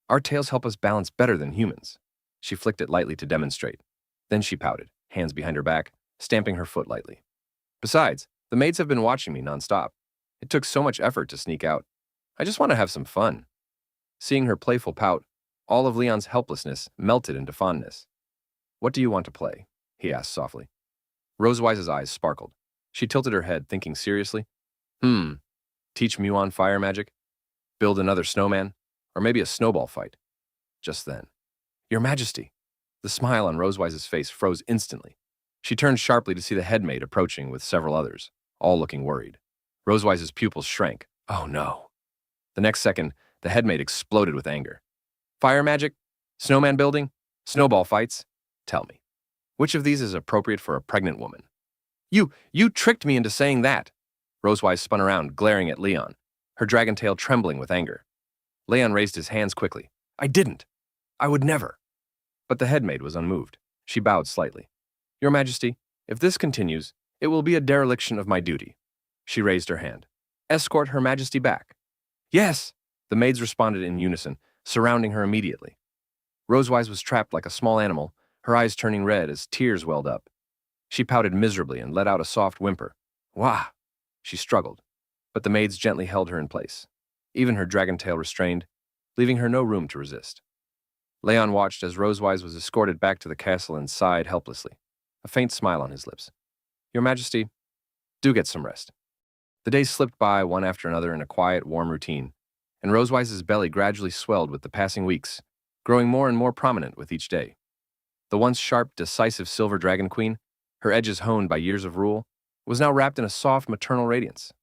Our tails help us balance better than humans." She flicked it lightly to demonstrate. Then she pouted, hands behind her back, stamping her foot lightly. "Besides, the maids have been watching me nonstop. It took so much effort to sneak out. I just want to have some fun." Seeing her playful pout, all of Leon's helplessness melted into fondness. "What do you want to play?" he asked softly. Rosewise's eyes sparkled. She tilted her head, thinking seriously. Teach Muon fire magic? Build another snowman? Or maybe a snowball fight?" Just then, "Your Majesty!" The smile on Rosewise's face froze instantly. She turned sharply to see the headmaid approaching with several others, all looking worried. Rosewise's pupils shrank. Oh no. The next second, the headmaid exploded with anger. "Fire magic? Snowman building? Snowball fights? Tell me, which of these is appropriate for a pregnant woman?" You tricked me into saying that." Rosewise spun around, glaring at Leon, her dragon tail trembling with anger. Leon raised his hands quickly. "I didn't. I would never." But the headmaid was unmoved. She bowed slightly. "Your Majesty, if this continues, it will be a dereliction of my duty." She raised her hand. "Escort Her Majesty back." "Yes!" The maids responded in unison, surrounding her immediately. Rosewise was trapped like a small animal, her eyes turning red as tears welled up. She pouted miserably and let out a soft whimper. "Wah!" She struggled, but the maids gently held her in place, even her dragon tail restrained, leaving her no room to resist. Leon watched as Rosewise was escorted back to the castle and sighed helplessly, a faint smile on his lips. "Your Majesty, do get some rest." The days slipped by one after another in a quiet, warm routine, and Rosewise's belly gradually swelled with the passing weeks, growing more and more prominent with each day. The once sharp, decisive Silver Dragon Queen, her edges honed by years of rule, was now wrapped in a soft maternal radiance.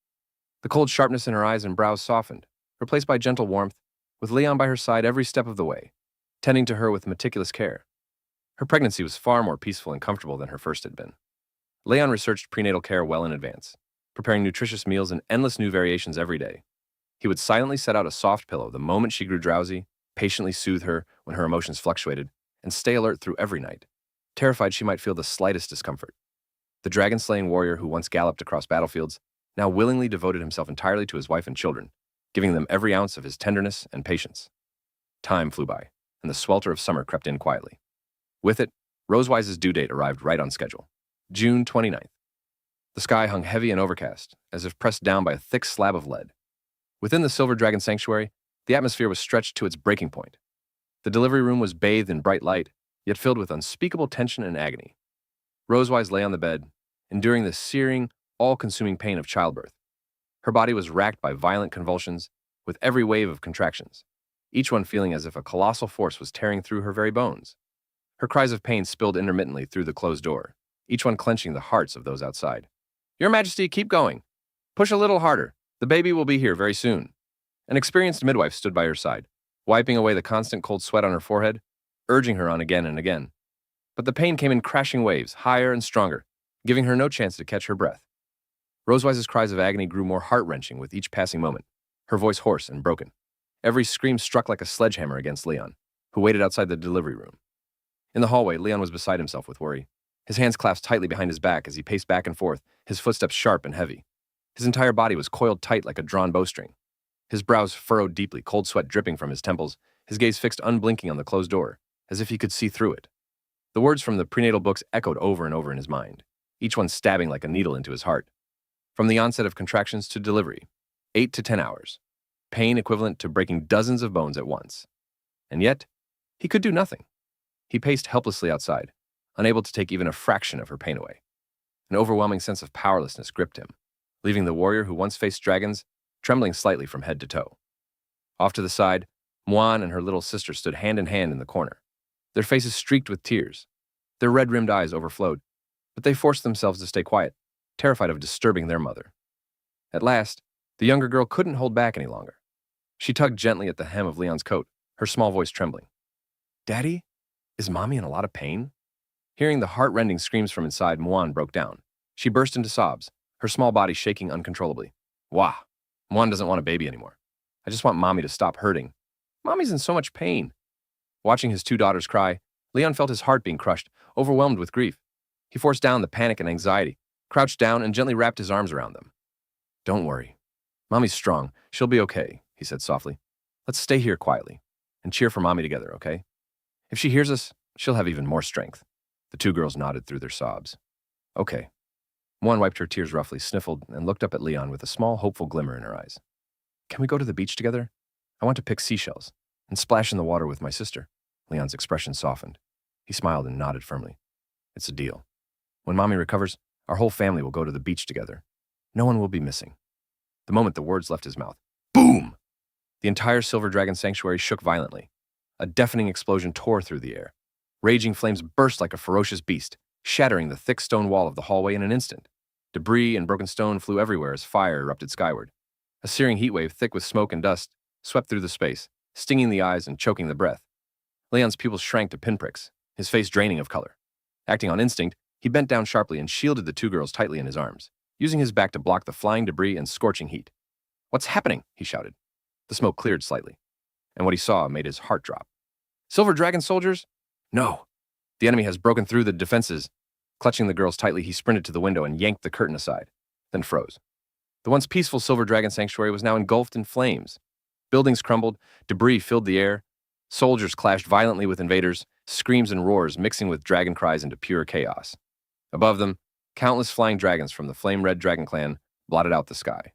The cold sharpness in her eyes and brows softened, replaced by gentle warmth, with Leon by her side every step of the way, tending to her with meticulous care. Her pregnancy was far more peaceful and comfortable than her first had been. Leon researched prenatal care well in advance, preparing nutritious meals and endless new variations every day. He would silently set out a soft pillow the moment she grew drowsy, patiently soothe her when her emotions fluctuated, and stay alert through every night, terrified she might feel the slightest discomfort. The dragon-slaying warrior who once galloped across battlefields now willingly devoted himself entirely to his wife and children, giving them every ounce of his tenderness and patience. Time flew by, and the swelter of summer crept in quietly. With it, Rosewise's due date arrived right on schedule, June 29th. The sky hung heavy and overcast, as if pressed down by a thick slab of lead. Within the Silver Dragon Sanctuary, the atmosphere was stretched to its breaking point. The delivery room was bathed in bright light, yet filled with unspeakable tension and agony. Rosewise lay on the bed, enduring the searing, all-consuming pain of childbirth. Her body was racked by violent convulsions, with every wave of contractions, each one feeling as if a colossal force was tearing through her very bones. Her cries of pain spilled intermittently through the closed door, each one clenching the hearts of those outside. "Your Majesty, keep going. Push a little harder. The baby will be here very soon." An experienced midwife stood by her side, wiping away the constant cold sweat on her forehead, urging her on again and again. But the pain came in crashing waves, higher and stronger, giving her no chance to catch her breath. Rosewise's cries of agony grew more heart-wrenching with each passing moment, her voice hoarse and broken. Every scream struck like a sledgehammer against Leon, who waited outside the delivery room. In the hallway, Leon was beside himself with worry. His hands clasped tightly behind his back as he paced back and forth, his footsteps sharp and heavy. His entire body was coiled tight like a drawn bowstring. His brows furrowed deeply, cold sweat dripping from his temples, his gaze fixed unblinking on the closed door, as if he could see through it. The words from the prenatal books echoed over and over in his mind, each one stabbing like a needle into his heart. From the onset of contractions to delivery, 8 to 10 hours, pain equivalent to breaking dozens of bones at once. And yet, he could do nothing. He paced helplessly outside, unable to take even a fraction of her pain away. An overwhelming sense of powerlessness gripped him, leaving the warrior who once faced dragons trembling slightly from head to toe. Off to the side, Muan and her little sister stood hand in hand in the corner, their faces streaked with tears. Their red-rimmed eyes overflowed, but they forced themselves to stay quiet, terrified of disturbing their mother. At last, the younger girl couldn't hold back any longer. She tugged gently at the hem of Leon's coat, her small voice trembling. "Daddy, is Mommy in a lot of pain?" Hearing the heart-rending screams from inside, Muan broke down. She burst into sobs, her small body shaking uncontrollably. "Wah, Muan doesn't want a baby anymore. I just want Mommy to stop hurting. Mommy's in so much pain." Watching his two daughters cry, Leon felt his heart being crushed, overwhelmed with grief. He forced down the panic and anxiety, crouched down, and gently wrapped his arms around them. "Don't worry. Mommy's strong. She'll be okay," he said softly. "Let's stay here quietly and cheer for Mommy together, okay? If she hears us, she'll have even more strength." The two girls nodded through their sobs. "Okay." Muan wiped her tears roughly, sniffled, and looked up at Leon with a small, hopeful glimmer in her eyes. "Can we go to the beach together? I want to pick seashells and splash in the water with my sister." Leon's expression softened. He smiled and nodded firmly. "It's a deal. When Mommy recovers, our whole family will go to the beach together. No one will be missing." The moment the words left his mouth, boom! The entire Silver Dragon Sanctuary shook violently. A deafening explosion tore through the air. Raging flames burst like a ferocious beast, shattering the thick stone wall of the hallway in an instant. Debris and broken stone flew everywhere as fire erupted skyward. A searing heatwave thick with smoke and dust swept through the space, stinging the eyes and choking the breath. Leon's pupils shrank to pinpricks, his face draining of color. Acting on instinct, he bent down sharply and shielded the two girls tightly in his arms, using his back to block the flying debris and scorching heat. "What's happening?" he shouted. The smoke cleared slightly, and what he saw made his heart drop. "Silver Dragon soldiers? No. The enemy has broken through the defenses." Clutching the girls tightly, he sprinted to the window and yanked the curtain aside, then froze. The once peaceful Silver Dragon Sanctuary was now engulfed in flames. Buildings crumbled, debris filled the air. Soldiers clashed violently with invaders, screams and roars mixing with dragon cries into pure chaos. Above them, countless flying dragons from the flame-red dragon clan blotted out the sky.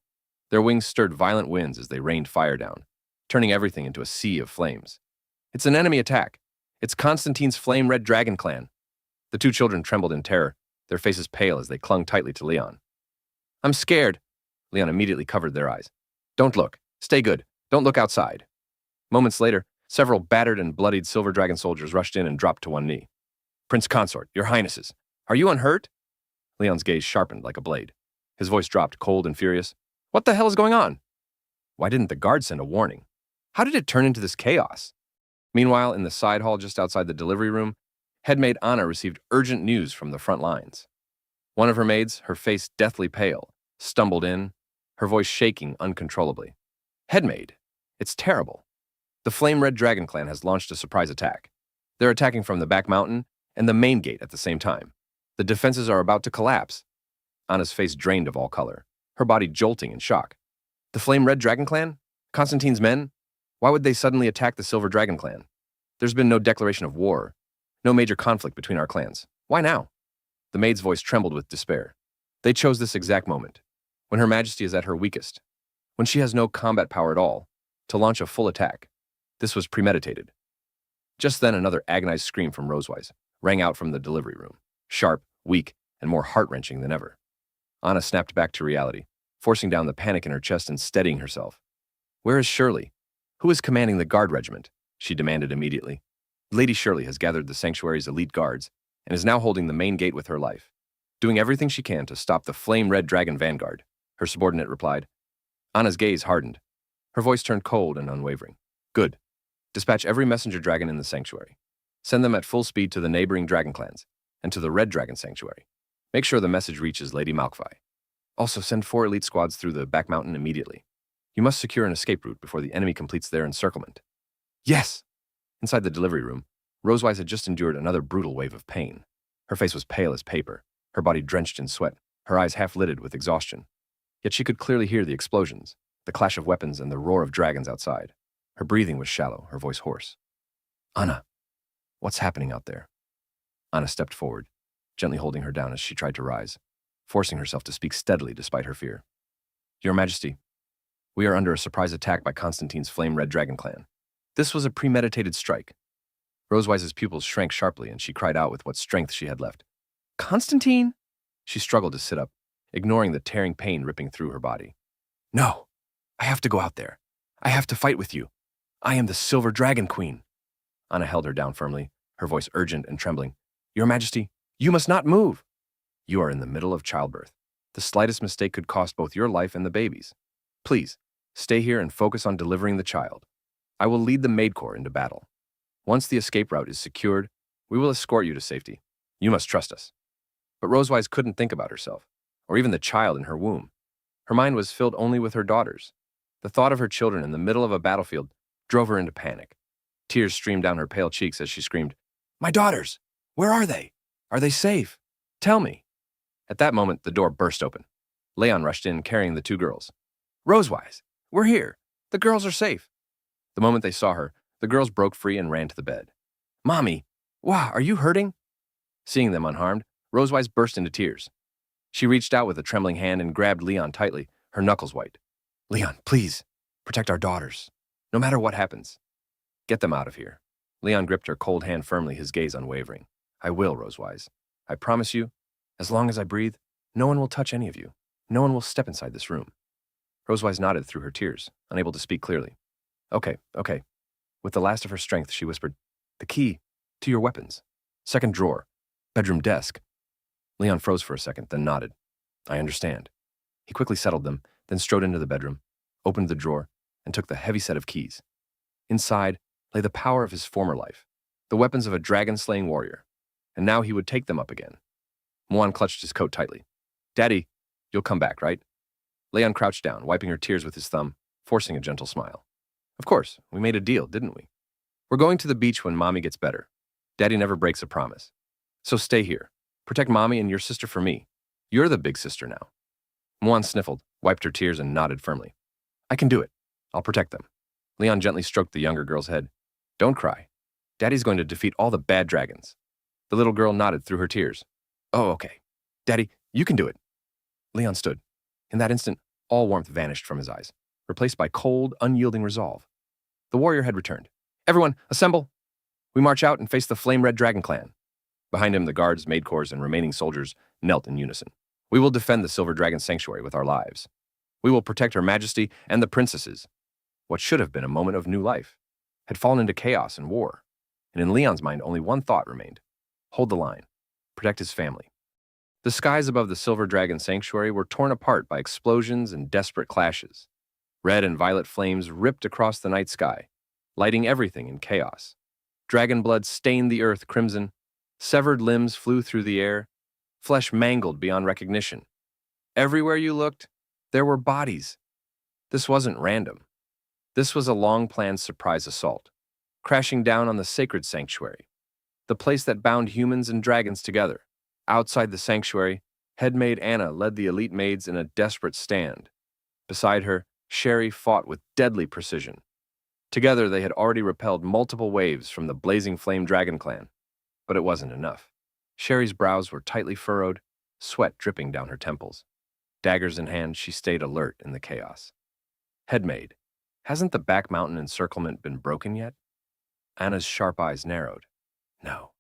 Their wings stirred violent winds as they rained fire down, turning everything into a sea of flames. "It's an enemy attack. It's Constantine's flame-red dragon clan." The two children trembled in terror, their faces pale as they clung tightly to Leon. "I'm scared." Leon immediately covered their eyes. "Don't look. Stay good. Don't look outside." Moments later, several battered and bloodied Silver Dragon soldiers rushed in and dropped to one knee. "Prince Consort, your highnesses, are you unhurt?" Leon's gaze sharpened like a blade. His voice dropped, cold and furious. "What the hell is going on? Why didn't the guard send a warning? How did it turn into this chaos?" Meanwhile, in the side hall just outside the delivery room, Headmaid Anna received urgent news from the front lines. One of her maids, her face deathly pale, stumbled in, her voice shaking uncontrollably. Headmaid, it's terrible. The Flame Red Dragon clan has launched a surprise attack. They're attacking from the back mountain and the main gate at the same time. The defenses are about to collapse. Anna's face drained of all color, her body jolting in shock. The Flame Red Dragon clan? Constantine's men? Why would they suddenly attack the Silver Dragon clan? There's been no declaration of war, no major conflict between our clans. Why now? The maid's voice trembled with despair. They chose this exact moment, when Her Majesty is at her weakest, when she has no combat power at all, to launch a full attack. This was premeditated. Just then, another agonized scream from Rosewise rang out from the delivery room, sharp, weak, and more heart-wrenching than ever. Anna snapped back to reality, forcing down the panic in her chest and steadying herself. Where is Shirley? Who is commanding the guard regiment? She demanded immediately. Lady Shirley has gathered the sanctuary's elite guards and is now holding the main gate with her life, doing everything she can to stop the Flame Red Dragon vanguard, her subordinate replied. Anna's gaze hardened. Her voice turned cold and unwavering. Good. Dispatch every messenger dragon in the sanctuary. Send them at full speed to the neighboring dragon clans and to the Red Dragon Sanctuary. Make sure the message reaches Lady Malkvi. Also, send 4 elite squads through the back mountain immediately. You must secure an escape route before the enemy completes their encirclement. Yes! Inside the delivery room, Rosewise had just endured another brutal wave of pain. Her face was pale as paper, her body drenched in sweat, her eyes half-lidded with exhaustion. Yet she could clearly hear the explosions, the clash of weapons, and the roar of dragons outside. Her breathing was shallow, her voice hoarse. Anna, what's happening out there? Anna stepped forward, gently holding her down as she tried to rise, forcing herself to speak steadily despite her fear. Your Majesty, we are under a surprise attack by Constantine's Flame Red Dragon clan. This was a premeditated strike. Rosewise's pupils shrank sharply, and she cried out with what strength she had left. Constantine? She struggled to sit up, ignoring the tearing pain ripping through her body. No, I have to go out there. I have to fight with you. I am the Silver Dragon Queen. Anna held her down firmly, her voice urgent and trembling. Your Majesty, you must not move. You are in the middle of childbirth. The slightest mistake could cost both your life and the baby's. Please, stay here and focus on delivering the child. I will lead the Maid Corps into battle. Once the escape route is secured, we will escort you to safety. You must trust us. But Rosewise couldn't think about herself, or even the child in her womb. Her mind was filled only with her daughters. The thought of her children in the middle of a battlefield drove her into panic. Tears streamed down her pale cheeks as she screamed, My daughters! Where are they? Are they safe? Tell me. At that moment, the door burst open. Leon rushed in, carrying the 2 girls. Rosewise, we're here. The girls are safe. The moment they saw her, the girls broke free and ran to the bed. Mommy, wow, are you hurting? Seeing them unharmed, Rosewise burst into tears. She reached out with a trembling hand and grabbed Leon tightly, her knuckles white. Leon, please, protect our daughters. No matter what happens. Get them out of here. Leon gripped her cold hand firmly, his gaze unwavering. I will, Rosewise. I promise you, as long as I breathe, no one will touch any of you. No one will step inside this room. Rosewise nodded through her tears, unable to speak clearly. Okay. With the last of her strength, she whispered, The key to your weapons. 2nd drawer. Bedroom desk. Leon froze for a second, then nodded. I understand. He quickly settled them, then strode into the bedroom, opened the drawer, and took the heavy set of keys. Inside lay the power of his former life, the weapons of a dragon-slaying warrior, and now he would take them up again. Muan clutched his coat tightly. Daddy, you'll come back, right? Leon crouched down, wiping her tears with his thumb, forcing a gentle smile. Of course, we made a deal, didn't we? We're going to the beach when Mommy gets better. Daddy never breaks a promise. So stay here. Protect Mommy and your sister for me. You're the big sister now. Muan sniffled, wiped her tears, and nodded firmly. I can do it. I'll protect them. Leon gently stroked the younger girl's head. Don't cry. Daddy's going to defeat all the bad dragons. The little girl nodded through her tears. Oh, okay. Daddy, you can do it. Leon stood. In that instant, all warmth vanished from his eyes, replaced by cold, unyielding resolve. The warrior had returned. Everyone, assemble! We march out and face the Flame Red Dragon clan. Behind him, the guards, maid corps, and remaining soldiers knelt in unison. We will defend the Silver Dragon Sanctuary with our lives. We will protect Her Majesty and the princesses. What should have been a moment of new life had fallen into chaos and war, and in Leon's mind only one thought remained. Hold the line. Protect his family. The skies above the Silver Dragon Sanctuary were torn apart by explosions and desperate clashes. Red and violet flames ripped across the night sky, lighting everything in chaos. Dragon blood stained the earth crimson. Severed limbs flew through the air, flesh mangled beyond recognition. Everywhere you looked, there were bodies. This wasn't random. This was a long-planned surprise assault, crashing down on the sacred sanctuary, the place that bound humans and dragons together. Outside the sanctuary, headmaid Anna led the elite maids in a desperate stand. Beside her, Sherry fought with deadly precision. Together, they had already repelled multiple waves from the blazing flame dragon clan. But it wasn't enough. Sherry's brows were tightly furrowed, sweat dripping down her temples. Daggers in hand, she stayed alert in the chaos. Headmaid, hasn't the back mountain encirclement been broken yet? Anna's sharp eyes narrowed. No.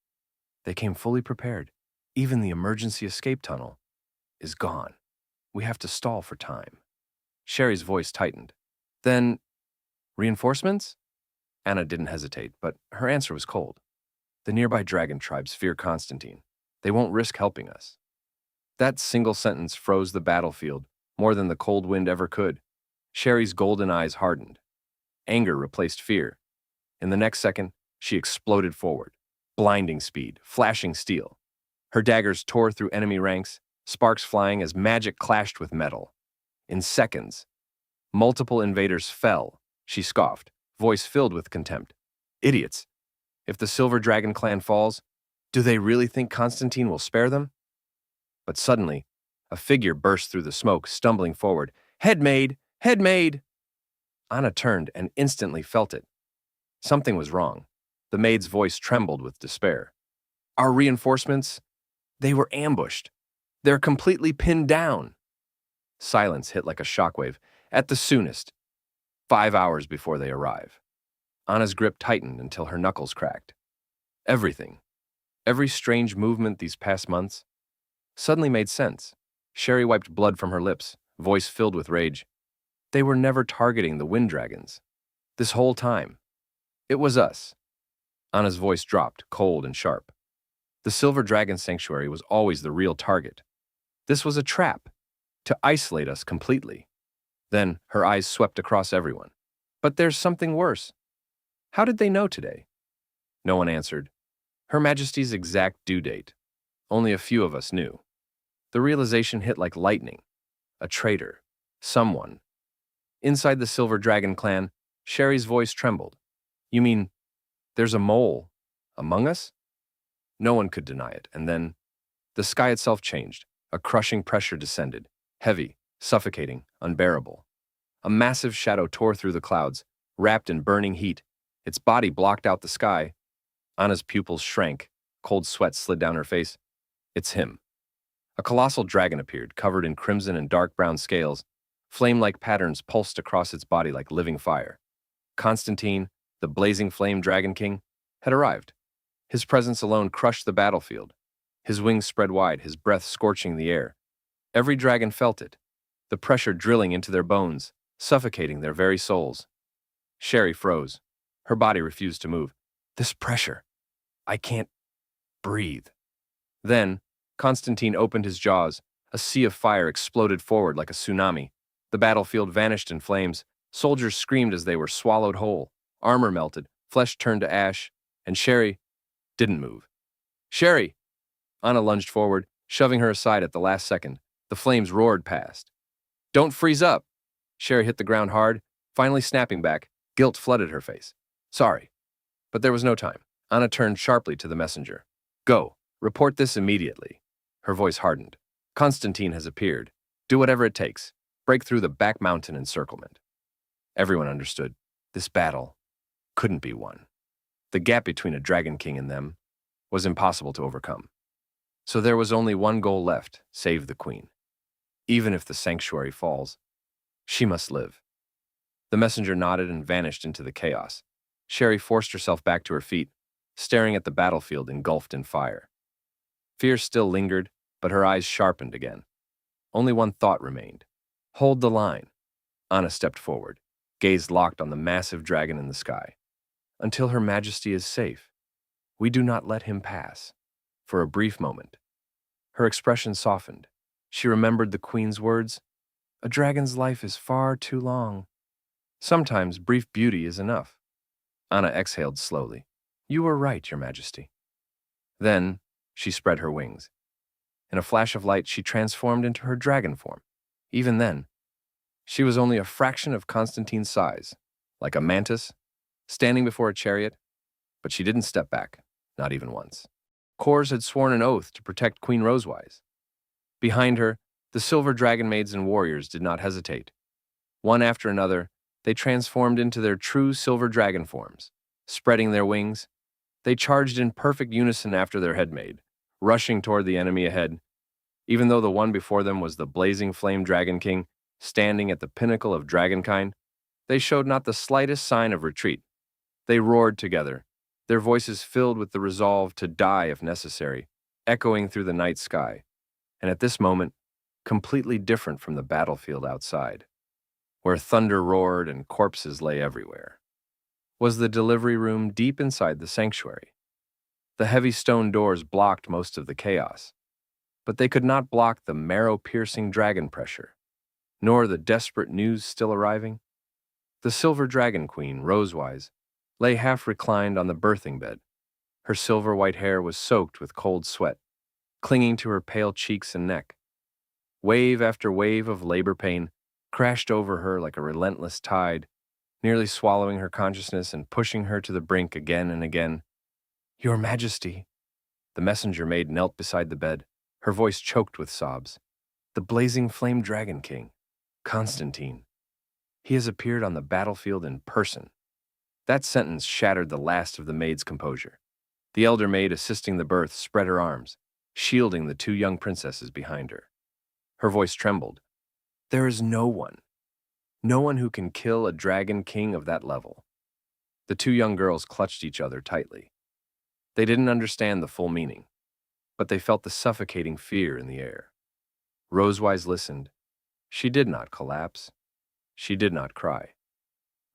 They came fully prepared. Even the emergency escape tunnel is gone. We have to stall for time. Sherry's voice tightened. Then, reinforcements? Anna didn't hesitate, but her answer was cold. The nearby dragon tribes fear Constantine. They won't risk helping us. That single sentence froze the battlefield more than the cold wind ever could. Sherry's golden eyes hardened. Anger replaced fear. In the next second, she exploded forward. Blinding speed, flashing steel. Her daggers tore through enemy ranks, sparks flying as magic clashed with metal. In seconds, multiple invaders fell. She scoffed, voice filled with contempt. Idiots. If the Silver Dragon clan falls, do they really think Constantine will spare them? But suddenly, a figure burst through the smoke, stumbling forward. Headmaid! Headmaid! Anna turned and instantly felt it. Something was wrong. The maid's voice trembled with despair. Our reinforcements? They were ambushed. They're completely pinned down. Silence hit like a shockwave. At the soonest, 5 hours before they arrive. Anna's grip tightened until her knuckles cracked. Everything, every strange movement these past months, suddenly made sense. Sherry wiped blood from her lips, voice filled with rage. They were never targeting the wind dragons. This whole time, it was us. Anna's voice dropped, cold and sharp. The Silver Dragon Sanctuary was always the real target. This was a trap, to isolate us completely. Then her eyes swept across everyone. But there's something worse. How did they know today? No one answered. Her Majesty's exact due date. Only a few of us knew. The realization hit like lightning. A traitor. Someone. Inside the Silver Dragon clan, Sherry's voice trembled. You mean, there's a mole among us? No one could deny it, and then the sky itself changed. A crushing pressure descended, heavy, suffocating, unbearable. A massive shadow tore through the clouds, wrapped in burning heat. Its body blocked out the sky. Anna's pupils shrank, cold sweat slid down her face. It's him. A colossal dragon appeared, covered in crimson and dark brown scales. Flame-like patterns pulsed across its body like living fire. Constantine, the blazing flame dragon king, had arrived. His presence alone crushed the battlefield. His wings spread wide, his breath scorching the air. Every dragon felt it, the pressure drilling into their bones, suffocating their very souls. Sherry froze. Her body refused to move. This pressure. I can't breathe. Then, Constantine opened his jaws. A sea of fire exploded forward like a tsunami. The battlefield vanished in flames. Soldiers screamed as they were swallowed whole. Armor melted, flesh turned to ash, and Sherry didn't move. Sherry! Anna lunged forward, shoving her aside at the last second. The flames roared past. Don't freeze up! Sherry hit the ground hard, finally snapping back. Guilt flooded her face. Sorry. But there was no time. Anna turned sharply to the messenger. Go. Report this immediately. Her voice hardened. Constantine has appeared. Do whatever it takes. Break through the back mountain encirclement. Everyone understood. This battle couldn't be won. The gap between a dragon king and them was impossible to overcome. So there was only one goal left, save the queen. Even if the sanctuary falls, she must live. The messenger nodded and vanished into the chaos. Sherry forced herself back to her feet, staring at the battlefield engulfed in fire. Fear still lingered, but her eyes sharpened again. Only one thought remained. Hold the line. Anna stepped forward, gaze locked on the massive dragon in the sky. Until Her Majesty is safe, we do not let him pass. For a brief moment, her expression softened. She remembered the queen's words. A dragon's life is far too long. Sometimes brief beauty is enough. Anna exhaled slowly. You were right, Your Majesty. Then, She spread her wings. In a flash of light, she transformed into her dragon form. Even then, she was only a fraction of Constantine's size, like a mantis, standing before a chariot, but she didn't step back, not even once. Kors had sworn an oath to protect Queen Rosewise. Behind her, the silver dragon maids and warriors did not hesitate. One after another, they transformed into their true silver dragon forms. Spreading their wings, they charged in perfect unison after their head maid, rushing toward the enemy ahead. Even though the one before them was the blazing flame dragon king, standing at the pinnacle of dragonkind, they showed not the slightest sign of retreat. They roared together, their voices filled with the resolve to die if necessary, echoing through the night sky, and at this moment, completely different from the battlefield outside, where thunder roared and corpses lay everywhere, was the delivery room deep inside the sanctuary. The heavy stone doors blocked most of the chaos, but they could not block the marrow-piercing dragon pressure, nor the desperate news still arriving. The silver dragon queen, Rosewise, lay half-reclined on the birthing bed. Her silver-white hair was soaked with cold sweat, clinging to her pale cheeks and neck. Wave after wave of labor pain crashed over her like a relentless tide, nearly swallowing her consciousness and pushing her to the brink again and again. "Your Majesty," the messenger maid knelt beside the bed, her voice choked with sobs. "The blazing flame dragon king, Constantine. He has appeared on the battlefield in person." That sentence shattered the last of the maid's composure. The elder maid assisting the birth spread her arms, shielding the two young princesses behind her. Her voice trembled. "There is no one who can kill a dragon king of that level." The two young girls clutched each other tightly. They didn't understand the full meaning, but they felt the suffocating fear in the air. Rosewise listened. She did not collapse. She did not cry.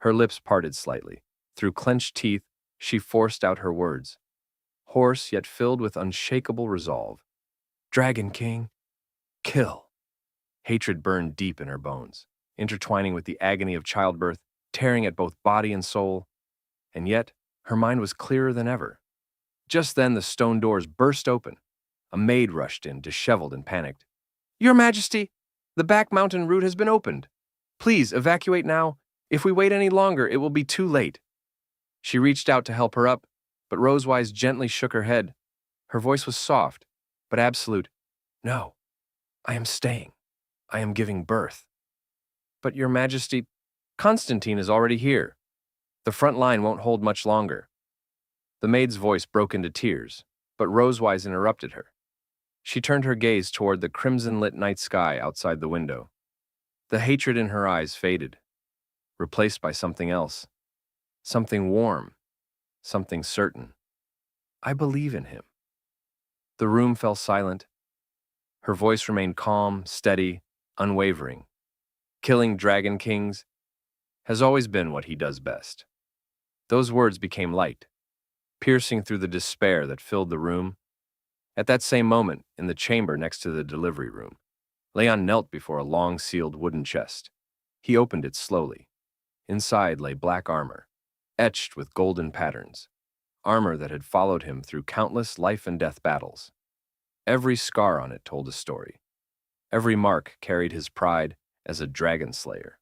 Her lips parted slightly. Through clenched teeth, she forced out her words, hoarse yet filled with unshakable resolve. "Dragon King, kill." Hatred burned deep in her bones, intertwining with the agony of childbirth, tearing at both body and soul. And yet, her mind was clearer than ever. Just then, the stone doors burst open. A maid rushed in, disheveled and panicked. "Your Majesty, the back mountain route has been opened. Please evacuate now. If we wait any longer, it will be too late." She reached out to help her up, but Rosewise gently shook her head. Her voice was soft, but absolute. "No, I am staying. I am giving birth." "But Your Majesty, Constantine is already here. The front line won't hold much longer." The maid's voice broke into tears, but Rosewise interrupted her. She turned her gaze toward the crimson-lit night sky outside the window. The hatred in her eyes faded, replaced by something else. Something warm, something certain. "I believe in him." The room fell silent. Her voice remained calm, steady, unwavering. "Killing dragon kings has always been what he does best." Those words became light, piercing through the despair that filled the room. At that same moment, in the chamber next to the delivery room, Leon knelt before a long-sealed wooden chest. He opened it slowly. Inside lay black armor, etched with golden patterns, armor that had followed him through countless life-and-death battles. Every scar on it told a story. Every mark carried his pride as a dragon slayer.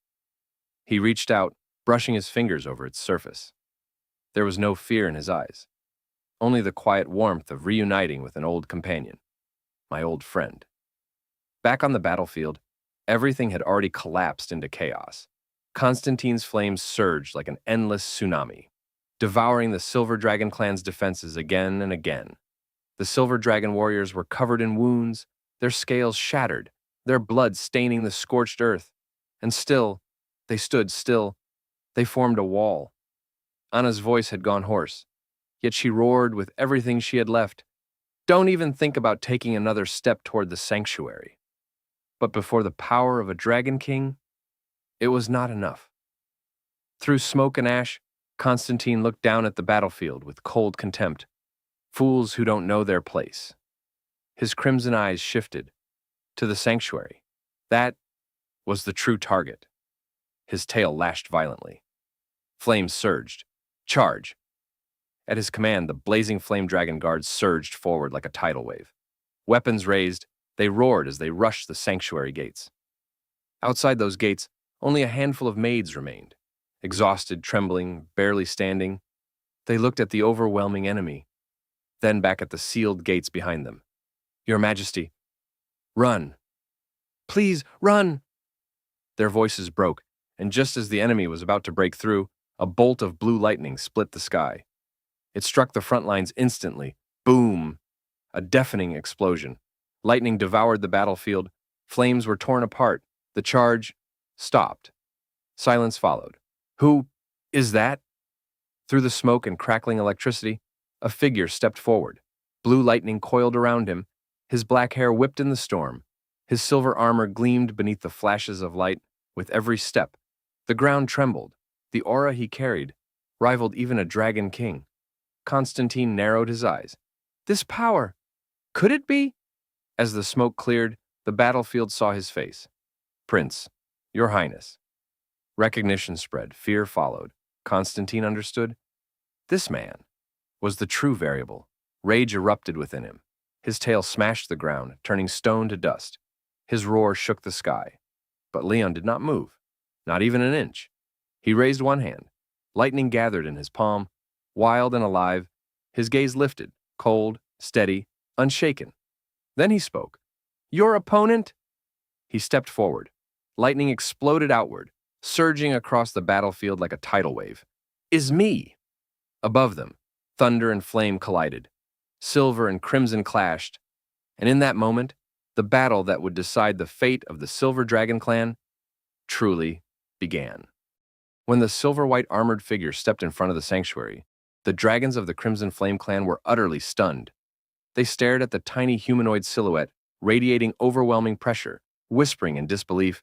He reached out, brushing his fingers over its surface. There was no fear in his eyes, only the quiet warmth of reuniting with an old companion, my old friend. Back on the battlefield, everything had already collapsed into chaos. Constantine's flames surged like an endless tsunami, devouring the Silver Dragon clan's defenses again and again. The Silver Dragon warriors were covered in wounds, their scales shattered, their blood staining the scorched earth. And still, they stood still. They formed a wall. Anna's voice had gone hoarse, yet she roared with everything she had left. "Don't even think about taking another step toward the sanctuary." But before the power of a Dragon King, it was not enough. Through smoke and ash, Constantine looked down at the battlefield with cold contempt. Fools who don't know their place. His crimson eyes shifted to the sanctuary. That was the true target. His tail lashed violently. Flames surged. "Charge!" At his command, the blazing flame dragon guards surged forward like a tidal wave. Weapons raised, they roared as they rushed the sanctuary gates. Outside those gates, only a handful of maids remained. Exhausted, trembling, barely standing, they looked at the overwhelming enemy, then back at the sealed gates behind them. "Your Majesty, run! Please, run!" Their voices broke, and just as the enemy was about to break through, a bolt of blue lightning split the sky. It struck the front lines instantly. Boom! A deafening explosion. Lightning devoured the battlefield. Flames were torn apart. The charge stopped. Silence followed. "Who is that?" Through the smoke and crackling electricity, a figure stepped forward. Blue lightning coiled around him. His black hair whipped in the storm. His silver armor gleamed beneath the flashes of light. With every step, the ground trembled. The aura he carried rivaled even a dragon king. Constantine narrowed his eyes. This power, could it be? As the smoke cleared, the battlefield saw his face. "Prince, your highness." Recognition spread, fear followed. Constantine understood. This man was the true variable. Rage erupted within him. His tail smashed the ground, turning stone to dust. His roar shook the sky. But Leon did not move, not even an inch. He raised one hand. Lightning gathered in his palm. Wild and alive, his gaze lifted, cold, steady, unshaken. Then he spoke. "Your opponent?" He stepped forward. Lightning exploded outward, surging across the battlefield like a tidal wave. "Is me." Above them, thunder and flame collided. Silver and crimson clashed. And in that moment, the battle that would decide the fate of the Silver Dragon clan truly began. When the silver-white armored figure stepped in front of the sanctuary, the dragons of the Crimson Flame clan were utterly stunned. They stared at the tiny humanoid silhouette, radiating overwhelming pressure, whispering in disbelief,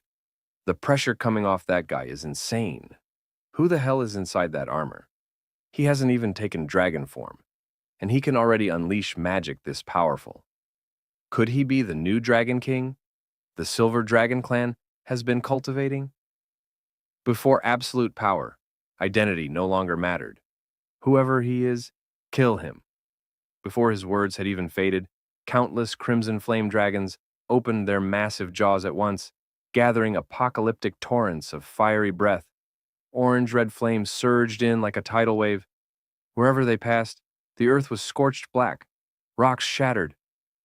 "The pressure coming off that guy is insane. Who the hell is inside that armor? He hasn't even taken dragon form, and he can already unleash magic this powerful. Could he be the new Dragon King the Silver Dragon clan has been cultivating?" Before absolute power, identity no longer mattered. Whoever he is, kill him. Before his words had even faded, countless crimson flame dragons opened their massive jaws at once, gathering apocalyptic torrents of fiery breath. Orange-red flames surged in like a tidal wave. Wherever they passed, the earth was scorched black, rocks shattered,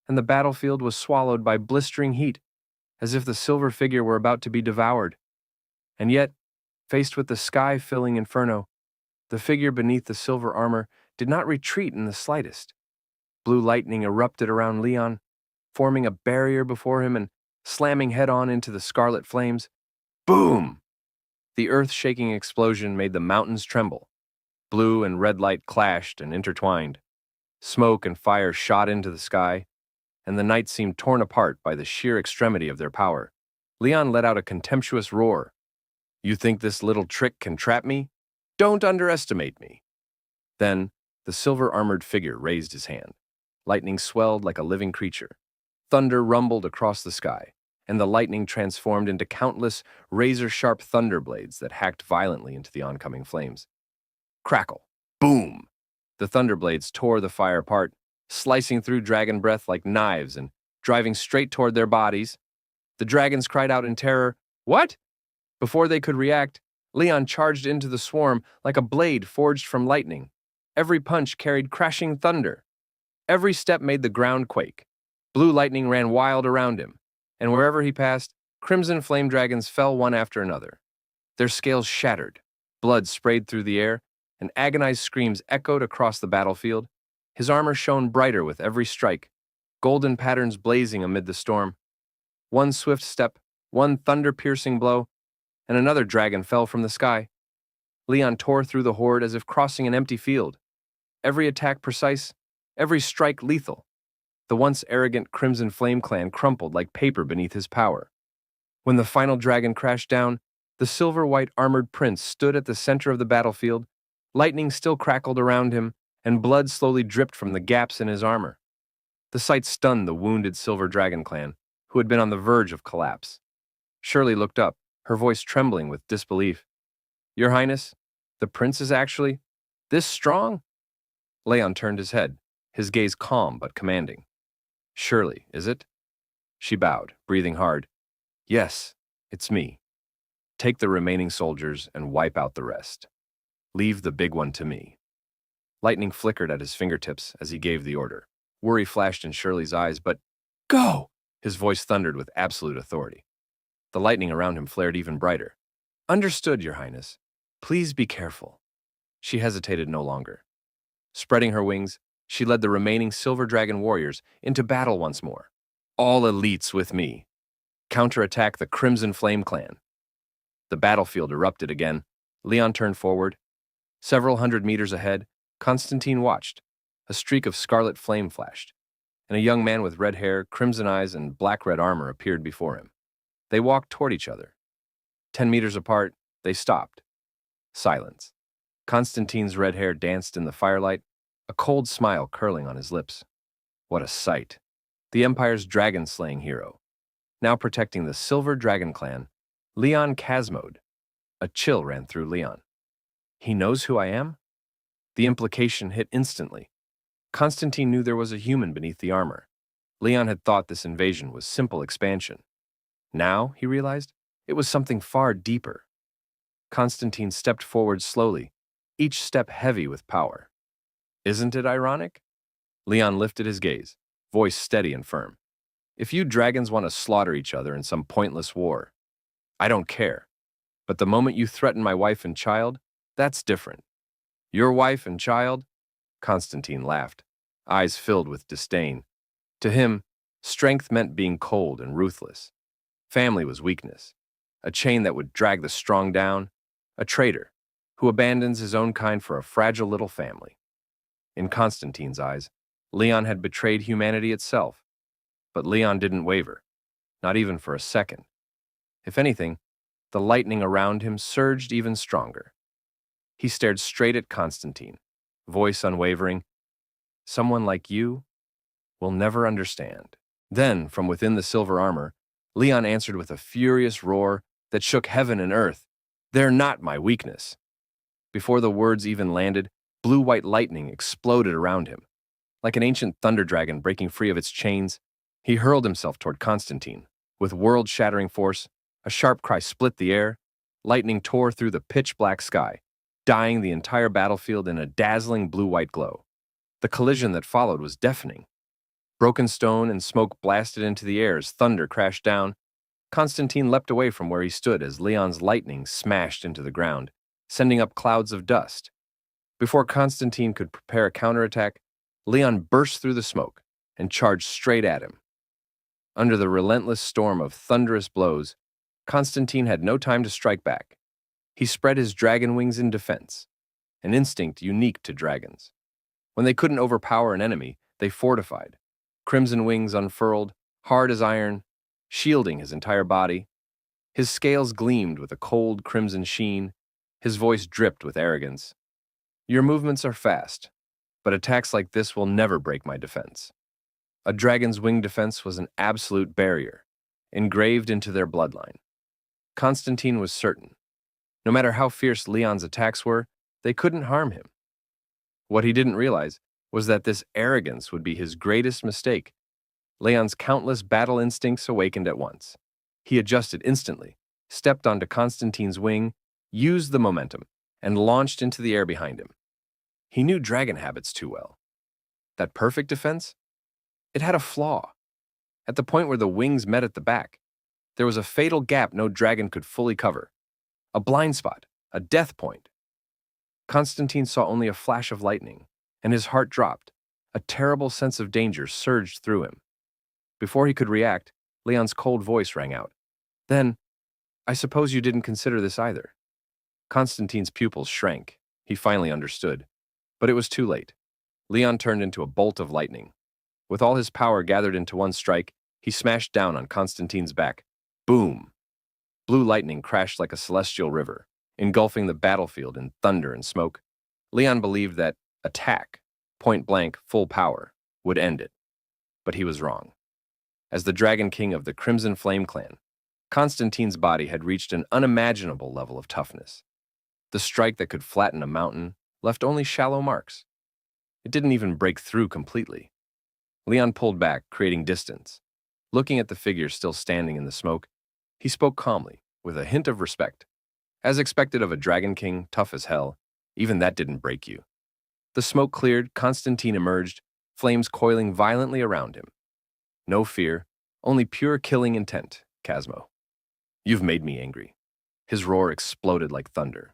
and the battlefield was swallowed by blistering heat, as if the silver figure were about to be devoured. And yet, faced with the sky-filling inferno, the figure beneath the silver armor did not retreat in the slightest. Blue lightning erupted around Leon, forming a barrier before him and slamming head-on into the scarlet flames. Boom! The earth-shaking explosion made the mountains tremble. Blue and red light clashed and intertwined. Smoke and fire shot into the sky, and the night seemed torn apart by the sheer extremity of their power. Leon let out a contemptuous roar. "You think this little trick can trap me? Don't underestimate me." Then, the silver-armored figure raised his hand. Lightning swelled like a living creature. Thunder rumbled across the sky, and the lightning transformed into countless razor-sharp thunder blades that hacked violently into the oncoming flames. Crackle! Boom! The thunder blades tore the fire apart, slicing through dragon breath like knives and driving straight toward their bodies. The dragons cried out in terror, "What?" Before they could react, Leon charged into the swarm like a blade forged from lightning. Every punch carried crashing thunder. Every step made the ground quake. Blue lightning ran wild around him, and wherever he passed, crimson flame dragons fell one after another. Their scales shattered, blood sprayed through the air, and agonized screams echoed across the battlefield. His armor shone brighter with every strike, golden patterns blazing amid the storm. One swift step, one thunder-piercing blow, and another dragon fell from the sky. Leon tore through the horde as if crossing an empty field. Every attack precise, every strike lethal. The once arrogant Crimson Flame clan crumpled like paper beneath his power. When the final dragon crashed down, the silver-white armored prince stood at the center of the battlefield. Lightning still crackled around him, and blood slowly dripped from the gaps in his armor. The sight stunned the wounded Silver Dragon clan, who had been on the verge of collapse. Shirley looked up, her voice trembling with disbelief. "Your Highness, the prince is actually this strong?" Leon turned his head, his gaze calm but commanding. Surely, is it? She bowed, breathing hard. Yes, it's me. Take the remaining soldiers and wipe out the rest. Leave the big one to me. Lightning flickered at his fingertips as he gave the order. Worry flashed in Shirley's eyes, but go! His voice thundered with absolute authority. The lightning around him flared even brighter. Understood, Your Highness. Please be careful. She hesitated no longer. Spreading her wings, she led the remaining Silver Dragon warriors into battle once more. All elites with me. Counterattack the Crimson Flame clan. The battlefield erupted again. Leon turned forward. Several hundred meters ahead, Constantine watched. A streak of scarlet flame flashed, and a young man with red hair, crimson eyes, and black-red armor appeared before him. They walked toward each other. 10 meters apart, they stopped. Silence. Constantine's red hair danced in the firelight, a cold smile curling on his lips. What a sight. The Empire's dragon-slaying hero. Now protecting the Silver Dragon clan, Leon Casmode. A chill ran through Leon. He knows who I am? The implication hit instantly. Constantine knew there was a human beneath the armor. Leon had thought this invasion was simple expansion. Now, he realized, it was something far deeper. Constantine stepped forward slowly, each step heavy with power. Isn't it ironic? Leon lifted his gaze, voice steady and firm. If you dragons want to slaughter each other in some pointless war, I don't care. But the moment you threaten my wife and child, that's different. Your wife and child? Constantine laughed, eyes filled with disdain. To him, strength meant being cold and ruthless. Family was weakness, a chain that would drag the strong down, a traitor who abandons his own kind for a fragile little family. In Constantine's eyes, Leon had betrayed humanity itself. But Leon didn't waver, not even for a second. If anything, the lightning around him surged even stronger. He stared straight at Constantine, voice unwavering. Someone like you will never understand. Then, from within the silver armor, Leon answered with a furious roar that shook heaven and earth. They're not my weakness. Before the words even landed, blue-white lightning exploded around him. Like an ancient thunder dragon breaking free of its chains, he hurled himself toward Constantine. With world-shattering force, a sharp cry split the air. Lightning tore through the pitch-black sky, dyeing the entire battlefield in a dazzling blue-white glow. The collision that followed was deafening. Broken stone and smoke blasted into the air as thunder crashed down. Constantine leapt away from where he stood as Leon's lightning smashed into the ground, sending up clouds of dust. Before Constantine could prepare a counterattack, Leon burst through the smoke and charged straight at him. Under the relentless storm of thunderous blows, Constantine had no time to strike back. He spread his dragon wings in defense, an instinct unique to dragons. When they couldn't overpower an enemy, they fortified. Crimson wings unfurled, hard as iron, shielding his entire body. His scales gleamed with a cold crimson sheen. His voice dripped with arrogance. Your movements are fast, but attacks like this will never break my defense. A dragon's wing defense was an absolute barrier, engraved into their bloodline. Constantine was certain. No matter how fierce Leon's attacks were, they couldn't harm him. What he didn't realize was that this arrogance would be his greatest mistake. Leon's countless battle instincts awakened at once. He adjusted instantly, stepped onto Constantine's wing, used the momentum, and launched into the air behind him. He knew dragon habits too well. That perfect defense? It had a flaw. At the point where the wings met at the back, there was a fatal gap no dragon could fully cover. A blind spot, a death point. Constantine saw only a flash of lightning, and his heart dropped. A terrible sense of danger surged through him. Before he could react, Leon's cold voice rang out. Then, I suppose you didn't consider this either. Constantine's pupils shrank. He finally understood. But it was too late. Leon turned into a bolt of lightning. With all his power gathered into one strike, he smashed down on Constantine's back. Boom! Blue lightning crashed like a celestial river, engulfing the battlefield in thunder and smoke. Leon believed that attack, point blank, full power, would end it. But he was wrong. As the Dragon King of the Crimson Flame clan, Constantine's body had reached an unimaginable level of toughness. The strike that could flatten a mountain left only shallow marks. It didn't even break through completely. Leon pulled back, creating distance. Looking at the figure still standing in the smoke, he spoke calmly, with a hint of respect. As expected of a dragon king, tough as hell, even that didn't break you. The smoke cleared, Constantine emerged, flames coiling violently around him. No fear, only pure killing intent, Casmo. You've made me angry. His roar exploded like thunder.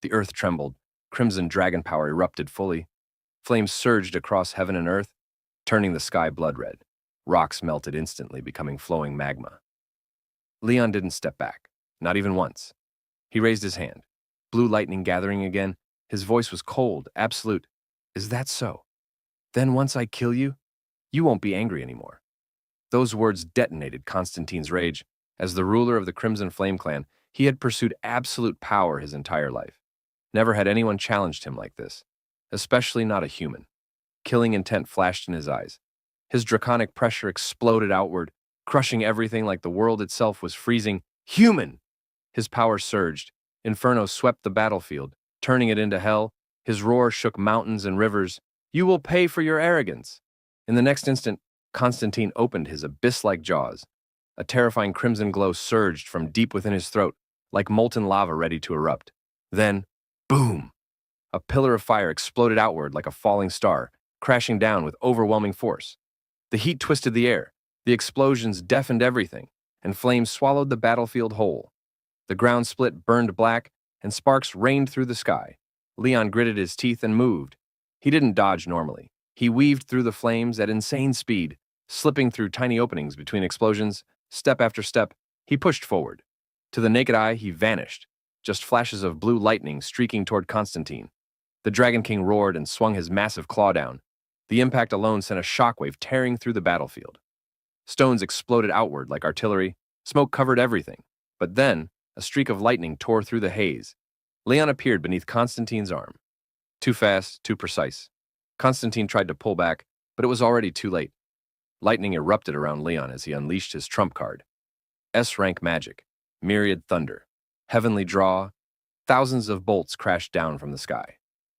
The earth trembled, crimson dragon power erupted fully. Flames surged across heaven and earth, turning the sky blood red. Rocks melted instantly, becoming flowing magma. Leon didn't step back, not even once. He raised his hand. Blue lightning gathering again. His voice was cold, absolute. Is that so? Then once I kill you, you won't be angry anymore. Those words detonated Constantine's rage. As the ruler of the Crimson Flame clan, he had pursued absolute power his entire life. Never had anyone challenged him like this, especially not a human. Killing intent flashed in his eyes. His draconic pressure exploded outward, crushing everything like the world itself was freezing. Human! His power surged. Inferno swept the battlefield, turning it into hell. His roar shook mountains and rivers. You will pay for your arrogance. In the next instant, Constantine opened his abyss-like jaws. A terrifying crimson glow surged from deep within his throat, like molten lava ready to erupt. Then, boom! A pillar of fire exploded outward like a falling star, crashing down with overwhelming force. The heat twisted the air, the explosions deafened everything, and flames swallowed the battlefield whole. The ground split, burned black, and sparks rained through the sky. Leon gritted his teeth and moved. He didn't dodge normally. He weaved through the flames at insane speed, slipping through tiny openings between explosions. Step after step, he pushed forward. To the naked eye, he vanished, just flashes of blue lightning streaking toward Constantine. The Dragon King roared and swung his massive claw down. The impact alone sent a shockwave tearing through the battlefield. Stones exploded outward like artillery. Smoke covered everything. But then, a streak of lightning tore through the haze. Leon appeared beneath Constantine's arm. Too fast, too precise. Constantine tried to pull back, but it was already too late. Lightning erupted around Leon as he unleashed his trump card. S-rank magic, myriad thunder, heavenly draw. Thousands of bolts crashed down from the sky.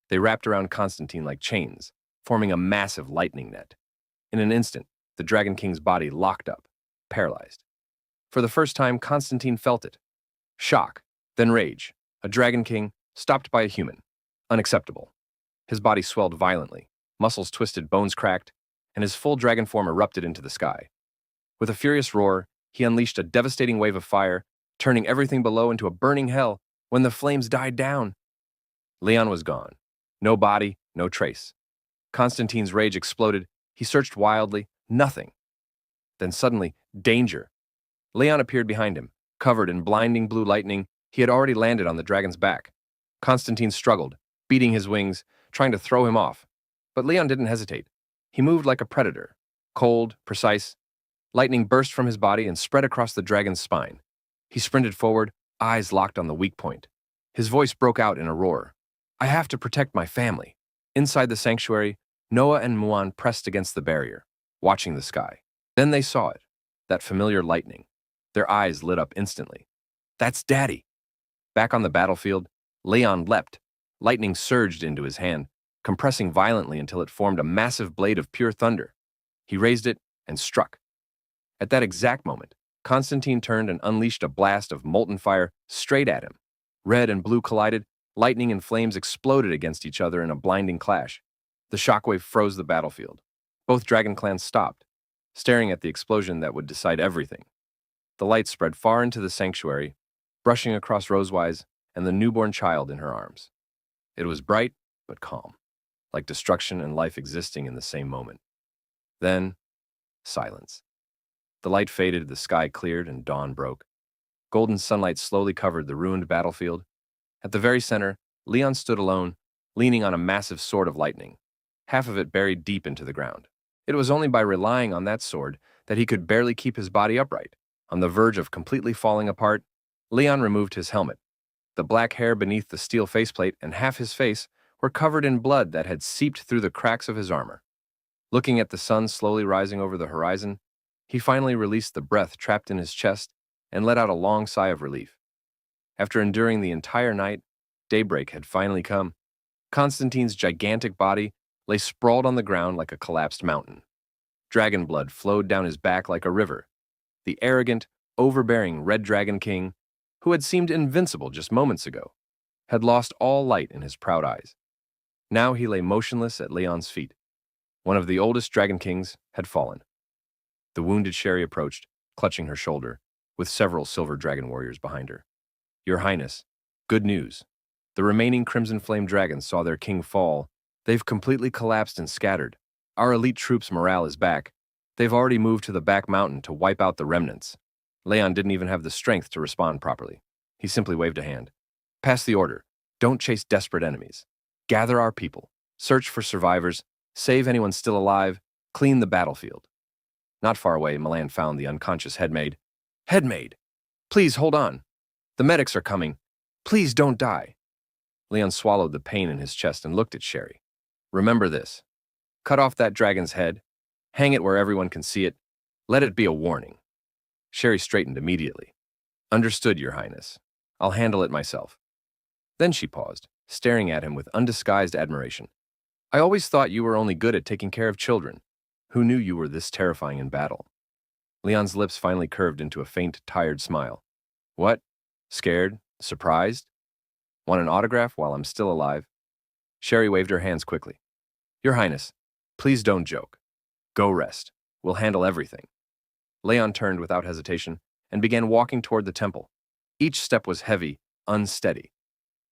They wrapped around Constantine like chains, forming a massive lightning net. In an instant, the Dragon King's body locked up, paralyzed. For the first time, Constantine felt it. Shock, then rage. A Dragon King, stopped by a human. Unacceptable. His body swelled violently, muscles twisted, bones cracked, and his full dragon form erupted into the sky. With a furious roar, he unleashed a devastating wave of fire, turning everything below into a burning hell. When the flames died down, Leon was gone. No body, no trace. Constantine's rage exploded. He searched wildly. Nothing. Then suddenly, danger. Leon appeared behind him, covered in blinding blue lightning. He had already landed on the dragon's back. Constantine struggled, beating his wings, trying to throw him off. But Leon didn't hesitate. He moved like a predator, cold, precise. Lightning burst from his body and spread across the dragon's spine. He sprinted forward, eyes locked on the weak point. His voice broke out in a roar. I have to protect my family. Inside the sanctuary, Noah and Muan pressed against the barrier, watching the sky. Then they saw it, that familiar lightning. Their eyes lit up instantly. That's Daddy. Back on the battlefield, Leon leapt. Lightning surged into his hand, compressing violently until it formed a massive blade of pure thunder. He raised it and struck. At that exact moment, Constantine turned and unleashed a blast of molten fire straight at him. Red and blue collided, lightning and flames exploded against each other in a blinding clash. The shockwave froze the battlefield. Both dragon clans stopped, staring at the explosion that would decide everything. The light spread far into the sanctuary, brushing across Rosewise and the newborn child in her arms. It was bright, but calm, like destruction and life existing in the same moment. Then, silence. The light faded, the sky cleared, and dawn broke. Golden sunlight slowly covered the ruined battlefield. At the very center, Leon stood alone, leaning on a massive sword of lightning, half of it buried deep into the ground. It was only by relying on that sword that he could barely keep his body upright. On the verge of completely falling apart, Leon removed his helmet. The black hair beneath the steel faceplate and half his face were covered in blood that had seeped through the cracks of his armor. Looking at the sun slowly rising over the horizon, he finally released the breath trapped in his chest and let out a long sigh of relief. After enduring the entire night, daybreak had finally come. Constantine's gigantic body lay sprawled on the ground like a collapsed mountain. Dragon blood flowed down his back like a river. The arrogant, overbearing Red Dragon King, who had seemed invincible just moments ago, had lost all light in his proud eyes. Now he lay motionless at Leon's feet. One of the oldest Dragon Kings had fallen. The wounded Sherry approached, clutching her shoulder, with several silver dragon warriors behind her. "Your Highness, good news. The remaining Crimson Flame dragons saw their king fall. They've completely collapsed and scattered. Our elite troops' morale is back. They've already moved to the back mountain to wipe out the remnants." Leon didn't even have the strength to respond properly. He simply waved a hand. "Pass the order. Don't chase desperate enemies. Gather our people. Search for survivors. Save anyone still alive. Clean the battlefield." Not far away, Milan found the unconscious headmaid. "Headmaid! Please hold on. The medics are coming. Please don't die." Leon swallowed the pain in his chest and looked at Sherry. "Remember this. Cut off that dragon's head. Hang it where everyone can see it. Let it be a warning." Sherry straightened immediately. "Understood, Your Highness. I'll handle it myself." Then she paused, staring at him with undisguised admiration. "I always thought you were only good at taking care of children. Who knew you were this terrifying in battle?" Leon's lips finally curved into a faint, tired smile. "What? Scared? Surprised? Want an autograph while I'm still alive?" Sherry waved her hands quickly. "Your Highness, please don't joke. Go rest. We'll handle everything." Leon turned without hesitation and began walking toward the temple. Each step was heavy, unsteady.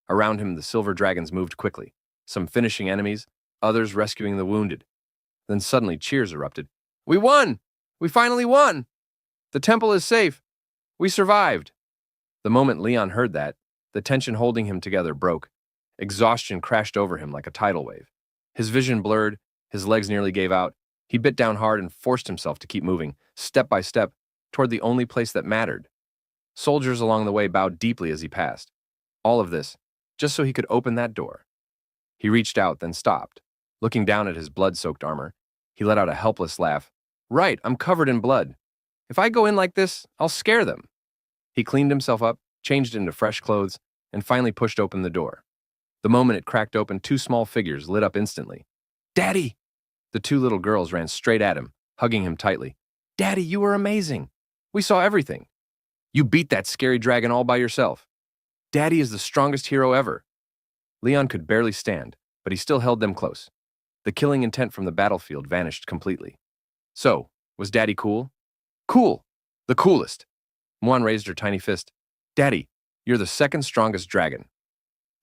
Around him, the silver dragons moved quickly, some finishing enemies, others rescuing the wounded. Then suddenly cheers erupted. "We won! We finally won! The temple is safe! We survived!" The moment Leon heard that, the tension holding him together broke. Exhaustion crashed over him like a tidal wave. His vision blurred, his legs nearly gave out. He bit down hard and forced himself to keep moving, step by step, toward the only place that mattered. Soldiers along the way bowed deeply as he passed. All of this, just so he could open that door. He reached out, then stopped. Looking down at his blood-soaked armor, he let out a helpless laugh. "Right, I'm covered in blood. If I go in like this, I'll scare them." He cleaned himself up, changed into fresh clothes, and finally pushed open the door. The moment it cracked open, two small figures lit up instantly. "Daddy!" The two little girls ran straight at him, hugging him tightly. "Daddy, you were amazing. We saw everything. You beat that scary dragon all by yourself. Daddy is the strongest hero ever." Leon could barely stand, but he still held them close. The killing intent from the battlefield vanished completely. "So, was Daddy cool?" "Cool! The coolest!" Muan raised her tiny fist. "Daddy, you're the second strongest dragon."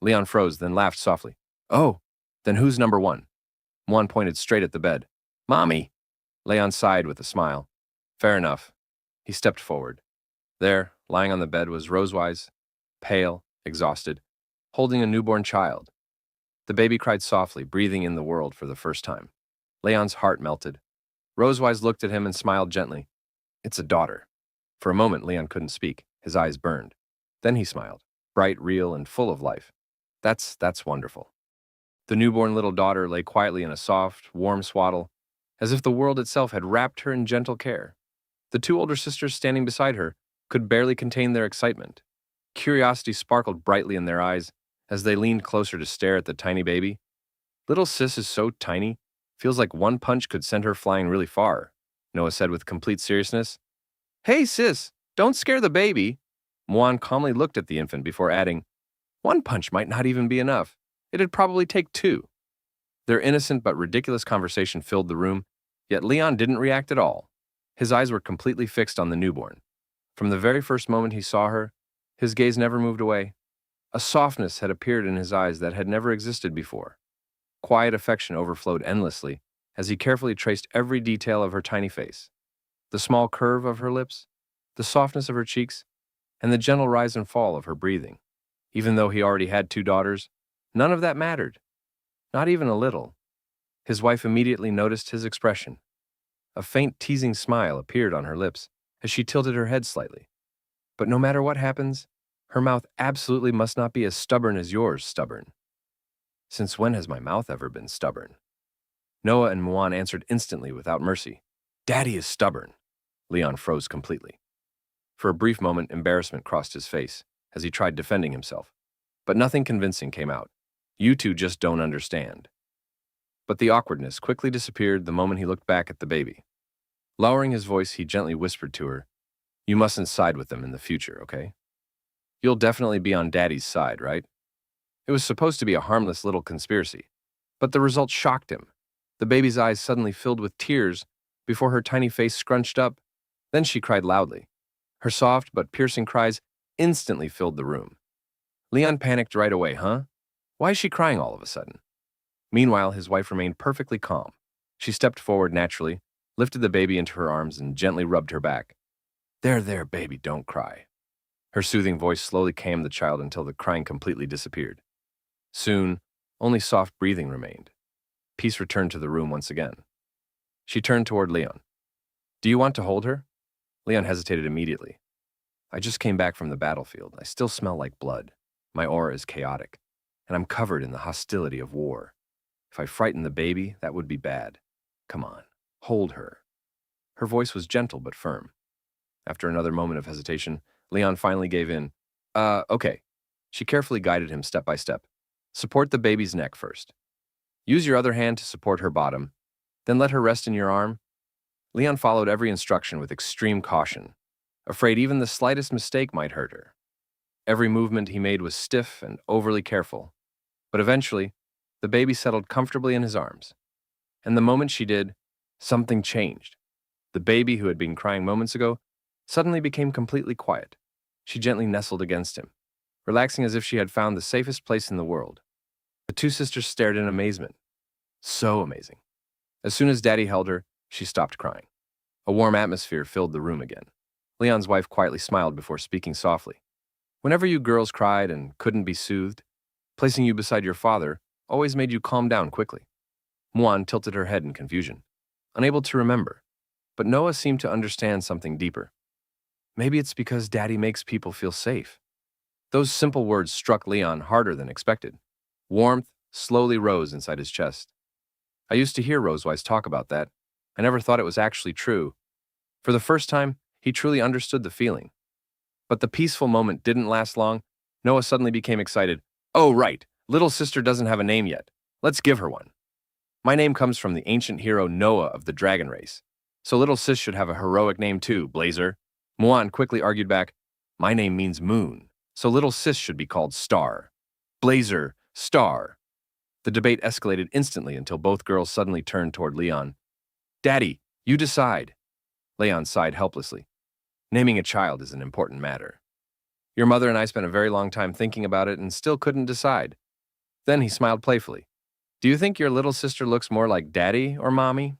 Leon froze, then laughed softly. "Oh, then who's number one?" Muan pointed straight at the bed. "Mommy!" Leon sighed with a smile. "Fair enough." He stepped forward. There, lying on the bed, was Rosewise, pale, exhausted, holding a newborn child. The baby cried softly, breathing in the world for the first time. Leon's heart melted. Rosewise looked at him and smiled gently. "It's a daughter." For a moment, Leon couldn't speak. His eyes burned. Then he smiled, bright, real, and full of life. That's wonderful." The newborn little daughter lay quietly in a soft, warm swaddle, as if the world itself had wrapped her in gentle care. The two older sisters standing beside her could barely contain their excitement. Curiosity sparkled brightly in their eyes as they leaned closer to stare at the tiny baby. "Little sis is so tiny, feels like one punch could send her flying really far," Noah said with complete seriousness. "Hey sis, don't scare the baby." Muan calmly looked at the infant before adding, "One punch might not even be enough. It'd probably take two." Their innocent but ridiculous conversation filled the room, yet Leon didn't react at all. His eyes were completely fixed on the newborn. From the very first moment he saw her, his gaze never moved away. A softness had appeared in his eyes that had never existed before. Quiet affection overflowed endlessly as he carefully traced every detail of her tiny face. The small curve of her lips, the softness of her cheeks, and the gentle rise and fall of her breathing. Even though he already had two daughters, none of that mattered. Not even a little. His wife immediately noticed his expression. A faint teasing smile appeared on her lips as she tilted her head slightly. "But no matter what happens, her mouth absolutely must not be as stubborn as yours, stubborn." "Since when has my mouth ever been stubborn?" Noah and Muan answered instantly without mercy. "Daddy is stubborn." Leon froze completely. For a brief moment, embarrassment crossed his face as he tried defending himself. But nothing convincing came out. "You two just don't understand." But the awkwardness quickly disappeared the moment he looked back at the baby. Lowering his voice, he gently whispered to her, "You mustn't side with them in the future, okay? You'll definitely be on Daddy's side, right?" It was supposed to be a harmless little conspiracy, but the result shocked him. The baby's eyes suddenly filled with tears before her tiny face scrunched up. Then she cried loudly. Her soft but piercing cries instantly filled the room. Leon panicked right away, huh? Why is she crying all of a sudden? Meanwhile, his wife remained perfectly calm. She stepped forward naturally, lifted the baby into her arms, and gently rubbed her back. There, baby, don't cry." Her soothing voice slowly calmed the child until the crying completely disappeared. Soon, only soft breathing remained. Peace returned to the room once again. She turned toward Leon. "Do you want to hold her?" Leon hesitated immediately. "I just came back from the battlefield. I still smell like blood. My aura is chaotic, and I'm covered in the hostility of war. If I frighten the baby, that would be bad. Come on, hold her." Her voice was gentle but firm. After another moment of hesitation, Leon finally gave in. Okay." She carefully guided him step by step. "Support the baby's neck first. Use your other hand to support her bottom, then let her rest in your arm." Leon followed every instruction with extreme caution, afraid even the slightest mistake might hurt her. Every movement he made was stiff and overly careful, but eventually, the baby settled comfortably in his arms. And the moment she did, something changed. The baby, who had been crying moments ago, suddenly became completely quiet. She gently nestled against him, relaxing as if she had found the safest place in the world. The two sisters stared in amazement. So amazing. As soon as Daddy held her, she stopped crying. A warm atmosphere filled the room again. Leon's wife quietly smiled before speaking softly. "Whenever you girls cried and couldn't be soothed, placing you beside your father always made you calm down quickly." Muan tilted her head in confusion, unable to remember, but Noah seemed to understand something deeper. "Maybe it's because Daddy makes people feel safe." Those simple words struck Leon harder than expected. Warmth slowly rose inside his chest. I used to hear Rosewise talk about that. I never thought it was actually true. For the first time, he truly understood the feeling. But the peaceful moment didn't last long. Noah suddenly became excited. "Oh, right. Little sister doesn't have a name yet. Let's give her one. My name comes from the ancient hero Noah of the dragon race. So little sis should have a heroic name too, Blazer." Muan quickly argued back. "My name means moon, so little sis should be called Star. Blazer, Star." The debate escalated instantly until both girls suddenly turned toward Leon. "Daddy, you decide." Leon sighed helplessly. "Naming a child is an important matter. Your mother and I spent a very long time thinking about it and still couldn't decide." Then he smiled playfully. "Do you think your little sister looks more like Daddy or Mommy?"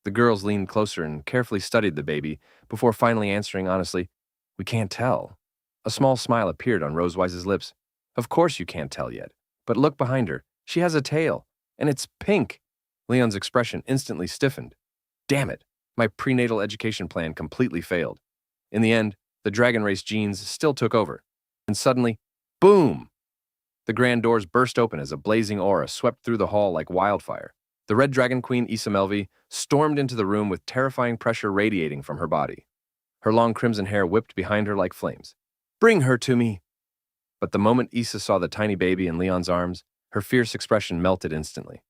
The girls leaned closer and carefully studied the baby before finally answering honestly, "We can't tell." A small smile appeared on Rosewise's lips. "Of course you can't tell yet, but look behind her. She has a tail, and it's pink." Leon's expression instantly stiffened. Damn it, my prenatal education plan completely failed. In the end, the dragon race genes still took over. And suddenly, boom! The grand doors burst open as a blazing aura swept through the hall like wildfire. The Red Dragon Queen Isamelvi stormed into the room with terrifying pressure radiating from her body. Her long crimson hair whipped behind her like flames. "Bring her to me!" But the moment Issa saw the tiny baby in Leon's arms, her fierce expression melted instantly.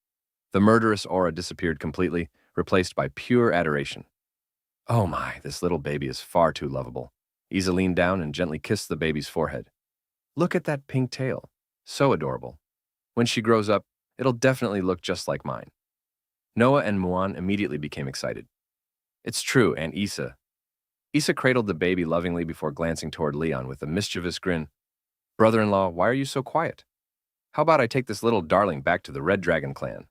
The murderous aura disappeared completely, replaced by pure adoration. "Oh my, this little baby is far too lovable." Isa leaned down and gently kissed the baby's forehead. "Look at that pink tail. So adorable. When she grows up, it'll definitely look just like mine." Noah and Muan immediately became excited. "It's true, Aunt Isa." Isa cradled the baby lovingly before glancing toward Leon with a mischievous grin. "Brother-in-law, why are you so quiet? How about I take this little darling back to the Red Dragon clan?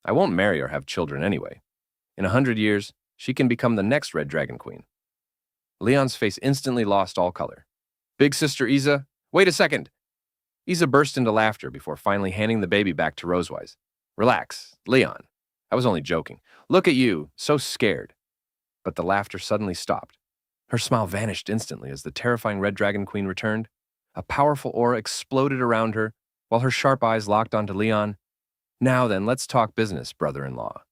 I won't marry or have children anyway. In 100 years, she can become the next Red Dragon Queen." Leon's face instantly lost all color. "Big sister Isa, wait a second!" Isa burst into laughter before finally handing the baby back to Rosewise. "Relax, Leon. I was only joking. Look at you, so scared." But the laughter suddenly stopped. Her smile vanished instantly as the terrifying Red Dragon Queen returned. A powerful aura exploded around her, while her sharp eyes locked onto Leon. "Now then, let's talk business, brother-in-law."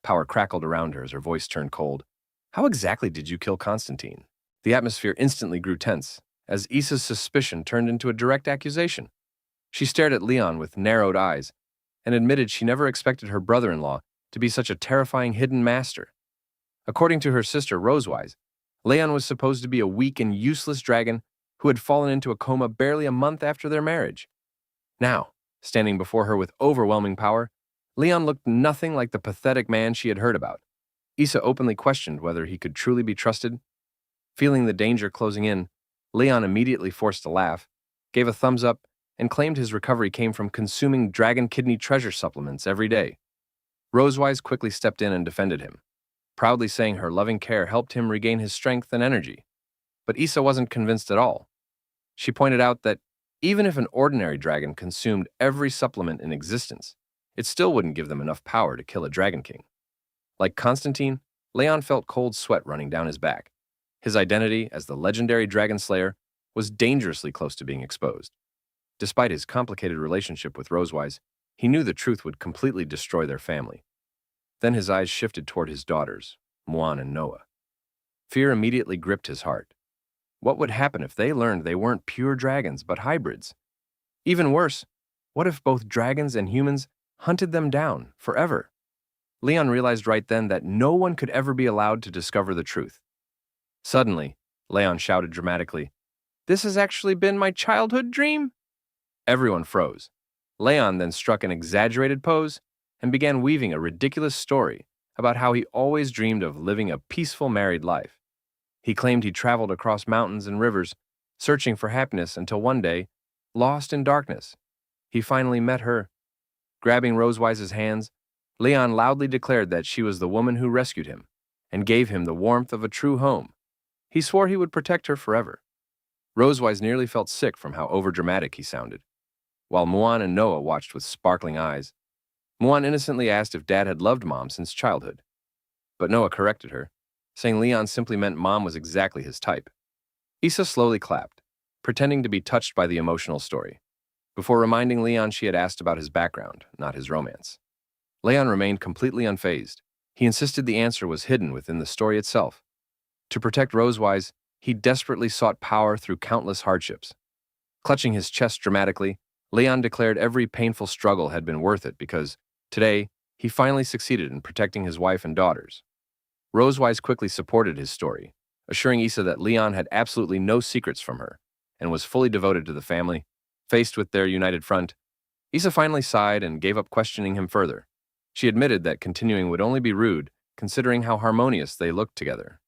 Power crackled around her as her voice turned cold. "How exactly did you kill Constantine?" The atmosphere instantly grew tense, as Issa's suspicion turned into a direct accusation. She stared at Leon with narrowed eyes, and admitted she never expected her brother-in-law to be such a terrifying hidden master. According to her sister Rosewise, Leon was supposed to be a weak and useless dragon who had fallen into a coma barely a month after their marriage. Now, standing before her with overwhelming power, Leon looked nothing like the pathetic man she had heard about. Issa openly questioned whether he could truly be trusted. Feeling the danger closing in, Leon immediately forced a laugh, gave a thumbs up, and claimed his recovery came from consuming dragon kidney treasure supplements every day. Rosewise quickly stepped in and defended him, proudly saying her loving care helped him regain his strength and energy. But Issa wasn't convinced at all. She pointed out that even if an ordinary dragon consumed every supplement in existence, it still wouldn't give them enough power to kill a dragon king. Like Constantine, Leon felt cold sweat running down his back. His identity as the legendary dragon slayer was dangerously close to being exposed. Despite his complicated relationship with Rosewise, he knew the truth would completely destroy their family. Then his eyes shifted toward his daughters, Muan and Noah. Fear immediately gripped his heart. What would happen if they learned they weren't pure dragons but hybrids? Even worse, what if both dragons and humans hunted them down forever? Leon realized right then that no one could ever be allowed to discover the truth. Suddenly, Leon shouted dramatically, "This has actually been my childhood dream!" Everyone froze. Leon then struck an exaggerated pose and began weaving a ridiculous story about how he always dreamed of living a peaceful married life. He claimed he traveled across mountains and rivers, searching for happiness until one day, lost in darkness, he finally met her. Grabbing Rosewise's hands, Leon loudly declared that she was the woman who rescued him and gave him the warmth of a true home. He swore he would protect her forever. Rosewise nearly felt sick from how overdramatic he sounded. While Muan and Noah watched with sparkling eyes, Muan innocently asked if Dad had loved Mom since childhood. But Noah corrected her, saying Leon simply meant Mom was exactly his type. Issa slowly clapped, pretending to be touched by the emotional story, before reminding Leon she had asked about his background, not his romance. Leon remained completely unfazed. He insisted the answer was hidden within the story itself. To protect Rosewise, he desperately sought power through countless hardships. Clutching his chest dramatically, Leon declared every painful struggle had been worth it because, today, he finally succeeded in protecting his wife and daughters. Rosewise quickly supported his story, assuring Issa that Leon had absolutely no secrets from her and was fully devoted to the family. Faced with their united front, Issa finally sighed and gave up questioning him further. She admitted that continuing would only be rude, considering how harmonious they looked together.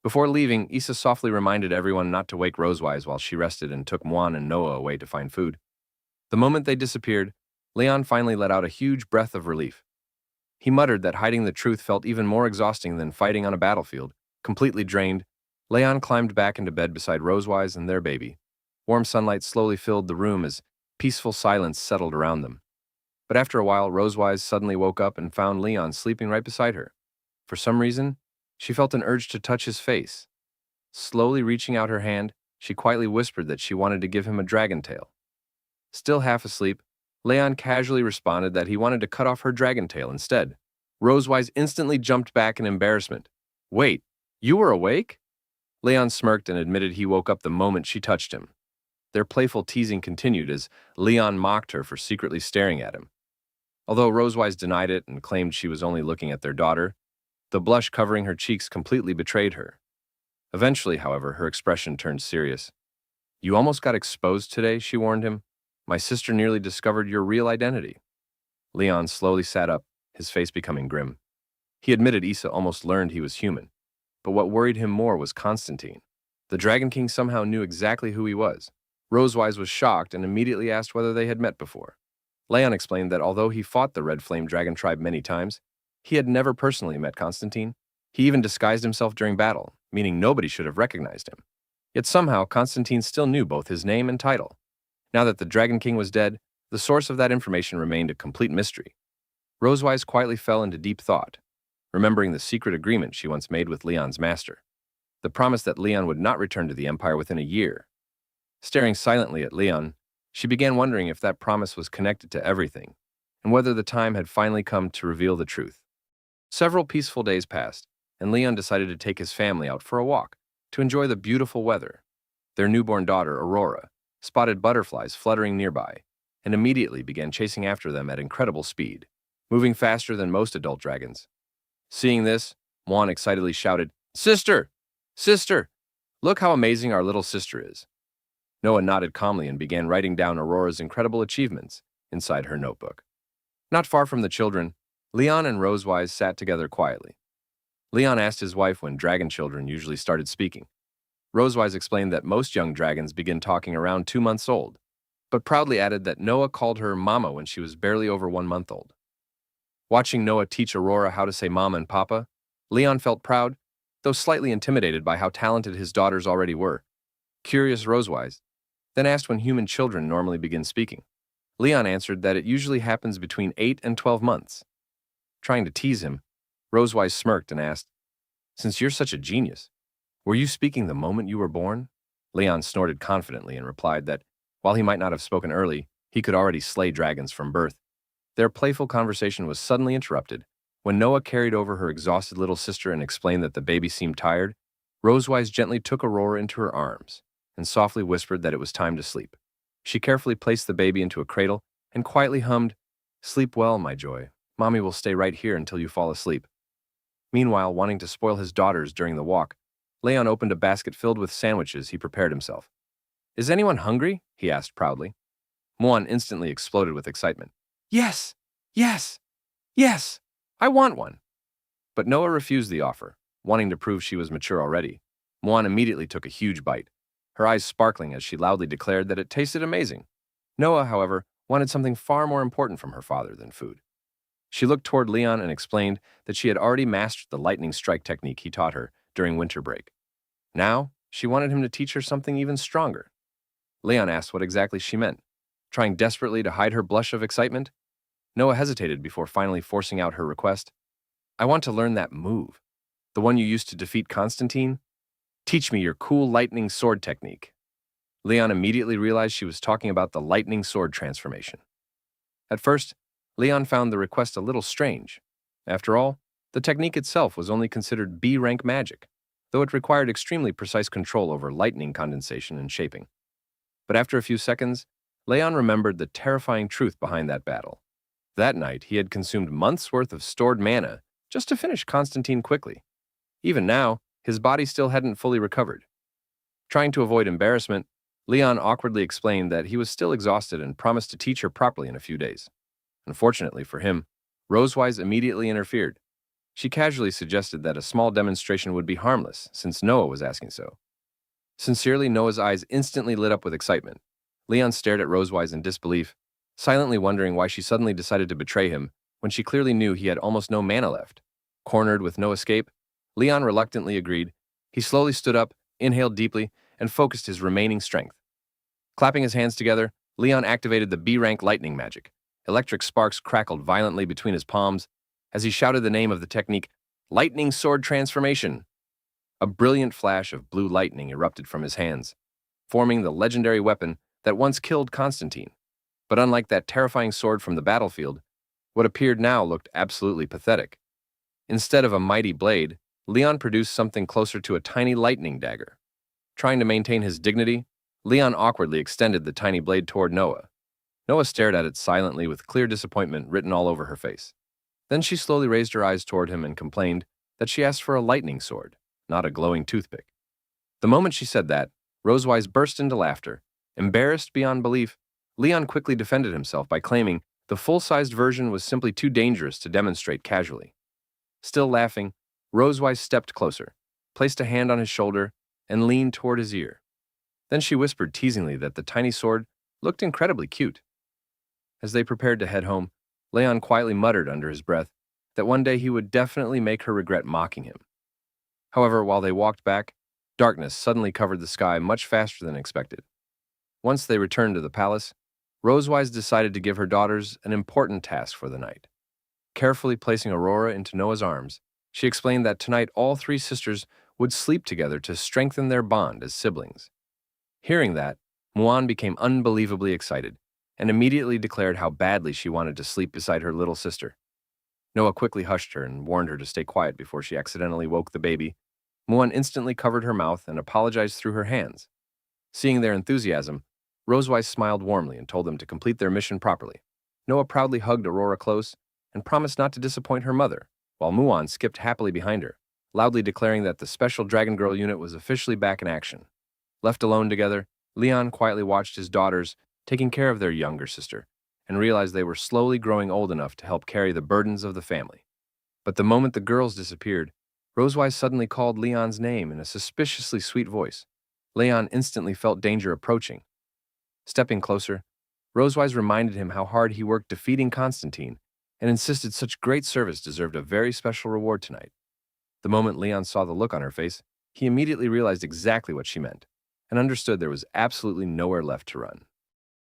Before leaving, Issa softly reminded everyone not to wake Rosewise while she rested and took Muan and Noah away to find food. The moment they disappeared, Leon finally let out a huge breath of relief. He muttered that hiding the truth felt even more exhausting than fighting on a battlefield. Completely drained, Leon climbed back into bed beside Rosewise and their baby. Warm sunlight slowly filled the room as peaceful silence settled around them. But after a while, Rosewise suddenly woke up and found Leon sleeping right beside her. For some reason, she felt an urge to touch his face. Slowly reaching out her hand, she quietly whispered that she wanted to give him a dragon tail. Still half asleep, Leon casually responded that he wanted to cut off her dragon tail instead. Rosewise instantly jumped back in embarrassment. "Wait, you were awake?" Leon smirked and admitted he woke up the moment she touched him. Their playful teasing continued as Leon mocked her for secretly staring at him. Although Rosewise denied it and claimed she was only looking at their daughter, the blush covering her cheeks completely betrayed her. Eventually, however, her expression turned serious. "You almost got exposed today," she warned him. "My sister nearly discovered your real identity." Leon slowly sat up, his face becoming grim. He admitted Issa almost learned he was human, but what worried him more was Constantine. The Dragon King somehow knew exactly who he was. Rosewise was shocked and immediately asked whether they had met before. Leon explained that although he fought the Red Flame Dragon tribe many times, he had never personally met Constantine. He even disguised himself during battle, meaning nobody should have recognized him. Yet somehow, Constantine still knew both his name and title. Now that the Dragon King was dead, the source of that information remained a complete mystery. Rosewise quietly fell into deep thought, remembering the secret agreement she once made with Leon's master. The promise that Leon would not return to the Empire within a year. Staring silently at Leon, she began wondering if that promise was connected to everything, and whether the time had finally come to reveal the truth. Several peaceful days passed, and Leon decided to take his family out for a walk to enjoy the beautiful weather. Their newborn daughter, Aurora, spotted butterflies fluttering nearby and immediately began chasing after them at incredible speed, moving faster than most adult dragons. Seeing this, Muan excitedly shouted, "Sister! Sister! Look how amazing our little sister is." Noah nodded calmly and began writing down Aurora's incredible achievements inside her notebook. Not far from the children, Leon and Rosewise sat together quietly. Leon asked his wife when dragon children usually started speaking. Rosewise explained that most young dragons begin talking around 2 months old, but proudly added that Noah called her Mama when she was barely over 1 month old. Watching Noah teach Aurora how to say Mama and Papa, Leon felt proud, though slightly intimidated by how talented his daughters already were. Curious Rosewise then asked when human children normally begin speaking. Leon answered that it usually happens between 8 and 12 months. Trying to tease him, Rosewise smirked and asked, "Since you're such a genius, were you speaking the moment you were born?" Leon snorted confidently and replied that, while he might not have spoken early, he could already slay dragons from birth. Their playful conversation was suddenly interrupted. When Noah carried over her exhausted little sister and explained that the baby seemed tired, Rosewise gently took Aurora into her arms and softly whispered that it was time to sleep. She carefully placed the baby into a cradle and quietly hummed, "Sleep well, my joy. Mommy will stay right here until you fall asleep." Meanwhile, wanting to spoil his daughters during the walk, Leon opened a basket filled with sandwiches he prepared himself. "Is anyone hungry?" he asked proudly. Muan instantly exploded with excitement. "Yes! Yes! Yes! I want one!" But Noah refused the offer, wanting to prove she was mature already. Muan immediately took a huge bite, her eyes sparkling as she loudly declared that it tasted amazing. Noah, however, wanted something far more important from her father than food. She looked toward Leon and explained that she had already mastered the lightning strike technique he taught her during winter break. Now, she wanted him to teach her something even stronger. Leon asked what exactly she meant, trying desperately to hide her blush of excitement. Noah hesitated before finally forcing out her request. "I want to learn that move, the one you used to defeat Constantine. Teach me your cool lightning sword technique." Leon immediately realized she was talking about the lightning sword transformation. At first, Leon found the request a little strange. After all, the technique itself was only considered B-rank magic, though it required extremely precise control over lightning condensation and shaping. But after a few seconds, Leon remembered the terrifying truth behind that battle. That night, he had consumed months' worth of stored mana just to finish Constantine quickly. Even now, his body still hadn't fully recovered. Trying to avoid embarrassment, Leon awkwardly explained that he was still exhausted and promised to teach her properly in a few days. Unfortunately for him, Rosewise immediately interfered. She casually suggested that a small demonstration would be harmless, since Noah was asking so. Sincerely, Noah's eyes instantly lit up with excitement. Leon stared at Rosewise in disbelief, silently wondering why she suddenly decided to betray him when she clearly knew he had almost no mana left. Cornered with no escape, Leon reluctantly agreed. He slowly stood up, inhaled deeply, and focused his remaining strength. Clapping his hands together, Leon activated the B-rank lightning magic. Electric sparks crackled violently between his palms as he shouted the name of the technique, "Lightning Sword Transformation." A brilliant flash of blue lightning erupted from his hands, forming the legendary weapon that once killed Constantine. But unlike that terrifying sword from the battlefield, what appeared now looked absolutely pathetic. Instead of a mighty blade, Leon produced something closer to a tiny lightning dagger. Trying to maintain his dignity, Leon awkwardly extended the tiny blade toward Noah. Noah stared at it silently with clear disappointment written all over her face. Then she slowly raised her eyes toward him and complained that she asked for a lightning sword, not a glowing toothpick. The moment she said that, Rosewise burst into laughter. Embarrassed beyond belief, Leon quickly defended himself by claiming the full-sized version was simply too dangerous to demonstrate casually. Still laughing, Rosewise stepped closer, placed a hand on his shoulder, and leaned toward his ear. Then she whispered teasingly that the tiny sword looked incredibly cute. As they prepared to head home, Leon quietly muttered under his breath that one day he would definitely make her regret mocking him. However, while they walked back, darkness suddenly covered the sky much faster than expected. Once they returned to the palace, Rosewise decided to give her daughters an important task for the night. Carefully placing Aurora into Noah's arms, she explained that tonight all 3 sisters would sleep together to strengthen their bond as siblings. Hearing that, Muan became unbelievably excited and immediately declared how badly she wanted to sleep beside her little sister. Noah quickly hushed her and warned her to stay quiet before she accidentally woke the baby. Muan instantly covered her mouth and apologized through her hands. Seeing their enthusiasm, Rosewise smiled warmly and told them to complete their mission properly. Noah proudly hugged Aurora close and promised not to disappoint her mother, while Muon skipped happily behind her, loudly declaring that the Special Dragon Girl unit was officially back in action. Left alone together, Leon quietly watched his daughters taking care of their younger sister and realized they were slowly growing old enough to help carry the burdens of the family. But the moment the girls disappeared, Rosewise suddenly called Leon's name in a suspiciously sweet voice. Leon instantly felt danger approaching. Stepping closer, Rosewise reminded him how hard he worked defeating Constantine and insisted such great service deserved a very special reward tonight. The moment Leon saw the look on her face, he immediately realized exactly what she meant and understood there was absolutely nowhere left to run.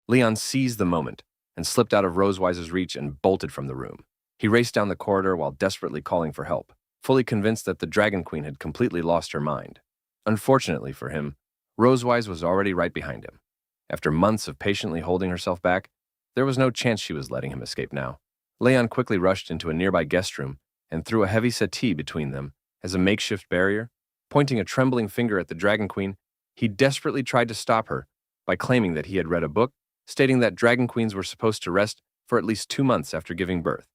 Leon seized the moment and slipped out of Rosewise's reach and bolted from the room. He raced down the corridor while desperately calling for help, fully convinced that the Dragon Queen had completely lost her mind. Unfortunately for him, Rosewise was already right behind him. After months of patiently holding herself back, there was no chance she was letting him escape now. Leon quickly rushed into a nearby guest room and threw a heavy settee between them as a makeshift barrier. Pointing a trembling finger at the Dragon Queen, he desperately tried to stop her by claiming that he had read a book stating that Dragon Queens were supposed to rest for at least 2 months after giving birth.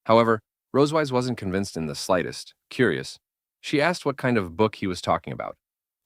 However, Rosewise wasn't convinced in the slightest. Curious, she asked what kind of book he was talking about,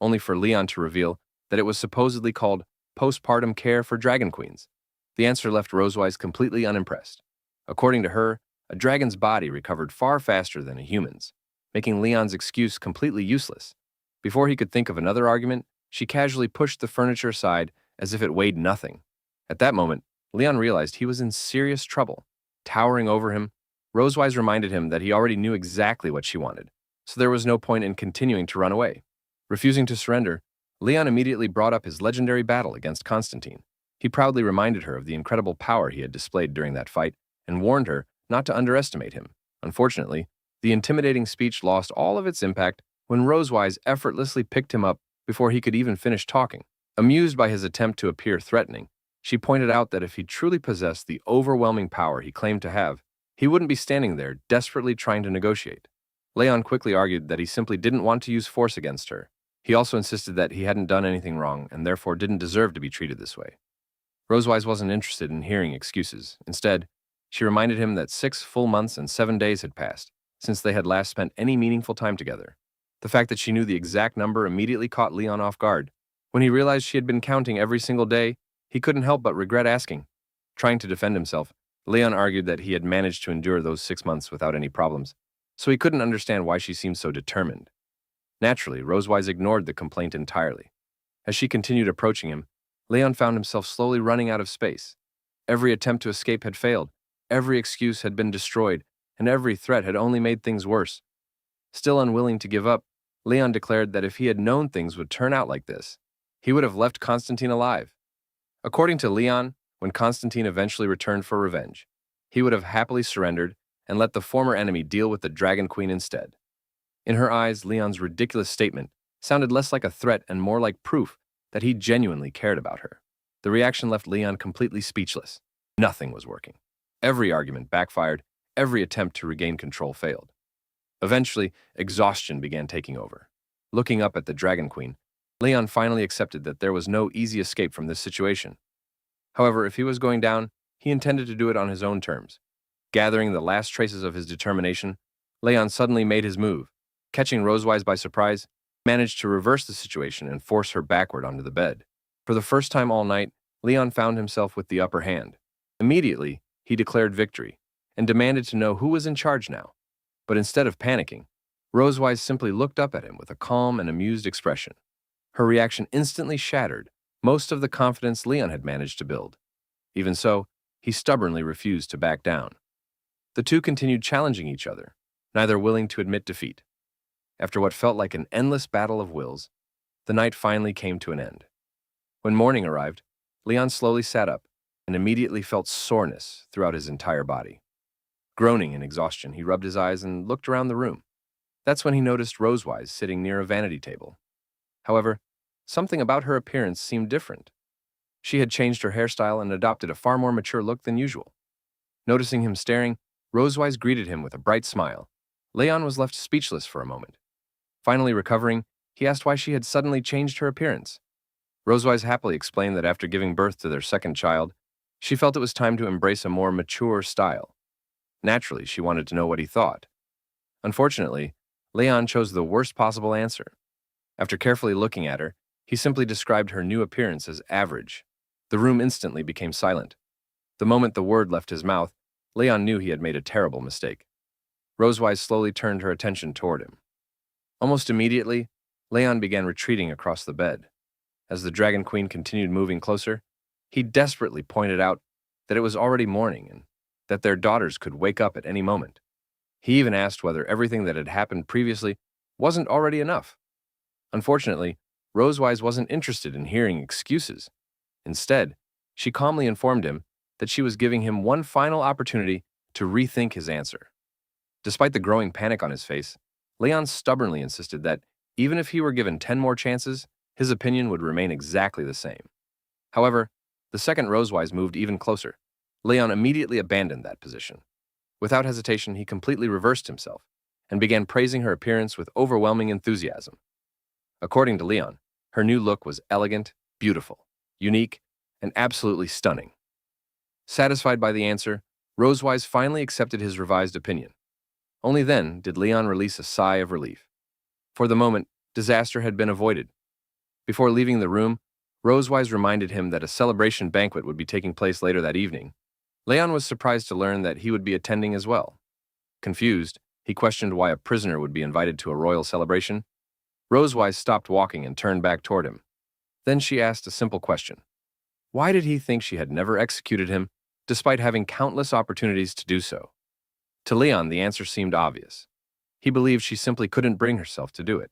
only for Leon to reveal that it was supposedly called Postpartum Care for Dragon Queens. The answer left Rosewise completely unimpressed. According to her, a dragon's body recovered far faster than a human's, making Leon's excuse completely useless. Before he could think of another argument, she casually pushed the furniture aside as if it weighed nothing. At that moment, Leon realized he was in serious trouble. Towering over him, Rosewise reminded him that he already knew exactly what she wanted, so there was no point in continuing to run away. Refusing to surrender, Leon immediately brought up his legendary battle against Constantine. He proudly reminded her of the incredible power he had displayed during that fight and warned her not to underestimate him. Unfortunately, the intimidating speech lost all of its impact when Rosewise effortlessly picked him up before he could even finish talking. Amused by his attempt to appear threatening, she pointed out that if he truly possessed the overwhelming power he claimed to have, he wouldn't be standing there desperately trying to negotiate. Leon quickly argued that he simply didn't want to use force against her. He also insisted that he hadn't done anything wrong and therefore didn't deserve to be treated this way. Rosewise wasn't interested in hearing excuses. Instead, she reminded him that 6 full months and 7 days had passed since they had last spent any meaningful time together. The fact that she knew the exact number immediately caught Leon off guard. When he realized she had been counting every single day, he couldn't help but regret asking. Trying to defend himself, Leon argued that he had managed to endure those 6 months without any problems, so he couldn't understand why she seemed so determined. Naturally, Rosewise ignored the complaint entirely. As she continued approaching him, Leon found himself slowly running out of space. Every attempt to escape had failed, every excuse had been destroyed, and every threat had only made things worse. Still unwilling to give up, Leon declared that if he had known things would turn out like this, he would have left Constantine alive. According to Leon, when Constantine eventually returned for revenge, he would have happily surrendered and let the former enemy deal with the Dragon Queen instead. In her eyes, Leon's ridiculous statement sounded less like a threat and more like proof that he genuinely cared about her. The reaction left Leon completely speechless. Nothing was working. Every argument backfired, every attempt to regain control failed. Eventually, exhaustion began taking over. Looking up at the Dragon Queen, Leon finally accepted that there was no easy escape from this situation. However, if he was going down, he intended to do it on his own terms. Gathering the last traces of his determination, Leon suddenly made his move. Catching Rosewise by surprise, he managed to reverse the situation and force her backward onto the bed. For the first time all night, Leon found himself with the upper hand. Immediately, he declared victory and demanded to know who was in charge now. But instead of panicking, Rosewise simply looked up at him with a calm and amused expression. Her reaction instantly shattered most of the confidence Leon had managed to build. Even so, he stubbornly refused to back down. The two continued challenging each other, neither willing to admit defeat. After what felt like an endless battle of wills, the night finally came to an end. When morning arrived, Leon slowly sat up and immediately felt soreness throughout his entire body. Groaning in exhaustion, he rubbed his eyes and looked around the room. That's when he noticed Rosewise sitting near a vanity table. However, something about her appearance seemed different. She had changed her hairstyle and adopted a far more mature look than usual. Noticing him staring, Rosewise greeted him with a bright smile. Leon was left speechless for a moment. Finally recovering, he asked why she had suddenly changed her appearance. Rosewise happily explained that after giving birth to their second child, she felt it was time to embrace a more mature style. Naturally, she wanted to know what he thought. Unfortunately, Leon chose the worst possible answer. After carefully looking at her, he simply described her new appearance as average. The room instantly became silent. The moment the word left his mouth, Leon knew he had made a terrible mistake. Rosewise slowly turned her attention toward him. Almost immediately, Leon began retreating across the bed. As the Dragon Queen continued moving closer, he desperately pointed out that it was already morning and that their daughters could wake up at any moment. He even asked whether everything that had happened previously wasn't already enough. Unfortunately, Rosewise wasn't interested in hearing excuses. Instead, she calmly informed him that she was giving him one final opportunity to rethink his answer. Despite the growing panic on his face, Leon stubbornly insisted that, even if he were given 10 more chances, his opinion would remain exactly the same. However, the second Rosewise moved even closer. Leon immediately abandoned that position. Without hesitation, he completely reversed himself and began praising her appearance with overwhelming enthusiasm. According to Leon, her new look was elegant, beautiful, unique, and absolutely stunning. Satisfied by the answer, Rosewise finally accepted his revised opinion. Only then did Leon release a sigh of relief. For the moment, disaster had been avoided. Before leaving the room, Rosewise reminded him that a celebration banquet would be taking place later that evening. Leon was surprised to learn that he would be attending as well. Confused, he questioned why a prisoner would be invited to a royal celebration. Rosewise stopped walking and turned back toward him. Then she asked a simple question. Why did he think she had never executed him, despite having countless opportunities to do so? To Leon, the answer seemed obvious. He believed she simply couldn't bring herself to do it.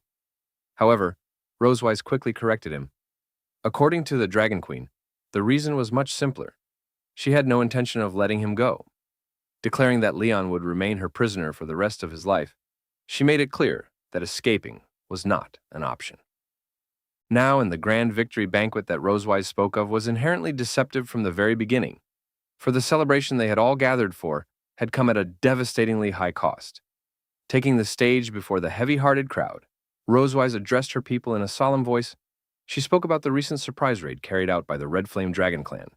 However, Rosewise quickly corrected him. According to the Dragon Queen, the reason was much simpler. She had no intention of letting him go. Declaring that Leon would remain her prisoner for the rest of his life, she made it clear that escaping was not an option. Now, in the grand victory banquet that Rosewise spoke of was inherently deceptive from the very beginning, for the celebration they had all gathered for had come at a devastatingly high cost. Taking the stage before the heavy-hearted crowd, Rosewise addressed her people in a solemn voice. She spoke about the recent surprise raid carried out by the Red Flame Dragon Clan,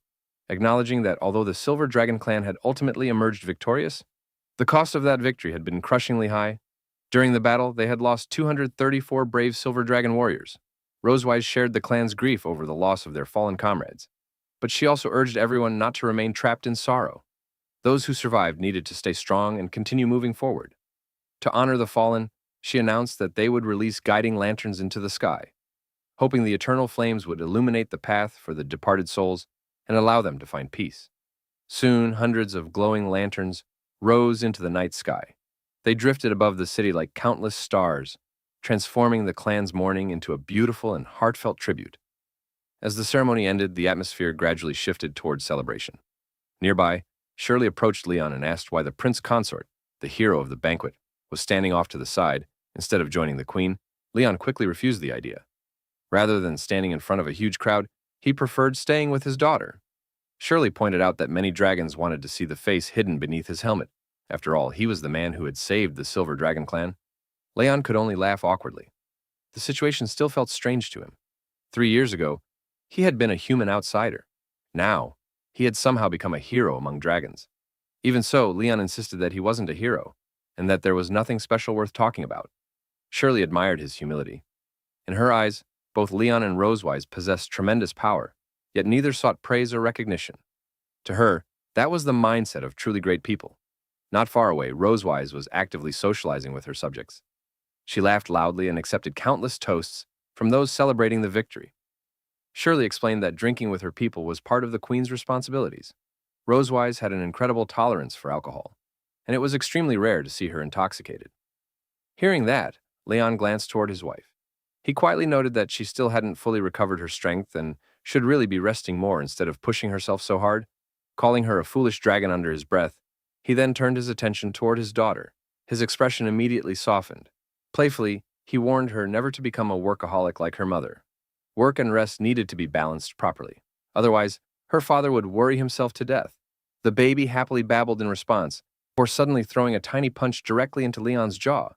acknowledging that although the Silver Dragon Clan had ultimately emerged victorious, the cost of that victory had been crushingly high. During the battle, they had lost 234 brave Silver Dragon warriors. Rosewise shared the clan's grief over the loss of their fallen comrades, but she also urged everyone not to remain trapped in sorrow. Those who survived needed to stay strong and continue moving forward. To honor the fallen, she announced that they would release guiding lanterns into the sky, hoping the eternal flames would illuminate the path for the departed souls and allow them to find peace. Soon, hundreds of glowing lanterns rose into the night sky. They drifted above the city like countless stars, transforming the clan's mourning into a beautiful and heartfelt tribute. As the ceremony ended, the atmosphere gradually shifted towards celebration. Nearby, Shirley approached Leon and asked why the prince consort, the hero of the banquet, was standing off to the side instead of joining the queen. Leon quickly refused the idea. Rather than standing in front of a huge crowd, he preferred staying with his daughter. Shirley pointed out that many dragons wanted to see the face hidden beneath his helmet. After all, he was the man who had saved the Silver Dragon Clan. Leon could only laugh awkwardly. The situation still felt strange to him. 3 years ago, he had been a human outsider. Now, he had somehow become a hero among dragons. Even so, Leon insisted that he wasn't a hero, and that there was nothing special worth talking about. Shirley admired his humility. In her eyes, both Leon and Rosewise possessed tremendous power, yet neither sought praise or recognition. To her, that was the mindset of truly great people. Not far away, Rosewise was actively socializing with her subjects. She laughed loudly and accepted countless toasts from those celebrating the victory. Shirley explained that drinking with her people was part of the queen's responsibilities. Rosewise had an incredible tolerance for alcohol, and it was extremely rare to see her intoxicated. Hearing that, Leon glanced toward his wife. He quietly noted that she still hadn't fully recovered her strength and should really be resting more instead of pushing herself so hard. Calling her a foolish dragon under his breath, he then turned his attention toward his daughter. His expression immediately softened. Playfully, he warned her never to become a workaholic like her mother. Work and rest needed to be balanced properly. Otherwise, her father would worry himself to death. The baby happily babbled in response, before suddenly throwing a tiny punch directly into Leon's jaw.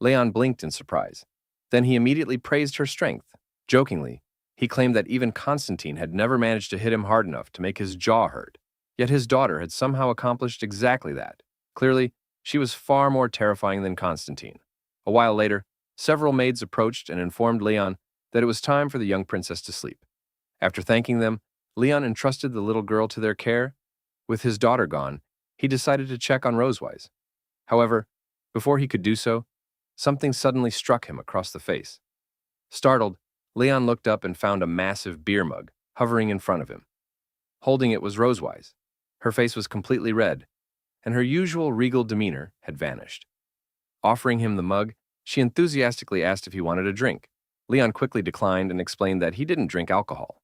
Leon blinked in surprise. Then he immediately praised her strength. Jokingly, He claimed that even Constantine had never managed to hit him hard enough to make his jaw hurt, yet his daughter had somehow accomplished exactly that. Clearly, she was far more terrifying than Constantine. A while later, several maids approached and informed Leon that it was time for the young princess to sleep. After thanking them, Leon entrusted the little girl to their care. With his daughter gone, he decided to check on Rosewise. However, before he could do so, something suddenly struck him across the face. Startled, Leon looked up and found a massive beer mug hovering in front of him. Holding it was Rosewise. Her face was completely red, and her usual regal demeanor had vanished. Offering him the mug, she enthusiastically asked if he wanted a drink. Leon quickly declined and explained that he didn't drink alcohol.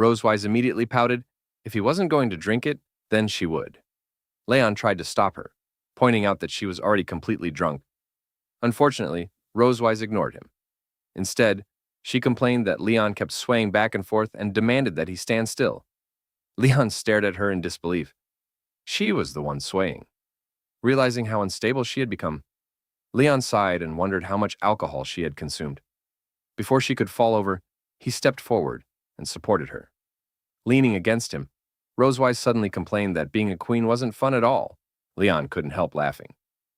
Rosewise immediately pouted. If he wasn't going to drink it, then she would. Leon tried to stop her, pointing out that she was already completely drunk. Unfortunately, Rosewise ignored him. Instead, she complained that Leon kept swaying back and forth and demanded that he stand still. Leon stared at her in disbelief. She was the one swaying. Realizing how unstable she had become, Leon sighed and wondered how much alcohol she had consumed. Before she could fall over, he stepped forward and supported her. Leaning against him, Rosewise suddenly complained that being a queen wasn't fun at all. Leon couldn't help laughing.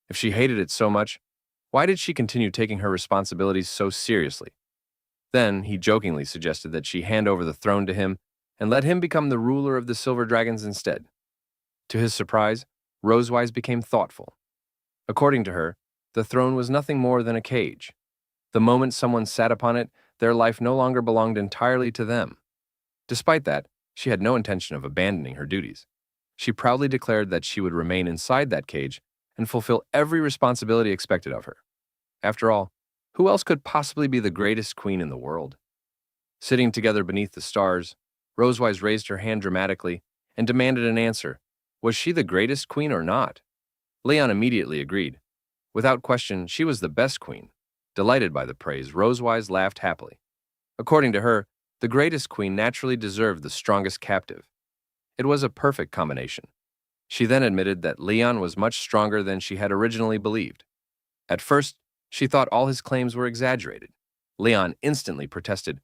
If she hated it so much, why did she continue taking her responsibilities so seriously? Then he jokingly suggested that she hand over the throne to him and let him become the ruler of the Silver Dragons instead. To his surprise, Rosewise became thoughtful. According to her, the throne was nothing more than a cage. The moment someone sat upon it, their life no longer belonged entirely to them. Despite that, she had no intention of abandoning her duties. She proudly declared that she would remain inside that cage and fulfill every responsibility expected of her. After all, who else could possibly be the greatest queen in the world? Sitting together beneath the stars, Rosewise raised her hand dramatically and demanded an answer. Was she the greatest queen or not? Leon immediately agreed. Without question, she was the best queen. Delighted by the praise, Rosewise laughed happily. According to her, the greatest queen naturally deserved the strongest captive. It was a perfect combination. She then admitted that Leon was much stronger than she had originally believed. At first, she thought all his claims were exaggerated. Leon instantly protested.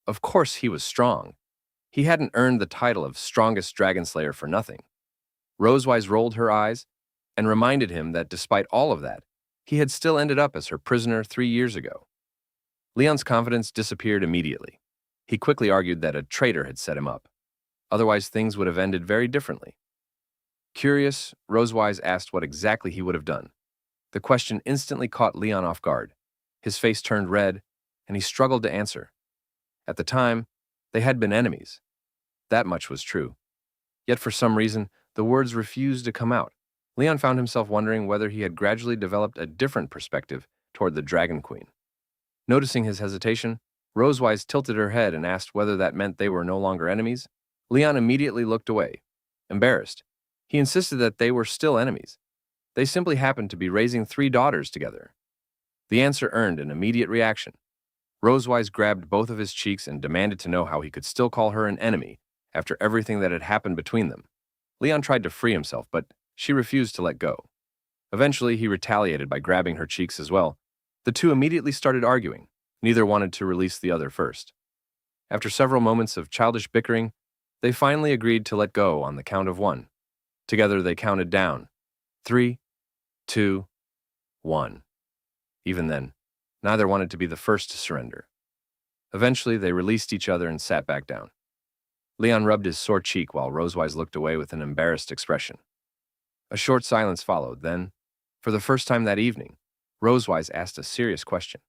Of course he was strong. He hadn't earned the title of strongest dragon slayer for nothing. Rosewise rolled her eyes and reminded him that despite all of that, he had still ended up as her prisoner 3 years ago. Leon's confidence disappeared immediately. He quickly argued that a traitor had set him up. Otherwise, things would have ended very differently. Curious, Rosewise asked what exactly he would have done. The question instantly caught Leon off guard. His face turned red, and he struggled to answer. At the time, they had been enemies. That much was true. Yet for some reason, the words refused to come out. Leon found himself wondering whether he had gradually developed a different perspective toward the Dragon Queen. Noticing his hesitation, Rosewise tilted her head and asked whether that meant they were no longer enemies. Leon immediately looked away, embarrassed. He insisted that they were still enemies. They simply happened to be raising 3 daughters together. The answer earned an immediate reaction. Rosewise grabbed both of his cheeks and demanded to know how he could still call her an enemy after everything that had happened between them. Leon tried to free himself, but she refused to let go. Eventually, he retaliated by grabbing her cheeks as well. The two immediately started arguing. Neither wanted to release the other first. After several moments of childish bickering, they finally agreed to let go on the count of 1. Together, they counted down. 3, 2, 1. Even then, neither wanted to be the first to surrender. Eventually, they released each other and sat back down. Leon rubbed his sore cheek while Rosewise looked away with an embarrassed expression. A short silence followed. Then, for the first time that evening, Rosewise asked a serious question.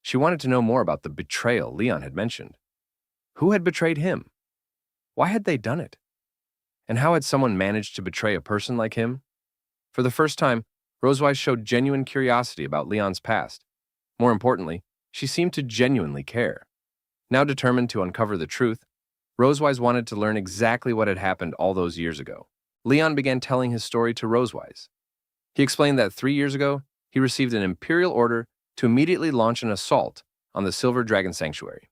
She wanted to know more about the betrayal Leon had mentioned. Who had betrayed him? Why had they done it? And how had someone managed to betray a person like him? For the first time, Rosewise showed genuine curiosity about Leon's past. More importantly, she seemed to genuinely care. Now determined to uncover the truth, Rosewise wanted to learn exactly what had happened all those years ago. Leon began telling his story to Rosewise. He explained that 3 years ago, he received an imperial order to immediately launch an assault on the Silver Dragon Sanctuary.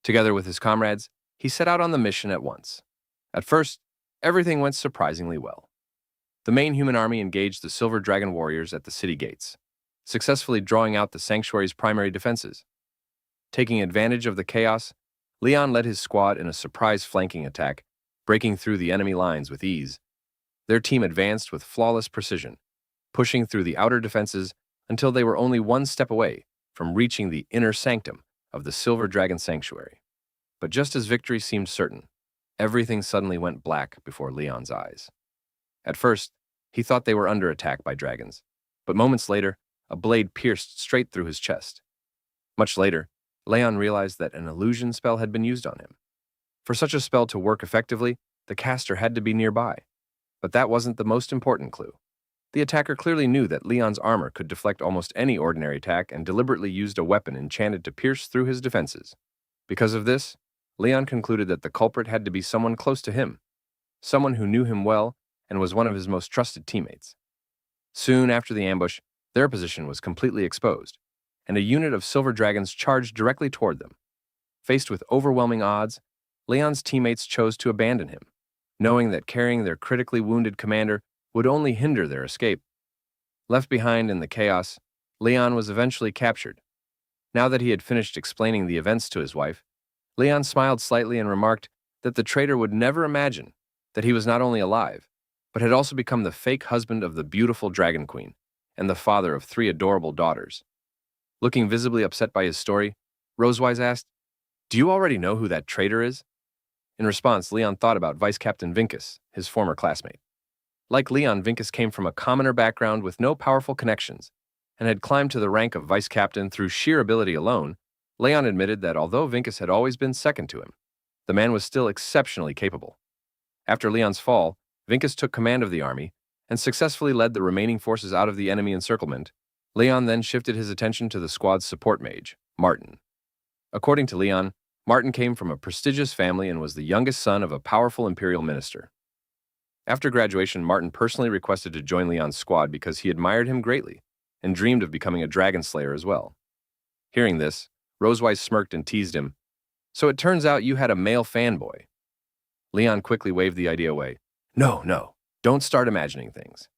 Together with his comrades, he set out on the mission at once. At first, everything went surprisingly well. The main human army engaged the Silver Dragon warriors at the city gates, successfully drawing out the sanctuary's primary defenses. Taking advantage of the chaos, Leon led his squad in a surprise flanking attack, breaking through the enemy lines with ease. Their team advanced with flawless precision, pushing through the outer defenses until they were only one step away from reaching the inner sanctum of the Silver Dragon Sanctuary. But just as victory seemed certain, everything suddenly went black before Leon's eyes. At first, he thought they were under attack by dragons, but moments later, a blade pierced straight through his chest. Much later, Leon realized that an illusion spell had been used on him. For such a spell to work effectively, the caster had to be nearby. But that wasn't the most important clue. The attacker clearly knew that Leon's armor could deflect almost any ordinary attack and deliberately used a weapon enchanted to pierce through his defenses. Because of this, Leon concluded that the culprit had to be someone close to him, someone who knew him well and was one of his most trusted teammates. Soon after the ambush, their position was completely exposed, and a unit of silver dragons charged directly toward them. Faced with overwhelming odds, Leon's teammates chose to abandon him, knowing that carrying their critically wounded commander would only hinder their escape. Left behind in the chaos, Leon was eventually captured. Now that he had finished explaining the events to his wife, Leon smiled slightly and remarked that the traitor would never imagine that he was not only alive, but had also become the fake husband of the beautiful Dragon Queen and the father of 3 adorable daughters. Looking visibly upset by his story, Rosewise asked, "Do you already know who that traitor is?" In response, Leon thought about Vice Captain Vinkus, his former classmate. Like Leon, Vinkus came from a commoner background with no powerful connections, and had climbed to the rank of Vice Captain through sheer ability alone. Leon admitted that although Vinkus had always been second to him, the man was still exceptionally capable. After Leon's fall, Vinkus took command of the army and successfully led the remaining forces out of the enemy encirclement. Leon then shifted his attention to the squad's support mage, Martin. According to Leon, Martin came from a prestigious family and was the youngest son of a powerful imperial minister. After graduation, Martin personally requested to join Leon's squad because he admired him greatly and dreamed of becoming a dragon slayer as well. Hearing this, Rosewise smirked and teased him, "So it turns out you had a male fanboy." Leon quickly waved the idea away. No, don't start imagining things."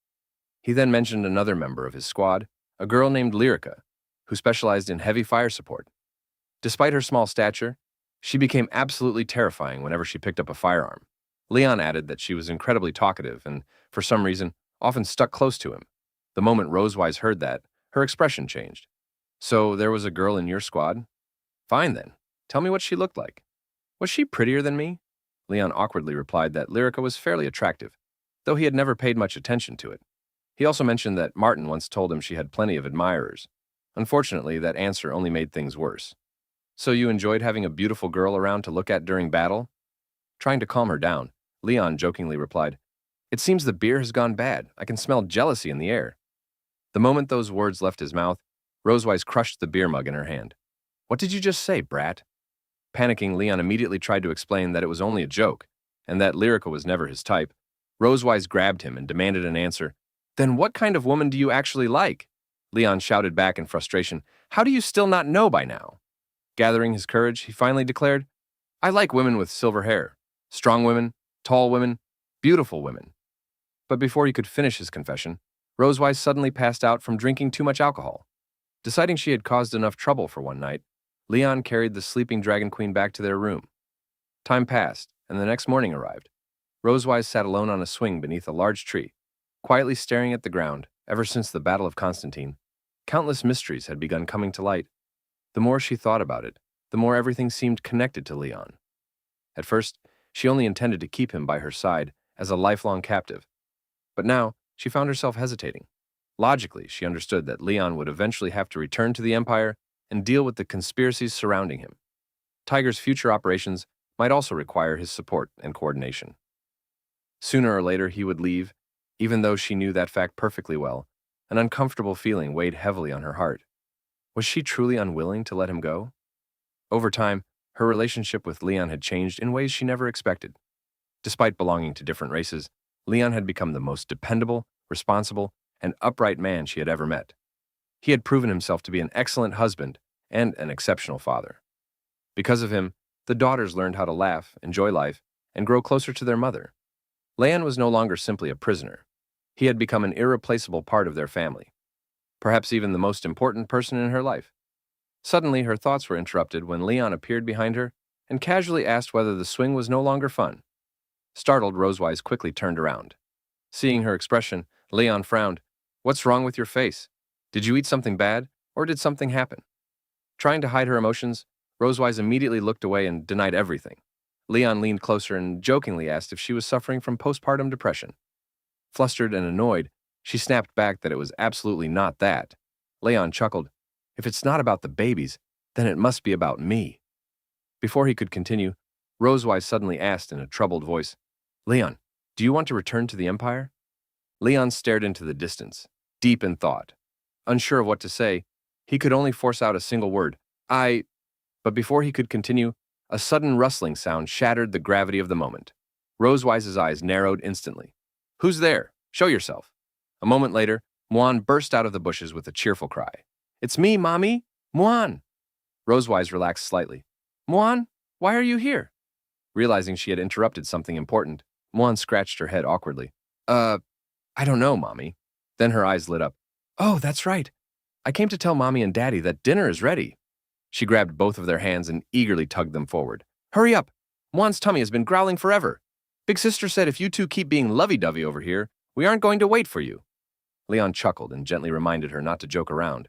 He then mentioned another member of his squad, a girl named Lyrica, who specialized in heavy fire support. Despite her small stature, she became absolutely terrifying whenever she picked up a firearm. Leon added that she was incredibly talkative and, for some reason, often stuck close to him. The moment Rosewise heard that, her expression changed. "So there was a girl in your squad? Fine then. Tell me what she looked like." "Was she prettier than me?" Leon awkwardly replied that Lyrica was fairly attractive, though he had never paid much attention to it. He also mentioned that Martin once told him she had plenty of admirers. Unfortunately, that answer only made things worse. "So you enjoyed having a beautiful girl around to look at during battle?" Trying to calm her down, Leon jokingly replied, "It seems the beer has gone bad. I can smell jealousy in the air." The moment those words left his mouth, Rosewise crushed the beer mug in her hand. "What did you just say, brat?" Panicking, Leon immediately tried to explain that it was only a joke, and that Lyrica was never his type. Rosewise grabbed him and demanded an answer. "Then what kind of woman do you actually like?" Leon shouted back in frustration. "How do you still not know by now?" Gathering his courage, he finally declared, "I like women with silver hair, strong women, tall women, beautiful women." But before he could finish his confession, Rosewise suddenly passed out from drinking too much alcohol. Deciding she had caused enough trouble for one night, Leon carried the sleeping Dragon Queen back to their room. Time passed, and the next morning arrived. Rosewise sat alone on a swing beneath a large tree, quietly staring at the ground. Ever since the Battle of Constantine, countless mysteries had begun coming to light. The more she thought about it, the more everything seemed connected to Leon. At first, she only intended to keep him by her side as a lifelong captive. But now, she found herself hesitating. Logically, she understood that Leon would eventually have to return to the Empire and deal with the conspiracies surrounding him. Tiger's future operations might also require his support and coordination. Sooner or later, he would leave, even though she knew that fact perfectly well. An uncomfortable feeling weighed heavily on her heart. Was she truly unwilling to let him go? Over time, her relationship with Leon had changed in ways she never expected. Despite belonging to different races, Leon had become the most dependable, responsible, and upright man she had ever met. He had proven himself to be an excellent husband and an exceptional father. Because of him, the daughters learned how to laugh, enjoy life, and grow closer to their mother. Leon was no longer simply a prisoner. He had become an irreplaceable part of their family, perhaps even the most important person in her life. Suddenly, her thoughts were interrupted when Leon appeared behind her and casually asked whether the swing was no longer fun. Startled, Rosewise quickly turned around. Seeing her expression, Leon frowned. "What's wrong with your face? Did you eat something bad, or did something happen?" Trying to hide her emotions, Rosewise immediately looked away and denied everything. Leon leaned closer and jokingly asked if she was suffering from postpartum depression. Flustered and annoyed, she snapped back that it was absolutely not that. Leon chuckled. "If it's not about the babies, then it must be about me." Before he could continue, Rosewise suddenly asked in a troubled voice, "Leon, do you want to return to the Empire?" Leon stared into the distance, deep in thought. Unsure of what to say, he could only force out a single word, But before he could continue, a sudden rustling sound shattered the gravity of the moment. Rosewise's eyes narrowed instantly. "Who's there? Show yourself." A moment later, Muan burst out of the bushes with a cheerful cry. "It's me, Mommy! Muan!" Rosewise relaxed slightly. "Muan, why are you here?" Realizing she had interrupted something important, Muan scratched her head awkwardly. I don't know, Mommy." Then her eyes lit up. "Oh, that's right. I came to tell Mommy and Daddy that dinner is ready." She grabbed both of their hands and eagerly tugged them forward. "Hurry up! Muan's tummy has been growling forever. Big Sister said if you two keep being lovey-dovey over here, we aren't going to wait for you." Leon chuckled and gently reminded her not to joke around.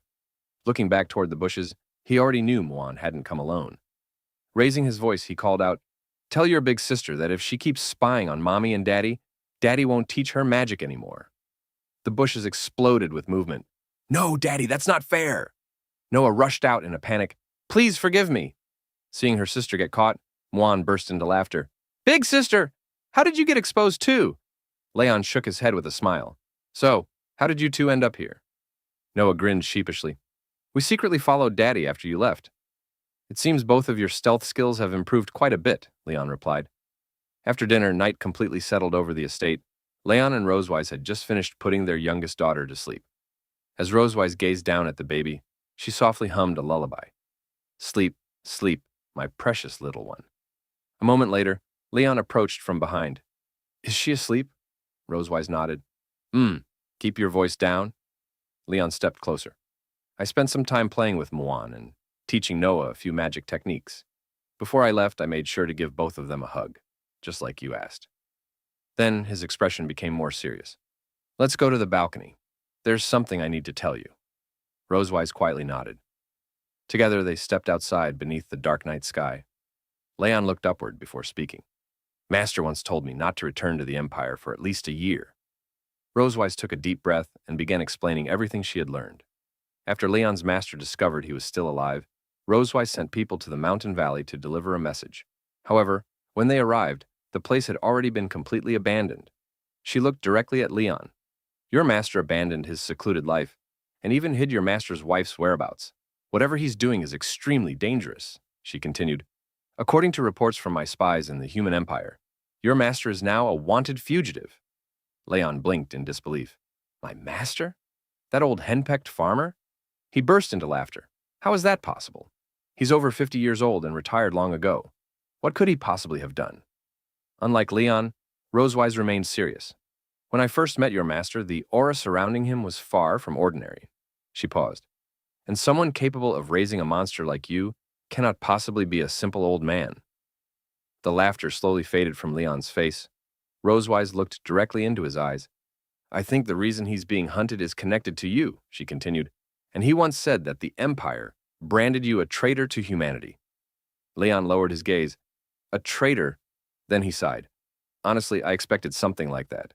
Looking back toward the bushes, he already knew Muan hadn't come alone. Raising his voice, he called out, "Tell your big sister that if she keeps spying on Mommy and Daddy, Daddy won't teach her magic anymore." The bushes exploded with movement. "No, Daddy, that's not fair!" Noah rushed out in a panic. "Please forgive me." Seeing her sister get caught, Muan burst into laughter. "Big sister, how did you get exposed too?" Leon shook his head with a smile. "So, how did you two end up here?" Noah grinned sheepishly. "We secretly followed Daddy after you left." "It seems both of your stealth skills have improved quite a bit," Leon replied. After dinner, night completely settled over the estate. Leon and Rosewise had just finished putting their youngest daughter to sleep. As Rosewise gazed down at the baby, she softly hummed a lullaby. "Sleep, sleep, my precious little one." A moment later, Leon approached from behind. "Is she asleep?" Rosewise nodded. Keep your voice down." Leon stepped closer. "I spent some time playing with Muan and teaching Noah a few magic techniques. Before I left, I made sure to give both of them a hug, just like you asked." Then his expression became more serious. "Let's go to the balcony. There's something I need to tell you." Rosewise quietly nodded. Together they stepped outside beneath the dark night sky. Leon looked upward before speaking. "Master once told me not to return to the Empire for at least a year." Rosewise took a deep breath and began explaining everything she had learned. After Leon's master discovered he was still alive, Rosewise sent people to the mountain valley to deliver a message. However, when they arrived, the place had already been completely abandoned. She looked directly at Leon. "Your master abandoned his secluded life, and even hid your master's wife's whereabouts. Whatever he's doing is extremely dangerous," she continued. "According to reports from my spies in the human empire, your master is now a wanted fugitive." Leon blinked in disbelief. "My master? That old henpecked farmer?" He burst into laughter. "How is that possible? He's over 50 years old and retired long ago. What could he possibly have done?" Unlike Leon, Rosewise remained serious. "When I first met your master, the aura surrounding him was far from ordinary." She paused. "And someone capable of raising a monster like you cannot possibly be a simple old man." The laughter slowly faded from Leon's face. Rosewise looked directly into his eyes. "I think the reason he's being hunted is connected to you," she continued. "And he once said that the Empire branded you a traitor to humanity." Leon lowered his gaze. "A traitor?" Then he sighed. "Honestly, I expected something like that.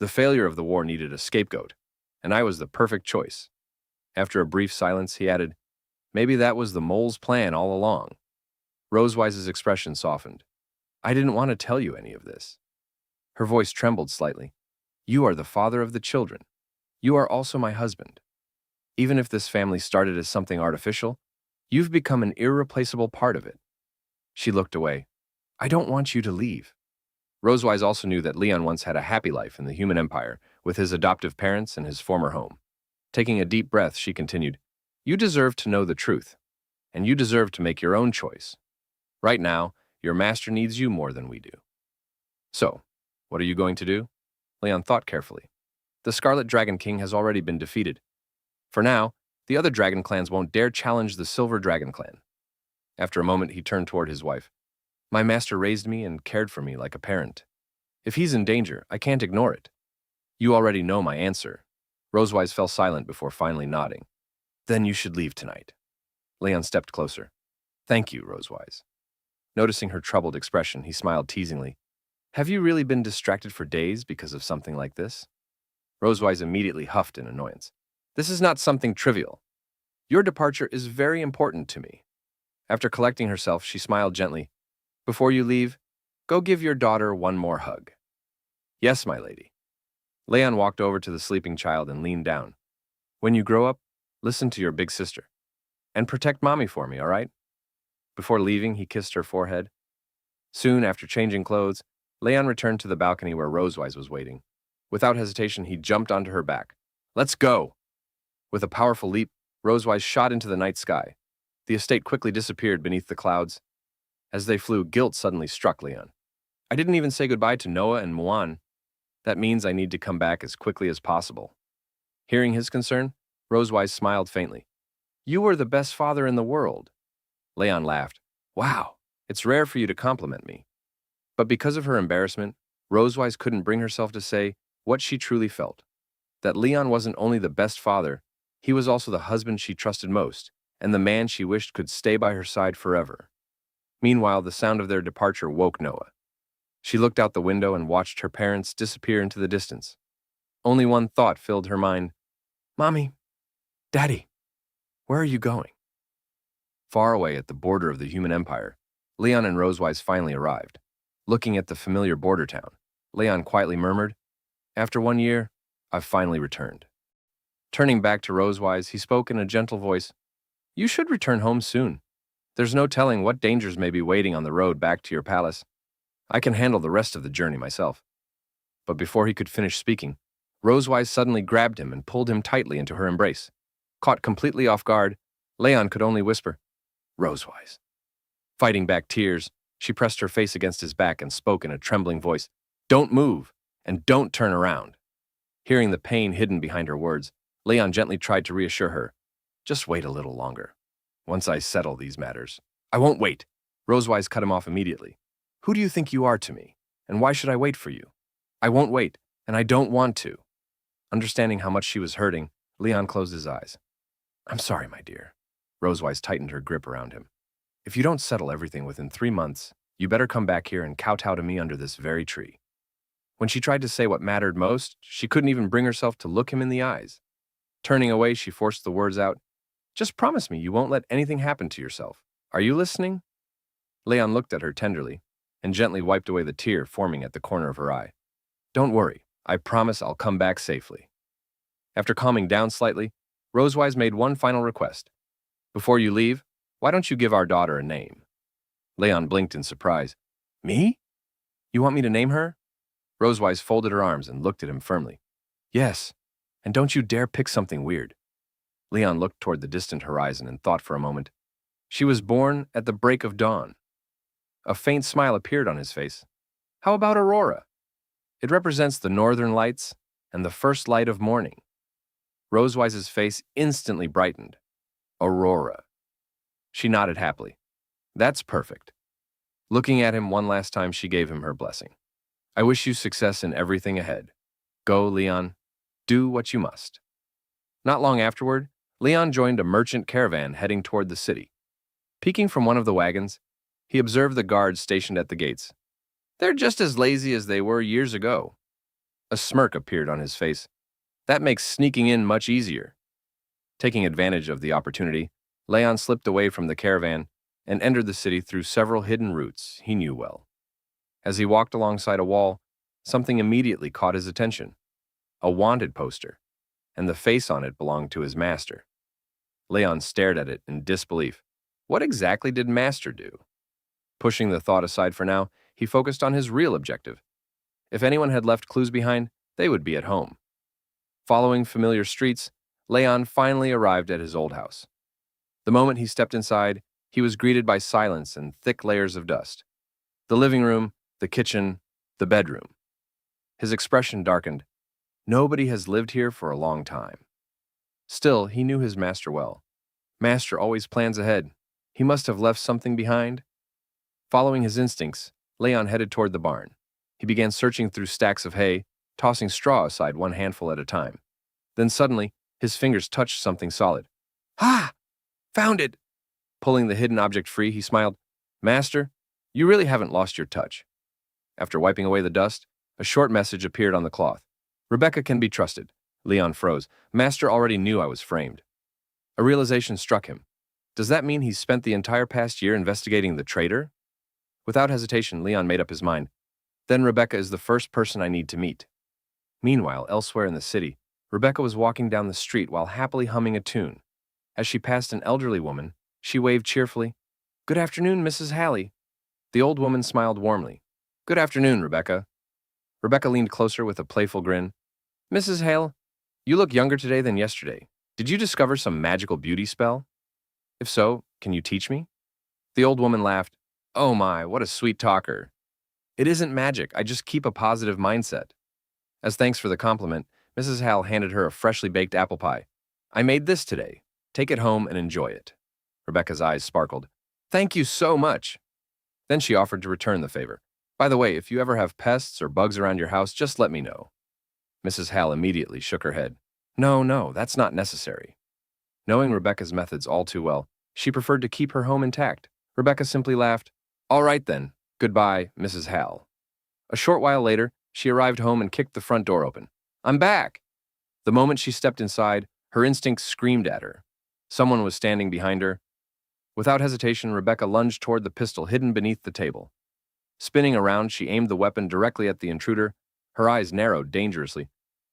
The failure of the war needed a scapegoat, and I was the perfect choice." After a brief silence, he added, "Maybe that was the mole's plan all along." Rosewise's expression softened. "I didn't want to tell you any of this." Her voice trembled slightly. "You are the father of the children. You are also my husband. Even if this family started as something artificial, you've become an irreplaceable part of it." She looked away. "I don't want you to leave." Rosewise also knew that Leon once had a happy life in the human empire with his adoptive parents and his former home. Taking a deep breath, she continued, "You deserve to know the truth, and you deserve to make your own choice. Right now, your master needs you more than we do." "So, what are you going to do?" Leon thought carefully. "The Scarlet Dragon King has already been defeated. For now, the other dragon clans won't dare challenge the Silver Dragon Clan." After a moment, he turned toward his wife. My master raised me and cared for me like a parent. If he's in danger, I can't ignore it. You already know my answer. Rosewise fell silent before finally nodding. Then you should leave tonight. Leon stepped closer. Thank you, Rosewise. Noticing her troubled expression, he smiled teasingly. Have you really been distracted for days because of something like this? Rosewise immediately huffed in annoyance. This is not something trivial. Your departure is very important to me. After collecting herself, she smiled gently. Before you leave, go give your daughter one more hug. Yes, my lady. Leon walked over to the sleeping child and leaned down. When you grow up, listen to your big sister. And protect mommy for me, all right? Before leaving, he kissed her forehead. Soon after changing clothes, Leon returned to the balcony where Rosewise was waiting. Without hesitation, he jumped onto her back. Let's go! With a powerful leap, Rosewise shot into the night sky. The estate quickly disappeared beneath the clouds. As they flew, guilt suddenly struck Leon. I didn't even say goodbye to Noah and Muan. That means I need to come back as quickly as possible. Hearing his concern, Rosewise smiled faintly. You were the best father in the world. Leon laughed. Wow, it's rare for you to compliment me. But because of her embarrassment, Rosewise couldn't bring herself to say what she truly felt. That Leon wasn't only the best father, he was also the husband she trusted most, and the man she wished could stay by her side forever. Meanwhile, the sound of their departure woke Noah. She looked out the window and watched her parents disappear into the distance. Only one thought filled her mind. Mommy, Daddy, where are you going? Far away at the border of the human empire, Leon and Rosewise finally arrived. Looking at the familiar border town, Leon quietly murmured, After 1 year, I've finally returned. Turning back to Rosewise, he spoke in a gentle voice, You should return home soon. There's no telling what dangers may be waiting on the road back to your palace. I can handle the rest of the journey myself. But before he could finish speaking, Rosewise suddenly grabbed him and pulled him tightly into her embrace. Caught completely off guard, Leon could only whisper, Rosewise. Fighting back tears, she pressed her face against his back and spoke in a trembling voice, Don't move, and don't turn around. Hearing the pain hidden behind her words, Leon gently tried to reassure her, Just wait a little longer. Once I settle these matters. I won't wait. Rosewise cut him off immediately. Who do you think you are to me? And why should I wait for you? I won't wait, and I don't want to. Understanding how much she was hurting, Leon closed his eyes. I'm sorry, my dear. Rosewise tightened her grip around him. If you don't settle everything within 3 months, you better come back here and kowtow to me under this very tree. When she tried to say what mattered most, she couldn't even bring herself to look him in the eyes. Turning away, she forced the words out. Just promise me you won't let anything happen to yourself. Are you listening? Leon looked at her tenderly and gently wiped away the tear forming at the corner of her eye. Don't worry, I promise I'll come back safely. After calming down slightly, Rosewise made one final request. Before you leave, why don't you give our daughter a name? Leon blinked in surprise. Me? You want me to name her? Rosewise folded her arms and looked at him firmly. Yes, and don't you dare pick something weird. Leon looked toward the distant horizon and thought for a moment. She was born at the break of dawn. A faint smile appeared on his face. How about Aurora? It represents the northern lights and the first light of morning. Rosewise's face instantly brightened. Aurora. She nodded happily. That's perfect. Looking at him one last time, she gave him her blessing. I wish you success in everything ahead. Go, Leon. Do what you must. Not long afterward, Leon joined a merchant caravan heading toward the city. Peeking from one of the wagons, he observed the guards stationed at the gates. They're just as lazy as they were years ago. A smirk appeared on his face. That makes sneaking in much easier. Taking advantage of the opportunity, Leon slipped away from the caravan and entered the city through several hidden routes he knew well. As he walked alongside a wall, something immediately caught his attention. A wanted poster, and the face on it belonged to his master. Leon stared at it in disbelief. What exactly did Master do? Pushing the thought aside for now, he focused on his real objective. If anyone had left clues behind, they would be at home. Following familiar streets, Leon finally arrived at his old house. The moment he stepped inside, he was greeted by silence and thick layers of dust. The living room, the kitchen, the bedroom. His expression darkened. Nobody has lived here for a long time. Still, he knew his master well. Master always plans ahead. He must have left something behind. Following his instincts, Leon headed toward the barn. He began searching through stacks of hay, tossing straw aside one handful at a time. Then suddenly, his fingers touched something solid. "Ah! Found it!" Pulling the hidden object free, he smiled. "Master, you really haven't lost your touch." After wiping away the dust, a short message appeared on the cloth. "Rebecca can be trusted." Leon froze. Master already knew I was framed. A realization struck him. Does that mean he's spent the entire past year investigating the traitor? Without hesitation, Leon made up his mind. Then Rebecca is the first person I need to meet. Meanwhile, elsewhere in the city, Rebecca was walking down the street while happily humming a tune. As she passed an elderly woman, she waved cheerfully. "Good afternoon, Mrs. Hallie." The old woman smiled warmly. "Good afternoon, Rebecca." Rebecca leaned closer with a playful grin. "Mrs. Hale, you look younger today than yesterday. Did you discover some magical beauty spell? If so, can you teach me?" The old woman laughed. "Oh my, what a sweet talker. It isn't magic, I just keep a positive mindset." As thanks for the compliment, Mrs. Hale handed her a freshly baked apple pie. "I made this today. Take it home and enjoy it." Rebecca's eyes sparkled. "Thank you so much." Then she offered to return the favor. "By the way, if you ever have pests or bugs around your house, just let me know." Mrs. Hale immediately shook her head. No, that's not necessary." Knowing Rebecca's methods all too well, she preferred to keep her home intact. Rebecca simply laughed. "All right then. Goodbye, Mrs. Hale." A short while later, she arrived home and kicked the front door open. "I'm back!" The moment she stepped inside, her instincts screamed at her. Someone was standing behind her. Without hesitation, Rebecca lunged toward the pistol hidden beneath the table. Spinning around, she aimed the weapon directly at the intruder. Her eyes narrowed dangerously.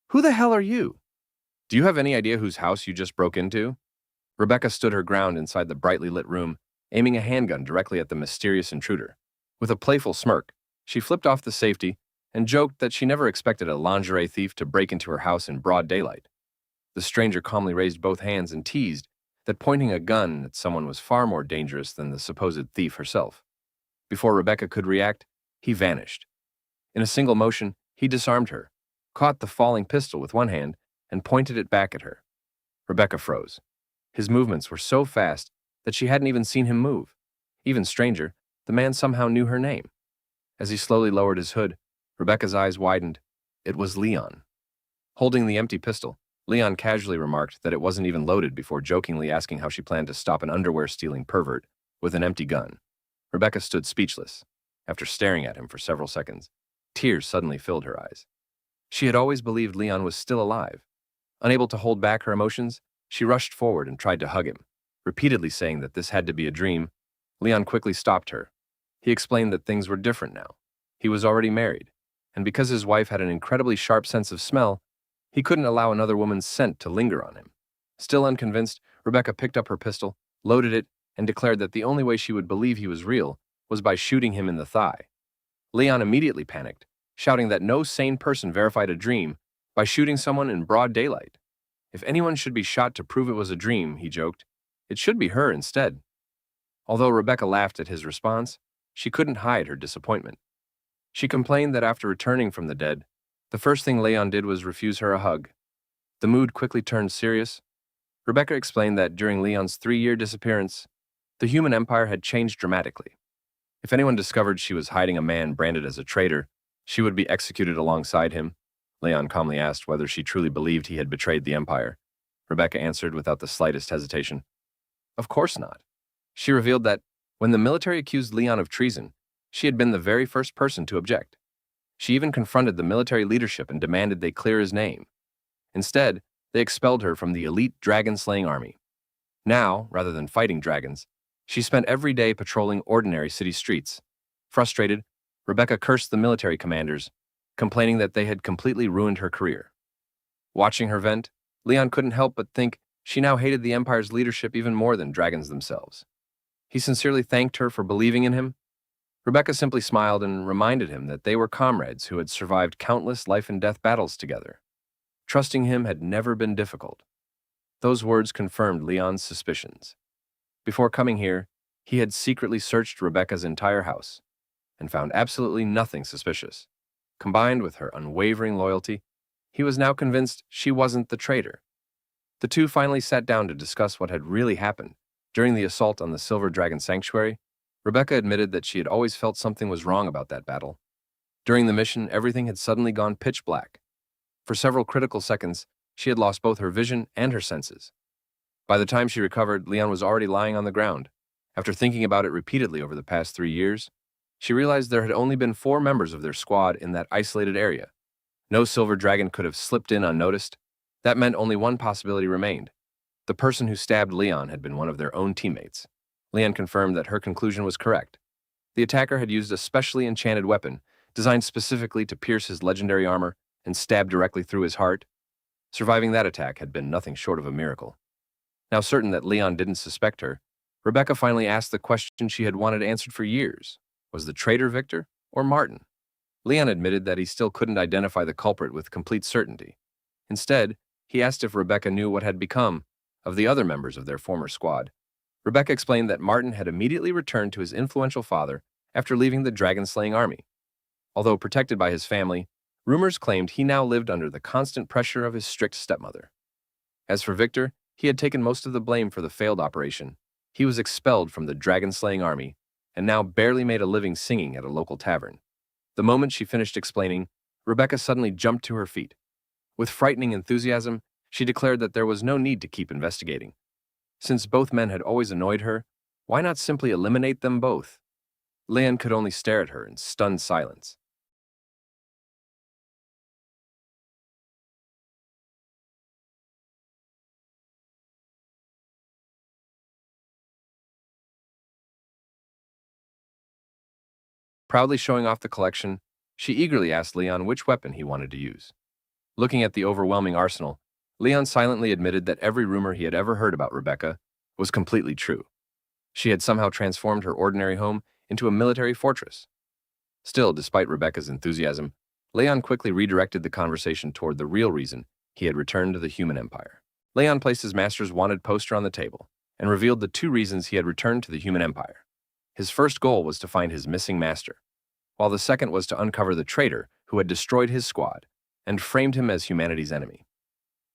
"Who the hell are you? Do you have any idea whose house you just broke into?" Rebecca stood her ground inside the brightly lit room, aiming a handgun directly at the mysterious intruder. With a playful smirk, she flipped off the safety and joked that she never expected a lingerie thief to break into her house in broad daylight. The stranger calmly raised both hands and teased that pointing a gun at someone was far more dangerous than the supposed thief herself. Before Rebecca could react, he vanished. In a single motion, he disarmed her, caught the falling pistol with one hand, and pointed it back at her. Rebecca froze. His movements were so fast that she hadn't even seen him move. Even stranger, the man somehow knew her name. As he slowly lowered his hood, Rebecca's eyes widened. It was Leon. Holding the empty pistol, Leon casually remarked that it wasn't even loaded before jokingly asking how she planned to stop an underwear-stealing pervert with an empty gun. Rebecca stood speechless, after staring at him for several seconds. Tears suddenly filled her eyes. She had always believed Leon was still alive. Unable to hold back her emotions, she rushed forward and tried to hug him, repeatedly saying that this had to be a dream. Leon quickly stopped her. He explained that things were different now. He was already married, and because his wife had an incredibly sharp sense of smell, he couldn't allow another woman's scent to linger on him. Still unconvinced, Rebecca picked up her pistol, loaded it, and declared that the only way she would believe he was real was by shooting him in the thigh. Leon immediately panicked, shouting that no sane person verified a dream by shooting someone in broad daylight. If anyone should be shot to prove it was a dream, he joked, it should be her instead. Although Rebecca laughed at his response, she couldn't hide her disappointment. She complained that after returning from the dead, the first thing Leon did was refuse her a hug. The mood quickly turned serious. Rebecca explained that during Leon's 3-year disappearance, the human empire had changed dramatically. If anyone discovered she was hiding a man branded as a traitor, she would be executed alongside him. Leon calmly asked whether she truly believed he had betrayed the empire. Rebecca answered without the slightest hesitation. Of course not. She revealed that, when the military accused Leon of treason, she had been the very first person to object. She even confronted the military leadership and demanded they clear his name. Instead, they expelled her from the elite dragon-slaying army. Now, rather than fighting dragons, she spent every day patrolling ordinary city streets. Frustrated, Rebecca cursed the military commanders, complaining that they had completely ruined her career. Watching her vent, Leon couldn't help but think she now hated the Empire's leadership even more than dragons themselves. He sincerely thanked her for believing in him. Rebecca simply smiled and reminded him that they were comrades who had survived countless life-and-death battles together. Trusting him had never been difficult. Those words confirmed Leon's suspicions. Before coming here, he had secretly searched Rebecca's entire house and found absolutely nothing suspicious. Combined with her unwavering loyalty, he was now convinced she wasn't the traitor. The two finally sat down to discuss what had really happened during the assault on the Silver Dragon Sanctuary. Rebecca admitted that she had always felt something was wrong about that battle. During the mission, everything had suddenly gone pitch black. For several critical seconds, she had lost both her vision and her senses. By the time she recovered, Leon was already lying on the ground. After thinking about it repeatedly over the past 3 years, she realized there had only been 4 members of their squad in that isolated area. No silver dragon could have slipped in unnoticed. That meant only one possibility remained. The person who stabbed Leon had been one of their own teammates. Leon confirmed that her conclusion was correct. The attacker had used a specially enchanted weapon, designed specifically to pierce his legendary armor and stab directly through his heart. Surviving that attack had been nothing short of a miracle. Now certain that Leon didn't suspect her, Rebecca finally asked the question she had wanted answered for years. Was the traitor Victor or Martin? Leon admitted that he still couldn't identify the culprit with complete certainty. Instead, he asked if Rebecca knew what had become of the other members of their former squad. Rebecca explained that Martin had immediately returned to his influential father after leaving the dragon-slaying army. Although protected by his family, rumors claimed he now lived under the constant pressure of his strict stepmother. As for Victor, he had taken most of the blame for the failed operation. He was expelled from the dragon-slaying army and now barely made a living singing at a local tavern. The moment she finished explaining, Rebecca suddenly jumped to her feet. With frightening enthusiasm, she declared that there was no need to keep investigating. Since both men had always annoyed her, why not simply eliminate them both? Leon could only stare at her in stunned silence. Proudly showing off the collection, she eagerly asked Leon which weapon he wanted to use. Looking at the overwhelming arsenal, Leon silently admitted that every rumor he had ever heard about Rebecca was completely true. She had somehow transformed her ordinary home into a military fortress. Still, despite Rebecca's enthusiasm, Leon quickly redirected the conversation toward the real reason he had returned to the human empire. Leon placed his master's wanted poster on the table and revealed the 2 reasons he had returned to the human empire. His first goal was to find his missing master, while the second was to uncover the traitor who had destroyed his squad and framed him as humanity's enemy.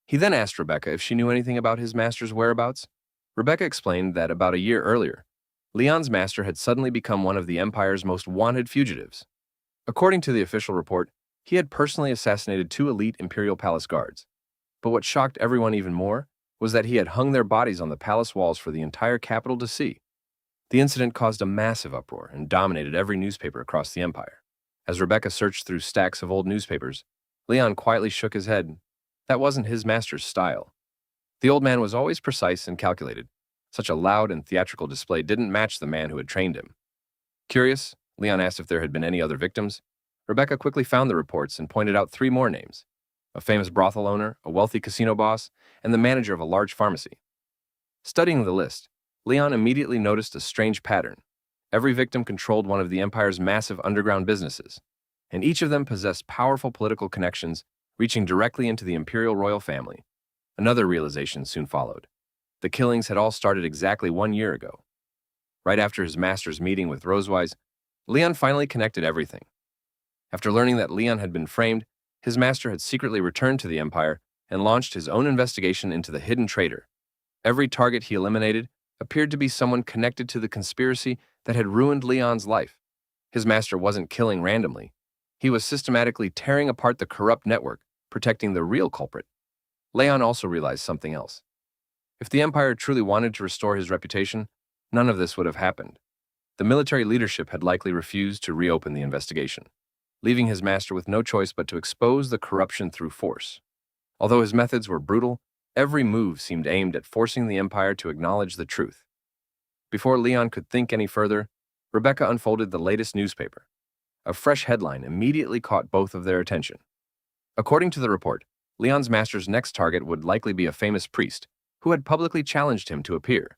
He then asked Rebecca if she knew anything about his master's whereabouts. Rebecca explained that about a year earlier, Leon's master had suddenly become one of the Empire's most wanted fugitives. According to the official report, he had personally assassinated 2 elite Imperial Palace guards. But what shocked everyone even more was that he had hung their bodies on the palace walls for the entire capital to see. The incident caused a massive uproar and dominated every newspaper across the empire. As Rebecca searched through stacks of old newspapers, Leon quietly shook his head. That wasn't his master's style. The old man was always precise and calculated. Such a loud and theatrical display didn't match the man who had trained him. Curious, Leon asked if there had been any other victims. Rebecca quickly found the reports and pointed out 3 more names: a famous brothel owner, a wealthy casino boss, and the manager of a large pharmacy. Studying the list, Leon immediately noticed a strange pattern. Every victim controlled one of the Empire's massive underground businesses, and each of them possessed powerful political connections reaching directly into the imperial royal family. Another realization soon followed. The killings had all started exactly 1 year ago. Right after his master's meeting with Rosewise, Leon finally connected everything. After learning that Leon had been framed, his master had secretly returned to the Empire and launched his own investigation into the hidden traitor. Every target he eliminated appeared to be someone connected to the conspiracy that had ruined Leon's life. His master wasn't killing randomly. He was systematically tearing apart the corrupt network, protecting the real culprit. Leon also realized something else. If the Empire truly wanted to restore his reputation, none of this would have happened. The military leadership had likely refused to reopen the investigation, leaving his master with no choice but to expose the corruption through force. Although his methods were brutal, every move seemed aimed at forcing the Empire to acknowledge the truth. Before Leon could think any further, Rebecca unfolded the latest newspaper. A fresh headline immediately caught both of their attention. According to the report, Leon's master's next target would likely be a famous priest who had publicly challenged him to appear.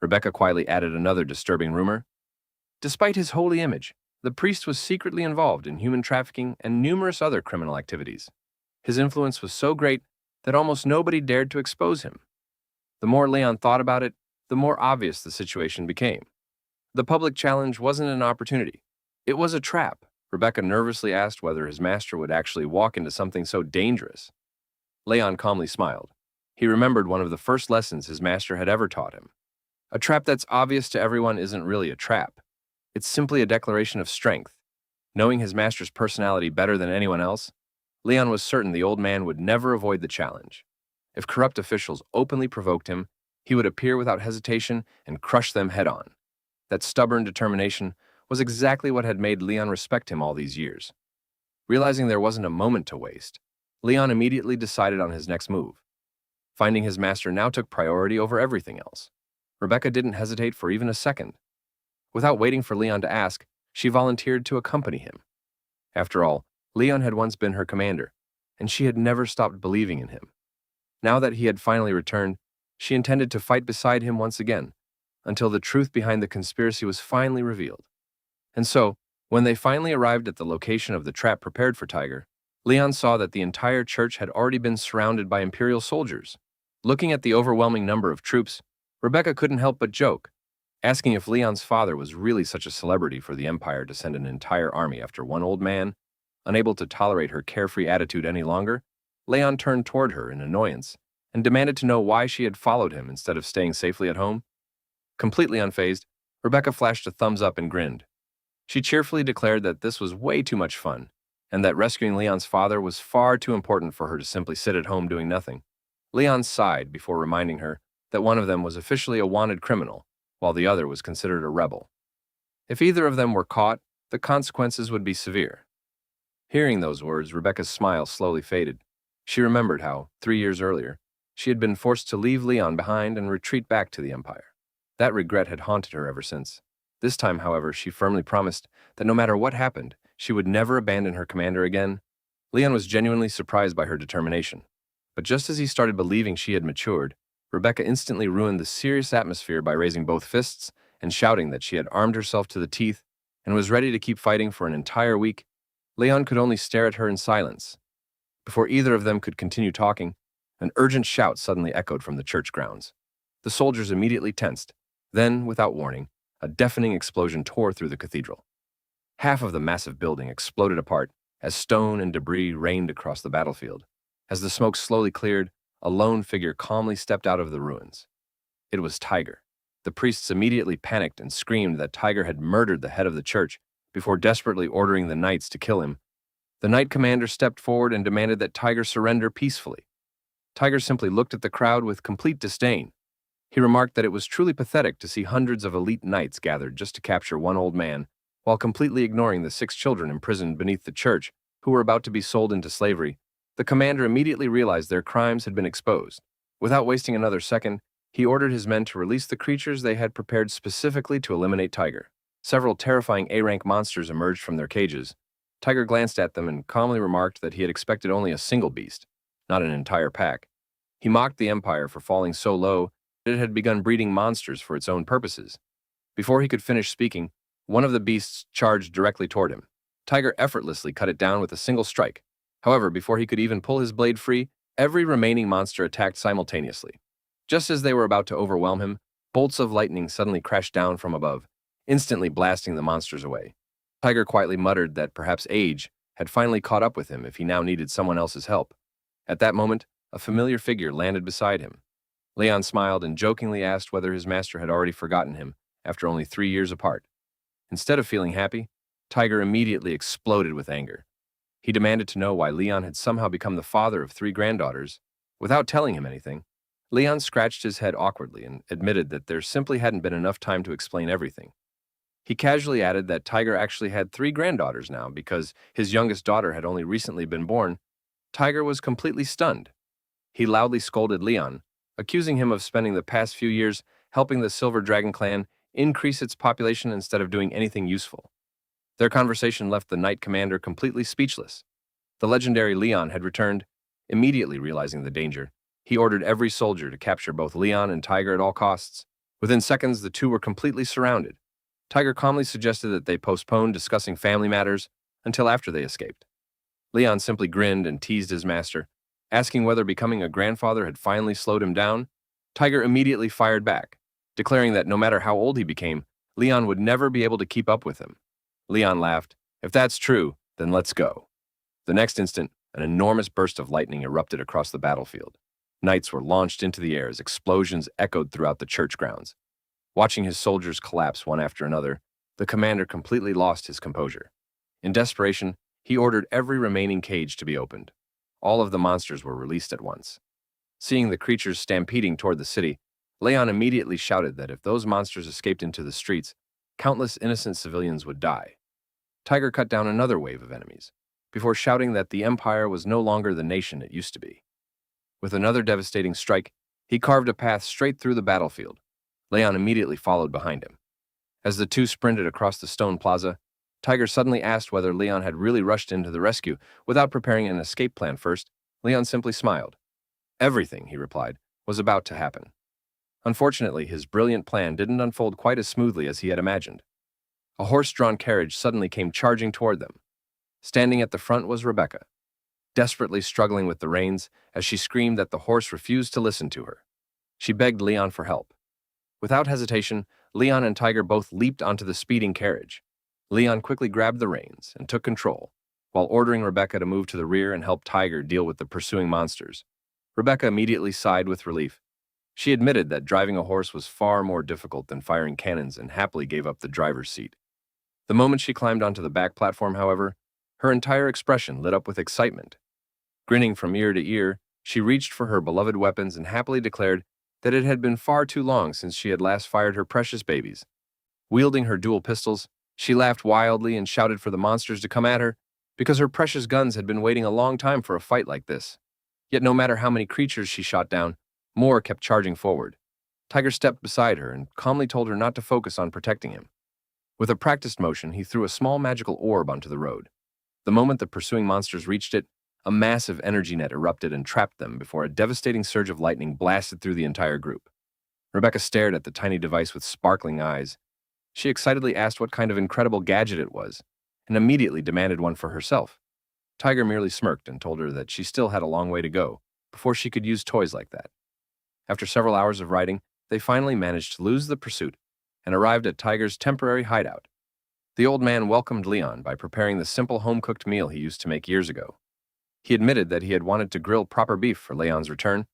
Rebecca quietly added another disturbing rumor. Despite his holy image, the priest was secretly involved in human trafficking and numerous other criminal activities. His influence was so great that almost nobody dared to expose him. The more Leon thought about it, the more obvious the situation became. The public challenge wasn't an opportunity. It was a trap. Rebecca nervously asked whether his master would actually walk into something so dangerous. Leon calmly smiled. He remembered one of the first lessons his master had ever taught him. A trap that's obvious to everyone isn't really a trap. It's simply a declaration of strength. Knowing his master's personality better than anyone else, Leon was certain the old man would never avoid the challenge. If corrupt officials openly provoked him, he would appear without hesitation and crush them head-on. That stubborn determination was exactly what had made Leon respect him all these years. Realizing there wasn't a moment to waste, Leon immediately decided on his next move. Finding his master now took priority over everything else. Rebecca didn't hesitate for even a second. Without waiting for Leon to ask, she volunteered to accompany him. After all, Leon had once been her commander, and she had never stopped believing in him. Now that he had finally returned, she intended to fight beside him once again, until the truth behind the conspiracy was finally revealed. And so, when they finally arrived at the location of the trap prepared for Tiger, Leon saw that the entire church had already been surrounded by Imperial soldiers. Looking at the overwhelming number of troops, Rebecca couldn't help but joke, asking if Leon's father was really such a celebrity for the Empire to send an entire army after one old man. Unable to tolerate her carefree attitude any longer, Leon turned toward her in annoyance and demanded to know why she had followed him instead of staying safely at home. Completely unfazed, Rebecca flashed a thumbs up and grinned. She cheerfully declared that this was way too much fun, and that rescuing Leon's father was far too important for her to simply sit at home doing nothing. Leon sighed before reminding her that one of them was officially a wanted criminal, while the other was considered a rebel. If either of them were caught, the consequences would be severe. Hearing those words, Rebecca's smile slowly faded. She remembered how, 3 years earlier, she had been forced to leave Leon behind and retreat back to the Empire. That regret had haunted her ever since. This time, however, she firmly promised that no matter what happened, she would never abandon her commander again. Leon was genuinely surprised by her determination. But just as he started believing she had matured, Rebecca instantly ruined the serious atmosphere by raising both fists and shouting that she had armed herself to the teeth and was ready to keep fighting for an entire week. Leon could only stare at her in silence. Before either of them could continue talking, an urgent shout suddenly echoed from the church grounds. The soldiers immediately tensed. Then, without warning, a deafening explosion tore through the cathedral. Half of the massive building exploded apart as stone and debris rained across the battlefield. As the smoke slowly cleared, a lone figure calmly stepped out of the ruins. It was Tiger. The priests immediately panicked and screamed that Tiger had murdered the head of the church before desperately ordering the knights to kill him. The knight commander stepped forward and demanded that Tiger surrender peacefully. Tiger simply looked at the crowd with complete disdain. He remarked that it was truly pathetic to see hundreds of elite knights gathered just to capture one old man, while completely ignoring the 6 children imprisoned beneath the church who were about to be sold into slavery. The commander immediately realized their crimes had been exposed. Without wasting another second, he ordered his men to release the creatures they had prepared specifically to eliminate Tiger. Several terrifying A-rank monsters emerged from their cages. Tiger glanced at them and calmly remarked that he had expected only a single beast, not an entire pack. He mocked the Empire for falling so low that it had begun breeding monsters for its own purposes. Before he could finish speaking, one of the beasts charged directly toward him. Tiger effortlessly cut it down with a single strike. However, before he could even pull his blade free, every remaining monster attacked simultaneously. Just as they were about to overwhelm him, bolts of lightning suddenly crashed down from above, instantly blasting the monsters away. Tiger quietly muttered that perhaps age had finally caught up with him if he now needed someone else's help. At that moment, a familiar figure landed beside him. Leon smiled and jokingly asked whether his master had already forgotten him after only 3 years apart. Instead of feeling happy, Tiger immediately exploded with anger. He demanded to know why Leon had somehow become the father of 3 granddaughters. Without telling him anything, Leon scratched his head awkwardly and admitted that there simply hadn't been enough time to explain everything. He casually added that Tiger actually had 3 granddaughters now because his youngest daughter had only recently been born. Tiger was completely stunned. He loudly scolded Leon, accusing him of spending the past few years helping the Silver Dragon clan increase its population instead of doing anything useful. Their conversation left the Knight Commander completely speechless. The legendary Leon had returned. Immediately realizing the danger, he ordered every soldier to capture both Leon and Tiger at all costs. Within seconds, the two were completely surrounded. Tiger calmly suggested that they postpone discussing family matters until after they escaped. Leon simply grinned and teased his master, asking whether becoming a grandfather had finally slowed him down. Tiger immediately fired back, declaring that no matter how old he became, Leon would never be able to keep up with him. Leon laughed. "If that's true, then let's go." The next instant, an enormous burst of lightning erupted across the battlefield. Knights were launched into the air as explosions echoed throughout the church grounds. Watching his soldiers collapse one after another, The commander completely lost his composure. In desperation, he ordered every remaining cage to be opened. All of the monsters were released at once. Seeing the creatures stampeding toward the city, Leon immediately shouted that if those monsters escaped into the streets, countless innocent civilians would die. Tiger cut down another wave of enemies, before shouting that the Empire was no longer the nation it used to be. With another devastating strike, he carved a path straight through the battlefield. Leon immediately followed behind him. As the two sprinted across the stone plaza, Tiger suddenly asked whether Leon had really rushed into the rescue without preparing an escape plan first. Leon simply smiled. Everything, he replied, was about to happen. Unfortunately, his brilliant plan didn't unfold quite as smoothly as he had imagined. A horse-drawn carriage suddenly came charging toward them. Standing at the front was Rebecca, desperately struggling with the reins as she screamed that the horse refused to listen to her. She begged Leon for help. Without hesitation, Leon and Tiger both leaped onto the speeding carriage. Leon quickly grabbed the reins and took control, while ordering Rebecca to move to the rear and help Tiger deal with the pursuing monsters. Rebecca immediately sighed with relief. She admitted that driving a horse was far more difficult than firing cannons and happily gave up the driver's seat. The moment she climbed onto the back platform, however, her entire expression lit up with excitement. Grinning from ear to ear, she reached for her beloved weapons and happily declared that it had been far too long since she had last fired her precious babies. Wielding her dual pistols, she laughed wildly and shouted for the monsters to come at her, because her precious guns had been waiting a long time for a fight like this. Yet no matter how many creatures she shot down, more kept charging forward. Tiger stepped beside her and calmly told her not to focus on protecting him. With a practiced motion, he threw a small magical orb onto the road. The moment the pursuing monsters reached it, a massive energy net erupted and trapped them before a devastating surge of lightning blasted through the entire group. Rebecca stared at the tiny device with sparkling eyes. She excitedly asked what kind of incredible gadget it was, and immediately demanded one for herself. Tiger merely smirked and told her that she still had a long way to go before she could use toys like that. After several hours of riding, they finally managed to lose the pursuit and arrived at Tiger's temporary hideout. The old man welcomed Leon by preparing the simple home-cooked meal he used to make years ago. He admitted that he had wanted to grill proper beef for Leon's return,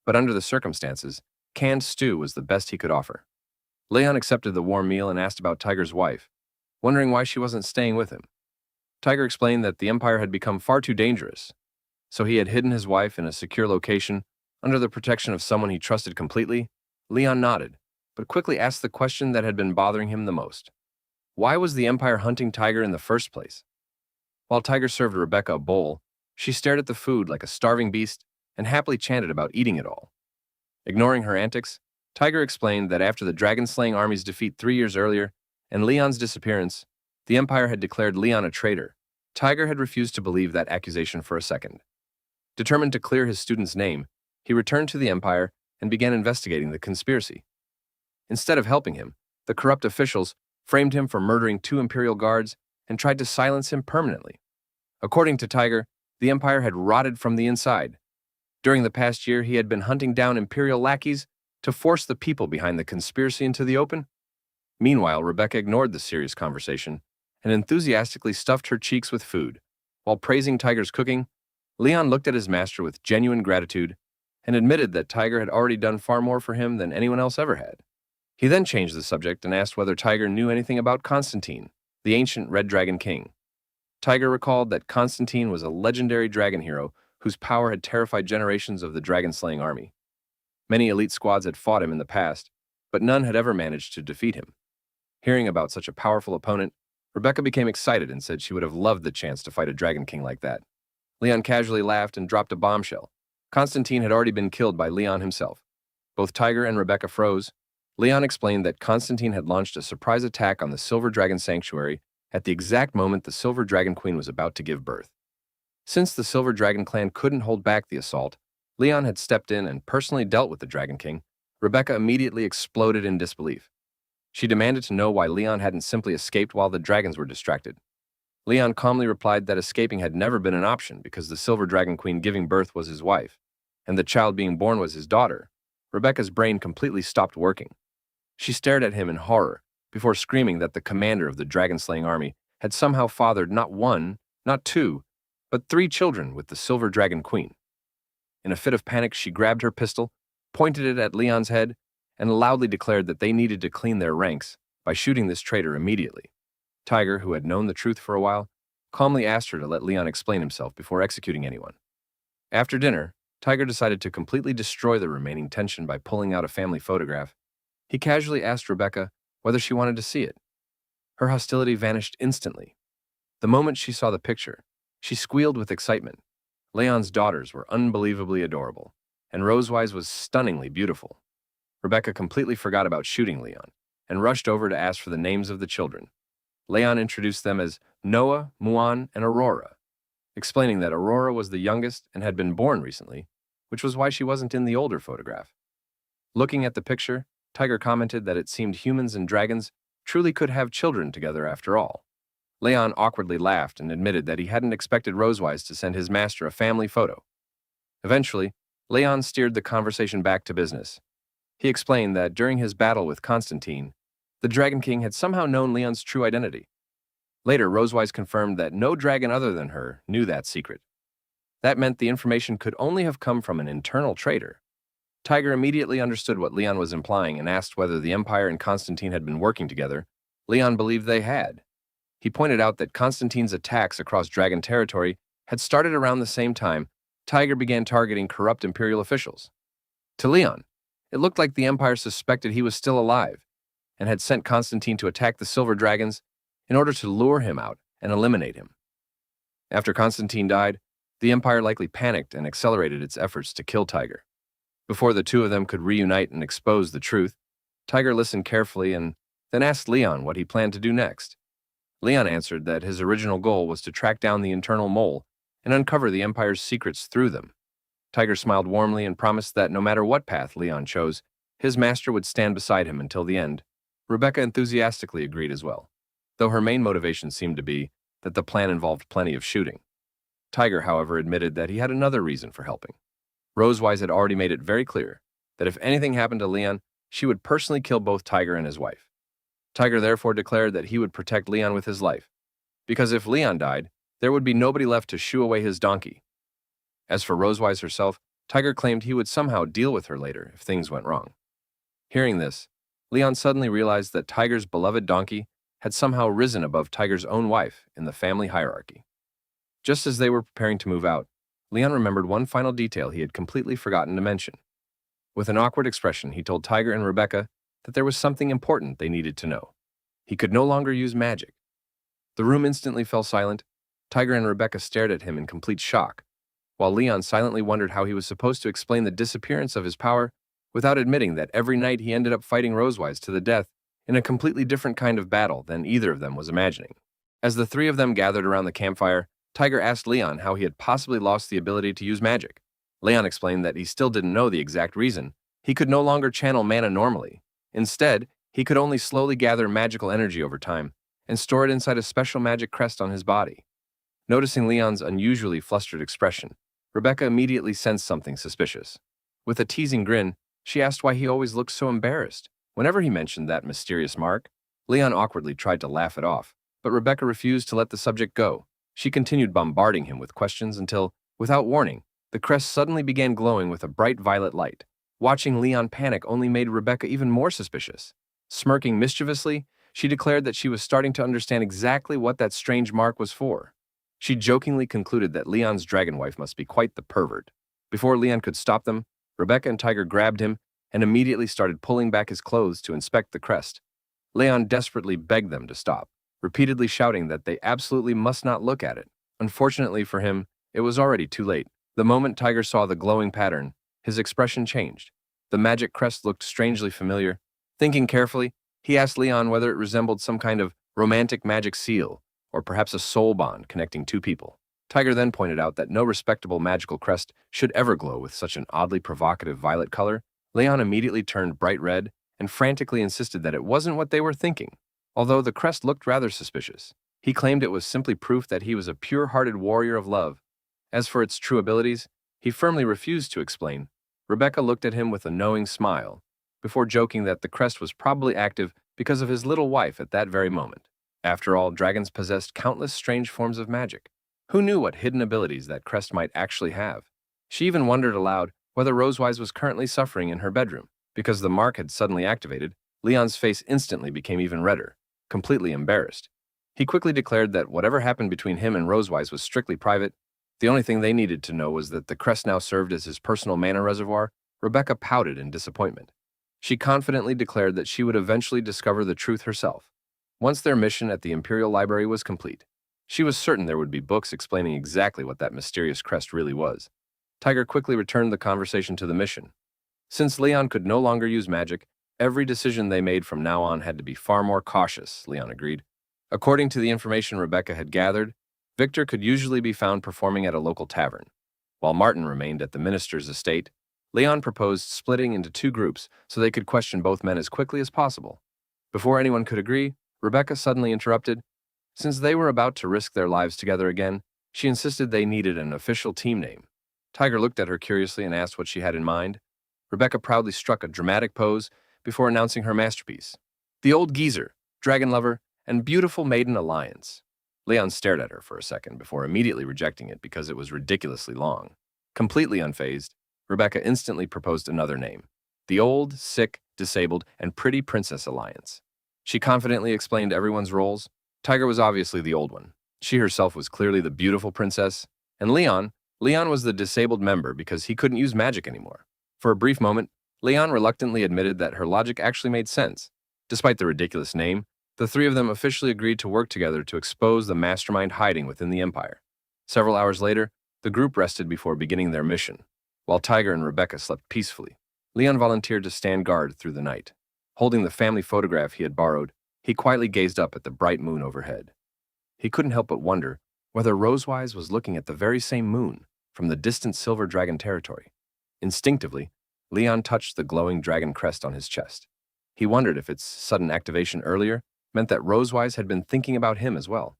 but under the circumstances, canned stew was the best he could offer. Leon accepted the warm meal and asked about Tiger's wife, wondering why she wasn't staying with him. Tiger explained that the Empire had become far too dangerous, so he had hidden his wife in a secure location under the protection of someone he trusted completely. Leon nodded, but quickly asked the question that had been bothering him the most. Why was the Empire hunting Tiger in the first place? While Tiger served Rebecca a bowl, she stared at the food like a starving beast and happily chanted about eating it all. Ignoring her antics, Tiger explained that after the dragon-slaying army's defeat 3 years earlier and Leon's disappearance, the Empire had declared Leon a traitor. Tiger had refused to believe that accusation for a second. Determined to clear his student's name, he returned to the Empire and began investigating the conspiracy. Instead of helping him, the corrupt officials framed him for murdering 2 Imperial guards and tried to silence him permanently. According to Tiger, the Empire had rotted from the inside. During the past year, he had been hunting down Imperial lackeys to force the people behind the conspiracy into the open. Meanwhile, Rebecca ignored the serious conversation and enthusiastically stuffed her cheeks with food. While praising Tiger's cooking, Leon looked at his master with genuine gratitude and admitted that Tiger had already done far more for him than anyone else ever had. He then changed the subject and asked whether Tiger knew anything about Constantine, the ancient Red Dragon King. Tiger recalled that Constantine was a legendary dragon hero whose power had terrified generations of the dragon-slaying army. Many elite squads had fought him in the past, but none had ever managed to defeat him. Hearing about such a powerful opponent, Rebecca became excited and said she would have loved the chance to fight a dragon king like that. Leon casually laughed and dropped a bombshell. Constantine had already been killed by Leon himself. Both Tiger and Rebecca froze. Leon explained that Constantine had launched a surprise attack on the Silver Dragon Sanctuary at the exact moment the Silver Dragon Queen was about to give birth. Since the Silver Dragon clan couldn't hold back the assault, Leon had stepped in and personally dealt with the Dragon King. Rebecca immediately exploded in disbelief. She demanded to know why Leon hadn't simply escaped while the dragons were distracted. Leon calmly replied that escaping had never been an option because the Silver Dragon Queen giving birth was his wife, and the child being born was his daughter. Rebecca's brain completely stopped working. She stared at him in horror before screaming that the commander of the dragon-slaying army had somehow fathered not 1, not 2, but 3 children with the Silver Dragon Queen. In a fit of panic, she grabbed her pistol, pointed it at Leon's head, and loudly declared that they needed to clean their ranks by shooting this traitor immediately. Tiger, who had known the truth for a while, calmly asked her to let Leon explain himself before executing anyone. After dinner, Tiger decided to completely destroy the remaining tension by pulling out a family photograph. He casually asked Rebecca whether she wanted to see it. Her hostility vanished instantly. The moment she saw the picture, she squealed with excitement. Leon's daughters were unbelievably adorable, and Rosewise was stunningly beautiful. Rebecca completely forgot about shooting Leon and rushed over to ask for the names of the children. Leon introduced them as Noah, Muan, and Aurora, explaining that Aurora was the youngest and had been born recently, which was why she wasn't in the older photograph. Looking at the picture, Tiger commented that it seemed humans and dragons truly could have children together after all. Leon awkwardly laughed and admitted that he hadn't expected Rosewise to send his master a family photo. Eventually, Leon steered the conversation back to business. He explained that during his battle with Constantine, the Dragon King had somehow known Leon's true identity. Later, Rosewise confirmed that no dragon other than her knew that secret. That meant the information could only have come from an internal traitor. Tiger immediately understood what Leon was implying and asked whether the Empire and Constantine had been working together. Leon believed they had. He pointed out that Constantine's attacks across dragon territory had started around the same time Tiger began targeting corrupt imperial officials. To Leon, it looked like the Empire suspected he was still alive and had sent Constantine to attack the Silver Dragons in order to lure him out and eliminate him. After Constantine died, the Empire likely panicked and accelerated its efforts to kill Tiger. Before the two of them could reunite and expose the truth, Tiger listened carefully and then asked Leon what he planned to do next. Leon answered that his original goal was to track down the internal mole and uncover the Empire's secrets through them. Tiger smiled warmly and promised that no matter what path Leon chose, his master would stand beside him until the end. Rebecca enthusiastically agreed as well, though her main motivation seemed to be that the plan involved plenty of shooting. Tiger, however, admitted that he had another reason for helping. Rosewise had already made it very clear that if anything happened to Leon, she would personally kill both Tiger and his wife. Tiger therefore declared that he would protect Leon with his life, because if Leon died, there would be nobody left to shoo away his donkey. As for Rosewise herself, Tiger claimed he would somehow deal with her later if things went wrong. Hearing this, Leon suddenly realized that Tiger's beloved donkey had somehow risen above Tiger's own wife in the family hierarchy. Just as they were preparing to move out, Leon remembered one final detail he had completely forgotten to mention. With an awkward expression, he told Tiger and Rebecca that there was something important they needed to know. He could no longer use magic. The room instantly fell silent. Tiger and Rebecca stared at him in complete shock, while Leon silently wondered how he was supposed to explain the disappearance of his power without admitting that every night he ended up fighting Rosewise to the death in a completely different kind of battle than either of them was imagining. As the three of them gathered around the campfire, Tiger asked Leon how he had possibly lost the ability to use magic. Leon explained that he still didn't know the exact reason. He could no longer channel mana normally. Instead, he could only slowly gather magical energy over time and store it inside a special magic crest on his body. Noticing Leon's unusually flustered expression, Rebecca immediately sensed something suspicious. With a teasing grin, she asked why he always looked so embarrassed whenever he mentioned that mysterious mark. Leon awkwardly tried to laugh it off, but Rebecca refused to let the subject go. She continued bombarding him with questions until, without warning, the crest suddenly began glowing with a bright violet light. Watching Leon panic only made Rebecca even more suspicious. Smirking mischievously, she declared that she was starting to understand exactly what that strange mark was for. She jokingly concluded that Leon's dragon wife must be quite the pervert. Before Leon could stop them, Rebecca and Tiger grabbed him and immediately started pulling back his clothes to inspect the crest. Leon desperately begged them to stop, repeatedly shouting that they absolutely must not look at it. Unfortunately for him, it was already too late. The moment Tiger saw the glowing pattern, his expression changed. The magic crest looked strangely familiar. Thinking carefully, he asked Leon whether it resembled some kind of romantic magic seal, or perhaps a soul bond connecting two people. Tiger then pointed out that no respectable magical crest should ever glow with such an oddly provocative violet color. Leon immediately turned bright red and frantically insisted that it wasn't what they were thinking. Although the crest looked rather suspicious, he claimed it was simply proof that he was a pure-hearted warrior of love. As for its true abilities, he firmly refused to explain. Rebecca looked at him with a knowing smile, before joking that the crest was probably active because of his little wife at that very moment. After all, dragons possessed countless strange forms of magic. Who knew what hidden abilities that crest might actually have? She even wondered aloud whether Rosewise was currently suffering in her bedroom. Because the mark had suddenly activated, Leon's face instantly became even redder, completely embarrassed. He quickly declared that whatever happened between him and Rosewise was strictly private. The only thing they needed to know was that the crest now served as his personal mana reservoir. Rebecca pouted in disappointment. She confidently declared that she would eventually discover the truth herself, once their mission at the Imperial Library was complete. She was certain there would be books explaining exactly what that mysterious crest really was. Tiger quickly returned the conversation to the mission. Since Leon could no longer use magic, every decision they made from now on had to be far more cautious, Leon agreed. According to the information Rebecca had gathered, Victor could usually be found performing at a local tavern. While Martin remained at the minister's estate, Leon proposed splitting into two groups so they could question both men as quickly as possible. Before anyone could agree, Rebecca suddenly interrupted. Since they were about to risk their lives together again, she insisted they needed an official team name. Tiger looked at her curiously and asked what she had in mind. Rebecca proudly struck a dramatic pose before announcing her masterpiece: the Old Geezer, Dragon Lover, and Beautiful Maiden Alliance. Leon stared at her for a second before immediately rejecting it because it was ridiculously long. Completely unfazed, Rebecca instantly proposed another name: the Old, Sick, Disabled, and Pretty Princess Alliance. She confidently explained everyone's roles. Tiger was obviously the old one. She herself was clearly the beautiful princess. And Leon was the disabled member because he couldn't use magic anymore. For a brief moment, Leon reluctantly admitted that her logic actually made sense. Despite the ridiculous name, the three of them officially agreed to work together to expose the mastermind hiding within the Empire. Several hours later, the group rested before beginning their mission. While Tiger and Rebecca slept peacefully, Leon volunteered to stand guard through the night. Holding the family photograph he had borrowed, he quietly gazed up at the bright moon overhead. He couldn't help but wonder whether Rosewise was looking at the very same moon from the distant Silver Dragon territory. Instinctively, Leon touched the glowing dragon crest on his chest. He wondered if its sudden activation earlier meant that Rosewise had been thinking about him as well.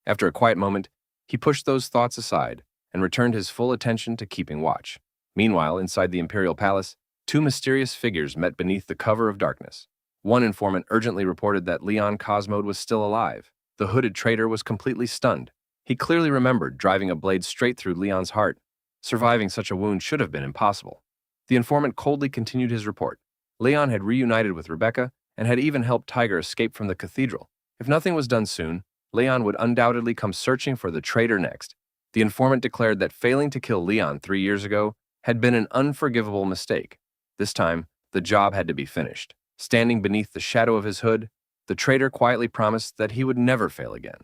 After a quiet moment, he pushed those thoughts aside and returned his full attention to keeping watch. Meanwhile, inside the Imperial Palace, two mysterious figures met beneath the cover of darkness. One informant urgently reported that Leon Cosmode was still alive. The hooded traitor was completely stunned. He clearly remembered driving a blade straight through Leon's heart. Surviving such a wound should have been impossible. The informant coldly continued his report. Leon had reunited with Rebecca and had even helped Tiger escape from the cathedral. If nothing was done soon, Leon would undoubtedly come searching for the traitor next. The informant declared that failing to kill Leon 3 years ago had been an unforgivable mistake. This time, the job had to be finished. Standing beneath the shadow of his hood, the traitor quietly promised that he would never fail again.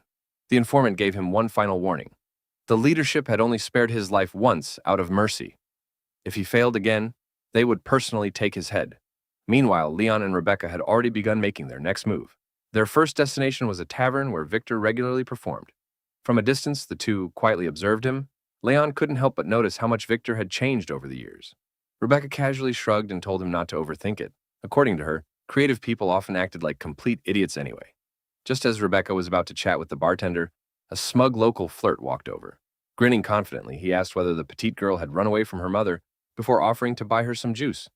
The informant gave him one final warning. The leadership had only spared his life once out of mercy. If he failed again, they would personally take his head. Meanwhile, Leon and Rebecca had already begun making their next move. Their first destination was a tavern where Victor regularly performed. From a distance, the two quietly observed him. Leon couldn't help but notice how much Victor had changed over the years. Rebecca casually shrugged and told him not to overthink it. According to her, creative people often acted like complete idiots anyway. Just as Rebecca was about to chat with the bartender, a smug local flirt walked over. Grinning confidently, he asked whether the petite girl had run away from her mother before offering to buy her some juice.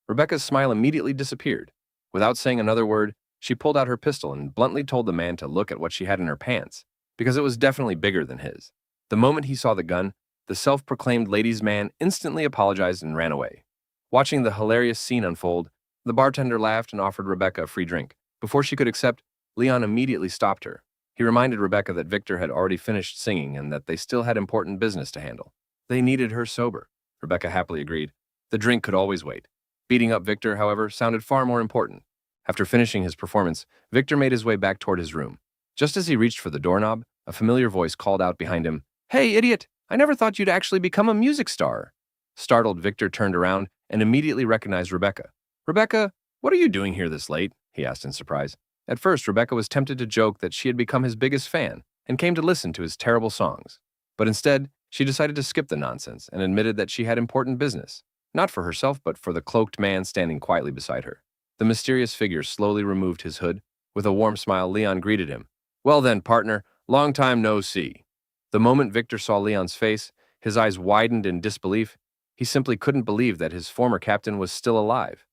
Rebecca's smile immediately disappeared. Without saying another word, she pulled out her pistol and bluntly told the man to look at what she had in her pants, because it was definitely bigger than his. The moment he saw the gun, the self-proclaimed ladies' man instantly apologized and ran away. Watching the hilarious scene unfold, the bartender laughed and offered Rebecca a free drink. Before she could accept, Leon immediately stopped her. He reminded Rebecca that Victor had already finished singing and that they still had important business to handle. They needed her sober. Rebecca happily agreed. The drink could always wait. Beating up Victor, however, sounded far more important. After finishing his performance, Victor made his way back toward his room. Just as he reached for the doorknob, a familiar voice called out behind him, "Hey, idiot! I never thought you'd actually become a music star." Startled, Victor turned around and immediately recognized Rebecca. "Rebecca, what are you doing here this late?" he asked in surprise. At first, Rebecca was tempted to joke that she had become his biggest fan and came to listen to his terrible songs. But instead, she decided to skip the nonsense and admitted that she had important business, not for herself but for the cloaked man standing quietly beside her. The mysterious figure slowly removed his hood. With a warm smile, Leon greeted him. "Well then, partner, long time no see." The moment Victor saw Leon's face, his eyes widened in disbelief. He simply couldn't believe that his former captain was still alive.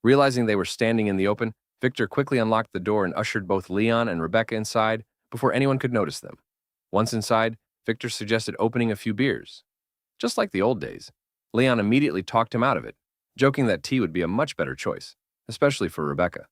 Realizing they were standing in the open, Victor quickly unlocked the door and ushered both Leon and Rebecca inside before anyone could notice them. Once inside, Victor suggested opening a few beers. Just like the old days, Leon immediately talked him out of it, joking that tea would be a much better choice, especially for Rebecca.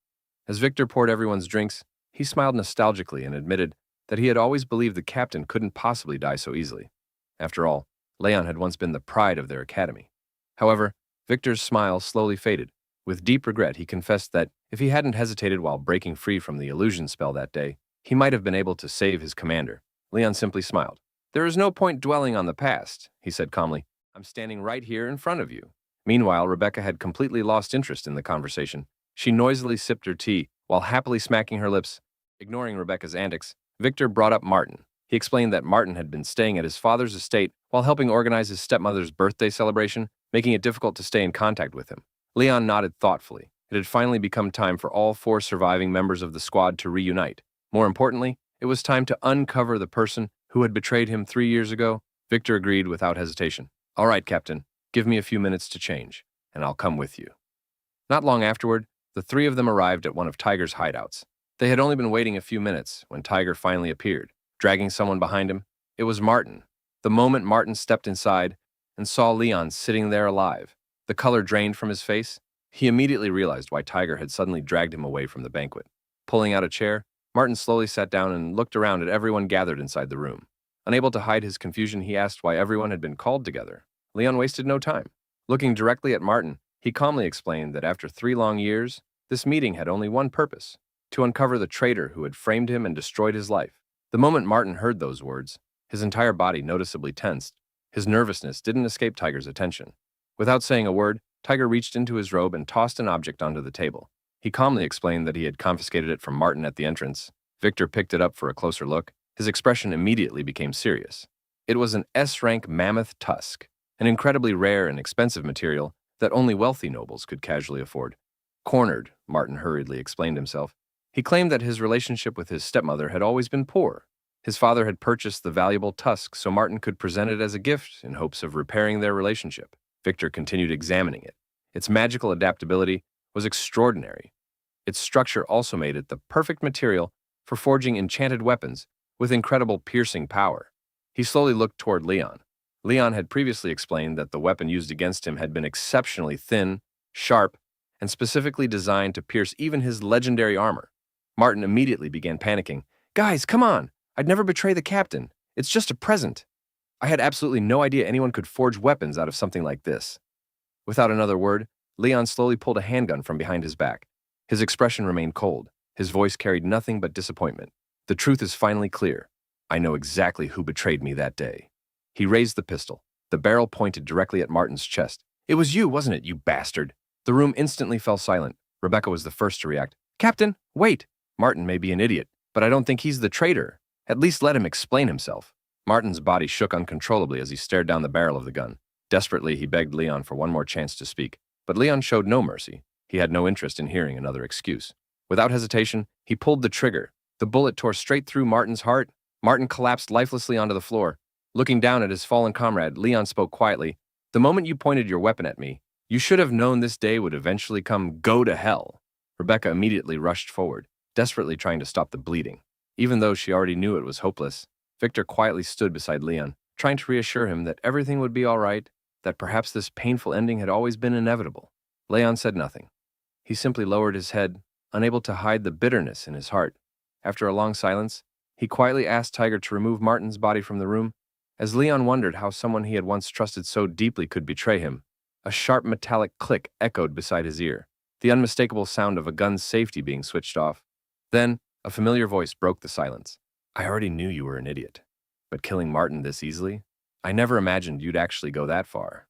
As Victor poured everyone's drinks, he smiled nostalgically and admitted that he had always believed the captain couldn't possibly die so easily. After all, Leon had once been the pride of their academy. However, Victor's smile slowly faded. With deep regret, he confessed that if he hadn't hesitated while breaking free from the illusion spell that day, he might have been able to save his commander. Leon simply smiled. "There is no point dwelling on the past," he said calmly. "I'm standing right here in front of you." Meanwhile, Rebecca had completely lost interest in the conversation. She noisily sipped her tea while happily smacking her lips. Ignoring Rebecca's antics, Victor brought up Martin. He explained that Martin had been staying at his father's estate while helping organize his stepmother's birthday celebration, making it difficult to stay in contact with him. Leon nodded thoughtfully. It had finally become time for all 4 surviving members of the squad to reunite. More importantly, it was time to uncover the person who had betrayed him 3 years ago. Victor agreed without hesitation. "All right, Captain, give me a few minutes to change, and I'll come with you." Not long afterward, the 3 of them arrived at one of Tiger's hideouts. They had only been waiting a few minutes when Tiger finally appeared, dragging someone behind him. It was Martin. The moment Martin stepped inside and saw Leon sitting there alive, the color drained from his face. He immediately realized why Tiger had suddenly dragged him away from the banquet. Pulling out a chair, Martin slowly sat down and looked around at everyone gathered inside the room. Unable to hide his confusion, he asked why everyone had been called together. Leon wasted no time. Looking directly at Martin, he calmly explained that after 3 long years, this meeting had only one purpose: to uncover the traitor who had framed him and destroyed his life. The moment Martin heard those words, his entire body noticeably tensed. His nervousness didn't escape Tiger's attention. Without saying a word, Tiger reached into his robe and tossed an object onto the table. He calmly explained that he had confiscated it from Martin at the entrance. Victor picked it up for a closer look. His expression immediately became serious. It was an S-rank mammoth tusk, an incredibly rare and expensive material that only wealthy nobles could casually afford. Cornered, Martin hurriedly explained himself. He claimed that his relationship with his stepmother had always been poor. His father had purchased the valuable tusk so Martin could present it as a gift in hopes of repairing their relationship. Victor continued examining it. Its magical adaptability was extraordinary. Its structure also made it the perfect material for forging enchanted weapons with incredible piercing power. He slowly looked toward Leon. Leon had previously explained that the weapon used against him had been exceptionally thin, sharp, and specifically designed to pierce even his legendary armor. Martin immediately began panicking. "Guys, come on! I'd never betray the captain. It's just a present." I had absolutely no idea anyone could forge weapons out of something like this. Without another word, Leon slowly pulled a handgun from behind his back. His expression remained cold. His voice carried nothing but disappointment. "The truth is finally clear. I know exactly who betrayed me that day." He raised the pistol. The barrel pointed directly at Martin's chest. "It was you, wasn't it, you bastard?" The room instantly fell silent. Rebecca was the first to react. "Captain, wait! Martin may be an idiot, but I don't think he's the traitor. At least let him explain himself." Martin's body shook uncontrollably as he stared down the barrel of the gun. Desperately, he begged Leon for one more chance to speak. But Leon showed no mercy. He had no interest in hearing another excuse. Without hesitation, he pulled the trigger. The bullet tore straight through Martin's heart. Martin collapsed lifelessly onto the floor. Looking down at his fallen comrade, Leon spoke quietly. "The moment you pointed your weapon at me, you should have known this day would eventually come. Go to hell." Rebecca immediately rushed forward, desperately trying to stop the bleeding. Even though she already knew it was hopeless, Victor quietly stood beside Leon, trying to reassure him that everything would be all right, that perhaps this painful ending had always been inevitable. Leon said nothing. He simply lowered his head, unable to hide the bitterness in his heart. After a long silence, he quietly asked Tiger to remove Martin's body from the room. As Leon wondered how someone he had once trusted so deeply could betray him, a sharp metallic click echoed beside his ear, the unmistakable sound of a gun's safety being switched off. Then, a familiar voice broke the silence. "I already knew you were an idiot, but killing Martin this easily? I never imagined you'd actually go that far."